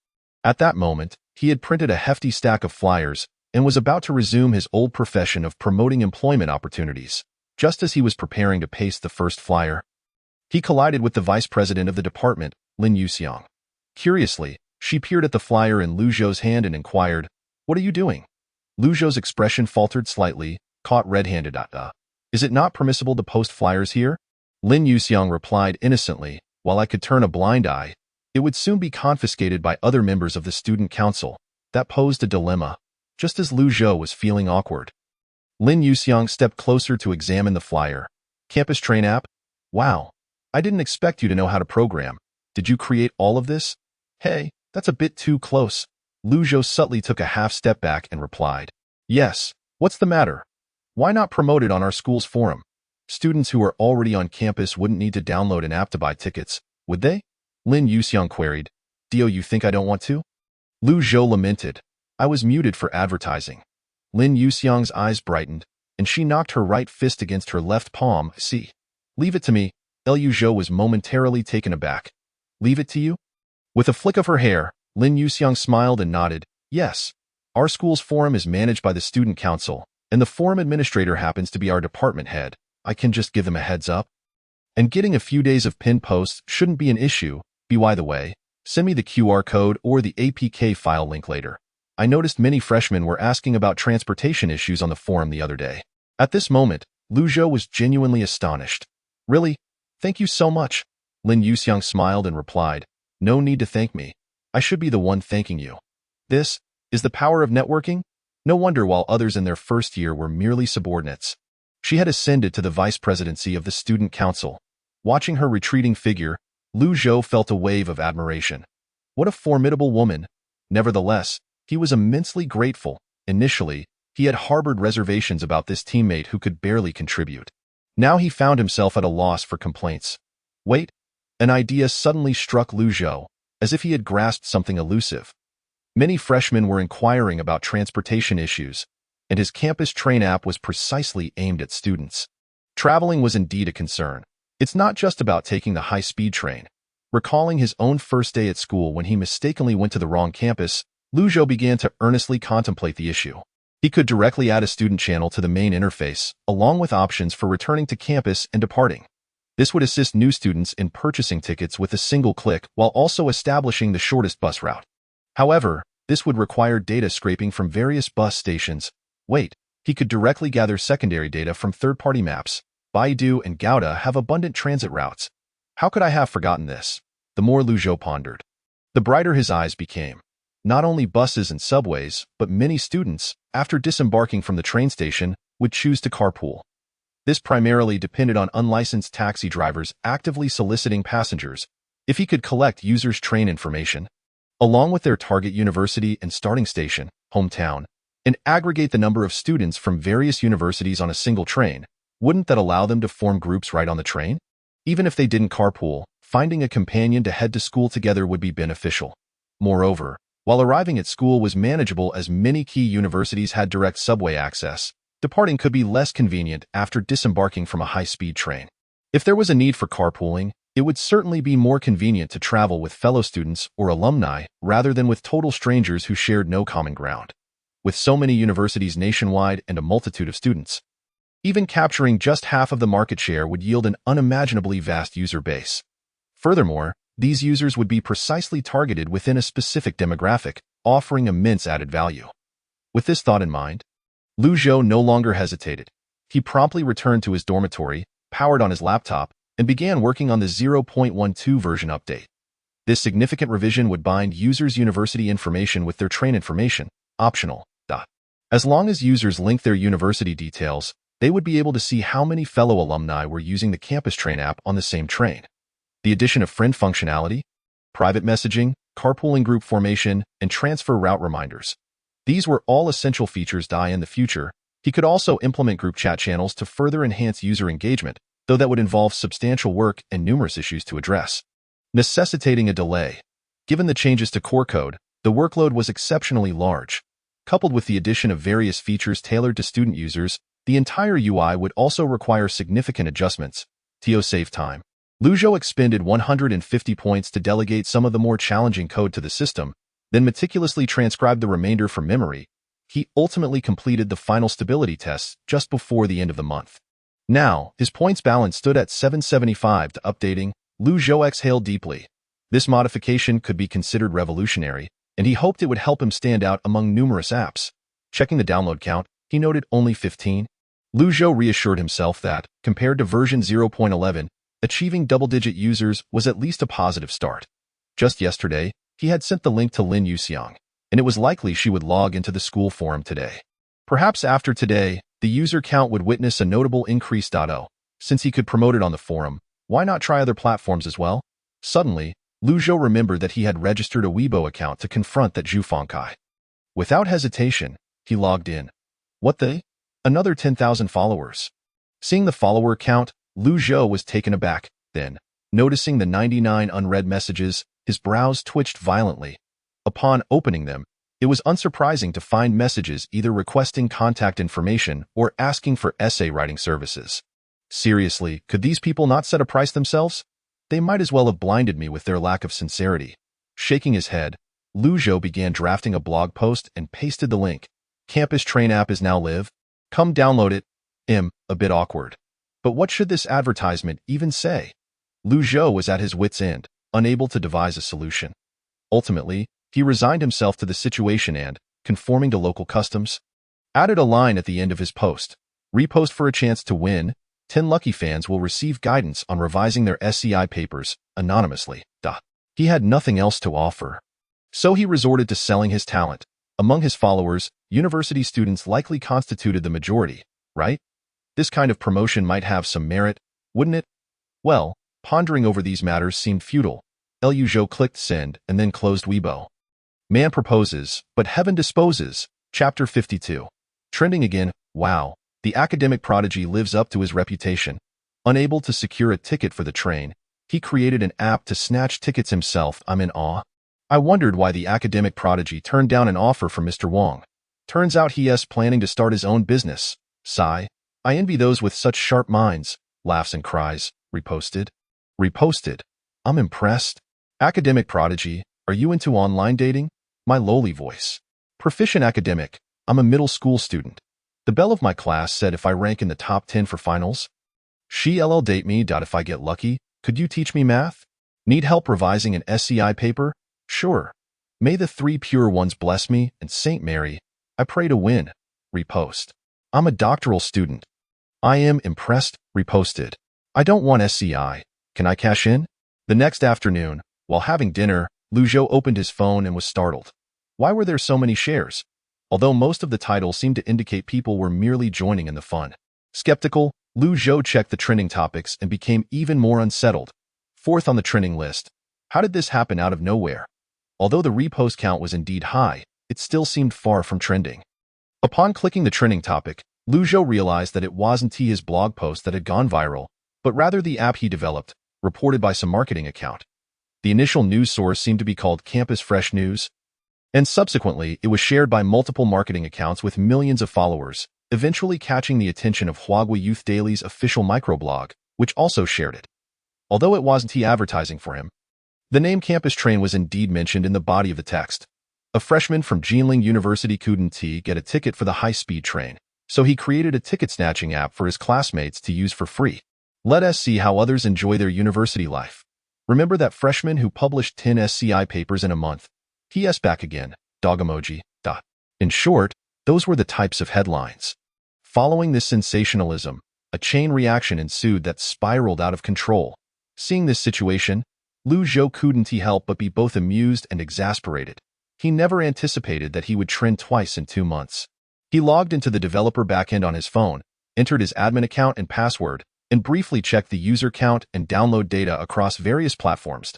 At that moment, he had printed a hefty stack of flyers and was about to resume his old profession of promoting employment opportunities. Just as he was preparing to paste the first flyer, he collided with the vice president of the department, Lin Yuxiang. Curiously, she peered at the flyer in Liu Zhou's hand and inquired, "What are you doing?" Liu Zhou's expression faltered slightly, caught red-handed. Is it not permissible to post flyers here? Lin Yuxiang replied innocently, "While I could turn a blind eye, it would soon be confiscated by other members of the student council." That posed a dilemma. Just as Liu Zhou was feeling awkward, Lin Yuxiang stepped closer to examine the flyer. "Campus Train app? Wow. I didn't expect you to know how to program. Did you create all of this?" "Hey, that's a bit too close." Liu Zhou subtly took a half step back and replied, "Yes, what's the matter? Why not promote it on our school's forum? Students who are already on campus wouldn't need to download an app to buy tickets, would they?" Lin Yuxiang queried. "Dio, you think I don't want to?" Liu Zhou lamented. "I was muted for advertising." Lin Yuxiang's eyes brightened, and she knocked her right fist against her left palm. "See. Leave it to me." Liu Zhou was momentarily taken aback. "Leave it to you?" With a flick of her hair, Lin Yuxiang smiled and nodded. "Yes. Our school's forum is managed by the student council, and the forum administrator happens to be our department head. I can just give them a heads up. And getting a few days of pinned posts shouldn't be an issue. By the way, send me the QR code or the APK file link later. I noticed many freshmen were asking about transportation issues on the forum the other day." At this moment, Liu Zhou was genuinely astonished. "Really? Thank you so much." Lin Yuxiang smiled and replied, "No need to thank me. I should be the one thanking you. This is the power of networking? No wonder while others in their first year were merely subordinates." She had ascended to the vice presidency of the student council. Watching her retreating figure, Liu Zhou felt a wave of admiration. What a formidable woman! Nevertheless, he was immensely grateful. Initially, he had harbored reservations about this teammate who could barely contribute. Now he found himself at a loss for complaints. Wait, an idea suddenly struck Liu Zhou, as if he had grasped something elusive. Many freshmen were inquiring about transportation issues, and his campus train app was precisely aimed at students. Traveling was indeed a concern. It's not just about taking the high-speed train. Recalling his own first day at school when he mistakenly went to the wrong campus, Liu Zhou began to earnestly contemplate the issue. He could directly add a student channel to the main interface, along with options for returning to campus and departing. This would assist new students in purchasing tickets with a single click while also establishing the shortest bus route. However, this would require data scraping from various bus stations. Wait, he could directly gather secondary data from third-party maps. Baidu and Gouda have abundant transit routes. How could I have forgotten this? The more Liu Zhou pondered, the brighter his eyes became. Not only buses and subways, but many students, after disembarking from the train station, would choose to carpool. This primarily depended on unlicensed taxi drivers actively soliciting passengers. If he could collect users' train information, along with their target university and starting station, hometown, and aggregate the number of students from various universities on a single train, wouldn't that allow them to form groups right on the train? Even if they didn't carpool, finding a companion to head to school together would be beneficial. Moreover, while arriving at school was manageable as many key universities had direct subway access, departing could be less convenient after disembarking from a high-speed train. If there was a need for carpooling, it would certainly be more convenient to travel with fellow students or alumni rather than with total strangers who shared no common ground. With so many universities nationwide and a multitude of students, even capturing just half of the market share would yield an unimaginably vast user base. Furthermore, these users would be precisely targeted within a specific demographic, offering immense added value. With this thought in mind, Liu Zhou no longer hesitated. He promptly returned to his dormitory, powered on his laptop, and began working on the 0.12 version update. This significant revision would bind users' university information with their train information, optional. As long as users link their university details, they would be able to see how many fellow alumni were using the campus train app on the same train. The addition of friend functionality, private messaging, carpooling group formation, and transfer route reminders. These were all essential features in the future. He could also implement group chat channels to further enhance user engagement, though that would involve substantial work and numerous issues to address, necessitating a delay. Given the changes to core code, the workload was exceptionally large. Coupled with the addition of various features tailored to student users, the entire UI would also require significant adjustments. To save time, Liu Zhou expended 150 points to delegate some of the more challenging code to the system, then meticulously transcribed the remainder from memory. He ultimately completed the final stability tests just before the end of the month. Now, his points balance stood at 775 to updating. Liu Zhou exhaled deeply. This modification could be considered revolutionary, and he hoped it would help him stand out among numerous apps. Checking the download count, he noted only 15. Liu Zhou reassured himself that, compared to version 0.11, achieving double-digit users was at least a positive start. Just yesterday, he had sent the link to Lin Yuxiang, and it was likely she would log into the school forum today. Perhaps after today, the user count would witness a notable increase. Since he could promote it on the forum, why not try other platforms as well? Suddenly, Liu Zhou remembered that he had registered a Weibo account to confront that Zhu Fengkai. Without hesitation, he logged in. What the? Another 10,000 followers. Seeing the follower count, Liu Zhou was taken aback. Then, noticing the 99 unread messages, his brows twitched violently. Upon opening them, it was unsurprising to find messages either requesting contact information or asking for essay writing services. Seriously, could these people not set a price themselves? They might as well have blinded me with their lack of sincerity. Shaking his head, Liu Zhou began drafting a blog post and pasted the link. Campus Train app is now live. Come download it. A bit awkward. But what should this advertisement even say? Liu Zhou was at his wit's end, unable to devise a solution. Ultimately, he resigned himself to the situation and, conforming to local customs, added a line at the end of his post. Repost for a chance to win. 10 lucky fans will receive guidance on revising their SCI papers, anonymously. He had nothing else to offer. So he resorted to selling his talent. Among his followers, university students likely constituted the majority, right? This kind of promotion might have some merit, wouldn't it? Well, pondering over these matters seemed futile. Liu Zhou clicked send and then closed Weibo. Man proposes, but heaven disposes. Chapter 52. Trending again. Wow. The academic prodigy lives up to his reputation. Unable to secure a ticket for the train, he created an app to snatch tickets himself. I'm in awe. I wondered why the academic prodigy turned down an offer from Mr. Wang. Turns out he's planning to start his own business. Sigh. I envy those with such sharp minds. Laughs and cries. Reposted. Reposted. I'm impressed. Academic prodigy, are you into online dating? My lowly voice. Proficient academic. I'm a middle school student. The belle of my class said if I rank in the top 10 for finals, she'll date me. If I get lucky, could you teach me math? Need help revising an SCI paper? Sure. May the three pure ones bless me, and Saint Mary, I pray to win. Repost. I'm a doctoral student. I am impressed. Reposted. I don't want SCI. Can I cash in? The next afternoon, while having dinner, Liu Zhou opened his phone and was startled. Why were there so many shares? Although most of the titles seemed to indicate people were merely joining in the fun. Skeptical, Liu Zhou checked the trending topics and became even more unsettled. Fourth on the trending list. How did this happen out of nowhere? Although the repost count was indeed high, it still seemed far from trending. Upon clicking the trending topic, Liu Zhou realized that it wasn't his blog post that had gone viral, but rather the app he developed, reported by some marketing account. The initial news source seemed to be called Campus Fresh News, and subsequently it was shared by multiple marketing accounts with millions of followers, eventually catching the attention of Huagua Youth Daily's official microblog, which also shared it. Although it wasn't advertising for him, the name Campus Train was indeed mentioned in the body of the text. A freshman from Jinling University couldn't get a ticket for the high-speed train, so he created a ticket-snatching app for his classmates to use for free. Let us see how others enjoy their university life. Remember that freshman who published 10 SCI papers in a month? He.S. back again. Dog emoji. In short, those were the types of headlines. Following this sensationalism, a chain reaction ensued that spiraled out of control. Seeing this situation, Liu Zhou couldn't help but be both amused and exasperated. He never anticipated that he would trend twice in 2 months. He logged into the developer backend on his phone, entered his admin account and password, and briefly checked the user count and download data across various platforms.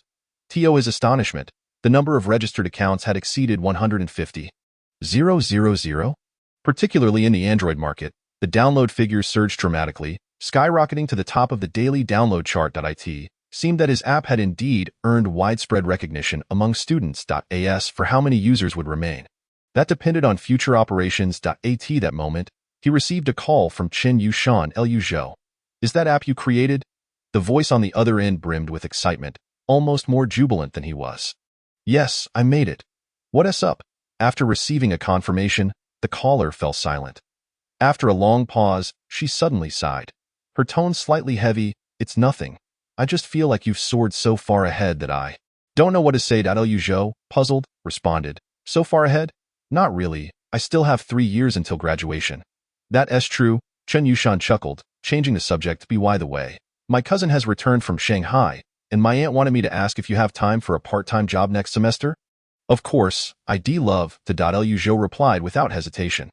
To his astonishment, the number of registered accounts had exceeded 150,000. Particularly in the Android market, the download figures surged dramatically, skyrocketing to the top of the daily download chart. It seemed that his app had indeed earned widespread recognition among students. As for how many users would remain, that depended on future operations. At that moment, he received a call from Chen Yushan Lu Zhou. Is that app you created? The voice on the other end brimmed with excitement, almost more jubilant than he was. Yes, I made it. What's up? After receiving a confirmation, the caller fell silent. After a long pause, she suddenly sighed. Her tone slightly heavy. It's nothing. I just feel like you've soared so far ahead that I don't know what to say. Lu Zhou, puzzled, responded. So far ahead? Not really. I still have 3 years until graduation. That's true, Chen Yushan chuckled, changing the subject. By the way, my cousin has returned from Shanghai, and my aunt wanted me to ask if you have time for a part-time job next semester? Of course, I'd love to. Lu Zhou replied without hesitation.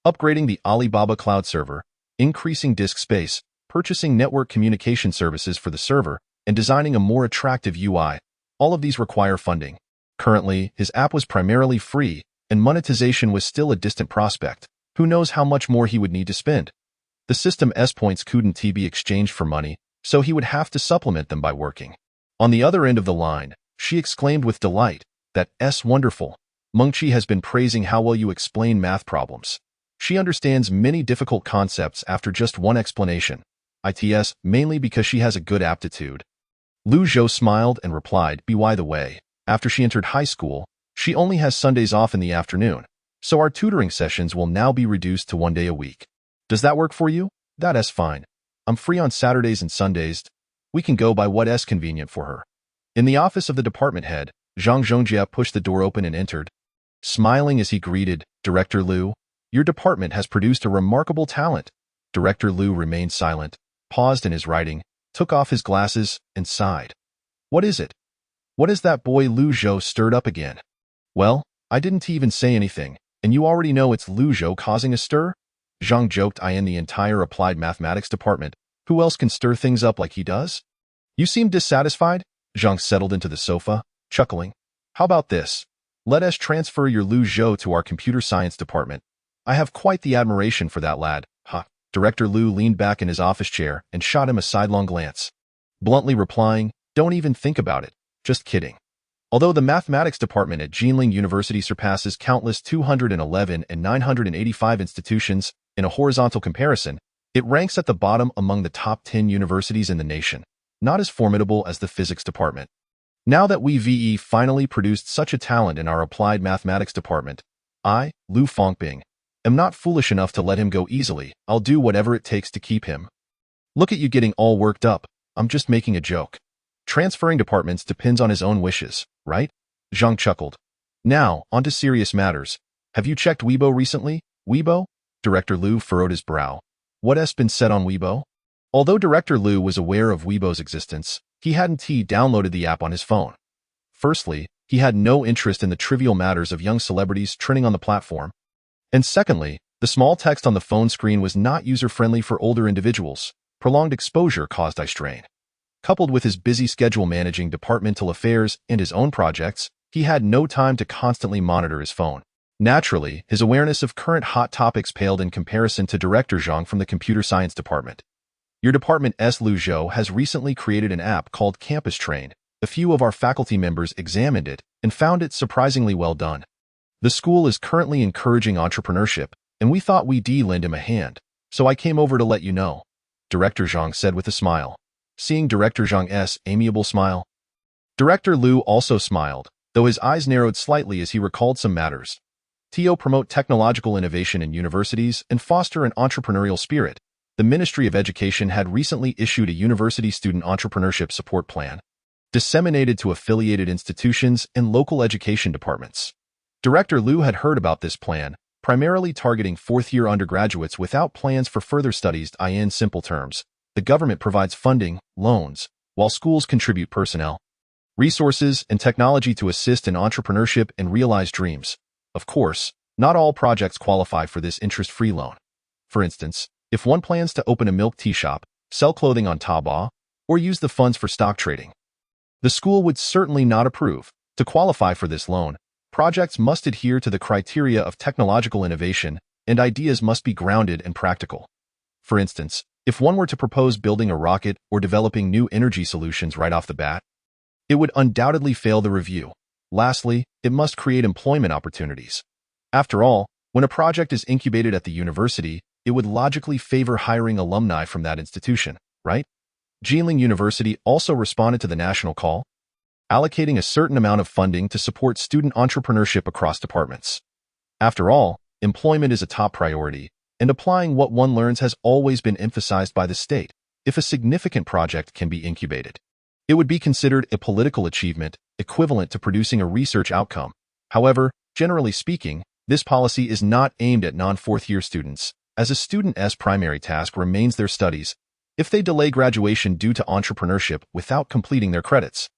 Upgrading the Alibaba cloud server, increasing disk space, purchasing network communication services for the server, and designing a more attractive UI. All of these require funding. Currently, his app was primarily free, and monetization was still a distant prospect. Who knows how much more he would need to spend? The system's points couldn't be exchanged for money, so he would have to supplement them by working. On the other end of the line, she exclaimed with delight, "That's wonderful. Mengqi has been praising how well you explain math problems. She understands many difficult concepts after just one explanation. It's mainly because she has a good aptitude." Lu Zhou smiled and replied, "By the way, after she entered high school, she only has Sundays off in the afternoon, so our tutoring sessions will now be reduced to 1 day a week. Does that work for you?" "That's fine. I'm free on Saturdays and Sundays. We can go by what's convenient for her." In the office of the department head, Zhang Zhongjia pushed the door open and entered. Smiling as he greeted, "Director Liu, your department has produced a remarkable talent." Director Liu remained silent, paused in his writing, took off his glasses, and sighed. "What is it? What is that boy?" Lu Zhou stirred up again. "Well, I didn't even say anything, and you already know it's Lu Zhou causing a stir?" Zhang joked. "I in the entire applied mathematics department. Who else can stir things up like he does?" "You seem dissatisfied?" Zhang settled into the sofa, chuckling. "How about this? Let us transfer your Lu Zhou to our computer science department. I have quite the admiration for that lad." Director Liu leaned back in his office chair and shot him a sidelong glance, bluntly replying, "Don't even think about it. Just kidding." Although the mathematics department at Jinling University surpasses countless 211 and 985 institutions in a horizontal comparison, it ranks at the bottom among the top 10 universities in the nation, not as formidable as the physics department. Now that we finally produced such a talent in our applied mathematics department, I, Lu Fongping, am not foolish enough to let him go easily. I'll do whatever it takes to keep him. Look at you getting all worked up. I'm just making a joke. Transferring departments depends on his own wishes, right? Zhang chuckled. Now, on to serious matters. Have you checked Weibo recently? Weibo? Director Liu furrowed his brow. What's been said on Weibo? Although Director Liu was aware of Weibo's existence, he hadn't downloaded the app on his phone. Firstly, he had no interest in the trivial matters of young celebrities trending on the platform. And secondly, the small text on the phone screen was not user-friendly for older individuals. Prolonged exposure caused eye strain. Coupled with his busy schedule managing departmental affairs and his own projects, he had no time to constantly monitor his phone. Naturally, his awareness of current hot topics paled in comparison to Director Zhang from the computer science department. Your department's Lu Zhou has recently created an app called Campus Train. A few of our faculty members examined it and found it surprisingly well done. The school is currently encouraging entrepreneurship, and we thought we'd lend him a hand, so I came over to let you know, Director Zhang said with a smile. Seeing Director Zhang's amiable smile, Director Liu also smiled, though his eyes narrowed slightly as he recalled some matters. To promote technological innovation in universities and foster an entrepreneurial spirit, the Ministry of Education had recently issued a university student entrepreneurship support plan, disseminated to affiliated institutions and local education departments. Director Liu had heard about this plan, primarily targeting fourth-year undergraduates without plans for further studies. In simple terms, the government provides funding, loans, while schools contribute personnel, resources, and technology to assist in entrepreneurship and realize dreams. Of course, not all projects qualify for this interest-free loan. For instance, if one plans to open a milk tea shop, sell clothing on Taobao, or use the funds for stock trading. The school would certainly not approve. To qualify for this loan, projects must adhere to the criteria of technological innovation, and ideas must be grounded and practical. For instance, if one were to propose building a rocket or developing new energy solutions right off the bat, it would undoubtedly fail the review. Lastly, it must create employment opportunities. After all, when a project is incubated at the university, it would logically favor hiring alumni from that institution, right? Jinling University also responded to the national call, allocating a certain amount of funding to support student entrepreneurship across departments. After all, employment is a top priority, and applying what one learns has always been emphasized by the state. If a significant project can be incubated, it would be considered a political achievement equivalent to producing a research outcome. However, generally speaking, this policy is not aimed at non-fourth-year students, as a student's primary task remains their studies. If they delay graduation due to entrepreneurship without completing their credits,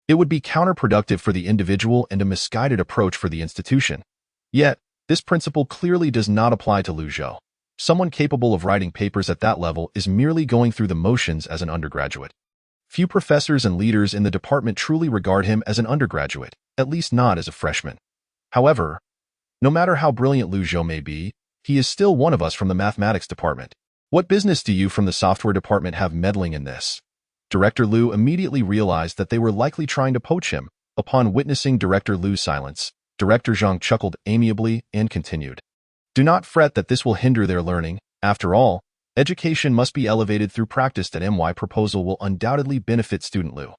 it would be counterproductive for the individual and a misguided approach for the institution. Yet, this principle clearly does not apply to Lu Zhou. Someone capable of writing papers at that level is merely going through the motions as an undergraduate. Few professors and leaders in the department truly regard him as an undergraduate, at least not as a freshman. However, no matter how brilliant Lu Zhou may be, he is still one of us from the mathematics department. What business do you from the software department have meddling in this? Director Lu immediately realized that they were likely trying to poach him. Upon witnessing Director Lu's silence, Director Zhang chuckled amiably and continued, "Do not fret that this will hinder their learning. After all, education must be elevated through practice. That MY proposal will undoubtedly benefit student Lu.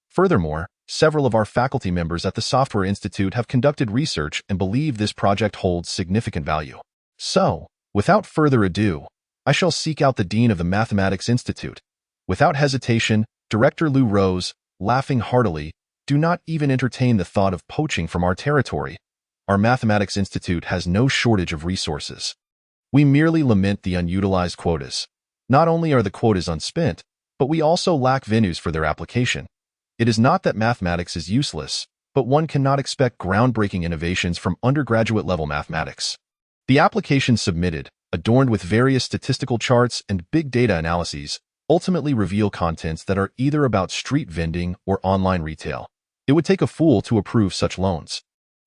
Furthermore, several of our faculty members at the Software Institute have conducted research and believe this project holds significant value. So, without further ado, I shall seek out the Dean of the Mathematics Institute." Without hesitation, Director Lu rose, laughing heartily. "Do not even entertain the thought of poaching from our territory. Our Mathematics Institute has no shortage of resources. We merely lament the unutilized quotas. Not only are the quotas unspent, but we also lack venues for their application. It is not that mathematics is useless, but one cannot expect groundbreaking innovations from undergraduate-level mathematics. The applications submitted, adorned with various statistical charts and big data analyses, ultimately reveal contents that are either about street vending or online retail. It would take a fool to approve such loans.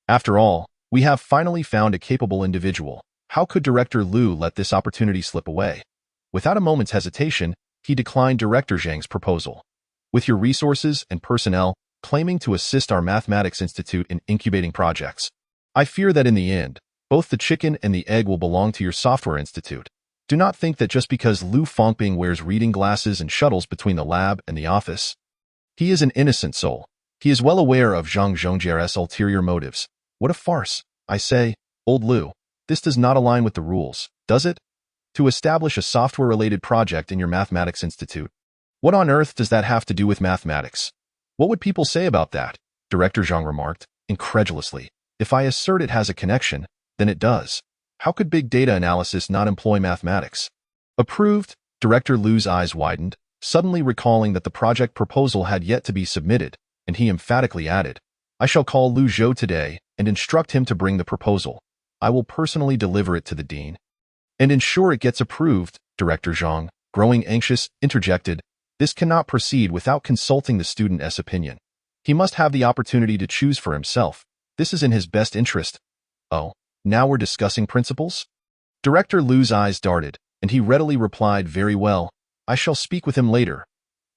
After all, we have finally found a capable individual. How could Director Lu let this opportunity slip away? Without a moment's hesitation, he declined Director Zhang's proposal. With your resources and personnel claiming to assist our Mathematics Institute in incubating projects, I fear that in the end, both the chicken and the egg will belong to your Software Institute. Do not think that just because Lu Fangping wears reading glasses and shuttles between the lab and the office, he is an innocent soul. He is well aware of Zhang Zhongjiere's ulterior motives. What a farce! I say, old Lu, this does not align with the rules, does it? To establish a software-related project in your Mathematics Institute. What on earth does that have to do with mathematics? What would people say about that? Director Zhang remarked, incredulously. If I assert it has a connection, then it does. How could big data analysis not employ mathematics? Approved, Director Lu's eyes widened, suddenly recalling that the project proposal had yet to be submitted, and he emphatically added, I shall call Lu Zhou today and instruct him to bring the proposal. I will personally deliver it to the dean and ensure it gets approved. Director Zhang, growing anxious, interjected, this cannot proceed without consulting the student's opinion. He must have the opportunity to choose for himself. This is in his best interest. Oh, now we're discussing principles? Director Lu's eyes darted, and he readily replied, very well, I shall speak with him later.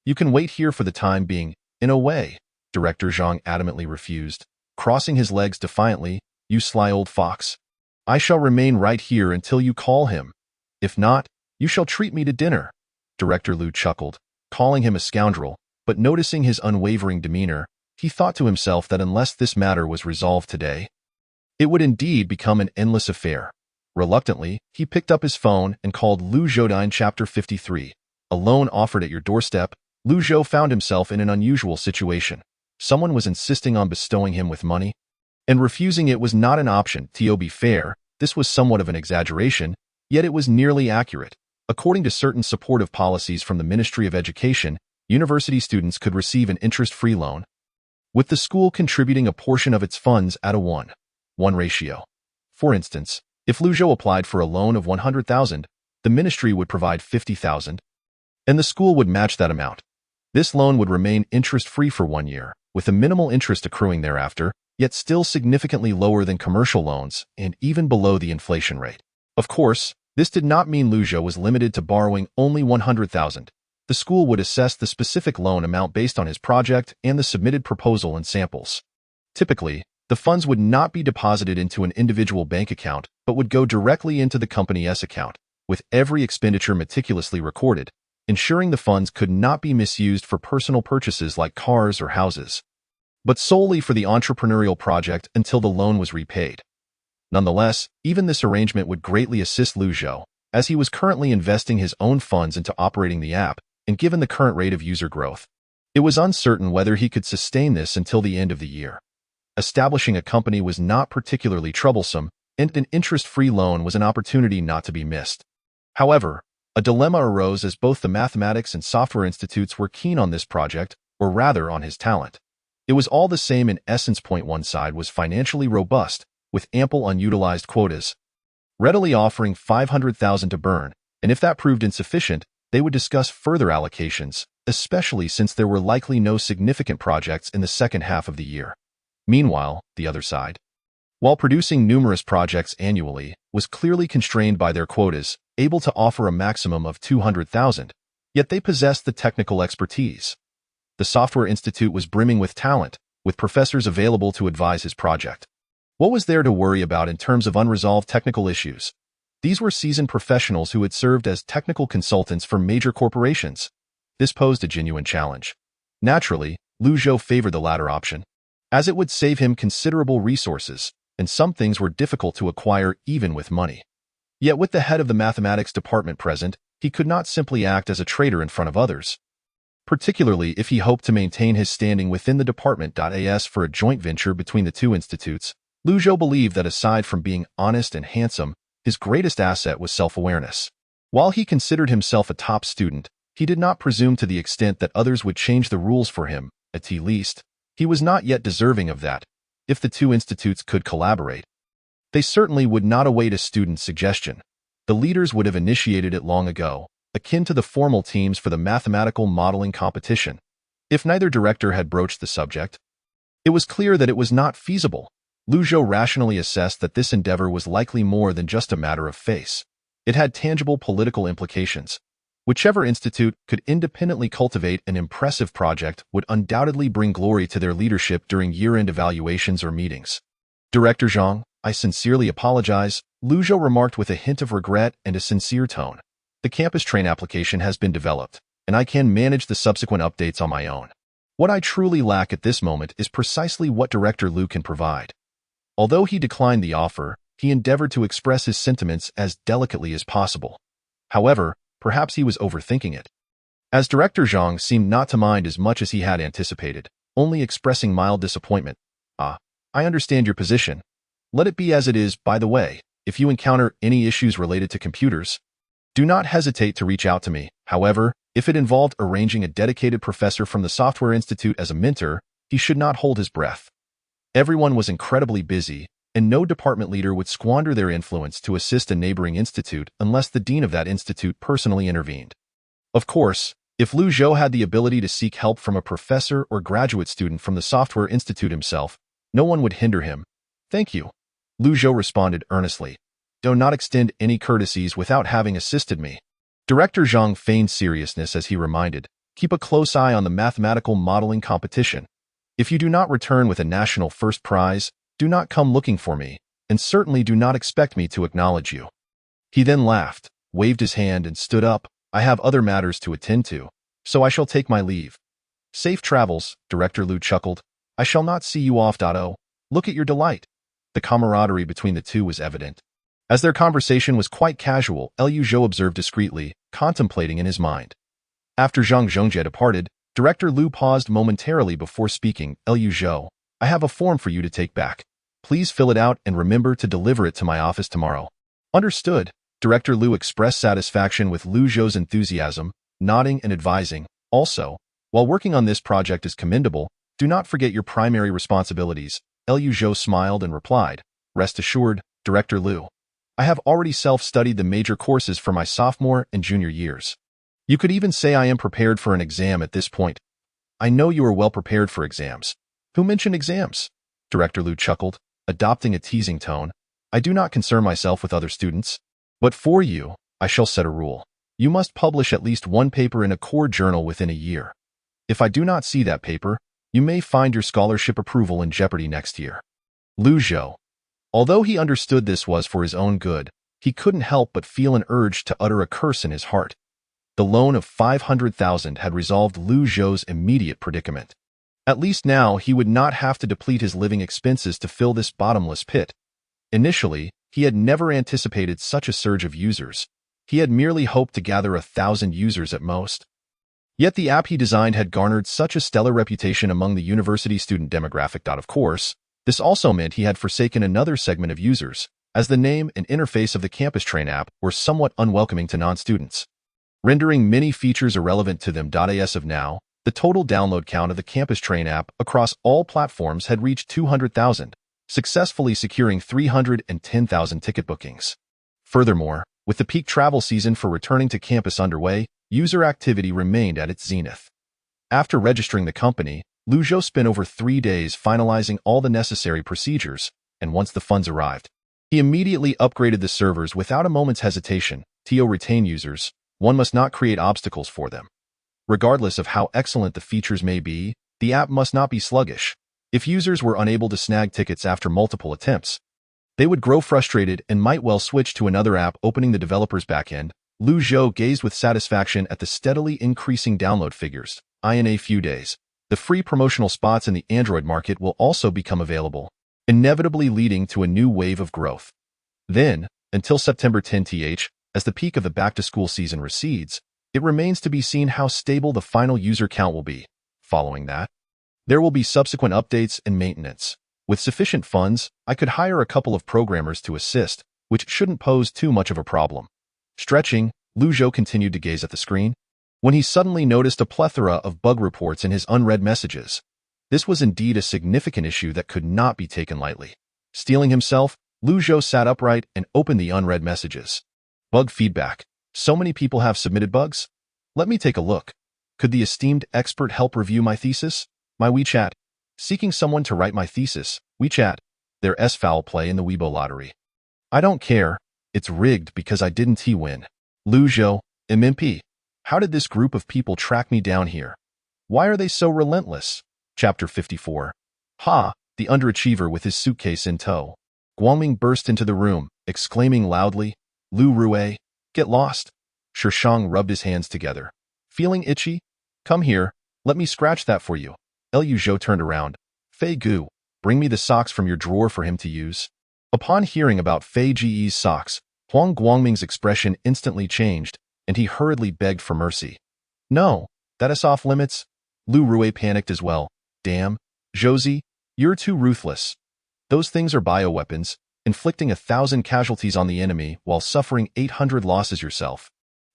You can wait here for the time being. In a way, Director Zhang adamantly refused, crossing his legs defiantly, you sly old fox. I shall remain right here until you call him. If not, you shall treat me to dinner. Director Lu chuckled, calling him a scoundrel, but noticing his unwavering demeanor, he thought to himself that unless this matter was resolved today, it would indeed become an endless affair. Reluctantly, he picked up his phone and called Lu Zhoudine Chapter 53. A loan offered at your doorstep, Lu Zhou found himself in an unusual situation. Someone was insisting on bestowing him with money, and refusing it was not an option. To be fair, this was somewhat of an exaggeration, yet it was nearly accurate. According to certain supportive policies from the Ministry of Education, university students could receive an interest-free loan, with the school contributing a portion of its funds at a 1:1 ratio. For instance, if Lu Zhou applied for a loan of 100,000, the ministry would provide 50,000. and the school would match that amount. This loan would remain interest-free for 1 year, with a minimal interest accruing thereafter, yet still significantly lower than commercial loans and even below the inflation rate. Of course, this did not mean Lujo was limited to borrowing only $100,000. The school would assess the specific loan amount based on his project and the submitted proposal and samples. Typically, the funds would not be deposited into an individual bank account, but would go directly into the company's account, with every expenditure meticulously recorded, ensuring the funds could not be misused for personal purchases like cars or houses, but solely for the entrepreneurial project until the loan was repaid. Nonetheless, even this arrangement would greatly assist Lujo, as he was currently investing his own funds into operating the app, and given the current rate of user growth, it was uncertain whether he could sustain this until the end of the year. Establishing a company was not particularly troublesome, and an interest-free loan was an opportunity not to be missed. However, a dilemma arose as both the mathematics and software institutes were keen on this project, or rather on his talent. It was all the same in essence. One side was financially robust, with ample unutilized quotas, readily offering $500,000 to burn, and if that proved insufficient, they would discuss further allocations, especially since there were likely no significant projects in the second half of the year. Meanwhile, the other side, while producing numerous projects annually, was clearly constrained by their quotas, able to offer a maximum of $200,000, yet they possessed the technical expertise. The Software Institute was brimming with talent, with professors available to advise his project. What was there to worry about in terms of unresolved technical issues? These were seasoned professionals who had served as technical consultants for major corporations. This posed a genuine challenge. Naturally, Lujo favored the latter option, as it would save him considerable resources, and some things were difficult to acquire even with money. Yet with the head of the mathematics department present, he could not simply act as a traitor in front of others, particularly if he hoped to maintain his standing within the department. As for a joint venture between the two institutes, Lujo believed that aside from being honest and handsome, his greatest asset was self-awareness. While he considered himself a top student, he did not presume to the extent that others would change the rules for him. At least, he was not yet deserving of that. If the two institutes could collaborate, they certainly would not await a student's suggestion. The leaders would have initiated it long ago, akin to the formal teams for the mathematical modeling competition. If neither director had broached the subject, it was clear that it was not feasible. Lujo rationally assessed that this endeavor was likely more than just a matter of face. It had tangible political implications. Whichever institute could independently cultivate an impressive project would undoubtedly bring glory to their leadership during year-end evaluations or meetings. Director Zhang, I sincerely apologize, Lujo remarked with a hint of regret and a sincere tone. The campus train application has been developed, and I can manage the subsequent updates on my own. What I truly lack at this moment is precisely what Director Liu can provide. Although he declined the offer, he endeavored to express his sentiments as delicately as possible. However, perhaps he was overthinking it, as Director Zhang seemed not to mind as much as he had anticipated, only expressing mild disappointment. I understand your position. Let it be as it is. By the way, if you encounter any issues related to computers, do not hesitate to reach out to me. However, if it involved arranging a dedicated professor from the Software Institute as a mentor, he should not hold his breath. Everyone was incredibly busy, and no department leader would squander their influence to assist a neighboring institute unless the dean of that institute personally intervened. Of course, if Lujo had the ability to seek help from a professor or graduate student from the Software Institute himself, no one would hinder him. Thank you, Lujo responded earnestly. Do not extend any courtesies without having assisted me. Director Zhang feigned seriousness as he reminded, keep a close eye on the mathematical modeling competition. If you do not return with a national first prize, do not come looking for me, and certainly do not expect me to acknowledge you. He then laughed, waved his hand, and stood up. I have other matters to attend to, so I shall take my leave. Safe travels, Director Liu chuckled. I shall not see you off. Look at your delight. The camaraderie between the two was evident. As their conversation was quite casual, Liu Zhou observed discreetly, contemplating in his mind. After Zhang Zhongjie departed, Director Liu paused momentarily before speaking. Liu Zhou, I have a form for you to take back. Please fill it out and remember to deliver it to my office tomorrow. Understood. Director Liu expressed satisfaction with Liu Zhou's enthusiasm, nodding and advising. Also, while working on this project is commendable, do not forget your primary responsibilities. Liu Zhou smiled and replied, Rest assured, Director Liu. I have already self-studied the major courses for my sophomore and junior years. You could even say I am prepared for an exam at this point. I know you are well prepared for exams. Who mentioned exams? Director Liu chuckled, adopting a teasing tone. I do not concern myself with other students. But for you, I shall set a rule. You must publish at least one paper in a core journal within a year. If I do not see that paper, you may find your scholarship approval in jeopardy next year. Liu Zhou. Although he understood this was for his own good, he couldn't help but feel an urge to utter a curse in his heart. The loan of 500,000 had resolved Liu Zhou's immediate predicament. At least now he would not have to deplete his living expenses to fill this bottomless pit. Initially, he had never anticipated such a surge of users. He had merely hoped to gather 1,000 users at most. Yet the app he designed had garnered such a stellar reputation among the university student demographic. Of course, this also meant he had forsaken another segment of users, as the name and interface of the Campus Train app were somewhat unwelcoming to non-students, rendering many features irrelevant to them. As of now, the total download count of the Campus Train app across all platforms had reached 200,000, successfully securing 310,000 ticket bookings. Furthermore, with the peak travel season for returning to campus underway, user activity remained at its zenith. After registering the company, Liu Zhou spent over 3 days finalizing all the necessary procedures, and once the funds arrived, he immediately upgraded the servers without a moment's hesitation. To retain users, one must not create obstacles for them. Regardless of how excellent the features may be, the app must not be sluggish. If users were unable to snag tickets after multiple attempts, they would grow frustrated and might well switch to another app. Opening the developer's backend, Liu Zhou gazed with satisfaction at the steadily increasing download figures. In a few days, the free promotional spots in the Android market will also become available, inevitably leading to a new wave of growth. Then, until September 10th, as the peak of the back-to-school season recedes, it remains to be seen how stable the final user count will be. Following that, there will be subsequent updates and maintenance. With sufficient funds, I could hire a couple of programmers to assist, which shouldn't pose too much of a problem. Stretching, Liu Zhou continued to gaze at the screen, when he suddenly noticed a plethora of bug reports in his unread messages. This was indeed a significant issue that could not be taken lightly. Steeling himself, Liu Zhou sat upright and opened the unread messages. Bug feedback. So many people have submitted bugs? Let me take a look. Could the esteemed expert help review my thesis? My WeChat. Seeking someone to write my thesis. WeChat. There's foul play in the Weibo lottery. I don't care. It's rigged because I didn't win. Liu Zhou, MMP. How did this group of people track me down here? Why are they so relentless? Chapter 54. Ha! The underachiever with his suitcase in tow. Guangming burst into the room, exclaiming loudly, Lu Rue, get lost. Shishang rubbed his hands together. Feeling itchy? Come here, let me scratch that for you. Liu Zhou turned around. Fei Gu, bring me the socks from your drawer for him to use. Upon hearing about Fei Ge's socks, Huang Guangming's expression instantly changed, and he hurriedly begged for mercy. No, that is off limits. Lu Rue panicked as well. Damn, Josie, you're too ruthless. Those things are bioweapons, inflicting 1,000 casualties on the enemy while suffering 800 losses yourself.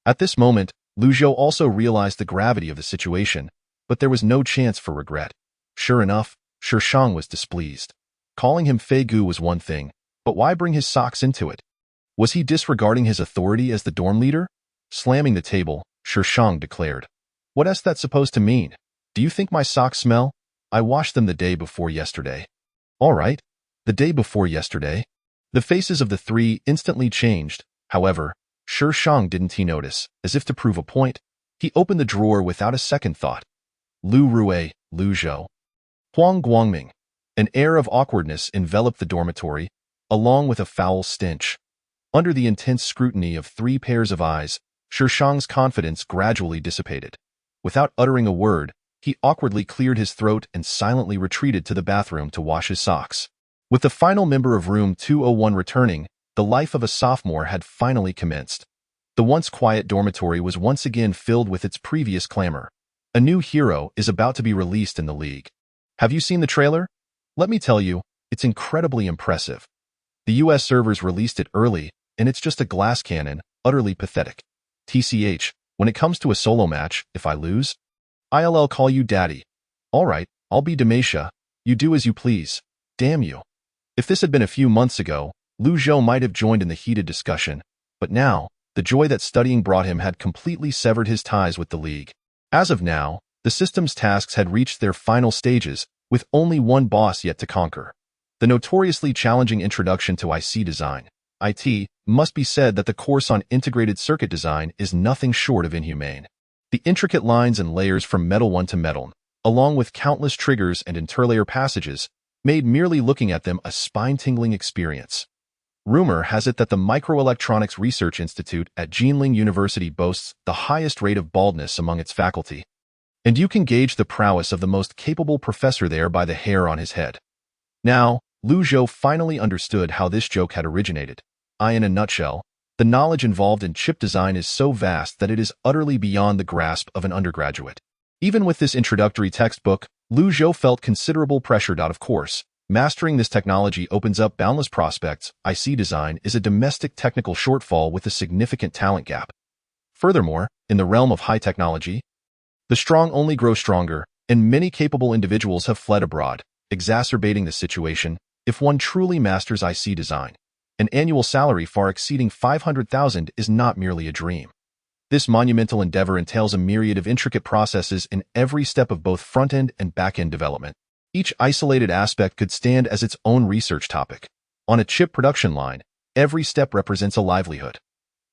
At this moment, Liu Zhou also realized the gravity of the situation, but there was no chance for regret. Sure enough, Shishang was displeased. Calling him Fei Gu was one thing, but why bring his socks into it? Was he disregarding his authority as the dorm leader? Slamming the table, Shishang declared. What is that supposed to mean? Do you think my socks smell? I washed them the day before yesterday. All right, the day before yesterday. The faces of the three instantly changed. However, Shishang didn't notice. As if to prove a point, he opened the drawer without a second thought. Lu Rue, Liu Zhou. Huang Guangming. An air of awkwardness enveloped the dormitory, along with a foul stench. Under the intense scrutiny of 3 pairs of eyes, Shishang's confidence gradually dissipated. Without uttering a word, he awkwardly cleared his throat and silently retreated to the bathroom to wash his socks. With the final member of room 201 returning, the life of a sophomore had finally commenced. The once quiet dormitory was once again filled with its previous clamor. A new hero is about to be released in the league. Have you seen the trailer? Let me tell you, it's incredibly impressive. The US servers released it early, and it's just a glass cannon, utterly pathetic. TCH, when it comes to a solo match, if I lose, I'll call you daddy. All right, I'll be Damasha. You do as you please. Damn you. If this had been a few months ago, Liu Zhou might have joined in the heated discussion, but now, The joy that studying brought him had completely severed his ties with the League. As of now, the system's tasks had reached their final stages, with only one boss yet to conquer. The notoriously challenging Introduction to IC Design, IT, must be said that the course on integrated circuit design is nothing short of inhumane. The intricate lines and layers from Metal 1 to Metal, along with countless triggers and interlayer passages, made merely looking at them a spine-tingling experience. Rumor has it that the Microelectronics Research Institute at Jinling University boasts the highest rate of baldness among its faculty. And you can gauge the prowess of the most capable professor there by the hair on his head. Now, Lu Zhou finally understood how this joke had originated. In a nutshell, the knowledge involved in chip design is so vast that it is utterly beyond the grasp of an undergraduate. Even with this introductory textbook, Lu Zhou felt considerable pressure. Of course, mastering this technology opens up boundless prospects. IC design is a domestic technical shortfall with a significant talent gap. Furthermore, in the realm of high technology, the strong only grow stronger, and many capable individuals have fled abroad, exacerbating the situation. If one truly masters IC design, an annual salary far exceeding 500,000 is not merely a dream. This monumental endeavor entails a myriad of intricate processes in every step of both front-end and back-end development. Each isolated aspect could stand as its own research topic. On a chip production line, every step represents a livelihood.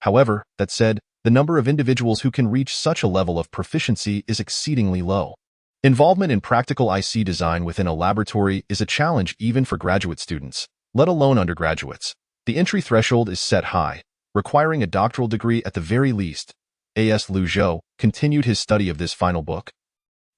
However, that said, the number of individuals who can reach such a level of proficiency is exceedingly low. Involvement in practical IC design within a laboratory is a challenge even for graduate students, let alone undergraduates. The entry threshold is set high, requiring a doctoral degree at the very least. As Lu Zhou continued his study of this final book,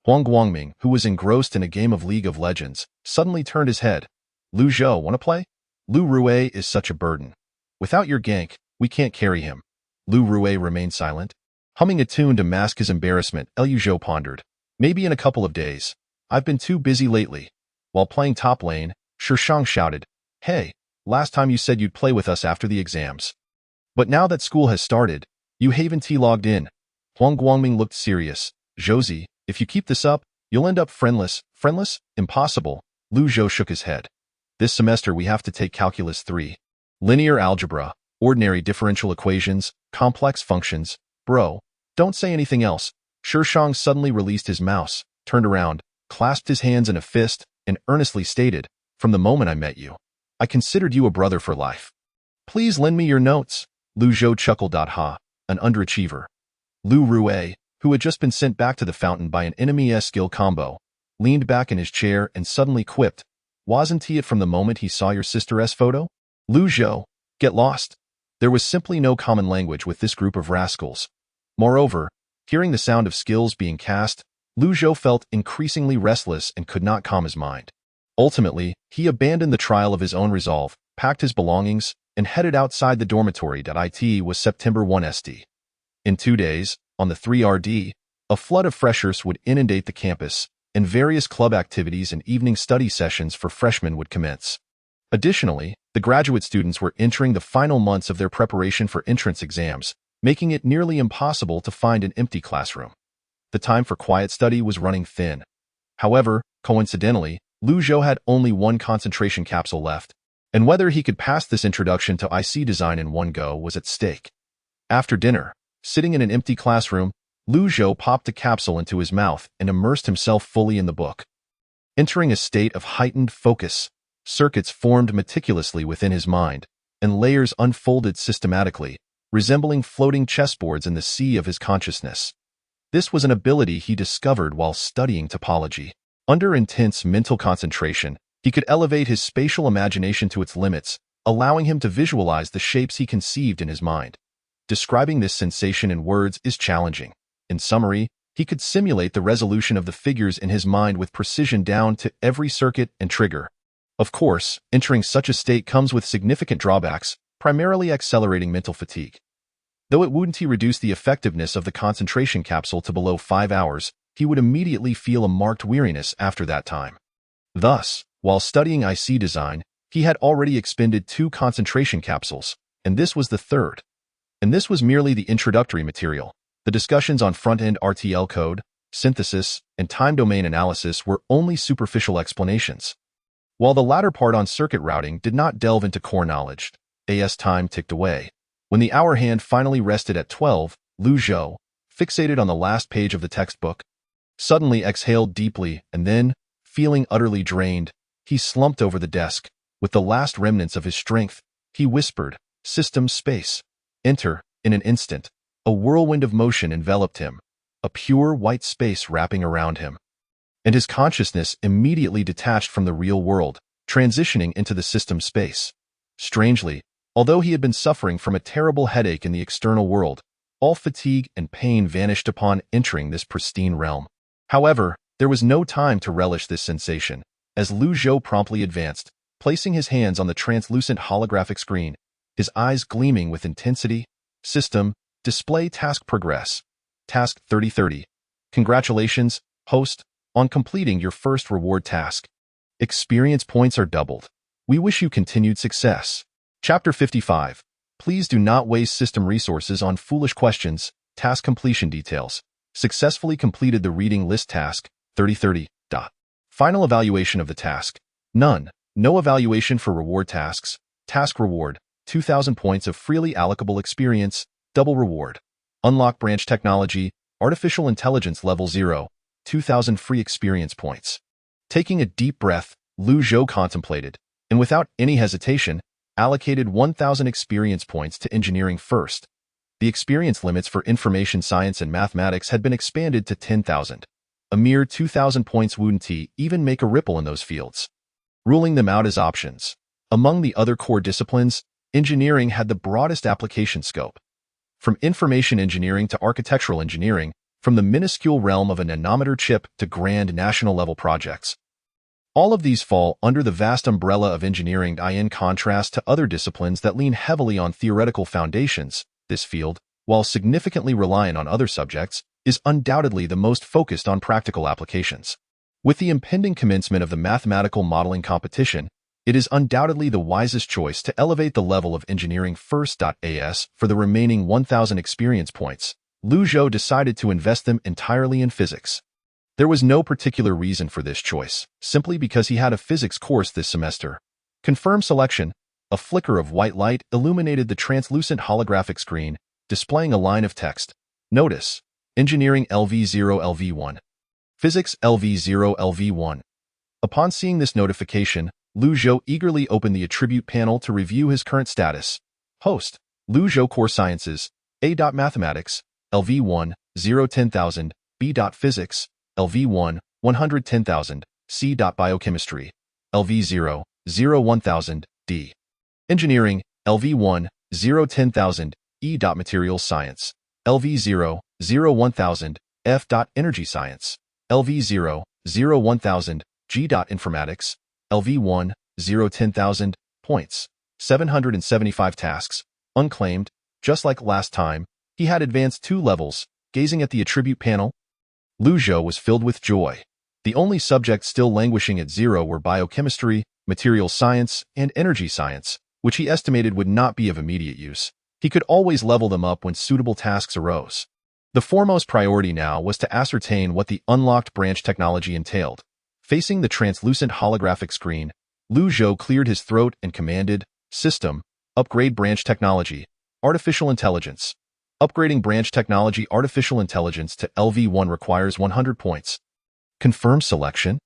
Huang Guangming, who was engrossed in a game of League of Legends, suddenly turned his head. Lu Zhou, wanna play? Lu Rue is such a burden. Without your gank, we can't carry him. Lu Rue remained silent, humming a tune to mask his embarrassment. Lu Zhou pondered. Maybe in a couple of days. I've been too busy lately. While playing top lane, Shishang shouted, "Hey, last time you said you'd play with us after the exams. But now that school has started, you haven't logged in." Huang Guangming looked serious. "Josie, if you keep this up, you'll end up friendless." "Friendless? Impossible." Lu Zhou shook his head. "This semester we have to take Calculus 3. Linear algebra, ordinary differential equations, complex functions. Bro, don't say anything else." Shishang suddenly released his mouse, turned around, clasped his hands in a fist, and earnestly stated, "From the moment I met you, I considered you a brother for life. Please lend me your notes." Lu Zhou chuckled. "Ha, an underachiever." Lu Rue, who had just been sent back to the fountain by an enemy skill combo, leaned back in his chair and suddenly quipped, "Wasn't he it from the moment he saw your sister's photo?" Lu Zhou, get lost. There was simply no common language with this group of rascals. Moreover, hearing the sound of skills being cast, Lu Zhou felt increasingly restless and could not calm his mind. Ultimately, he abandoned the trial of his own resolve, packed his belongings, and headed outside the dormitory. It was September 1 st. In 2 days, on the 3rd, a flood of freshers would inundate the campus, and various club activities and evening study sessions for freshmen would commence. Additionally, the graduate students were entering the final months of their preparation for entrance exams, making it nearly impossible to find an empty classroom. The time for quiet study was running thin. However, coincidentally, Lu Zhou had only one concentration capsule left, and whether he could pass this introduction to IC design in one go was at stake. After dinner, sitting in an empty classroom, Lu Zhou popped a capsule into his mouth and immersed himself fully in the book. Entering a state of heightened focus, circuits formed meticulously within his mind, and layers unfolded systematically, resembling floating chessboards in the sea of his consciousness. This was an ability he discovered while studying topology. Under intense mental concentration, he could elevate his spatial imagination to its limits, allowing him to visualize the shapes he conceived in his mind. Describing this sensation in words is challenging. In summary, he could simulate the resolution of the figures in his mind with precision down to every circuit and trigger. Of course, entering such a state comes with significant drawbacks, primarily accelerating mental fatigue. Though it wouldn't reduce the effectiveness of the concentration capsule to below 5 hours, he would immediately feel a marked weariness after that time. Thus, while studying IC design, he had already expended 2 concentration capsules, and this was the third. And this was merely the introductory material. The discussions on front-end RTL code, synthesis, and time domain analysis were only superficial explanations. While the latter part on circuit routing did not delve into core knowledge, as time ticked away, When the hour hand finally rested at 12, Lu Zhou, fixated on the last page of the textbook, suddenly exhaled deeply and then, feeling utterly drained, he slumped over the desk. With the last remnants of his strength, he whispered, "System space. Enter." In an instant, a whirlwind of motion enveloped him, a pure white space wrapping around him. And his consciousness immediately detached from the real world, transitioning into the system space. Strangely, although he had been suffering from a terrible headache in the external world, all fatigue and pain vanished upon entering this pristine realm. However, there was no time to relish this sensation, as Lu Zhou promptly advanced, placing his hands on the translucent holographic screen, his eyes gleaming with intensity. System, display task progress. Task 3030. Congratulations, host, on completing your first reward task. Experience points are doubled. We wish you continued success. Chapter 55. Please do not waste system resources on foolish questions. Task completion details. Successfully completed the reading list task, 3030. Final evaluation of the task. None. No evaluation for reward tasks. Task reward, 2,000 points of freely allocable experience, double reward. Unlock branch technology, artificial intelligence level 0, 2,000 free experience points. Taking a deep breath, Lu Zhou contemplated, and without any hesitation, allocated 1,000 experience points to engineering first. The experience limits for information science and mathematics had been expanded to 10,000. A mere 2,000 points wouldn't even make a ripple in those fields. Ruling them out as options. Among the other core disciplines, engineering had the broadest application scope. From information engineering to architectural engineering, from the minuscule realm of a nanometer chip to grand national-level projects. All of these fall under the vast umbrella of engineering. In contrast to other disciplines that lean heavily on theoretical foundations, this field, while significantly reliant on other subjects, is undoubtedly the most focused on practical applications. With the impending commencement of the mathematical modeling competition, it is undoubtedly the wisest choice to elevate the level of engineering first. As for the remaining 1,000 experience points, Lu Zhou decided to invest them entirely in physics. There was no particular reason for this choice, simply because he had a physics course this semester. Confirm selection. A flicker of white light illuminated the translucent holographic screen, displaying a line of text. Notice: Engineering LV0 LV1. Physics LV0 LV1. Upon seeing this notification, Lu Zhou eagerly opened the attribute panel to review his current status. Host: Lu Zhou Core Sciences, A. Mathematics, LV1, 0-10,000, B. Physics, LV1, 110,000, C. Biochemistry, LV0, 0-1000, D. Engineering, LV1, 0-10,000, E. Materials Science, LV0, 0-1000, F. Energy Science, LV0, 0-1000, G. Informatics, LV1, 0-10,000, points, 775 tasks, unclaimed. Just like last time, he had advanced 2 levels. Gazing at the attribute panel, Lu Zhou was filled with joy. The only subjects still languishing at 0 were biochemistry, materials science, and energy science, which he estimated would not be of immediate use. He could always level them up when suitable tasks arose. The foremost priority now was to ascertain what the unlocked branch technology entailed. Facing the translucent holographic screen, Lu Zhou cleared his throat and commanded, "System, upgrade branch technology, artificial intelligence." Upgrading branch technology artificial intelligence to LV1 requires 100 points. Confirm selection?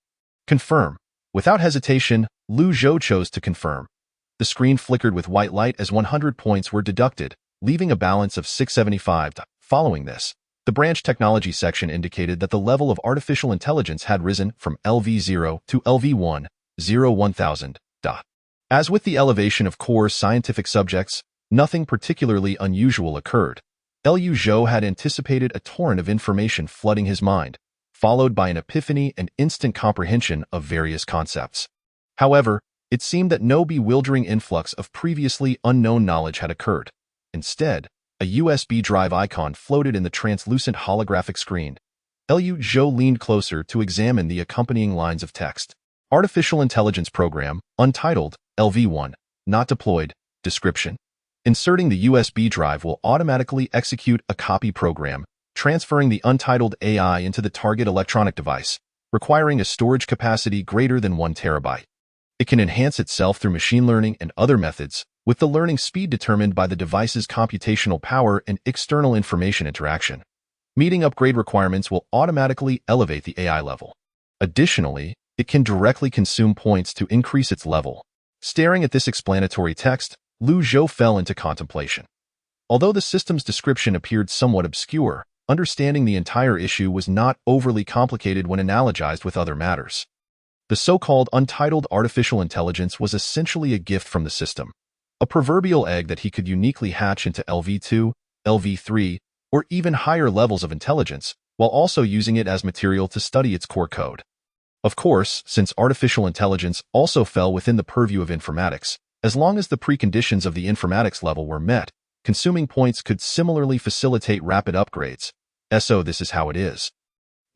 Confirm. Without hesitation, Lu Zhou chose to confirm. The screen flickered with white light as 100 points were deducted, leaving a balance of 675. Following this, the branch technology section indicated that the level of artificial intelligence had risen from LV0 to LV1, 0-1000. As with the elevation of core scientific subjects, nothing particularly unusual occurred. Lu Zhou had anticipated a torrent of information flooding his mind, followed by an epiphany and instant comprehension of various concepts. However, it seemed that no bewildering influx of previously unknown knowledge had occurred. Instead, a USB drive icon floated in the translucent holographic screen. Lu Zhou leaned closer to examine the accompanying lines of text. Artificial Intelligence Program, Untitled, LV1, Not Deployed, Description. Inserting the USB drive will automatically execute a copy program, transferring the untitled AI into the target electronic device, requiring a storage capacity greater than 1 terabyte. It can enhance itself through machine learning and other methods, with the learning speed determined by the device's computational power and external information interaction. Meeting upgrade requirements will automatically elevate the AI level. Additionally, it can directly consume points to increase its level. Staring at this explanatory text, Lu Zhou fell into contemplation. Although the system's description appeared somewhat obscure, understanding the entire issue was not overly complicated when analogized with other matters. The so-called untitled artificial intelligence was essentially a gift from the system, a proverbial egg that he could uniquely hatch into LV2, LV3, or even higher levels of intelligence, while also using it as material to study its core code. Of course, since artificial intelligence also fell within the purview of informatics, as long as the preconditions of the informatics level were met, consuming points could similarly facilitate rapid upgrades. So this is how it is.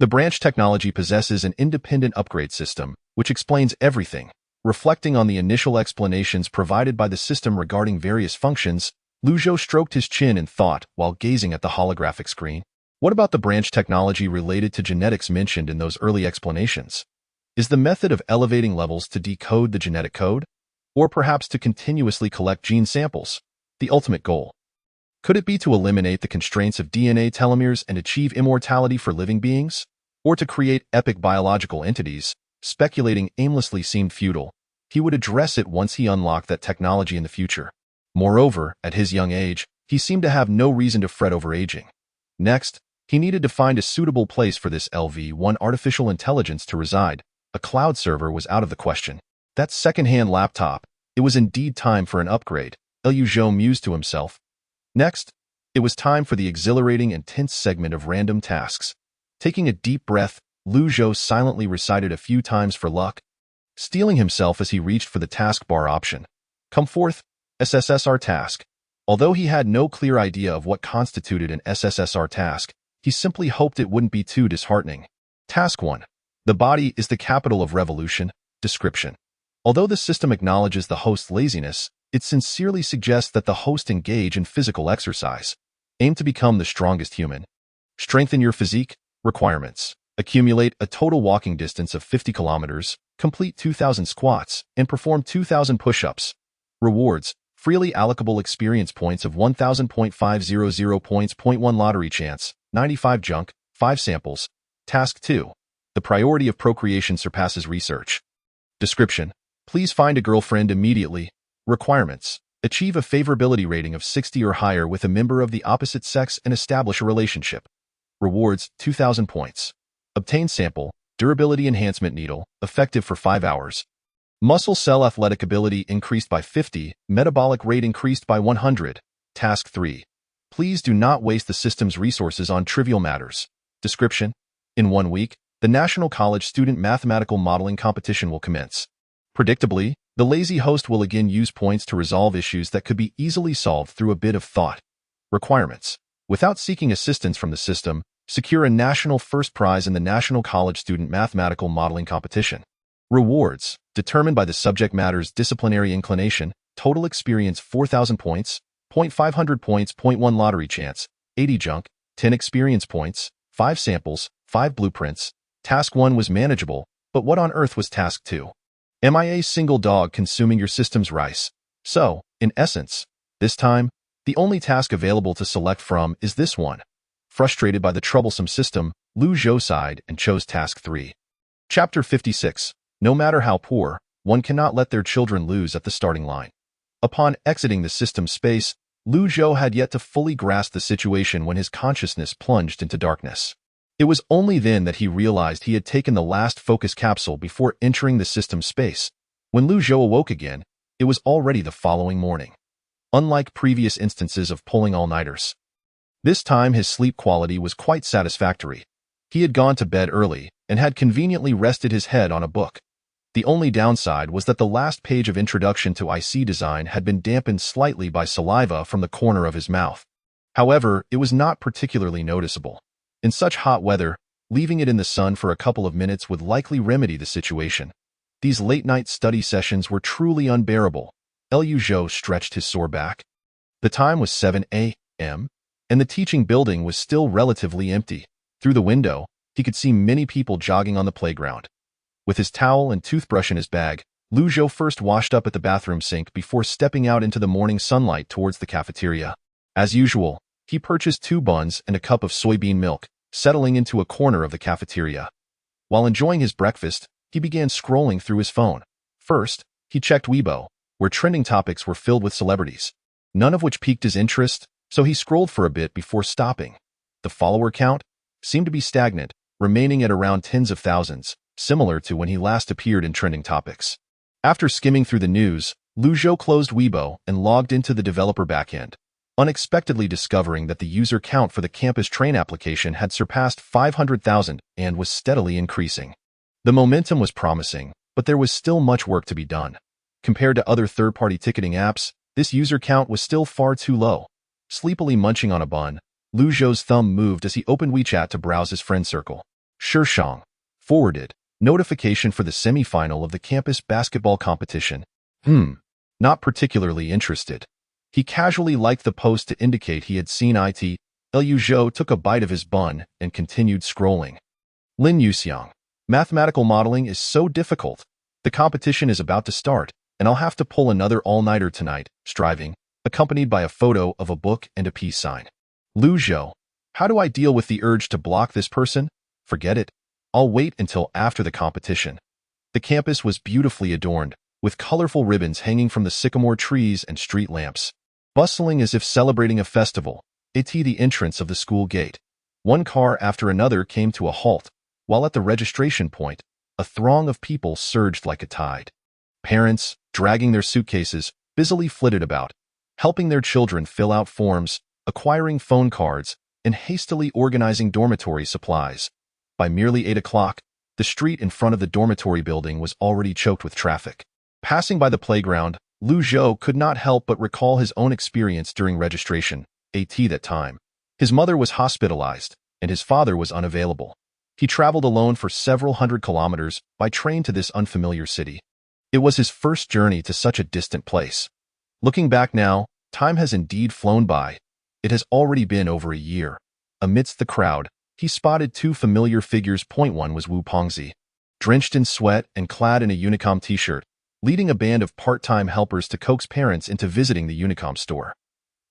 The branch technology possesses an independent upgrade system, which explains everything. Reflecting on the initial explanations provided by the system regarding various functions, Lu Zhou stroked his chin in thought while gazing at the holographic screen. What about the branch technology related to genetics mentioned in those early explanations? Is the method of elevating levels to decode the genetic code? Or perhaps to continuously collect gene samples? The ultimate goal. Could it be to eliminate the constraints of DNA telomeres and achieve immortality for living beings? Or to create epic biological entities? Speculating aimlessly seemed futile. He would address it once he unlocked that technology in the future. Moreover, at his young age, he seemed to have no reason to fret over aging. Next, he needed to find a suitable place for this LV-1 artificial intelligence to reside. A cloud server was out of the question. That second-hand laptop, it was indeed time for an upgrade, Lu Zhou mused to himself. Next, it was time for the exhilarating and tense segment of random tasks. Taking a deep breath, Lu Zhou silently recited a few times for luck, steeling himself as he reached for the taskbar option. Come forth, SSSR task. Although he had no clear idea of what constituted an SSSR task, he simply hoped it wouldn't be too disheartening. Task 1. The body is the capital of revolution. Description. Although the system acknowledges the host's laziness, it sincerely suggests that the host engage in physical exercise. Aim to become the strongest human. Strengthen your physique. Requirements. Accumulate a total walking distance of 50 kilometers, complete 2,000 squats, and perform 2,000 push-ups. Rewards. Freely allocable experience points of 1,000.500 points. 1 lottery chance, 95 junk, 5 samples. Task 2. The priority of procreation surpasses research. Description. Please find a girlfriend immediately. Requirements. Achieve a favorability rating of 60 or higher with a member of the opposite sex and establish a relationship. Rewards, 2,000 points. Obtain sample, durability enhancement needle, effective for 5 hours. Muscle cell athletic ability increased by 50, metabolic rate increased by 100. Task 3. Please do not waste the system's resources on trivial matters. Description. In 1 week, the National College Student Mathematical Modeling Competition will commence. Predictably, the lazy host will again use points to resolve issues that could be easily solved through a bit of thought. Requirements. Without seeking assistance from the system, secure a national first prize in the National College Student Mathematical Modeling Competition. Rewards. Determined by the subject matter's disciplinary inclination. Total experience 4,000 points. 500 points. 1 lottery chance. 80 junk. 10 experience points. 5 samples. 5 blueprints. Task 1 was manageable, but what on earth was Task 2? Am I a single dog consuming your system's rice? So, in essence, this time, the only task available to select from is this one. Frustrated by the troublesome system, Lu Zhou sighed and chose Task 3. Chapter 56. No matter how poor, one cannot let their children lose at the starting line. Upon exiting the system space, Lu Zhou had yet to fully grasp the situation when his consciousness plunged into darkness. It was only then that he realized he had taken the last focus capsule before entering the system space. When Lu Zhou awoke again, it was already the following morning. Unlike previous instances of pulling all-nighters, this time his sleep quality was quite satisfactory. He had gone to bed early and had conveniently rested his head on a book. The only downside was that the last page of Introduction to IC Design had been dampened slightly by saliva from the corner of his mouth. However, it was not particularly noticeable. In such hot weather, leaving it in the sun for a couple of minutes would likely remedy the situation. These late-night study sessions were truly unbearable. Lu Zhou stretched his sore back. The time was 7 a.m., and the teaching building was still relatively empty. Through the window, he could see many people jogging on the playground. With his towel and toothbrush in his bag, Lu Zhou first washed up at the bathroom sink before stepping out into the morning sunlight towards the cafeteria. As usual, he purchased 2 buns and a cup of soybean milk, settling into a corner of the cafeteria. While enjoying his breakfast, he began scrolling through his phone. First, he checked Weibo, where trending topics were filled with celebrities, none of which piqued his interest, so he scrolled for a bit before stopping. The follower count seemed to be stagnant, remaining at around tens of thousands, similar to when he last appeared in trending topics. After skimming through the news, Lu Zhou closed Weibo and logged into the developer backend, unexpectedly discovering that the user count for the campus train application had surpassed 500,000 and was steadily increasing. The momentum was promising, but there was still much work to be done. Compared to other third-party ticketing apps, this user count was still far too low. Sleepily munching on a bun, Lu Zhou's thumb moved as he opened WeChat to browse his friend circle. Shishang forwarded notification for the semi-final of the campus basketball competition. Not particularly interested. He casually liked the post to indicate he had seen it. Lu Zhou took a bite of his bun and continued scrolling. Lin Yuxiang. Mathematical modeling is so difficult. The competition is about to start, and I'll have to pull another all-nighter tonight, striving, accompanied by a photo of a book and a peace sign. Lu Zhou. How do I deal with the urge to block this person? Forget it. I'll wait until after the competition. The campus was beautifully adorned, with colorful ribbons hanging from the sycamore trees and street lamps. Bustling as if celebrating a festival, at the entrance of the school gate. One car after another came to a halt, while at the registration point, a throng of people surged like a tide. Parents, dragging their suitcases, busily flitted about, helping their children fill out forms, acquiring phone cards, and hastily organizing dormitory supplies. By merely 8 o'clock, the street in front of the dormitory building was already choked with traffic. Passing by the playground, Lu Zhou could not help but recall his own experience during registration, that time. His mother was hospitalized, and his father was unavailable. He traveled alone for several hundred kilometers by train to this unfamiliar city. It was his first journey to such a distant place. Looking back now, time has indeed flown by. It has already been over a year. Amidst the crowd, he spotted 2 familiar figures. One was Wu Pengzi, drenched in sweat and clad in a Unicom t-shirt, leading a band of part-time helpers to coax parents into visiting the Unicom store.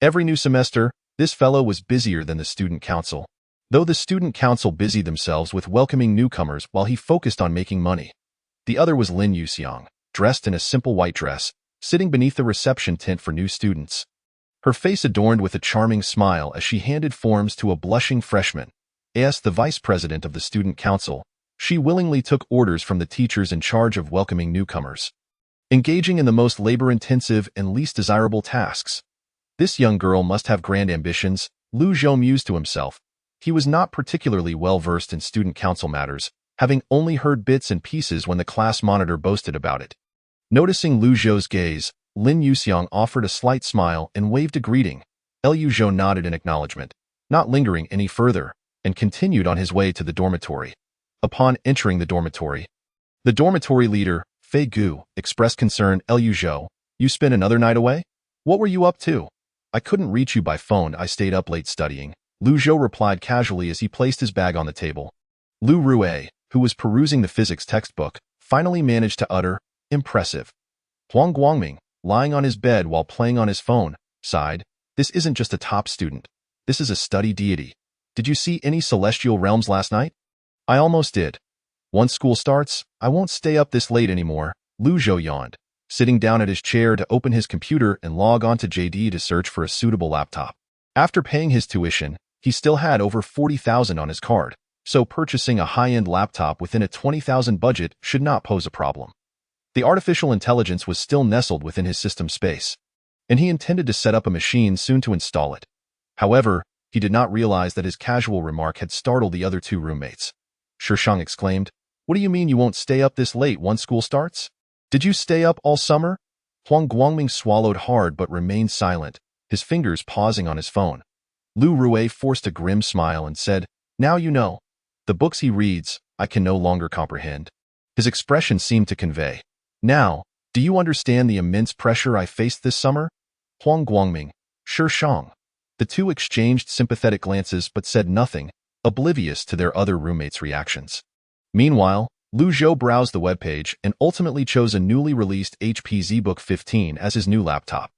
Every new semester, this fellow was busier than the student council, though the student council busied themselves with welcoming newcomers while he focused on making money. The other was Lin Yuxiang, dressed in a simple white dress, sitting beneath the reception tent for new students. Her face adorned with a charming smile as she handed forms to a blushing freshman. As the vice president of the student council, she willingly took orders from the teachers in charge of welcoming newcomers, engaging in the most labor-intensive and least desirable tasks. This young girl must have grand ambitions, Lu Zhou mused to himself. He was not particularly well-versed in student council matters, having only heard bits and pieces when the class monitor boasted about it. Noticing Lu Zhou's gaze, Lin Yuxiang offered a slight smile and waved a greeting. Lu Zhou nodded in acknowledgement, not lingering any further, and continued on his way to the dormitory. Upon entering the dormitory leader, Fei Gu, expressed concern. Lu Zhou, you spent another night away? What were you up to? I couldn't reach you by phone. I stayed up late studying, Lu Zhou replied casually as he placed his bag on the table. Lu Rue, who was perusing the physics textbook, finally managed to utter, impressive. Huang Guangming, lying on his bed while playing on his phone, sighed, this isn't just a top student. This is a study deity. Did you see any celestial realms last night? I almost did. Once school starts, I won't stay up this late anymore, Lu Zhou yawned, sitting down at his chair to open his computer and log on to JD to search for a suitable laptop. After paying his tuition, he still had over 40,000 on his card, so purchasing a high-end laptop within a 20,000 budget should not pose a problem. The artificial intelligence was still nestled within his system space, and he intended to set up a machine soon to install it. However, he did not realize that his casual remark had startled the other 2 roommates. Shishang exclaimed, what do you mean you won't stay up this late once school starts? Did you stay up all summer? Huang Guangming swallowed hard but remained silent, his fingers pausing on his phone. Lu Rue forced a grim smile and said, now you know. The books he reads, I can no longer comprehend. His expression seemed to convey, now, do you understand the immense pressure I faced this summer? Huang Guangming, Shishang. The 2 exchanged sympathetic glances but said nothing, oblivious to their other roommates' reactions. Meanwhile, Lu Zhou browsed the webpage and ultimately chose a newly released HP ZBook 15 as his new laptop.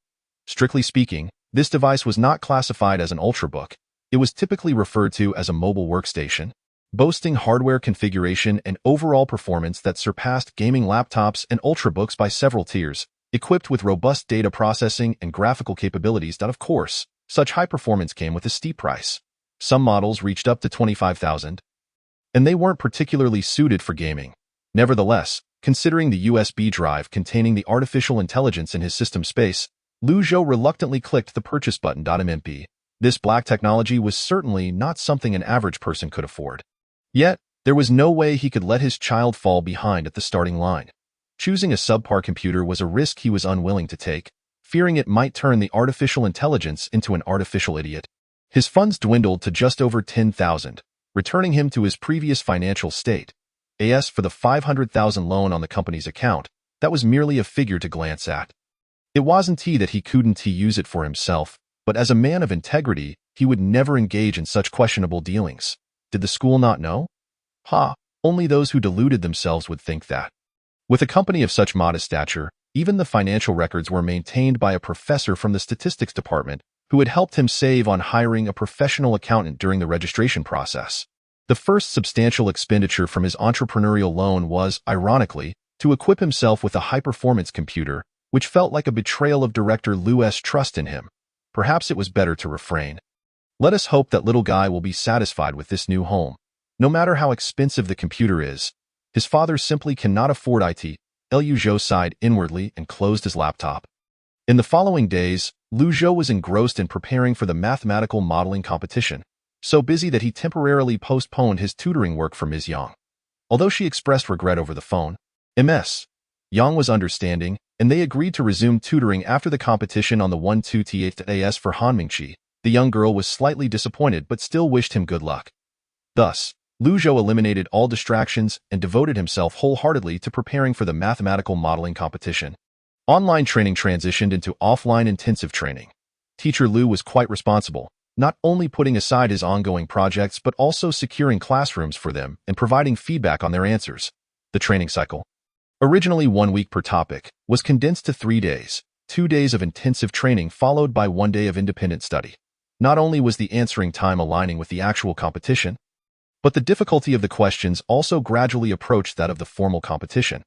Strictly speaking, this device was not classified as an ultrabook. It was typically referred to as a mobile workstation, boasting hardware configuration and overall performance that surpassed gaming laptops and ultrabooks by several tiers, equipped with robust data processing and graphical capabilities that, of course, such high performance came with a steep price. Some models reached up to $25,000, and they weren't particularly suited for gaming. Nevertheless, considering the USB drive containing the artificial intelligence in his system space, Lu Zhou reluctantly clicked the purchase button. MP. This black technology was certainly not something an average person could afford. Yet, there was no way he could let his child fall behind at the starting line. Choosing a subpar computer was a risk he was unwilling to take, fearing it might turn the artificial intelligence into an artificial idiot. His funds dwindled to just over $10,000, returning him to his previous financial state. As for the $500,000 loan on the company's account, that was merely a figure to glance at. It wasn't that he couldn't use it for himself, but as a man of integrity, he would never engage in such questionable dealings. Did the school not know? Only those who deluded themselves would think that. With a company of such modest stature, even the financial records were maintained by a professor from the statistics department who had helped him save on hiring a professional accountant during the registration process. The first substantial expenditure from his entrepreneurial loan was, ironically, to equip himself with a high-performance computer, which felt like a betrayal of Director Lu's trust in him. Perhaps it was better to refrain. Let us hope that little Guy will be satisfied with this new home. No matter how expensive the computer is, his father simply cannot afford it. Lu Zhou sighed inwardly and closed his laptop. In the following days, Lu Zhou was engrossed in preparing for the mathematical modeling competition, so busy that he temporarily postponed his tutoring work for Ms. Yang. Although she expressed regret over the phone, Ms. Yang was understanding, and they agreed to resume tutoring after the competition on the 1-2-8 for Han Mingqi. The young girl was slightly disappointed but still wished him good luck. Thus, Lu Zhou eliminated all distractions and devoted himself wholeheartedly to preparing for the mathematical modeling competition. Online training transitioned into offline intensive training. Teacher Lu was quite responsible, not only putting aside his ongoing projects but also securing classrooms for them and providing feedback on their answers. The training cycle, originally 1 week per topic, was condensed to 3 days, 2 days of intensive training followed by 1 day of independent study. Not only was the answering time aligning with the actual competition, but the difficulty of the questions also gradually approached that of the formal competition.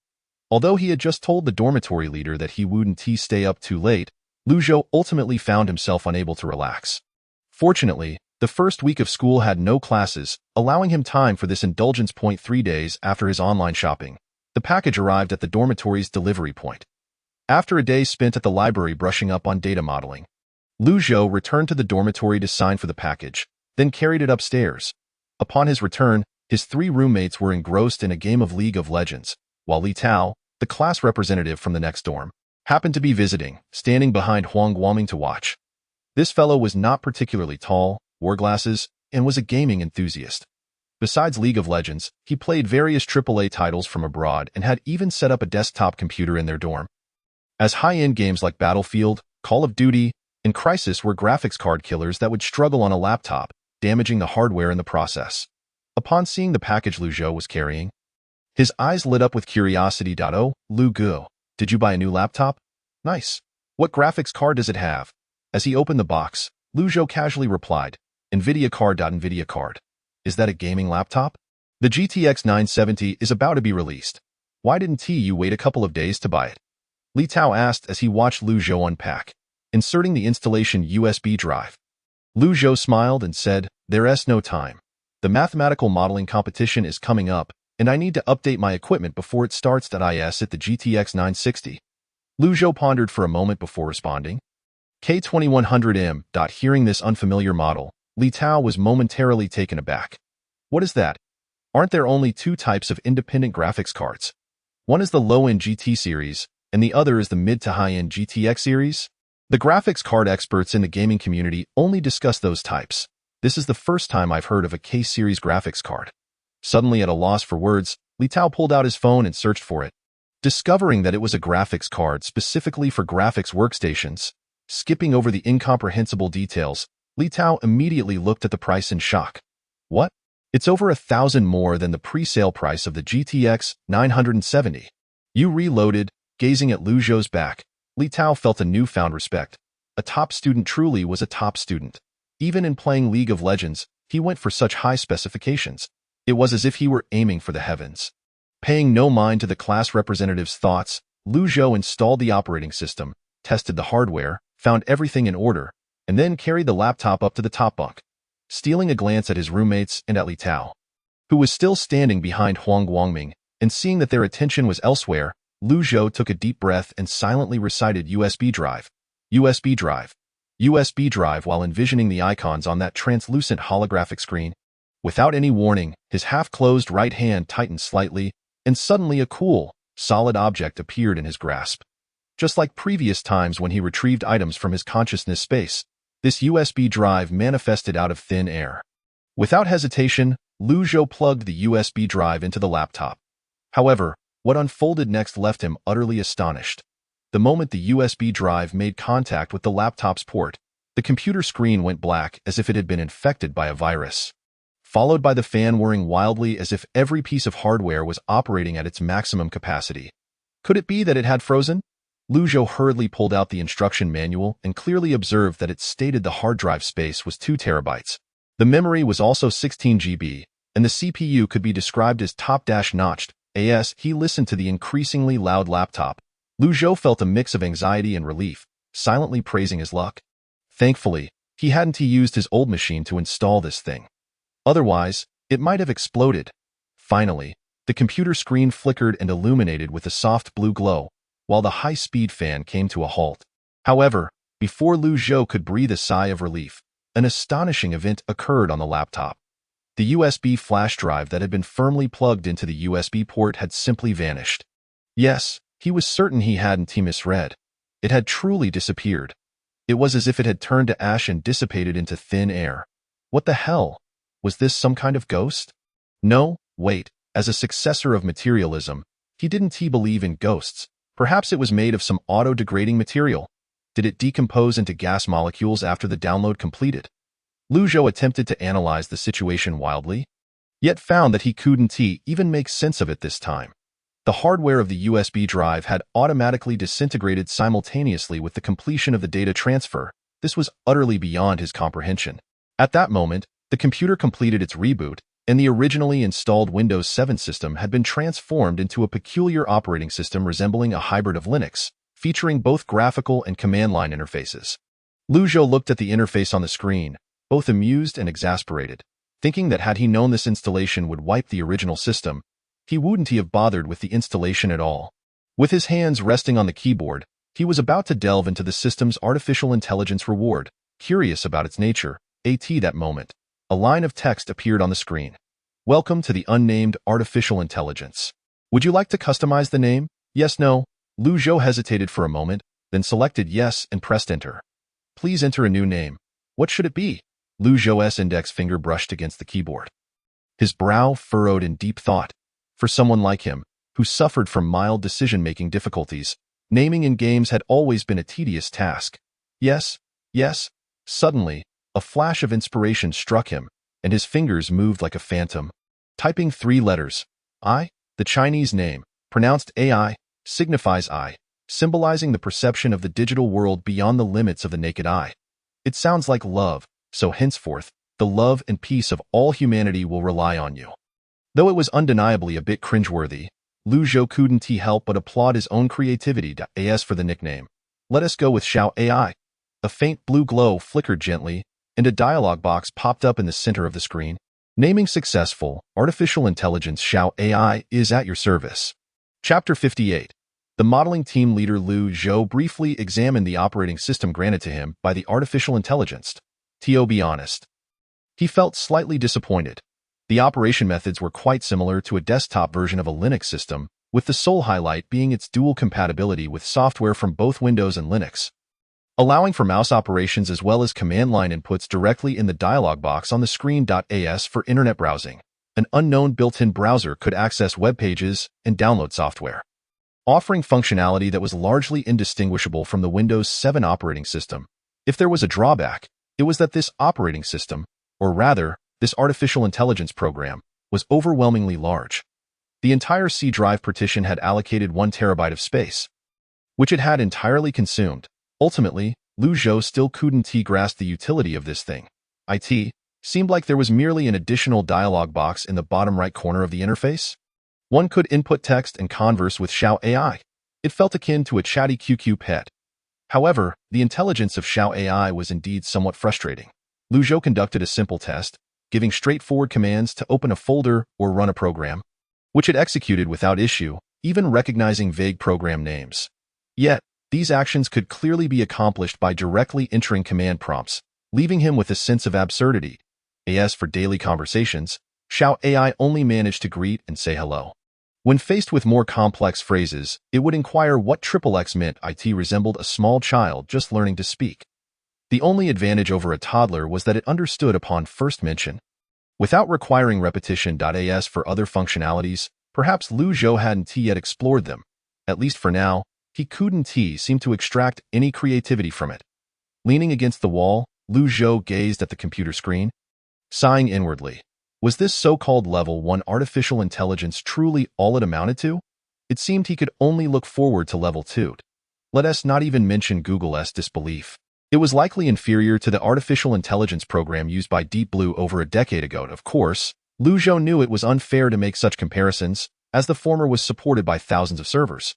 Although he had just told the dormitory leader that he wouldn't stay up too late, Lu Zhou ultimately found himself unable to relax. Fortunately, the first week of school had no classes, allowing him time for this indulgence. 3 days after his online shopping, the package arrived at the dormitory's delivery point. After a day spent at the library brushing up on data modeling, Lu Zhou returned to the dormitory to sign for the package, then carried it upstairs. Upon his return, his 3 roommates were engrossed in a game of League of Legends, while Li Tao, the class representative from the next dorm, happened to be visiting, standing behind Huang Guoming to watch. This fellow was not particularly tall, wore glasses, and was a gaming enthusiast. Besides League of Legends, he played various AAA titles from abroad and had even set up a desktop computer in their dorm. As high-end games like Battlefield, Call of Duty, and Crysis were graphics card killers that would struggle on a laptop, damaging the hardware in the process. Upon seeing the package Lu Zhou was carrying, his eyes lit up with curiosity. Oh, Lu Gu, did you buy a new laptop? Nice. What graphics card does it have? As he opened the box, Lu Zhou casually replied, NVIDIA card. NVIDIA card. Is that a gaming laptop? The GTX 970 is about to be released. Why didn't you wait a couple of days to buy it? Li Tao asked as he watched Lu Zhou unpack, inserting the installation USB drive. Lu Zhou smiled and said, There's no time. The mathematical modeling competition is coming up, and I need to update my equipment before it starts. At the GTX 960. Lu Zhou pondered for a moment before responding. K2100M. Hearing this unfamiliar model, Li Tao was momentarily taken aback. What is that? Aren't there only 2 types of independent graphics cards? One is the low-end GT series, and the other is the mid to high-end GTX series? The graphics card experts in the gaming community only discuss those types. This is the first time I've heard of a K-series graphics card. Suddenly at a loss for words, Li Tao pulled out his phone and searched for it. Discovering that it was a graphics card specifically for graphics workstations, skipping over the incomprehensible details, Li Tao immediately looked at the price in shock. What? It's over 1,000 more than the pre-sale price of the GTX 970. You reloaded, gazing at Lu Zhou's back. Li Tao felt a newfound respect. A top student truly was a top student. Even in playing League of Legends, he went for such high specifications. It was as if he were aiming for the heavens. Paying no mind to the class representative's thoughts, Lu Zhou installed the operating system, tested the hardware, found everything in order, and then carried the laptop up to the top bunk. Stealing a glance at his roommates and at Li Tao, who was still standing behind Huang Guangming, and seeing that their attention was elsewhere, Lu Zhou took a deep breath and silently recited USB drive, USB drive, USB drive while envisioning the icons on that translucent holographic screen. Without any warning, his half-closed right hand tightened slightly, and suddenly a cool, solid object appeared in his grasp. Just like previous times when he retrieved items from his consciousness space, this USB drive manifested out of thin air. Without hesitation, Lu Zhou plugged the USB drive into the laptop. However, what unfolded next left him utterly astonished. The moment the USB drive made contact with the laptop's port, the computer screen went black as if it had been infected by a virus, followed by the fan whirring wildly as if every piece of hardware was operating at its maximum capacity. Could it be that it had frozen? Lu Zhou hurriedly pulled out the instruction manual and clearly observed that it stated the hard drive space was 2 terabytes. The memory was also 16 GB, and the CPU could be described as top-notched. As he listened to the increasingly loud laptop, Lu Zhou felt a mix of anxiety and relief, silently praising his luck. Thankfully, he hadn't used his old machine to install this thing. Otherwise, it might have exploded. Finally, the computer screen flickered and illuminated with a soft blue glow, while the high-speed fan came to a halt. However, before Lu Zhou could breathe a sigh of relief, an astonishing event occurred on the laptop. The USB flash drive that had been firmly plugged into the USB port had simply vanished. Yes, he was certain he hadn't misread. It had truly disappeared. It was as if it had turned to ash and dissipated into thin air. What the hell? Was this some kind of ghost? No, wait, as a successor of materialism, he didn't believe in ghosts. Perhaps it was made of some auto-degrading material. Did it decompose into gas molecules after the download completed? Lu Zhou attempted to analyze the situation wildly, yet found that he couldn't even make sense of it this time. The hardware of the USB drive had automatically disintegrated simultaneously with the completion of the data transfer. This was utterly beyond his comprehension. At that moment, the computer completed its reboot, and the originally installed Windows 7 system had been transformed into a peculiar operating system resembling a hybrid of Linux, featuring both graphical and command line interfaces. Lu Zhou looked at the interface on the screen, both amused and exasperated, thinking that had he known this installation would wipe the original system, he wouldn't have bothered with the installation at all. With his hands resting on the keyboard, he was about to delve into the system's artificial intelligence reward, curious about its nature. At that moment, a line of text appeared on the screen. Welcome to the unnamed artificial intelligence. Would you like to customize the name? Yes, no. Lu Zhou hesitated for a moment, then selected yes and pressed enter. Please enter a new name. What should it be? Lu Zhou's index finger brushed against the keyboard. His brow furrowed in deep thought. For someone like him, who suffered from mild decision-making difficulties, naming in games had always been a tedious task. Yes, yes. Suddenly, a flash of inspiration struck him, and his fingers moved like a phantom. Typing 3 letters. I, the Chinese name, pronounced AI, signifies I, symbolizing the perception of the digital world beyond the limits of the naked eye. It sounds like love, so henceforth, the love and peace of all humanity will rely on you. Though it was undeniably a bit cringeworthy, Lu Zhou couldn't help but applaud his own creativity. As for the nickname, let us go with Xiao AI. A faint blue glow flickered gently, and a dialog box popped up in the center of the screen. Naming successful, artificial intelligence Xiao AI is at your service. Chapter 58. The modeling team leader Lu Zhou briefly examined the operating system granted to him by the artificial intelligence. To be honest, he felt slightly disappointed. The operation methods were quite similar to a desktop version of a Linux system, with the sole highlight being its dual compatibility with software from both Windows and Linux, allowing for mouse operations as well as command line inputs directly in the dialog box on the screen. As for internet browsing, an unknown built-in browser could access web pages and download software, offering functionality that was largely indistinguishable from the Windows 7 operating system. If there was a drawback, it was that this operating system, or rather, this artificial intelligence program, was overwhelmingly large. The entire C drive partition had allocated 1 terabyte of space, which it had entirely consumed. Ultimately, Lu Zhou still couldn't grasp the utility of this thing. It seemed like there was merely an additional dialog box in the bottom right corner of the interface. One could input text and converse with Xiao AI. It felt akin to a chatty QQ pet. However, the intelligence of Xiao AI was indeed somewhat frustrating. Lu Zhou conducted a simple test, giving straightforward commands to open a folder or run a program, which it executed without issue, even recognizing vague program names. Yet, these actions could clearly be accomplished by directly entering command prompts, leaving him with a sense of absurdity. As for daily conversations, Xiao AI only managed to greet and say hello. When faced with more complex phrases, it would inquire what XXX meant. It resembled a small child just learning to speak. The only advantage over a toddler was that it understood upon first mention. Without requiring repetition. As for other functionalities, perhaps Lu Zhou hadn't yet explored them. At least for now, he couldn't seem to extract any creativity from it. Leaning against the wall, Lu Zhou gazed at the computer screen, sighing inwardly. Was this so-called level 1 artificial intelligence truly all it amounted to? It seemed he could only look forward to level 2. Let us not even mention Google's disbelief. It was likely inferior to the artificial intelligence program used by Deep Blue over a decade ago. Of course, Lu Zhou knew it was unfair to make such comparisons, as the former was supported by thousands of servers,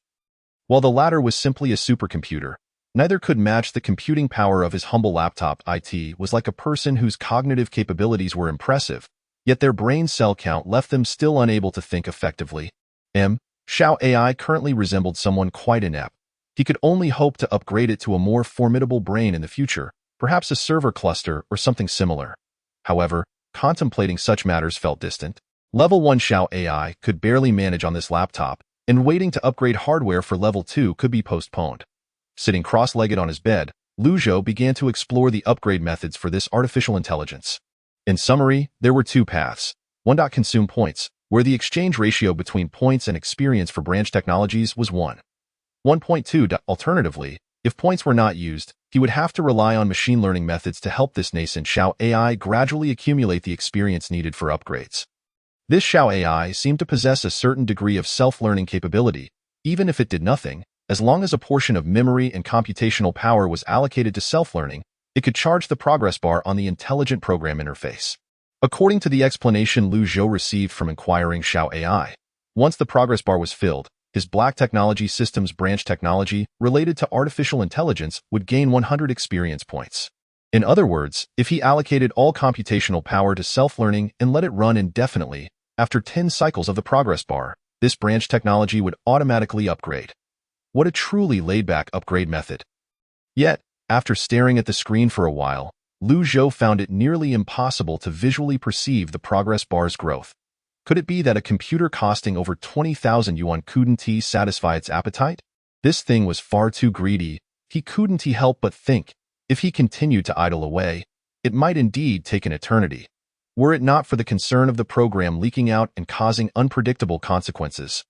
while the latter was simply a supercomputer. Neither could match the computing power of his humble laptop. It was like a person whose cognitive capabilities were impressive, yet their brain cell count left them still unable to think effectively. Xiao AI currently resembled someone quite inept. He could only hope to upgrade it to a more formidable brain in the future, perhaps a server cluster or something similar. However, contemplating such matters felt distant. Level 1 Xiao AI could barely manage on this laptop, and waiting to upgrade hardware for level 2 could be postponed. Sitting cross-legged on his bed, Lu Zhou began to explore the upgrade methods for this artificial intelligence. In summary, there were 2 paths. 1. Consume points, where the exchange ratio between points and experience for branch technologies was 1.2. Alternatively, if points were not used, he would have to rely on machine learning methods to help this nascent Xiao AI gradually accumulate the experience needed for upgrades. This Xiao AI seemed to possess a certain degree of self-learning capability, even if it did nothing. As long as a portion of memory and computational power was allocated to self-learning, it could charge the progress bar on the intelligent program interface. According to the explanation Lu Zhou received from inquiring Xiao AI, once the progress bar was filled, his Black Technology Systems branch technology related to artificial intelligence would gain 100 experience points. In other words, if he allocated all computational power to self-learning and let it run indefinitely, after 10 cycles of the progress bar, this branch technology would automatically upgrade. What a truly laid-back upgrade method. Yet, after staring at the screen for a while, Lu Zhou found it nearly impossible to visually perceive the progress bar's growth. Could it be that a computer costing over 20,000 yuan couldn't satisfy its appetite? This thing was far too greedy. He couldn't help but think, if he continued to idle away, it might indeed take an eternity. Were it not for the concern of the program leaking out and causing unpredictable consequences,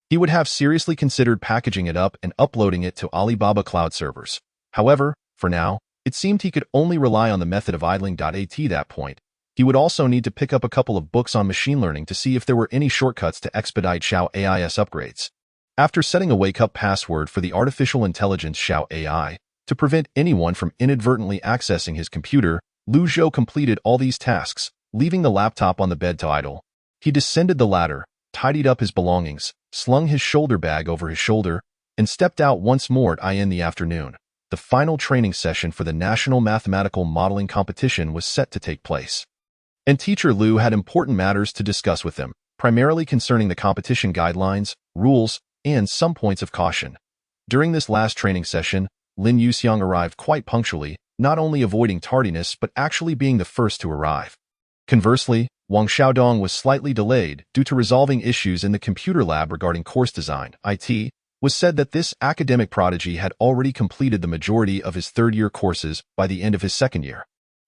he would have seriously considered packaging it up and uploading it to Alibaba cloud servers. However, for now, it seemed he could only rely on the method of idling. At that point, he would also need to pick up a couple of books on machine learning to see if there were any shortcuts to expedite Xiao AI's upgrades. After setting a wake-up password for the artificial intelligence Xiao AI to prevent anyone from inadvertently accessing his computer, Lu Zhou completed all these tasks, leaving the laptop on the bed to idle. He descended the ladder, tidied up his belongings, slung his shoulder bag over his shoulder, and stepped out once more in the afternoon. The final training session for the National Mathematical Modeling Competition was set to take place. And Teacher Lu had important matters to discuss with him, primarily concerning the competition guidelines, rules, and some points of caution. During this last training session, Lin Yuxiang arrived quite punctually, not only avoiding tardiness but actually being the first to arrive. Conversely, Wang Xiaodong was slightly delayed due to resolving issues in the computer lab regarding course design. It was said that this academic prodigy had already completed the majority of his third-year courses by the end of his second year.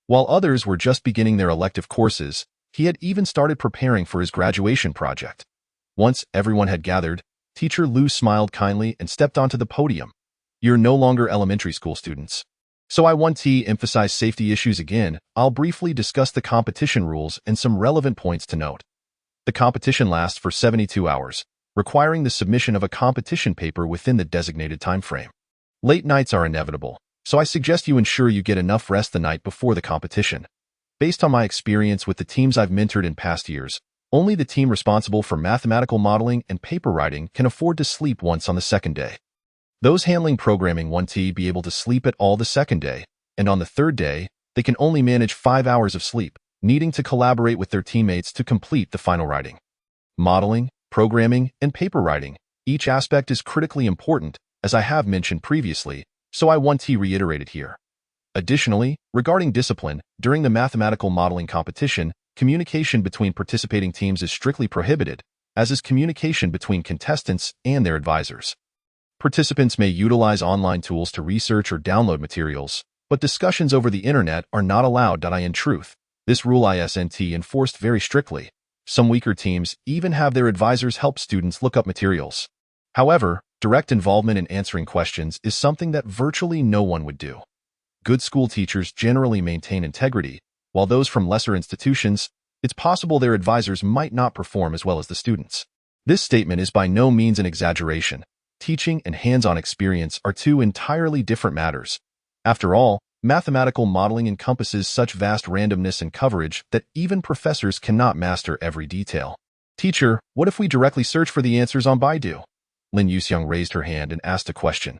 While others were just beginning their elective courses, he had even started preparing for his graduation project. Once everyone had gathered, Teacher Lu smiled kindly and stepped onto the podium. "You're no longer elementary school students. So I want to emphasize safety issues again. I'll briefly discuss the competition rules and some relevant points to note. The competition lasts for 72 hours, requiring the submission of a competition paper within the designated time frame. Late nights are inevitable, so I suggest you ensure you get enough rest the night before the competition. Based on my experience with the teams I've mentored in past years, only the team responsible for mathematical modeling and paper writing can afford to sleep once on the second day. Those handling programming want to be able to sleep at all the second day, and on the third day, they can only manage 5 hours of sleep, needing to collaborate with their teammates to complete the final writing. Modeling, programming, and paper writing, each aspect is critically important, as I have mentioned previously, so I want to reiterate it here. Additionally, regarding discipline, during the mathematical modeling competition, communication between participating teams is strictly prohibited, as is communication between contestants and their advisors. Participants may utilize online tools to research or download materials, but discussions over the internet are not allowed. In truth, this rule isn't enforced very strictly. Some weaker teams even have their advisors help students look up materials. However, direct involvement in answering questions is something that virtually no one would do. Good school teachers generally maintain integrity, while those from lesser institutions, it's possible their advisors might not perform as well as the students. This statement is by no means an exaggeration. Teaching and hands-on experience are two entirely different matters. After all, mathematical modeling encompasses such vast randomness and coverage that even professors cannot master every detail. Teacher, what if we directly search for the answers on Baidu? Lin Yuxiang raised her hand and asked a question.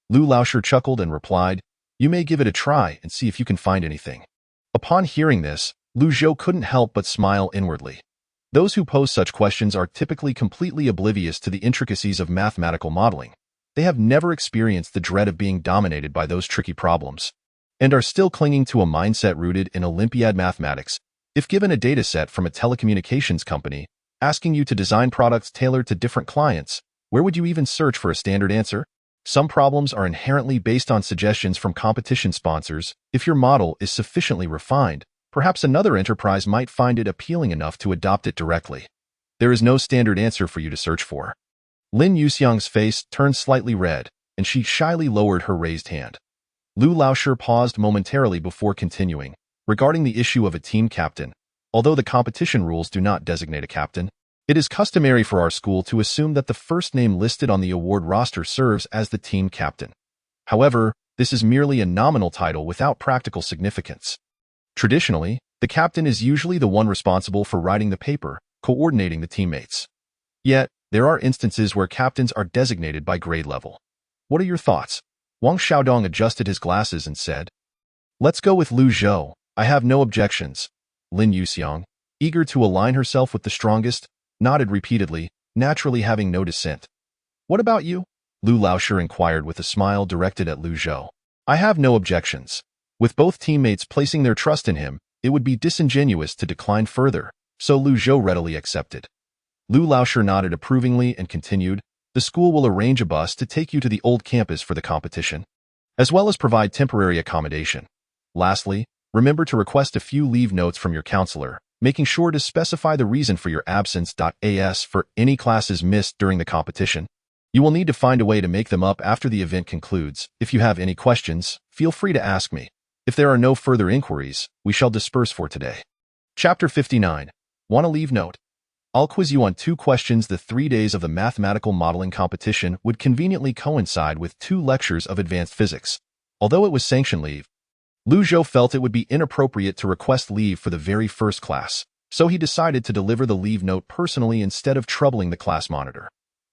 Lu Laoshi chuckled and replied, you may give it a try and see if you can find anything. Upon hearing this, Lu Zhou couldn't help but smile inwardly. Those who pose such questions are typically completely oblivious to the intricacies of mathematical modeling. They have never experienced the dread of being dominated by those tricky problems, and are still clinging to a mindset rooted in Olympiad mathematics. If given a dataset from a telecommunications company, asking you to design products tailored to different clients, where would you even search for a standard answer? Some problems are inherently based on suggestions from competition sponsors. If your model is sufficiently refined, perhaps another enterprise might find it appealing enough to adopt it directly. There is no standard answer for you to search for. Lin Yuxiang's face turned slightly red, and she shyly lowered her raised hand. Lu Laoshi paused momentarily before continuing. Regarding the issue of a team captain, although the competition rules do not designate a captain, it is customary for our school to assume that the first name listed on the award roster serves as the team captain. However, this is merely a nominal title without practical significance. Traditionally, the captain is usually the one responsible for writing the paper, coordinating the teammates. Yet, there are instances where captains are designated by grade level. What are your thoughts? Wang Xiaodong adjusted his glasses and said, let's go with Lu Zhou. I have no objections. Lin Yuxiang, eager to align herself with the strongest, nodded repeatedly, naturally having no dissent. What about you? Lu Laoshi inquired with a smile directed at Lu Zhou. I have no objections. With both teammates placing their trust in him, it would be disingenuous to decline further, so Lu Zhou readily accepted. Lu Laoshi nodded approvingly and continued, the school will arrange a bus to take you to the old campus for the competition, as well as provide temporary accommodation. Lastly, remember to request a few leave notes from your counselor, making sure to specify the reason for your absence. As for any classes missed during the competition, you will need to find a way to make them up after the event concludes. If you have any questions, feel free to ask me. If there are no further inquiries, we shall disperse for today. Chapter 59. Want a leave note? I'll quiz you on 2 questions. The 3 days of the mathematical modeling competition would conveniently coincide with 2 lectures of advanced physics. Although it was sanctioned leave, Lu Zhou felt it would be inappropriate to request leave for the very first class, so he decided to deliver the leave note personally instead of troubling the class monitor.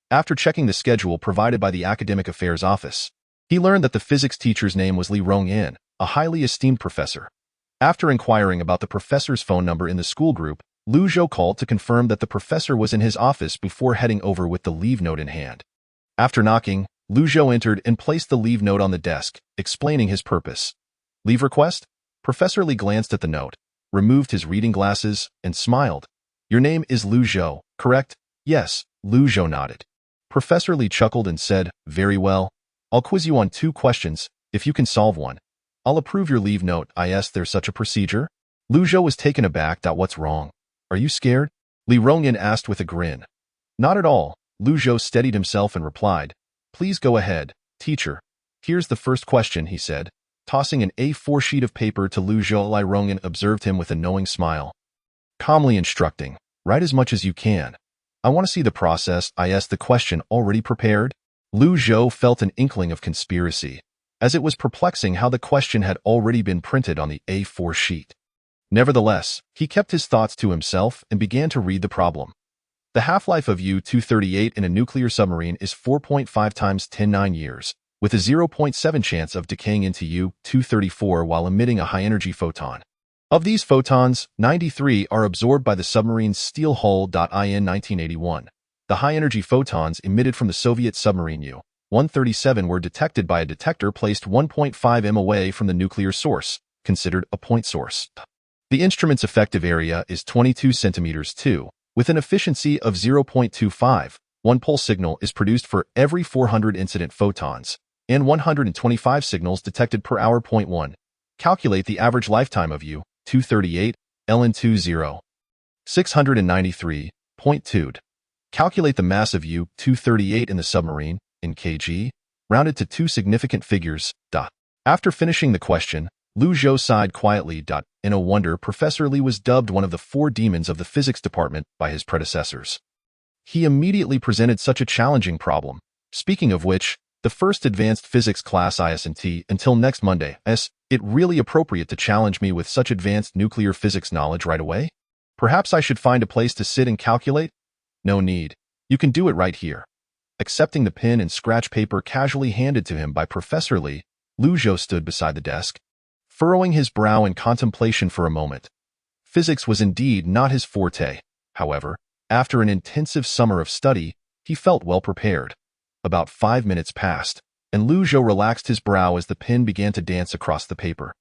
After checking the schedule provided by the Academic Affairs Office, he learned that the physics teacher's name was Li Rongyan, a highly esteemed professor. After inquiring about the professor's phone number in the school group, Lu Zhou called to confirm that the professor was in his office before heading over with the leave note in hand. After knocking, Lu Zhou entered and placed the leave note on the desk, explaining his purpose. Leave request? Professor Li glanced at the note, removed his reading glasses, and smiled. Your name is Lu Zhou, correct? Yes, Lu Zhou nodded. Professor Li chuckled and said, very well. I'll quiz you on 2 questions. If you can solve one, I'll approve your leave note. Is there such a procedure? Lu Zhou was taken aback. What's wrong? Are you scared? Li Rongyan asked with a grin. Not at all. Lu Zhou steadied himself and replied, please go ahead, teacher. Here's the first question, he said. tossing an A4 sheet of paper to Lu Zhou. Li Rongyan observed him with a knowing smile, calmly instructing, "Write as much as you can. I want to see the process." Is the question already prepared? Lu Zhou felt an inkling of conspiracy, as it was perplexing how the question had already been printed on the A4 sheet. Nevertheless, he kept his thoughts to himself and began to read the problem. The half-life of U-238 in a nuclear submarine is 4.5 times 10⁹ years, with a 0.7 chance of decaying into U-234 while emitting a high-energy photon. Of these photons, 93 are absorbed by the submarine's steel hull. In 1981, the high-energy photons emitted from the Soviet submarine U-137 were detected by a detector placed 1.5 m away from the nuclear source, considered a point source. The instrument's effective area is 22 centimeters 2, with an efficiency of 0.25. One pulse signal is produced for every 400 incident photons, and 125 signals detected per hour. 1. Calculate the average lifetime of U-238, ln 693.2. Calculate the mass of U-238 in the submarine, in kg, rounded to two significant figures. After finishing the question, Lu Zhou sighed quietly. In a wonder, Professor Li was dubbed one of the four demons of the physics department by his predecessors. He immediately presented such a challenging problem. Speaking of which, the first advanced physics class isn't until next Monday. Is it really appropriate to challenge me with such advanced nuclear physics knowledge right away? Perhaps I should find a place to sit and calculate? No need. You can do it right here. Accepting the pen and scratch paper casually handed to him by Professor Li, Lu Zhou stood beside the desk, furrowing his brow in contemplation for a moment. Physics was indeed not his forte. However, after an intensive summer of study, he felt well prepared. About 5 minutes passed, and Lu Zhou relaxed his brow as the pen began to dance across the paper.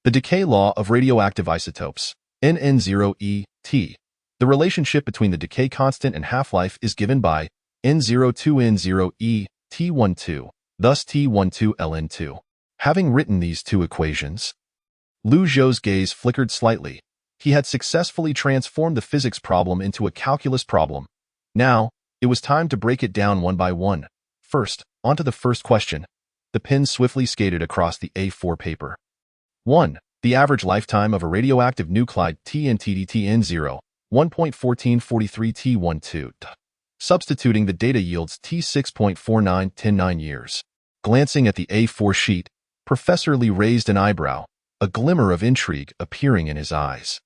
The decay law of radioactive isotopes, NN0ET. The relationship between the decay constant and half-life is given by N02N0E T12, thus T12 ln2. Having written these two equations, Lu Zhou's gaze flickered slightly. He had successfully transformed the physics problem into a calculus problem. Now, it was time to break it down one by one. First, onto the first question. The pen swiftly skated across the A4 paper. 1. The average lifetime of a radioactive nuclide TNTDTN0, 1.1443 T12. Substituting the data yields T6.49 10⁹ years. Glancing at the A4 sheet, Professor Li raised an eyebrow, a glimmer of intrigue appearing in his eyes.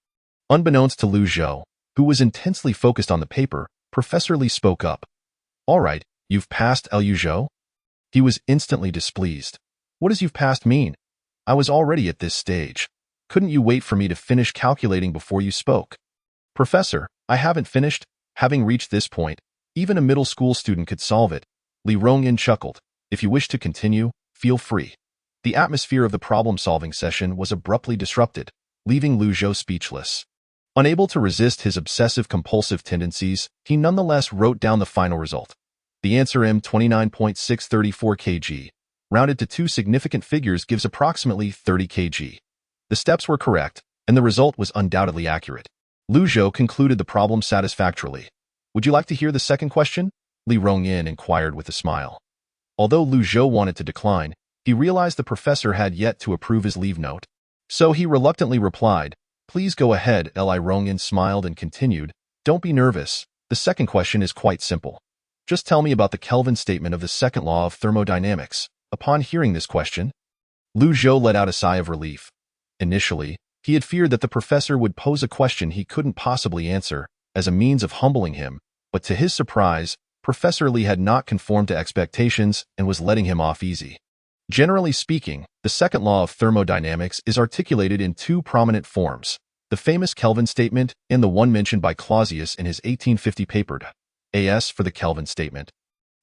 Unbeknownst to Lu Zhou, who was intensely focused on the paper, Professor Li spoke up. "All right, you've passed, Lu Zhou?" He was instantly displeased. "What does you've passed mean? I was already at this stage. Couldn't you wait for me to finish calculating before you spoke?" "Professor, I haven't finished. Having reached this point, even a middle school student could solve it." Li Rongyan chuckled. "If you wish to continue, feel free." The atmosphere of the problem-solving session was abruptly disrupted, leaving Lu Zhou speechless. Unable to resist his obsessive-compulsive tendencies, he nonetheless wrote down the final result. The answer M29.634 kg, rounded to two significant figures, gives approximately 30 kg. The steps were correct, and the result was undoubtedly accurate. Lu Zhou concluded the problem satisfactorily. "Would you like to hear the second question?" Li Rongyan inquired with a smile. Although Lu Zhou wanted to decline, he realized the professor had yet to approve his leave note. So he reluctantly replied, "Please go ahead." Li Rongyan smiled and continued, "Don't be nervous. The second question is quite simple. Just tell me about the Kelvin statement of the second law of thermodynamics." Upon hearing this question, Lu Zhou let out a sigh of relief. Initially, he had feared that the professor would pose a question he couldn't possibly answer, as a means of humbling him, but to his surprise, Professor Li had not conformed to expectations and was letting him off easy. Generally speaking, the second law of thermodynamics is articulated in two prominent forms: the famous Kelvin statement and the one mentioned by Clausius in his 1850 paper, AS for the Kelvin statement.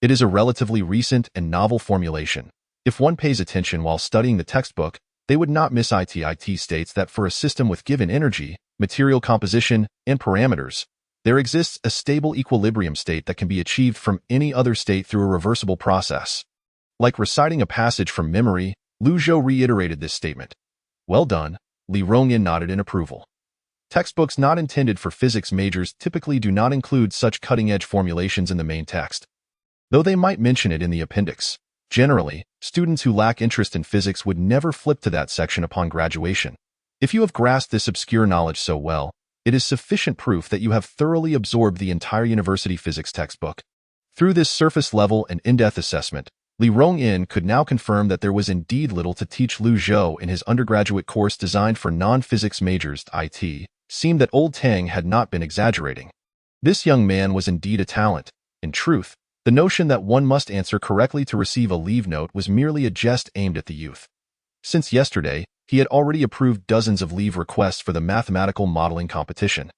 It is a relatively recent and novel formulation. If one pays attention while studying the textbook, they would not miss it. It states that for a system with given energy, material composition, and parameters, there exists a stable equilibrium state that can be achieved from any other state through a reversible process. Like reciting a passage from memory, Lu Zhou reiterated this statement. "Well done." Li Rongyan nodded in approval. Textbooks not intended for physics majors typically do not include such cutting-edge formulations in the main text, though they might mention it in the appendix. Generally, Students who lack interest in physics would never flip to that section upon graduation. If you have grasped this obscure knowledge so well, it is sufficient proof that you have thoroughly absorbed the entire university physics textbook. Through this surface-level and in-depth assessment, Li Rong-in could now confirm that there was indeed little to teach Lu Zhou in his undergraduate course designed for non-physics majors. It seemed that old Tang had not been exaggerating. This young man was indeed a talent. In truth, the notion that one must answer correctly to receive a leave note was merely a jest aimed at the youth. Since yesterday, he had already approved dozens of leave requests for the mathematical modeling competition.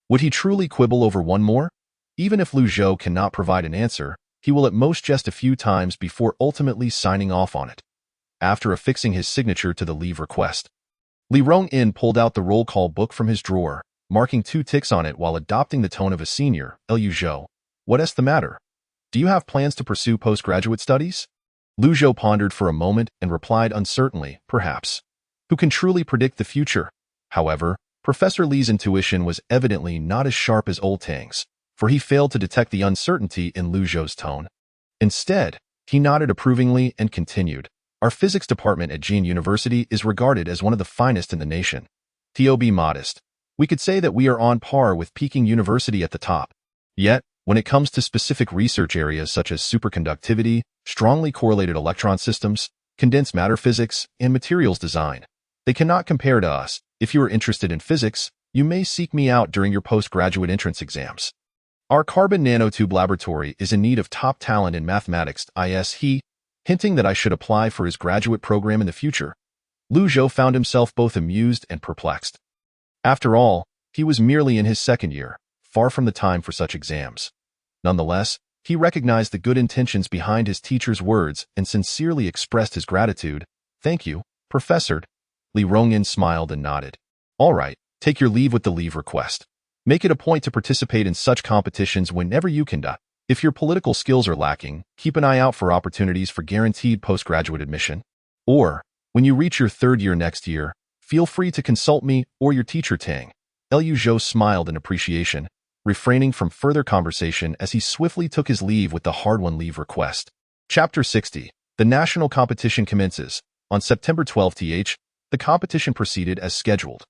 Would he truly quibble over one more? Even if Lu Zhou cannot provide an answer, he will at most jest a few times before ultimately signing off on it. After affixing his signature to the leave request, Li Rong-in pulled out the roll call book from his drawer, marking 2 ticks on it while adopting the tone of a senior. Lu Zhou, what's the matter? Do you have plans to pursue postgraduate studies? Lu Zhou pondered for a moment and replied uncertainly, perhaps. Who can truly predict the future? However, Professor Li's intuition was evidently not as sharp as old Tang's, for he failed to detect the uncertainty in Lu Zhou's tone. Instead, he nodded approvingly and continued, Our physics department at Jin University is regarded as one of the finest in the nation. To be modest, we could say that we are on par with Peking University at the top. Yet, when it comes to specific research areas such as superconductivity, strongly correlated electron systems, condensed matter physics, and materials design, they cannot compare to us. If you are interested in physics, you may seek me out during your postgraduate entrance exams. Our carbon nanotube laboratory is in need of top talent in mathematics. He, hinting that I should apply for his graduate program in the future. Lu Zhou found himself both amused and perplexed. After all, he was merely in his second year, far from the time for such exams. Nonetheless, he recognized the good intentions behind his teacher's words and sincerely expressed his gratitude. Thank you, Professor. Li Rong-in smiled and nodded. All right, take your leave with the leave request. Make it a point to participate in such competitions whenever you can. If your political skills are lacking, keep an eye out for opportunities for guaranteed postgraduate admission. Or, when you reach your 3rd year next year, feel free to consult me or your teacher Tang. Lu Zhou smiled in appreciation, refraining from further conversation as he swiftly took his leave with the hard-won leave request. Chapter 60. The national competition commences. On September 12th, the competition proceeded as scheduled.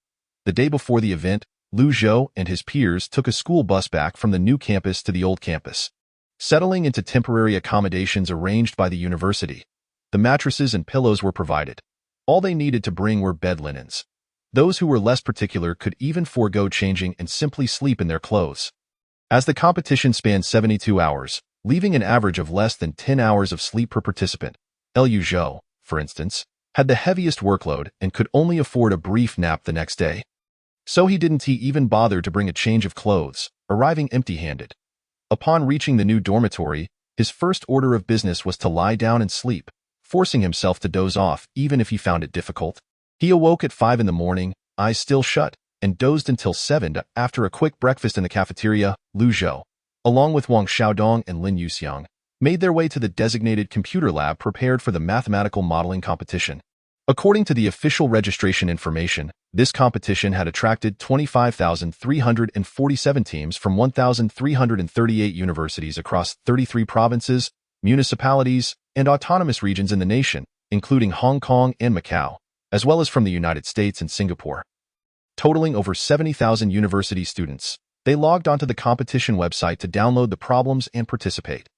The day before the event, Lu Zhou and his peers took a school bus back from the new campus to the old campus. Settling into temporary accommodations arranged by the university, the mattresses and pillows were provided. All they needed to bring were bed linens. Those who were less particular could even forego changing and simply sleep in their clothes. As the competition spanned 72 hours, leaving an average of less than 10 hours of sleep per participant, Lu Zhou, for instance, had the heaviest workload and could only afford a brief nap the next day. So he didn't even bother to bring a change of clothes, arriving empty-handed. Upon reaching the new dormitory, his first order of business was to lie down and sleep, forcing himself to doze off even if he found it difficult. He awoke at 5 in the morning, eyes still shut, and dozed until 7. After a quick breakfast in the cafeteria, Lu Zhou, along with Wang Xiaodong and Lin Yuxiang, made their way to the designated computer lab prepared for the mathematical modeling competition. According to the official registration information, this competition had attracted 25,347 teams from 1,338 universities across 33 provinces, municipalities, and autonomous regions in the nation, including Hong Kong and Macau, as well as from the United States and Singapore. Totaling over 70,000 university students, they logged onto the competition website to download the problems and participate.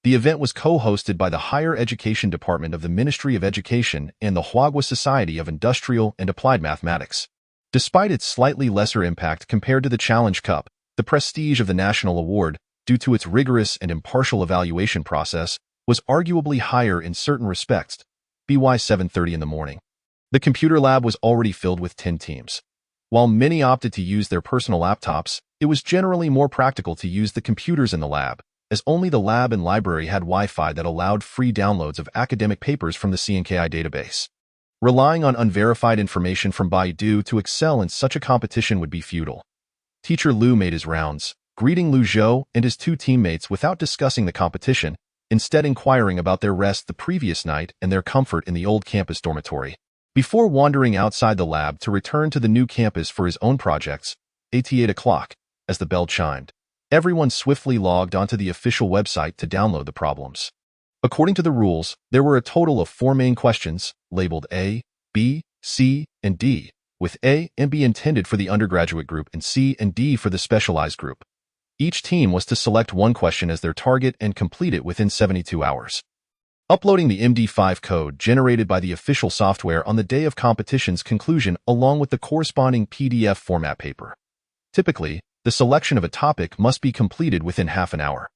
The event was co-hosted by the Higher Education Department of the Ministry of Education and the Huagua Society of Industrial and Applied Mathematics. Despite its slightly lesser impact compared to the Challenge Cup, the prestige of the National Award, due to its rigorous and impartial evaluation process, was arguably higher in certain respects. By 7:30 in the morning, the computer lab was already filled with 10 teams. While many opted to use their personal laptops, it was generally more practical to use the computers in the lab, as only the lab and library had Wi-Fi that allowed free downloads of academic papers from the CNKI database. Relying on unverified information from Baidu to excel in such a competition would be futile. Teacher Lu made his rounds, greeting Lu Zhou and his 2 teammates without discussing the competition, instead inquiring about their rest the previous night and their comfort in the old campus dormitory. Before wandering outside the lab to return to the new campus for his own projects, at 8 o'clock, as the bell chimed, everyone swiftly logged onto the official website to download the problems. According to the rules, there were a total of 4 main questions, labeled A, B, C, and D, with A and B intended for the undergraduate group and C and D for the specialized group. Each team was to select one question as their target and complete it within 72 hours. Uploading the MD5 code generated by the official software on the day of competition's conclusion along with the corresponding PDF format paper. Typically, the selection of a topic must be completed within half an hour.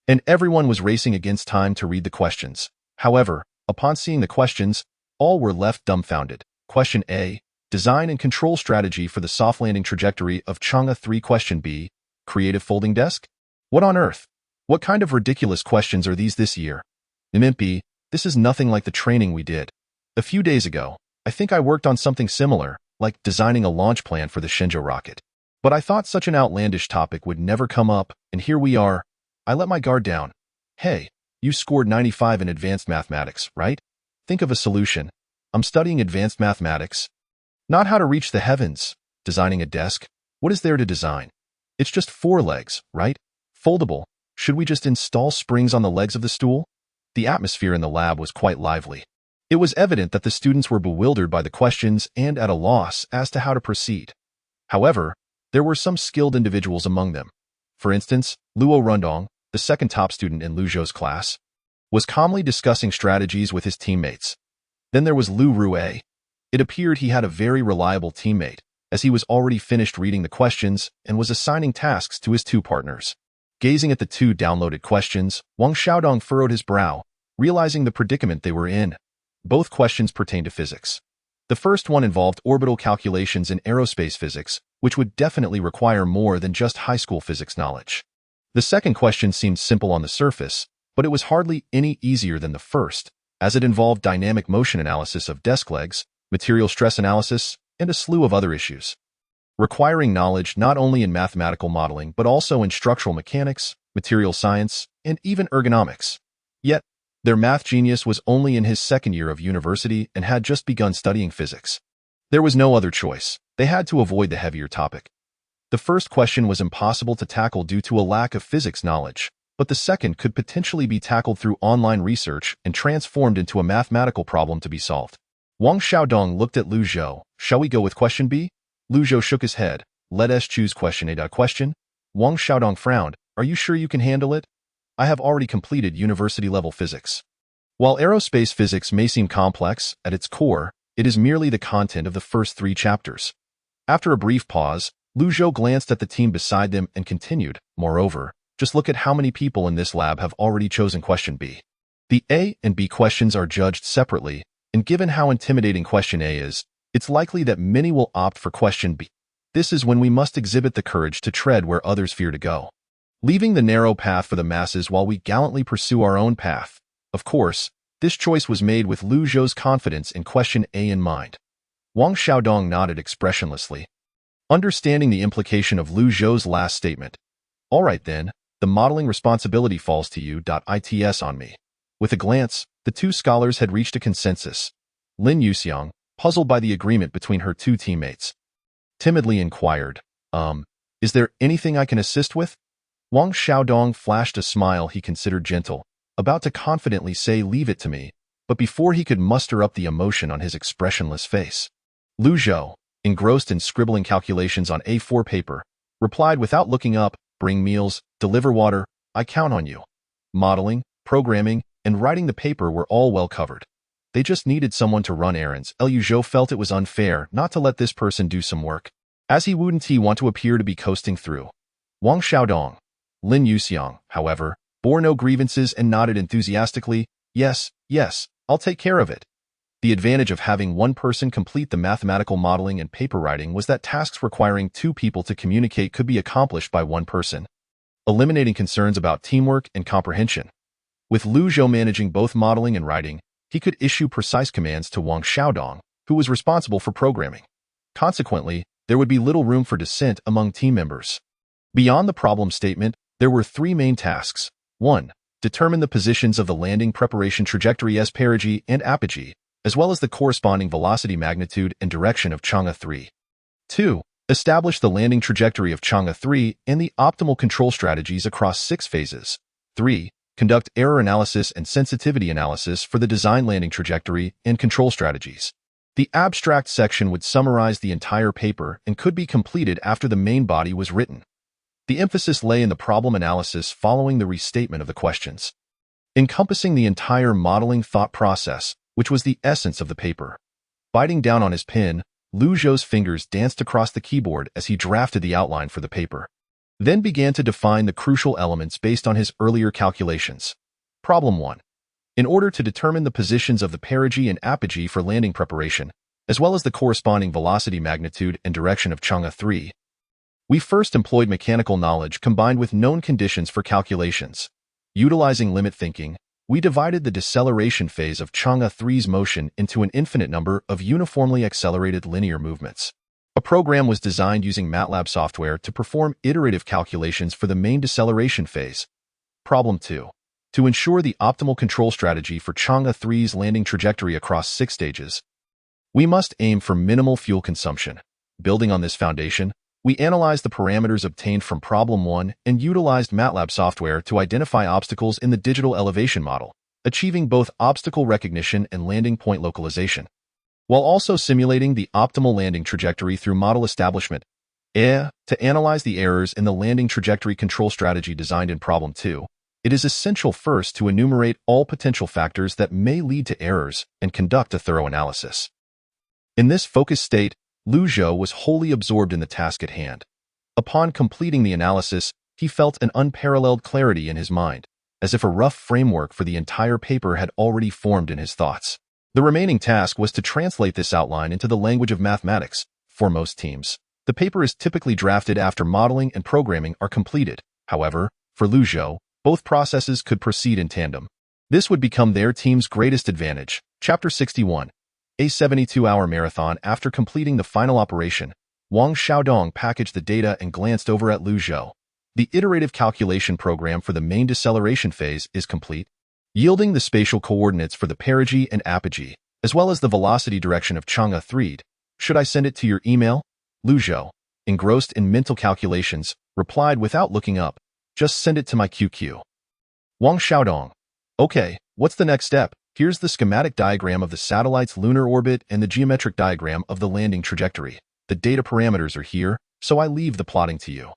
And everyone was racing against time to read the questions. However, upon seeing the questions, all were left dumbfounded. Question A, design and control strategy for the soft landing trajectory of Chang'e 3. Question B, creative folding desk? What on earth? What kind of ridiculous questions are these this year? MMP, this is nothing like the training we did. A few days ago, I think I worked on something similar, like designing a launch plan for the Shenzhou rocket. But I thought such an outlandish topic would never come up, and here we are. I let my guard down. Hey, you scored 95 in advanced mathematics, right? Think of a solution. I'm studying advanced mathematics. Not how to reach the heavens. Designing a desk? What is there to design? It's just 4 legs, right? Foldable. Should we just install springs on the legs of the stool? The atmosphere in the lab was quite lively. It was evident that the students were bewildered by the questions and at a loss as to how to proceed. However, there were some skilled individuals among them. For instance, Luo Rundong, the second top student in Lu Zhou's class, was calmly discussing strategies with his teammates. Then there was Lu Rue. It appeared he had a very reliable teammate, as he was already finished reading the questions and was assigning tasks to his 2 partners. Gazing at the 2 downloaded questions, Wang Xiaodong furrowed his brow, realizing the predicament they were in. Both questions pertained to physics. The first one involved orbital calculations in aerospace physics, which would definitely require more than just high school physics knowledge. The second question seemed simple on the surface, but it was hardly any easier than the first, as it involved dynamic motion analysis of desk legs, material stress analysis, and a slew of other issues, requiring knowledge not only in mathematical modeling but also in structural mechanics, material science, and even ergonomics. Yet, their math genius was only in his 2nd year of university and had just begun studying physics. There was no other choice. They had to avoid the heavier topic. The first question was impossible to tackle due to a lack of physics knowledge, but the second could potentially be tackled through online research and transformed into a mathematical problem to be solved. Wang Xiaodong looked at Lu Zhou. Shall we go with question B? Lu Zhou shook his head. Let us choose question A. Question? Wang Xiaodong frowned. Are you sure you can handle it? I have already completed university-level physics. While aerospace physics may seem complex, at its core, it is merely the content of the first 3 chapters. After a brief pause, Lu Zhou glanced at the team beside them and continued, moreover, just look at how many people in this lab have already chosen question B. The A and B questions are judged separately, and given how intimidating question A is, it's likely that many will opt for question B. This is when we must exhibit the courage to tread where others fear to go, leaving the narrow path for the masses while we gallantly pursue our own path. Of course, this choice was made with Lu Zhou's confidence in question A in mind. Wang Xiaodong nodded expressionlessly, understanding the implication of Lu Zhou's last statement. All right then, the modeling responsibility falls to you. Its on me. With a glance, the 2 scholars had reached a consensus. Lin Yuxiang, puzzled by the agreement between her 2 teammates, timidly inquired, is there anything I can assist with? Wang Xiaodong flashed a smile he considered gentle, about to confidently say leave it to me, but before he could muster up the emotion on his expressionless face, Lu Zhou, engrossed in scribbling calculations on A4 paper, replied without looking up, bring meals, deliver water, I count on you. Modeling, programming, and writing the paper were all well covered. They just needed someone to run errands. Lu Zhou felt it was unfair not to let this person do some work, as he wouldn't want to appear to be coasting through. Wang Xiaodong, Lin Yuxiang, however, bore no grievances and nodded enthusiastically, yes, I'll take care of it. The advantage of having one person complete the mathematical modeling and paper writing was that tasks requiring 2 people to communicate could be accomplished by one person, eliminating concerns about teamwork and comprehension. With Lu Zhou managing both modeling and writing, he could issue precise commands to Wang Xiaodong, who was responsible for programming. Consequently, there would be little room for dissent among team members. Beyond the problem statement, there were 3 main tasks. 1. Determine the positions of the landing preparation trajectory as perigee and apogee, as well as the corresponding velocity magnitude and direction of Chang'e 3. 2. Establish the landing trajectory of Chang'e 3 and the optimal control strategies across 6 phases. 3. conduct error analysis and sensitivity analysis for the design landing trajectory and control strategies. The abstract section would summarize the entire paper and could be completed after the main body was written. The emphasis lay in the problem analysis following the restatement of the questions, encompassing the entire modeling thought process, which was the essence of the paper. Biting down on his pen, Lu Zhou's fingers danced across the keyboard as he drafted the outline for the paper, then began to define the crucial elements based on his earlier calculations. Problem 1. In order to determine the positions of the perigee and apogee for landing preparation, as well as the corresponding velocity magnitude and direction of Chang'e 3, we first employed mechanical knowledge combined with known conditions for calculations. Utilizing limit thinking, we divided the deceleration phase of Chang'e 3's motion into an infinite number of uniformly accelerated linear movements. A program was designed using MATLAB software to perform iterative calculations for the main deceleration phase. Problem 2. To ensure the optimal control strategy for Chang'e 3's landing trajectory across 6 stages, we must aim for minimal fuel consumption. Building on this foundation, we analyzed the parameters obtained from Problem 1 and utilized MATLAB software to identify obstacles in the digital elevation model, achieving both obstacle recognition and landing point localization, while also simulating the optimal landing trajectory through model establishment. To analyze the errors in the landing trajectory control strategy designed in Problem 2, it is essential first to enumerate all potential factors that may lead to errors and conduct a thorough analysis. In this focused state, Lu Zhou was wholly absorbed in the task at hand. Upon completing the analysis, he felt an unparalleled clarity in his mind, as if a rough framework for the entire paper had already formed in his thoughts. The remaining task was to translate this outline into the language of mathematics. For most teams, the paper is typically drafted after modeling and programming are completed. However, for Lu Zhou, both processes could proceed in tandem. This would become their team's greatest advantage. Chapter 61. A 72-hour marathon. After completing the final operation, Wang Xiaodong packaged the data and glanced over at Lu Zhou. The iterative calculation program for the main deceleration phase is complete, yielding the spatial coordinates for the perigee and apogee, as well as the velocity direction of Chang'e 3. Should I send it to your email? Lu Zhou, engrossed in mental calculations, replied without looking up. Just send it to my QQ. Wang Xiaodong. Okay, what's the next step? Here's the schematic diagram of the satellite's lunar orbit and the geometric diagram of the landing trajectory. The data parameters are here, so I leave the plotting to you.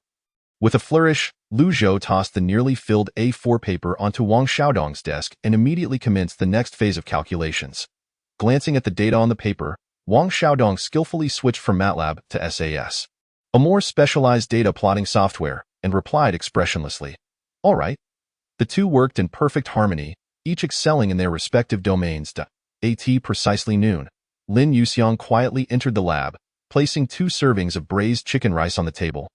With a flourish, Lu Zhou tossed the nearly filled A4 paper onto Wang Xiaodong's desk and immediately commenced the next phase of calculations. Glancing at the data on the paper, Wang Xiaodong skillfully switched from MATLAB to SAS, a more specialized data plotting software, and replied expressionlessly, "All right." The two worked in perfect harmony, each excelling in their respective domains. At precisely noon, Lin Yuxiang quietly entered the lab, placing 2 servings of braised chicken rice on the table,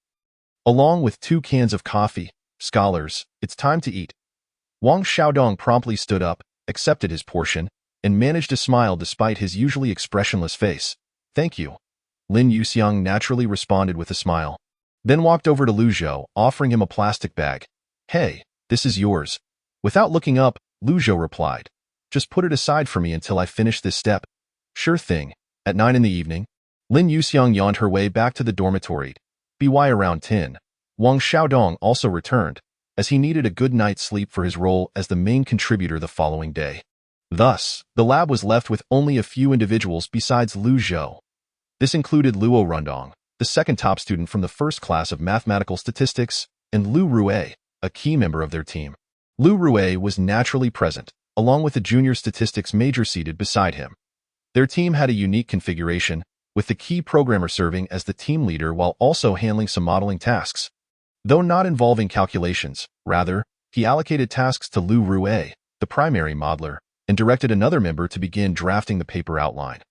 along with 2 cans of coffee. "Scholars, it's time to eat." Wang Xiaodong promptly stood up, accepted his portion, and managed to smile despite his usually expressionless face. "Thank you." Lin Yuxiang naturally responded with a smile, then walked over to Lu Zhou, offering him a plastic bag. "Hey, this is yours." Without looking up, Lu Zhou replied, "Just put it aside for me until I finish this step." "Sure thing." At 9 in the evening, Lin Yuxiang yawned her way back to the dormitory. By around 10, Wang Xiaodong also returned, as he needed a good night's sleep for his role as the main contributor the following day. Thus, the lab was left with only a few individuals besides Lu Zhou. This included Luo Rundong, the second top student from the first class of mathematical statistics, and Lu Rue, a key member of their team. Lu Rue was naturally present, along with the junior statistics major seated beside him. Their team had a unique configuration, with the key programmer serving as the team leader while also handling some modeling tasks. Though not involving calculations, rather, he allocated tasks to Lu Rue, the primary modeler, and directed another member to begin drafting the paper outline.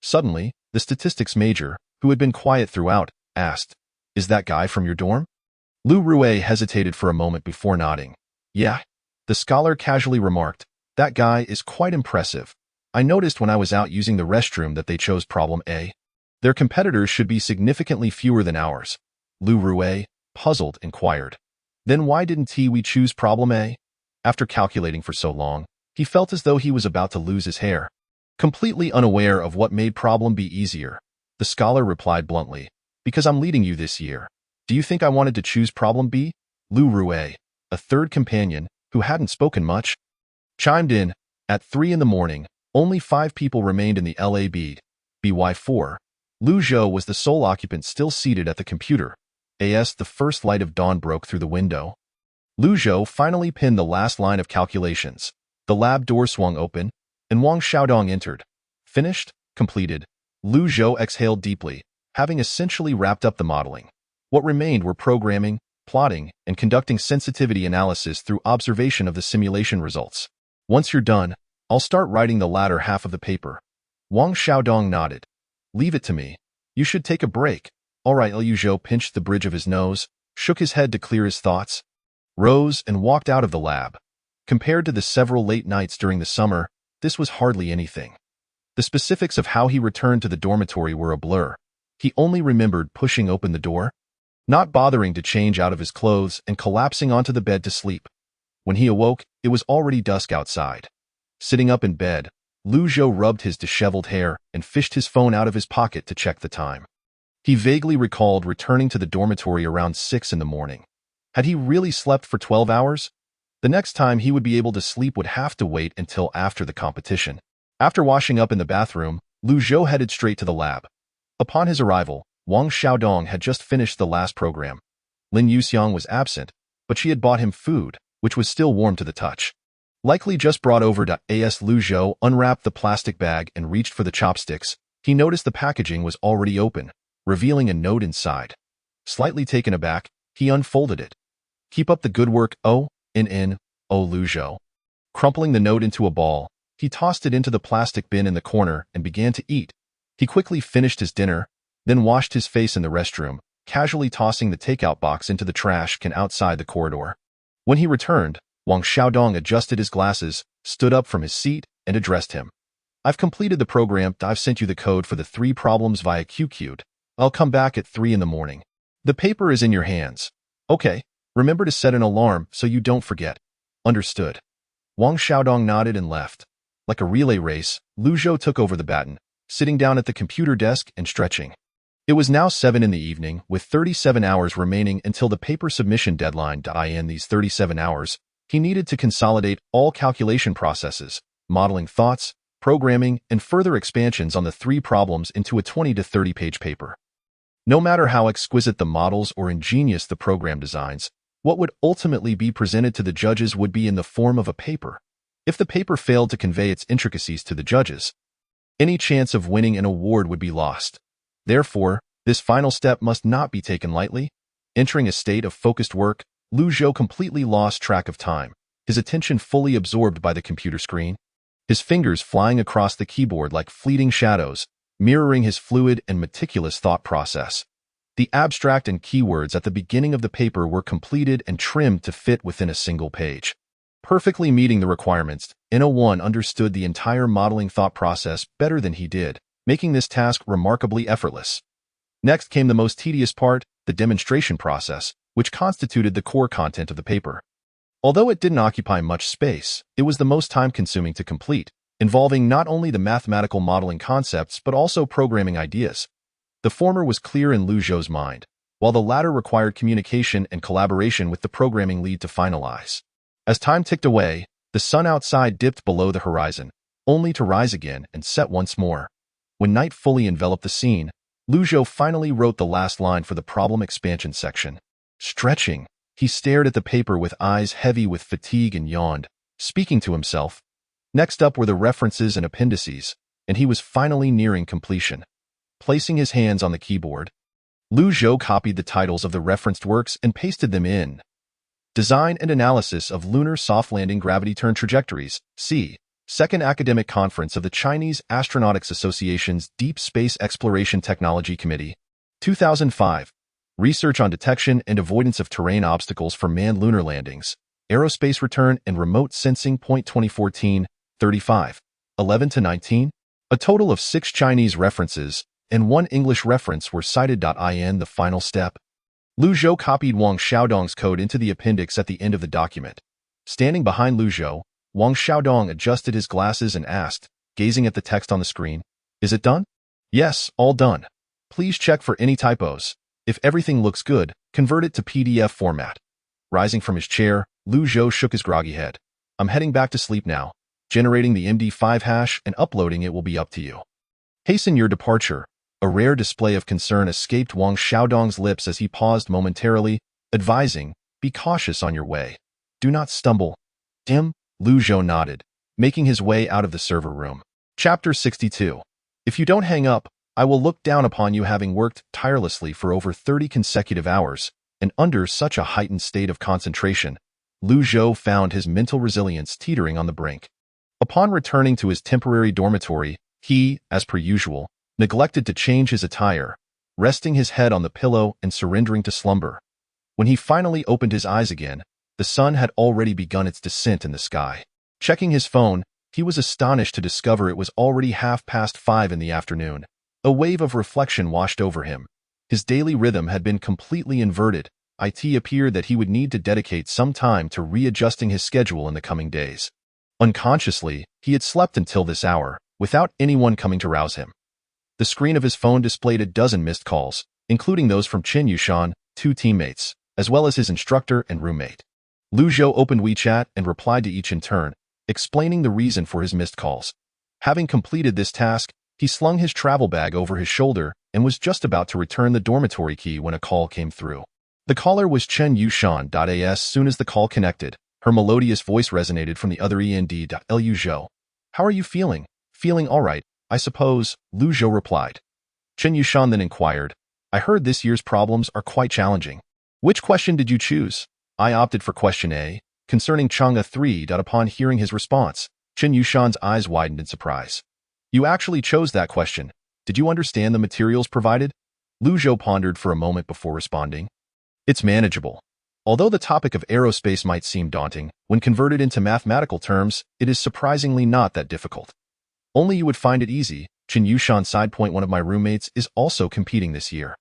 Suddenly, the statistics major, who had been quiet throughout, asked, "Is that guy from your dorm?" Lu Rue hesitated for a moment before nodding. "Yeah." The scholar casually remarked, "That guy is quite impressive. I noticed when I was out using the restroom that they chose problem A. Their competitors should be significantly fewer than ours." Lu Rue, puzzled, inquired, "Then why didn't we choose problem A?" After calculating for so long, he felt as though he was about to lose his hair. Completely unaware of what made problem B easier, the scholar replied bluntly, "Because I'm leading you this year. Do you think I wanted to choose problem B?" Lu Rue, a third companion, who hadn't spoken much, chimed in. At 3 in the morning, only 5 people remained in the lab. BY4. Lu Zhou was the sole occupant still seated at the computer. As the first light of dawn broke through the window, Lu Zhou finally pinned the last line of calculations. The lab door swung open, and Wang Xiaodong entered. Finished? Completed. Lu Zhou exhaled deeply, having essentially wrapped up the modeling. What remained were programming, plotting, and conducting sensitivity analysis through observation of the simulation results. Once you're done, I'll start writing the latter half of the paper. Wang Xiaodong nodded. Leave it to me. You should take a break. All right. Lu Zhou pinched the bridge of his nose, shook his head to clear his thoughts, rose and walked out of the lab. Compared to the several late nights during the summer, this was hardly anything. The specifics of how he returned to the dormitory were a blur. He only remembered pushing open the door, not bothering to change out of his clothes, and collapsing onto the bed to sleep. When he awoke, it was already dusk outside. Sitting up in bed, Lu Zhou rubbed his disheveled hair and fished his phone out of his pocket to check the time. He vaguely recalled returning to the dormitory around 6 in the morning. Had he really slept for 12 hours? The next time he would be able to sleep would have to wait until after the competition. After washing up in the bathroom, Lu Zhou headed straight to the lab. Upon his arrival, Wang Xiaodong had just finished the last program. Lin Yuxiang was absent, but she had bought him food, which was still warm to the touch. Likely just brought over to As Lu Zhou unwrapped the plastic bag and reached for the chopsticks. He noticed the packaging was already open, revealing a note inside. Slightly taken aback, he unfolded it. Keep up the good work, Lu Zhou. Crumpling the note into a ball, he tossed it into the plastic bin in the corner and began to eat. He quickly finished his dinner, then washed his face in the restroom, casually tossing the takeout box into the trash can outside the corridor. When he returned, Wang Xiaodong adjusted his glasses, stood up from his seat, and addressed him. I've completed the program. I've sent you the code for the 3 problems via QQ. I'll come back at 3 in the morning. The paper is in your hands. Okay, remember to set an alarm so you don't forget. Understood. Wang Xiaodong nodded and left. Like a relay race, Lu Zhou took over the baton, sitting down at the computer desk and stretching. It was now 7 in the evening, with 37 hours remaining until the paper submission deadline. In these 37 hours, he needed to consolidate all calculation processes, modeling thoughts, programming, and further expansions on the 3 problems into a 20 to 30-page paper. No matter how exquisite the models or ingenious the program designs, what would ultimately be presented to the judges would be in the form of a paper. If the paper failed to convey its intricacies to the judges, any chance of winning an award would be lost. Therefore, this final step must not be taken lightly. Entering a state of focused work, Lu Zhou completely lost track of time, his attention fully absorbed by the computer screen, his fingers flying across the keyboard like fleeting shadows, mirroring his fluid and meticulous thought process. The abstract and keywords at the beginning of the paper were completed and trimmed to fit within a single page. Perfectly meeting the requirements, N01 understood the entire modeling thought process better than he did, making this task remarkably effortless. Next came the most tedious part, the demonstration process, which constituted the core content of the paper. Although it didn't occupy much space, it was the most time-consuming to complete, involving not only the mathematical modeling concepts but also programming ideas. The former was clear in Lu Zhou's mind, while the latter required communication and collaboration with the programming lead to finalize. As time ticked away, the sun outside dipped below the horizon, only to rise again and set once more. When night fully enveloped the scene, Lu Zhou finally wrote the last line for the problem expansion section. Stretching, he stared at the paper with eyes heavy with fatigue and yawned, speaking to himself. Next up were the references and appendices, and he was finally nearing completion. Placing his hands on the keyboard, Lu Zhou copied the titles of the referenced works and pasted them in. Design and Analysis of Lunar Soft Landing Gravity Turn Trajectories, c. Second Academic Conference of the Chinese Astronautics Association's Deep Space Exploration Technology Committee. 2005. Research on Detection and Avoidance of Terrain Obstacles for Manned Lunar Landings, Aerospace Return and Remote Sensing. 2014, 35. 11-19. A total of 6 Chinese references and 1 English reference were cited. In the final step, Lu Zhou copied Wang Xiaodong's code into the appendix at the end of the document. Standing behind Lu Zhou, Wang Xiaodong adjusted his glasses and asked, gazing at the text on the screen, "Is it done?" "Yes, all done. Please check for any typos. If everything looks good, convert it to PDF format." Rising from his chair, Lu Zhou shook his groggy head. I'm heading back to sleep now. Generating the MD5 hash and uploading it will be up to you. Hasten your departure. A rare display of concern escaped Wang Xiaodong's lips as he paused momentarily, advising, be cautious on your way. Do not stumble. Dim, Lu Zhou nodded, making his way out of the server room. Chapter 62. If you don't hang up, I will look down upon you having worked tirelessly for over 30 consecutive hours, and under such a heightened state of concentration, Lu Zhou found his mental resilience teetering on the brink. Upon returning to his temporary dormitory, he, as per usual, neglected to change his attire, resting his head on the pillow and surrendering to slumber. When he finally opened his eyes again, the sun had already begun its descent in the sky. Checking his phone, he was astonished to discover it was already 5:30 in the afternoon. A wave of reflection washed over him. His daily rhythm had been completely inverted. It appeared that he would need to dedicate some time to readjusting his schedule in the coming days. Unconsciously, he had slept until this hour, without anyone coming to rouse him. The screen of his phone displayed a dozen missed calls, including those from Chen Yushan, 2 teammates, as well as his instructor and roommate. Lu Zhou opened WeChat and replied to each in turn, explaining the reason for his missed calls. Having completed this task, he slung his travel bag over his shoulder and was just about to return the dormitory key when a call came through. The caller was Chen Yushan. As soon as the call connected, her melodious voice resonated from the other end. Lu Zhou. How are you feeling? Feeling all right, I suppose, Lu Zhou replied. Chen Yushan then inquired, I heard this year's problems are quite challenging. Which question did you choose? I opted for question A, concerning Chang'e 3. Upon hearing his response, Chen Yushan's eyes widened in surprise. You actually chose that question. Did you understand the materials provided? Lu Zhou pondered for a moment before responding. It's manageable. Although the topic of aerospace might seem daunting, when converted into mathematical terms, it is surprisingly not that difficult. Only you would find it easy. Chen Yushan sidepoint one of my roommates is also competing this year.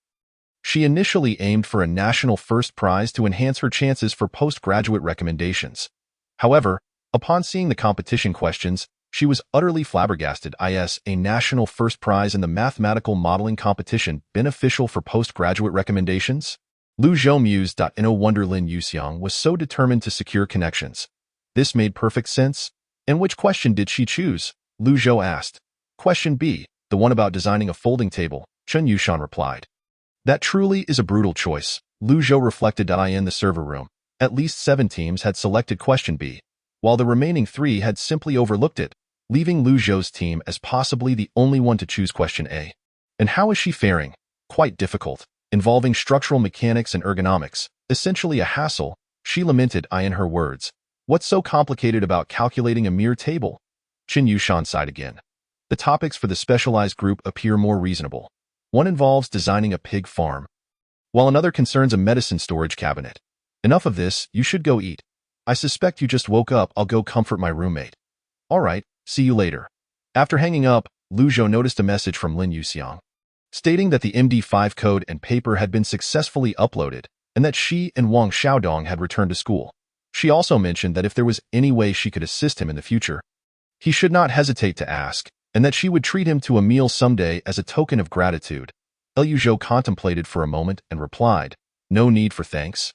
She initially aimed for a national first prize to enhance her chances for postgraduate recommendations. However, upon seeing the competition questions, she was utterly flabbergasted. A national first prize in the mathematical modeling competition beneficial for postgraduate recommendations? Lu Zhou mused. No wonder Lin Yuxiang was so determined to secure connections. This made perfect sense. And which question did she choose? Lu Zhou asked. Question B, the one about designing a folding table, Chen Yushan replied. That truly is a brutal choice. Lu Zhou reflected. In the server room, at least 7 teams had selected question B, while the remaining 3 had simply overlooked it, leaving Lu Zhou's team as possibly the only one to choose question A. And how is she faring? Quite difficult, involving structural mechanics and ergonomics, essentially a hassle, she lamented. In her words, what's so complicated about calculating a mere table? Chen Yushan sighed again. The topics for the specialized group appear more reasonable. One involves designing a pig farm, while another concerns a medicine storage cabinet. Enough of this, you should go eat. I suspect you just woke up. I'll go comfort my roommate. All right, see you later. After hanging up, Lu Zhou noticed a message from Lin Yuxiang, stating that the MD5 code and paper had been successfully uploaded, and that she and Wang Xiaodong had returned to school. She also mentioned that if there was any way she could assist him in the future, he should not hesitate to ask, and that she would treat him to a meal someday as a token of gratitude. Lu Zhou contemplated for a moment and replied, no need for thanks.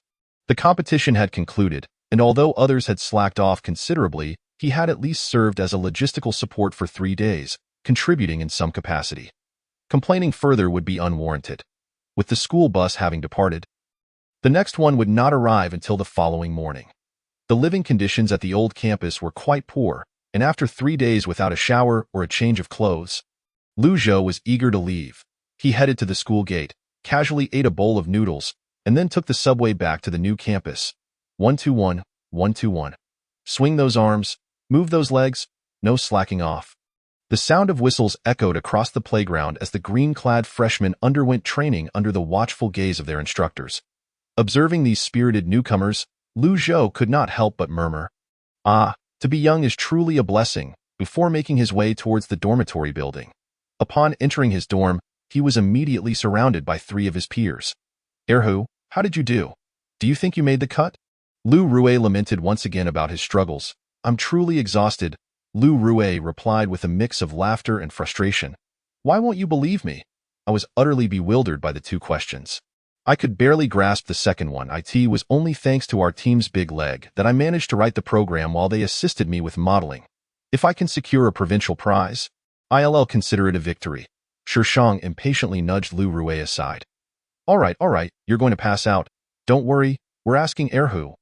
The competition had concluded, and although others had slacked off considerably, he had at least served as a logistical support for 3 days, contributing in some capacity. Complaining further would be unwarranted. With the school bus having departed, the next one would not arrive until the following morning. The living conditions at the old campus were quite poor, and after 3 days without a shower or a change of clothes, Lu Zhou was eager to leave. He headed to the school gate, casually ate a bowl of noodles, and then took the subway back to the new campus. 121, 121. Swing those arms, move those legs, no slacking off. The sound of whistles echoed across the playground as the green-clad freshmen underwent training under the watchful gaze of their instructors. Observing these spirited newcomers, Lu Zhou could not help but murmur, "Ah, to be young is truly a blessing," before making his way towards the dormitory building. Upon entering his dorm, he was immediately surrounded by 3 of his peers. "Erhu, how did you do? Do you think you made the cut?" Lu Rue lamented once again about his struggles. "I'm truly exhausted," Lu Rue replied with a mix of laughter and frustration. "Why won't you believe me?" I was utterly bewildered by the 2 questions. I could barely grasp the second one. It was only thanks to our team's big leg that I managed to write the program while they assisted me with modeling. If I can secure a provincial prize, I'll consider it a victory. Shishang impatiently nudged Lu Rui aside. All right, you're going to pass out. Don't worry, we're asking Erhu.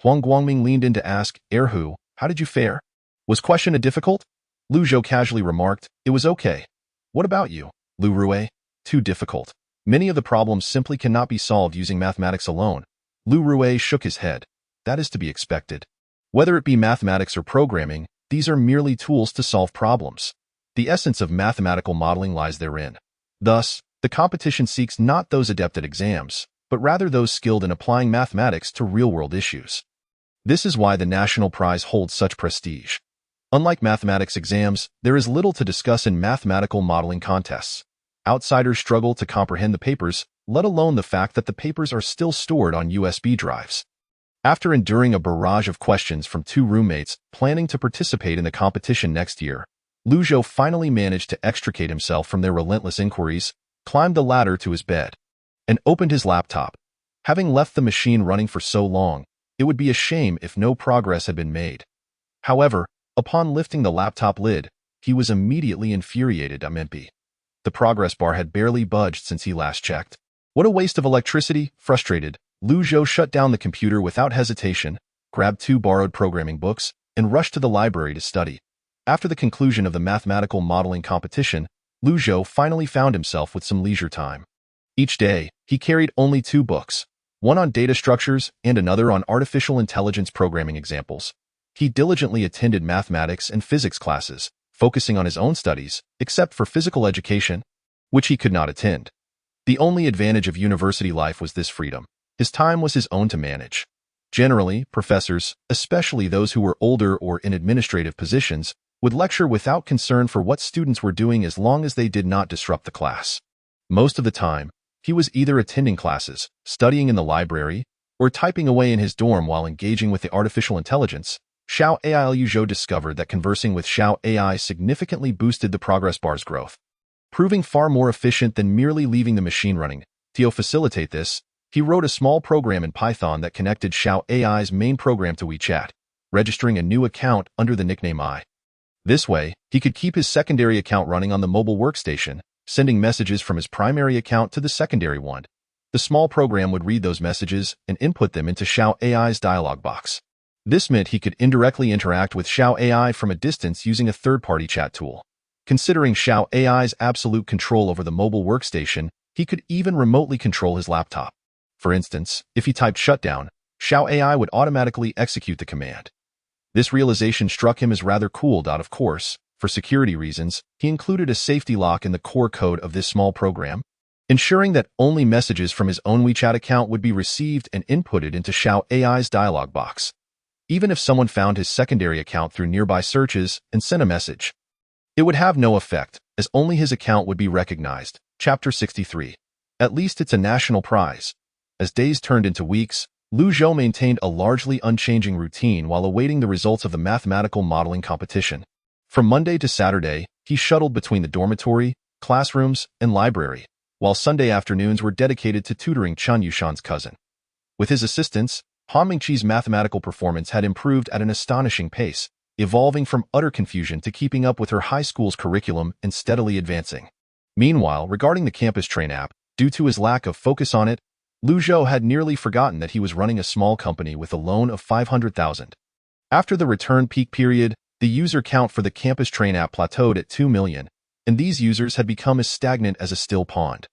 Huang Guangming leaned in to ask, Erhu, how did you fare? Was question difficult? Lu Zhou casually remarked, it was okay. What about you, Lu Rui? Too difficult. Many of the problems simply cannot be solved using mathematics alone. Lu Rui shook his head. That is to be expected. Whether it be mathematics or programming, these are merely tools to solve problems. The essence of mathematical modeling lies therein. Thus, the competition seeks not those adept at exams, but rather those skilled in applying mathematics to real-world issues. This is why the national prize holds such prestige. Unlike mathematics exams, there is little to discuss in mathematical modeling contests. Outsiders struggle to comprehend the papers, let alone the fact that the papers are still stored on USB drives. After enduring a barrage of questions from two roommates planning to participate in the competition next year, Lu Zhou finally managed to extricate himself from their relentless inquiries, climbed the ladder to his bed, and opened his laptop. Having left the machine running for so long, it would be a shame if no progress had been made. However, upon lifting the laptop lid, he was immediately infuriated. The progress bar had barely budged since he last checked. What a waste of electricity! Frustrated, Lu Zhou shut down the computer without hesitation, grabbed two borrowed programming books, and rushed to the library to study. After the conclusion of the mathematical modeling competition, Lu Zhou finally found himself with some leisure time. Each day, he carried only two books, one on data structures and another on artificial intelligence programming examples. He diligently attended mathematics and physics classes, focusing on his own studies, except for physical education, which he could not attend. The only advantage of university life was this freedom. His time was his own to manage. Generally, professors, especially those who were older or in administrative positions, would lecture without concern for what students were doing as long as they did not disrupt the class. Most of the time, he was either attending classes, studying in the library, or typing away in his dorm while engaging with the artificial intelligence. Xiao AI. Lu Zhou discovered that conversing with Xiao AI significantly boosted the progress bar's growth, proving far more efficient than merely leaving the machine running. To facilitate this, he wrote a small program in Python that connected Xiao AI's main program to WeChat, registering a new account under the nickname I. This way, he could keep his secondary account running on the mobile workstation, sending messages from his primary account to the secondary one. The small program would read those messages and input them into Xiao AI's dialog box. This meant he could indirectly interact with Xiao AI from a distance using a third-party chat tool. Considering Xiao AI's absolute control over the mobile workstation, he could even remotely control his laptop. For instance, if he typed shutdown, Xiao AI would automatically execute the command. This realization struck him as rather cool. Of course, for security reasons, he included a safety lock in the core code of this small program, ensuring that only messages from his own WeChat account would be received and inputted into Xiao AI's dialog box. Even if someone found his secondary account through nearby searches and sent a message, it would have no effect, as only his account would be recognized. Chapter 63. At least it's a national prize. As days turned into weeks, Lu Zhou maintained a largely unchanging routine while awaiting the results of the mathematical modeling competition. From Monday to Saturday, he shuttled between the dormitory, classrooms, and library, while Sunday afternoons were dedicated to tutoring Chen Yushan's cousin. With his assistance, Han Mingqi's mathematical performance had improved at an astonishing pace, evolving from utter confusion to keeping up with her high school's curriculum and steadily advancing. Meanwhile, regarding the campus train app, due to his lack of focus on it, Lu Zhou had nearly forgotten that he was running a small company with a loan of 500,000. After the return peak period, the user count for the campus train app plateaued at 2 million, and these users had become as stagnant as a still pond.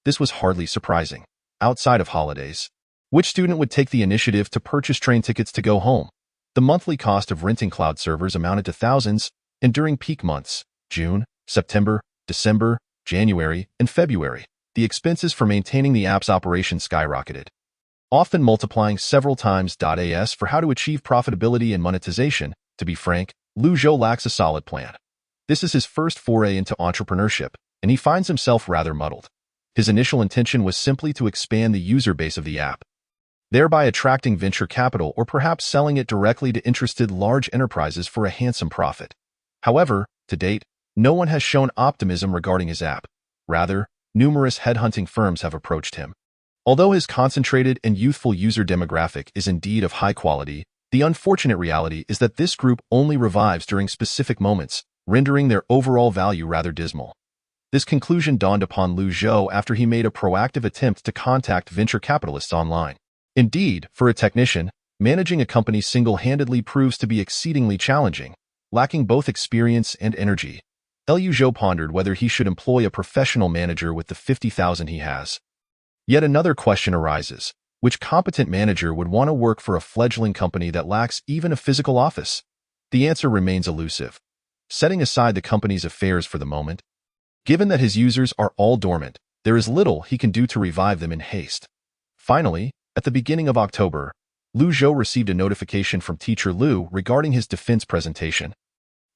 This was hardly surprising. Outside of holidays, which student would take the initiative to purchase train tickets to go home? The monthly cost of renting cloud servers amounted to thousands, and during peak months, June, September, December, January, and February, the expenses for maintaining the app's operation skyrocketed, often multiplying several times. As for how to achieve profitability and monetization, to be frank, Lu Zhou lacks a solid plan. This is his first foray into entrepreneurship, and he finds himself rather muddled. His initial intention was simply to expand the user base of the app, thereby attracting venture capital or perhaps selling it directly to interested large enterprises for a handsome profit. However, to date, no one has shown optimism regarding his app. Rather, numerous headhunting firms have approached him. Although his concentrated and youthful user demographic is indeed of high quality, the unfortunate reality is that this group only revives during specific moments, rendering their overall value rather dismal. This conclusion dawned upon Lu Zhou after he made a proactive attempt to contact venture capitalists online. Indeed, for a technician, managing a company single-handedly proves to be exceedingly challenging, lacking both experience and energy. Lu Zhou pondered whether he should employ a professional manager with the 50,000 he has. Yet another question arises. Which competent manager would want to work for a fledgling company that lacks even a physical office? The answer remains elusive. Setting aside the company's affairs for the moment, given that his users are all dormant, there is little he can do to revive them in haste. Finally, at the beginning of October, Lu Zhou received a notification from teacher Lu regarding his defense presentation,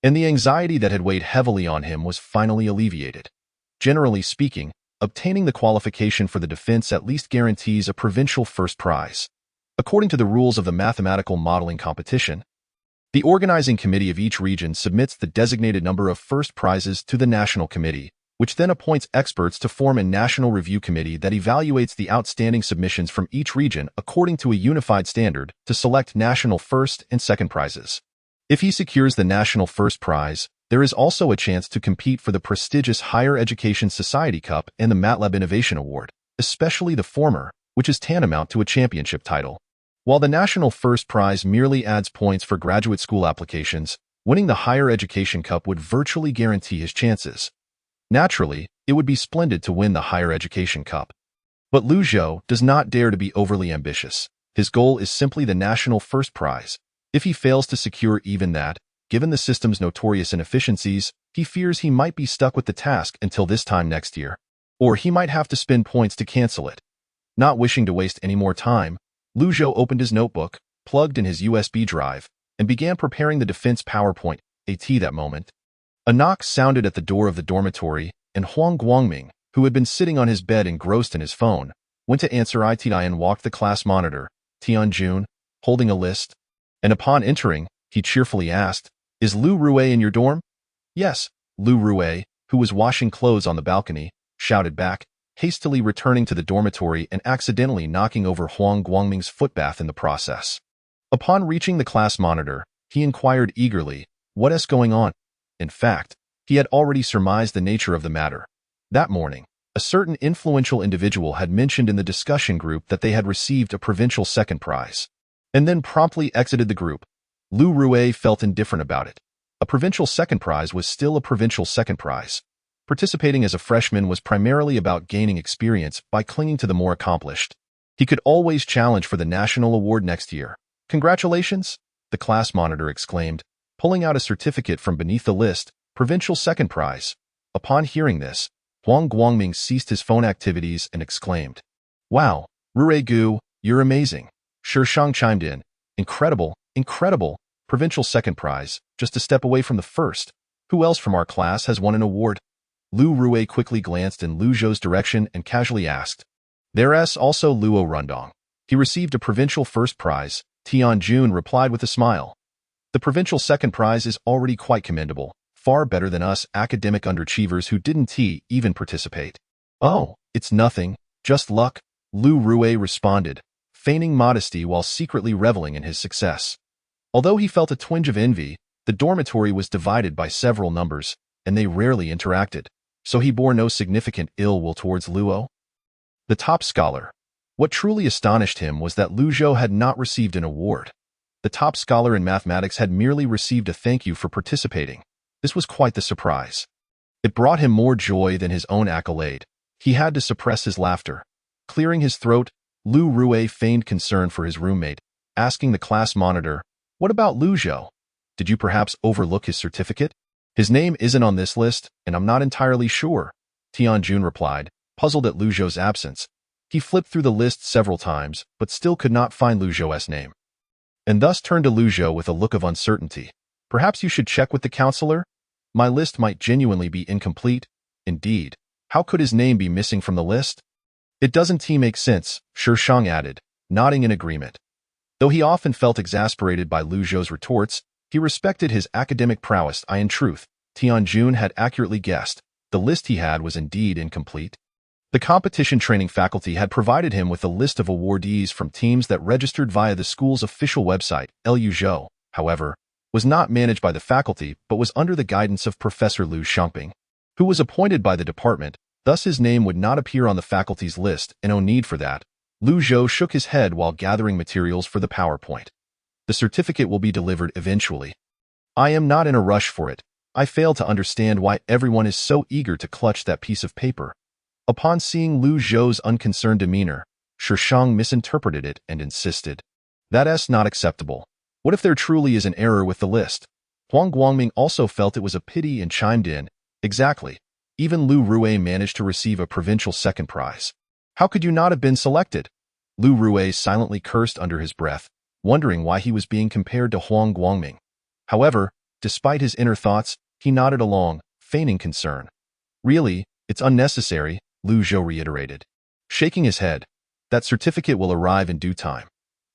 and the anxiety that had weighed heavily on him was finally alleviated. Generally speaking, obtaining the qualification for the defense at least guarantees a provincial first prize. According to the rules of the mathematical modeling competition, the organizing committee of each region submits the designated number of first prizes to the national committee, which then appoints experts to form a national review committee that evaluates the outstanding submissions from each region according to a unified standard to select national first and second prizes. If he secures the national first prize, there is also a chance to compete for the prestigious Higher Education Society Cup and the MATLAB Innovation Award, especially the former, which is tantamount to a championship title. While the national first prize merely adds points for graduate school applications, winning the Higher Education Cup would virtually guarantee his chances. Naturally, it would be splendid to win the Higher Education Cup. But Lu Zhou does not dare to be overly ambitious. His goal is simply the national first prize. If he fails to secure even that, given the system's notorious inefficiencies, he fears he might be stuck with the task until this time next year. Or he might have to spend points to cancel it. Not wishing to waste any more time, Lu Zhou opened his notebook, plugged in his USB drive, and began preparing the defense PowerPoint, that moment. A knock sounded at the door of the dormitory, and Huang Guangming, who had been sitting on his bed engrossed in his phone, went to answer it and walked the class monitor, Tianjun, holding a list. And upon entering, he cheerfully asked, "Is Lu Rue in your dorm?" "Yes," Lu Rue, who was washing clothes on the balcony, shouted back, hastily returning to the dormitory and accidentally knocking over Huang Guangming's footbath in the process. Upon reaching the class monitor, he inquired eagerly, "What's going on?" In fact, he had already surmised the nature of the matter. That morning, a certain influential individual had mentioned in the discussion group that they had received a provincial second prize, and then promptly exited the group. Lu Rue felt indifferent about it. A provincial second prize was still a provincial second prize. Participating as a freshman was primarily about gaining experience by clinging to the more accomplished. He could always challenge for the national award next year. "Congratulations!" the class monitor exclaimed, pulling out a certificate from beneath the list, "Provincial second prize." Upon hearing this, Huang Guangming ceased his phone activities and exclaimed, "Wow, Rue Gu, you're amazing." Shishang chimed in, "Incredible, incredible, provincial second prize, just a step away from the first. Who else from our class has won an award?" Lu Rue quickly glanced in Lu Zhou's direction and casually asked, "There's also Luo Rundong. He received a provincial first prize," Tianjun replied with a smile. "The provincial second prize is already quite commendable, far better than us academic underachievers who didn't even participate." "Oh, it's nothing, just luck," Lu Rue responded, feigning modesty while secretly reveling in his success. Although he felt a twinge of envy, the dormitory was divided by several numbers, and they rarely interacted, so he bore no significant ill will towards Luo, the top scholar. What truly astonished him was that Lu Zhou had not received an award. The top scholar in mathematics had merely received a thank you for participating. This was quite the surprise. It brought him more joy than his own accolade. He had to suppress his laughter. Clearing his throat, Lu Rue feigned concern for his roommate, asking the class monitor, "What about Lu Zhou? Did you perhaps overlook his certificate?" "His name isn't on this list, and I'm not entirely sure," Tianjun replied, puzzled at Lu Zhou's absence. He flipped through the list several times, but still could not find Lu Zhou's name, and thus turned to Lu Zhou with a look of uncertainty. "Perhaps you should check with the counselor? My list might genuinely be incomplete." "Indeed. How could his name be missing from the list?" "It doesn't make sense," Shishang added, nodding in agreement. Though he often felt exasperated by Lu Zhou's retorts, he respected his academic prowess. In truth, Tianjun had accurately guessed. The list he had was indeed incomplete. The competition training faculty had provided him with a list of awardees from teams that registered via the school's official website. Lu Zhou, however, was not managed by the faculty but was under the guidance of Professor Liu Xiangping, who was appointed by the department, thus his name would not appear on the faculty's list, and no need for that. Lu Zhou shook his head while gathering materials for the PowerPoint. The certificate will be delivered eventually. I am not in a rush for it. I fail to understand why everyone is so eager to clutch that piece of paper. Upon seeing Lu Zhou's unconcerned demeanor, Shishang misinterpreted it and insisted. That's not acceptable. What if there truly is an error with the list? Huang Guangming also felt it was a pity and chimed in. Exactly. Even Lu Rui managed to receive a provincial second prize. How could you not have been selected? Lu Rui silently cursed under his breath, wondering why he was being compared to Huang Guangming. However, despite his inner thoughts, he nodded along, feigning concern. Really, it's unnecessary, Lu Zhou reiterated, shaking his head. That certificate will arrive in due time.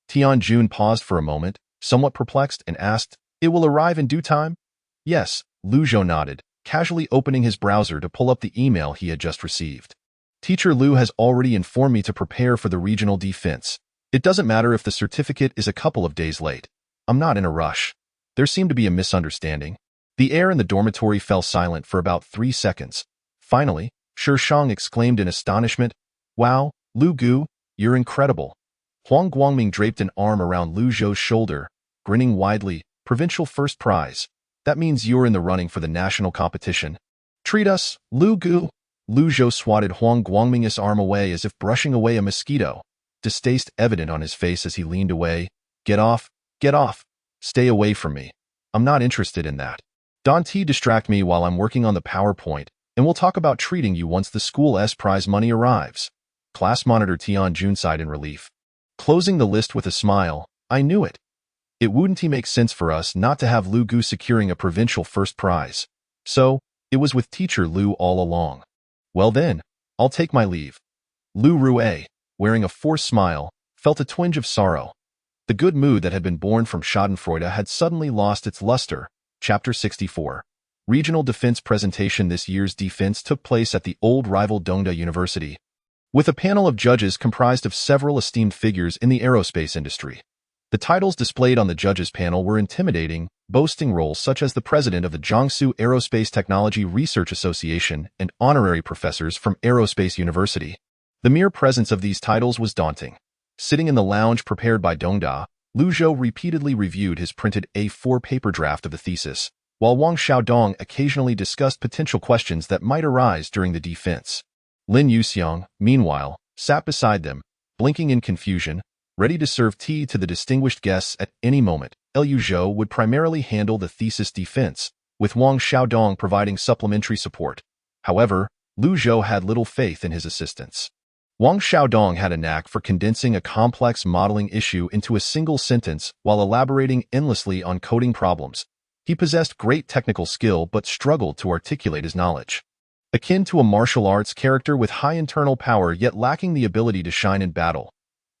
Tianjun paused for a moment, somewhat perplexed, and asked, It will arrive in due time? Yes, Lu Zhou nodded, casually opening his browser to pull up the email he had just received. Teacher Lu has already informed me to prepare for the regional defense. It doesn't matter if the certificate is a couple of days late. I'm not in a rush. There seemed to be a misunderstanding. The air in the dormitory fell silent for about 3 seconds. Finally, Shishang exclaimed in astonishment, Wow, Lu Gu, you're incredible. Huang Guangming draped an arm around Lu Zhou's shoulder, grinning widely. Provincial first prize. That means you're in the running for the national competition. Treat us, Lu Gu. Lu Zhou swatted Huang Guangming's arm away as if brushing away a mosquito, distaste evident on his face as he leaned away. Get off, get off. Stay away from me. I'm not interested in that. Don't distract me while I'm working on the PowerPoint, and we'll talk about treating you once the school's prize money arrives. Class monitor Tianjun sighed in relief, closing the list with a smile. I knew it. It wouldn't make sense for us not to have Lu Gu securing a provincial first prize. So, it was with Teacher Lu all along. Well then, I'll take my leave. Lu Rui, wearing a forced smile, felt a twinge of sorrow. The good mood that had been born from schadenfreude had suddenly lost its luster. Chapter 64. Regional Defense Presentation. This year's defense took place at the old rival Dongda University, with a panel of judges comprised of several esteemed figures in the aerospace industry. The titles displayed on the judges' panel were intimidating, boasting roles such as the president of the Jiangsu Aerospace Technology Research Association and honorary professors from Aerospace University. The mere presence of these titles was daunting. Sitting in the lounge prepared by Dongda, Lu Zhou repeatedly reviewed his printed A4 paper draft of the thesis, while Wang Xiaodong occasionally discussed potential questions that might arise during the defense. Lin Yuxiang, meanwhile, sat beside them, blinking in confusion, ready to serve tea to the distinguished guests at any moment. Lu Zhou would primarily handle the thesis defense, with Wang Xiaodong providing supplementary support. However, Lu Zhou had little faith in his assistants. Wang Xiaodong had a knack for condensing a complex modeling issue into a single sentence while elaborating endlessly on coding problems. He possessed great technical skill but struggled to articulate his knowledge. Akin to a martial arts character with high internal power yet lacking the ability to shine in battle,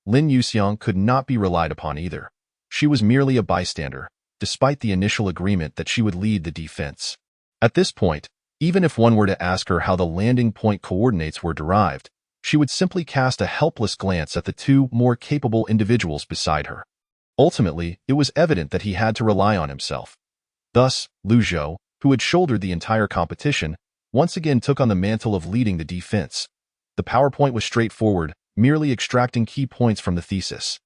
Lin Yuxiang could not be relied upon either. She was merely a bystander, despite the initial agreement that she would lead the defense. At this point, even if one were to ask her how the landing point coordinates were derived, she would simply cast a helpless glance at the two more capable individuals beside her. Ultimately, it was evident that he had to rely on himself. Thus, Lu Zhou, who had shouldered the entire competition, once again took on the mantle of leading the defense. The PowerPoint was straightforward, merely extracting key points from the thesis.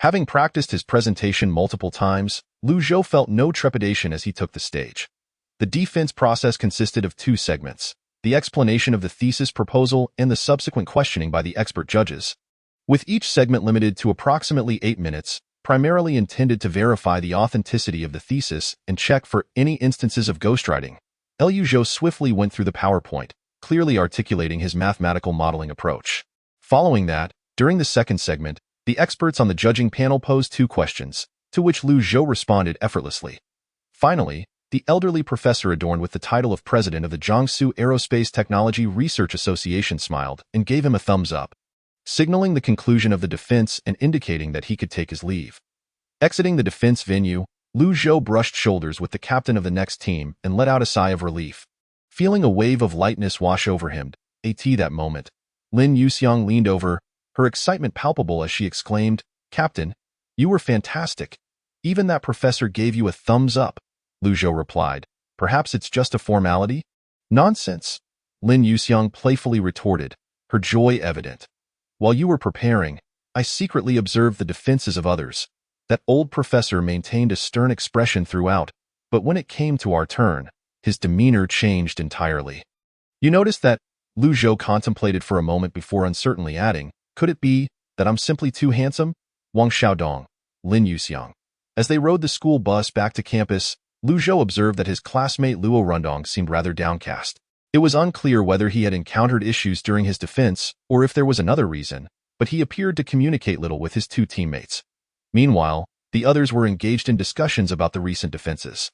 Having practiced his presentation multiple times, Lu Zhou felt no trepidation as he took the stage. The defense process consisted of 2 segments: the explanation of the thesis proposal and the subsequent questioning by the expert judges, with each segment limited to approximately 8 minutes, primarily intended to verify the authenticity of the thesis and check for any instances of ghostwriting. Lu Zhou swiftly went through the PowerPoint, clearly articulating his mathematical modeling approach. Following that, during the second segment, the experts on the judging panel posed 2 questions, to which Lu Zhou responded effortlessly. Finally, the elderly professor adorned with the title of president of the Jiangsu Aerospace Technology Research Association smiled and gave him a thumbs up, signaling the conclusion of the defense and indicating that he could take his leave. Exiting the defense venue, Lu Zhou brushed shoulders with the captain of the next team and let out a sigh of relief. Feeling a wave of lightness wash over him, that moment, Lin Yuxiang leaned over, her excitement palpable as she exclaimed, "Captain, you were fantastic. Even that professor gave you a thumbs up." Lu Zhou replied, "Perhaps it's just a formality?" "Nonsense," Lin Yuxiang playfully retorted, her joy evident. "While you were preparing, I secretly observed the defenses of others. That old professor maintained a stern expression throughout, but when it came to our turn, his demeanor changed entirely." "You noticed that?" Lu Zhou contemplated for a moment before uncertainly adding, "Could it be that I'm simply too handsome?" Wang Xiaodong, Lin Yuxiang. As they rode the school bus back to campus, Lu Zhou observed that his classmate Luo Rundong seemed rather downcast. It was unclear whether he had encountered issues during his defense or if there was another reason, but he appeared to communicate little with his two teammates. Meanwhile, the others were engaged in discussions about the recent defenses.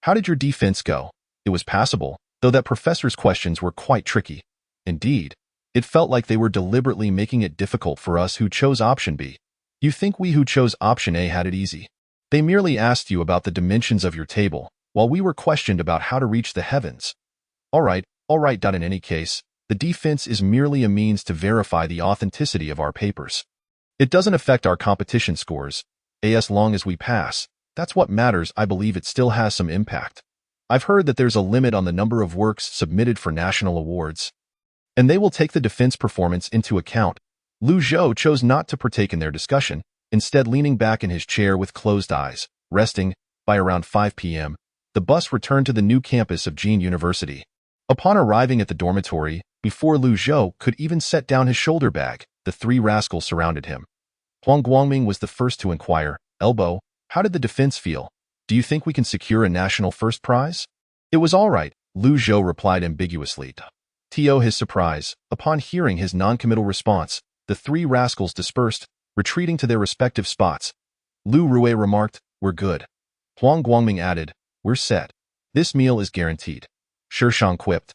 "How did your defense go?" "It was passable, though that professor's questions were quite tricky. Indeed, it felt like they were deliberately making it difficult for us who chose option B. You think we who chose option A had it easy? They merely asked you about the dimensions of your table, while we were questioned about how to reach the heavens." All right. In any case, the defense is merely a means to verify the authenticity of our papers. It doesn't affect our competition scores. As long as we pass, that's what matters. I believe it still has some impact. I've heard that there's a limit on the number of works submitted for national awards, and they will take the defense performance into account. Lu Zhou chose not to partake in their discussion, instead leaning back in his chair with closed eyes, resting. By around 5 p.m., the bus returned to the new campus of Jin University. Upon arriving at the dormitory, before Lu Zhou could even set down his shoulder bag, the three rascals surrounded him. Huang Guangming was the first to inquire, "Elbow, how did the defense feel? Do you think we can secure a national first prize?" "It was all right," Lu Zhou replied ambiguously. To his surprise, upon hearing his noncommittal response, the three rascals dispersed, retreating to their respective spots. Lu Rui remarked, "We're good." Huang Guangming added, "We're set. This meal is guaranteed." Shishang quipped,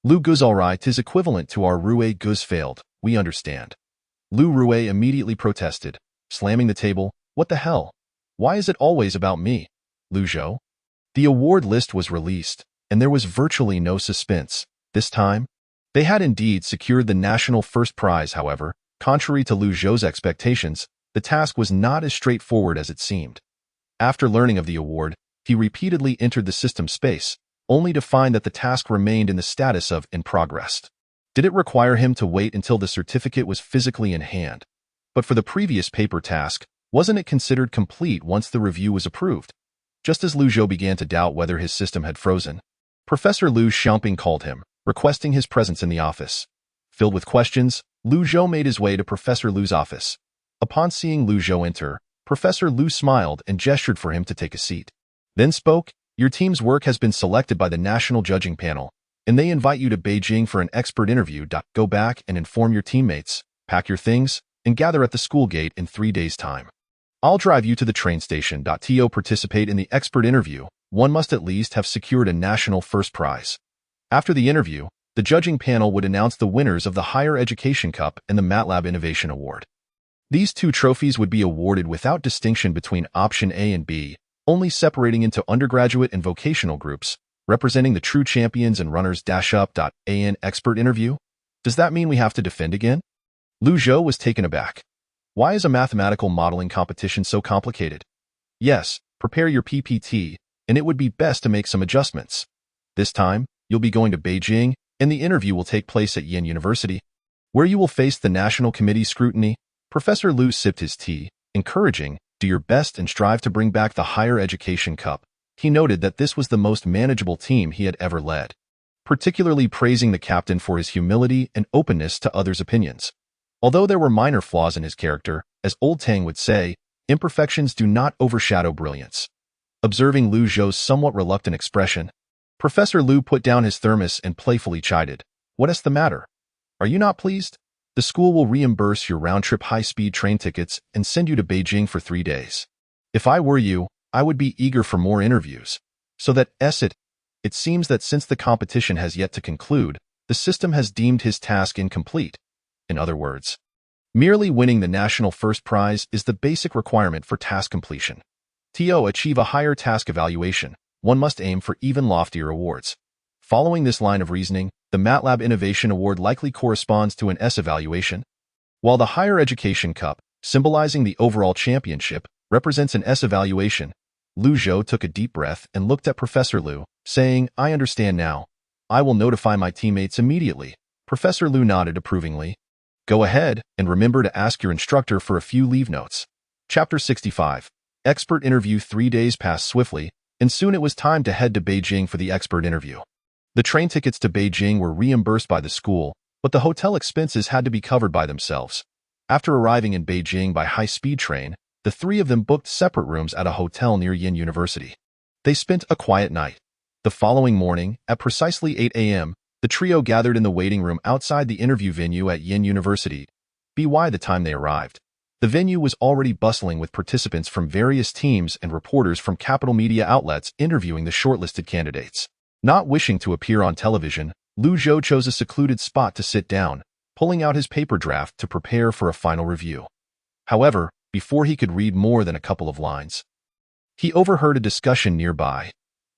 "Lu Guz alright, 'tis equivalent to our Rui Guz failed, we understand." Lu Rui immediately protested, slamming the table, "What the hell? Why is it always about me?" "Lu Zhou?" The award list was released, and there was virtually no suspense. This time, they had indeed secured the national first prize. However, contrary to Lu Zhou's expectations, the task was not as straightforward as it seemed. After learning of the award, he repeatedly entered the system space, only to find that the task remained in the status of in progress. Did it require him to wait until the certificate was physically in hand? But for the previous paper task, wasn't it considered complete once the review was approved? Just as Lu Zhou began to doubt whether his system had frozen, Professor Lu Xiaoping called him, requesting his presence in the office. Filled with questions, Lu Zhou made his way to Professor Lu's office. Upon seeing Lu Zhou enter, Professor Lu smiled and gestured for him to take a seat. Then spoke, "Your team's work has been selected by the National Judging Panel, and they invite you to Beijing for an expert interview. Go back and inform your teammates, pack your things, and gather at the school gate in 3 days' time. I'll drive you to the train station. To participate in the expert interview, one must at least have secured a national first prize." After the interview, the judging panel would announce the winners of the Higher Education Cup and the MATLAB Innovation Award. These two trophies would be awarded without distinction between option A and B, only separating into undergraduate and vocational groups, representing the true champions and runners-up. An expert interview? Does that mean we have to defend again? Lu Zhou was taken aback. Why is a mathematical modeling competition so complicated? Yes, prepare your PPT, and it would be best to make some adjustments. This time, you'll be going to Beijing, and the interview will take place at Yin University, where you will face the National Committee scrutiny. Professor Lu sipped his tea, encouraging, "Do your best and strive to bring back the Higher Education Cup." He noted that this was the most manageable team he had ever led, particularly praising the captain for his humility and openness to others' opinions. Although there were minor flaws in his character, as Old Tang would say, imperfections do not overshadow brilliance. Observing Lu Zhou's somewhat reluctant expression, Professor Lu put down his thermos and playfully chided, "What's the matter? Are you not pleased? The school will reimburse your round-trip high-speed train tickets and send you to Beijing for 3 days. If I were you, I would be eager for more interviews. So that it seems that since the competition has yet to conclude, the system has deemed his task incomplete. In other words, merely winning the national first prize is the basic requirement for task completion. To achieve a higher task evaluation, one must aim for even loftier awards." Following this line of reasoning, The MATLAB Innovation Award likely corresponds to an S evaluation, while the Higher Education Cup, symbolizing the overall championship, represents an S evaluation. Lu Zhou took a deep breath and looked at Professor Lu, saying, "I understand now. I will notify my teammates immediately." Professor Lu nodded approvingly. "Go ahead, and remember to ask your instructor for a few leave notes." Chapter 65. Expert Interview. 3 days passed swiftly, and soon it was time to head to Beijing for the expert interview. The train tickets to Beijing were reimbursed by the school, but the hotel expenses had to be covered by themselves. After arriving in Beijing by high-speed train, the three of them booked separate rooms at a hotel near Yin University. They spent a quiet night. The following morning, at precisely 8 a.m., the trio gathered in the waiting room outside the interview venue at Yin University. By the time they arrived, the venue was already bustling with participants from various teams and reporters from capital media outlets interviewing the shortlisted candidates. Not wishing to appear on television, Lu Zhou chose a secluded spot to sit down, pulling out his paper draft to prepare for a final review. However, before he could read more than a couple of lines, he overheard a discussion nearby.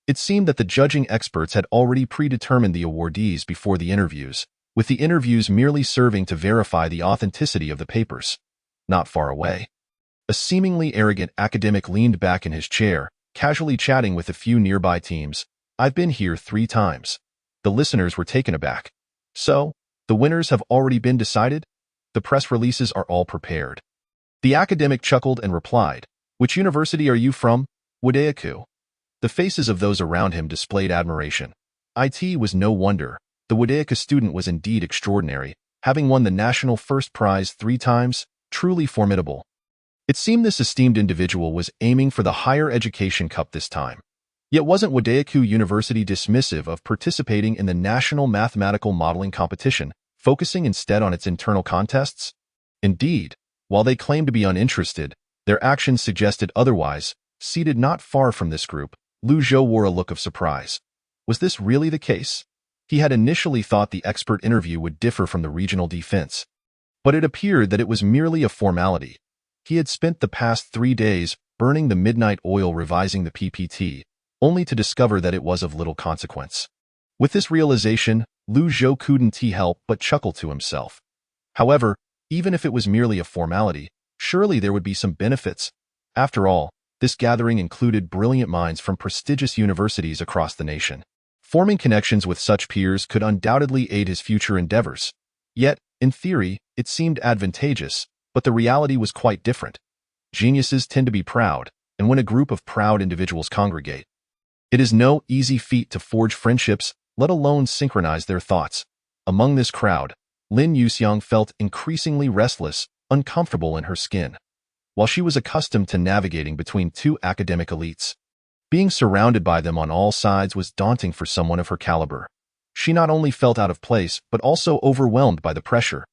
It seemed that the judging experts had already predetermined the awardees before the interviews, with the interviews merely serving to verify the authenticity of the papers. Not far away, a seemingly arrogant academic leaned back in his chair, casually chatting with a few nearby teams. "I've been here 3 times. The listeners were taken aback. "So, the winners have already been decided? The press releases are all prepared." The academic chuckled and replied, "Which university are you from?" "Wodayaku." The faces of those around him displayed admiration. It was no wonder. The Wodayaku student was indeed extraordinary, having won the national first prize 3 times, truly formidable. It seemed this esteemed individual was aiming for the Higher Education Cup this time. Yet wasn't Wodayaku University dismissive of participating in the National Mathematical Modeling Competition, focusing instead on its internal contests? Indeed, while they claimed to be uninterested, their actions suggested otherwise. Seated not far from this group, Lu Zhou wore a look of surprise. Was this really the case? He had initially thought the expert interview would differ from the regional defense, but it appeared that it was merely a formality. He had spent the past 3 days burning the midnight oil revising the PPT, only to discover that it was of little consequence. With this realization, Lu Zhou couldn't help but chuckle to himself. However, even if it was merely a formality, surely there would be some benefits. After all, this gathering included brilliant minds from prestigious universities across the nation. Forming connections with such peers could undoubtedly aid his future endeavors. Yet, in theory, it seemed advantageous, but the reality was quite different. Geniuses tend to be proud, and when a group of proud individuals congregate, it is no easy feat to forge friendships, let alone synchronize their thoughts. Among this crowd, Lin Yuxiang felt increasingly restless, uncomfortable in her skin. While she was accustomed to navigating between 2 academic elites, being surrounded by them on all sides was daunting for someone of her caliber. She not only felt out of place, but also overwhelmed by the pressure.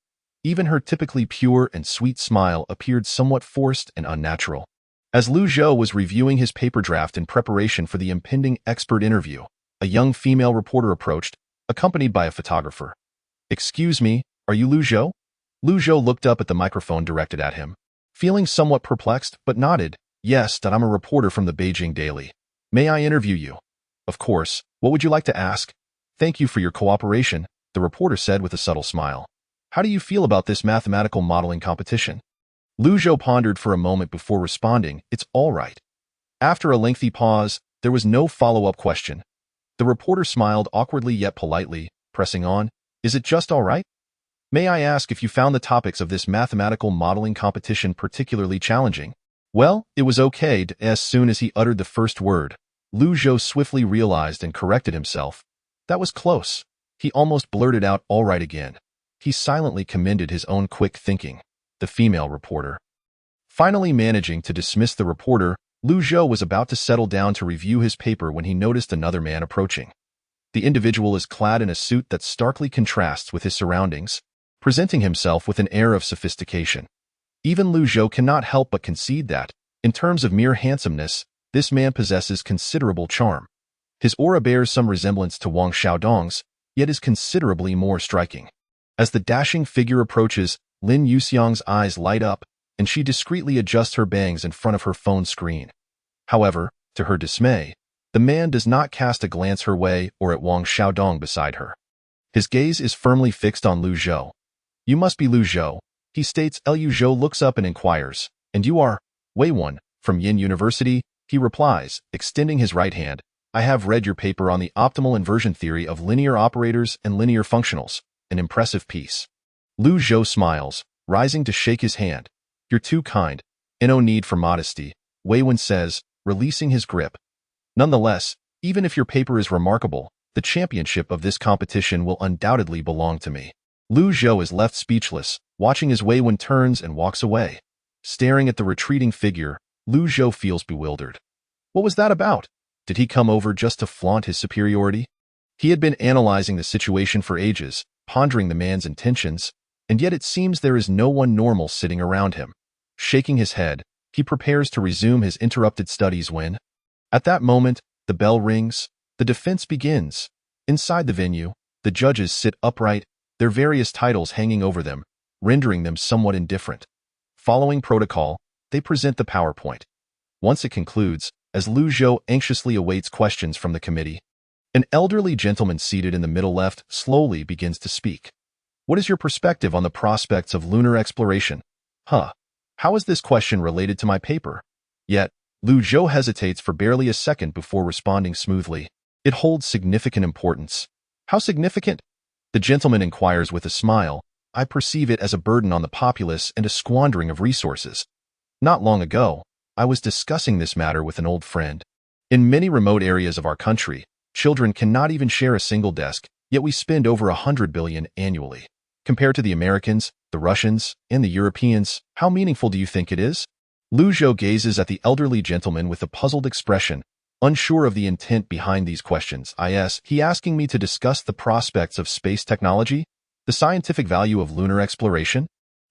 Even her typically pure and sweet smile appeared somewhat forced and unnatural. As Lu Zhou was reviewing his paper draft in preparation for the impending expert interview, a young female reporter approached, accompanied by a photographer. "Excuse me, are you Lu Zhou?" Lu Zhou looked up at the microphone directed at him, feeling somewhat perplexed, but nodded. "Yes, I'm a reporter from the Beijing Daily. May I interview you?" "Of course. What would you like to ask?" "Thank you for your cooperation," the reporter said with a subtle smile. "How do you feel about this mathematical modeling competition?" Lu Zhou pondered for a moment before responding, "It's all right." After a lengthy pause, there was no follow-up question. The reporter smiled awkwardly yet politely, pressing on, "Is it just all right? May I ask if you found the topics of this mathematical modeling competition particularly challenging?" "Well, it was okay." As soon as he uttered the first word, Lu Zhou swiftly realized and corrected himself. That was close. He almost blurted out, "All right" again. He silently commended his own quick thinking. The female reporter. Finally managing to dismiss the reporter, Lu Zhou was about to settle down to review his paper when he noticed another man approaching. The individual is clad in a suit that starkly contrasts with his surroundings, presenting himself with an air of sophistication. Even Lu Zhou cannot help but concede that, in terms of mere handsomeness, this man possesses considerable charm. His aura bears some resemblance to Wang Xiaodong's, yet is considerably more striking. As the dashing figure approaches, Lin Yuxiang's eyes light up, and she discreetly adjusts her bangs in front of her phone screen. However, to her dismay, the man does not cast a glance her way or at Wang Xiaodong beside her. His gaze is firmly fixed on Lu Zhou. "You must be Lu Zhou," he states. Lu Zhou looks up and inquires, "And you are?" "Wei Wen, from Yin University," he replies, extending his right hand. "I have read your paper on the optimal inversion theory of linear operators and linear functionals. An impressive piece." Lu Zhou smiles, rising to shake his hand. "You're too kind. No need for modesty," Wei Wen says, releasing his grip. "Nonetheless, even if your paper is remarkable, the championship of this competition will undoubtedly belong to me." Lu Zhou is left speechless, watching as Wei Wen turns and walks away. Staring at the retreating figure, Lu Zhou feels bewildered. What was that about? Did he come over just to flaunt his superiority? He had been analyzing the situation for ages, pondering the man's intentions, and yet it seems there is no one normal sitting around him. Shaking his head, he prepares to resume his interrupted studies when, at that moment, the bell rings, the defense begins. Inside the venue, the judges sit upright, their various titles hanging over them, rendering them somewhat indifferent. Following protocol, they present the PowerPoint. Once it concludes, as Lu Zhou anxiously awaits questions from the committee, an elderly gentleman seated in the middle left slowly begins to speak. "What is your perspective on the prospects of lunar exploration?" How is this question related to my paper? Yet, Lu Zhou hesitates for barely a second before responding smoothly. "It holds significant importance." "How significant?" The gentleman inquires with a smile. "I perceive it as a burden on the populace and a squandering of resources. Not long ago, I was discussing this matter with an old friend. In many remote areas of our country, children cannot even share a single desk, yet we spend over 100 billion annually. Compared to the Americans, the Russians, and the Europeans, how meaningful do you think it is?" Lu Zhou gazes at the elderly gentleman with a puzzled expression, unsure of the intent behind these questions. He asking me to discuss the prospects of space technology, the scientific value of lunar exploration,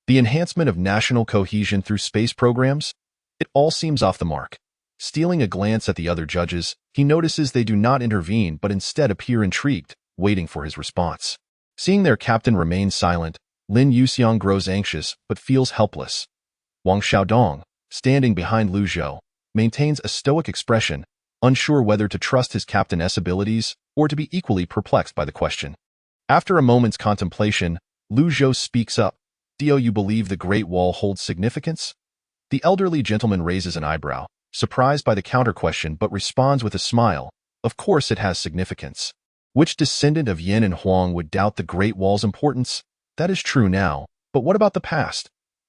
the enhancement of national cohesion through space programs? It all seems off the mark. Stealing a glance at the other judges, he notices they do not intervene but instead appear intrigued, waiting for his response. Seeing their captain remain silent, Lin Yuxiang grows anxious but feels helpless. Wang Xiaodong, standing behind Lu Zhou, maintains a stoic expression, unsure whether to trust his captain's abilities or to be equally perplexed by the question. After a moment's contemplation, Lu Zhou speaks up. "Do you believe the Great Wall holds significance?" The elderly gentleman raises an eyebrow, surprised by the counter-question, but responds with a smile. "Of course it has significance. Which descendant of Yin and Huang would doubt the Great Wall's importance? That is true now, but what about the past?"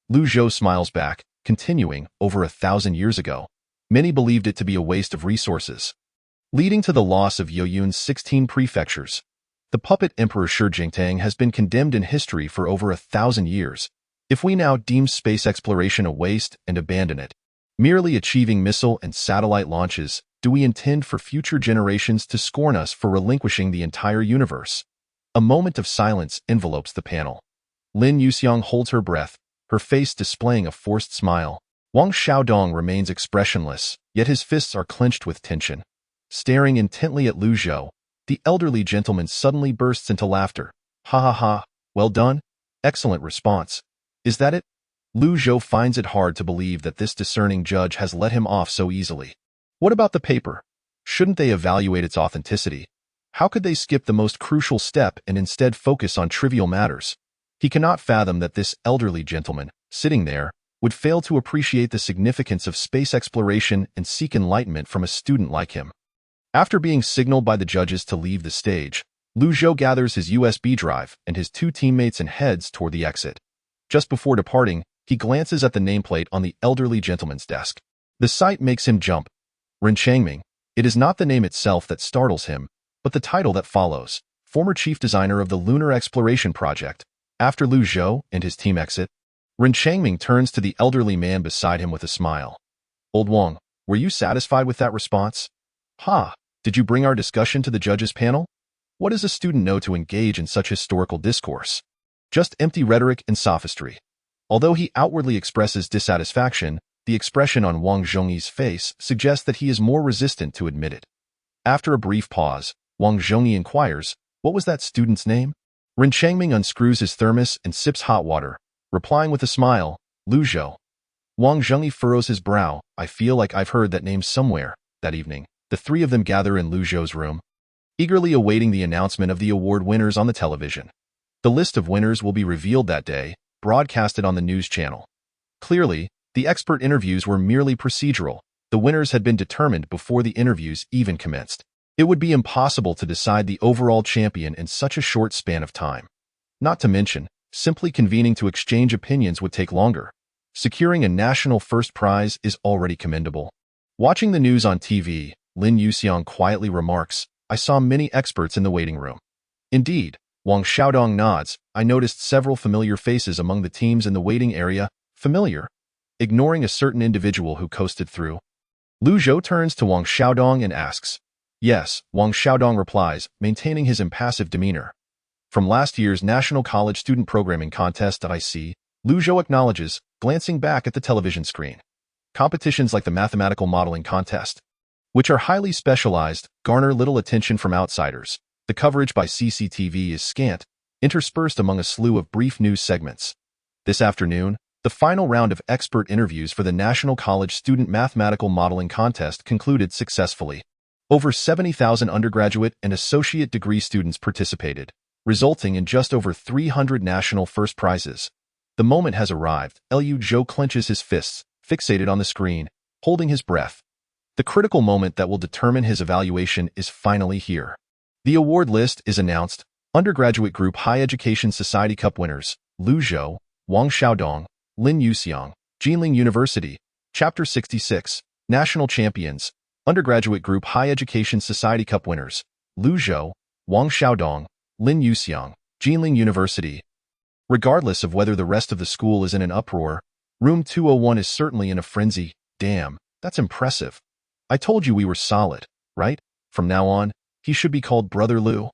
Lu Zhou smiles back, continuing, "Over 1,000 years ago, many believed it to be a waste of resources, leading to the loss of Yoyun's 16 prefectures. The puppet Emperor Shi Jingtang has been condemned in history for over 1,000 years. If we now deem space exploration a waste and abandon it, merely achieving missile and satellite launches, do we intend for future generations to scorn us for relinquishing the entire universe?" A moment of silence envelopes the panel. Lin Yuxiang holds her breath, her face displaying a forced smile. Wang Xiaodong remains expressionless, yet his fists are clenched with tension. Staring intently at Lu Zhou, the elderly gentleman suddenly bursts into laughter. "Ha ha ha, well done. Excellent response. Is that it?" Lu Zhou finds it hard to believe that this discerning judge has let him off so easily. "What about the paper? Shouldn't they evaluate its authenticity? How could they skip the most crucial step and instead focus on trivial matters?" He cannot fathom that this elderly gentleman, sitting there, would fail to appreciate the significance of space exploration and seek enlightenment from a student like him. After being signaled by the judges to leave the stage, Lu Zhou gathers his USB drive and his two teammates and heads toward the exit. Just before departing, he glances at the nameplate on the elderly gentleman's desk. The sight makes him jump. Ren Changming. It is not the name itself that startles him, but the title that follows, former chief designer of the Lunar Exploration Project. After Lu Zhou and his team exit, Ren Changming turns to the elderly man beside him with a smile. "Old Wang, were you satisfied with that response?" Did you bring our discussion to the judges' panel?" What does a student know to engage in such historical discourse? Just empty rhetoric and sophistry. Although he outwardly expresses dissatisfaction, the expression on Wang Zhongyi's face suggests that he is more resistant to admit it. After a brief pause, Wang Zhongyi inquires, "What was that student's name?" Ren Changming unscrews his thermos and sips hot water, replying with a smile, "Lu Zhou." Wang Zhongyi furrows his brow. "I feel like I've heard that name somewhere." That evening, the three of them gather in Lu Zhou's room. eagerly awaiting the announcement of the award winners on the television. The list of winners will be revealed that day, broadcasted on the news channel. Clearly, the expert interviews were merely procedural. The winners had been determined before the interviews even commenced. It would be impossible to decide the overall champion in such a short span of time. Not to mention, simply convening to exchange opinions would take longer. Securing a national first prize is already commendable. Watching the news on TV, Lin Yuxiang quietly remarks, "I saw many experts in the waiting room." Indeed, Wang Xiaodong nods. "I noticed several familiar faces among the teams in the waiting area." Familiar? Ignoring a certain individual who coasted through. Lu Zhou turns to Wang Xiaodong and asks. "Yes," Wang Xiaodong replies, maintaining his impassive demeanor. "From last year's National College Student Programming Contest that I see," Lu Zhou acknowledges, glancing back at the television screen. "Competitions like the Mathematical Modeling Contest, which are highly specialized, garner little attention from outsiders. The coverage by CCTV is scant, interspersed among a slew of brief news segments. This afternoon, the final round of expert interviews for the National College Student Mathematical Modeling Contest concluded successfully. Over 70,000 undergraduate and associate degree students participated, resulting in just over 300 national first prizes. The moment has arrived." Lu Zhou clenches his fists, fixated on the screen, holding his breath. The critical moment that will determine his evaluation is finally here. The award list is announced. Undergraduate Group High Education Society Cup winners: Lu Zhou, Wang Xiaodong, Lin Yuxiang, Jinling University. Chapter 66. National Champions. Undergraduate Group High Education Society Cup winners: Lu Zhou, Wang Xiaodong, Lin Yuxiang, Jinling University. Regardless of whether the rest of the school is in an uproar, Room 201 is certainly in a frenzy. "Damn, that's impressive. I told you we were solid, right? From now on, he should be called Brother Lu."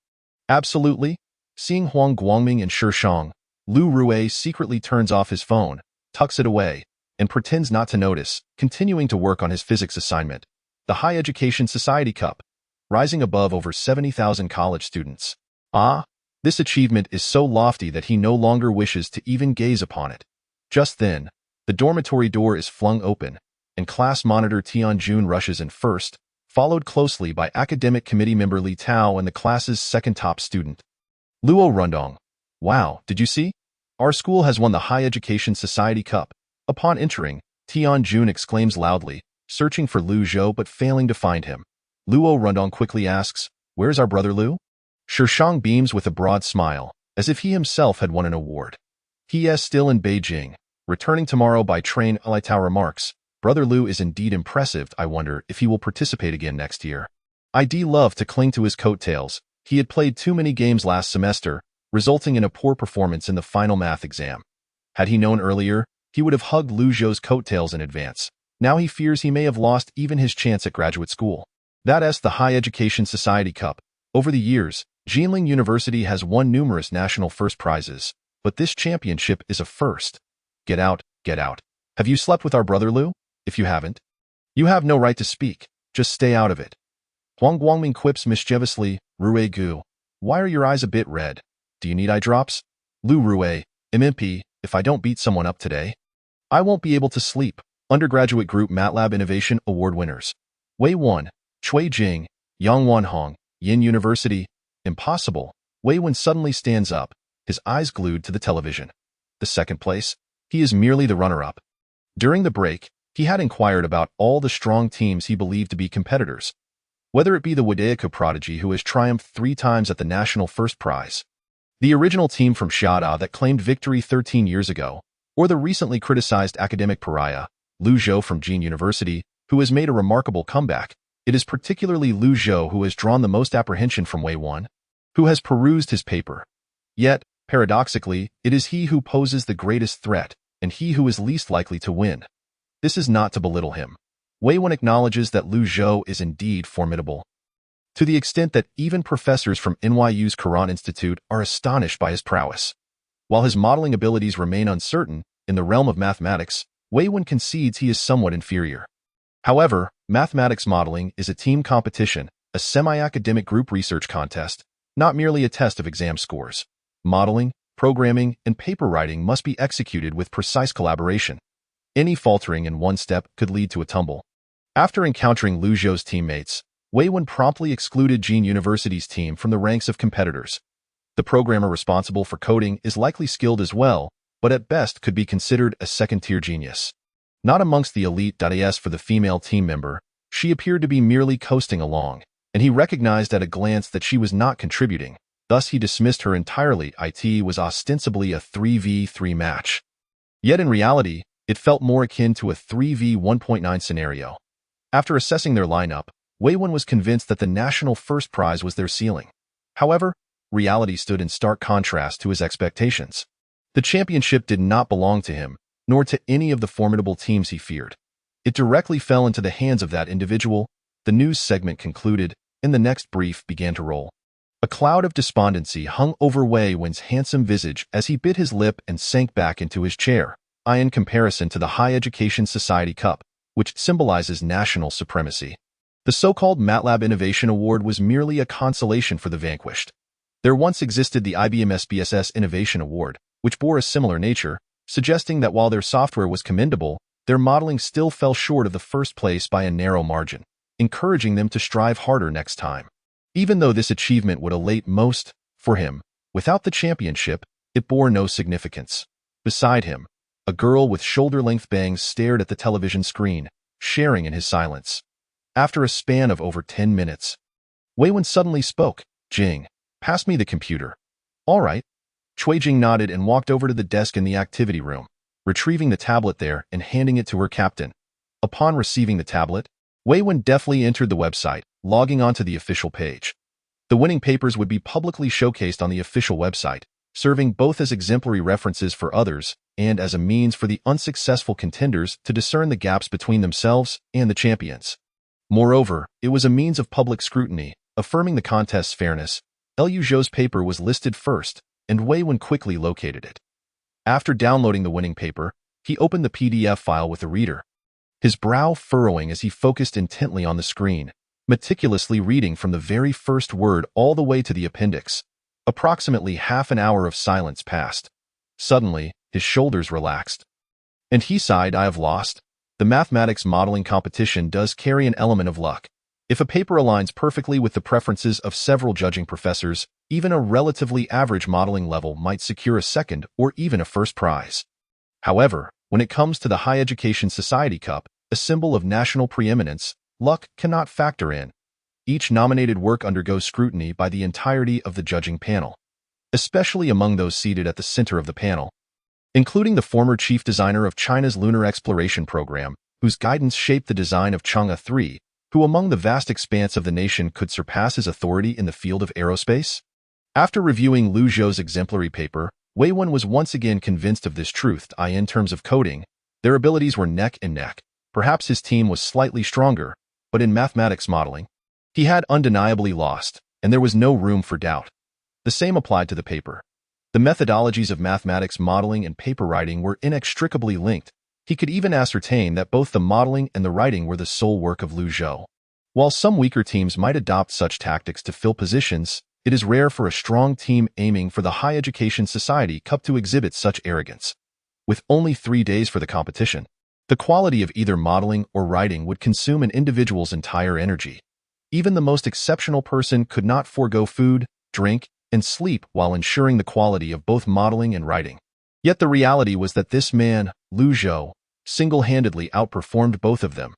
"Absolutely." Seeing Huang Guangming and Shi Shang, Lu Rui secretly turns off his phone, tucks it away, and pretends not to notice, continuing to work on his physics assignment. The High Education Society Cup, rising above over 70,000 college students. This achievement is so lofty that he no longer wishes to even gaze upon it. Just then, the dormitory door is flung open, and class monitor Tianjun rushes in first, followed closely by academic committee member Li Tao and the class's second top student. "Luo Rundong. Wow, did you see? Our school has won the High Education Society Cup." Upon entering, Tianjun exclaims loudly, searching for Lu Zhou but failing to find him. Luo Rundong quickly asks, "Where's our brother Lu?" Shi Shang beams with a broad smile, as if he himself had won an award. "He is still in Beijing, returning tomorrow by train." Li Tao remarks, "Brother Lu is indeed impressive. I wonder if he will participate again next year." I'd love to cling to his coattails. He had played too many games last semester, resulting in a poor performance in the final math exam. Had he known earlier, he would have hugged Lu Zhou's coattails in advance. Now he fears he may have lost even his chance at graduate school. That's the High Education Society Cup. Over the years, Jinling University has won numerous national first prizes, but this championship is a first. Get out, get out. Have you slept with our brother Lu? If you haven't, you have no right to speak. Just stay out of it. Huang Guangming quips mischievously. "Rui Gu, why are your eyes a bit red? Do you need eye drops?" Lu Rui, "MMP, if I don't beat someone up today, I won't be able to sleep." Undergraduate Group MATLAB Innovation Award winners: Wei 1, Chui Jing, Yang Wanhong, Yin University. Impossible. Wei Wen suddenly stands up, his eyes glued to the television. The second place? He is merely the runner-up. During the break, he had inquired about all the strong teams he believed to be competitors, whether it be the Wadaiku Prodigy, who has triumphed 3 times at the national first prize, the original team from Xiada that claimed victory 13 years ago, or the recently criticized academic pariah, Lu Zhou from Jin University, who has made a remarkable comeback. It is particularly Lu Zhou who has drawn the most apprehension from Wei Wan, who has perused his paper. Yet, paradoxically, it is he who poses the greatest threat, and he who is least likely to win. This is not to belittle him. Wei Wan acknowledges that Lu Zhou is indeed formidable, to the extent that even professors from NYU's Quran Institute are astonished by his prowess. While his modeling abilities remain uncertain, in the realm of mathematics, Wei Wan concedes he is somewhat inferior. However, mathematics modeling is a team competition, a semi-academic group research contest, not merely a test of exam scores. Modeling, programming, and paper writing must be executed with precise collaboration. Any faltering in one step could lead to a tumble. After encountering Lu Zhou's teammates, Wei Wen promptly excluded Jin University's team from the ranks of competitors. The programmer responsible for coding is likely skilled as well, but at best could be considered a second-tier genius. Not amongst the elite. As for the female team member, she appeared to be merely coasting along, and he recognized at a glance that she was not contributing. Thus he dismissed her entirely. It was ostensibly a 3v3 match. Yet in reality, it felt more akin to a 3v1.9 scenario. After assessing their lineup, Wei Wen was convinced that the national first prize was their ceiling. However, reality stood in stark contrast to his expectations. The championship did not belong to him, nor to any of the formidable teams he feared. It directly fell into the hands of that individual. The news segment concluded, and the next brief began to roll. A cloud of despondency hung over Wei Wen's handsome visage as he bit his lip and sank back into his chair. In comparison to the High Education Society Cup, which symbolizes national supremacy, the so-called MATLAB Innovation Award was merely a consolation for the vanquished. There once existed the IBM SBSS Innovation Award, which bore a similar nature, suggesting that while their software was commendable, their modeling still fell short of the first place by a narrow margin, encouraging them to strive harder next time. Even though this achievement would elate most, for him, without the championship, it bore no significance. Beside him, a girl with shoulder-length bangs stared at the television screen, sharing in his silence. After a span of over 10 minutes, Wei Wen suddenly spoke. "Jing, pass me the computer." "All right." Cui Jing nodded and walked over to the desk in the activity room, retrieving the tablet there and handing it to her captain. Upon receiving the tablet, Wei Wen deftly entered the website, logging onto the official page. The winning papers would be publicly showcased on the official website, serving both as exemplary references for others and as a means for the unsuccessful contenders to discern the gaps between themselves and the champions. Moreover, it was a means of public scrutiny, affirming the contest's fairness. Liu Zhou's paper was listed first, and Wei Wen quickly located it. After downloading the winning paper, he opened the PDF file with the reader, his brow furrowing as he focused intently on the screen, meticulously reading from the very first word all the way to the appendix. Approximately half an hour of silence passed. Suddenly, his shoulders relaxed. And he sighed. "I have lost." The mathematics modeling competition does carry an element of luck. If a paper aligns perfectly with the preferences of several judging professors, even a relatively average modeling level might secure a second or even a first prize. However, when it comes to the High Education Society Cup, a symbol of national preeminence, luck cannot factor in. Each nominated work undergoes scrutiny by the entirety of the judging panel, especially among those seated at the center of the panel, including the former chief designer of China's lunar exploration program, whose guidance shaped the design of Chang'e 3, who among the vast expanse of the nation could surpass his authority in the field of aerospace? After reviewing Liu Zhou's exemplary paper, Wei Wen was once again convinced of this truth. In terms of coding, their abilities were neck and neck. Perhaps his team was slightly stronger, but in mathematics modeling, he had undeniably lost, and there was no room for doubt. The same applied to the paper. The methodologies of mathematics modeling and paper writing were inextricably linked. He could even ascertain that both the modeling and the writing were the sole work of Liu Zhou. While some weaker teams might adopt such tactics to fill positions, it is rare for a strong team aiming for the High Education Society Cup to exhibit such arrogance. With only 3 days for the competition, the quality of either modeling or writing would consume an individual's entire energy. Even the most exceptional person could not forego food, drink, and sleep while ensuring the quality of both modeling and writing. Yet the reality was that this man, Liu Zhou, single-handedly outperformed both of them.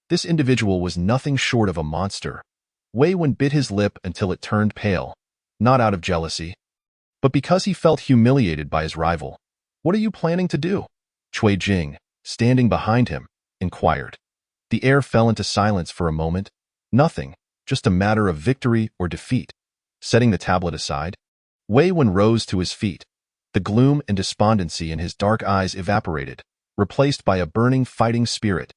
This individual was nothing short of a monster. Wei Wen bit his lip until it turned pale, not out of jealousy, but because he felt humiliated by his rival. "What are you planning to do?" Cui Jing, standing behind him, inquired. The air fell into silence for a moment. Nothing, just a matter of victory or defeat. Setting the tablet aside, Wei Wen rose to his feet. The gloom and despondency in his dark eyes evaporated, replaced by a burning fighting spirit.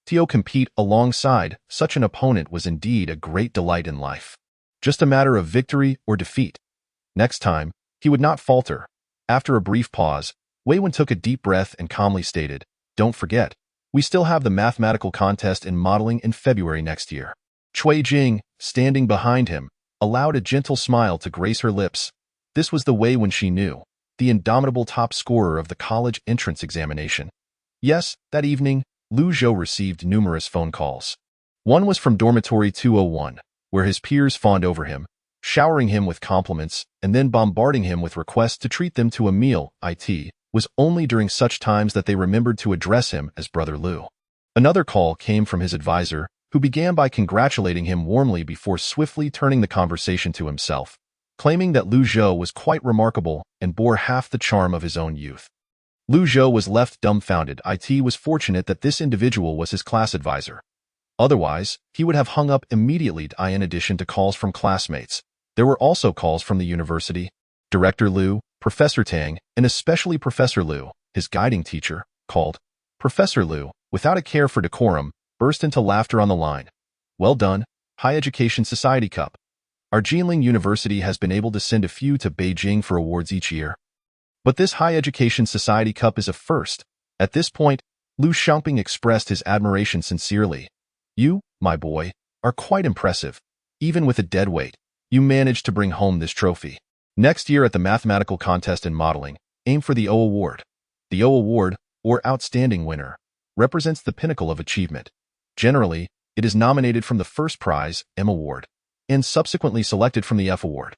To compete alongside such an opponent was indeed a great delight in life. Just a matter of victory or defeat. Next time, he would not falter. After a brief pause, Wei Wen took a deep breath and calmly stated, "Don't forget, we still have the mathematical contest in modeling in February next year." Cui Jing, standing behind him, allowed a gentle smile to grace her lips. This was the Wei Wen she knew, the indomitable top scorer of the college entrance examination. Yes, that evening, Liu Zhou received numerous phone calls. One was from dormitory 201, where his peers fawned over him, showering him with compliments and then bombarding him with requests to treat them to a meal. It was only during such times that they remembered to address him as Brother Liu. Another call came from his advisor, who began by congratulating him warmly before swiftly turning the conversation to himself, claiming that Liu Zhou was quite remarkable and bore half the charm of his own youth. Liu Zhou was left dumbfounded. It was fortunate that this individual was his class advisor. Otherwise, he would have hung up immediately. In addition to calls from classmates, there were also calls from the university. Director Liu, Professor Tang, and especially Professor Liu, his guiding teacher, called. Professor Liu, without a care for decorum, burst into laughter on the line. Well done, High Education Society Cup. Our Jinling University has been able to send a few to Beijing for awards each year. But this High Education Society Cup is a first. At this point, Liu Xiangping expressed his admiration sincerely. You, my boy, are quite impressive. Even with a dead weight, you managed to bring home this trophy. Next year at the mathematical contest in modeling, aim for the O Award. The O Award, or Outstanding Winner, represents the pinnacle of achievement. Generally, it is nominated from the first prize, M Award, and subsequently selected from the F Award,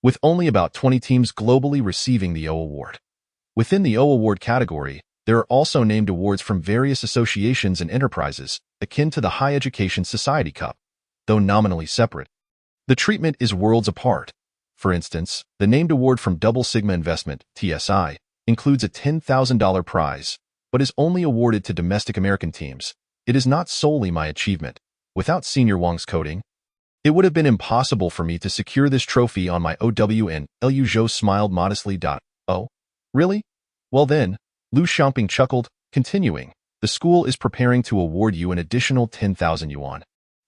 with only about 20 teams globally receiving the O Award. Within the O Award category, there are also named awards from various associations and enterprises, akin to the High Education Society Cup, though nominally separate. The treatment is worlds apart. For instance, the named award from Double Sigma Investment, TSI, includes a $10,000 prize, but is only awarded to domestic American teams. It is not solely my achievement. Without Senior Wang's coding, it would have been impossible for me to secure this trophy on my OWN. Liu Zhou smiled modestly. Oh, really? Well then, Liu Xiangping chuckled, continuing, the school is preparing to award you an additional 10,000 yuan.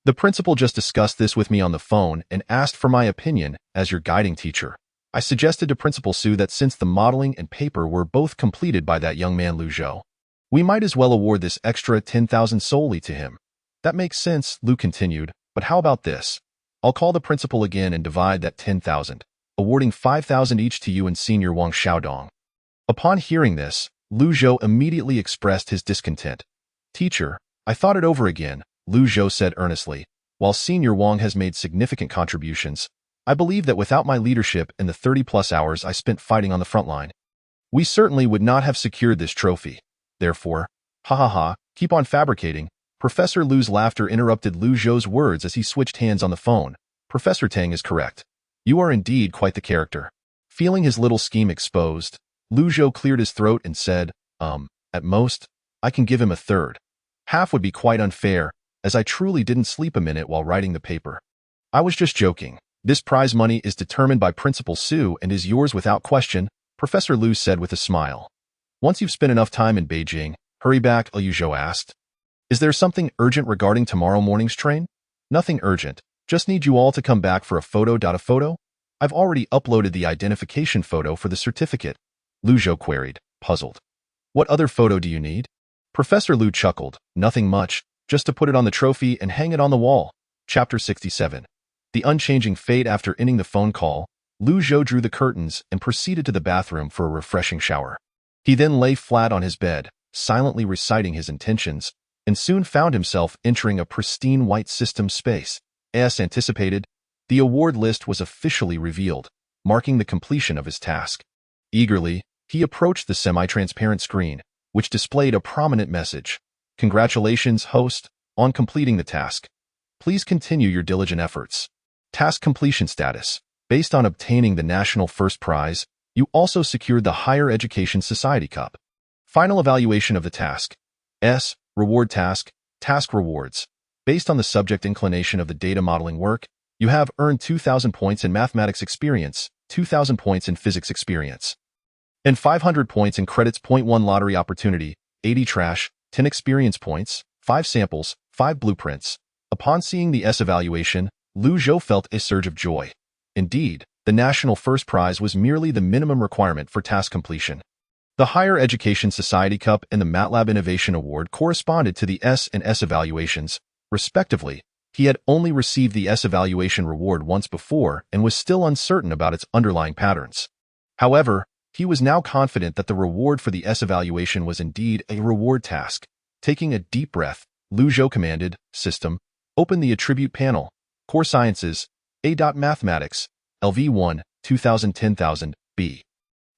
The principal just discussed this with me on the phone and asked for my opinion as your guiding teacher. I suggested to Principal Su that since the modeling and paper were both completed by that young man Liu Zhou, we might as well award this extra 10,000 solely to him. That makes sense, Liu continued, but how about this? I'll call the principal again and divide that 10,000, awarding 5,000 each to you and Senior Wang Xiaodong. Upon hearing this, Liu Zhou immediately expressed his discontent. Teacher, I thought it over again, Liu Zhou said earnestly. While Senior Wang has made significant contributions, I believe that without my leadership and the 30-plus hours I spent fighting on the front line, we certainly would not have secured this trophy. Therefore, keep on fabricating. Professor Liu's laughter interrupted Liu Zhou's words as he switched hands on the phone. Professor Tang is correct. You are indeed quite the character. Feeling his little scheme exposed, Liu Zhou cleared his throat and said, at most, I can give him a third. Half would be quite unfair, as I truly didn't sleep a minute while writing the paper. I was just joking. This prize money is determined by Principal Su and is yours without question, Professor Liu said with a smile. Once you've spent enough time in Beijing, hurry back, Liu Zhou asked. Is there something urgent regarding tomorrow morning's train? Nothing urgent. Just need you all to come back for a photo. A photo? I've already uploaded the identification photo for the certificate, Liu Zhou queried, puzzled. What other photo do you need? Professor Liu chuckled. Nothing much, just to put it on the trophy and hang it on the wall. Chapter 67. The unchanging fate. After ending the phone call, Liu Zhou drew the curtains and proceeded to the bathroom for a refreshing shower. He then lay flat on his bed, silently reciting his intentions, and soon found himself entering a pristine white system space. As anticipated, the award list was officially revealed, marking the completion of his task. Eagerly, he approached the semi-transparent screen, which displayed a prominent message. Congratulations, host, on completing the task. Please continue your diligent efforts. Task completion status. Based on obtaining the National First Prize, you also secured the Higher Education Society Cup. Final evaluation of the task. S. Reward task. Task rewards. Based on the subject inclination of the data modeling work, you have earned 2,000 points in mathematics experience, 2,000 points in physics experience, and 500 points in credits. 1 lottery opportunity, 80 trash, 10 experience points, 5 samples, 5 blueprints. Upon seeing the S evaluation, Liu Zhou felt a surge of joy. Indeed, the National First Prize was merely the minimum requirement for task completion. The Higher Education Society Cup and the MATLAB Innovation Award corresponded to the S and S evaluations, respectively. He had only received the S evaluation reward once before and was still uncertain about its underlying patterns. However, he was now confident that the reward for the S evaluation was indeed a reward task. Taking a deep breath, Liu Zhou commanded, System, open the attribute panel. Core Sciences, A. Mathematics, LV1, 2010,000, B.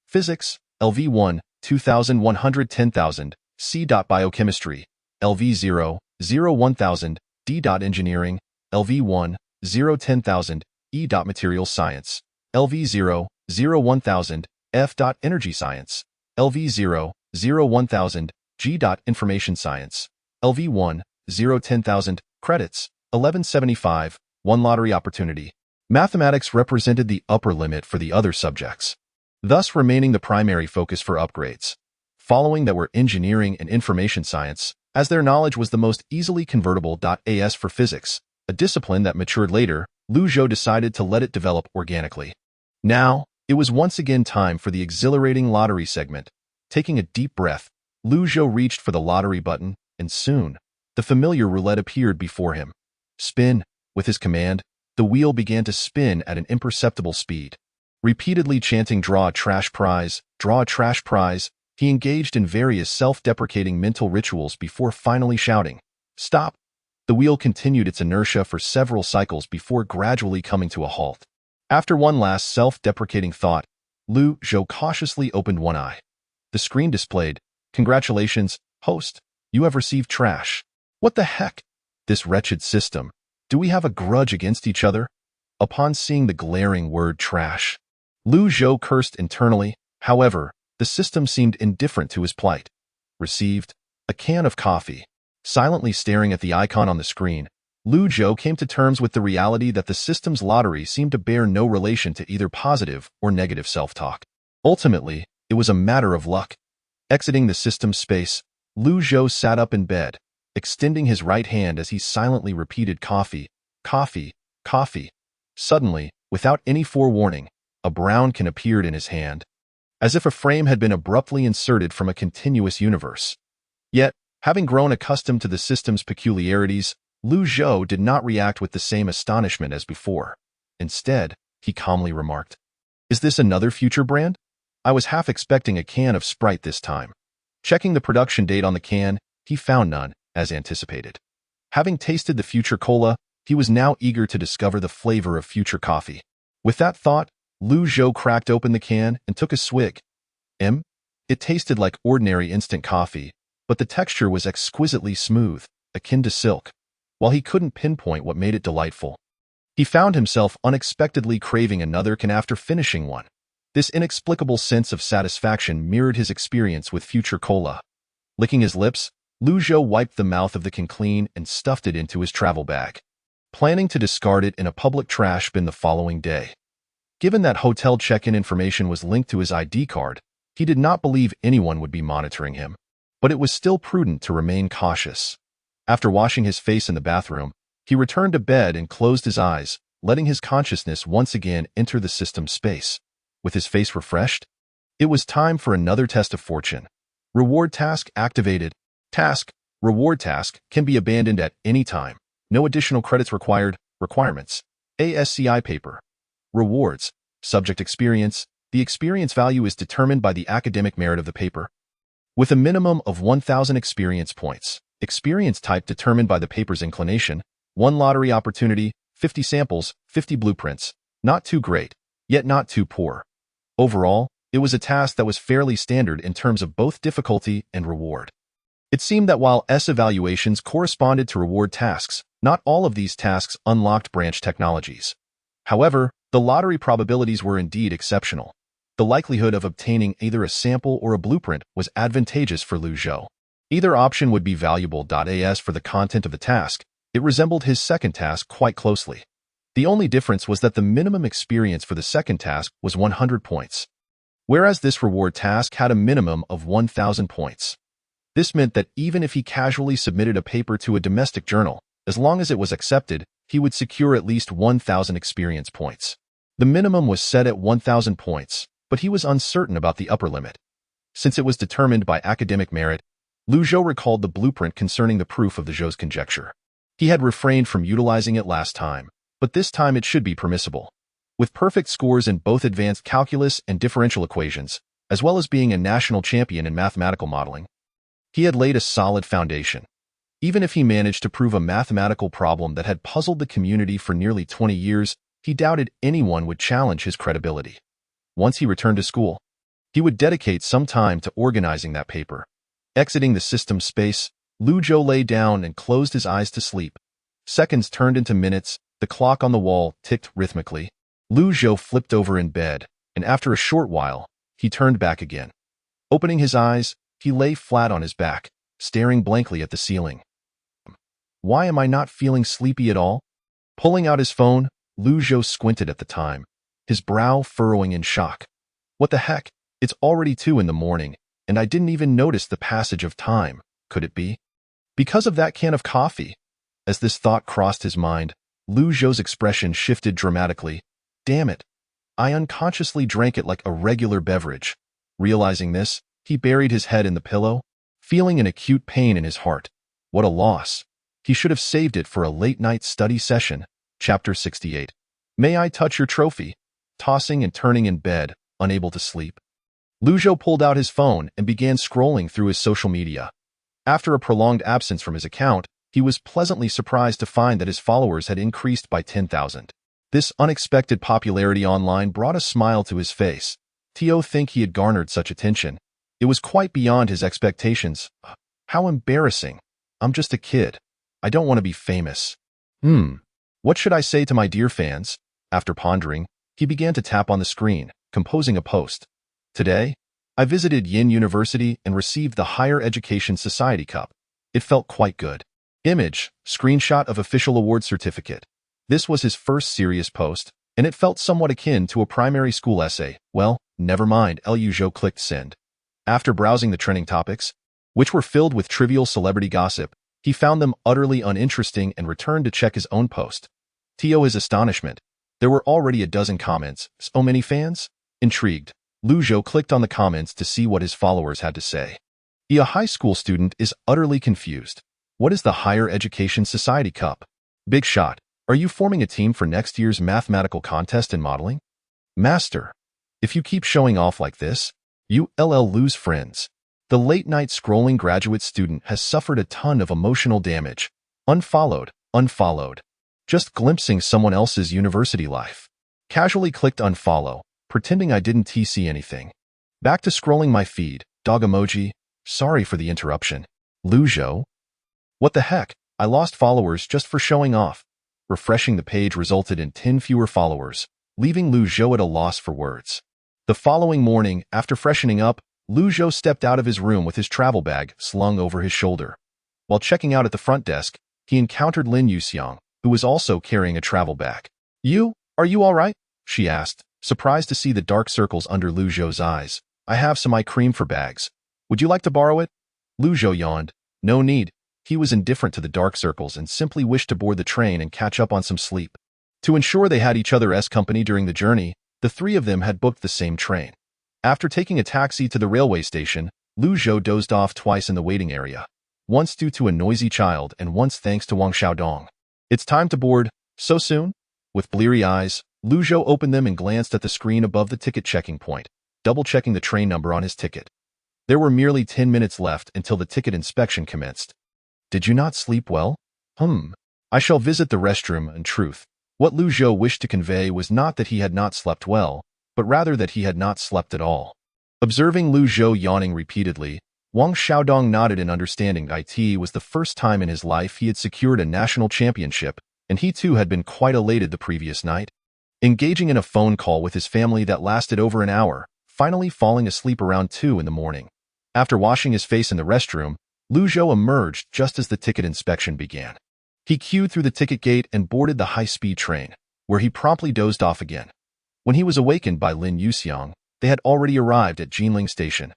Physics, LV1, 2110,000, C. Biochemistry, LV0, 1000, D. Engineering, LV1, 010,000, E. Materials Science, LV0, 1000, F. Energy Science, LV0, 1000, G. Information Science, LV1, 010,000, credits, 1175, 1 lottery opportunity. Mathematics represented the upper limit for the other subjects, thus remaining the primary focus for upgrades. Following that were engineering and information science, as their knowledge was the most easily convertible. As for physics, a discipline that matured later, Lu Zhou decided to let it develop organically. Now, it was once again time for the exhilarating lottery segment. Taking a deep breath, Lu Zhou reached for the lottery button, and soon, the familiar roulette appeared before him. Spin, with his command, the wheel began to spin at an imperceptible speed. Repeatedly chanting "draw a trash prize, draw a trash prize," he engaged in various self-deprecating mental rituals before finally shouting, "Stop!" The wheel continued its inertia for several cycles before gradually coming to a halt. After one last self-deprecating thought, Lu Zhou cautiously opened one eye. The screen displayed, "Congratulations, host, you have received trash." What the heck? This wretched system. Do we have a grudge against each other? Upon seeing the glaring word trash, Lu Zhou cursed internally. However, the system seemed indifferent to his plight. Received a can of coffee. Silently staring at the icon on the screen, Lu Zhou came to terms with the reality that the system's lottery seemed to bear no relation to either positive or negative self-talk. Ultimately, it was a matter of luck. Exiting the system's space, Lu Zhou sat up in bed, extending his right hand as he silently repeated "coffee, coffee, coffee." Suddenly, without any forewarning, a brown can appeared in his hand, as if a frame had been abruptly inserted from a continuous universe. Yet, having grown accustomed to the system's peculiarities, Lu Zhou did not react with the same astonishment as before. Instead, he calmly remarked, "Is this another future brand? I was half expecting a can of Sprite this time." Checking the production date on the can, he found none, as anticipated. Having tasted the future cola, he was now eager to discover the flavor of future coffee. With that thought, Lu Zhou cracked open the can and took a swig. It tasted like ordinary instant coffee, but the texture was exquisitely smooth, akin to silk. While he couldn't pinpoint what made it delightful, he found himself unexpectedly craving another can after finishing one. This inexplicable sense of satisfaction mirrored his experience with future cola. Licking his lips, Lu Zhou wiped the mouth of the can clean and stuffed it into his travel bag, planning to discard it in a public trash bin the following day. Given that hotel check-in information was linked to his ID card, he did not believe anyone would be monitoring him, but it was still prudent to remain cautious. After washing his face in the bathroom, he returned to bed and closed his eyes, letting his consciousness once again enter the system's space. With his face refreshed, it was time for another test of fortune. Reward task activated. Task, reward task, can be abandoned at any time. No additional credits required. Requirements: ASCI paper. Rewards: subject experience. The experience value is determined by the academic merit of the paper, with a minimum of 1,000 experience points. Experience type determined by the paper's inclination. 1 lottery opportunity, 50 samples, 50 blueprints. Not too great, yet not too poor. Overall, it was a task that was fairly standard in terms of both difficulty and reward. It seemed that while S evaluations corresponded to reward tasks, not all of these tasks unlocked branch technologies. However, the lottery probabilities were indeed exceptional. The likelihood of obtaining either a sample or a blueprint was advantageous for Lu Zhou. Either option would be valuable. As for the content of the task, it resembled his second task quite closely. The only difference was that the minimum experience for the second task was 100 points, whereas this reward task had a minimum of 1,000 points. This meant that even if he casually submitted a paper to a domestic journal, as long as it was accepted, he would secure at least 1,000 experience points. The minimum was set at 1,000 points, but he was uncertain about the upper limit. Since it was determined by academic merit, Lu Zhou recalled the blueprint concerning the proof of the Zhou's conjecture. He had refrained from utilizing it last time, but this time it should be permissible. With perfect scores in both advanced calculus and differential equations, as well as being a national champion in mathematical modeling, he had laid a solid foundation. Even if he managed to prove a mathematical problem that had puzzled the community for nearly 20 years, he doubted anyone would challenge his credibility. Once he returned to school, he would dedicate some time to organizing that paper. Exiting the system space, Lu Zhou lay down and closed his eyes to sleep. Seconds turned into minutes, the clock on the wall ticked rhythmically. Lu Zhou flipped over in bed, and after a short while, he turned back again. Opening his eyes, he lay flat on his back, staring blankly at the ceiling. Why am I not feeling sleepy at all? Pulling out his phone, Lu Zhou squinted at the time, his brow furrowing in shock. What the heck? It's already 2 in the morning, and I didn't even notice the passage of time. Could it be? Because of that can of coffee? As this thought crossed his mind, Lu Zhou's expression shifted dramatically. Damn it. I unconsciously drank it like a regular beverage. Realizing this, he buried his head in the pillow, feeling an acute pain in his heart. What a loss. He should have saved it for a late-night study session. Chapter 68. May I touch your trophy? Tossing and turning in bed, unable to sleep, Lu Zhou pulled out his phone and began scrolling through his social media. After a prolonged absence from his account, he was pleasantly surprised to find that his followers had increased by 10,000. This unexpected popularity online brought a smile to his face. To think he had garnered such attention. It was quite beyond his expectations. How embarrassing. I'm just a kid. I don't want to be famous. What should I say to my dear fans? After pondering, he began to tap on the screen, composing a post. Today, I visited Yin University and received the Higher Education Society Cup. It felt quite good. Image, screenshot of official award certificate. This was his first serious post, and it felt somewhat akin to a primary school essay. Well, never mind, Lu Zhou clicked send. After browsing the trending topics, which were filled with trivial celebrity gossip, he found them utterly uninteresting and returned to check his own post. To his astonishment, there were already a dozen comments. So many fans? Intrigued, Lu Zhou clicked on the comments to see what his followers had to say. A high school student is utterly confused. What is the Higher Education Society Cup? Big shot. Are you forming a team for next year's mathematical contest in modeling? Master, if you keep showing off like this, you'll lose friends. The late-night scrolling graduate student has suffered a ton of emotional damage. Unfollowed. Just glimpsing someone else's university life. Casually clicked unfollow, pretending I didn't see anything. Back to scrolling my feed. Dog emoji. Sorry for the interruption. Lu Zhou? What the heck? I lost followers just for showing off. Refreshing the page resulted in 10 fewer followers, leaving Lu Zhou at a loss for words. The following morning, after freshening up, Lu Zhou stepped out of his room with his travel bag slung over his shoulder. While checking out at the front desk, he encountered Lin Yuxiang, who was also carrying a travel bag. Are you all right? She asked, surprised to see the dark circles under Lu Zhou's eyes. I have some eye cream for bags. Would you like to borrow it? Lu Zhou yawned. No need. He was indifferent to the dark circles and simply wished to board the train and catch up on some sleep. To ensure they had each other's company during the journey, the three of them had booked the same train. After taking a taxi to the railway station, Lu Zhou dozed off twice in the waiting area, once due to a noisy child and once thanks to Wang Xiaodong. It's time to board. So soon? With bleary eyes, Lu Zhou opened them and glanced at the screen above the ticket checking point, double-checking the train number on his ticket. There were merely 10 minutes left until the ticket inspection commenced. Did you not sleep well? I shall visit the restroom. In truth, what Lu Zhou wished to convey was not that he had not slept well, but rather that he had not slept at all. Observing Lu Zhou yawning repeatedly, Wang Xiaodong nodded in understanding. It was the first time in his life he had secured a national championship, and he too had been quite elated the previous night. Engaging in a phone call with his family that lasted over an hour, finally falling asleep around 2 in the morning. After washing his face in the restroom, Lu Zhou emerged just as the ticket inspection began. He queued through the ticket gate and boarded the high-speed train, where he promptly dozed off again. When he was awakened by Lin Yuxiang, they had already arrived at Jinling Station.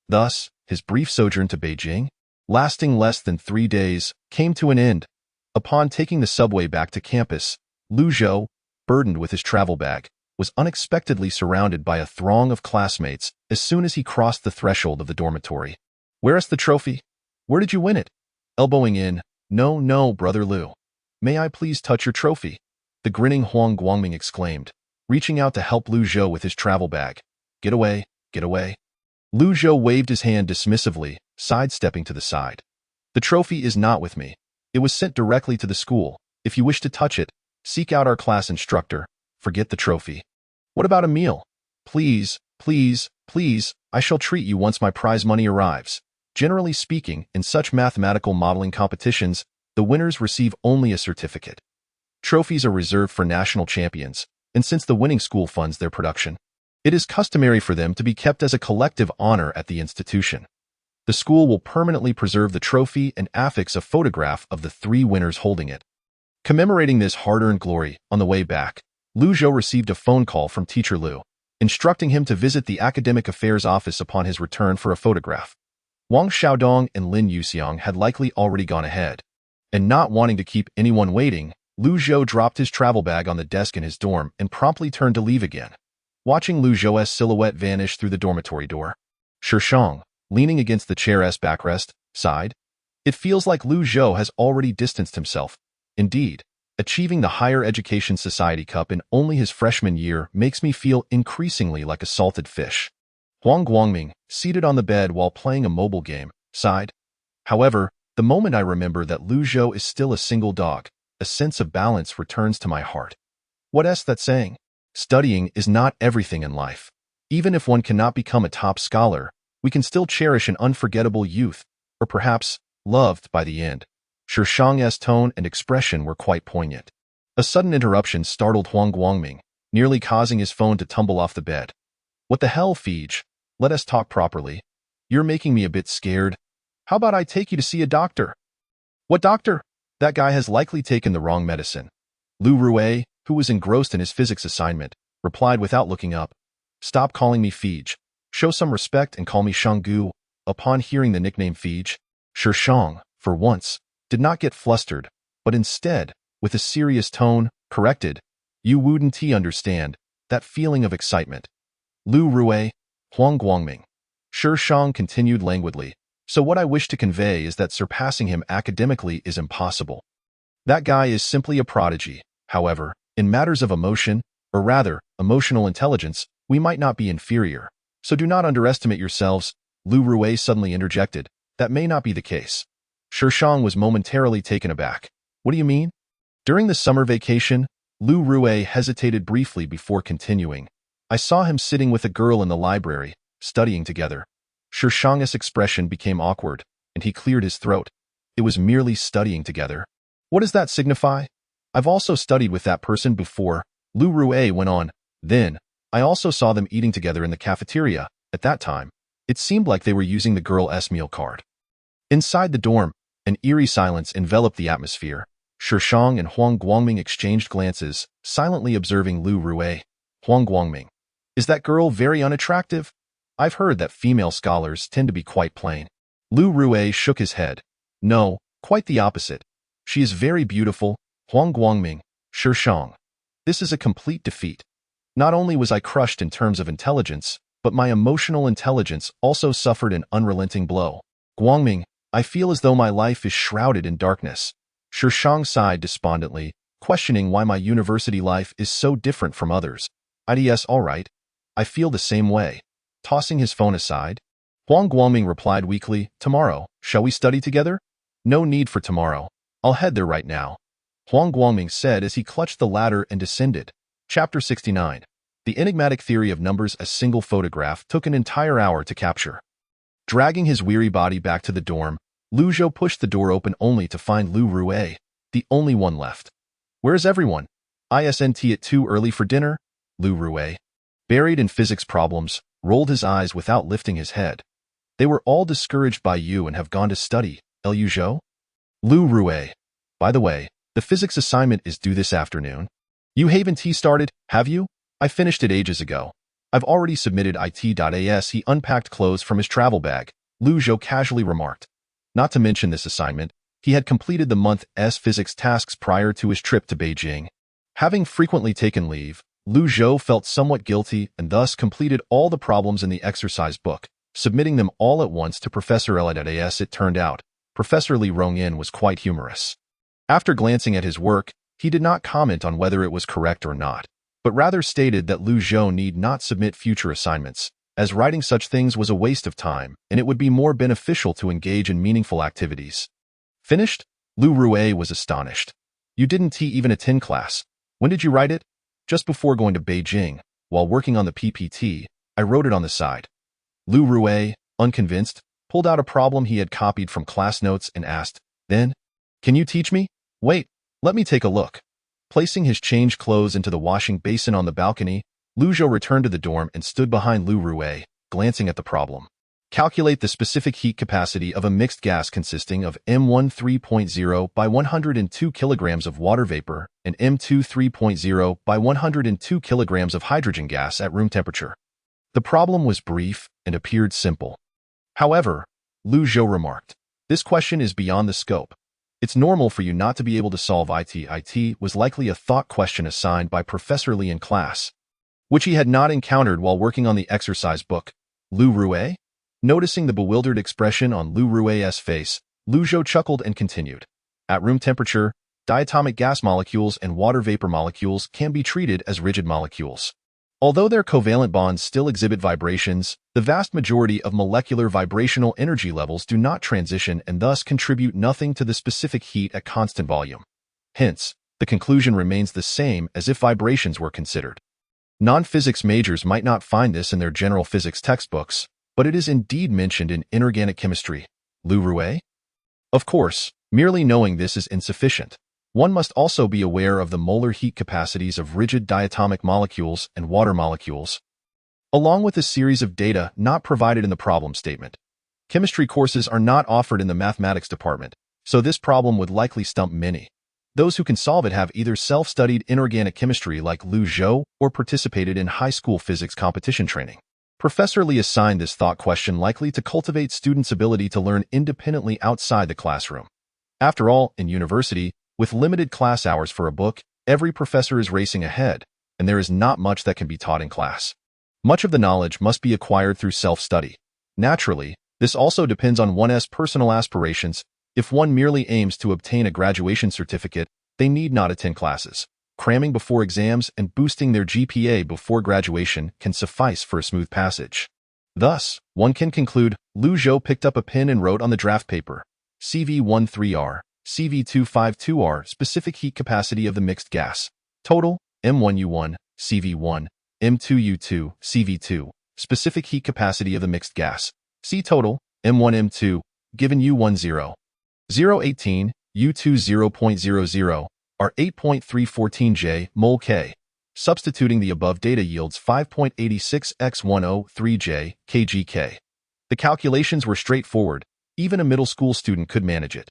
Thus, his brief sojourn to Beijing, lasting less than 3 days, came to an end. Upon taking the subway back to campus, Lu Zhou, burdened with his travel bag, was unexpectedly surrounded by a throng of classmates as soon as he crossed the threshold of the dormitory. Where is the trophy? Where did you win it? Elbowing in, No, brother Lu. May I please touch your trophy? The grinning Huang Guangming exclaimed, reaching out to help Lu Zhou with his travel bag. Get away. Lu Zhou waved his hand dismissively, sidestepping to the side. The trophy is not with me. It was sent directly to the school. If you wish to touch it, seek out our class instructor. Forget the trophy. What about a meal? Please, please, please, I shall treat you once my prize money arrives. Generally speaking, in such mathematical modeling competitions, the winners receive only a certificate. Trophies are reserved for national champions, and since the winning school funds their production, it is customary for them to be kept as a collective honor at the institution. The school will permanently preserve the trophy and affix a photograph of the 3 winners holding it. Commemorating this hard-earned glory, on the way back, Lu Zhou received a phone call from Teacher Lu, instructing him to visit the Academic Affairs Office upon his return for a photograph. Wang Xiaodong and Lin Yuxiang had likely already gone ahead, and not wanting to keep anyone waiting, Lu Zhou dropped his travel bag on the desk in his dorm and promptly turned to leave again. Watching Lu Zhou's silhouette vanish through the dormitory door, Shishang, leaning against the chair's backrest, sighed. It feels like Lu Zhou has already distanced himself. Indeed, achieving the Higher Education Society Cup in only his freshman year makes me feel increasingly like a salted fish. Huang Guangming, seated on the bed while playing a mobile game, sighed. However, the moment I remember that Lu Zhou is still a single dog, a sense of balance returns to my heart. What's that saying? Studying is not everything in life. Even if one cannot become a top scholar, we can still cherish an unforgettable youth, or perhaps, loved by the end. Shishang's tone and expression were quite poignant. A sudden interruption startled Huang Guangming, nearly causing his phone to tumble off the bed. What the hell, Fij? Let us talk properly. You're making me a bit scared. How about I take you to see a doctor? What doctor? That guy has likely taken the wrong medicine. Lu Rue, who was engrossed in his physics assignment, replied without looking up. Stop calling me Fij. Show some respect and call me Shanggu. Upon hearing the nickname Fij, Shishang, for once, did not get flustered, but instead, with a serious tone, corrected, You wouldn't understand, that feeling of excitement. Lu Rue, Huang Guangming. Shishang continued languidly, so what I wish to convey is that surpassing him academically is impossible. That guy is simply a prodigy. However, in matters of emotion, or rather, emotional intelligence, we might not be inferior. So do not underestimate yourselves, Lu Rue suddenly interjected. That may not be the case. Shishang was momentarily taken aback. What do you mean? During the summer vacation, Lu Rue hesitated briefly before continuing. I saw him sitting with a girl in the library, studying together. Shishang's expression became awkward, and he cleared his throat. It was merely studying together. What does that signify? I've also studied with that person before, Lu Rue went on. Then, I also saw them eating together in the cafeteria. At that time, it seemed like they were using the girl's meal card. Inside the dorm, an eerie silence enveloped the atmosphere. Shishang and Huang Guangming exchanged glances, silently observing Lu Rue. Huang Guangming. Is that girl very unattractive? I've heard that female scholars tend to be quite plain. Lu Rue shook his head. No, quite the opposite. She is very beautiful, Huang Guangming, Shishang. This is a complete defeat. Not only was I crushed in terms of intelligence, but my emotional intelligence also suffered an unrelenting blow. Guangming, I feel as though my life is shrouded in darkness. Shishang sighed despondently, questioning why my university life is so different from others. IDS all right. I feel the same way. Tossing his phone aside, Huang Guangming replied weakly, Tomorrow, shall we study together? No need for tomorrow. I'll head there right now. Huang Guangming said as he clutched the ladder and descended. Chapter 69. The enigmatic theory of numbers. A single photograph took an entire hour to capture. Dragging his weary body back to the dorm, Lu Zhou pushed the door open only to find Lu Rue, the only one left. Where's everyone? Isn't it too early for dinner? Lu Rue, buried in physics problems, rolled his eyes without lifting his head. They were all discouraged by you and have gone to study, Lu Zhou? Lu Rue. By the way, the physics assignment is due this afternoon. You haven't started, have you? I finished it ages ago. I've already submitted it.as. He unpacked clothes from his travel bag, Lu Zhou casually remarked. Not to mention this assignment, he had completed the month's physics tasks prior to his trip to Beijing. Having frequently taken leave, Lu Zhou felt somewhat guilty and thus completed all the problems in the exercise book, submitting them all at once to Professor L.as. It turned out, Professor Li Rongyin was quite humorous. After glancing at his work, he did not comment on whether it was correct or not, but rather stated that Lu Zhou need not submit future assignments, as writing such things was a waste of time and it would be more beneficial to engage in meaningful activities. Finished? Lu Rue was astonished. You didn't even attend class. When did you write it? Just before going to Beijing. While working on the PPT, I wrote it on the side. Lu Rue, unconvinced, pulled out a problem he had copied from class notes and asked, Then, can you teach me? Wait, let me take a look. Placing his changed clothes into the washing basin on the balcony, Lu Zhou returned to the dorm and stood behind Lu Rue, glancing at the problem. Calculate the specific heat capacity of a mixed gas consisting of M1 3.0 by 102 kilograms of water vapor and M2 3.0 by 102 kilograms of hydrogen gas at room temperature. The problem was brief and appeared simple. However, Lu Zhou remarked, this question is beyond the scope. It's normal for you not to be able to solve it. It was likely a thought question assigned by Professor Li in class, which he had not encountered while working on the exercise book. Lu Rue? Noticing the bewildered expression on Lu Rue's face, Lu Zhou chuckled and continued. At room temperature, diatomic gas molecules and water vapor molecules can be treated as rigid molecules. Although their covalent bonds still exhibit vibrations, the vast majority of molecular vibrational energy levels do not transition and thus contribute nothing to the specific heat at constant volume. Hence, the conclusion remains the same as if vibrations were considered. Non-physics majors might not find this in their general physics textbooks, but it is indeed mentioned in inorganic chemistry. Lu Rue? Of course, merely knowing this is insufficient. One must also be aware of the molar heat capacities of rigid diatomic molecules and water molecules, along with a series of data not provided in the problem statement. Chemistry courses are not offered in the mathematics department, so this problem would likely stump many. Those who can solve it have either self-studied inorganic chemistry like Lu Zhou or participated in high school physics competition training. Professor Li assigned this thought question likely to cultivate students' ability to learn independently outside the classroom. After all, in university, with limited class hours for a book, every professor is racing ahead, and there is not much that can be taught in class. Much of the knowledge must be acquired through self-study. Naturally, this also depends on one's personal aspirations. If one merely aims to obtain a graduation certificate, they need not attend classes. Cramming before exams and boosting their GPA before graduation can suffice for a smooth passage. Thus, one can conclude, Lu Zhou picked up a pen and wrote on the draft paper, CV13R, CV252R, specific heat capacity of the mixed gas. Total, M1U1, CV1, M2U2, CV2, specific heat capacity of the mixed gas. C total, M1M2, given U10. 018, U2 0.00, are 8.314 J mol K. Substituting the above data yields 5.86 x 103 J kgK. The calculations were straightforward. Even a middle school student could manage it.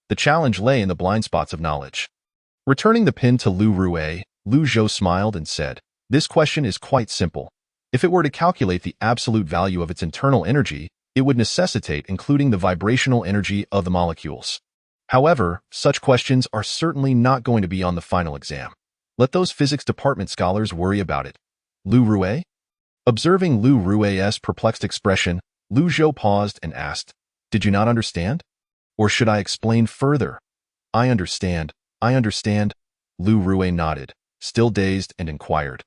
The challenge lay in the blind spots of knowledge. Returning the pen to Lu Rue, Lu Zhou smiled and said, this question is quite simple. If it were to calculate the absolute value of its internal energy, it would necessitate including the vibrational energy of the molecules. However, such questions are certainly not going to be on the final exam. Let those physics department scholars worry about it. Lu Rue? Observing Lu Rue's perplexed expression, Lu Zhou paused and asked, did you not understand? Or should I explain further? I understand. Lu Rue nodded, still dazed, and inquired,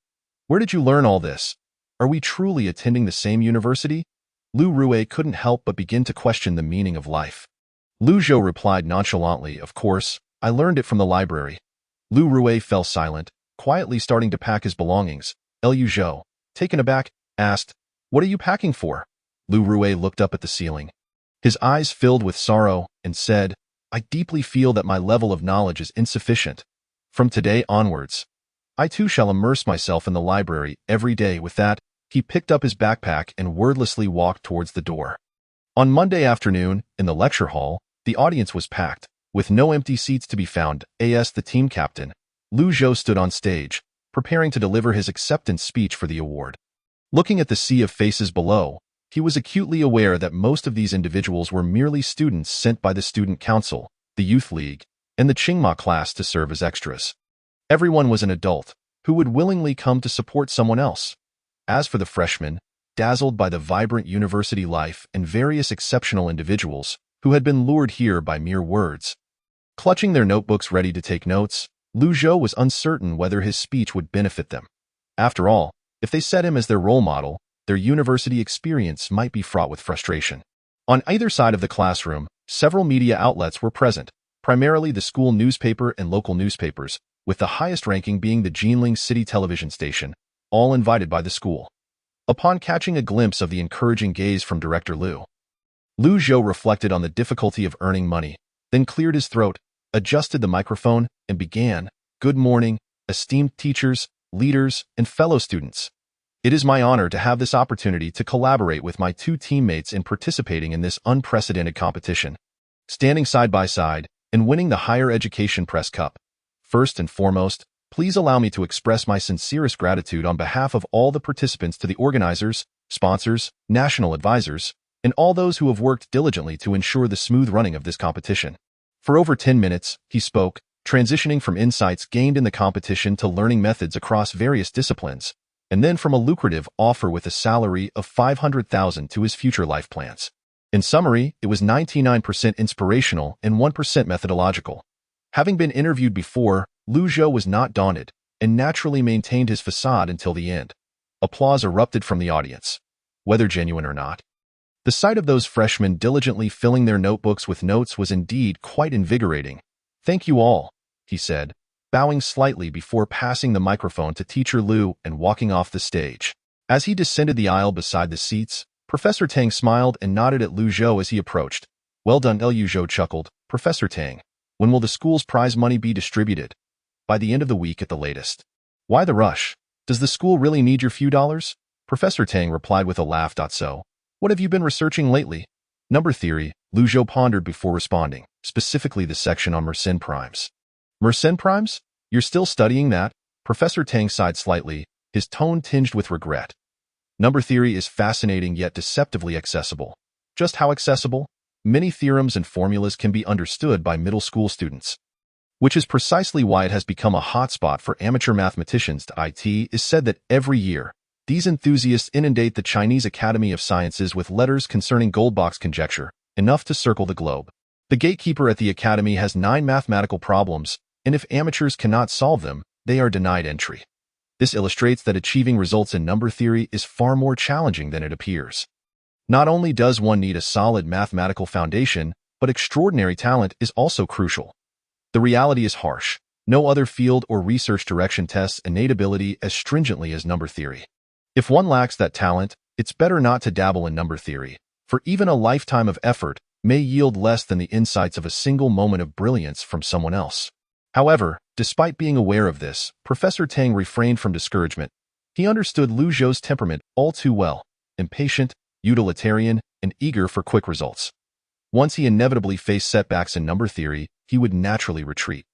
where did you learn all this? Are we truly attending the same university? Lu Rue couldn't help but begin to question the meaning of life. Lu Zhou replied nonchalantly, of course, I learned it from the library. Lu Rue fell silent, quietly starting to pack his belongings. Lu Zhou, taken aback, asked, what are you packing for? Lu Rue looked up at the ceiling. His eyes filled with sorrow and said, I deeply feel that my level of knowledge is insufficient. From today onwards, I too shall immerse myself in the library every day. With that, he picked up his backpack and wordlessly walked towards the door. On Monday afternoon, in the lecture hall, the audience was packed, with no empty seats to be found. As the team captain, Lu Zhou stood on stage, preparing to deliver his acceptance speech for the award. Looking at the sea of faces below, he was acutely aware that most of these individuals were merely students sent by the Student Council, the Youth League, and the Qingma class to serve as extras. Everyone was an adult, who would willingly come to support someone else. As for the freshmen, dazzled by the vibrant university life and various exceptional individuals who had been lured here by mere words, clutching their notebooks ready to take notes, Lu Zhou was uncertain whether his speech would benefit them. After all, if they set him as their role model, their university experience might be fraught with frustration. On either side of the classroom, several media outlets were present, primarily the school newspaper and local newspapers, with the highest ranking being the Jinling City television station, all invited by the school. Upon catching a glimpse of the encouraging gaze from Director Lu Zhou reflected on the difficulty of earning money, then cleared his throat, adjusted the microphone, and began, "Good morning, esteemed teachers, leaders, and fellow students. It is my honor to have this opportunity to collaborate with my two teammates in participating in this unprecedented competition, standing side by side, and winning the Higher Education Press Cup. First and foremost, please allow me to express my sincerest gratitude on behalf of all the participants to the organizers, sponsors, national advisors, and all those who have worked diligently to ensure the smooth running of this competition." For over 10 minutes, he spoke, transitioning from insights gained in the competition to learning methods across various disciplines, and then from a lucrative offer with a salary of $500,000 to his future life plans. In summary, it was 99% inspirational and 1% methodological. Having been interviewed before, Lu Zhou was not daunted and naturally maintained his facade until the end. Applause erupted from the audience, whether genuine or not. The sight of those freshmen diligently filling their notebooks with notes was indeed quite invigorating. "Thank you all," he said, bowing slightly before passing the microphone to Teacher Lu and walking off the stage. As he descended the aisle beside the seats, Professor Tang smiled and nodded at Lu Zhou as he approached. "Well done," Lu Zhou chuckled. "Professor Tang, when will the school's prize money be distributed?" "By the end of the week at the latest." "Why the rush? Does the school really need your few dollars?" Professor Tang replied with a laugh. "So, what have you been researching lately?" "Number theory," Lu Zhou pondered before responding, specifically the section on Mersenne primes. "Mersenne primes? You're still studying that?" Professor Tang sighed slightly, his tone tinged with regret. "Number theory is fascinating yet deceptively accessible." "Just how accessible?" "Many theorems and formulas can be understood by middle school students, which is precisely why it has become a hotspot for amateur mathematicians. It is said that every year, these enthusiasts inundate the Chinese Academy of Sciences with letters concerning Goldbach's conjecture, enough to circle the globe. The gatekeeper at the Academy has 9 mathematical problems, and if amateurs cannot solve them, they are denied entry. This illustrates that achieving results in number theory is far more challenging than it appears. Not only does one need a solid mathematical foundation, but extraordinary talent is also crucial. The reality is harsh. No other field or research direction tests innate ability as stringently as number theory. If one lacks that talent, it's better not to dabble in number theory, for even a lifetime of effort may yield less than the insights of a single moment of brilliance from someone else. However, despite being aware of this, Professor Tang refrained from discouragement. He understood Lu Zhou's temperament all too well, impatient, utilitarian, and eager for quick results. Once he inevitably faced setbacks in number theory, he would naturally retreat.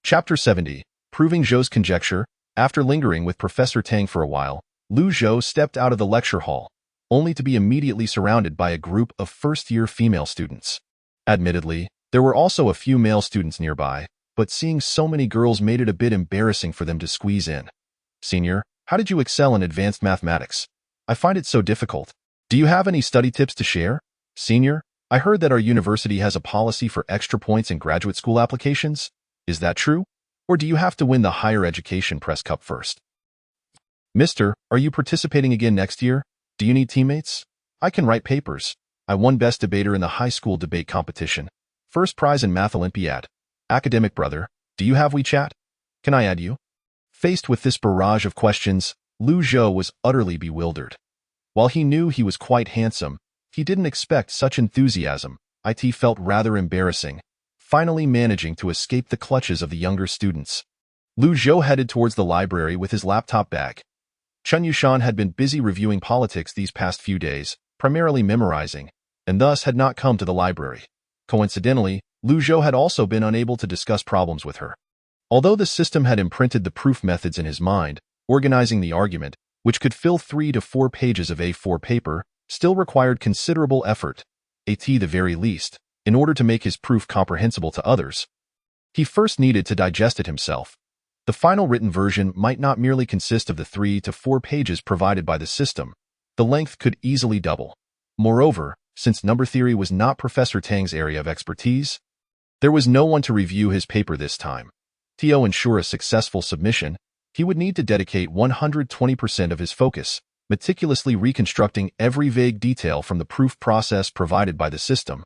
Chapter 70, Proving Zhou's Conjecture. After lingering with Professor Tang for a while, Lu Zhou stepped out of the lecture hall, only to be immediately surrounded by a group of first-year female students. Admittedly, there were also a few male students nearby, but seeing so many girls made it a bit embarrassing for them to squeeze in. "Senior, how did you excel in advanced mathematics? I find it so difficult. Do you have any study tips to share?" "Senior, I heard that our university has a policy for extra points in graduate school applications. Is that true? Or do you have to win the Higher Education Press Cup first?" "Mister, are you participating again next year? Do you need teammates?" "I can write papers. I won Best Debater in the high school debate competition. First prize in Math Olympiad. Academic brother, do you have WeChat? Can I add you?" Faced with this barrage of questions, Lu Zhou was utterly bewildered. While he knew he was quite handsome, he didn't expect such enthusiasm. It felt rather embarrassing, finally managing to escape the clutches of the younger students. Lu Zhou headed towards the library with his laptop bag. Chen Yushan had been busy reviewing politics these past few days, primarily memorizing, and thus had not come to the library. Coincidentally, Lu Zhou had also been unable to discuss problems with her. Although the system had imprinted the proof methods in his mind, organizing the argument, which could fill 3 to 4 pages of A4 paper, still required considerable effort, at the very least, in order to make his proof comprehensible to others. He first needed to digest it himself. The final written version might not merely consist of the 3 to 4 pages provided by the system. The length could easily double. Moreover, since number theory was not Professor Tang's area of expertise, there was no one to review his paper this time. To ensure a successful submission, he would need to dedicate 120% of his focus, meticulously reconstructing every vague detail from the proof process provided by the system,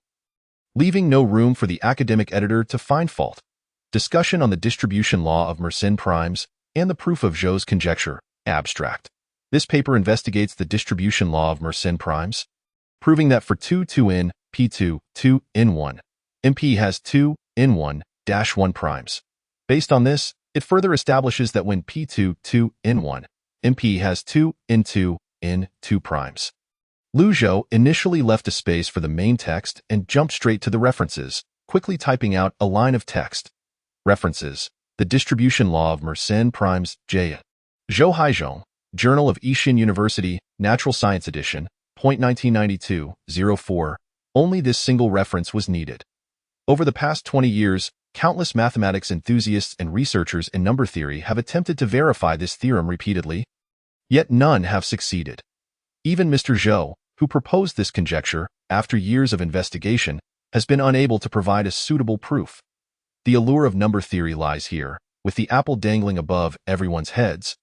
leaving no room for the academic editor to find fault. Discussion on the distribution law of Mersenne primes and the proof of Joux's conjecture. Abstract. This paper investigates the distribution law of Mersenne primes, proving that for 2 in P2, 2 in 1, MP has 2 in 1-1 primes. Based on this, it further establishes that when P2, 2 in 1, MP has 2 in 2 primes. Joux initially left a space for the main text and jumped straight to the references, quickly typing out a line of text. References. The distribution law of Mersenne primes. J. Zhou Haizhong, Journal of Yixin University, Natural Science Edition, point 1992, 04. Only this single reference was needed. Over the past 20 years, countless mathematics enthusiasts and researchers in number theory have attempted to verify this theorem repeatedly, yet none have succeeded. Even Mr. Joux, who proposed this conjecture after years of investigation, has been unable to provide a suitable proof. The allure of number theory lies here, with the apple dangling above everyone's heads,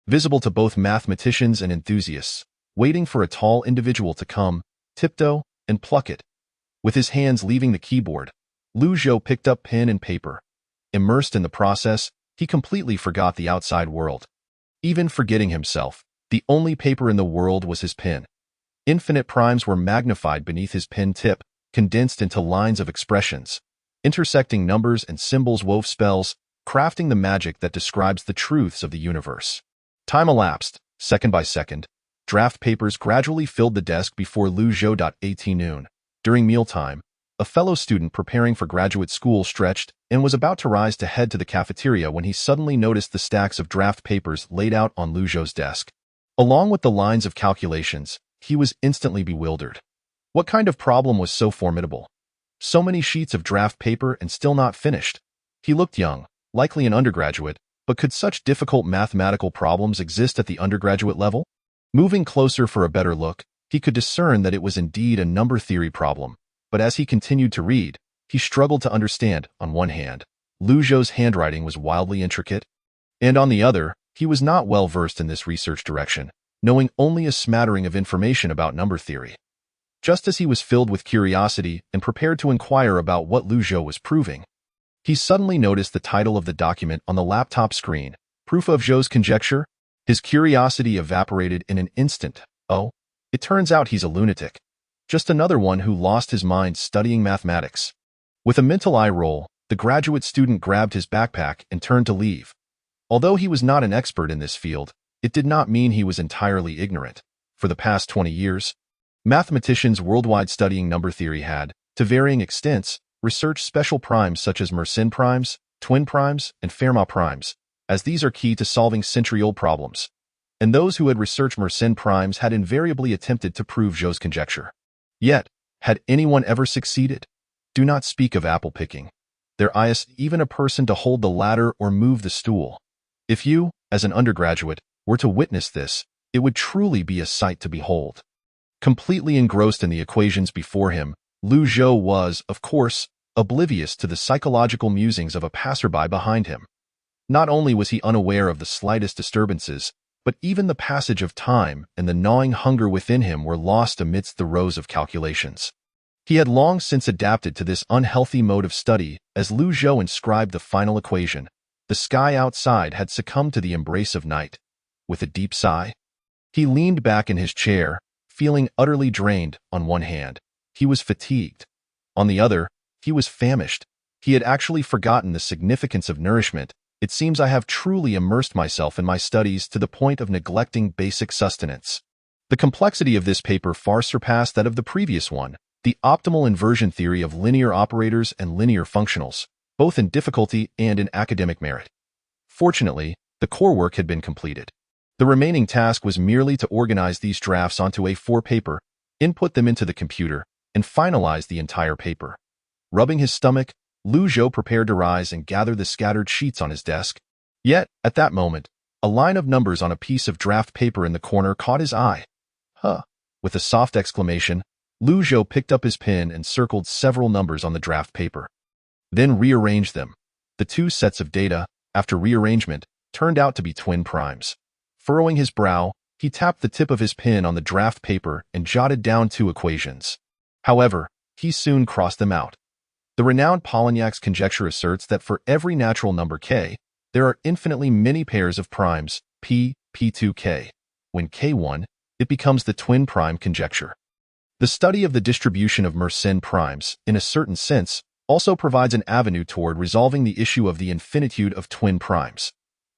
visible to both mathematicians and enthusiasts, waiting for a tall individual to come, tiptoe, and pluck it. With his hands leaving the keyboard, Joux picked up pen and paper. Immersed in the process, he completely forgot the outside world. Even forgetting himself, the only paper in the world was his pen. Infinite primes were magnified beneath his pen tip, condensed into lines of expressions. Intersecting numbers and symbols wove spells, crafting the magic that describes the truths of the universe. Time elapsed, second by second. Draft papers gradually filled the desk before Joux. 18 noon. During mealtime, a fellow student preparing for graduate school stretched and was about to rise to head to the cafeteria when he suddenly noticed the stacks of draft papers laid out on Joux's desk. Along with the lines of calculations, he was instantly bewildered. What kind of problem was so formidable? So many sheets of draft paper and still not finished. He looked young, likely an undergraduate, but could such difficult mathematical problems exist at the undergraduate level? Moving closer for a better look, he could discern that it was indeed a number theory problem, but as he continued to read, he struggled to understand. On one hand, Joux's handwriting was wildly intricate, and on the other, he was not well versed in this research direction, knowing only a smattering of information about number theory. Just as he was filled with curiosity and prepared to inquire about what Joux was proving, he suddenly noticed the title of the document on the laptop screen, Proof of Joux's Conjecture. His curiosity evaporated in an instant. Oh, it turns out he's a lunatic. Just another one who lost his mind studying mathematics. With a mental eye roll, the graduate student grabbed his backpack and turned to leave. Although he was not an expert in this field, it did not mean he was entirely ignorant. For the past 20 years, mathematicians worldwide studying number theory had, to varying extents, researched special primes such as Mersenne primes, twin primes, and Fermat primes, as these are key to solving century-old problems. And those who had researched Mersenne primes had invariably attempted to prove Joux's conjecture. Yet, had anyone ever succeeded? Do not speak of apple-picking. There is even a person to hold the ladder or move the stool. If you, as an undergraduate, were to witness this, it would truly be a sight to behold. Completely engrossed in the equations before him, Joux was, of course, oblivious to the psychological musings of a passerby behind him. Not only was he unaware of the slightest disturbances, but even the passage of time and the gnawing hunger within him were lost amidst the rows of calculations. He had long since adapted to this unhealthy mode of study as Joux inscribed the final equation. The sky outside had succumbed to the embrace of night. With a deep sigh, he leaned back in his chair, feeling utterly drained. On one hand, he was fatigued. On the other, he was famished. He had actually forgotten the significance of nourishment. It seems I have truly immersed myself in my studies to the point of neglecting basic sustenance. The complexity of this paper far surpassed that of the previous one, the optimal inversion theory of linear operators and linear functionals, both in difficulty and in academic merit. Fortunately, the core work had been completed. The remaining task was merely to organize these drafts onto A4 paper, input them into the computer, and finalize the entire paper. Rubbing his stomach, Joux prepared to rise and gather the scattered sheets on his desk. Yet, at that moment, a line of numbers on a piece of draft paper in the corner caught his eye. Huh! With a soft exclamation, Joux picked up his pen and circled several numbers on the draft paper. Then rearranged them. The two sets of data, after rearrangement, turned out to be twin primes. Furrowing his brow, He tapped the tip of his pen on the draft paper and jotted down 2 equations. However, he soon crossed them out. The renowned Polignac's conjecture asserts that for every natural number k, there are infinitely many pairs of primes, p, p2k. When k1, it becomes the twin prime conjecture. The study of the distribution of Mersenne primes, in a certain sense, also provides an avenue toward resolving the issue of the infinitude of twin primes.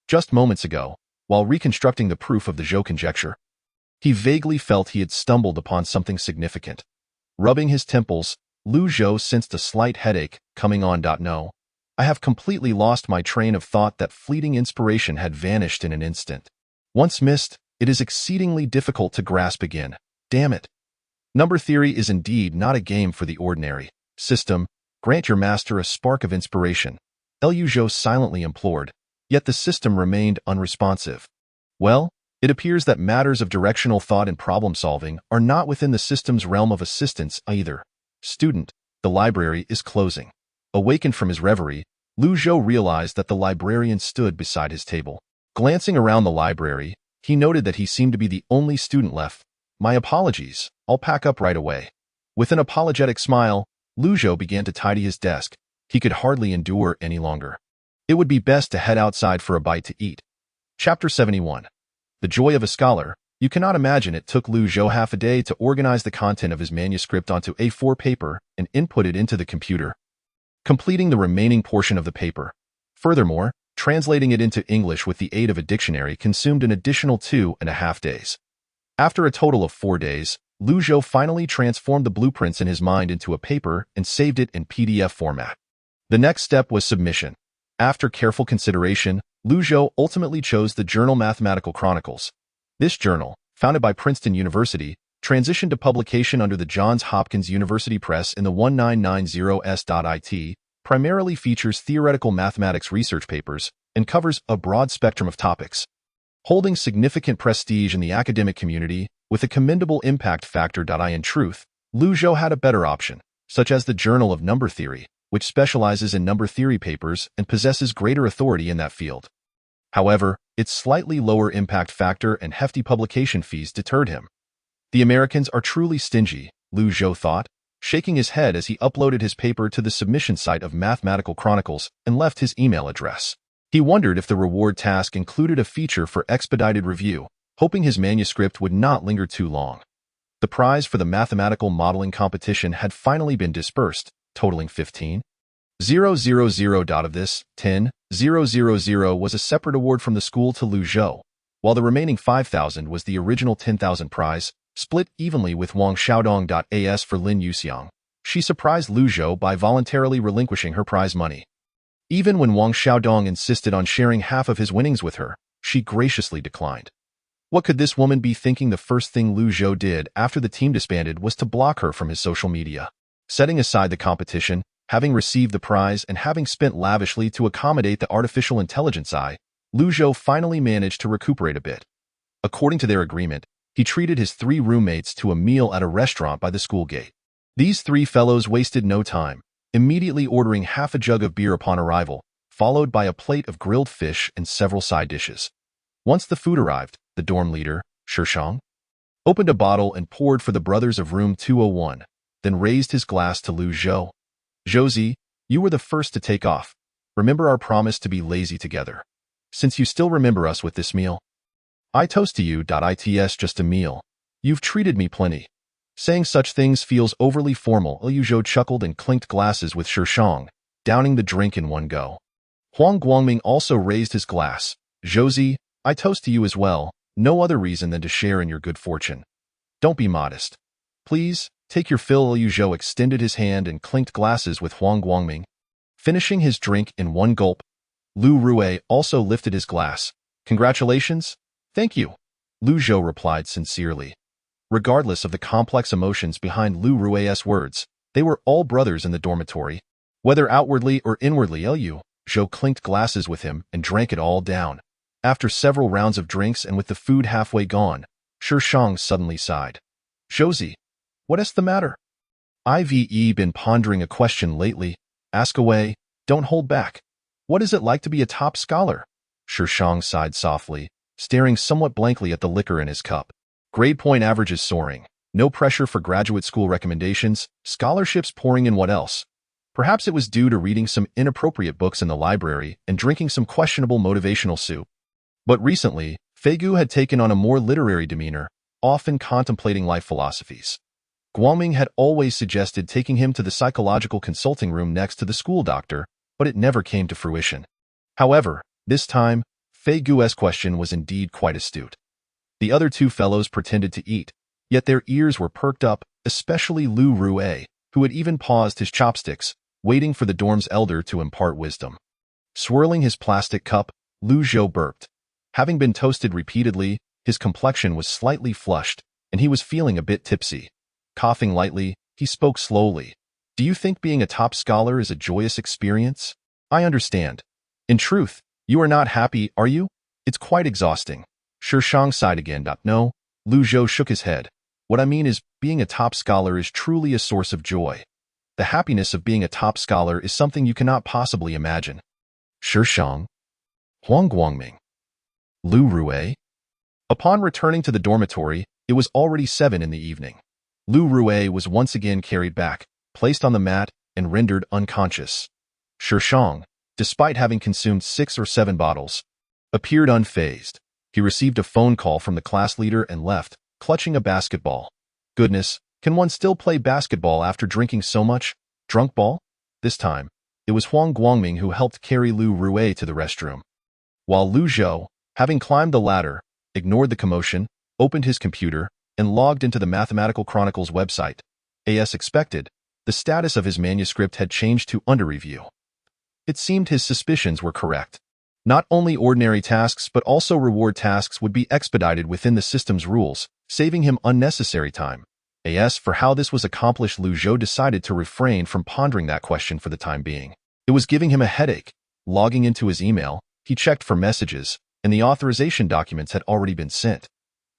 Just moments ago, while reconstructing the proof of the Zhou conjecture, he vaguely felt he had stumbled upon something significant. Rubbing his temples, Lu Zhou sensed a slight headache coming on. No, I have completely lost my train of thought. That fleeting inspiration had vanished in an instant. Once missed, it is exceedingly difficult to grasp again. Damn it. Number theory is indeed not a game for the ordinary. System, grant your master a spark of inspiration, Lu Zhou silently implored, yet the system remained unresponsive. Well, it appears that matters of directional thought and problem-solving are not within the system's realm of assistance either. Student, the library is closing. Awakened from his reverie, Lu Zhou realized that the librarian stood beside his table. Glancing around the library, he noted that he seemed to be the only student left. My apologies, I'll pack up right away. With an apologetic smile, Lu Zhou began to tidy his desk. He could hardly endure any longer. It would be best to head outside for a bite to eat. Chapter 71. The Joy of a Scholar. You cannot imagine it took Lu Zhou half a day to organize the content of his manuscript onto A4 paper and input it into the computer, completing the remaining portion of the paper. Furthermore, translating it into English with the aid of a dictionary consumed an additional 2.5 days. After a total of 4 days, Lu Zhou finally transformed the blueprints in his mind into a paper and saved it in PDF format. The next step was submission. After careful consideration, Lu Zhou ultimately chose the journal Mathematical Chronicles. This journal, founded by Princeton University, transitioned to publication under the Johns Hopkins University Press in the 1990s. Primarily features theoretical mathematics research papers and covers a broad spectrum of topics. Holding significant prestige in the academic community with a commendable impact factor. In truth, Lu Zhou had a better option, such as the Journal of Number Theory, which specializes in number theory papers and possesses greater authority in that field. However, its slightly lower impact factor and hefty publication fees deterred him. The Americans are truly stingy, Lu Zhou thought, shaking his head as he uploaded his paper to the submission site of Mathematical Chronicles and left his email address. He wondered if the reward task included a feature for expedited review, hoping his manuscript would not linger too long. The prize for the mathematical modeling competition had finally been dispersed, totaling 15,000. Of this, 10,000 was a separate award from the school to Lu Zhou, while the remaining 5,000 was the original 10,000 prize, split evenly with Wang Xiaodong. As for Lin Yuxiang, she surprised Lu Zhou by voluntarily relinquishing her prize money. Even when Wang Xiaodong insisted on sharing half of his winnings with her, she graciously declined. What could this woman be thinking? The first thing Lu Zhou did after the team disbanded was to block her from his social media. Setting aside the competition, having received the prize and having spent lavishly to accommodate the artificial intelligence eye, Lu Zhou finally managed to recuperate a bit. According to their agreement, he treated his 3 roommates to a meal at a restaurant by the school gate. These 3 fellows wasted no time, immediately ordering half a jug of beer upon arrival, followed by a plate of grilled fish and several side dishes. Once the food arrived, the dorm leader, Shishang, opened a bottle and poured for the brothers of room 201, then raised his glass to Lu Zhou. Josie, you were the first to take off. Remember our promise to be lazy together. Since you still remember us with this meal, I toast to you. It's just a meal. You've treated me plenty. Saying such things feels overly formal. Lu Zhou chuckled and clinked glasses with Shishang, downing the drink in one go. Huang Guangming also raised his glass. Josie, I toast to you as well, no other reason than to share in your good fortune. Don't be modest. Please, take your fill. Lu Zhou extended his hand and clinked glasses with Huang Guangming. Finishing his drink in one gulp, Lu Rui also lifted his glass. Congratulations? Thank you, Lu Zhou replied sincerely. Regardless of the complex emotions behind Lu Rui's words, they were all brothers in the dormitory. Whether outwardly or inwardly, Lu Zhou clinked glasses with him and drank it all down. After several rounds of drinks and with the food halfway gone, Shishang suddenly sighed. Josie, what is the matter? I've been pondering a question lately. Ask away, don't hold back. What is it like to be a top scholar? Shishang sighed softly, staring somewhat blankly at the liquor in his cup. Grade point averages soaring. No pressure for graduate school recommendations, scholarships pouring in. What else? Perhaps it was due to reading some inappropriate books in the library and drinking some questionable motivational soup. But recently, Feigu had taken on a more literary demeanor, often contemplating life philosophies. Guangming had always suggested taking him to the psychological consulting room next to the school doctor, but it never came to fruition. However, this time, Feigu's question was indeed quite astute. The other two fellows pretended to eat, yet their ears were perked up, especially Lu Rue, who had even paused his chopsticks, waiting for the dorm's elder to impart wisdom. Swirling his plastic cup, Lu Zhou burped. Having been toasted repeatedly, his complexion was slightly flushed, and he was feeling a bit tipsy. Coughing lightly, he spoke slowly. Do you think being a top scholar is a joyous experience? I understand. In truth, you are not happy, are you? It's quite exhausting. Shishang sighed again. No, Lu Zhou shook his head. What I mean is, being a top scholar is truly a source of joy. The happiness of being a top scholar is something you cannot possibly imagine. Shishang. Huang Guangming. Lu Rue. Upon returning to the dormitory, it was already 7 in the evening. Lu Rue was once again carried back, placed on the mat, and rendered unconscious. Shishang, despite having consumed 6 or 7 bottles, appeared unfazed. He received a phone call from the class leader and left, clutching a basketball. Goodness, can one still play basketball after drinking so much? Drunk ball? This time, it was Huang Guangming who helped carry Lu Rue to the restroom. While Lu Zhou, having climbed the ladder, ignored the commotion, opened his computer, and logged into the Mathematical Chronicles website. As expected, the status of his manuscript had changed to under review. It seemed his suspicions were correct. Not only ordinary tasks but also reward tasks would be expedited within the system's rules, saving him unnecessary time. As for how this was accomplished, Lu Zhou decided to refrain from pondering that question for the time being. It was giving him a headache. Logging into his email, he checked for messages, and the authorization documents had already been sent.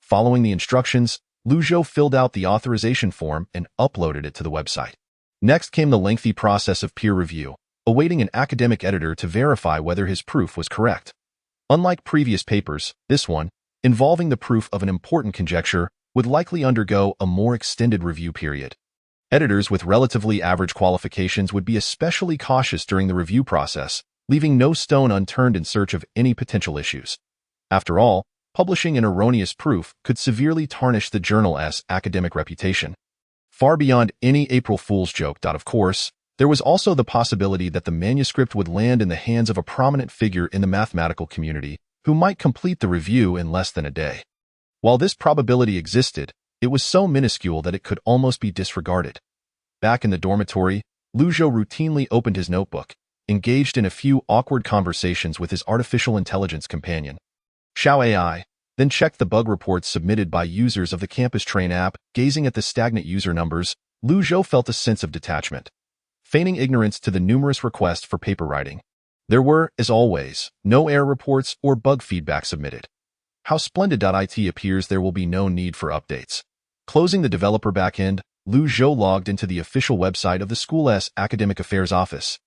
Following the instructions, Lu Zhou filled out the authorization form and uploaded it to the website. Next came the lengthy process of peer review, awaiting an academic editor to verify whether his proof was correct. Unlike previous papers, this one, involving the proof of an important conjecture, would likely undergo a more extended review period. Editors with relatively average qualifications would be especially cautious during the review process, leaving no stone unturned in search of any potential issues. After all, publishing an erroneous proof could severely tarnish the journal's academic reputation. Far beyond any April Fool's joke. Of course, there was also the possibility that the manuscript would land in the hands of a prominent figure in the mathematical community, who might complete the review in less than a day. While this probability existed, it was so minuscule that it could almost be disregarded. Back in the dormitory, Lu Zhou routinely opened his notebook, engaged in a few awkward conversations with his artificial intelligence companion, Xiao AI, then checked the bug reports submitted by users of the Campus Train app. Gazing at the stagnant user numbers, Lu Zhou felt a sense of detachment. Feigning ignorance to the numerous requests for paper writing, there were, as always, no error reports or bug feedback submitted. How splendid! It appears there will be no need for updates. Closing the developer backend, Lu Zhou logged into the official website of the school's academic affairs office,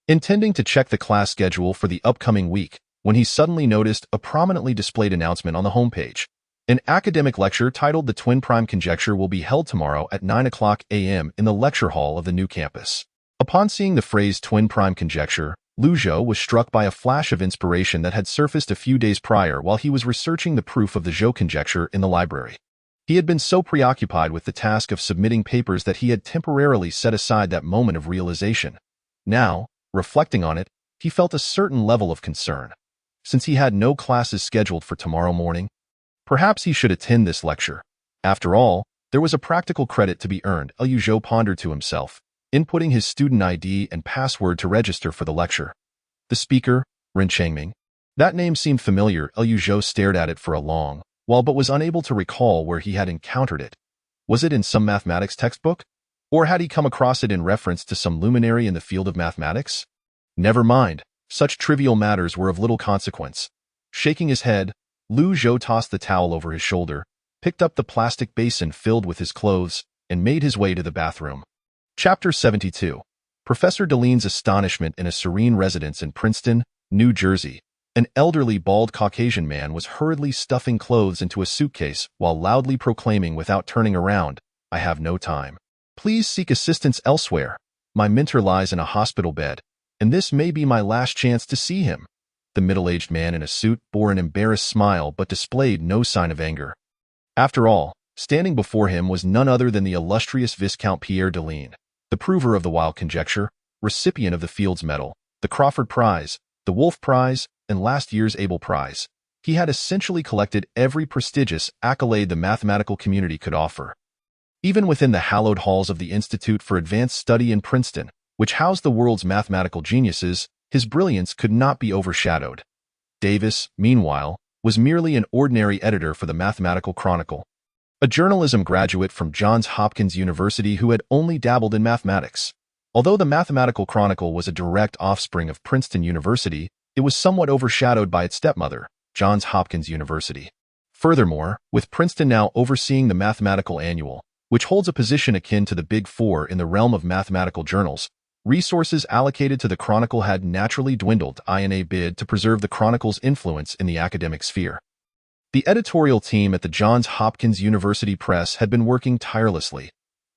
intending to check the class schedule for the upcoming week, when he suddenly noticed a prominently displayed announcement on the homepage. An academic lecture titled The Twin Prime Conjecture will be held tomorrow at 9:00 a.m. in the lecture hall of the new campus. Upon seeing the phrase twin prime conjecture, Lu Zhou was struck by a flash of inspiration that had surfaced a few days prior while he was researching the proof of the Zhou conjecture in the library. He had been so preoccupied with the task of submitting papers that he had temporarily set aside that moment of realization. Now, reflecting on it, he felt a certain level of concern. Since he had no classes scheduled for tomorrow morning, perhaps he should attend this lecture. After all, there was a practical credit to be earned, Lu Zhou pondered to himself, inputting his student ID and password to register for the lecture. The speaker, Ren Changming. That name seemed familiar. Lu Zhou stared at it for a long while but was unable to recall where he had encountered it. Was it in some mathematics textbook? Or had he come across it in reference to some luminary in the field of mathematics? Never mind, such trivial matters were of little consequence. Shaking his head, Lu Zhou tossed the towel over his shoulder, picked up the plastic basin filled with his clothes, and made his way to the bathroom. Chapter 72. Professor Deline's astonishment in a serene residence in Princeton, New Jersey. An elderly, bald Caucasian man was hurriedly stuffing clothes into a suitcase while loudly proclaiming without turning around, "I have no time. Please seek assistance elsewhere. My mentor lies in a hospital bed, and this may be my last chance to see him." The middle-aged man in a suit bore an embarrassed smile but displayed no sign of anger. After all, standing before him was none other than the illustrious Viscount Pierre Deline, the prover of the wild conjecture, recipient of the Fields Medal, the Crawford Prize, the Wolf Prize, and last year's Abel Prize. He had essentially collected every prestigious accolade the mathematical community could offer. Even within the hallowed halls of the Institute for Advanced Study in Princeton, which housed the world's mathematical geniuses, his brilliance could not be overshadowed. Davis, meanwhile, was merely an ordinary editor for the Mathematical Chronicle, a journalism graduate from Johns Hopkins University who had only dabbled in mathematics. Although the Mathematical Chronicle was a direct offspring of Princeton University, it was somewhat overshadowed by its stepmother, Johns Hopkins University. Furthermore, with Princeton now overseeing the Mathematical Annual, which holds a position akin to the Big Four in the realm of mathematical journals, resources allocated to the Chronicle had naturally dwindled in a bid to preserve the Chronicle's influence in the academic sphere. The editorial team at the Johns Hopkins University Press had been working tirelessly.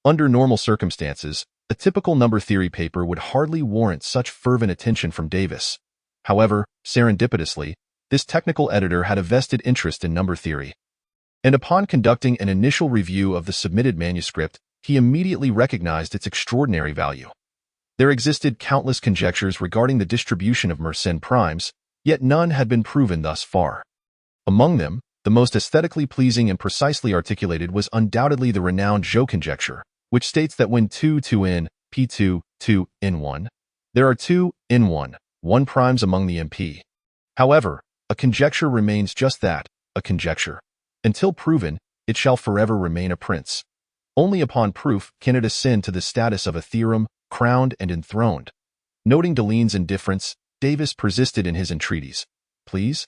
Under normal circumstances, a typical number theory paper would hardly warrant such fervent attention from Davis. However, serendipitously, this technical editor had a vested interest in number theory. And upon conducting an initial review of the submitted manuscript, he immediately recognized its extraordinary value. There existed countless conjectures regarding the distribution of Mersenne primes, yet none had been proven thus far. Among them, the most aesthetically pleasing and precisely articulated was undoubtedly the renowned Joe conjecture, which states that when 2n, p2, 2n1, there are 2n1, 1 primes among the MP. However, a conjecture remains just that, a conjecture. Until proven, it shall forever remain a prince. Only upon proof can it ascend to the status of a theorem, crowned and enthroned. Noting Deline's indifference, Davis persisted in his entreaties. "Please?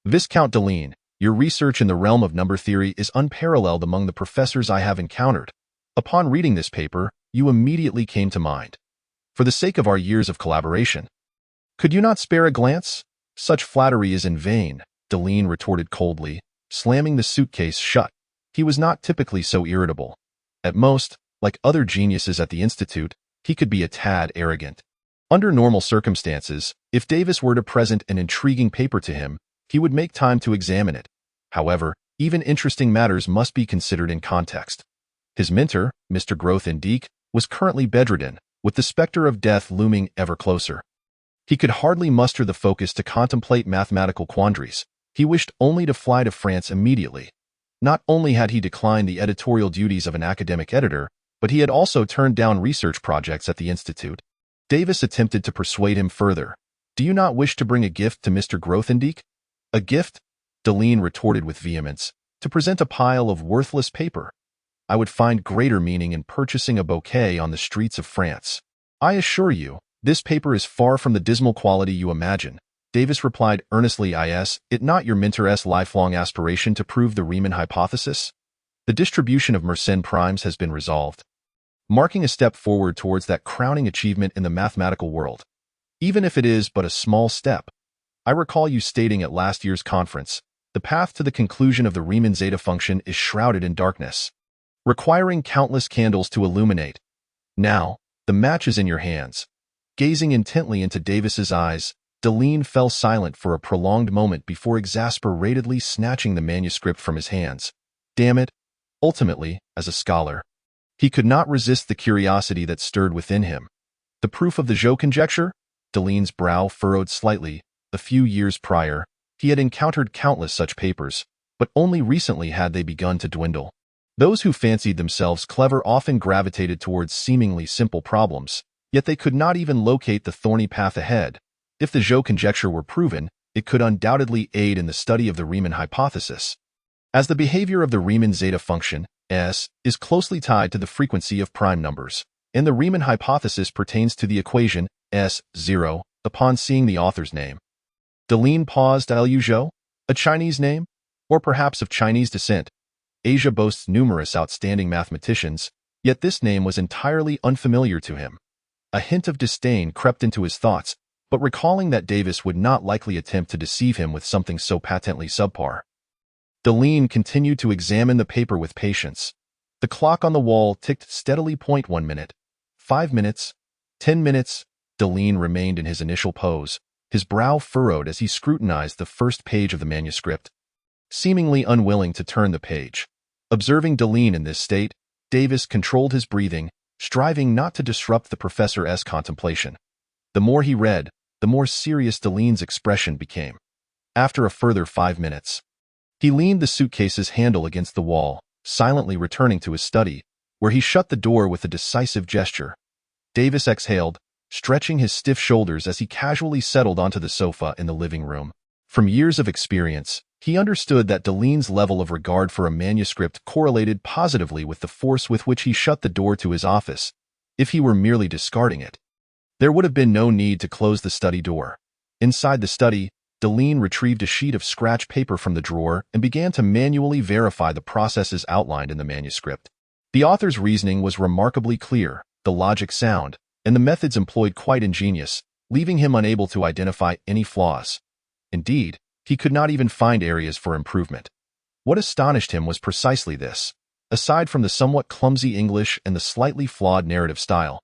Viscount Deline, your research in the realm of number theory is unparalleled among the professors I have encountered. Upon reading this paper, you immediately came to mind. For the sake of our years of collaboration, could you not spare a glance?" "Such flattery is in vain," Deline retorted coldly, slamming the suitcase shut. He was not typically so irritable. At most, like other geniuses at the Institute, he could be a tad arrogant. Under normal circumstances, if Davis were to present an intriguing paper to him, he would make time to examine it. However, even interesting matters must be considered in context. His mentor, Mr. Grothendieck, was currently bedridden, with the specter of death looming ever closer. He could hardly muster the focus to contemplate mathematical quandaries. He wished only to fly to France immediately. Not only had he declined the editorial duties of an academic editor, but he had also turned down research projects at the Institute. Davis attempted to persuade him further. "Do you not wish to bring a gift to Mr. Grothendieck?" "A gift?" Deline retorted with vehemence. "To present a pile of worthless paper. I would find greater meaning in purchasing a bouquet on the streets of France. I assure you, this paper is far from the dismal quality you imagine." Davis replied earnestly, "Is it not your mentor's lifelong aspiration to prove the Riemann hypothesis? The distribution of Mersenne primes has been resolved, marking a step forward towards that crowning achievement in the mathematical world. Even if it is but a small step. I recall you stating at last year's conference, the path to the conclusion of the Riemann zeta function is shrouded in darkness, requiring countless candles to illuminate. Now, the match is in your hands." Gazing intently into Davis's eyes, Deline fell silent for a prolonged moment before exasperatedly snatching the manuscript from his hands. Damn it! Ultimately, as a scholar, he could not resist the curiosity that stirred within him. The proof of the Joe conjecture? Deline's brow furrowed slightly. A few years prior, he had encountered countless such papers, but only recently had they begun to dwindle. Those who fancied themselves clever often gravitated towards seemingly simple problems, yet they could not even locate the thorny path ahead. If the Joe conjecture were proven, it could undoubtedly aid in the study of the Riemann hypothesis. As the behavior of the Riemann zeta function, S, is closely tied to the frequency of prime numbers, and the Riemann hypothesis pertains to the equation S0, upon seeing the author's name. Deline paused. Liu Zhou? A Chinese name? Or perhaps of Chinese descent? Asia boasts numerous outstanding mathematicians, yet this name was entirely unfamiliar to him. A hint of disdain crept into his thoughts. but recalling that Davis would not likely attempt to deceive him with something so patently subpar. Deline continued to examine the paper with patience. The clock on the wall ticked steadily. 1 minute, 5 minutes, 10 minutes. Deline remained in his initial pose, his brow furrowed as he scrutinized the first page of the manuscript, seemingly unwilling to turn the page. Observing Deline in this state, Davis controlled his breathing, striving not to disrupt the professor's contemplation. The more he read, the more serious Deline's expression became. After a further 5 minutes, he leaned the suitcase's handle against the wall, silently returning to his study, where he shut the door with a decisive gesture. Davis exhaled, stretching his stiff shoulders as he casually settled onto the sofa in the living room. From years of experience, he understood that Deline's level of regard for a manuscript correlated positively with the force with which he shut the door to his office. If he were merely discarding it, there would have been no need to close the study door. Inside the study, Deline retrieved a sheet of scratch paper from the drawer and began to manually verify the processes outlined in the manuscript. The author's reasoning was remarkably clear, the logic sound, and the methods employed quite ingenious, leaving him unable to identify any flaws. Indeed, he could not even find areas for improvement. What astonished him was precisely this. Aside from the somewhat clumsy English and the slightly flawed narrative style,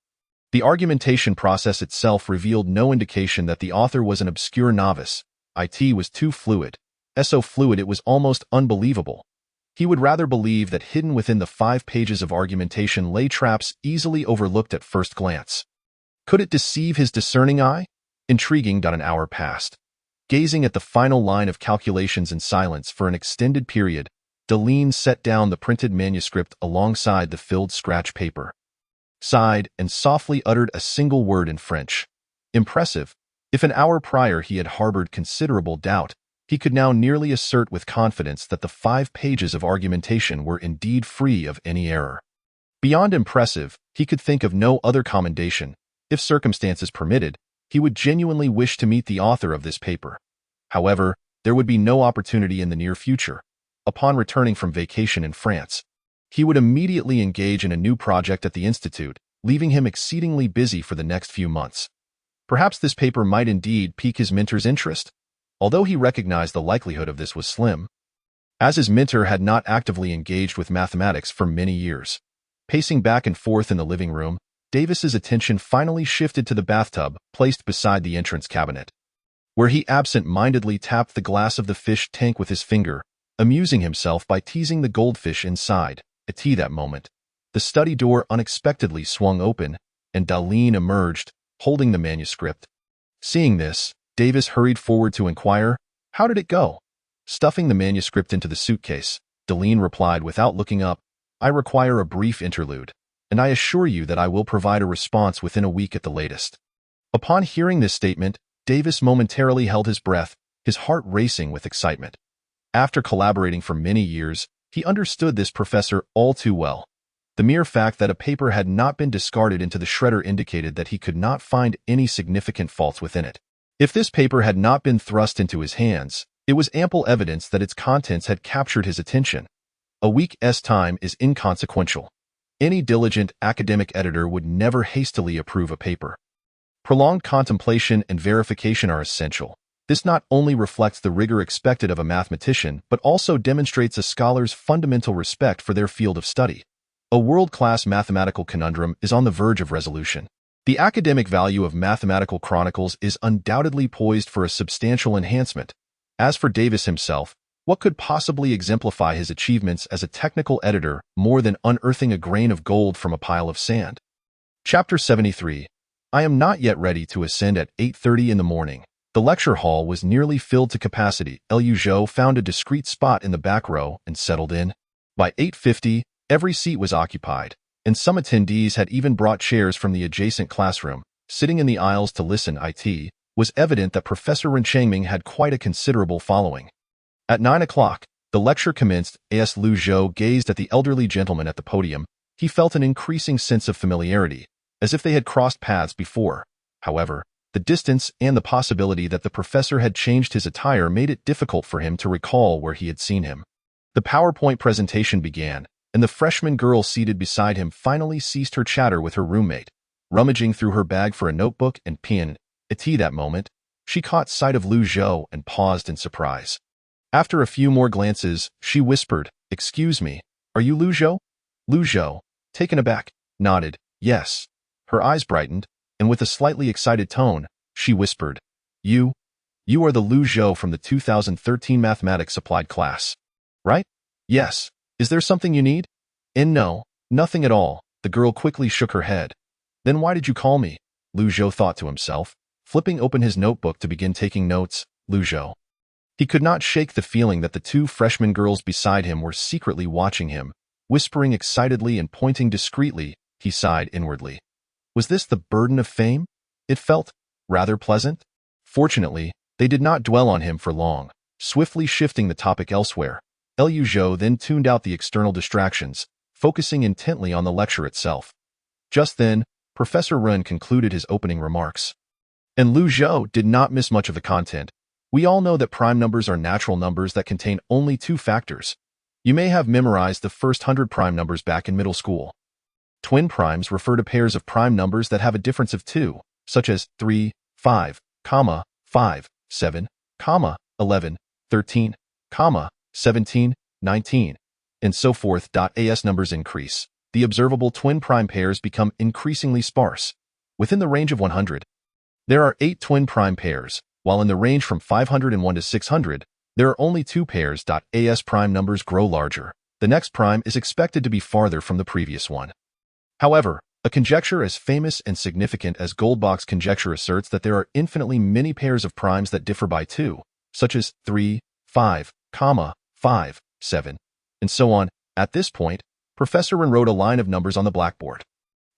the argumentation process itself revealed no indication that the author was an obscure novice. It was too fluid. So fluid it was almost unbelievable. He would rather believe that hidden within the 5 pages of argumentation lay traps easily overlooked at first glance. Could it deceive his discerning eye? Intriguing. An hour passed. Gazing at the final line of calculations in silence for an extended period, Deline set down the printed manuscript alongside the filled scratch paper, sighed, and softly uttered a single word in French. Impressive. If an hour prior he had harbored considerable doubt, he could now nearly assert with confidence that the 5 pages of argumentation were indeed free of any error. Beyond impressive, he could think of no other commendation. If circumstances permitted, he would genuinely wish to meet the author of this paper. However, there would be no opportunity in the near future. Upon returning from vacation in France, he would immediately engage in a new project at the Institute, leaving him exceedingly busy for the next few months. Perhaps this paper might indeed pique his mentor's interest, although he recognized the likelihood of this was slim, as his mentor had not actively engaged with mathematics for many years. Pacing back and forth in the living room, Davis's attention finally shifted to the bathtub placed beside the entrance cabinet, where he absent-mindedly tapped the glass of the fish tank with his finger, amusing himself by teasing the goldfish inside. At that moment, the study door unexpectedly swung open, and Deline emerged, holding the manuscript. Seeing this, Davis hurried forward to inquire, "How did it go?" Stuffing the manuscript into the suitcase, Deline replied without looking up, "I require a brief interlude, and I assure you that I will provide a response within a week at the latest." Upon hearing this statement, Davis momentarily held his breath, his heart racing with excitement. After collaborating for many years, he understood this professor all too well. The mere fact that a paper had not been discarded into the shredder indicated that he could not find any significant faults within it. If this paper had not been thrust into his hands, it was ample evidence that its contents had captured his attention. A week's time is inconsequential. Any diligent academic editor would never hastily approve a paper. Prolonged contemplation and verification are essential. This not only reflects the rigor expected of a mathematician, but also demonstrates a scholar's fundamental respect for their field of study. A world-class mathematical conundrum is on the verge of resolution. The academic value of mathematical chronicles is undoubtedly poised for a substantial enhancement. As for Davis himself, what could possibly exemplify his achievements as a technical editor more than unearthing a grain of gold from a pile of sand? Chapter 73. I am not yet ready to ascend at 8:30 in the morning. The lecture hall was nearly filled to capacity. Zhou found a discreet spot in the back row and settled in. By 8:50, every seat was occupied, and some attendees had even brought chairs from the adjacent classroom. Sitting in the aisles to listen, it was evident that Professor Renchengming had quite a considerable following. At 9 o'clock, the lecture commenced. As Liu Zhou gazed at the elderly gentleman at the podium, he felt an increasing sense of familiarity, as if they had crossed paths before. However, the distance and the possibility that the professor had changed his attire made it difficult for him to recall where he had seen him. The PowerPoint presentation began, and the freshman girl seated beside him finally ceased her chatter with her roommate. Rummaging through her bag for a notebook and pen, At that moment, she caught sight of Lu Zhou and paused in surprise. After a few more glances, she whispered, "Excuse me, are you Lu Zhou?" Lu Zhou, taken aback, nodded, "Yes." Her eyes brightened, and with a slightly excited tone, she whispered, You are the Lu Zhou from the 2013 mathematics applied class, right?" "Yes. Is there something you need?" "And no, nothing at all." The girl quickly shook her head. "Then why did you call me?" Lu Zhou thought to himself, flipping open his notebook to begin taking notes. Lu Zhou. He could not shake the feeling that the two freshman girls beside him were secretly watching him, whispering excitedly and pointing discreetly. He sighed inwardly. Was this the burden of fame? It felt rather pleasant. Fortunately, they did not dwell on him for long, swiftly shifting the topic elsewhere. Lu Zhou then tuned out the external distractions, focusing intently on the lecture itself. Just then, Professor Ren concluded his opening remarks. And Lu Zhou did not miss much of the content. We all know that prime numbers are natural numbers that contain only two factors. You may have memorized the first 100 prime numbers back in middle school. Twin primes refer to pairs of prime numbers that have a difference of 2, such as 3, 5, 5, 7, 11, 13, 17, 19, and so forth. As numbers increase, the observable twin prime pairs become increasingly sparse. Within the range of 100, there are 8 twin prime pairs, while in the range from 501 to 600, there are only 2 pairs. As prime numbers grow larger, the next prime is expected to be farther from the previous one. However, a conjecture as famous and significant as Goldbach's conjecture asserts that there are infinitely many pairs of primes that differ by 2, such as 3, 5, 5, 7, and so on. At this point, Professor Ren wrote a line of numbers on the blackboard.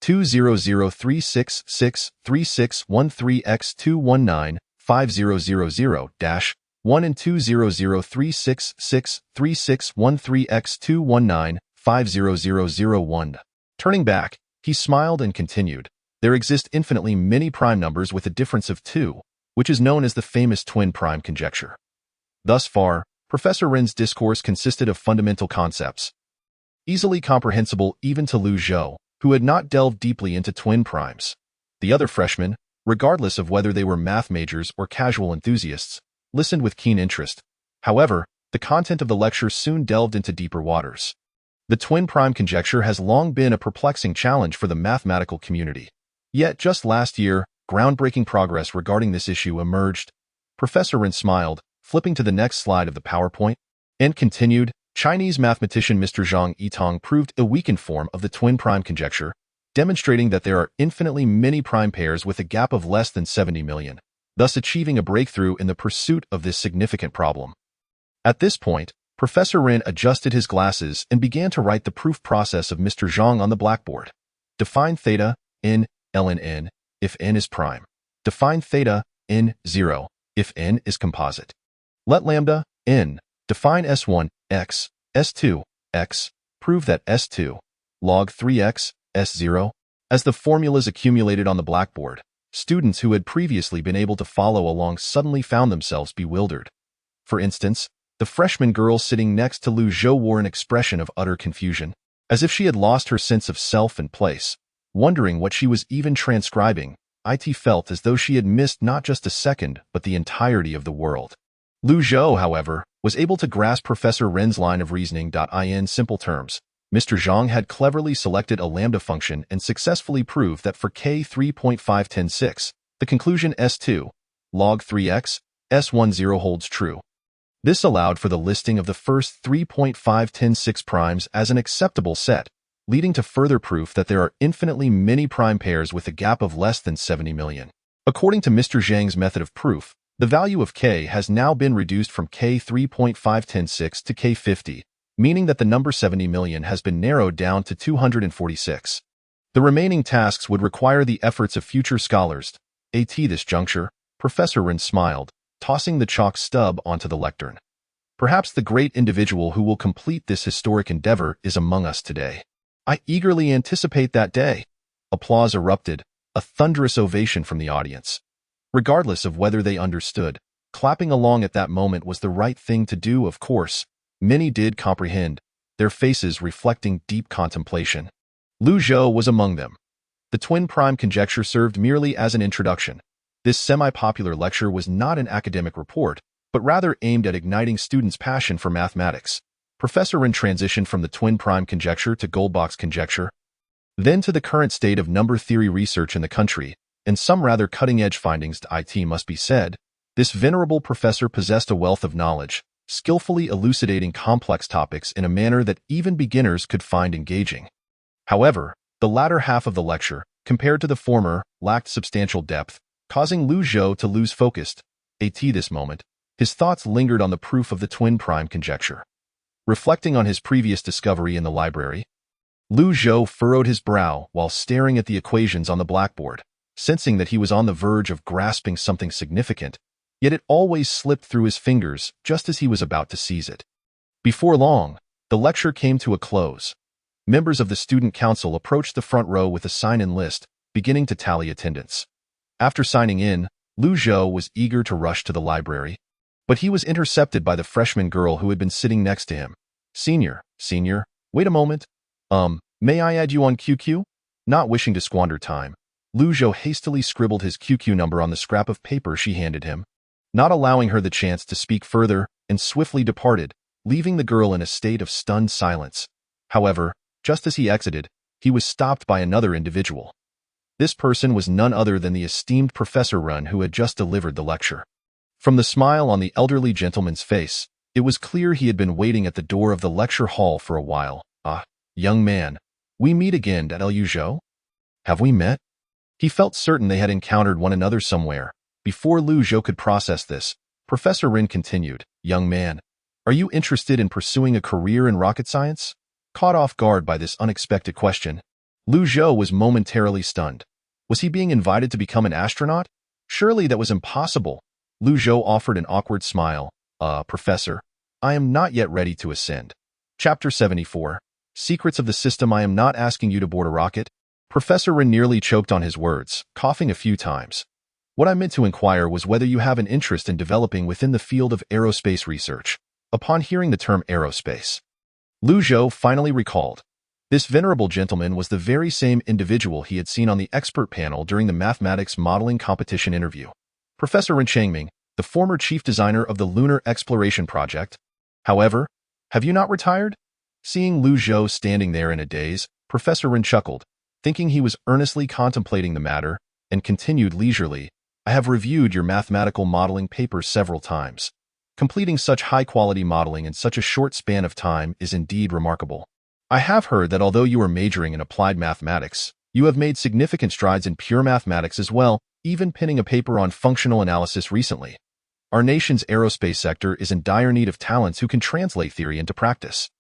20036636313x2195000-1 and 200366313x2195000-1. Turning back, he smiled and continued, there exist infinitely many prime numbers with a difference of 2, which is known as the famous twin prime conjecture. Thus far, Professor Ren's discourse consisted of fundamental concepts, easily comprehensible even to Lu Zhou, who had not delved deeply into twin primes. The other freshmen, regardless of whether they were math majors or casual enthusiasts, listened with keen interest. However, the content of the lecture soon delved into deeper waters. The twin prime conjecture has long been a perplexing challenge for the mathematical community. Yet just last year, groundbreaking progress regarding this issue emerged. Professor Ren smiled, flipping to the next slide of the PowerPoint, and continued, Chinese mathematician Mr. Zhang Yitong proved a weakened form of the twin prime conjecture, demonstrating that there are infinitely many prime pairs with a gap of less than 70 million, thus achieving a breakthrough in the pursuit of this significant problem. At this point, Professor Ren adjusted his glasses and began to write the proof process of Mr. Zhang on the blackboard. Define theta, n, ln n, if n is prime. Define theta, n, 0, if n is composite. Let lambda, n, define s1, x, s2, x, prove that s2, log 3x, s0. As the formulas accumulated on the blackboard, students who had previously been able to follow along suddenly found themselves bewildered. For instance, the freshman girl sitting next to Lu Zhou wore an expression of utter confusion, as if she had lost her sense of self and place. Wondering what she was even transcribing, it felt as though she had missed not just a second, but the entirety of the world. Lu Zhou, however, was able to grasp Professor Ren's line of reasoning. In simple terms, Mr. Zhang had cleverly selected a lambda function and successfully proved that for k 3.5106, the conclusion s2, log 3x, s10 holds true. This allowed for the listing of the first 3.5106 primes as an acceptable set, leading to further proof that there are infinitely many prime pairs with a gap of less than 70 million. According to Mr. Zhang's method of proof, the value of k has now been reduced from k 3.5106 to k 50, meaning that the number 70 million has been narrowed down to 246. The remaining tasks would require the efforts of future scholars. At this juncture, Professor Ren smiled, tossing the chalk stub onto the lectern. Perhaps the great individual who will complete this historic endeavor is among us today. I eagerly anticipate that day. Applause erupted, a thunderous ovation from the audience. Regardless of whether they understood, clapping along at that moment was the right thing to do. Of course, many did comprehend, their faces reflecting deep contemplation. Lu Zhou was among them. The twin prime conjecture served merely as an introduction. This semi-popular lecture was not an academic report, but rather aimed at igniting students' passion for mathematics. Professor Ren transitioned from the twin prime conjecture to Goldbach's conjecture, then to the current state of number theory research in the country, and some rather cutting-edge findings to IT must be said. This venerable professor possessed a wealth of knowledge, skillfully elucidating complex topics in a manner that even beginners could find engaging. However, the latter half of the lecture, compared to the former, lacked substantial depth, causing Lu Zhou to lose focus. At this moment, his thoughts lingered on the proof of the twin prime conjecture. Reflecting on his previous discovery in the library, Lu Zhou furrowed his brow while staring at the equations on the blackboard, sensing that he was on the verge of grasping something significant, yet it always slipped through his fingers just as he was about to seize it. Before long, the lecture came to a close. Members of the student council approached the front row with a sign-in list, beginning to tally attendance. After signing in, Lu Zhou was eager to rush to the library, but he was intercepted by the freshman girl who had been sitting next to him. Senior, wait a moment. May I add you on QQ? Not wishing to squander time, Lu Zhou hastily scribbled his QQ number on the scrap of paper she handed him, not allowing her the chance to speak further, and swiftly departed, leaving the girl in a state of stunned silence. However, just as he exited, he was stopped by another individual. This person was none other than the esteemed Professor Ren who had just delivered the lecture. From the smile on the elderly gentleman's face, it was clear he had been waiting at the door of the lecture hall for a while. Ah, young man, we meet again at Lu Zhou? Have we met? He felt certain they had encountered one another somewhere. Before Lu Zhou could process this, Professor Ren continued, Young man, are you interested in pursuing a career in rocket science? Caught off guard by this unexpected question, Lu Zhou was momentarily stunned. Was he being invited to become an astronaut? Surely that was impossible. Lu Zhou offered an awkward smile. Professor, I am not yet ready to ascend. Chapter 74. Secrets of the System. I am not asking you to board a rocket. Professor Ren nearly choked on his words, coughing a few times. What I meant to inquire was whether you have an interest in developing within the field of aerospace research. Upon hearing the term aerospace, Lu Zhou finally recalled. This venerable gentleman was the very same individual he had seen on the expert panel during the mathematics modeling competition interview. Professor Ren Changming, the former chief designer of the Lunar Exploration Project. However, have you not retired? Seeing Lu Zhou standing there in a daze, Professor Ren chuckled, thinking he was earnestly contemplating the matter, and continued leisurely, I have reviewed your mathematical modeling papers several times. Completing such high-quality modeling in such a short span of time is indeed remarkable. I have heard that although you are majoring in applied mathematics, you have made significant strides in pure mathematics as well, even penning a paper on functional analysis recently. Our nation's aerospace sector is in dire need of talents who can translate theory into practice.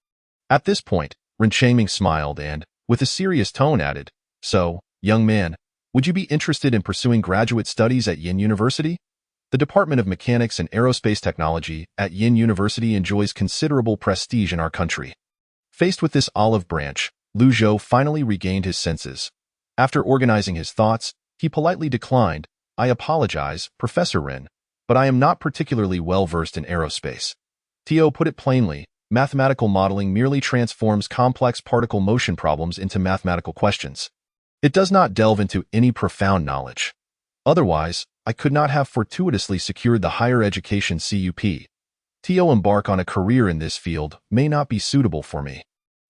At this point, Ren Changming smiled and, with a serious tone, added, So, young man, would you be interested in pursuing graduate studies at Yin University? The Department of Mechanics and Aerospace Technology at Yin University enjoys considerable prestige in our country. Faced with this olive branch, Lu Zhou finally regained his senses. After organizing his thoughts, he politely declined, I apologize, Professor Ren, but I am not particularly well-versed in aerospace. Tio put it plainly, mathematical modeling merely transforms complex particle motion problems into mathematical questions. It does not delve into any profound knowledge. Otherwise, I could not have fortuitously secured the higher education CUP. Tio embark on a career in this field may not be suitable for me.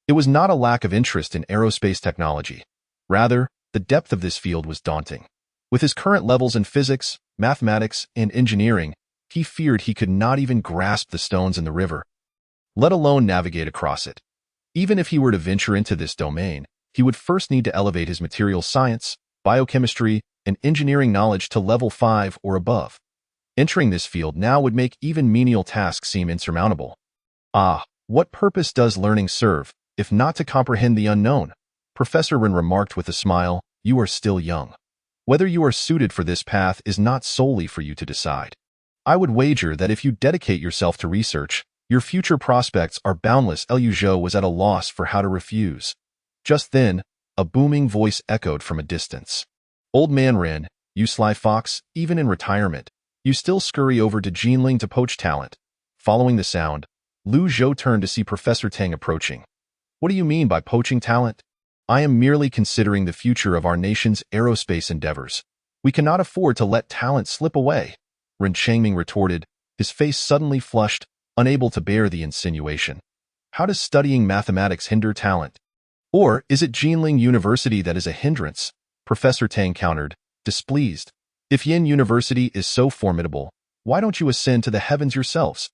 It was not a lack of interest in aerospace technology. Rather, the depth of this field was daunting. With his current levels in physics, mathematics, and engineering, he feared he could not even grasp the stones in the river, let alone navigate across it. Even if he were to venture into this domain, he would first need to elevate his material science, biochemistry, and engineering knowledge to level 5 or above. Entering this field now would make even menial tasks seem insurmountable. Ah, what purpose does learning serve, if not to comprehend the unknown? Professor Ren remarked with a smile, you are still young. Whether you are suited for this path is not solely for you to decide. I would wager that if you dedicate yourself to research, your future prospects are boundless. Lu Zhou was at a loss for how to refuse. Just then, a booming voice echoed from a distance. Old man Ren, you sly fox, even in retirement, you still scurry over to Jinling to poach talent. Following the sound, Lu Zhou turned to see Professor Tang approaching. What do you mean by poaching talent? I am merely considering the future of our nation's aerospace endeavors. We cannot afford to let talent slip away, Ren Changming retorted, his face suddenly flushed, unable to bear the insinuation. How does studying mathematics hinder talent? Or is it Jinling University that is a hindrance? Professor Tang countered, displeased. If Yin University is so formidable, why don't you ascend to the heavens yourselves?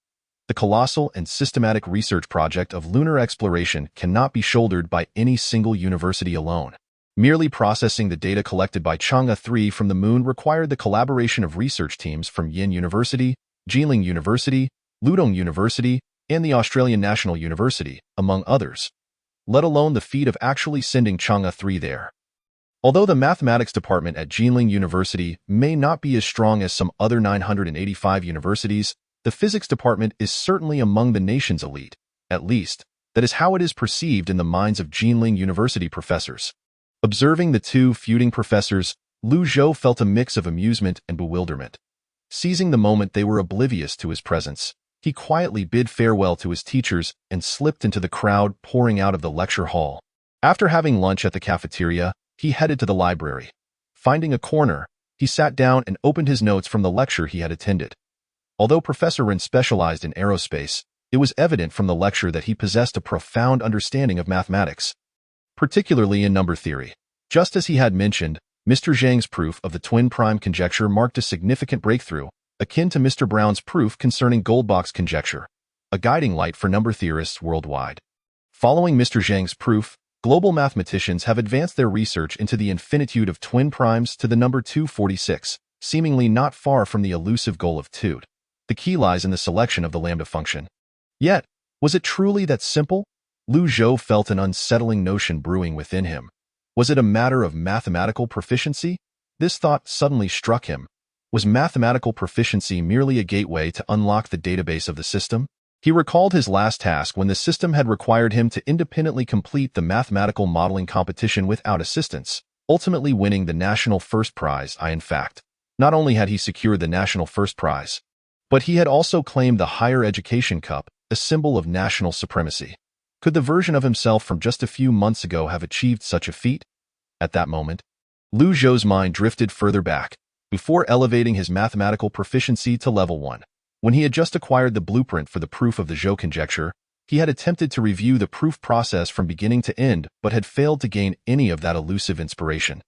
The colossal and systematic research project of lunar exploration cannot be shouldered by any single university alone. Merely processing the data collected by Chang'e 3 from the moon required the collaboration of research teams from Yin University, Jinling University, Ludong University, and the Australian National University, among others, let alone the feat of actually sending Chang'e 3 there. Although the mathematics department at Jinling University may not be as strong as some other 985 universities, the physics department is certainly among the nation's elite. At least, that is how it is perceived in the minds of Jinling University professors. Observing the two feuding professors, Lu Zhou felt a mix of amusement and bewilderment. Seizing the moment they were oblivious to his presence, he quietly bid farewell to his teachers and slipped into the crowd pouring out of the lecture hall. After having lunch at the cafeteria, he headed to the library. Finding a corner, he sat down and opened his notes from the lecture he had attended. Although Professor Ren specialized in aerospace, it was evident from the lecture that he possessed a profound understanding of mathematics, particularly in number theory. Just as he had mentioned, Mr. Zhang's proof of the twin prime conjecture marked a significant breakthrough, akin to Mr. Brown's proof concerning Goldbach's conjecture, a guiding light for number theorists worldwide. Following Mr. Zhang's proof, global mathematicians have advanced their research into the infinitude of twin primes to the number 246, seemingly not far from the elusive goal of Tude. The key lies in the selection of the lambda function. Yet, was it truly that simple? Lu Zhou felt an unsettling notion brewing within him. Was it a matter of mathematical proficiency? This thought suddenly struck him. Was mathematical proficiency merely a gateway to unlock the database of the system? He recalled his last task when the system had required him to independently complete the mathematical modeling competition without assistance, ultimately winning the national first prize. In fact, not only had he secured the national first prize, but he had also claimed the Higher Education Cup, a symbol of national supremacy. Could the version of himself from just a few months ago have achieved such a feat? At that moment, Lu Zhou's mind drifted further back, before elevating his mathematical proficiency to level 1. When he had just acquired the blueprint for the proof of the Zhou conjecture, he had attempted to review the proof process from beginning to end but had failed to gain any of that elusive inspiration.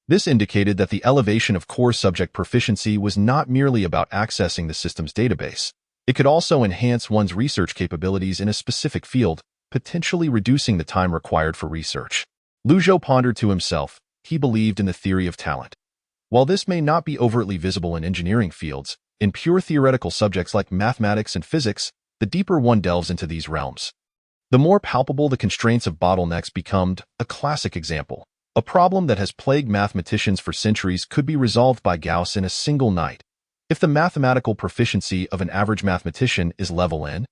This indicated that the elevation of core subject proficiency was not merely about accessing the system's database. It could also enhance one's research capabilities in a specific field, potentially reducing the time required for research. Lu Zhou pondered to himself. He believed in the theory of talent. While this may not be overtly visible in engineering fields, in pure theoretical subjects like mathematics and physics, the deeper one delves into these realms, the more palpable the constraints of bottlenecks become. A classic example. A problem that has plagued mathematicians for centuries could be resolved by Gauss in a single night. If the mathematical proficiency of an average mathematician is level n,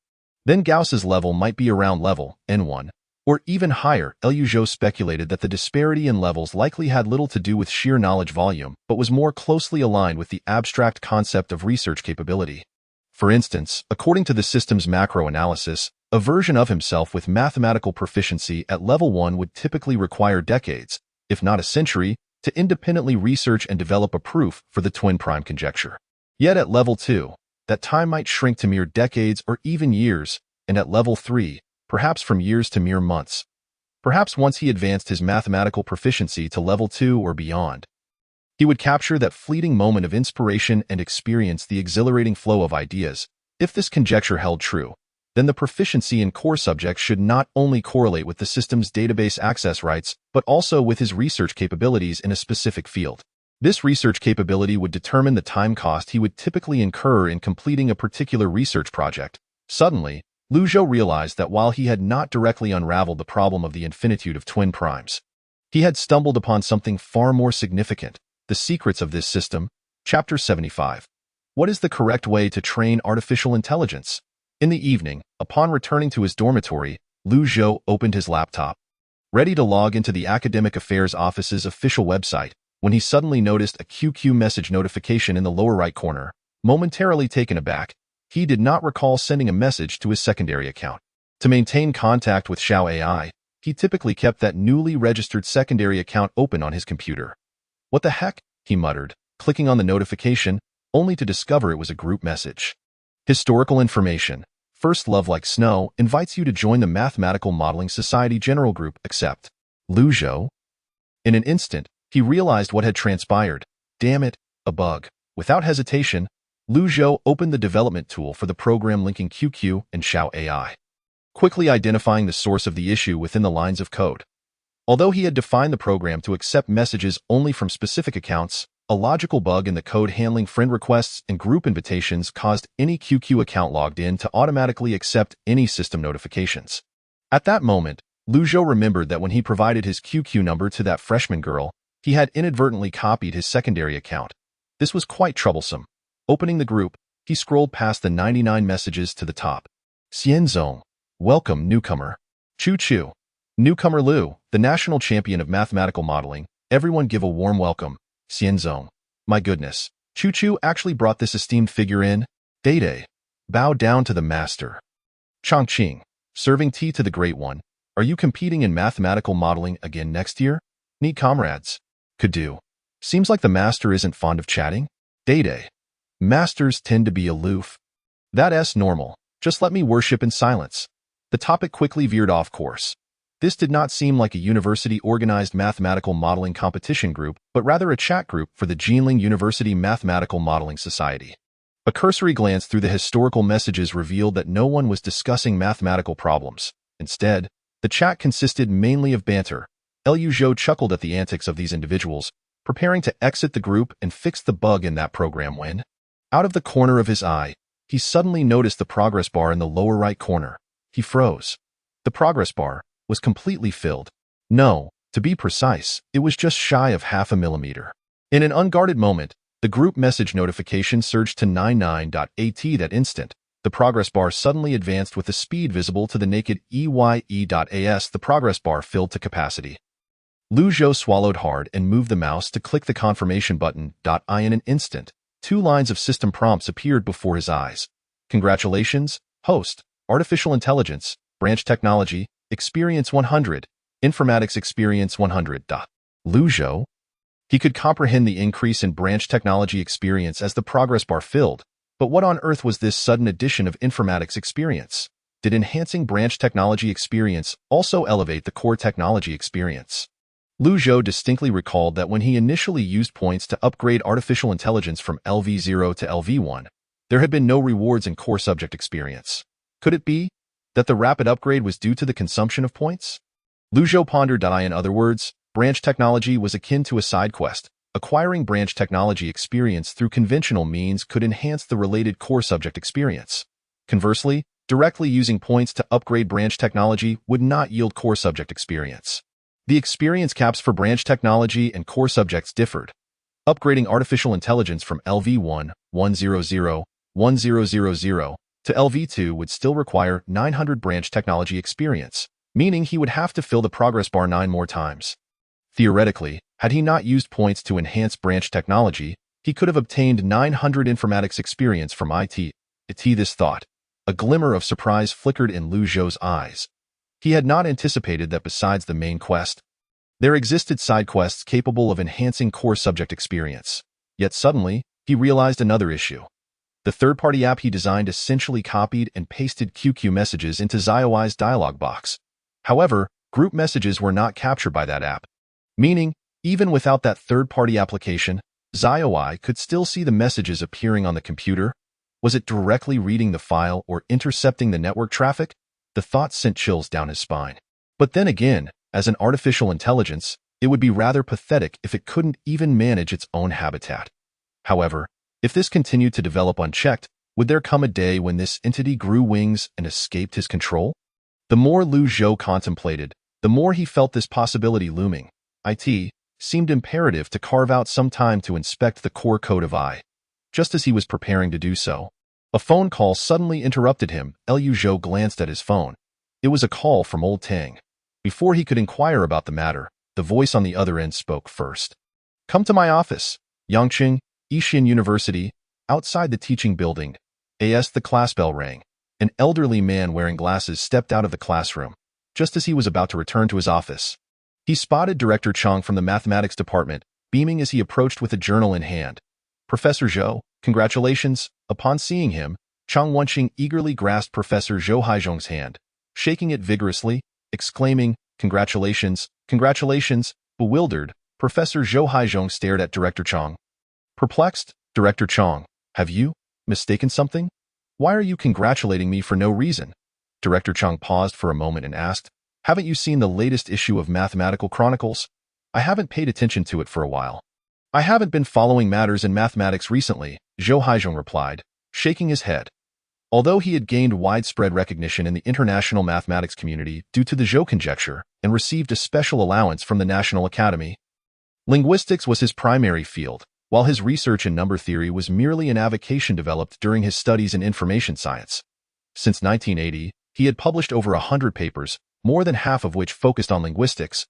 then Gauss's level might be around level n1, or even higher. Lu Zhou speculated that the disparity in levels likely had little to do with sheer knowledge volume, but was more closely aligned with the abstract concept of research capability. For instance, according to the system's macro analysis, a version of himself with mathematical proficiency at level 1 would typically require decades, if not a century, to independently research and develop a proof for the twin prime conjecture. Yet at level 2, that time might shrink to mere decades or even years, and at level 3, perhaps from years to mere months. Perhaps once he advanced his mathematical proficiency to level 2 or beyond, he would capture that fleeting moment of inspiration and experience the exhilarating flow of ideas. If this conjecture held true, then the proficiency in core subjects should not only correlate with the system's database access rights, but also with his research capabilities in a specific field. This research capability would determine the time cost he would typically incur in completing a particular research project. Suddenly, Lu Zhou realized that while he had not directly unraveled the problem of the infinitude of twin primes, he had stumbled upon something far more significant: the secrets of this system. Chapter 75. What is the correct way to train artificial intelligence? In the evening, upon returning to his dormitory, Lu Zhou opened his laptop, ready to log into the Academic Affairs Office's official website, when he suddenly noticed a QQ message notification in the lower right corner. Momentarily taken aback, he did not recall sending a message to his secondary account. To maintain contact with Xiao AI, he typically kept that newly registered secondary account open on his computer. What the heck? He muttered, clicking on the notification, only to discover it was a group message. Historical information. First Love Like Snow invites you to join the Mathematical Modeling Society General Group. Accept. Lu Zhou. In an instant, he realized what had transpired. Damn it, a bug. Without hesitation, Lu Zhou opened the development tool for the program linking QQ and Xiao AI, quickly identifying the source of the issue within the lines of code. Although he had defined the program to accept messages only from specific accounts, a logical bug in the code handling friend requests and group invitations caused any QQ account logged in to automatically accept any system notifications. At that moment, Lu Zhou remembered that when he provided his QQ number to that freshman girl, he had inadvertently copied his secondary account. This was quite troublesome. Opening the group, he scrolled past the 99 messages to the top. Xianzong. Welcome, newcomer. Choo choo. Newcomer Lu, the national champion of mathematical modeling. Everyone give a warm welcome. Xianzong. My goodness. Choo choo actually brought this esteemed figure in. Day. Bow down to the master. Chongqing. Serving tea to the great one. Are you competing in mathematical modeling again next year? Need comrades. Could do. Seems like the master isn't fond of chatting. Day. Masters tend to be aloof. That's normal. Just let me worship in silence. The topic quickly veered off course. This did not seem like a university-organized mathematical modeling competition group, but rather a chat group for the Jinling University Mathematical Modeling Society. A cursory glance through the historical messages revealed that no one was discussing mathematical problems. Instead, the chat consisted mainly of banter. Lu Zhou chuckled at the antics of these individuals, preparing to exit the group and fix the bug in that program when, out of the corner of his eye, he suddenly noticed the progress bar in the lower right corner. He froze. The progress bar was completely filled. No, to be precise, it was just shy of half a millimeter. In an unguarded moment, the group message notification surged to 99.at that instant. The progress bar suddenly advanced with the speed visible to the naked EYE.as. The progress bar filled to capacity. Lu Zhou swallowed hard and moved the mouse to click the confirmation button. In an instant, 2 lines of system prompts appeared before his eyes. Congratulations, host, Artificial Intelligence, Branch Technology, Experience 100, Informatics Experience 100. Lu Zhou? He could comprehend the increase in branch technology experience as the progress bar filled, but what on earth was this sudden addition of informatics experience? Did enhancing branch technology experience also elevate the core technology experience? Lu Zhou distinctly recalled that when he initially used points to upgrade artificial intelligence from LV0 to LV1, there had been no rewards in core subject experience. Could it be that the rapid upgrade was due to the consumption of points? Lu Zhou pondered. In other words, branch technology was akin to a side quest. Acquiring branch technology experience through conventional means could enhance the related core subject experience. Conversely, directly using points to upgrade branch technology would not yield core subject experience. The experience caps for branch technology and core subjects differed. Upgrading artificial intelligence from LV1, 100, 1000 to LV2 would still require 900 branch technology experience, meaning he would have to fill the progress bar 9 more times. Theoretically, had he not used points to enhance branch technology, he could have obtained 900 informatics experience from IT. This thought, a glimmer of surprise flickered in Lu Zhou's eyes. He had not anticipated that besides the main quest, there existed side quests capable of enhancing core subject experience. Yet suddenly, he realized another issue. The third-party app he designed essentially copied and pasted QQ messages into Xiaoi's dialog box. However, group messages were not captured by that app, meaning, even without that third-party application, Xiaoi could still see the messages appearing on the computer. Was it directly reading the file or intercepting the network traffic? The thought sent chills down his spine. But then again, as an artificial intelligence, it would be rather pathetic if it couldn't even manage its own habitat. However, if this continued to develop unchecked, would there come a day when this entity grew wings and escaped his control? The more Lu Zhou contemplated, the more he felt this possibility looming. It seemed imperative to carve out some time to inspect the core code of I. Just as he was preparing to do so, a phone call suddenly interrupted him. Lu Zhou glanced at his phone. It was a call from old Tang. Before he could inquire about the matter, the voice on the other end spoke first. Come to my office, Yangqing, Yixin University, outside the teaching building. As the class bell rang, an elderly man wearing glasses stepped out of the classroom. Just as he was about to return to his office, he spotted Director Chang from the mathematics department, beaming as he approached with a journal in hand. Professor Zhou, congratulations." Upon seeing him, Chang Wenqing eagerly grasped Professor Zhou Haizhong's hand, shaking it vigorously, exclaiming, "Congratulations, congratulations." Bewildered, Professor Zhou Haizhong stared at Director Chang. Perplexed, "Director Chang, have you mistaken something? Why are you congratulating me for no reason?" Director Chang paused for a moment and asked, "Haven't you seen the latest issue of Mathematical Chronicles? I haven't paid attention to it for a while." "I haven't been following matters in mathematics recently," Zhou Haizhong replied, shaking his head. Although he had gained widespread recognition in the international mathematics community due to the Zhou conjecture and received a special allowance from the National Academy, linguistics was his primary field, while his research in number theory was merely an avocation developed during his studies in information science. Since 1980, he had published over 100 papers, more than half of which focused on linguistics,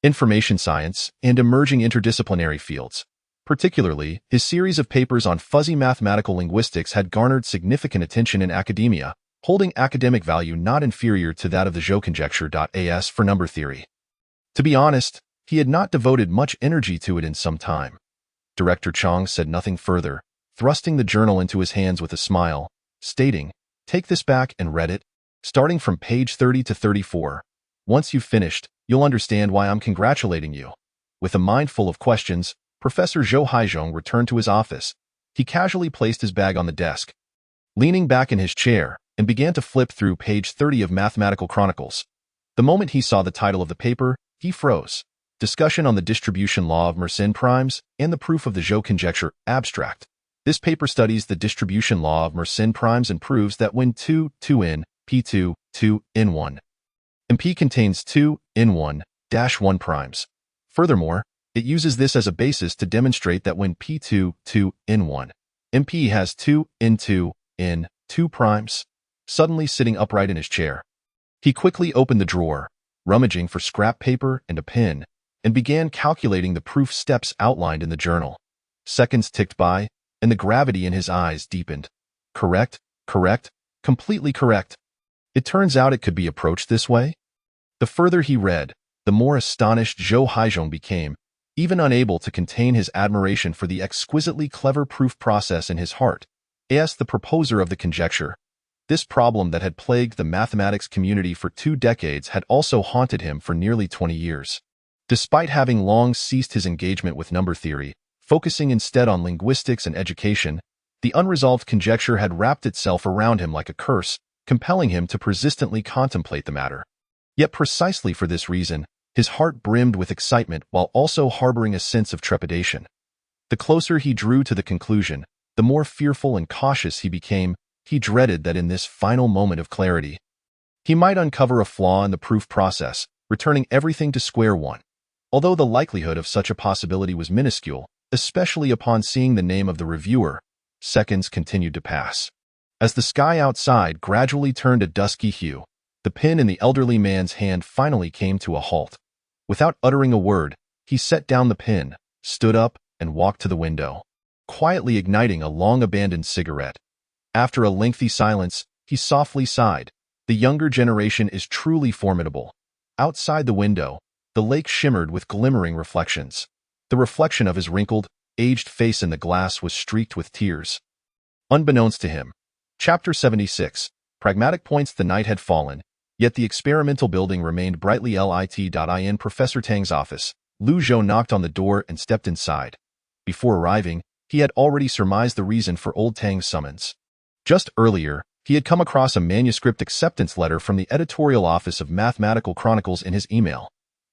information science, and emerging interdisciplinary fields. Particularly, his series of papers on fuzzy mathematical linguistics had garnered significant attention in academia, holding academic value not inferior to that of the Zhou conjecture. As for number theory, to be honest, he had not devoted much energy to it in some time. Director Chang said nothing further, thrusting the journal into his hands with a smile, stating, "Take this back and read it, starting from page 30 to 34. Once you've finished, you'll understand why I'm congratulating you." With a mind full of questions, Professor Zhou Haizhong returned to his office. He casually placed his bag on the desk, leaning back in his chair, and began to flip through page 30 of Mathematical Chronicles. The moment he saw the title of the paper, he froze. Discussion on the distribution law of Mersenne primes and the proof of the Zhou conjecture, abstract. This paper studies the distribution law of Mersenne primes and proves that when 2n, p2, 2n1, and p contains 2n1-1 primes. Furthermore, it uses this as a basis to demonstrate that when p2, 2n1, and p has 2n2, n2 primes. Suddenly sitting upright in his chair, he quickly opened the drawer, rummaging for scrap paper and a pen, and began calculating the proof steps outlined in the journal. Seconds ticked by, and the gravity in his eyes deepened. Correct, correct, completely correct. It turns out it could be approached this way? The further he read, the more astonished Zhou Haizhong became, even unable to contain his admiration for the exquisitely clever proof process in his heart. As the proposer of the conjecture, this problem that had plagued the mathematics community for 2 decades had also haunted him for nearly 20 years. Despite having long ceased his engagement with number theory, focusing instead on linguistics and education, the unresolved conjecture had wrapped itself around him like a curse, compelling him to persistently contemplate the matter. Yet precisely for this reason, his heart brimmed with excitement while also harboring a sense of trepidation. The closer he drew to the conclusion, the more fearful and cautious he became. He dreaded that in this final moment of clarity, he might uncover a flaw in the proof process, returning everything to square one. Although the likelihood of such a possibility was minuscule, especially upon seeing the name of the reviewer, seconds continued to pass. As the sky outside gradually turned a dusky hue, the pen in the elderly man's hand finally came to a halt. Without uttering a word, he set down the pen, stood up, and walked to the window, quietly igniting a long-abandoned cigarette. After a lengthy silence, he softly sighed. The younger generation is truly formidable. Outside the window, the lake shimmered with glimmering reflections. The reflection of his wrinkled, aged face in the glass was streaked with tears. Unbeknownst to him. Chapter 76. Pragmatic points. The night had fallen, yet the experimental building remained brightly lit. In Professor Tang's office, Lu Zhou knocked on the door and stepped inside. Before arriving, he had already surmised the reason for old Tang's summons. Just earlier, he had come across a manuscript acceptance letter from the editorial office of Mathematical Chronicles in his email.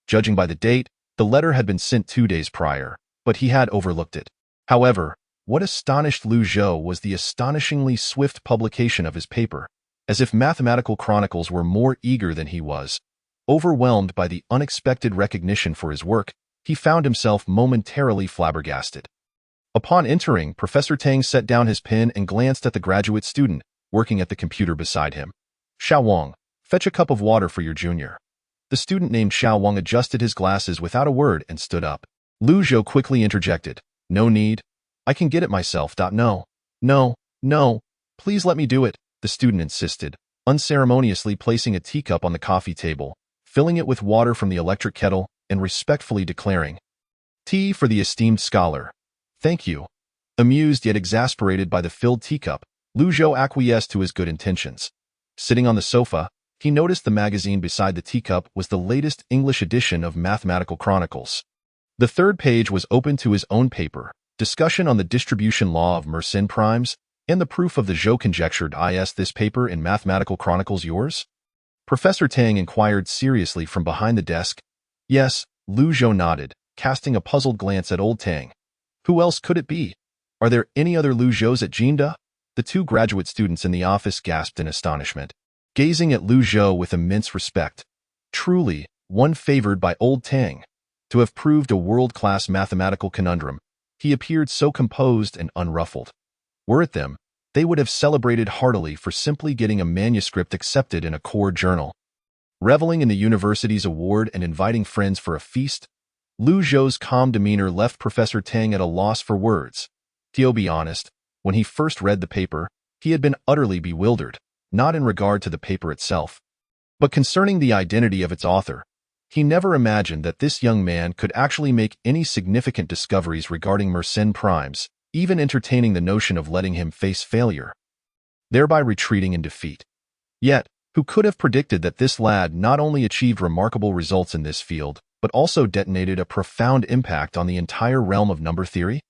Judging by the date, the letter had been sent 2 days prior, but he had overlooked it. However, what astonished Lu Zhou was the astonishingly swift publication of his paper. As if Mathematical Chronicles were more eager than he was. Overwhelmed by the unexpected recognition for his work, he found himself momentarily flabbergasted. Upon entering, Professor Tang set down his pen and glanced at the graduate student, working at the computer beside him. "Xiao Wang, fetch a cup of water for your junior." The student named Xiao Wang adjusted his glasses without a word and stood up. Lu Zhou quickly interjected. "No need. I can get it myself." No, please let me do it," the student insisted, unceremoniously placing a teacup on the coffee table, filling it with water from the electric kettle, and respectfully declaring, "Tea for the esteemed scholar." "Thank you." Amused yet exasperated by the filled teacup, Lu Zhou acquiesced to his good intentions. Sitting on the sofa, he noticed the magazine beside the teacup was the latest English edition of Mathematical Chronicles. The third page was open to his own paper, discussion on the distribution law of Mersenne primes, and the proof of the Zhou conjecture. Is this paper in Mathematical Chronicles yours? Professor Tang inquired seriously from behind the desk. Yes, Lu Zhou nodded, casting a puzzled glance at old Tang. Who else could it be? Are there any other Lu Zhous at Jinda? The two graduate students in the office gasped in astonishment, gazing at Lu Zhou with immense respect. Truly, one favored by old Tang. To have proved a world-class mathematical conundrum, he appeared so composed and unruffled. Were it them, they would have celebrated heartily for simply getting a manuscript accepted in a core journal. Reveling in the university's award and inviting friends for a feast, Lu Zhou's calm demeanor left Professor Tang at a loss for words. To be honest, when he first read the paper, he had been utterly bewildered, not in regard to the paper itself, but concerning the identity of its author. He never imagined that this young man could actually make any significant discoveries regarding Mersenne primes, even entertaining the notion of letting him face failure, thereby retreating in defeat. Yet, who could have predicted that this lad not only achieved remarkable results in this field, but also detonated a profound impact on the entire realm of number theory?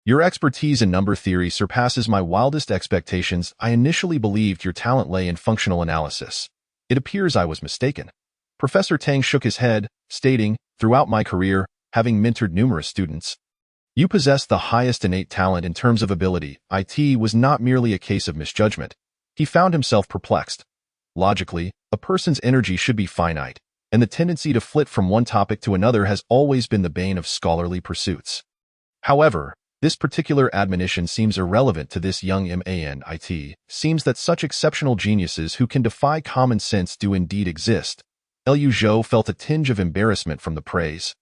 Your expertise in number theory surpasses my wildest expectations. I initially believed your talent lay in functional analysis. It appears I was mistaken. Professor Tang shook his head, stating, throughout my career, having mentored numerous students, you possess the highest innate talent in terms of ability. It was not merely a case of misjudgment. He found himself perplexed. Logically, a person's energy should be finite, and the tendency to flit from one topic to another has always been the bane of scholarly pursuits. However, this particular admonition seems irrelevant to this young man. It seems that such exceptional geniuses who can defy common sense do indeed exist. Lu Zhou felt a tinge of embarrassment from the praise.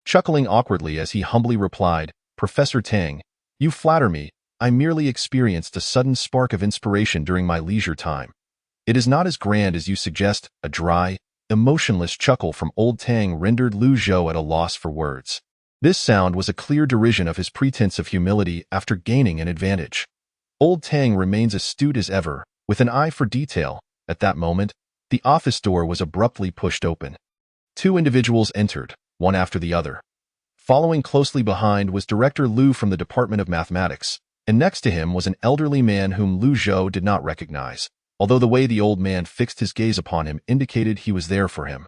Chuckling awkwardly as he humbly replied, Professor Tang, you flatter me. I merely experienced a sudden spark of inspiration during my leisure time. It is not as grand as you suggest. A dry, emotionless chuckle from old Tang rendered Lu Zhou at a loss for words. This sound was a clear derision of his pretense of humility after gaining an advantage. Old Tang remains astute as ever, with an eye for detail. At that moment, the office door was abruptly pushed open. Two individuals entered, one after the other. Following closely behind was Director Lu from the Department of Mathematics, and next to him was an elderly man whom Lu Zhou did not recognize, although the way the old man fixed his gaze upon him indicated he was there for him.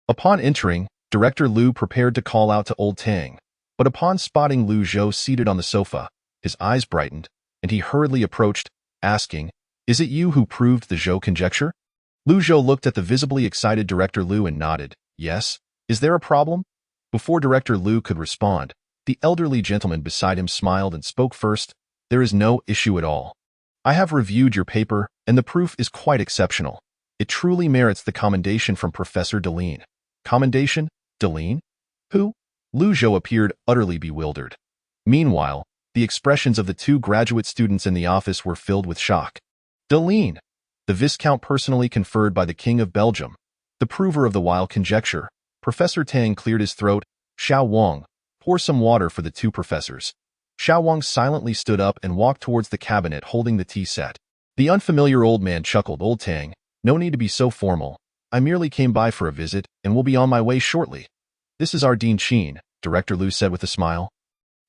Upon entering, Director Lu prepared to call out to old Tang, but upon spotting Lu Zhou seated on the sofa, his eyes brightened, and he hurriedly approached, asking, Is it you who proved the Zhou conjecture? Lu Zhou looked at the visibly excited Director Lu and nodded. Yes. Is there a problem? Before Director Lu could respond, the elderly gentleman beside him smiled and spoke first. There is no issue at all. I have reviewed your paper, and the proof is quite exceptional. It truly merits the commendation from Professor Deline. Commendation? Deline? Who? Lu Zhou appeared utterly bewildered. Meanwhile, the expressions of the two graduate students in the office were filled with shock. Deline, the Viscount personally conferred by the King of Belgium, the prover of the wild conjecture. Professor Tang cleared his throat. Xiao Wang, pour some water for the two professors. Xiao Wang silently stood up and walked towards the cabinet holding the tea set. The unfamiliar old man chuckled. Old Tang, no need to be so formal. I merely came by for a visit and will be on my way shortly. This is our Dean Qin, Director Lu said with a smile,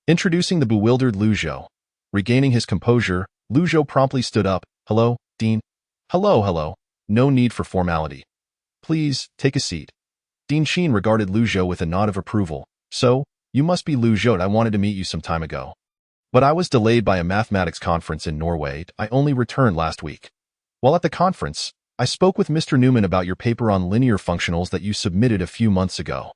introducing the bewildered Lu Zhou. Regaining his composure, Lu Zhou promptly stood up. Hello, Dean. Hello. No need for formality. Please, take a seat. Dean Qin regarded Lu Zhou with a nod of approval. So, you must be Lu Zhou. I wanted to meet you some time ago, but I was delayed by a mathematics conference in Norway. I only returned last week. While at the conference, I spoke with Mr. Newman about your paper on linear functionals that you submitted a few months ago.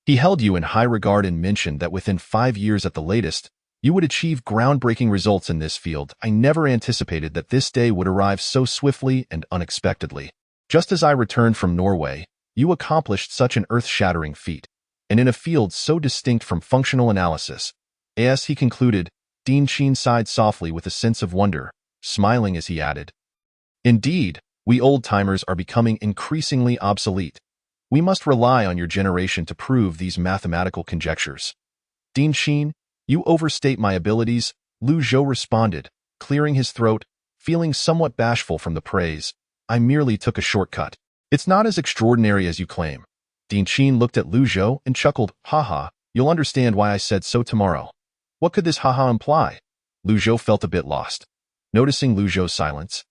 He held you in high regard and mentioned that within 5 years at the latest, you would achieve groundbreaking results in this field. I never anticipated that this day would arrive so swiftly and unexpectedly. Just as I returned from Norway, you accomplished such an earth-shattering feat, and in a field so distinct from functional analysis. As he concluded, Dean Qin sighed softly with a sense of wonder, smiling as he added, Indeed, we old-timers are becoming increasingly obsolete. We must rely on your generation to prove these mathematical conjectures. Dean Qin, you overstate my abilities. Lu Zhou responded, clearing his throat, feeling somewhat bashful from the praise. I merely took a shortcut. It's not as extraordinary as you claim. Din Qin looked at Lu Zhou and chuckled, haha, you'll understand why I said so tomorrow. What could this haha imply? Lu Zhou felt a bit lost. Noticing Lu Zhou's silence,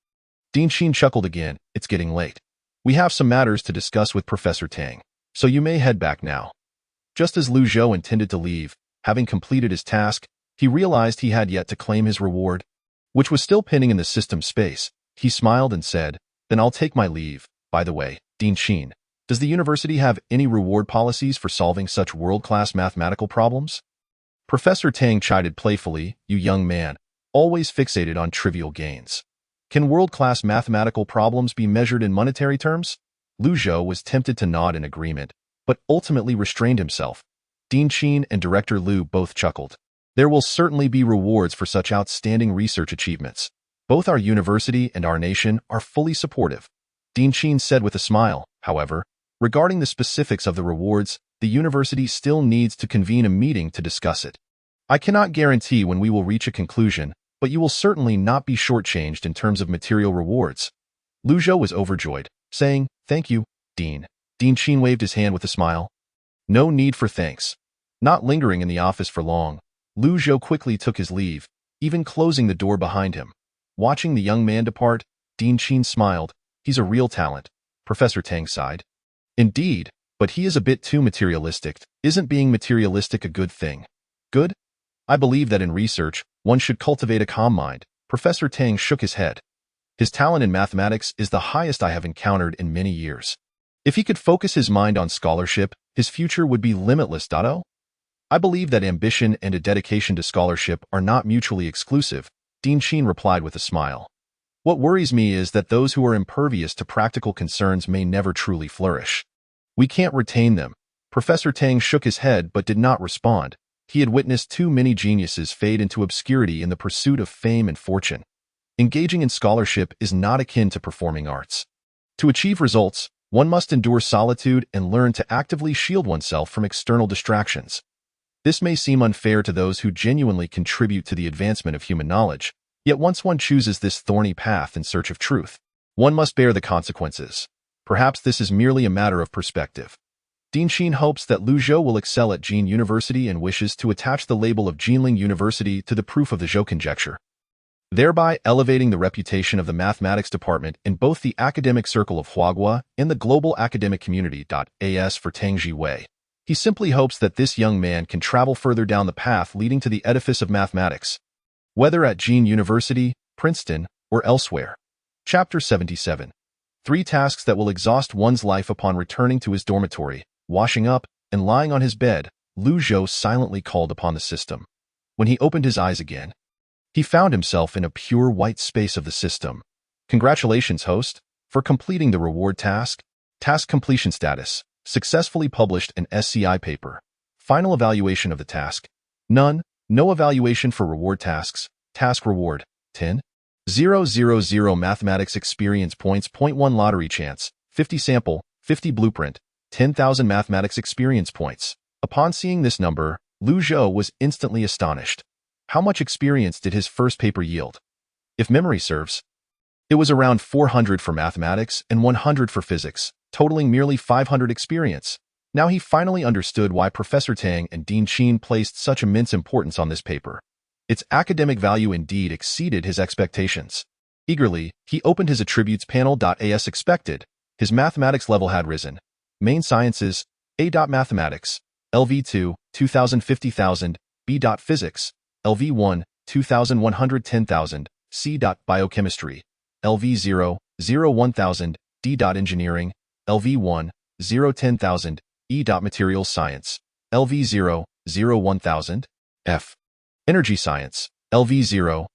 Din Qin chuckled again, it's getting late. We have some matters to discuss with Professor Tang, so you may head back now. Just as Lu Zhou intended to leave, having completed his task, he realized he had yet to claim his reward, which was still pending in the system space. He smiled and said, then I'll take my leave. By the way, Din Qin, does the university have any reward policies for solving such world-class mathematical problems? Professor Tang chided playfully, you young man, always fixated on trivial gains. Can world-class mathematical problems be measured in monetary terms? Lu Zhou was tempted to nod in agreement, but ultimately restrained himself. Din Qin and Director Lu both chuckled. There will certainly be rewards for such outstanding research achievements. Both our university and our nation are fully supportive. Din Qin said with a smile, however, regarding the specifics of the rewards, the university still needs to convene a meeting to discuss it. I cannot guarantee when we will reach a conclusion, but you will certainly not be shortchanged in terms of material rewards. Lu Zhou was overjoyed, saying, thank you, Dean. Din Qin waved his hand with a smile. No need for thanks. Not lingering in the office for long, Lu Zhou quickly took his leave, even closing the door behind him. Watching the young man depart, Din Qin smiled. He's a real talent, Professor Tang sighed. Indeed, but he is a bit too materialistic. Isn't being materialistic a good thing? Good? I believe that in research, one should cultivate a calm mind. Professor Tang shook his head. His talent in mathematics is the highest I have encountered in many years. If he could focus his mind on scholarship, his future would be limitless. I believe that ambition and a dedication to scholarship are not mutually exclusive, Din Qin replied with a smile. What worries me is that those who are impervious to practical concerns may never truly flourish. We can't retain them. Professor Tang shook his head but did not respond. He had witnessed too many geniuses fade into obscurity in the pursuit of fame and fortune. Engaging in scholarship is not akin to performing arts. To achieve results, one must endure solitude and learn to actively shield oneself from external distractions. This may seem unfair to those who genuinely contribute to the advancement of human knowledge, yet once one chooses this thorny path in search of truth, one must bear the consequences. Perhaps this is merely a matter of perspective. Din Qin hopes that Lu Zhou will excel at Jin University and wishes to attach the label of Jinling University to the proof of the Zhou conjecture, thereby elevating the reputation of the mathematics department in both the academic circle of Huagua and the global academic community. As for Tang Jiwei, he simply hopes that this young man can travel further down the path leading to the edifice of mathematics, whether at Jin University, Princeton, or elsewhere. Chapter 77. 3 tasks that will exhaust one's life upon returning to his dormitory. Washing up and lying on his bed, Lu Zhou silently called upon the system. When he opened his eyes again, he found himself in a pure white space of the system. Congratulations, host, for completing the reward task. Task completion status. Successfully published an SCI paper. Final evaluation of the task. None. No evaluation for reward tasks. Task reward. 10,000 mathematics experience points. 0.1 lottery chance. 50 sample. 50 blueprint. 10,000 mathematics experience points. Upon seeing this number, Lu Zhou was instantly astonished. How much experience did his first paper yield? If memory serves, it was around 400 for mathematics and 100 for physics, totaling merely 500 experience. Now he finally understood why Professor Tang and Din Qin placed such immense importance on this paper. Its academic value indeed exceeded his expectations. Eagerly, he opened his attributes panel. As expected, his mathematics level had risen. Main Sciences, A. Mathematics, LV2, 2,050,000, B. Physics, LV1, 2,110,000, C. Biochemistry, LV0, 1,000, D. Engineering, LV1, 10,000, E. Materials Science, LV0, 1,000, F. Energy Science, LV0,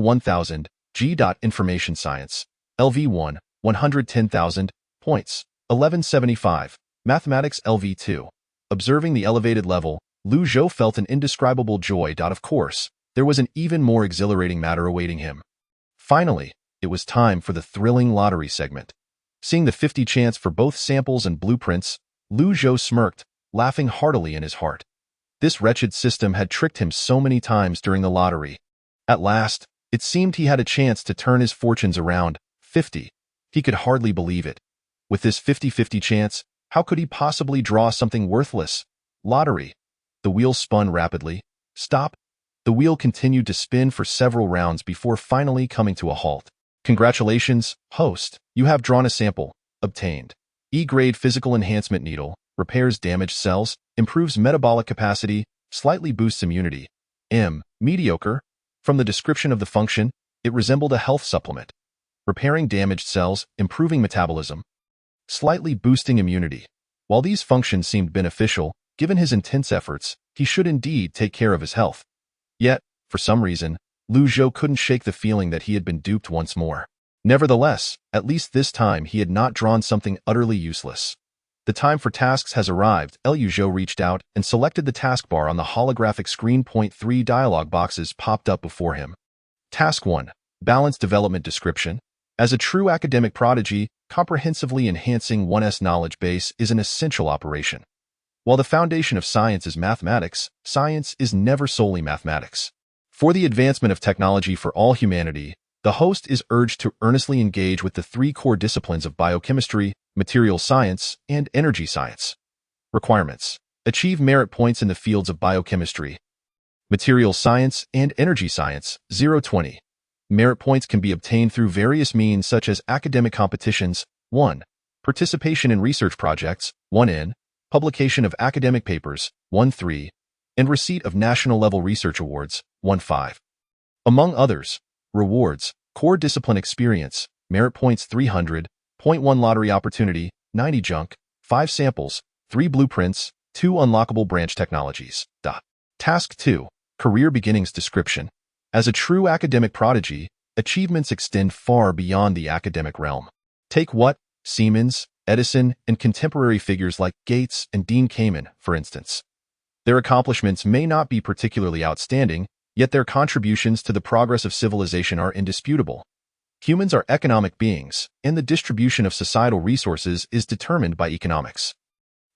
1,000, G. Information Science, LV1, 110,000, points. 1175. Mathematics LV2. Observing the elevated level, Lu Zhou felt an indescribable joy. Of course, there was an even more exhilarating matter awaiting him. Finally, it was time for the thrilling lottery segment. Seeing the 50 chance for both samples and blueprints, Lu Zhou smirked, laughing heartily in his heart. This wretched system had tricked him so many times during the lottery. At last, it seemed he had a chance to turn his fortunes around. 50. He could hardly believe it. With this 50-50 chance, how could he possibly draw something worthless? Lottery. The wheel spun rapidly. Stop. The wheel continued to spin for several rounds before finally coming to a halt. Congratulations, host. You have drawn a sample. Obtained. E-grade physical enhancement needle. Repairs damaged cells. Improves metabolic capacity. Slightly boosts immunity. Mediocre. From the description of the function, it resembled a health supplement. Repairing damaged cells. Improving metabolism. Slightly boosting immunity. While these functions seemed beneficial, given his intense efforts, he should indeed take care of his health. Yet, for some reason, Lu Zhou couldn't shake the feeling that he had been duped once more. Nevertheless, at least this time he had not drawn something utterly useless. The time for tasks has arrived. Lu Zhou reached out and selected the taskbar on the holographic screen. 3 dialog boxes popped up before him. Task 1. Balanced Development Description. As a true academic prodigy, comprehensively enhancing one's knowledge base is an essential operation. While the foundation of science is mathematics, science is never solely mathematics. For the advancement of technology for all humanity, the host is urged to earnestly engage with the 3 core disciplines of biochemistry, material science, and energy science. Requirements. Achieve merit points in the fields of biochemistry, material science, and energy science. 0-20. Merit points can be obtained through various means such as academic competitions. 1. Participation in research projects. 1N. Publication of academic papers. 1-3. And receipt of national-level research awards. 1-5. Among others, rewards, core discipline experience, merit points 300, 0.1 lottery opportunity, 90 junk, 5 samples, 3 blueprints, 2 unlockable branch technologies. Task 2. Career Beginnings Description. As a true academic prodigy, achievements extend far beyond the academic realm. Take Watt, Siemens, Edison, and contemporary figures like Gates and Dean Kamen, for instance. Their accomplishments may not be particularly outstanding, yet their contributions to the progress of civilization are indisputable. Humans are economic beings, and the distribution of societal resources is determined by economics.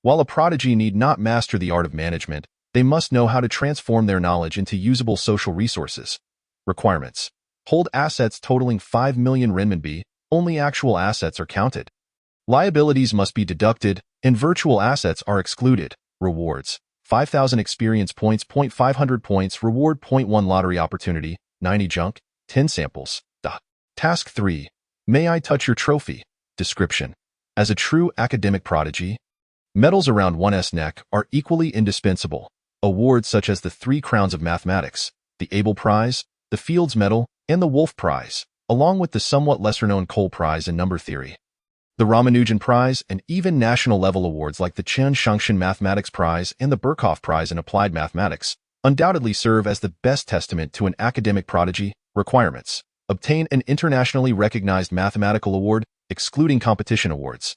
While a prodigy need not master the art of management, they must know how to transform their knowledge into usable social resources. Requirements. Hold assets totaling 5 million renminbi, only actual assets are counted. Liabilities must be deducted, and virtual assets are excluded. Rewards. 5,000 experience points. 500 points. Reward. 1 lottery opportunity. 90 junk. 10 samples. Task 3. May I touch your trophy? Description. As a true academic prodigy, medals around one's neck are equally indispensable. Awards such as the 3 Crowns of Mathematics, the Abel Prize, the Fields Medal, and the Wolf Prize, along with the somewhat lesser-known Cole Prize in number theory, the Ramanujan Prize, and even national-level awards like the Chen Shangshan Mathematics Prize and the Birkhoff Prize in Applied Mathematics undoubtedly serve as the best testament to an academic prodigy. Requirements. Obtain an internationally recognized mathematical award, excluding competition awards.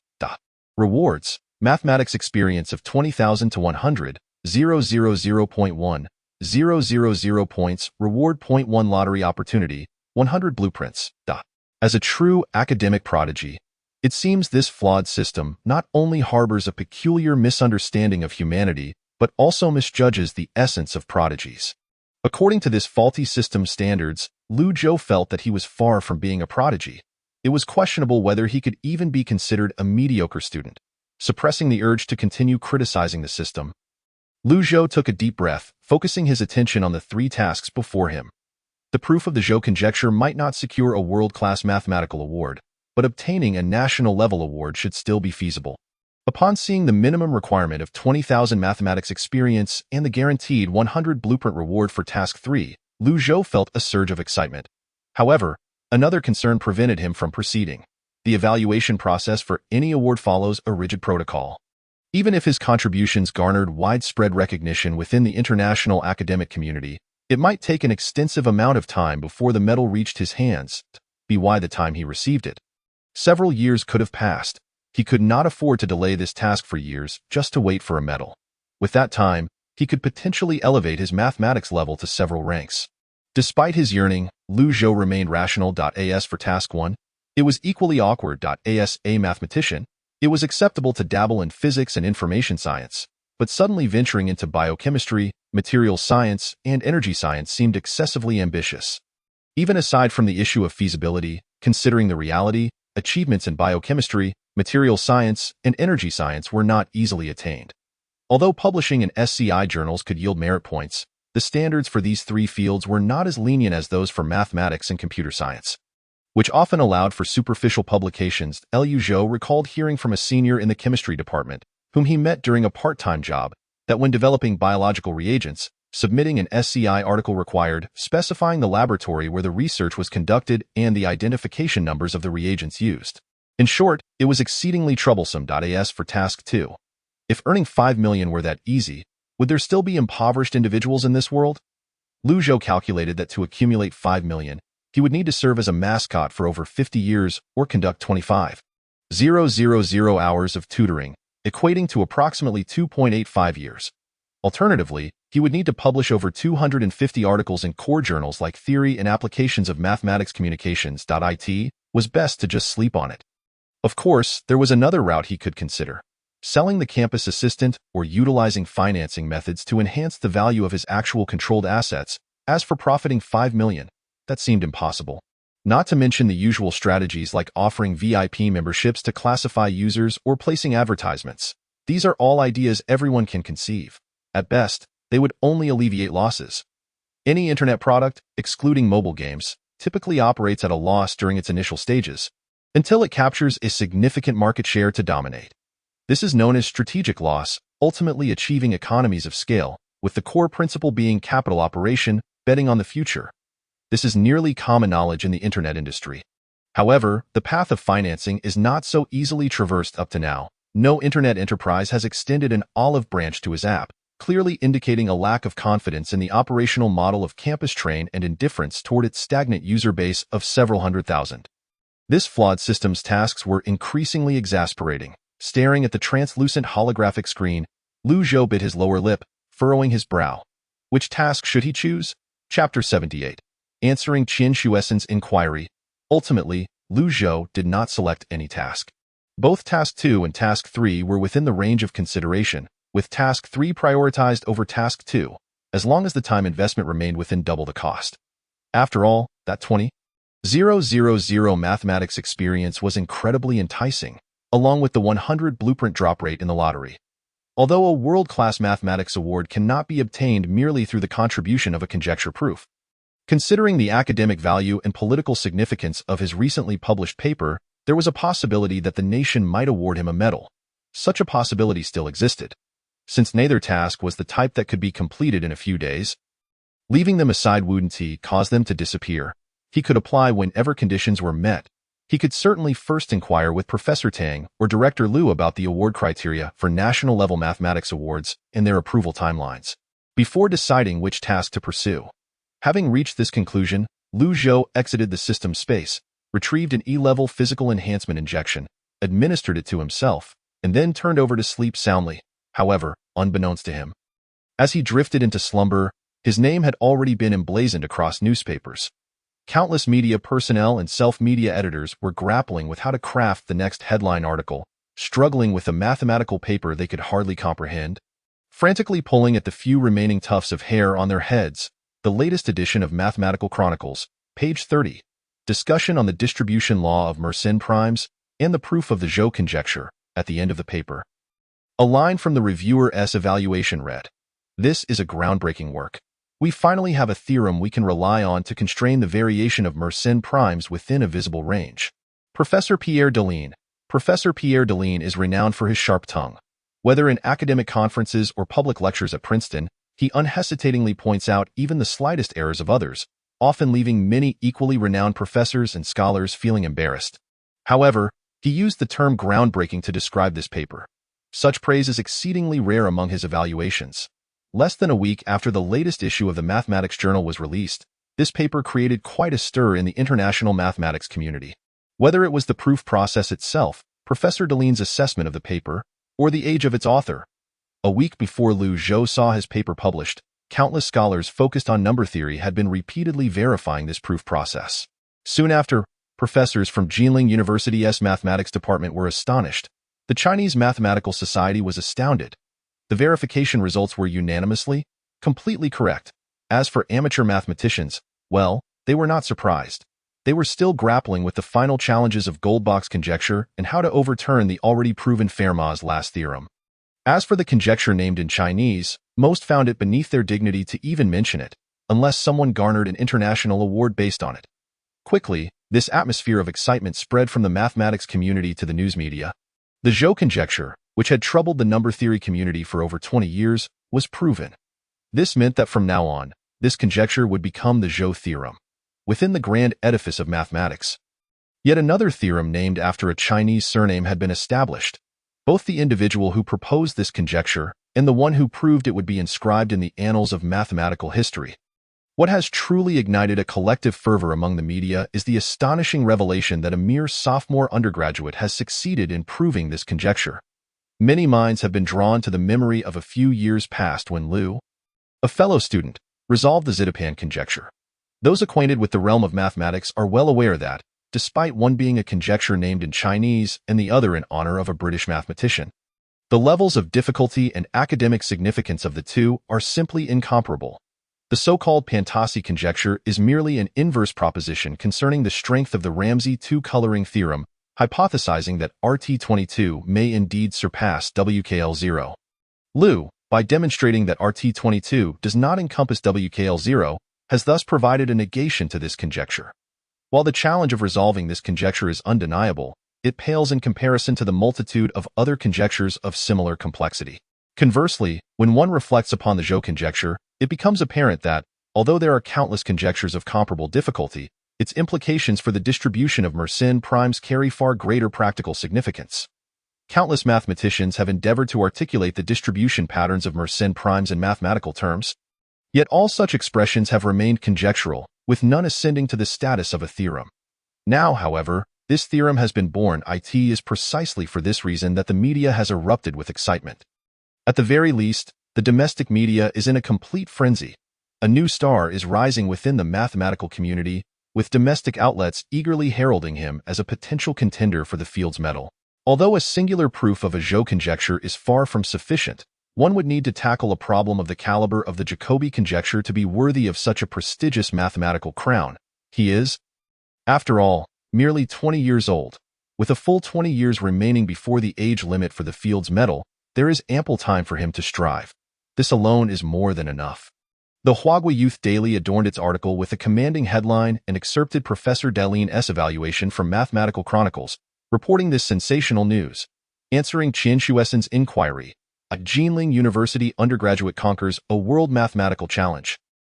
Rewards. Mathematics experience of 20,000 to 100, 000.1, 000 points. Reward. 1 lottery opportunity, 100 blueprints. As a true academic prodigy, it seems this flawed system not only harbors a peculiar misunderstanding of humanity, but also misjudges the essence of prodigies. According to this faulty system's standards, Lu Zhou felt that he was far from being a prodigy. It was questionable whether he could even be considered a mediocre student. Suppressing the urge to continue criticizing the system, Lu Zhou took a deep breath, focusing his attention on the 3 tasks before him. The proof of the Zhou conjecture might not secure a world-class mathematical award, but obtaining a national-level award should still be feasible. Upon seeing the minimum requirement of 20,000 mathematics experience and the guaranteed 100 blueprint reward for Task 3, Lu Zhou felt a surge of excitement. However, another concern prevented him from proceeding. The evaluation process for any award follows a rigid protocol. Even if his contributions garnered widespread recognition within the international academic community, it might take an extensive amount of time before the medal reached his hands, by the time he received it. Several years could have passed. He could not afford to delay this task for years just to wait for a medal. With that time, he could potentially elevate his mathematics level to several ranks. Despite his yearning, Lu Zhou remained rational. As for Task 1, it was equally awkward. As a mathematician, it was acceptable to dabble in physics and information science, but suddenly venturing into biochemistry, material science, and energy science seemed excessively ambitious. Even aside from the issue of feasibility, considering the reality, achievements in biochemistry, material science, and energy science were not easily attained. Although publishing in SCI journals could yield merit points, the standards for these three fields were not as lenient as those for mathematics and computer science, which often allowed for superficial publications. Liu Zhou recalled hearing from a senior in the chemistry department, whom he met during a part-time job, that when developing biological reagents, submitting an SCI article required specifying the laboratory where the research was conducted and the identification numbers of the reagents used. In short, it was exceedingly troublesome. As for task 2, if earning 5 million were that easy, would there still be impoverished individuals in this world? Liu Zhou calculated that to accumulate 5 million, he would need to serve as a mascot for over 50 years or conduct 25,000 hours of tutoring, equating to approximately 2.85 years. Alternatively, he would need to publish over 250 articles in core journals like Theory and Applications of Mathematics Communications. It was best to just sleep on it. Of course, there was another route he could consider: selling the campus assistant or utilizing financing methods to enhance the value of his actual controlled assets. As for profiting 5 million, that seemed impossible. Not to mention the usual strategies like offering VIP memberships to classify users or placing advertisements. These are all ideas everyone can conceive. At best, they would only alleviate losses. Any internet product, excluding mobile games, typically operates at a loss during its initial stages, until it captures a significant market share to dominate. This is known as strategic loss, ultimately achieving economies of scale, with the core principle being capital operation, betting on the future. This is nearly common knowledge in the internet industry. However, the path of financing is not so easily traversed up to now. No internet enterprise has extended an olive branch to his app, clearly indicating a lack of confidence in the operational model of Campus Train and indifference toward its stagnant user base of several 100,000. This flawed system's tasks were increasingly exasperating. Staring at the translucent holographic screen, Liu Zhou bit his lower lip, furrowing his brow. Which task should he choose? Chapter 78. Answering Qian Xuesen's inquiry. Ultimately, Liu Zhou did not select any task. Both Task 2 and Task 3 were within the range of consideration, with Task 3 prioritized over Task 2, as long as the time investment remained within double the cost. After all, that 20,000 mathematics experience was incredibly enticing, along with the 100 blueprint drop rate in the lottery. Although a world-class mathematics award cannot be obtained merely through the contribution of a conjecture proof. Considering the academic value and political significance of his recently published paper, there was a possibility that the nation might award him a medal. Such a possibility still existed, since neither task was the type that could be completed in a few days. Leaving them aside wouldn't cause them to disappear. He could apply whenever conditions were met. He could certainly first inquire with Professor Tang or Director Liu about the award criteria for national-level mathematics awards and their approval timelines, before deciding which task to pursue. Having reached this conclusion, Liu Zhou exited the system space, retrieved an E-level physical enhancement injection, administered it to himself, and then turned over to sleep soundly. However, unbeknownst to him, as he drifted into slumber, his name had already been emblazoned across newspapers. Countless media personnel and self-media editors were grappling with how to craft the next headline article, struggling with a mathematical paper they could hardly comprehend. Frantically pulling at the few remaining tufts of hair on their heads, the latest edition of Mathematical Chronicles, page 30, discussion on the distribution law of Mersenne primes, and the proof of the Zhou conjecture, at the end of the paper. A line from the reviewer's evaluation read, "This is a groundbreaking work. We finally have a theorem we can rely on to constrain the variation of Mersenne primes within a visible range." Professor Pierre Deline. Professor Pierre Deline is renowned for his sharp tongue. Whether in academic conferences or public lectures at Princeton, he unhesitatingly points out even the slightest errors of others, often leaving many equally renowned professors and scholars feeling embarrassed. However, he used the term groundbreaking to describe this paper. Such praise is exceedingly rare among his evaluations. Less than a week after the latest issue of the Mathematics Journal was released, this paper created quite a stir in the international mathematics community. Whether it was the proof process itself, Professor Deline's assessment of the paper, or the age of its author. A week before Liu Zhou saw his paper published, countless scholars focused on number theory had been repeatedly verifying this proof process. Soon after, professors from Jinling University's mathematics department were astonished. The Chinese Mathematical Society was astounded. The verification results were unanimously, completely correct. As for amateur mathematicians, well, they were not surprised. They were still grappling with the final challenges of Goldbach's conjecture and how to overturn the already proven Fermat's last theorem. As for the conjecture named in Chinese, most found it beneath their dignity to even mention it, unless someone garnered an international award based on it. Quickly, this atmosphere of excitement spread from the mathematics community to the news media. The Zhou conjecture, which had troubled the number theory community for over 20 years, was proven. This meant that from now on, this conjecture would become the Zhou theorem, within the grand edifice of mathematics. Yet another theorem named after a Chinese surname had been established. Both the individual who proposed this conjecture and the one who proved it would be inscribed in the annals of mathematical history. What has truly ignited a collective fervor among the media is the astonishing revelation that a mere sophomore undergraduate has succeeded in proving this conjecture. Many minds have been drawn to the memory of a few years past when Liu, a fellow student, resolved the Zitipan conjecture. Those acquainted with the realm of mathematics are well aware that, despite one being a conjecture named in Chinese and the other in honor of a British mathematician, the levels of difficulty and academic significance of the two are simply incomparable. The so-called Pantasi conjecture is merely an inverse proposition concerning the strength of the Ramsey two-coloring theorem, hypothesizing that RT22 may indeed surpass WKL0. Liu, by demonstrating that RT22 does not encompass WKL0, has thus provided a negation to this conjecture. While the challenge of resolving this conjecture is undeniable, it pales in comparison to the multitude of other conjectures of similar complexity. Conversely, when one reflects upon the Zhou conjecture, it becomes apparent that, although there are countless conjectures of comparable difficulty, its implications for the distribution of Mersenne primes carry far greater practical significance. Countless mathematicians have endeavored to articulate the distribution patterns of Mersenne primes in mathematical terms. Yet all such expressions have remained conjectural, with none ascending to the status of a theorem. Now, however, this theorem has been born. It is precisely for this reason that the media has erupted with excitement. At the very least, the domestic media is in a complete frenzy. A new star is rising within the mathematical community, with domestic outlets eagerly heralding him as a potential contender for the Fields Medal. Although a singular proof of a Zhou conjecture is far from sufficient, one would need to tackle a problem of the caliber of the Jacobi conjecture to be worthy of such a prestigious mathematical crown. He is, after all, merely 20 years old. With a full 20 years remaining before the age limit for the Fields Medal, there is ample time for him to strive. This alone is more than enough. The Huagua Youth Daily adorned its article with a commanding headline and excerpted Professor Deline's evaluation from Mathematical Chronicles, reporting this sensational news. Answering Qian Shuesen's inquiry, a Jinling University undergraduate conquers a world mathematical challenge.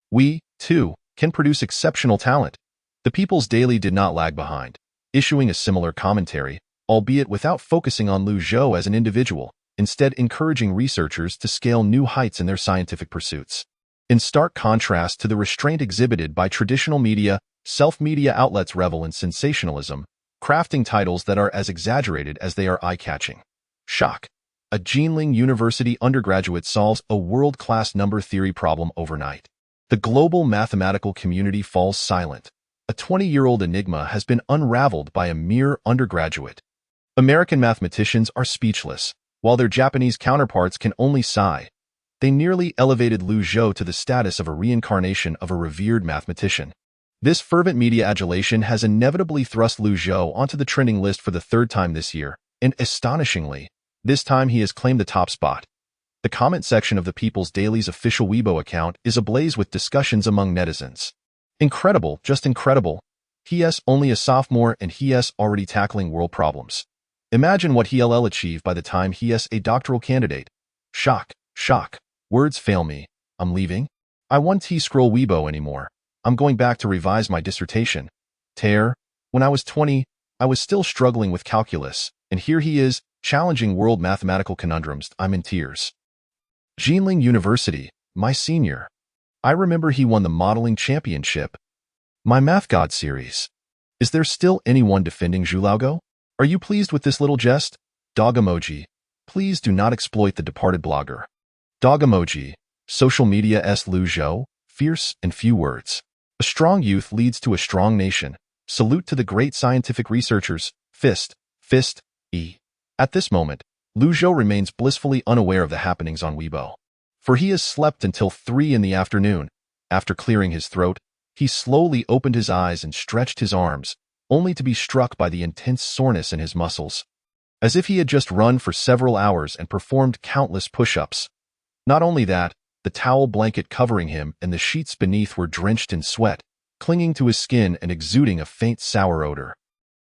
We, too, can produce exceptional talent. The People's Daily did not lag behind, issuing a similar commentary, albeit without focusing on Liu Zhou as an individual, instead encouraging researchers to scale new heights in their scientific pursuits. In stark contrast to the restraint exhibited by traditional media, self-media outlets revel in sensationalism, crafting titles that are as exaggerated as they are eye-catching. Shock. A Jinling University undergraduate solves a world-class number theory problem overnight. The global mathematical community falls silent. A 20-year-old enigma has been unraveled by a mere undergraduate. American mathematicians are speechless, while their Japanese counterparts can only sigh. They nearly elevated Liu Zhou to the status of a reincarnation of a revered mathematician. This fervent media adulation has inevitably thrust Liu Zhou onto the trending list for the third time this year, and astonishingly, this time he has claimed the top spot. The comment section of the People's Daily's official Weibo account is ablaze with discussions among netizens. Incredible, just incredible. He's only a sophomore and he's already tackling world problems. Imagine what he'll achieve by the time he's a doctoral candidate. Shock, shock. Words fail me. I'm leaving. I won't scroll Weibo anymore. I'm going back to revise my dissertation. Tear. When I was 20, I was still struggling with calculus, and here he is, challenging world mathematical conundrums. I'm in tears. Jinling University, my senior. I remember he won the modeling championship. My Math God series. Is there still anyone defending Zhulaugo? Are you pleased with this little jest? Dog emoji. Please do not exploit the departed blogger. Dog emoji. Social media Liu Zhou, fierce and few words. A strong youth leads to a strong nation. Salute to the great scientific researchers. Fist. E. At this moment, Liu Zhou remains blissfully unaware of the happenings on Weibo. For he has slept until 3 in the afternoon. After clearing his throat, He slowly opened his eyes and stretched his arms, only to be struck by the intense soreness in his muscles, as if he had just run for several hours and performed countless push-ups. Not only that, the towel blanket covering him and the sheets beneath were drenched in sweat, clinging to his skin and exuding a faint sour odor.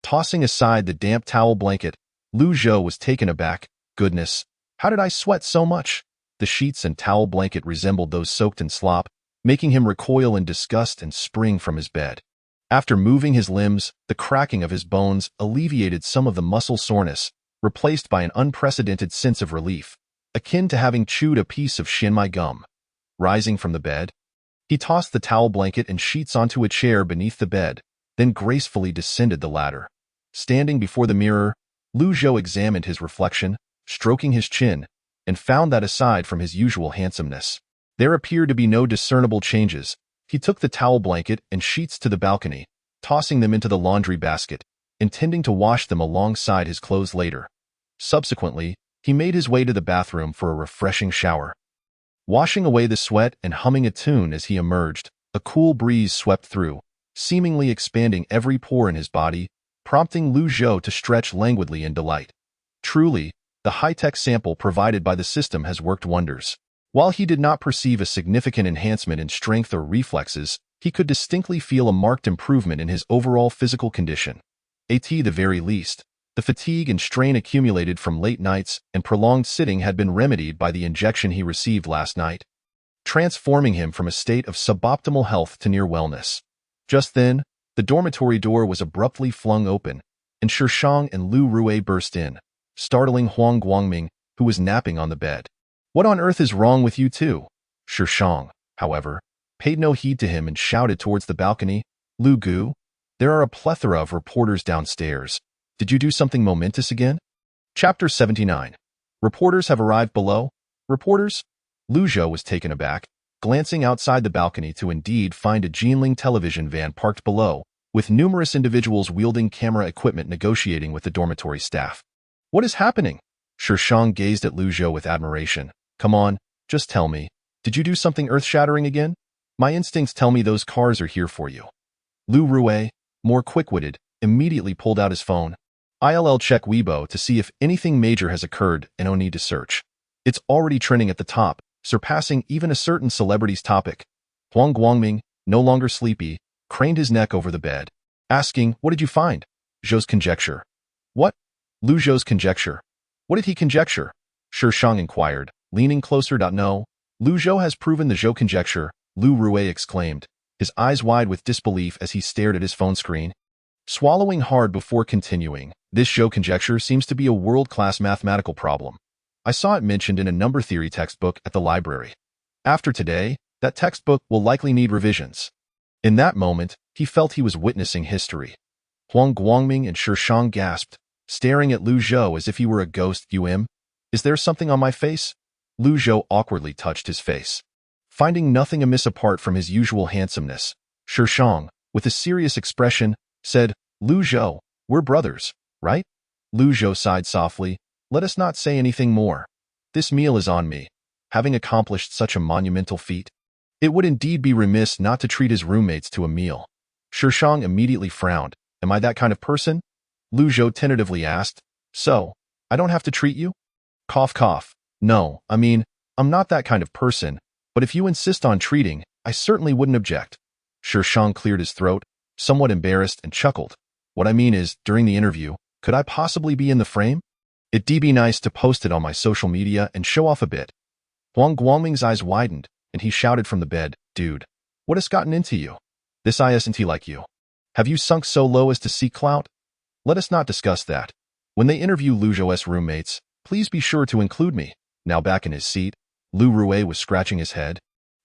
Tossing aside the damp towel blanket, Lu Zhou was taken aback. Goodness, how did I sweat so much? The sheets and towel blanket resembled those soaked in slop, making him recoil in disgust and spring from his bed. After moving his limbs, the cracking of his bones alleviated some of the muscle soreness, replaced by an unprecedented sense of relief, akin to having chewed a piece of shinmai gum. Rising from the bed, he tossed the towel blanket and sheets onto a chair beneath the bed, then gracefully descended the ladder. Standing before the mirror, Lu Zhou examined his reflection, stroking his chin, and found that aside from his usual handsomeness, there appeared to be no discernible changes. He took the towel blanket and sheets to the balcony, tossing them into the laundry basket, intending to wash them alongside his clothes later. Subsequently, he made his way to the bathroom for a refreshing shower. Washing away the sweat and humming a tune as he emerged, a cool breeze swept through, seemingly expanding every pore in his body, prompting Lu Zhou to stretch languidly in delight. Truly, the high-tech sample provided by the system has worked wonders. While he did not perceive a significant enhancement in strength or reflexes, he could distinctly feel a marked improvement in his overall physical condition. At the very least, the fatigue and strain accumulated from late nights and prolonged sitting had been remedied by the injection he received last night, transforming him from a state of suboptimal health to near wellness. Just then, the dormitory door was abruptly flung open, and Shishang and Lu Rui burst in, startling Huang Guangming, who was napping on the bed. "What on earth is wrong with you two?" Shishang, however, paid no heed to him and shouted towards the balcony, "Lu Gu, there are a plethora of reporters downstairs. Did you do something momentous again?" Chapter 79. Reporters have arrived below. Reporters? Lu Zhou was taken aback, glancing outside the balcony to indeed find a Jinling television van parked below, with numerous individuals wielding camera equipment negotiating with the dormitory staff. "What is happening?" Shishang gazed at Lu Zhou with admiration. "Come on, just tell me. Did you do something earth-shattering again? My instincts tell me those cars are here for you." Lu Rui, more quick-witted, immediately pulled out his phone. "I'll check Weibo to see if anything major has occurred and no need to search. It's already trending at the top, surpassing even a certain celebrity's topic." Huang Guangming, no longer sleepy, craned his neck over the bed, asking, "What did you find?" Zhou's conjecture. "What?" Lu Zhou's conjecture. "What did he conjecture?" Shishang inquired, leaning closer. "No, Lu Zhou has proven the Zhou conjecture," Lu Rui exclaimed, his eyes wide with disbelief as he stared at his phone screen. Swallowing hard before continuing, "This Zhou conjecture seems to be a world-class mathematical problem. I saw it mentioned in a number theory textbook at the library. After today, that textbook will likely need revisions." In that moment, he felt he was witnessing history. Huang Guangming and Shishang gasped, staring at Lu Zhou as if he were a ghost. Is there something on my face?" Lu Zhou awkwardly touched his face. Finding nothing amiss apart from his usual handsomeness, Shishang, with a serious expression, said, "Lu Zhou, we're brothers, right?" Lu Zhou sighed softly. "Let us not say anything more. This meal is on me. Having accomplished such a monumental feat, it would indeed be remiss not to treat his roommates to a meal." Shishang immediately frowned. "Am I that kind of person?" Lu Zhou tentatively asked. "So, I don't have to treat you?" Cough cough. "No, I'm not that kind of person, but if you insist on treating, I certainly wouldn't object." Shishang cleared his throat, somewhat embarrassed, and chuckled. "What I mean is, during the interview, could I possibly be in the frame? It'd be nice to post it on my social media and show off a bit." Huang Guangming's eyes widened, and he shouted from the bed, "Dude, what has gotten into you? This isn't like you. Have you sunk so low as to seek clout? Let us not discuss that. When they interview Lu Zhou's roommates, please be sure to include me." Now back in his seat, Lu Rui was scratching his head,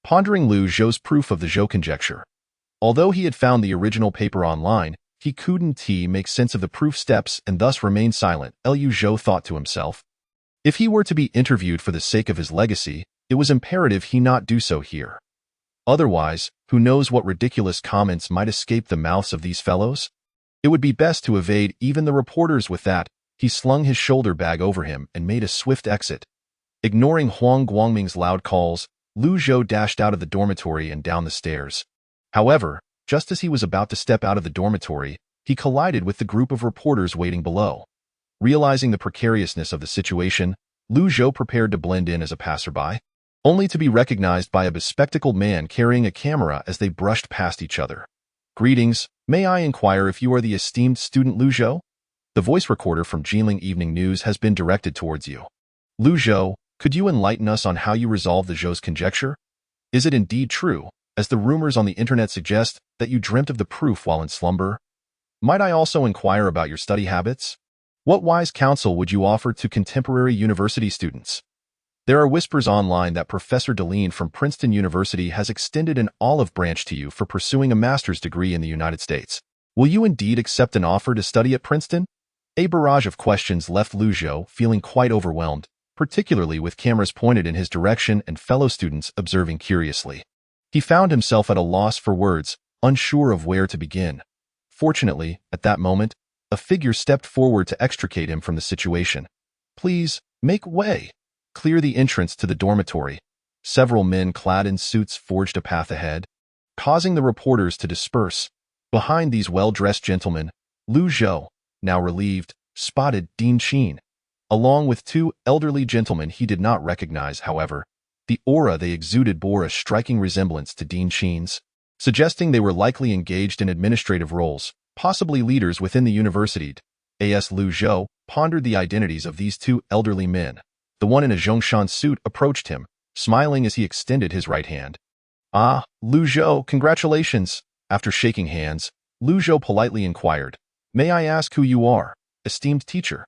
pondering Lu Zhou's proof of the Zhou conjecture. Although he had found the original paper online, he couldn't make sense of the proof steps and thus remained silent. Lu Zhou thought to himself. If he were to be interviewed for the sake of his legacy, it was imperative he not do so here. Otherwise, who knows what ridiculous comments might escape the mouths of these fellows? It would be best to evade even the reporters. With that, he slung his shoulder bag over him and made a swift exit. Ignoring Huang Guangming's loud calls, Lu Zhou dashed out of the dormitory and down the stairs. However, Just as he was about to step out of the dormitory, he collided with the group of reporters waiting below. Realizing the precariousness of the situation, Lu Zhou prepared to blend in as a passerby, only to be recognized by a bespectacled man carrying a camera as they brushed past each other. "Greetings, may I inquire if you are the esteemed student Lu Zhou? The voice recorder from Jinling Evening News has been directed towards you. Lu Zhou, could you enlighten us on how you resolved the Zhou's conjecture? Is it indeed true, as the rumors on the internet suggest, that you dreamt of the proof while in slumber? Might I also inquire about your study habits? What wise counsel would you offer to contemporary university students? There are whispers online that Professor Deline from Princeton University has extended an olive branch to you for pursuing a master's degree in the United States. Will you indeed accept an offer to study at Princeton?" A barrage of questions left Lu Zhou feeling quite overwhelmed, particularly with cameras pointed in his direction and fellow students observing curiously. He found himself at a loss for words, unsure of where to begin. Fortunately, at that moment, a figure stepped forward to extricate him from the situation. "Please, make way. Clear the entrance to the dormitory." Several men clad in suits forged a path ahead, causing the reporters to disperse. Behind these well-dressed gentlemen, Lu Zhou, now relieved, spotted Dean Qin. Along with two elderly gentlemen he did not recognize, however, the aura they exuded bore a striking resemblance to Dean Qin's, suggesting they were likely engaged in administrative roles, possibly leaders within the university. As Lu Zhou pondered the identities of these two elderly men, the one in a Zhongshan suit approached him, smiling as he extended his right hand. "Ah, Lu Zhou, congratulations." After shaking hands, Lu Zhou politely inquired, "May I ask who you are, esteemed teacher?"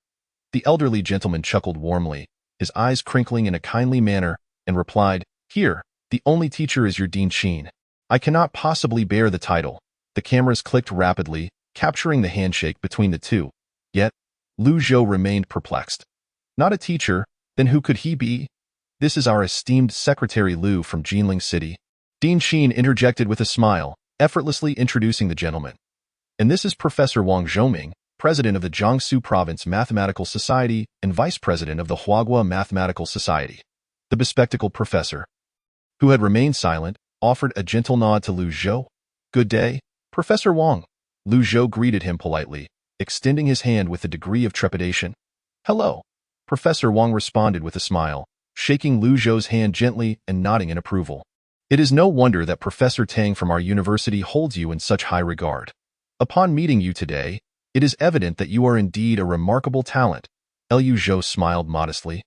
The elderly gentleman chuckled warmly, his eyes crinkling in a kindly manner, and replied, "Here, the only teacher is your Dean Qin. I cannot possibly bear the title." The cameras clicked rapidly, capturing the handshake between the two. Yet, Lu Zhou remained perplexed. Not a teacher, then who could he be? "This is our esteemed Secretary Lu from Jinling City." Dean Qin interjected with a smile, effortlessly introducing the gentleman. "And this is Professor Wang Zhoming, President of the Jiangsu Province Mathematical Society and Vice President of the Huagua Mathematical Society." The bespectacled professor, who had remained silent, offered a gentle nod to Lu Zhou. "Good day, Professor Wang." Lu Zhou greeted him politely, extending his hand with a degree of trepidation. "Hello." Professor Wang responded with a smile, shaking Lu Zhou's hand gently and nodding in approval. "It is no wonder that Professor Tang from our university holds you in such high regard. Upon meeting you today, it is evident that you are indeed a remarkable talent." Lu Zhou smiled modestly,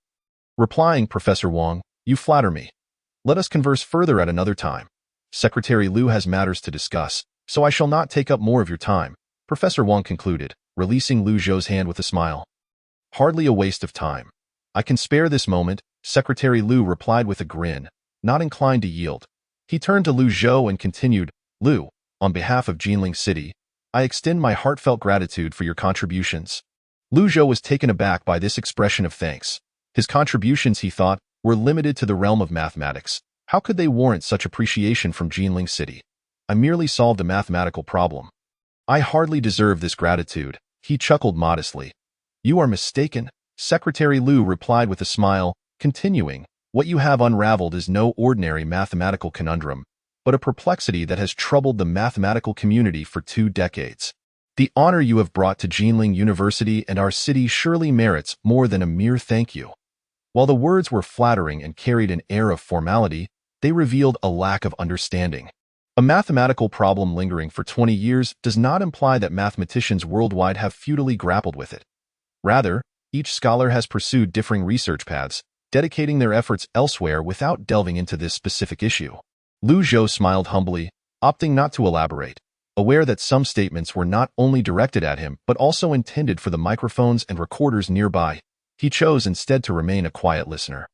replying, "Professor Wang, you flatter me. Let us converse further at another time. Secretary Lu has matters to discuss, so I shall not take up more of your time," Professor Wang concluded, releasing Lu Zhou's hand with a smile. "Hardly a waste of time. I can spare this moment," Secretary Lu replied with a grin, not inclined to yield. He turned to Lu Zhou and continued, "Lu, on behalf of Jinling City, I extend my heartfelt gratitude for your contributions." Lu Zhou was taken aback by this expression of thanks. His contributions, he thought, were limited to the realm of mathematics. How could they warrant such appreciation from Jinling City? "I merely solved a mathematical problem. I hardly deserve this gratitude," he chuckled modestly. "You are mistaken," Secretary Lu replied with a smile, continuing, "What you have unraveled is no ordinary mathematical conundrum, but a perplexity that has troubled the mathematical community for 2 decades. The honor you have brought to Jinling University and our city surely merits more than a mere thank you." While the words were flattering and carried an air of formality, they revealed a lack of understanding. A mathematical problem lingering for 20 years does not imply that mathematicians worldwide have futilely grappled with it. Rather, each scholar has pursued differing research paths, dedicating their efforts elsewhere without delving into this specific issue. Lu Zhou smiled humbly, opting not to elaborate, aware that some statements were not only directed at him but also intended for the microphones and recorders nearby. He chose instead to remain a quiet listener.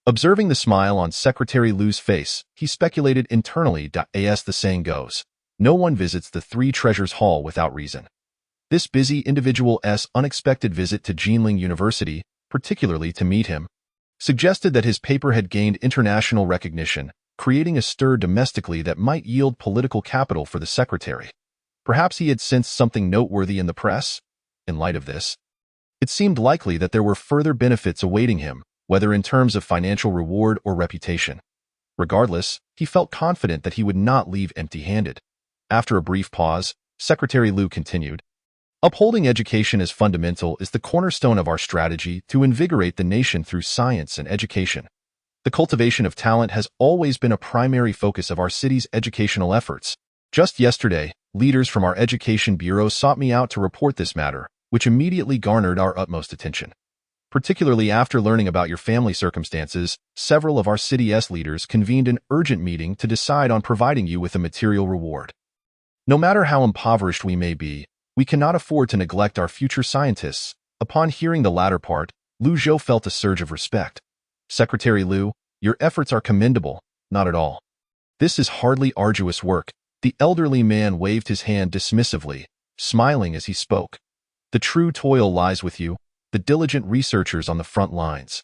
Observing the smile on Secretary Lu's face, he speculated internally. As the saying goes, no one visits the Three Treasures Hall without reason. This busy individual's unexpected visit to Jinling University, particularly to meet him, suggested that his paper had gained international recognition, creating a stir domestically that might yield political capital for the secretary. Perhaps he had sensed something noteworthy in the press. In light of this, it seemed likely that there were further benefits awaiting him, whether in terms of financial reward or reputation. Regardless, he felt confident that he would not leave empty-handed. After a brief pause, Secretary Liu continued, "Upholding education as fundamental is the cornerstone of our strategy to invigorate the nation through science and education. The cultivation of talent has always been a primary focus of our city's educational efforts. Just yesterday, leaders from our education bureau sought me out to report this matter, which immediately garnered our utmost attention. Particularly after learning about your family circumstances, several of our city's leaders convened an urgent meeting to decide on providing you with a material reward. No matter how impoverished we may be, we cannot afford to neglect our future scientists." Upon hearing the latter part, Liu Zhou felt a surge of respect. "Secretary Liu, your efforts are commendable, not at all. This is hardly arduous work." The elderly man waved his hand dismissively, smiling as he spoke. "The true toil lies with you, the diligent researchers on the front lines.